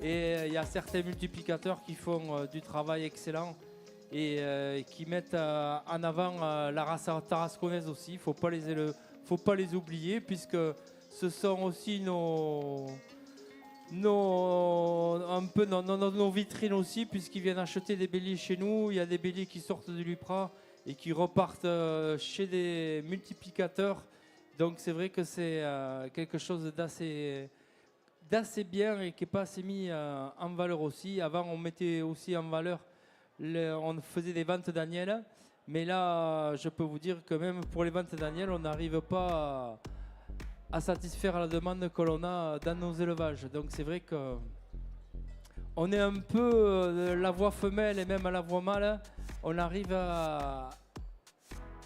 [SPEAKER 7] Et il y a certains multiplicateurs qui font du travail excellent et qui mettent en avant la race tarasconnaise aussi. Il ne faut pas les oublier, puisque ce sont aussi nos vitrines aussi, puisqu'ils viennent acheter des béliers chez nous. Il y a des béliers qui sortent de l'Upra et qui repartent chez des multiplicateurs. Donc c'est vrai que c'est quelque chose d'assez bien et qui n'est pas assez mis en valeur aussi. Avant, on mettait aussi en valeur, on faisait des ventes d'Aniel, mais là, je peux vous dire que même pour les ventes d'Aniel, on n'arrive pas à satisfaire la demande que l'on a dans nos élevages. Donc c'est vrai que on est un peu la voie femelle et même à la voie mâle, on arrive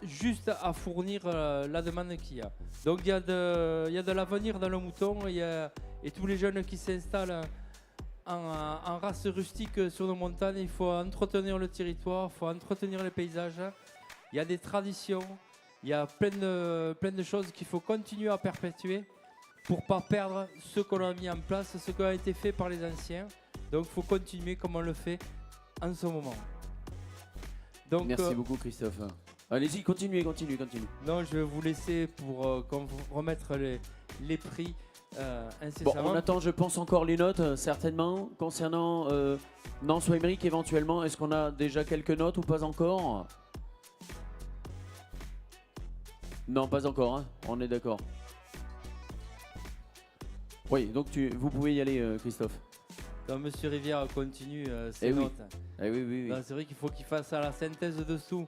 [SPEAKER 7] juste à fournir la demande qu'il y a. Donc il y a de l'avenir dans le mouton, et tous les jeunes qui s'installent en race rustique sur nos montagnes, il faut entretenir le territoire, il faut entretenir les paysages. Il y a des traditions, il y a plein de choses qu'il faut continuer à perpétuer pour ne pas perdre ce qu'on a mis en place, ce qui a été fait par les anciens. Donc il faut continuer comme on le fait en ce moment. Donc,
[SPEAKER 1] merci beaucoup Christophe. Allez-y, continuez.
[SPEAKER 7] Non, je vais vous laisser pour remettre les prix
[SPEAKER 1] Bon,
[SPEAKER 7] incessamment.
[SPEAKER 1] on attend, je pense, encore les notes, certainement. Concernant Nance ou Emmerich, éventuellement, est-ce qu'on a déjà quelques notes ou pas encore? Non, pas encore, hein, on est d'accord. Oui, donc vous pouvez y aller, Christophe.
[SPEAKER 7] Donc, Monsieur Rivière continue ses
[SPEAKER 1] Eh oui.
[SPEAKER 7] notes.
[SPEAKER 1] Eh oui, oui, oui.
[SPEAKER 7] Donc, c'est vrai qu'il faut qu'il fasse la synthèse dessous.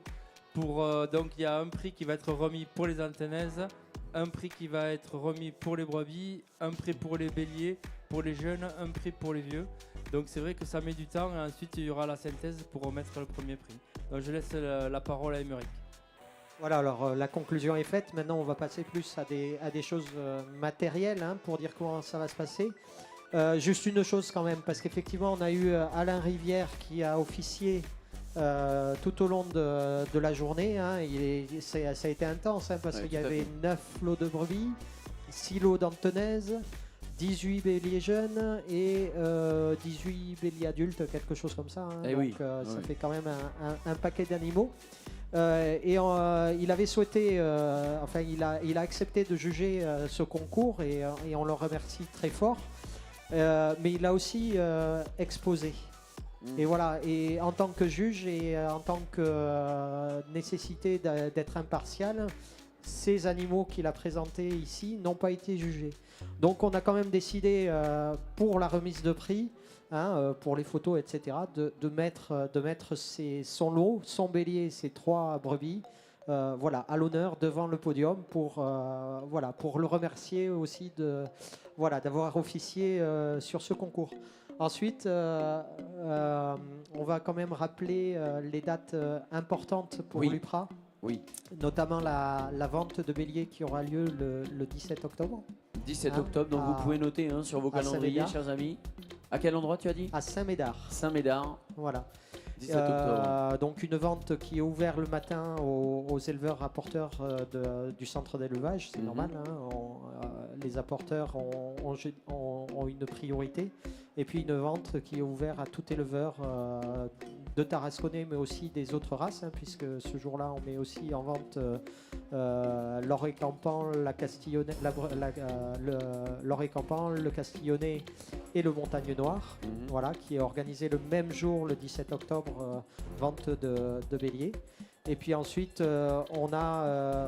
[SPEAKER 7] Donc il y a un prix qui va être remis pour les antennaises, un prix qui va être remis pour les brebis, un prix pour les béliers, pour les jeunes, un prix pour les vieux. Donc c'est vrai que ça met du temps et ensuite il y aura la synthèse pour remettre le premier prix. Donc je laisse la parole à Emmerich.
[SPEAKER 25] Voilà, alors la conclusion est faite. Maintenant, on va passer plus à des choses matérielles hein, pour dire comment ça va se passer. Juste une chose quand même, parce qu'effectivement, on a eu Alain Rivière qui a officié tout au long de la journée. Hein. Ça a été intense hein, parce
[SPEAKER 1] Ouais,
[SPEAKER 25] qu'il y
[SPEAKER 1] tout à
[SPEAKER 25] avait
[SPEAKER 1] fait.
[SPEAKER 25] 9 lots de brebis, 6 lots d'antennaises, 18 béliers jeunes et 18 béliers adultes, quelque chose comme ça. Hein.
[SPEAKER 1] Eh
[SPEAKER 25] Donc
[SPEAKER 1] oui,
[SPEAKER 25] ça
[SPEAKER 1] oui.
[SPEAKER 25] fait quand même un paquet d'animaux. Il avait souhaité, enfin il a accepté de juger ce concours et on le remercie très fort. Mais il a aussi exposé. Et voilà, et en tant que juge et en tant que nécessité d'être impartial, ces animaux qu'il a présentés ici n'ont pas été jugés. Donc on a quand même décidé pour la remise de prix, hein, pour les photos, etc., de mettre son lot, son bélier, ses 3 brebis, voilà, à l'honneur devant le podium pour le remercier aussi d'avoir officié sur ce concours. Ensuite, on va quand même rappeler les dates importantes pour
[SPEAKER 1] Oui.
[SPEAKER 25] l'UPRA.
[SPEAKER 1] Oui.
[SPEAKER 25] Notamment la vente de béliers qui aura lieu le 17 octobre.
[SPEAKER 1] 17
[SPEAKER 25] Hein,
[SPEAKER 1] octobre, donc
[SPEAKER 25] à-
[SPEAKER 1] vous pouvez noter hein, sur vos
[SPEAKER 25] à
[SPEAKER 1] calendriers,
[SPEAKER 25] Saint-Médard.
[SPEAKER 1] chers amis. À quel endroit tu as dit?
[SPEAKER 25] À Saint-Médard.
[SPEAKER 1] Saint-Médard.
[SPEAKER 25] Voilà.
[SPEAKER 1] 17 octobre.
[SPEAKER 25] Donc une vente qui est ouverte le matin aux éleveurs apporteurs du centre d'élevage, c'est
[SPEAKER 1] Mhm.
[SPEAKER 25] normal. Hein, les apporteurs ont une priorité. Et puis une vente qui est ouverte à tout éleveur de Tarasconnais, mais aussi des autres races, hein, puisque ce jour-là, on met aussi en vente l'Oré Campan, la Castillonnais, l'Oré Campan, le Castillonnais et le Montagne Noire, voilà, qui est organisé le même jour, le 17 octobre, vente de béliers. Et puis ensuite, on a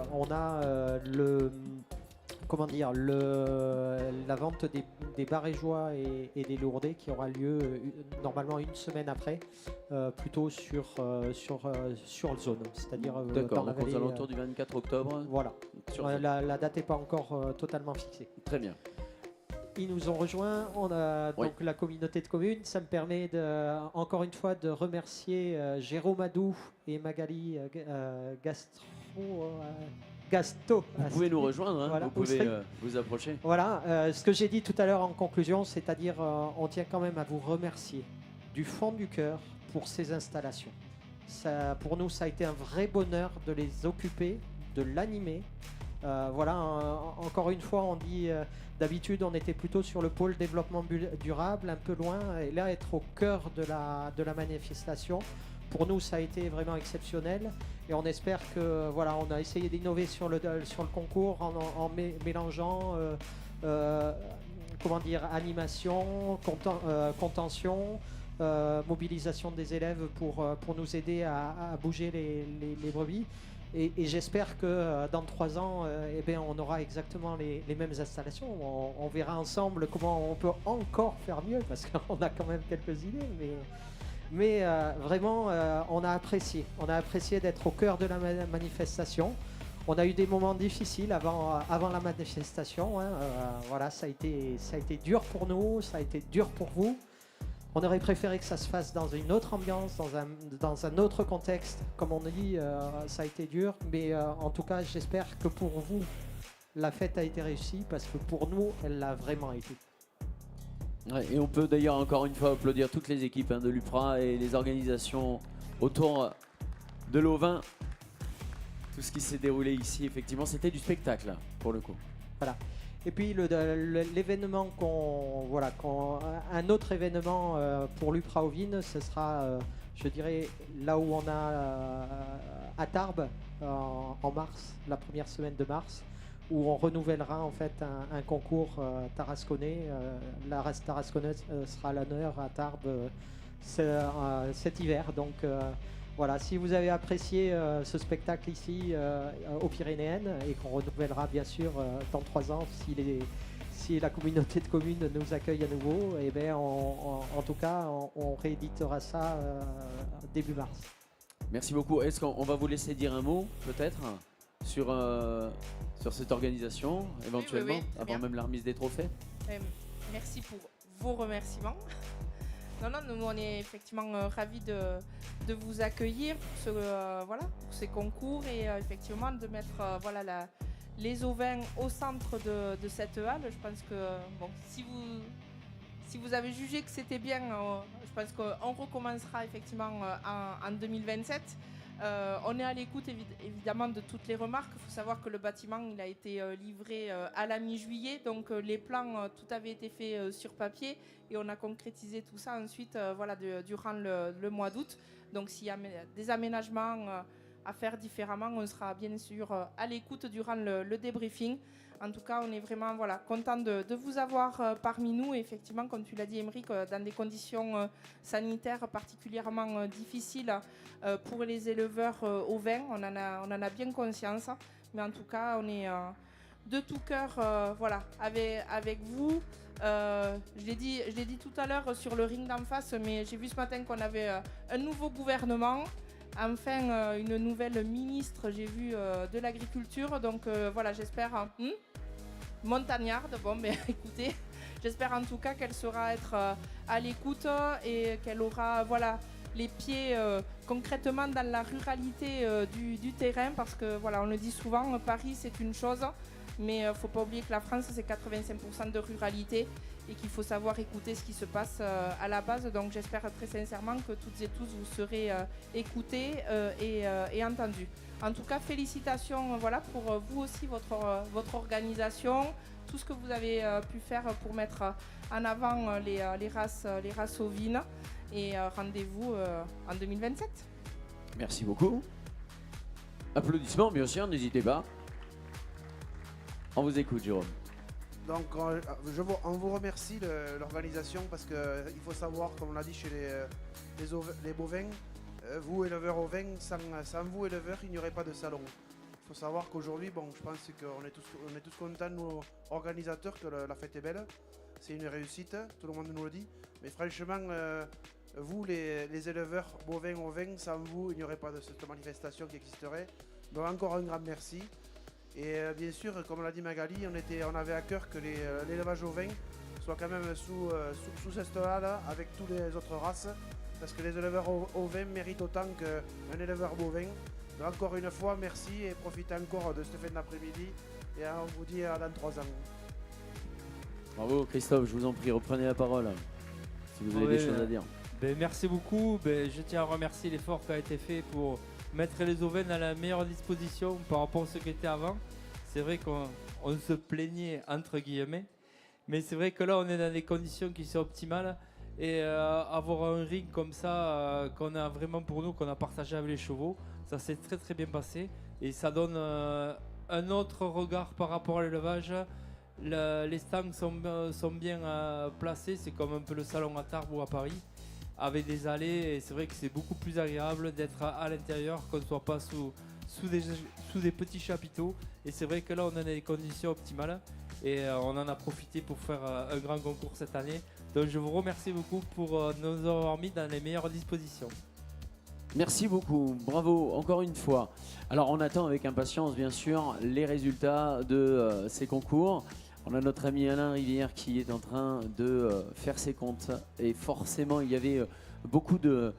[SPEAKER 25] la vente des Barégeois et des Lourdais qui aura lieu normalement une semaine après, plutôt sur zone, c'est-à-dire
[SPEAKER 1] D'accord,
[SPEAKER 25] dans la
[SPEAKER 1] donc aux
[SPEAKER 25] vallée,
[SPEAKER 1] alentours du 24 octobre.
[SPEAKER 25] Voilà.
[SPEAKER 1] Sur
[SPEAKER 25] La date n'est pas encore totalement fixée.
[SPEAKER 1] Très bien.
[SPEAKER 25] Ils nous ont rejoints, on a
[SPEAKER 1] Oui.
[SPEAKER 25] donc la communauté de communes. Ça me permet encore une fois de remercier Jérôme Adou et Magali Gasto.
[SPEAKER 1] Vous pouvez nous rejoindre, hein,
[SPEAKER 25] Voilà,
[SPEAKER 1] vous pouvez
[SPEAKER 25] Oustri.
[SPEAKER 1] vous approcher.
[SPEAKER 25] Voilà, ce que j'ai dit tout à l'heure en conclusion, c'est-à-dire on tient quand même à vous remercier du fond du cœur pour ces installations. Pour nous, ça a été un vrai bonheur de les occuper, de l'animer. Encore une fois, on dit d'habitude on était plutôt sur le pôle développement durable, un peu loin, et là être au cœur de la manifestation. Pour nous, ça a été vraiment exceptionnel et on espère que on a essayé d'innover sur le concours en mélangeant animation, contention, mobilisation des élèves pour nous aider à bouger les brebis. Et j'espère que dans 3 ans, on aura exactement les mêmes installations. On verra ensemble comment on peut encore faire mieux parce qu'on a quand même quelques idées. Mais vraiment, on a apprécié. On a apprécié d'être au cœur de la manifestation. On a eu des moments difficiles avant la manifestation. Hein. Ça a été dur pour nous, ça a été dur pour vous. On aurait préféré que ça se fasse dans une autre ambiance, dans un autre contexte. Comme on dit, ça a été dur. Mais en tout cas, j'espère que pour vous, la fête a été réussie parce que pour nous, elle l'a vraiment été.
[SPEAKER 1] Ouais, et on peut d'ailleurs encore une fois applaudir toutes les équipes de l'UPRA et les organisations autour de l'Auvin. Tout ce qui s'est déroulé ici, effectivement, c'était du spectacle pour le coup.
[SPEAKER 25] Voilà. Et puis l'événement un autre événement pour l'UPRA Ovine, ce sera, je dirais, là où on a à Tarbes en mars, la première semaine de mars, où on renouvellera en fait un concours tarasconnais. La race tarasconnaise sera à l'honneur à Tarbes cet hiver. Donc voilà, si vous avez apprécié ce spectacle ici aux Pyrénéennes et qu'on renouvellera bien sûr dans 3 ans si la communauté de communes nous accueille à nouveau, et bien en tout cas on rééditera ça début mars.
[SPEAKER 1] Merci beaucoup. Est-ce qu'on va vous laisser dire un mot peut-être sur cette organisation éventuellement,
[SPEAKER 8] oui,
[SPEAKER 1] avant
[SPEAKER 8] bien.
[SPEAKER 1] même la remise des trophées?
[SPEAKER 8] Merci pour vos remerciements. Non, nous on est effectivement ravis de vous accueillir pour, pour ces concours et effectivement de mettre les ovins au centre de cette halle. Je pense que si vous avez jugé que c'était bien, je pense qu'on recommencera effectivement en 2027. On est à l'écoute évidemment de toutes les remarques. Il faut savoir que le bâtiment il a été livré à la mi-juillet, donc les plans tout avait été fait sur papier et on a concrétisé tout ça ensuite durant le mois d'août. Donc s'il y a des aménagements à faire différemment, on sera bien sûr à l'écoute durant le débriefing. En tout cas, on est vraiment content de vous avoir parmi nous. Et effectivement, comme tu l'as dit, Émeric, dans des conditions sanitaires particulièrement difficiles pour les éleveurs ovins, on en a bien conscience. Mais en tout cas, on est de tout cœur avec vous. Je l'ai dit tout à l'heure sur le ring d'en face, mais j'ai vu ce matin qu'on avait un nouveau gouvernement. Enfin, une nouvelle ministre, j'ai vu, de l'agriculture. Donc j'espère... montagnarde, mais écoutez, j'espère en tout cas qu'elle saura être à l'écoute et qu'elle aura les pieds concrètement dans la ruralité du terrain, parce que on le dit souvent, Paris c'est une chose, mais il ne faut pas oublier que la France c'est 85% de ruralité et qu'il faut savoir écouter ce qui se passe à la base. Donc j'espère très sincèrement que toutes et tous vous serez écoutés et entendus. En tout cas, félicitations pour vous aussi, votre organisation, tout ce que vous avez pu faire pour mettre en avant les races ovines. Et rendez-vous en 2027.
[SPEAKER 1] Merci beaucoup. Applaudissements, bien sûr, n'hésitez pas. On vous écoute, Jérôme.
[SPEAKER 10] Donc on vous remercie l'organisation, parce qu'il faut savoir, comme on l'a dit chez les bovins, vous éleveurs ovins, sans vous éleveurs, il n'y aurait pas de salon. Il faut savoir qu'aujourd'hui, je pense qu'on est tous contents, nous organisateurs, que la fête est belle. C'est une réussite, tout le monde nous le dit. Mais franchement, vous les éleveurs bovins ovins, sans vous, il n'y aurait pas de cette manifestation qui existerait. Donc encore un grand merci. Et bien sûr, comme l'a dit Magali, on avait à cœur que l'élevage ovin soit quand même sous cette halle avec toutes les autres races, parce que les éleveurs ovins méritent autant qu'un éleveur bovin. Donc encore une fois, merci et profitez encore de cette fin d'après-midi et on vous dit à dans 3 ans.
[SPEAKER 1] Bravo Christophe, je vous en prie, reprenez la parole si vous avez des choses à dire.
[SPEAKER 7] Merci beaucoup. Je tiens à remercier l'effort qui a été fait pour mettre les ovins à la meilleure disposition par rapport à ce qui était avant. C'est vrai qu'on se plaignait entre guillemets, mais c'est vrai que là on est dans des conditions qui sont optimales et avoir un ring comme ça qu'on a vraiment pour nous, qu'on a partagé avec les chevaux, ça s'est très très bien passé et ça donne un autre regard par rapport à l'élevage. Les stands sont bien placés, c'est comme un peu le salon à Tarbes ou à Paris, avec des allées, et c'est vrai que c'est beaucoup plus agréable d'être à l'intérieur, qu'on ne soit pas sous des petits chapiteaux. Et c'est vrai que là on a des conditions optimales et on en a profité pour faire un grand concours cette année. Donc je vous remercie beaucoup pour nous avoir mis dans les meilleures dispositions.
[SPEAKER 1] Merci beaucoup, bravo encore une fois. Alors on attend avec impatience bien sûr les résultats de ces concours. On a notre ami Alain Rivière qui est en train de faire ses comptes et forcément il y avait beaucoup de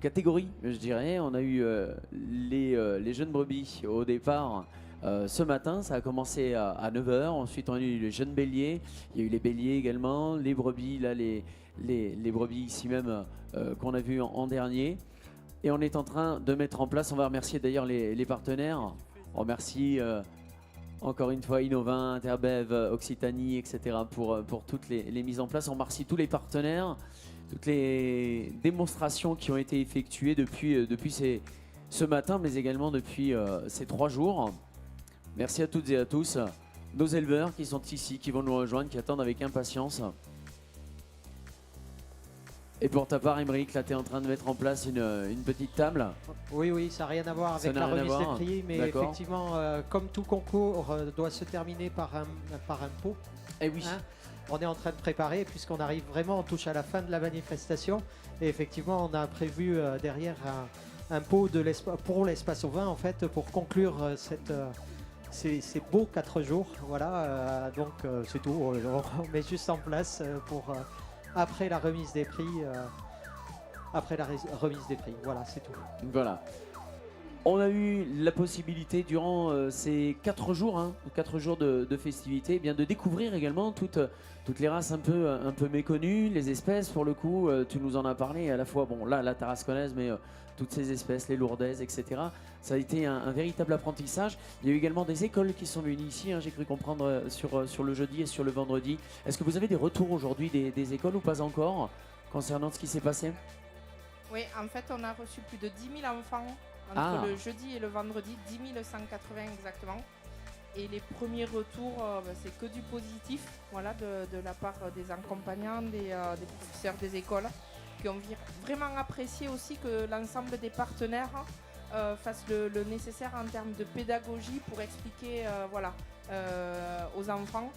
[SPEAKER 1] catégories, je dirais. On a eu les jeunes brebis au départ ce matin, ça a commencé à 9h, ensuite on a eu les jeunes béliers, il y a eu les béliers également, les brebis, là les brebis ici même qu'on a vu en dernier. Et on est en train de mettre en place, on va remercier d'ailleurs les partenaires, on remercie encore une fois Innovin, Interbev, Occitanie, etc. pour toutes les mises en place. On remercie tous les partenaires, toutes les démonstrations qui ont été effectuées depuis ce matin, mais également depuis ces 3 jours. Merci à toutes et à tous. Nos éleveurs qui sont ici, qui vont nous rejoindre, qui attendent avec impatience. Et pour ta part, Émeric, là, tu es en train de mettre en place une petite table.
[SPEAKER 25] Oui, ça n'a rien à voir
[SPEAKER 1] Ça
[SPEAKER 25] avec
[SPEAKER 1] n'a
[SPEAKER 25] la
[SPEAKER 1] rien à
[SPEAKER 25] remise des
[SPEAKER 1] voir.
[SPEAKER 25] prix, mais
[SPEAKER 1] D'accord.
[SPEAKER 25] effectivement, comme tout concours doit se terminer par un pot.
[SPEAKER 1] Eh oui.
[SPEAKER 25] On est en train de préparer, puisqu'on arrive vraiment, on touche à la fin de la manifestation. Et effectivement, on a prévu derrière un pot pour l'espace au vin, en fait, pour conclure ces beaux 4 jours. Voilà, donc c'est tout. On met juste en place pour après la remise des prix. Remise des prix, voilà, c'est tout.
[SPEAKER 1] Voilà. On a eu la possibilité durant ces 4 jours, 4 jours de festivités, eh bien de découvrir également toutes les races un peu méconnues, les espèces pour le coup. Tu nous en as parlé à la fois, bon là la tarasconnaise, mais toutes ces espèces, les lourdaises, etc. Ça a été un véritable apprentissage. Il y a eu également des écoles qui sont venues ici, j'ai cru comprendre sur le jeudi et sur le vendredi. Est-ce que vous avez des retours aujourd'hui des écoles ou pas encore concernant ce qui s'est passé?
[SPEAKER 8] Oui, en fait, on a reçu plus de 10 000 enfants entre le jeudi et le vendredi, 10 180 exactement. Et les premiers retours, c'est que du positif, voilà, de la part des accompagnants, des professeurs des écoles, qui ont vraiment apprécié aussi que l'ensemble des partenaires fassent le nécessaire en termes de pédagogie pour expliquer aux enfants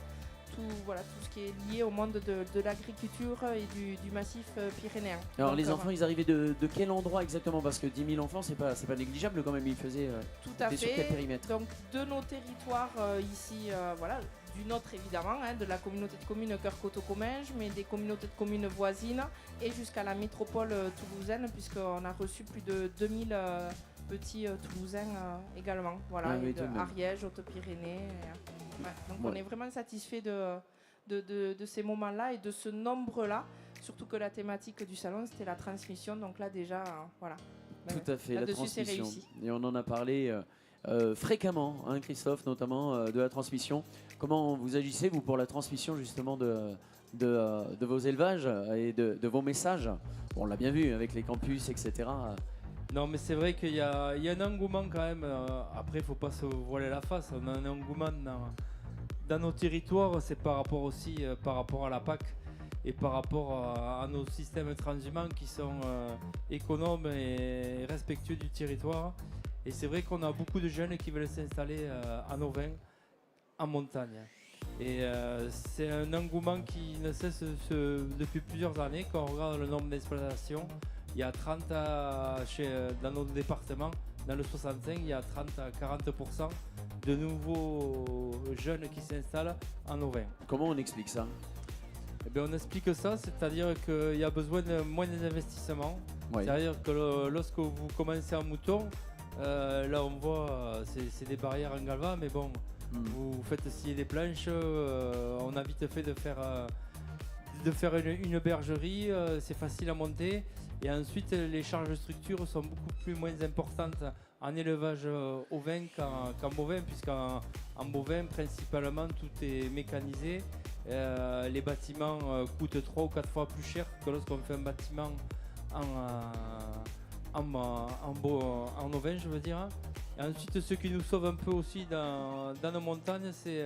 [SPEAKER 8] tout ce qui est lié au monde de l'agriculture et du massif pyrénéen.
[SPEAKER 1] Alors
[SPEAKER 8] Donc,
[SPEAKER 1] les enfants, ils arrivaient de quel endroit exactement? Parce que 10 000 enfants, c'est pas négligeable quand même. Ils faisaient
[SPEAKER 8] tout à fait.
[SPEAKER 1] Sur quel périmètre?
[SPEAKER 8] Donc de nos territoires ici, du nôtre évidemment, de la communauté de communes Cœur-Coteau-Comminges, mais des communautés de communes voisines et jusqu'à la métropole toulousaine, puisqu'on a reçu plus de 2000 petits Toulousains également. Voilà,
[SPEAKER 1] oui,
[SPEAKER 8] de Ariège, Hautes-Pyrénées. Donc on est vraiment satisfait de ces moments-là et de ce nombre-là, surtout que la thématique du salon c'était la transmission, donc là déjà voilà.
[SPEAKER 1] Tout à fait, la
[SPEAKER 8] Là-dessus, c'est
[SPEAKER 1] transmission.
[SPEAKER 8] réussi.
[SPEAKER 1] Et on en a parlé fréquemment, Christophe, notamment de la transmission. Comment vous agissez, vous, pour la transmission justement de vos élevages et de vos messages? Bon, on l'a bien vu avec les campus, etc.
[SPEAKER 7] Non, mais c'est vrai qu'il y a un engouement quand même. Après, il ne faut pas se voiler la face. On a un engouement dans nos territoires. C'est par rapport aussi par rapport à la PAC et par rapport à nos systèmes transhumants qui sont économes et respectueux du territoire. Et c'est vrai qu'on a beaucoup de jeunes qui veulent s'installer en Auvin, en montagne. Et c'est un engouement qui ne cesse depuis plusieurs années. Quand on regarde le nombre d'exploitations, il y a 30 dans nos départements, dans le 65, il y a 30 à 40% de nouveaux jeunes qui s'installent en Auvin.
[SPEAKER 1] Comment on explique ça?
[SPEAKER 7] Eh bien, on explique ça, c'est-à-dire qu'il y a besoin de moins d'investissement.
[SPEAKER 1] Oui.
[SPEAKER 7] C'est-à-dire que lorsque vous commencez en mouton, là on voit, c'est des barrières en galva, mais bon, vous faites scier des planches, on a vite fait de faire une bergerie, c'est facile à monter. Et ensuite, les charges de structure sont beaucoup moins importantes en élevage ovin qu'en bovin, puisqu'en bovin, principalement, tout est mécanisé. Les bâtiments coûtent 3 ou 4 fois plus cher que lorsqu'on fait un bâtiment en ovin, je veux dire. Et ensuite, ce qui nous sauve un peu aussi dans nos montagnes, c'est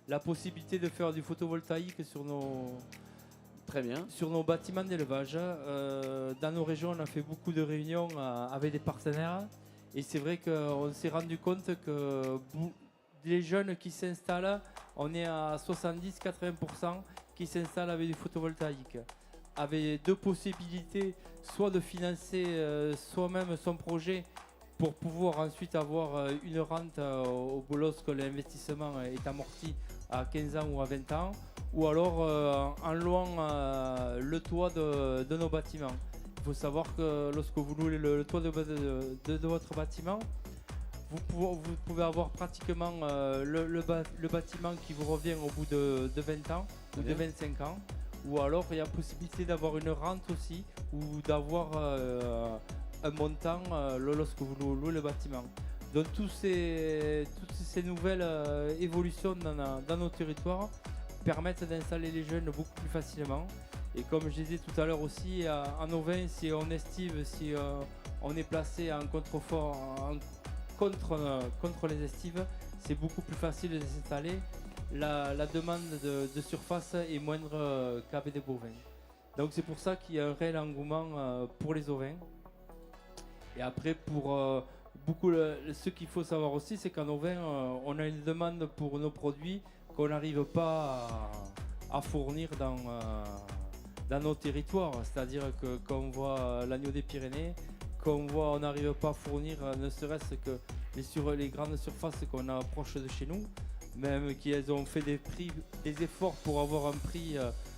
[SPEAKER 7] la possibilité de faire du photovoltaïque sur nos bâtiments d'élevage. Dans nos régions, on a fait beaucoup de réunions avec des partenaires. Et c'est vrai qu'on s'est rendu compte que les jeunes qui s'installent, on est à 70-80% qui s'installent avec du photovoltaïque. Avec 2 possibilités, soit de financer soi-même son projet pour pouvoir ensuite avoir une rente lorsque l'investissement est amorti à 15 ans ou à 20 ans, ou alors en louant le toit de nos bâtiments. Il faut savoir que lorsque vous louez le toit de votre bâtiment, vous pouvez avoir pratiquement le bâtiment qui vous revient au bout de 20 ans ou de 25 ans. Ou alors il y a possibilité d'avoir une rente aussi ou d'avoir un montant lorsque vous louez le bâtiment. Donc toutes ces nouvelles évolutions dans nos territoires permettent d'installer les jeunes beaucoup plus facilement. Et comme je disais tout à l'heure aussi, en Auvin, si on estive, si on est placé en contrefort contre les estives, c'est beaucoup plus facile de s'installer. La demande de surface est moindre qu'avec des bovins. Donc c'est pour ça qu'il y a un réel engouement pour les ovins. Et après, pour beaucoup, ce qu'il faut savoir aussi, c'est qu'en ovin, on a une demande pour nos produits qu'on n'arrive pas à fournir dans nos territoires. C'est-à-dire que quand on voit l'agneau des Pyrénées, on n'arrive pas à fournir, ne serait-ce que sur les grandes surfaces qu'on a proches de chez nous, même qu'elles ont fait des efforts pour avoir un prix,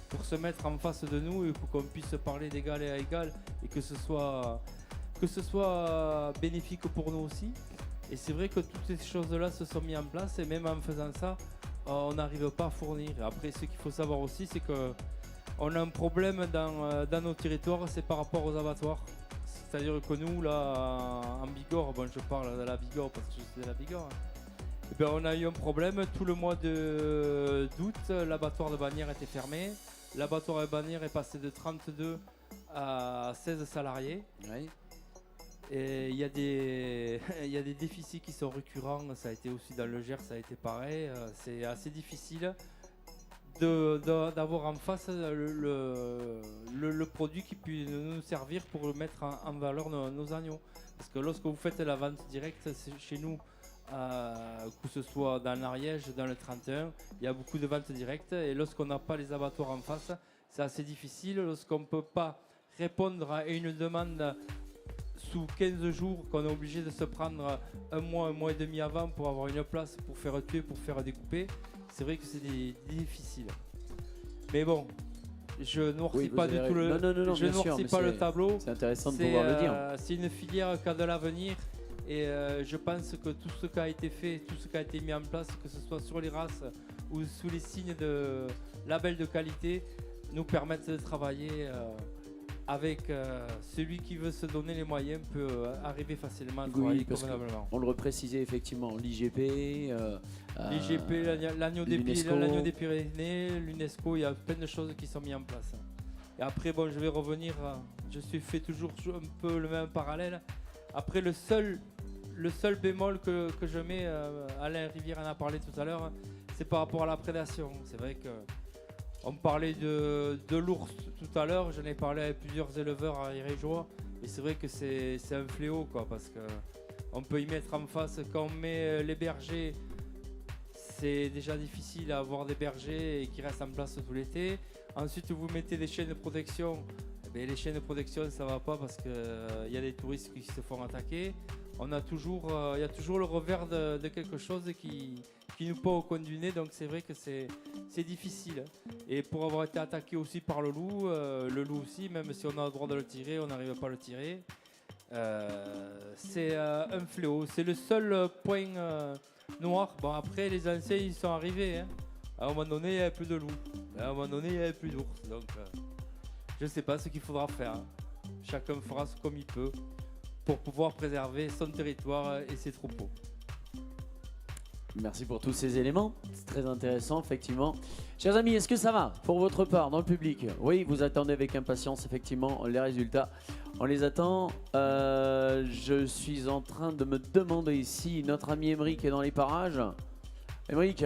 [SPEAKER 7] pour se mettre en face de nous et pour qu'on puisse parler d'égal à égal et que ce soit bénéfique pour nous aussi. Et c'est vrai que toutes ces choses-là se sont mises en place et même en faisant ça, on n'arrive pas à fournir. Après, ce qu'il faut savoir aussi, c'est qu'on a un problème dans nos territoires, c'est par rapport aux abattoirs. C'est-à-dire que nous, là, en Bigorre, bon, je parle de la Bigorre parce que je suis de la Bigorre, et bien, on a eu un problème. Tout le mois d'août, l'abattoir de Bagnères était fermé. L'abattoir de Bagnères est passé de 32 à 16 salariés. Oui. Et il y a des déficits qui sont récurrents. Ça a été aussi dans le Gers, ça a été pareil. C'est assez difficile d'avoir en face le produit qui puisse nous servir pour mettre en valeur nos agneaux. Parce que lorsque vous faites la vente directe chez nous, que ce soit dans l'Ariège, dans le 31, il y a beaucoup de ventes directes. Et lorsqu'on n'a pas les abattoirs en face, c'est assez difficile. Lorsqu'on ne peut pas répondre à une demande sous 15 jours, qu'on est obligé de se prendre un mois et demi avant pour avoir une place, pour faire tuer, pour faire découper, c'est vrai que c'est difficile. Mais bon, je noircis pas du tout le tableau.
[SPEAKER 1] C'est intéressant de pouvoir le dire.
[SPEAKER 7] C'est une filière qui a de l'avenir et je pense que tout ce qui a été fait, tout ce qui a été mis en place, que ce soit sur les races ou sous les signes de label de qualité, nous permettent de travailler avec celui qui veut se donner les moyens peut arriver facilement à travailler convenablement.
[SPEAKER 1] On le reprécisait effectivement, l'IGP,
[SPEAKER 7] l'agneau des Pyrénées, l'UNESCO, il y a plein de choses qui sont mises en place. Et après, bon, je vais revenir, je fais toujours un peu le même parallèle. Après, le seul bémol que je mets, Alain Rivière en a parlé tout à l'heure, c'est par rapport à la prédation. C'est vrai que on parlait de l'ours tout à l'heure, j'en ai parlé avec plusieurs éleveurs ariégeois et c'est vrai que c'est un fléau quoi, parce qu'on peut y mettre en face, quand on met les bergers, c'est déjà difficile à avoir des bergers qui restent en place tout l'été. Ensuite vous mettez des chaînes de protection, mais les chaînes de protection ça va pas parce qu'il y a des touristes qui se font attaquer. Il y a toujours le revers de quelque chose qui nous pend au coin du nez, donc c'est vrai que c'est difficile. Et pour avoir été attaqué aussi par le loup aussi, même si on a le droit de le tirer, on n'arrive pas à le tirer. C'est un fléau, c'est le seul point noir. Bon après les anciens ils sont arrivés, hein. À un moment donné il n'y avait plus de loups, à un moment donné il n'y avait plus d'ours, donc je ne sais pas ce qu'il faudra faire. Chacun fera ce comme il peut pour pouvoir préserver son territoire et ses troupeaux.
[SPEAKER 1] Merci pour tous ces éléments, c'est très intéressant effectivement. Chers amis, est-ce que ça va pour votre part dans le public? Oui, vous attendez avec impatience effectivement les résultats. On les attend. Je suis en train de me demander ici, notre ami Émeric est dans les parages. Émeric,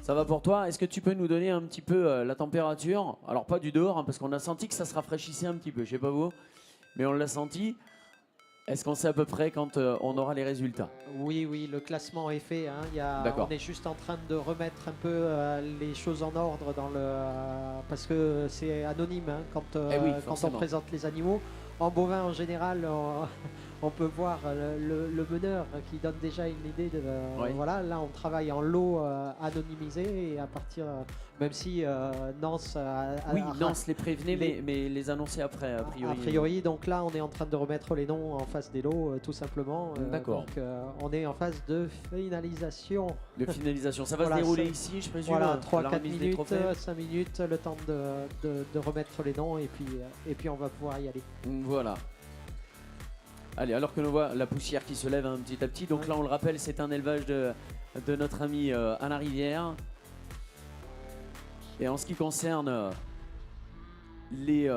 [SPEAKER 1] ça va pour toi? Est-ce que tu peux nous donner un petit peu la température? Alors pas du dehors, hein, parce qu'on a senti que ça se rafraîchissait un petit peu, je sais pas vous, mais on l'a senti. Est-ce qu'on sait à peu près quand on aura les résultats?
[SPEAKER 25] Oui, le classement est fait. Hein. On est juste en train de remettre un peu les choses en ordre parce que c'est anonyme hein, quand on présente les animaux. En bovin, en général, on peut voir le meneur qui donne déjà une idée de. Voilà, là, on travaille en lot anonymisé et à partir, même si Nance.
[SPEAKER 1] Nance les prévenait, mais les annonçait après, a priori.
[SPEAKER 25] A priori, donc là, on est en train de remettre les noms en face des lots, tout simplement.
[SPEAKER 1] D'accord.
[SPEAKER 25] Donc, on est en phase de finalisation.
[SPEAKER 1] Ça va se dérouler ici, je présume.
[SPEAKER 25] Voilà, 3-4 minutes, 5 minutes, le temps de remettre les noms et puis on va pouvoir y aller.
[SPEAKER 1] Voilà. Allez, alors que l'on voit la poussière qui se lève petit à petit. Donc là, on le rappelle, c'est un élevage de notre ami Alain Rivière. Et en ce qui concerne les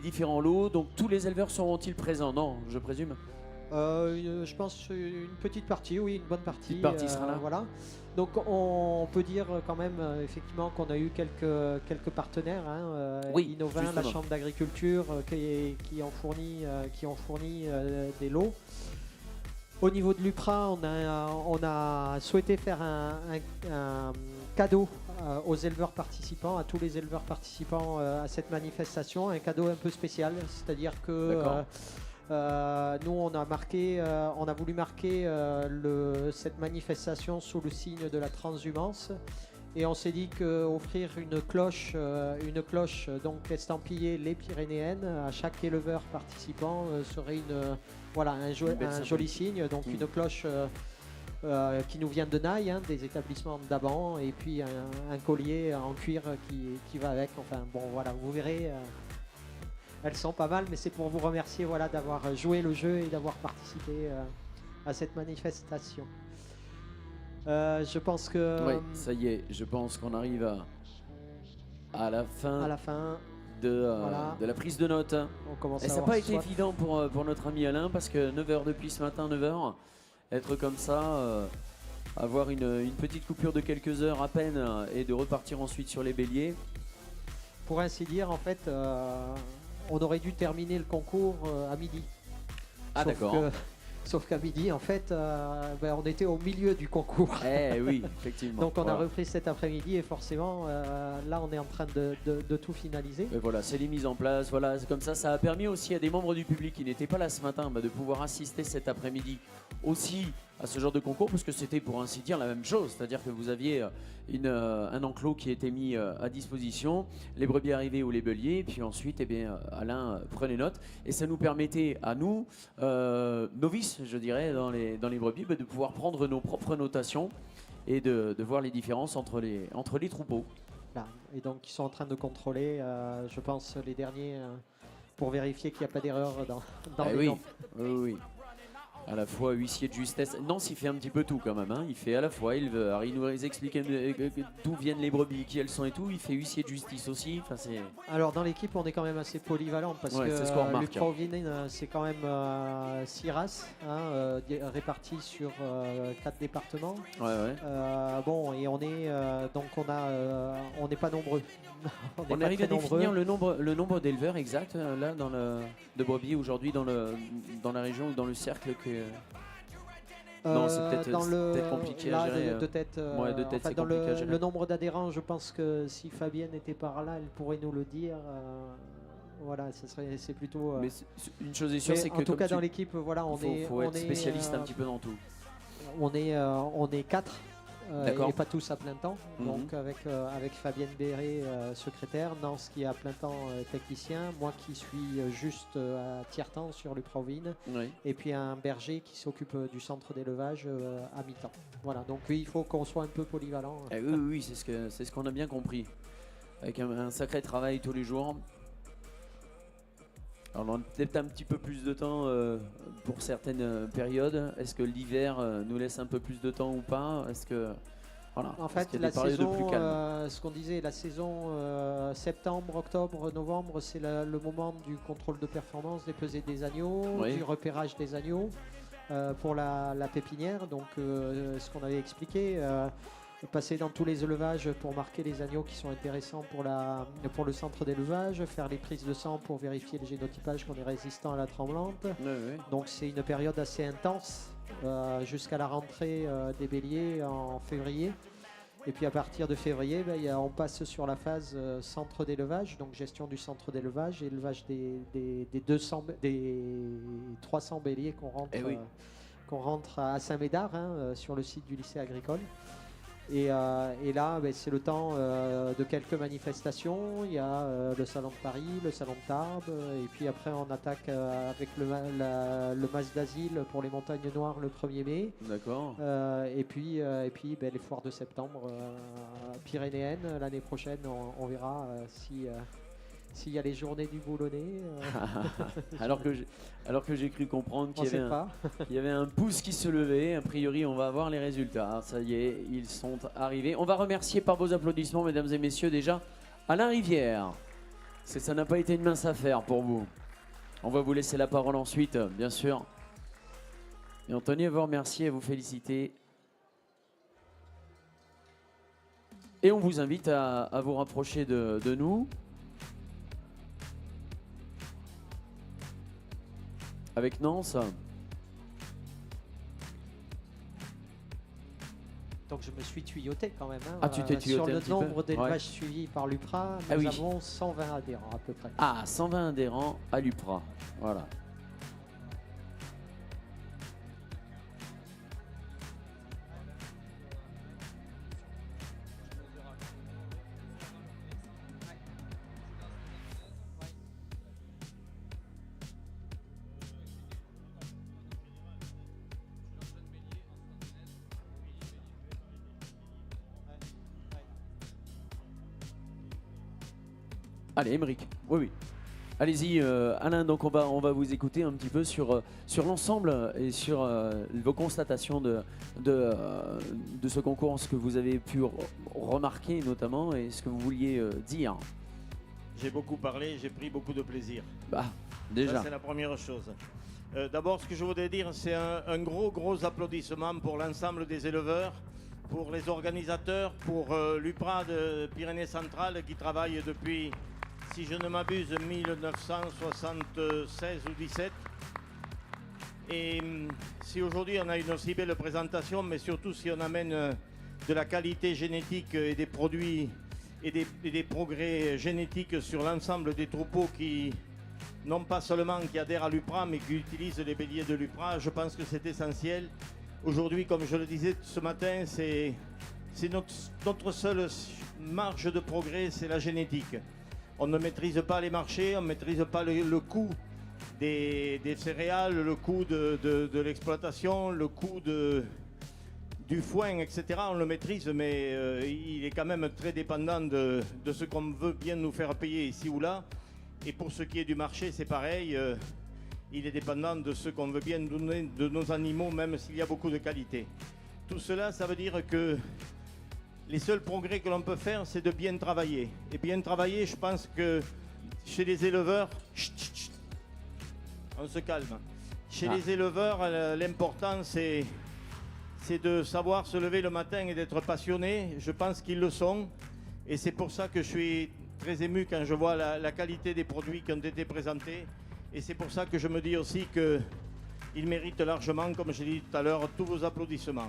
[SPEAKER 1] différents lots, donc tous les éleveurs seront-ils présents? Non, je présume.
[SPEAKER 25] Je pense une petite partie, oui, une bonne partie.
[SPEAKER 1] Petite partie sera là.
[SPEAKER 25] Voilà. Donc on peut dire quand même effectivement qu'on a eu quelques partenaires, hein,
[SPEAKER 1] Oui,
[SPEAKER 25] Innovin, la
[SPEAKER 1] justement.
[SPEAKER 25] Chambre d'agriculture qui ont fourni des lots. Au niveau de l'UPRA, on a souhaité faire un cadeau aux éleveurs participants, à tous les éleveurs participants à cette manifestation, un cadeau un peu spécial, c'est-à-dire que
[SPEAKER 1] D'accord.
[SPEAKER 25] nous on a voulu marquer cette manifestation sous le signe de la transhumance. Et on s'est dit qu'offrir une cloche donc estampillée les Pyrénéennes à chaque éleveur participant serait un joli signe. Donc une cloche qui nous vient de Naï, hein, des établissements d'Aban, et puis un collier en cuir qui va avec. Enfin bon voilà, vous verrez, elles sont pas mal, mais c'est pour vous remercier d'avoir joué le jeu et d'avoir participé à cette manifestation. Je pense que...
[SPEAKER 1] Oui, ça y est, je pense qu'on arrive à la fin, de la prise de notes. Et ça n'a pas été évident pour notre ami Alain, parce que 9h depuis ce matin, 9h, être comme ça, avoir une petite coupure de quelques heures à peine et de repartir ensuite sur les béliers.
[SPEAKER 25] Pour ainsi dire, en fait, on aurait dû terminer le concours à midi.
[SPEAKER 1] Ah d'accord.
[SPEAKER 25] Sauf qu'à midi, en fait, on était au milieu du concours.
[SPEAKER 1] Eh oui, effectivement.
[SPEAKER 25] Donc on a repris cet après-midi et forcément, là, on est en train de tout finaliser.
[SPEAKER 1] Et voilà, c'est les mises en place. Voilà, c'est comme ça. Ça a permis aussi à des membres du public qui n'étaient pas là ce matin de pouvoir assister cet après-midi aussi à ce genre de concours, parce que c'était pour ainsi dire la même chose. C'est-à-dire que vous aviez un enclos qui était mis à disposition, les brebis arrivées ou les béliers, puis ensuite, Alain prenait note. Et ça nous permettait à nous, novices, je dirais, dans les brebis, de pouvoir prendre nos propres notations et de voir les différences entre les troupeaux.
[SPEAKER 25] Là. Et donc, ils sont en train de contrôler, je pense, les derniers pour vérifier qu'il n'y a pas d'erreur dans les noms.
[SPEAKER 1] Oui. À la fois huissier de justesse. Nance, il fait un petit peu tout quand même. Hein. Il fait à la fois éleveur, il nous explique d'où viennent les brebis, qui elles sont et tout. Il fait huissier de justice aussi. Enfin,
[SPEAKER 25] alors dans l'équipe, on est quand même assez polyvalent parce que l'Uprovine, c'est quand même 6 races réparties sur 4 départements. Et on est on n'est pas nombreux.
[SPEAKER 1] on arrive à définir le nombre d'éleveurs exact là de brebis aujourd'hui dans la région ou dans le cercle que. Non, c'est peut-être compliqué à gérer.
[SPEAKER 25] De tête,
[SPEAKER 1] c'est
[SPEAKER 25] dans
[SPEAKER 1] compliqué à gérer.
[SPEAKER 25] le nombre d'adhérents, je pense que si Fabienne était par là, elle pourrait nous le dire. Voilà, c'est plutôt.
[SPEAKER 1] Mais une chose est sûre, c'est que
[SPEAKER 25] en tout cas dans l'équipe, voilà,
[SPEAKER 1] faut être spécialiste un petit peu dans tout.
[SPEAKER 25] On est 4. Et pas tous à plein temps. Donc avec Fabienne Béret, secrétaire, Nance qui est à plein temps technicien, moi qui suis juste à tiers-temps sur l'Uprovine, et puis un berger qui s'occupe du centre d'élevage à mi-temps. Voilà, donc oui, il faut qu'on soit un peu polyvalent.
[SPEAKER 1] Oui, c'est ce qu'on a bien compris. Avec un sacré travail tous les jours. Alors on a peut-être un petit peu plus de temps pour certaines périodes. Est-ce que l'hiver nous laisse un peu plus de temps ou pas? Est-ce que
[SPEAKER 25] en fait, la saison, ce qu'on disait, la saison septembre, octobre, novembre, c'est le moment du contrôle de performance, des pesées des agneaux, du repérage des agneaux pour la pépinière. Donc ce qu'on avait expliqué. Passer dans tous les élevages pour marquer les agneaux qui sont intéressants pour le centre d'élevage, faire les prises de sang pour vérifier le génotypage qu'on est résistant à la tremblante. Donc c'est une période assez intense jusqu'à la rentrée des béliers en février. Et puis à partir de février, on passe sur la phase centre d'élevage, donc gestion du centre d'élevage, élevage des 300 béliers qu'on rentre à Saint-Médard, sur le site du lycée agricole. Et là, c'est le temps de quelques manifestations. Il y a le Salon de Paris, le Salon de Tarbes, et puis après on attaque avec le Mas d'Asile pour les Montagnes Noires le 1er mai.
[SPEAKER 1] D'accord.
[SPEAKER 25] Et puis les foires de septembre pyrénéennes. L'année prochaine, on verra s'il y a les journées du Boulonnais.
[SPEAKER 1] alors que j'ai cru comprendre qu'il y avait un pouce qui se levait. A priori, on va avoir les résultats. Ça y est, ils sont arrivés. On va remercier par vos applaudissements, mesdames et messieurs, déjà Alain Rivière. Parce que ça n'a pas été une mince affaire pour vous. On va vous laisser la parole ensuite, bien sûr. Et on tenait à vous remercier, à vous féliciter. Et on vous invite à vous rapprocher de nous. Avec Nance.
[SPEAKER 25] Donc je me suis tuyauté quand même. Hein,
[SPEAKER 1] Ah, tu t'es tuyauté
[SPEAKER 25] sur
[SPEAKER 1] un
[SPEAKER 25] le
[SPEAKER 1] petit
[SPEAKER 25] nombre
[SPEAKER 1] peu.
[SPEAKER 25] d'élevages
[SPEAKER 1] Ouais.
[SPEAKER 25] suivis par l'UPRA,
[SPEAKER 1] Ah
[SPEAKER 25] nous
[SPEAKER 1] oui.
[SPEAKER 25] avons 120 adhérents à peu près.
[SPEAKER 1] Ah, 120 adhérents à l'UPRA. Voilà. Allez, Émeric. Oui, oui. Allez-y, Alain. Donc, on va vous écouter un petit peu sur l'ensemble et sur vos constatations de ce concours, ce que vous avez pu remarquer notamment et ce que vous vouliez dire.
[SPEAKER 3] J'ai beaucoup parlé, j'ai pris beaucoup de plaisir.
[SPEAKER 1] Bah, déjà.
[SPEAKER 3] Ça, c'est la première chose. D'abord, ce que je voudrais dire, c'est un gros applaudissement pour l'ensemble des éleveurs, pour les organisateurs, pour l'UPRA de Pyrénées centrales qui travaille depuis, si je ne m'abuse, 1976 ou 17. Et si aujourd'hui on a une aussi belle présentation, mais surtout si on amène de la qualité génétique et des produits et des progrès génétiques sur l'ensemble des troupeaux qui, non pas seulement qui adhèrent à l'UPRA, mais qui utilisent les béliers de l'UPRA, je pense que c'est essentiel. Aujourd'hui, comme je le disais ce matin, c'est notre seule marge de progrès, c'est la génétique. On ne maîtrise pas les marchés, on ne maîtrise pas le coût des céréales, le coût de l'exploitation, le coût du foin, etc. On le maîtrise, mais il est quand même très dépendant de ce qu'on veut bien nous faire payer ici ou là. Et pour ce qui est du marché, c'est pareil. Il est dépendant de ce qu'on veut bien donner de nos animaux, même s'il y a beaucoup de qualité. Tout cela, ça veut dire que les seuls progrès que l'on peut faire, c'est de bien travailler. Et bien travailler, je pense que chez les éleveurs, on se calme. Chez les éleveurs, l'important, c'est de savoir se lever le matin et d'être passionné. Je pense qu'ils le sont. Et c'est pour ça que je suis très ému quand je vois la qualité des produits qui ont été présentés. Et c'est pour ça que je me dis aussi qu'ils méritent largement, comme je l'ai dit tout à l'heure, tous vos applaudissements.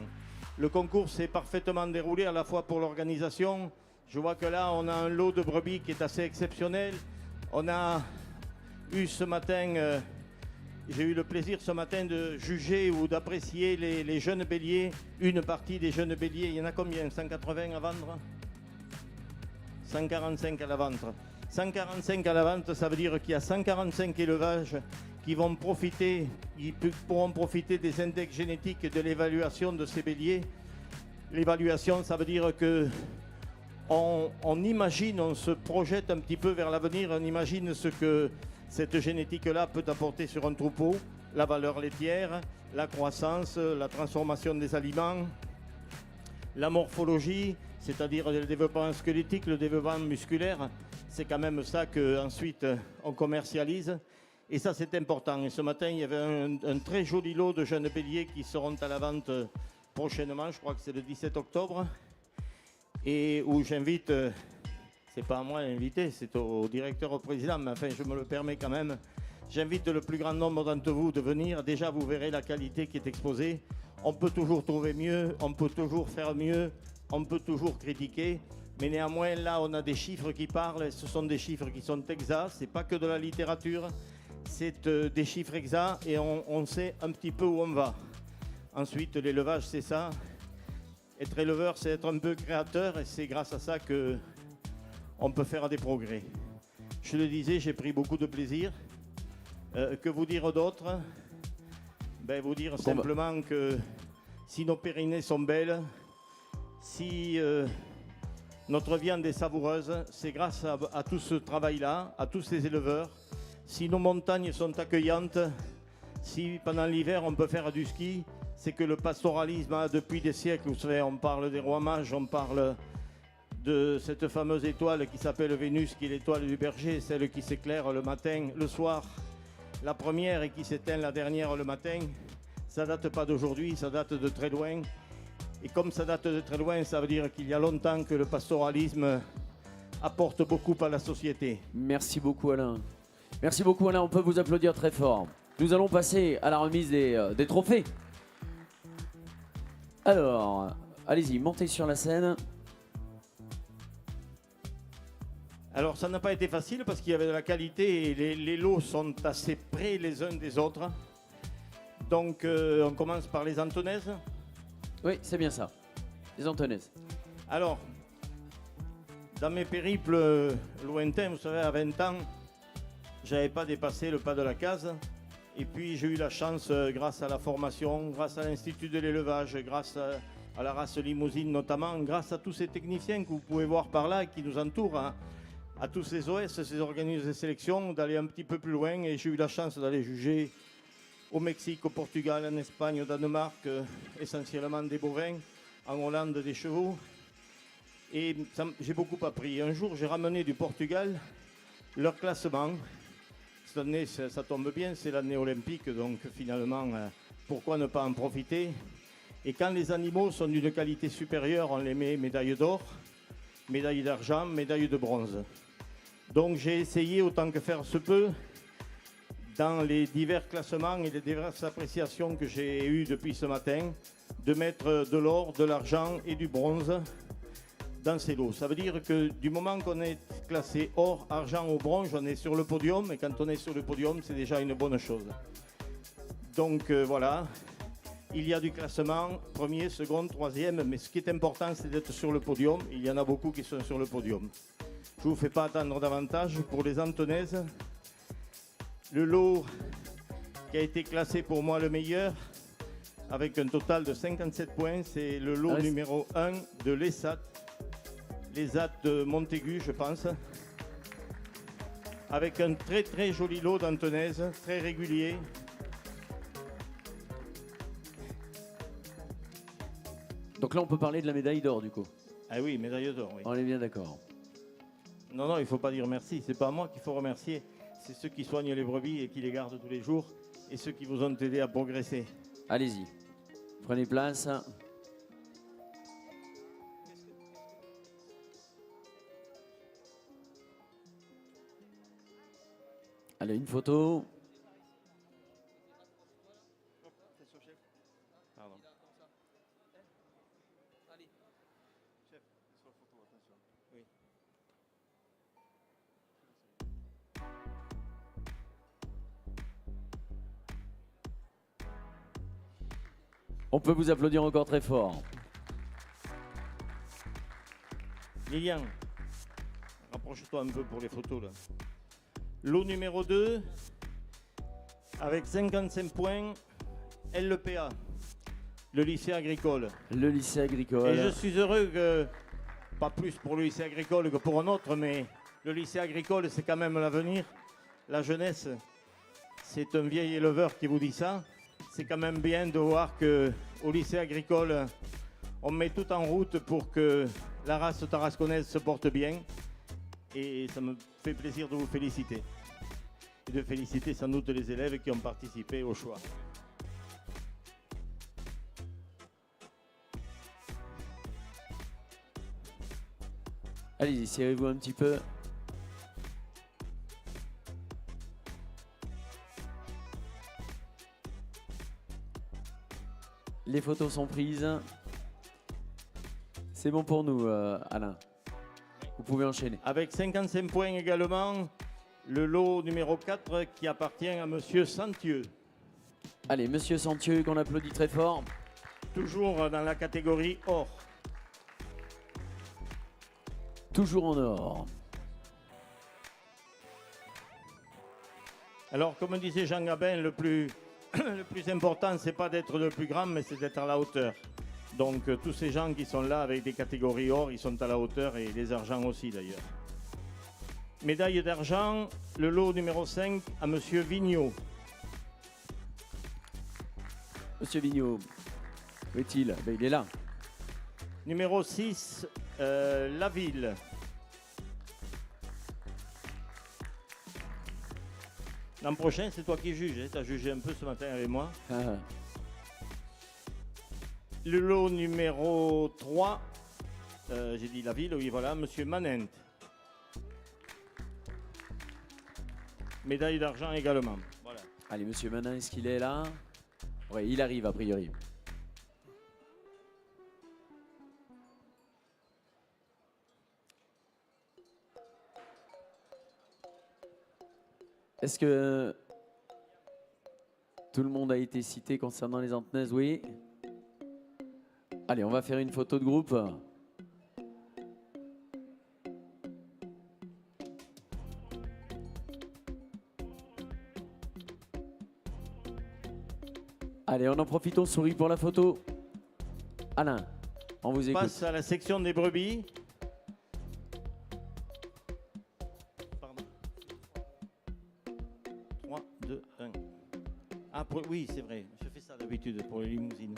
[SPEAKER 3] Le concours s'est parfaitement déroulé à la fois pour l'organisation. Je vois que là, on a un lot de brebis qui est assez exceptionnel. On a eu ce matin, j'ai eu le plaisir ce matin de juger ou d'apprécier les jeunes béliers. Une partie des jeunes béliers, il y en a combien? 180 à vendre? 145 à la vente. 145 à la vente, ça veut dire qu'il y a 145 élevages qui vont profiter, ils pourront profiter des index génétiques et de l'évaluation de ces béliers. L'évaluation, ça veut dire que on imagine, on se projette un petit peu vers l'avenir, on imagine ce que cette génétique-là peut apporter sur un troupeau, la valeur laitière, la croissance, la transformation des aliments, la morphologie, c'est-à-dire le développement squelettique, le développement musculaire. C'est quand même ça qu'ensuite on commercialise. Et ça, c'est important. Et ce matin, il y avait un très joli lot de jeunes béliers qui seront à la vente prochainement. Je crois que c'est le 17 octobre. Et où j'invite, c'est pas à moi l'inviter, c'est au directeur, au président, mais enfin, je me le permets quand même. J'invite le plus grand nombre d'entre vous de venir. Déjà, vous verrez la qualité qui est exposée. On peut toujours trouver mieux, on peut toujours faire mieux, on peut toujours critiquer. Mais néanmoins, là, on a des chiffres qui parlent. Et ce sont des chiffres qui sont exacts. C'est pas que de la littérature. C'est des chiffres exacts et on sait un petit peu où on va. Ensuite, l'élevage, c'est ça. Être éleveur, c'est être un peu créateur et c'est grâce à ça qu'on peut faire des progrès. Je le disais, j'ai pris beaucoup de plaisir. Que vous dire d'autre? Ben, vous dire simplement que si nos périnées sont belles, si notre viande est savoureuse, c'est grâce à tout ce travail-là, à tous ces éleveurs. Si nos montagnes sont accueillantes, si pendant l'hiver on peut faire du ski, c'est que le pastoralisme a depuis des siècles, vous savez, on parle des rois mages, on parle de cette fameuse étoile qui s'appelle Vénus, qui est l'étoile du berger, celle qui s'éclaire le matin, le soir, la première et qui s'éteint la dernière le matin. ça date pas d'aujourd'hui, ça date de très loin. Et comme ça date de très loin, ça veut dire qu'il y a longtemps que le pastoralisme apporte beaucoup à la société.
[SPEAKER 1] Merci beaucoup Alain. Merci beaucoup Alain, on peut vous applaudir très fort. Nous allons passer à la remise des trophées. Alors, allez-y, montez sur la scène.
[SPEAKER 3] Alors ça n'a pas été facile parce qu'il y avait de la qualité et les lots sont assez près les uns des autres. Donc on commence par les Antonnaises.
[SPEAKER 1] Oui, c'est bien ça, les Antonnaises.
[SPEAKER 3] Alors, dans mes périples lointains, vous savez, à 20 ans, j'avais pas dépassé le pas de la case. Et puis j'ai eu la chance, grâce à la formation, grâce à l'Institut de l'élevage, grâce à la race limousine notamment, grâce à tous ces techniciens que vous pouvez voir par là qui nous entourent, hein, à tous ces OS, ces organismes de sélection, d'aller un petit peu plus loin. Et j'ai eu la chance d'aller juger au Mexique, au Portugal, en Espagne, au Danemark, essentiellement des bovins, en Hollande des chevaux. Et j'ai beaucoup appris. Un jour, j'ai ramené du Portugal leur classement. Cette année, ça tombe bien, c'est l'année olympique, donc finalement, pourquoi ne pas en profiter? Et quand les animaux sont d'une qualité supérieure, on les met médaille d'or, médaille d'argent, médaille de bronze. Donc j'ai essayé, autant que faire se peut, dans les divers classements et les diverses appréciations que j'ai eues depuis ce matin, de mettre de l'or, de l'argent et du bronze dans ces lots. Ça veut dire que du moment qu'on est classé or, argent ou bronze, on est sur le podium, et quand on est sur le podium, c'est déjà une bonne chose. Donc voilà, il y a du classement, premier, second, troisième, mais ce qui est important, c'est d'être sur le podium. Il y en a beaucoup qui sont sur le podium. Je ne vous fais pas attendre davantage. Pour les Antonnaises, le lot qui a été classé pour moi le meilleur, avec un total de 57 points, c'est le lot numéro 1 de l'ESAT. l'ESAT de Montaigu, je pense. Avec un très très joli lot d'Antonnaises, très régulier.
[SPEAKER 1] Donc là, on peut parler de la médaille d'or, du coup.
[SPEAKER 3] Ah oui, médaille d'or, oui.
[SPEAKER 1] On est bien d'accord.
[SPEAKER 3] Non, non, il ne faut pas dire merci. C'est pas moi qu'il faut remercier. C'est ceux qui soignent les brebis et qui les gardent tous les jours. Et ceux qui vous ont aidé à progresser.
[SPEAKER 1] Allez-y. Prenez place. Allez, une photo.
[SPEAKER 3] Pardon. Oui.
[SPEAKER 1] On peut vous applaudir encore très fort.
[SPEAKER 3] Lilian, rapproche-toi un peu pour les photos là. Lot numéro 2, avec 55 points, LEPA, le lycée agricole.
[SPEAKER 1] Le lycée agricole.
[SPEAKER 3] Et je suis heureux que, pas plus pour le lycée agricole que pour un autre, mais le lycée agricole, c'est quand même l'avenir. La jeunesse, c'est un vieil éleveur qui vous dit ça. C'est quand même bien de voir qu'au lycée agricole, on met tout en route pour que la race tarasconnaise se porte bien. Et ça me fait plaisir de vous féliciter. Et de féliciter sans doute les élèves qui ont participé au choix.
[SPEAKER 1] Allez-y, serrez-vous un petit peu. Les photos sont prises. C'est bon pour nous, Alain. Vous pouvez enchaîner.
[SPEAKER 3] Avec 55 points également, le lot numéro 4 qui appartient à Monsieur Santieux.
[SPEAKER 1] Allez, Monsieur Santieux, qu'on applaudit très fort.
[SPEAKER 3] Toujours dans la catégorie or.
[SPEAKER 1] Toujours en or.
[SPEAKER 3] Alors, comme disait Jean Gabin, le plus important, c'est pas d'être le plus grand, mais c'est d'être à la hauteur. Donc, tous ces gens qui sont là avec des catégories or, ils sont à la hauteur, et les argents aussi d'ailleurs. Médaille d'argent, le lot numéro 5 à Monsieur Vigneault.
[SPEAKER 1] Monsieur Vigneault, où est-il? Ben, il est là.
[SPEAKER 3] Numéro 6, La Ville. L'an prochain, c'est toi qui juges. Tu as jugé un peu ce matin avec moi. Le lot numéro 3, j'ai dit la ville, oui voilà, Monsieur Manent. Médaille d'argent également. Voilà.
[SPEAKER 1] Allez, Monsieur Manin, est-ce qu'il est là? Oui, il arrive a priori. Est-ce que tout le monde a été cité concernant les Antenaises? Oui. Allez, on va faire une photo de groupe. Allez, on en profite, on sourit pour la photo. Alain, on vous
[SPEAKER 3] On
[SPEAKER 1] écoute.
[SPEAKER 3] passe à la section des brebis. Pardon. 3, 2, 1. Ah, oui, c'est vrai. Je fais ça d'habitude pour les limousines.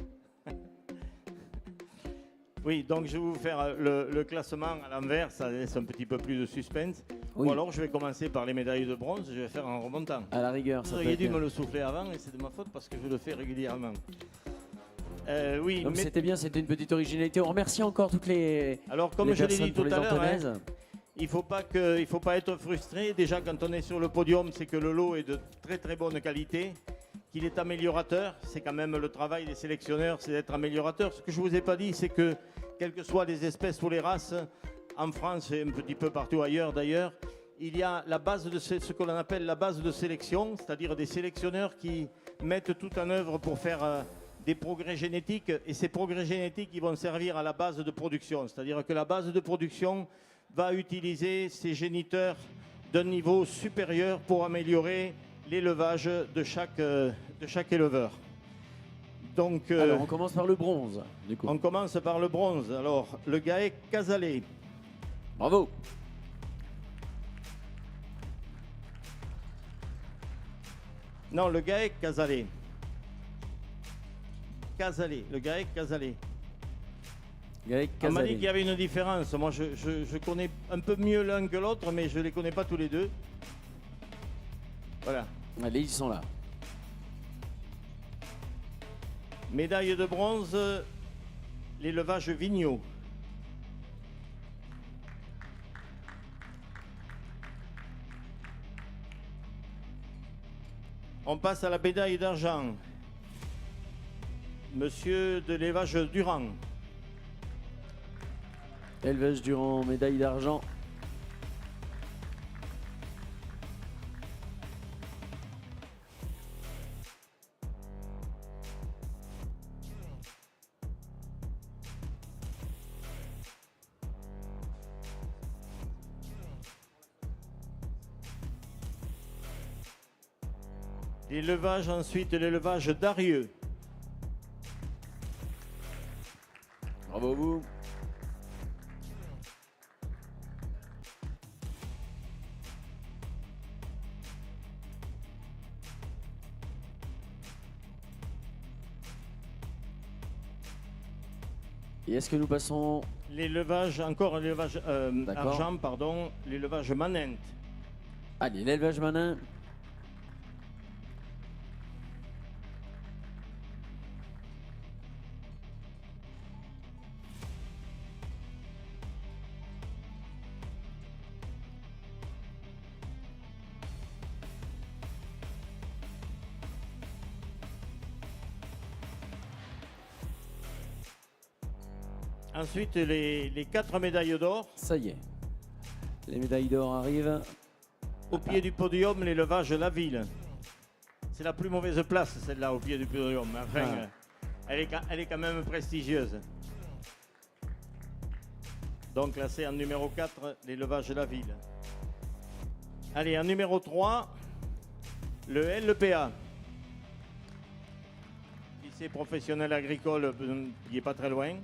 [SPEAKER 3] Oui, donc je vais vous faire le classement à l'envers. Ça laisse un petit peu plus de suspense.
[SPEAKER 1] Oui.
[SPEAKER 3] Ou alors, je vais commencer par les médailles de bronze. Je vais faire en remontant.
[SPEAKER 1] À la rigueur, ça
[SPEAKER 3] Vous
[SPEAKER 1] peut
[SPEAKER 3] auriez
[SPEAKER 1] être
[SPEAKER 3] dû
[SPEAKER 1] bien.
[SPEAKER 3] me le souffler avant et c'est de ma faute parce que je le fais régulièrement. Oui,
[SPEAKER 1] Donc
[SPEAKER 3] mais-
[SPEAKER 1] c'était bien, c'était une petite originalité. On remercie encore toutes les.
[SPEAKER 3] Alors, comme
[SPEAKER 1] les
[SPEAKER 3] je l'ai
[SPEAKER 1] personnes
[SPEAKER 3] dit
[SPEAKER 1] pour
[SPEAKER 3] tout
[SPEAKER 1] les
[SPEAKER 3] à l'heure,
[SPEAKER 1] Antenaises.
[SPEAKER 3] hein, il ne faut pas être frustré. Déjà, quand on est sur le podium, c'est que le lot est de très très bonne qualité, qu'il est améliorateur. C'est quand même le travail des sélectionneurs, c'est d'être améliorateur. Ce que je ne vous ai pas dit, c'est que, quelles que soient les espèces ou les races, en France et un petit peu partout ailleurs d'ailleurs, il y a la base de ce que l'on appelle la base de sélection, c'est-à-dire des sélectionneurs qui mettent tout en œuvre pour faire des progrès génétiques, et ces progrès génétiques ils vont servir à la base de production, c'est-à-dire que la base de production va utiliser ces géniteurs d'un niveau supérieur pour améliorer l'élevage de chaque éleveur. Donc,
[SPEAKER 1] Alors on commence par le bronze, du coup.
[SPEAKER 3] on commence par le bronze. Alors, le Gaec Casalet.
[SPEAKER 1] Bravo.
[SPEAKER 3] Non, le Gaec Casalet. Casalet, le Gaec Casalet.
[SPEAKER 1] Gaec
[SPEAKER 3] On m'a dit
[SPEAKER 1] Casalet.
[SPEAKER 3] qu'il y avait une différence. Moi, je connais un peu mieux l'un que l'autre, mais je ne les connais pas tous les deux. Voilà.
[SPEAKER 1] Allez, ils sont là.
[SPEAKER 3] Médaille de bronze, l'élevage Vigneault. On passe à la médaille d'argent. Monsieur de l'élevage Durand.
[SPEAKER 1] Élevage Durand, médaille d'argent.
[SPEAKER 3] L'élevage ensuite, l'élevage d'Arieux.
[SPEAKER 1] Bravo vous. Et est-ce que nous passons...
[SPEAKER 3] L'élevage, encore l'élevage
[SPEAKER 1] D'accord.
[SPEAKER 3] argent, pardon, l'élevage Manent.
[SPEAKER 1] Allez, l'élevage Manin.
[SPEAKER 3] Ensuite, les 4 médailles d'or.
[SPEAKER 1] Ça y est. Les médailles d'or arrivent.
[SPEAKER 3] Au pied du podium, l'élevage La Ville. C'est la plus mauvaise place, celle-là, au pied du podium. Mais enfin, elle est quand même prestigieuse. Donc, classé en numéro 4, l'élevage La Ville. Allez, en numéro 3, le LPA. Lycée professionnel agricole, il n'est pas très loin.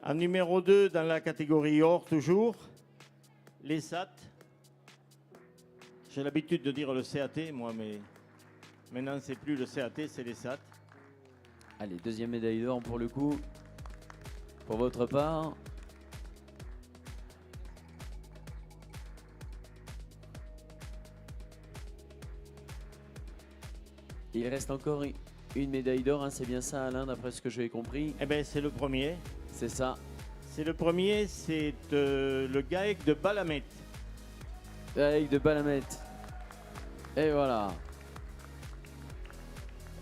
[SPEAKER 3] En numéro 2, dans la catégorie or, toujours, les SAT. J'ai l'habitude de dire le CAT, moi, mais maintenant, c'est plus le CAT, c'est les SAT.
[SPEAKER 1] Allez, deuxième médaille d'or pour le coup. Pour votre part. Il reste encore une médaille d'or, hein, c'est bien ça Alain, d'après ce que j'ai compris.
[SPEAKER 3] Eh bien, c'est le premier.
[SPEAKER 1] C'est ça.
[SPEAKER 3] C'est le premier, c'est le GAEC de Balamette.
[SPEAKER 1] GAEC de Balamette. Et voilà.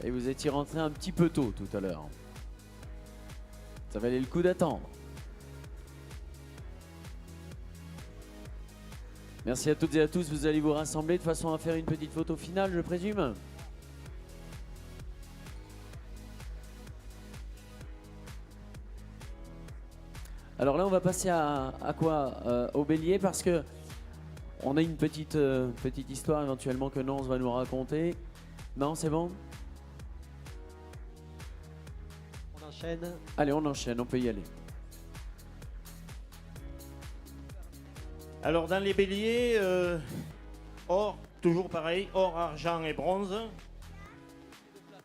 [SPEAKER 1] Et vous étiez rentré un petit peu tôt tout à l'heure. Ça valait le coup d'attendre. Merci à toutes et à tous. Vous allez vous rassembler de façon à faire une petite photo finale, je présume. Alors là, on va passer à quoi au bélier, parce que on a une petite histoire éventuellement que Nance va nous raconter. Non, c'est bon?
[SPEAKER 25] On enchaîne.
[SPEAKER 1] Allez, on enchaîne, on peut y aller.
[SPEAKER 3] Alors dans les béliers, or, toujours pareil, or, argent et bronze.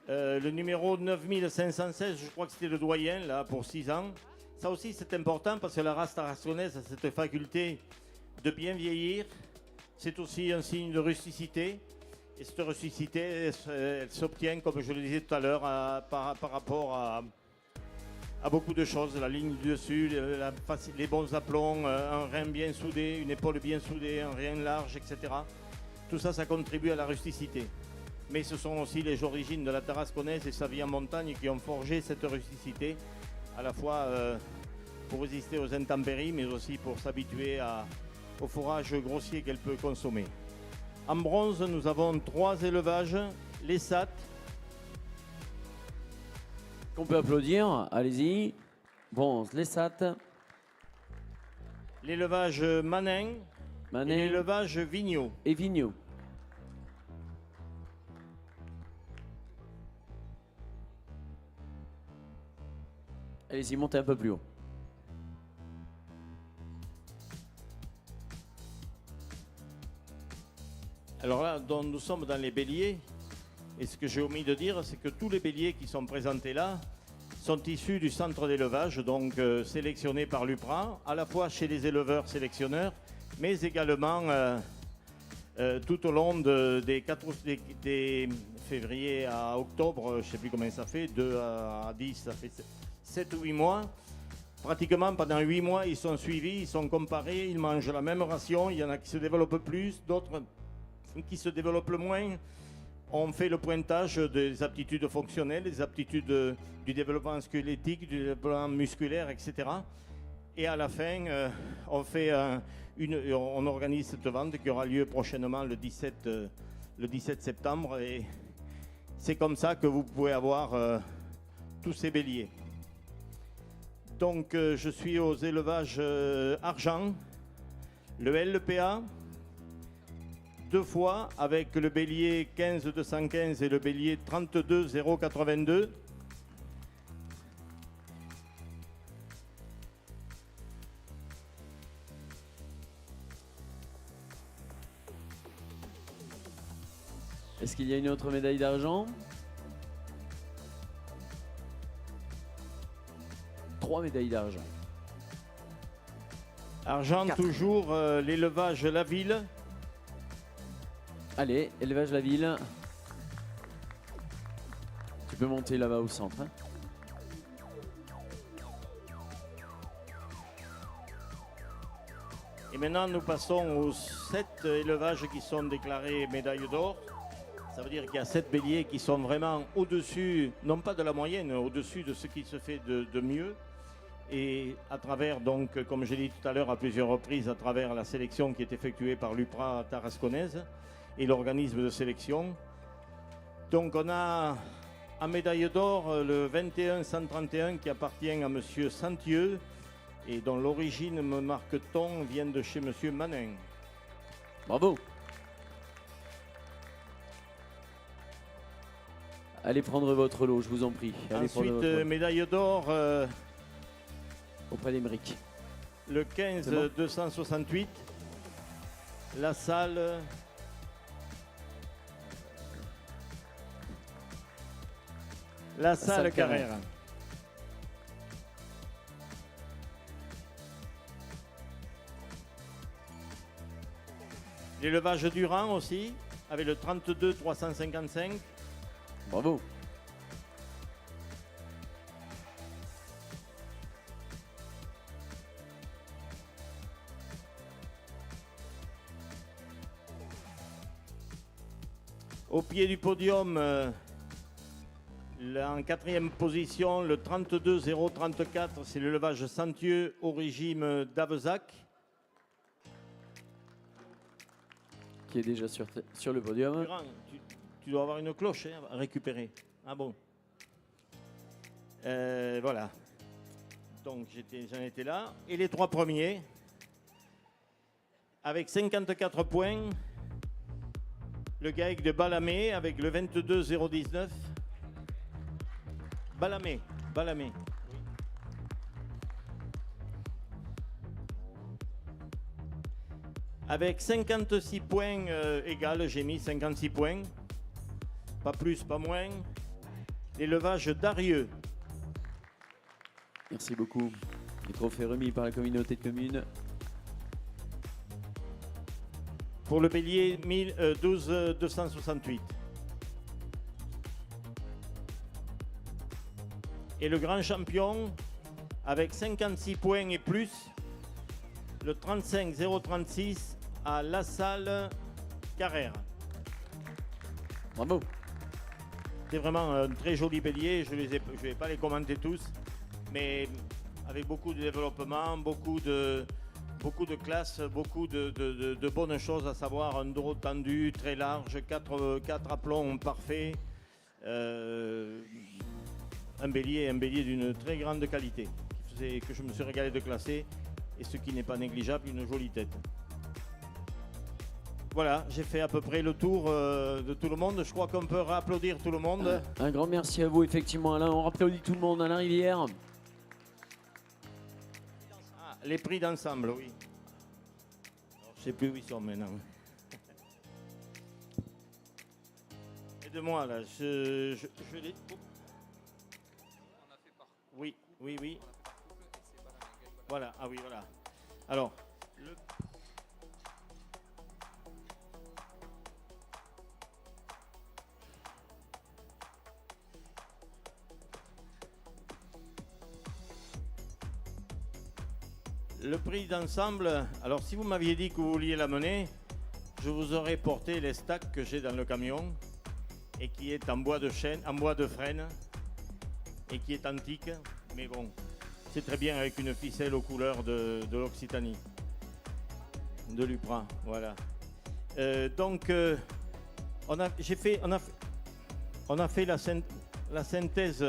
[SPEAKER 3] Le numéro 9516, je crois que c'était le doyen là pour 6 ans. Ça aussi c'est important parce que la race tarasconnaise a cette faculté de bien vieillir. C'est aussi un signe de rusticité. Et cette rusticité, elle s'obtient, comme je le disais tout à l'heure, par rapport à beaucoup de choses. La ligne du dessus, les bons aplombs, un rein bien soudé, une épaule bien soudée, un rein large, etc. Tout ça, ça contribue à la rusticité. Mais ce sont aussi les origines de la tarasconnaise et sa vie en montagne qui ont forgé cette rusticité, à la fois pour résister aux intempéries, mais aussi pour s'habituer au fourrage grossier qu'elle peut consommer. En bronze, nous avons 3 élevages, les SAT.
[SPEAKER 1] On peut applaudir, allez-y. Bronze, les SAT.
[SPEAKER 3] L'élevage Manin. Et l'élevage Vigneault.
[SPEAKER 1] Et Vigneault. Allez-y, montez un peu plus haut.
[SPEAKER 3] Alors là, nous sommes dans les béliers. Et ce que j'ai omis de dire, c'est que tous les béliers qui sont présentés là sont issus du centre d'élevage, donc sélectionnés par l'UPRA, à la fois chez les éleveurs sélectionneurs, mais également tout au long des février à octobre, je ne sais plus combien ça fait, 2 à 10, ça fait 7 ou 8 mois. Pratiquement pendant 8 mois, ils sont suivis, ils sont comparés, ils mangent la même ration, il y en a qui se développent plus, d'autres qui se développent moins. On fait le pointage des aptitudes fonctionnelles, des aptitudes du développement squelettique, du développement musculaire, etc. Et à la fin, on organise cette vente qui aura lieu prochainement le 17 septembre. Et c'est comme ça que vous pouvez avoir tous ces béliers. Donc je suis aux élevages argent, le LPA, 2 fois avec le bélier 15215 et le bélier 32082.
[SPEAKER 1] Est-ce qu'il y a une autre médaille d'argent? 3 médailles d'argent.
[SPEAKER 3] Argent 4. Toujours l'élevage La Ville.
[SPEAKER 1] Allez, élevage La Ville. Tu peux monter là-bas au centre. Hein.
[SPEAKER 3] Et maintenant, nous passons aux 7 élevages qui sont déclarés médaille d'or. Ça veut dire qu'il y a 7 béliers qui sont vraiment au-dessus, non pas de la moyenne, au-dessus de ce qui se fait de mieux. Et à travers, donc, comme je l'ai dit tout à l'heure à plusieurs reprises, à travers la sélection qui est effectuée par l'UPRA tarasconnaise et l'organisme de sélection. Donc on a en médaille d'or le 21-131 qui appartient à M. Santieux et dont l'origine, me marque-t-on, vient de chez M. Manin.
[SPEAKER 1] Bravo. Allez prendre votre lot, je vous en prie. Allez
[SPEAKER 3] Ensuite, médaille d'or
[SPEAKER 1] auprès d'Emeric.
[SPEAKER 3] Le 15-268. La Salle. La Salle Carrère. L'élevage Durand aussi, avec le 32 355.
[SPEAKER 1] Bravo.
[SPEAKER 3] Au pied du podium, en quatrième position, le 32 034, c'est l'élevage Sentieux au régime d'Avezac.
[SPEAKER 1] Qui est déjà sur le podium.
[SPEAKER 3] Durand, tu dois avoir une cloche hein, à récupérer. Ah bon. Voilà. Donc j'en étais là. Et les trois premiers, avec 54 points, le GAEC de Balamé avec le 22 019. Balamé. Avec 56 points égal, j'ai mis 56 points. Pas plus, pas moins. L'élevage d'Arieux.
[SPEAKER 1] Merci beaucoup. Les trophées remis par la communauté de communes.
[SPEAKER 3] Pour le bélier, 12 268. Et le grand champion, avec 56 points et plus, le 35 036 à La Salle Carrère.
[SPEAKER 1] Bravo.
[SPEAKER 3] C'est vraiment un très joli bélier. Je ne vais pas les commenter tous, mais avec beaucoup de développement, beaucoup de classe, beaucoup de bonnes choses, à savoir un dos tendu, très large, 4 aplombs parfaits. Un bélier d'une très grande qualité, que je me suis régalé de classer, et ce qui n'est pas négligeable, une jolie tête. Voilà, j'ai fait à peu près le tour de tout le monde. Je crois qu'on peut applaudir tout le monde.
[SPEAKER 1] Un grand merci à vous, effectivement, Alain. On applaudit tout le monde, Alain Rivière.
[SPEAKER 3] Ah, les prix d'ensemble, oui. Alors, je ne sais plus où ils sont maintenant. Aide-moi là, je les... Oui. Voilà, ah oui, voilà. Alors, le prix d'ensemble, alors si vous m'aviez dit que vous vouliez l'amener, je vous aurais porté les stacks que j'ai dans le camion et qui est en bois de chêne, en bois de frêne et qui est antique, mais bon, c'est très bien avec une ficelle aux couleurs de l'Occitanie, de l'Upra, voilà. Donc, on a fait la synthèse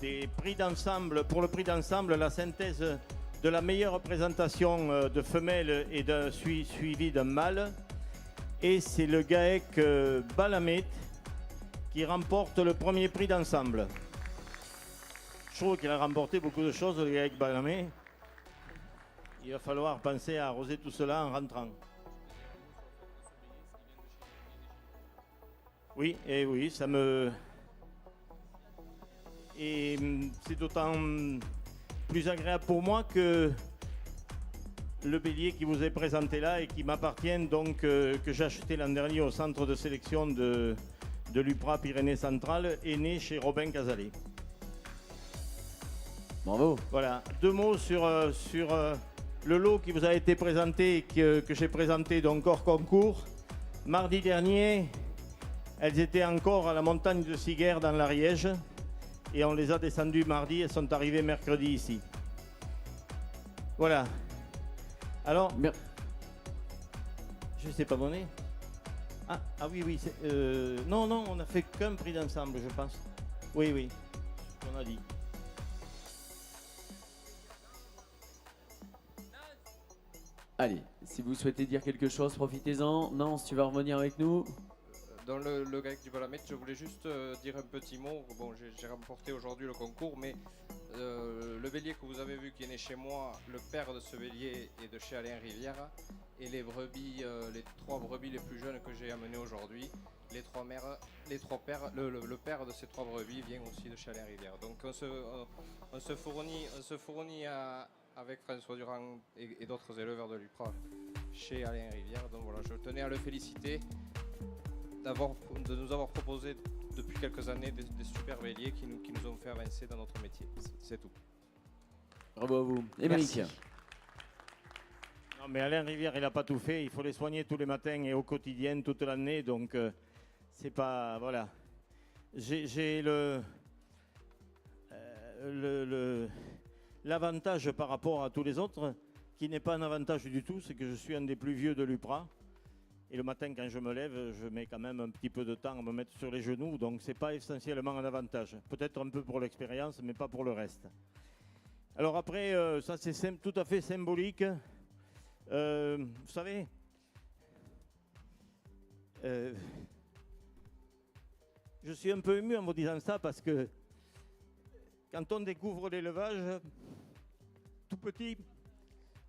[SPEAKER 3] des prix d'ensemble, pour le prix d'ensemble, la synthèse de la meilleure présentation de femelles et suivi d'un mâle. Et c'est le GAEC Balamé qui remporte le premier prix d'ensemble. Je trouve qu'il a remporté beaucoup de choses, le GAEC Balamé. Il va falloir penser à arroser tout cela en rentrant. Oui, et oui, ça me... Et c'est d'autant plus agréable pour moi que le bélier qui vous est présenté là et qui m'appartient, donc que j'ai acheté l'an dernier au centre de sélection de l'UPRA Pyrénées Centrales, est né chez Robin Casalet.
[SPEAKER 1] Bravo.
[SPEAKER 3] Voilà, 2 mots sur le lot qui vous a été présenté et que j'ai présenté donc hors concours. Mardi dernier, elles étaient encore à la montagne de Siguerre dans l'Ariège et on les a descendues mardi, elles sont arrivées mercredi ici. Voilà. Alors, je ne sais pas donner. Ah oui, non, on n'a fait qu'un prix d'ensemble, je pense. Oui, on a dit.
[SPEAKER 1] Allez, si vous souhaitez dire quelque chose, profitez-en. Nance, tu vas revenir avec nous.
[SPEAKER 12] dans le GAEC du Balamètre, je voulais juste dire un petit mot. Bon, j'ai remporté aujourd'hui le concours, mais le bélier que vous avez vu qui est né chez moi, le père de ce bélier est de chez Alain Rivière. Et les brebis, les 3 brebis les plus jeunes que j'ai amenées aujourd'hui, le père de ces 3 brebis vient aussi de chez Alain Rivière. Donc on se fournit avec François Durand et d'autres éleveurs de l'UPRA chez Alain Rivière. Donc voilà, je tenais à le féliciter de nous avoir proposé depuis quelques années des super béliers qui nous ont fait avancer dans notre métier. C'est tout.
[SPEAKER 1] Bravo à vous. Émeric.
[SPEAKER 3] Non, mais Alain Rivière, il n'a pas tout fait. Il faut les soigner tous les matins et au quotidien, toute l'année. Donc, c'est pas. Voilà. J'ai l'avantage par rapport à tous les autres, qui n'est pas un avantage du tout, c'est que je suis un des plus vieux de l'UPRA. Et le matin, quand je me lève, je mets quand même un petit peu de temps à me mettre sur les genoux. Donc, ce n'est pas essentiellement un avantage. Peut-être un peu pour l'expérience, mais pas pour le reste. Alors après, ça c'est tout à fait symbolique. Vous savez, je suis un peu ému en vous disant ça parce que quand on découvre l'élevage, tout petit,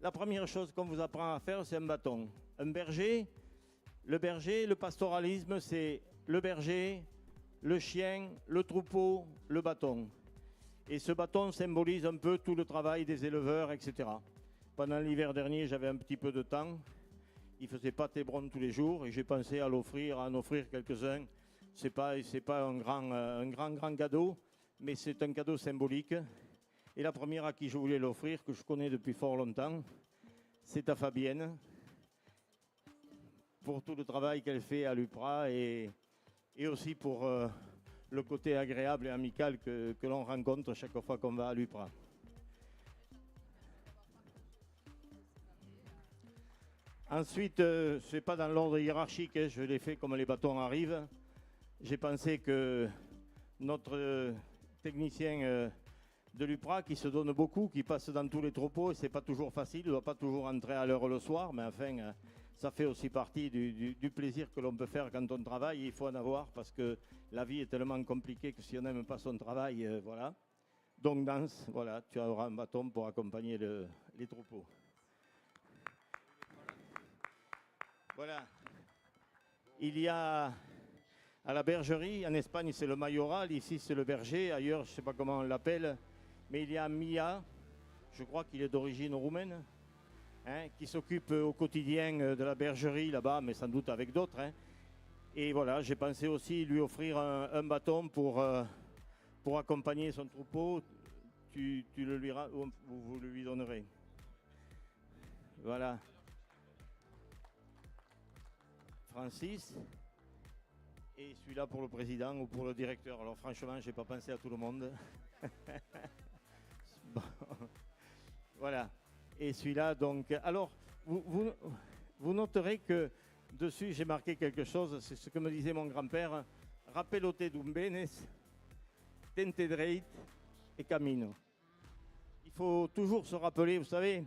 [SPEAKER 3] la première chose qu'on vous apprend à faire, c'est un bâton. Un berger, le pastoralisme, c'est le berger, le chien, le troupeau, le bâton. Et ce bâton symbolise un peu tout le travail des éleveurs, etc. Pendant l'hiver dernier, j'avais un petit peu de temps. Il ne faisait pas Tébron tous les jours et j'ai pensé à en offrir quelques-uns. Ce n'est pas un grand cadeau, mais c'est un cadeau symbolique. Et la première à qui je voulais l'offrir, que je connais depuis fort longtemps, c'est à Fabienne, pour tout le travail qu'elle fait à l'UPRA et aussi pour le côté agréable et amical que l'on rencontre chaque fois qu'on va à l'UPRA. Ensuite, ce n'est pas dans l'ordre hiérarchique, hein, je l'ai fait comme les bâtons arrivent. J'ai pensé que notre technicien de l'UPRA, qui se donne beaucoup, qui passe dans tous les troupeaux, et ce n'est pas toujours facile, il ne doit pas toujours entrer à l'heure le soir, mais enfin, ça fait aussi partie du plaisir que l'on peut faire quand on travaille. Il faut en avoir parce que la vie est tellement compliquée que si on n'aime pas son travail, voilà. Donc, voilà, tu auras un bâton pour accompagner les troupeaux. Voilà. Il y a à la bergerie, en Espagne c'est le mayoral, ici c'est le berger, ailleurs je ne sais pas comment on l'appelle, mais il y a Mia, je crois qu'il est d'origine roumaine, hein, qui s'occupe au quotidien de la bergerie là-bas, mais sans doute avec d'autres. Hein. Et voilà, j'ai pensé aussi lui offrir un bâton pour accompagner son troupeau. Vous le lui donnerez. Voilà. Francis. Et celui-là pour le président ou pour le directeur. Alors franchement, je n'ai pas pensé à tout le monde. Bon. Voilà. Et celui-là, donc... Alors, vous noterez que dessus, j'ai marqué quelque chose. C'est ce que me disait mon grand-père. Rappelote d'umbenes, tente dreit et camino. Il faut toujours se rappeler, vous savez,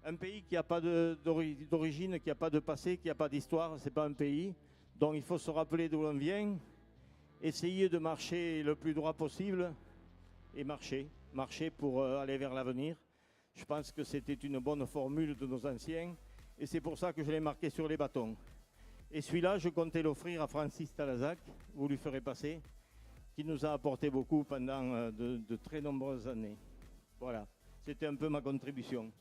[SPEAKER 3] un pays qui n'a pas d'origine, qui n'a pas de passé, qui n'a pas d'histoire, ce n'est pas un pays. Donc il faut se rappeler d'où l'on vient, essayer de marcher le plus droit possible et marcher pour aller vers l'avenir. Je pense que c'était une bonne formule de nos anciens et c'est pour ça que je l'ai marqué sur les bâtons. Et celui-là, je comptais l'offrir à Francis Talazac, vous lui ferez passer, qui nous a apporté beaucoup pendant de très nombreuses années. Voilà, c'était un peu ma contribution.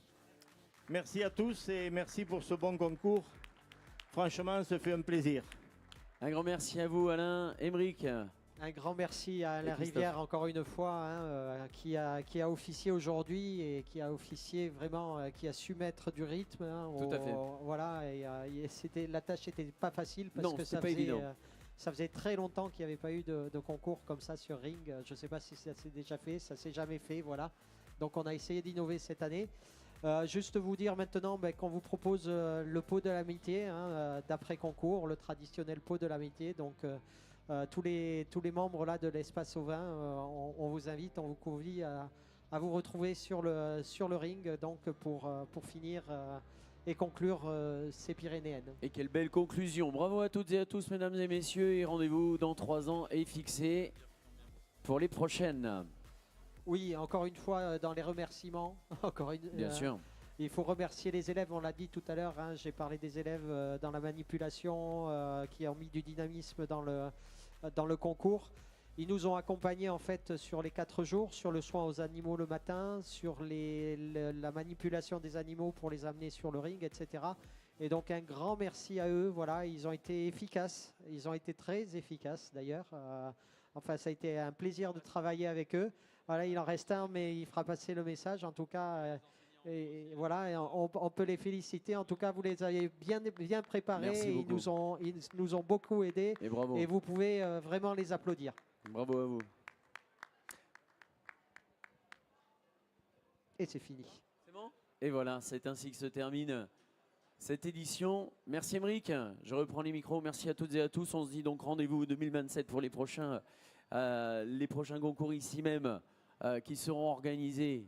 [SPEAKER 3] Merci à tous et merci pour ce bon concours. Franchement, ça fait un plaisir.
[SPEAKER 1] Un grand merci à vous, Alain. Émeric.
[SPEAKER 25] Un grand merci à Alain Rivière, encore une fois, hein, qui a officié aujourd'hui et qui a officié vraiment, qui a su mettre du rythme. Hein,
[SPEAKER 1] tout à fait.
[SPEAKER 25] Voilà, et la tâche n'était pas facile parce
[SPEAKER 1] non,
[SPEAKER 25] que ça faisait très longtemps qu'il n'y avait pas eu de concours comme ça sur Ring. Je ne sais pas si ça s'est déjà fait, ça ne s'est jamais fait, voilà. Donc on a essayé d'innover cette année. Juste vous dire maintenant qu'on vous propose le pot de l'amitié, hein, d'après concours, le traditionnel pot de l'amitié. Donc tous les membres là de l'espace au vin, on vous invite, on vous convie à vous retrouver sur le ring, donc pour finir et conclure ces Pyrénéennes.
[SPEAKER 1] Et quelle belle conclusion. Bravo à toutes et à tous, mesdames et messieurs. Et rendez-vous dans 3 ans est fixé pour les prochaines.
[SPEAKER 25] Oui, encore une fois, dans les remerciements,
[SPEAKER 1] Bien sûr.
[SPEAKER 25] Il faut remercier les élèves, on l'a dit tout à l'heure, hein, j'ai parlé des élèves dans la manipulation qui ont mis du dynamisme dans le concours. Ils nous ont accompagnés en fait sur les 4 jours, sur le soin aux animaux le matin, sur la manipulation des animaux pour les amener sur le ring, etc. Et donc un grand merci à eux, voilà, ils ont été efficaces, ils ont été très efficaces d'ailleurs. Enfin, ça a été un plaisir de travailler avec eux. Voilà, il en reste un, mais il fera passer le message en tout cas. Et voilà, et on peut les féliciter. En tout cas, vous les avez bien préparés.
[SPEAKER 1] Merci beaucoup.
[SPEAKER 25] Ils nous ont beaucoup aidés.
[SPEAKER 1] Et bravo.
[SPEAKER 25] Et vous pouvez vraiment les applaudir.
[SPEAKER 1] Bravo à vous.
[SPEAKER 25] Et c'est fini.
[SPEAKER 1] C'est bon ? Et voilà, c'est ainsi que se termine cette édition. Merci Émeric. Je reprends les micros. Merci à toutes et à tous. On se dit donc rendez-vous 2027 pour les prochains concours ici même qui seront organisés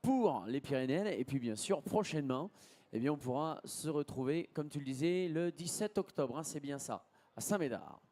[SPEAKER 1] pour les Pyrénées. Et puis bien sûr, prochainement, eh bien, on pourra se retrouver, comme tu le disais, le 17 octobre. Hein, c'est bien ça, à Saint-Médard.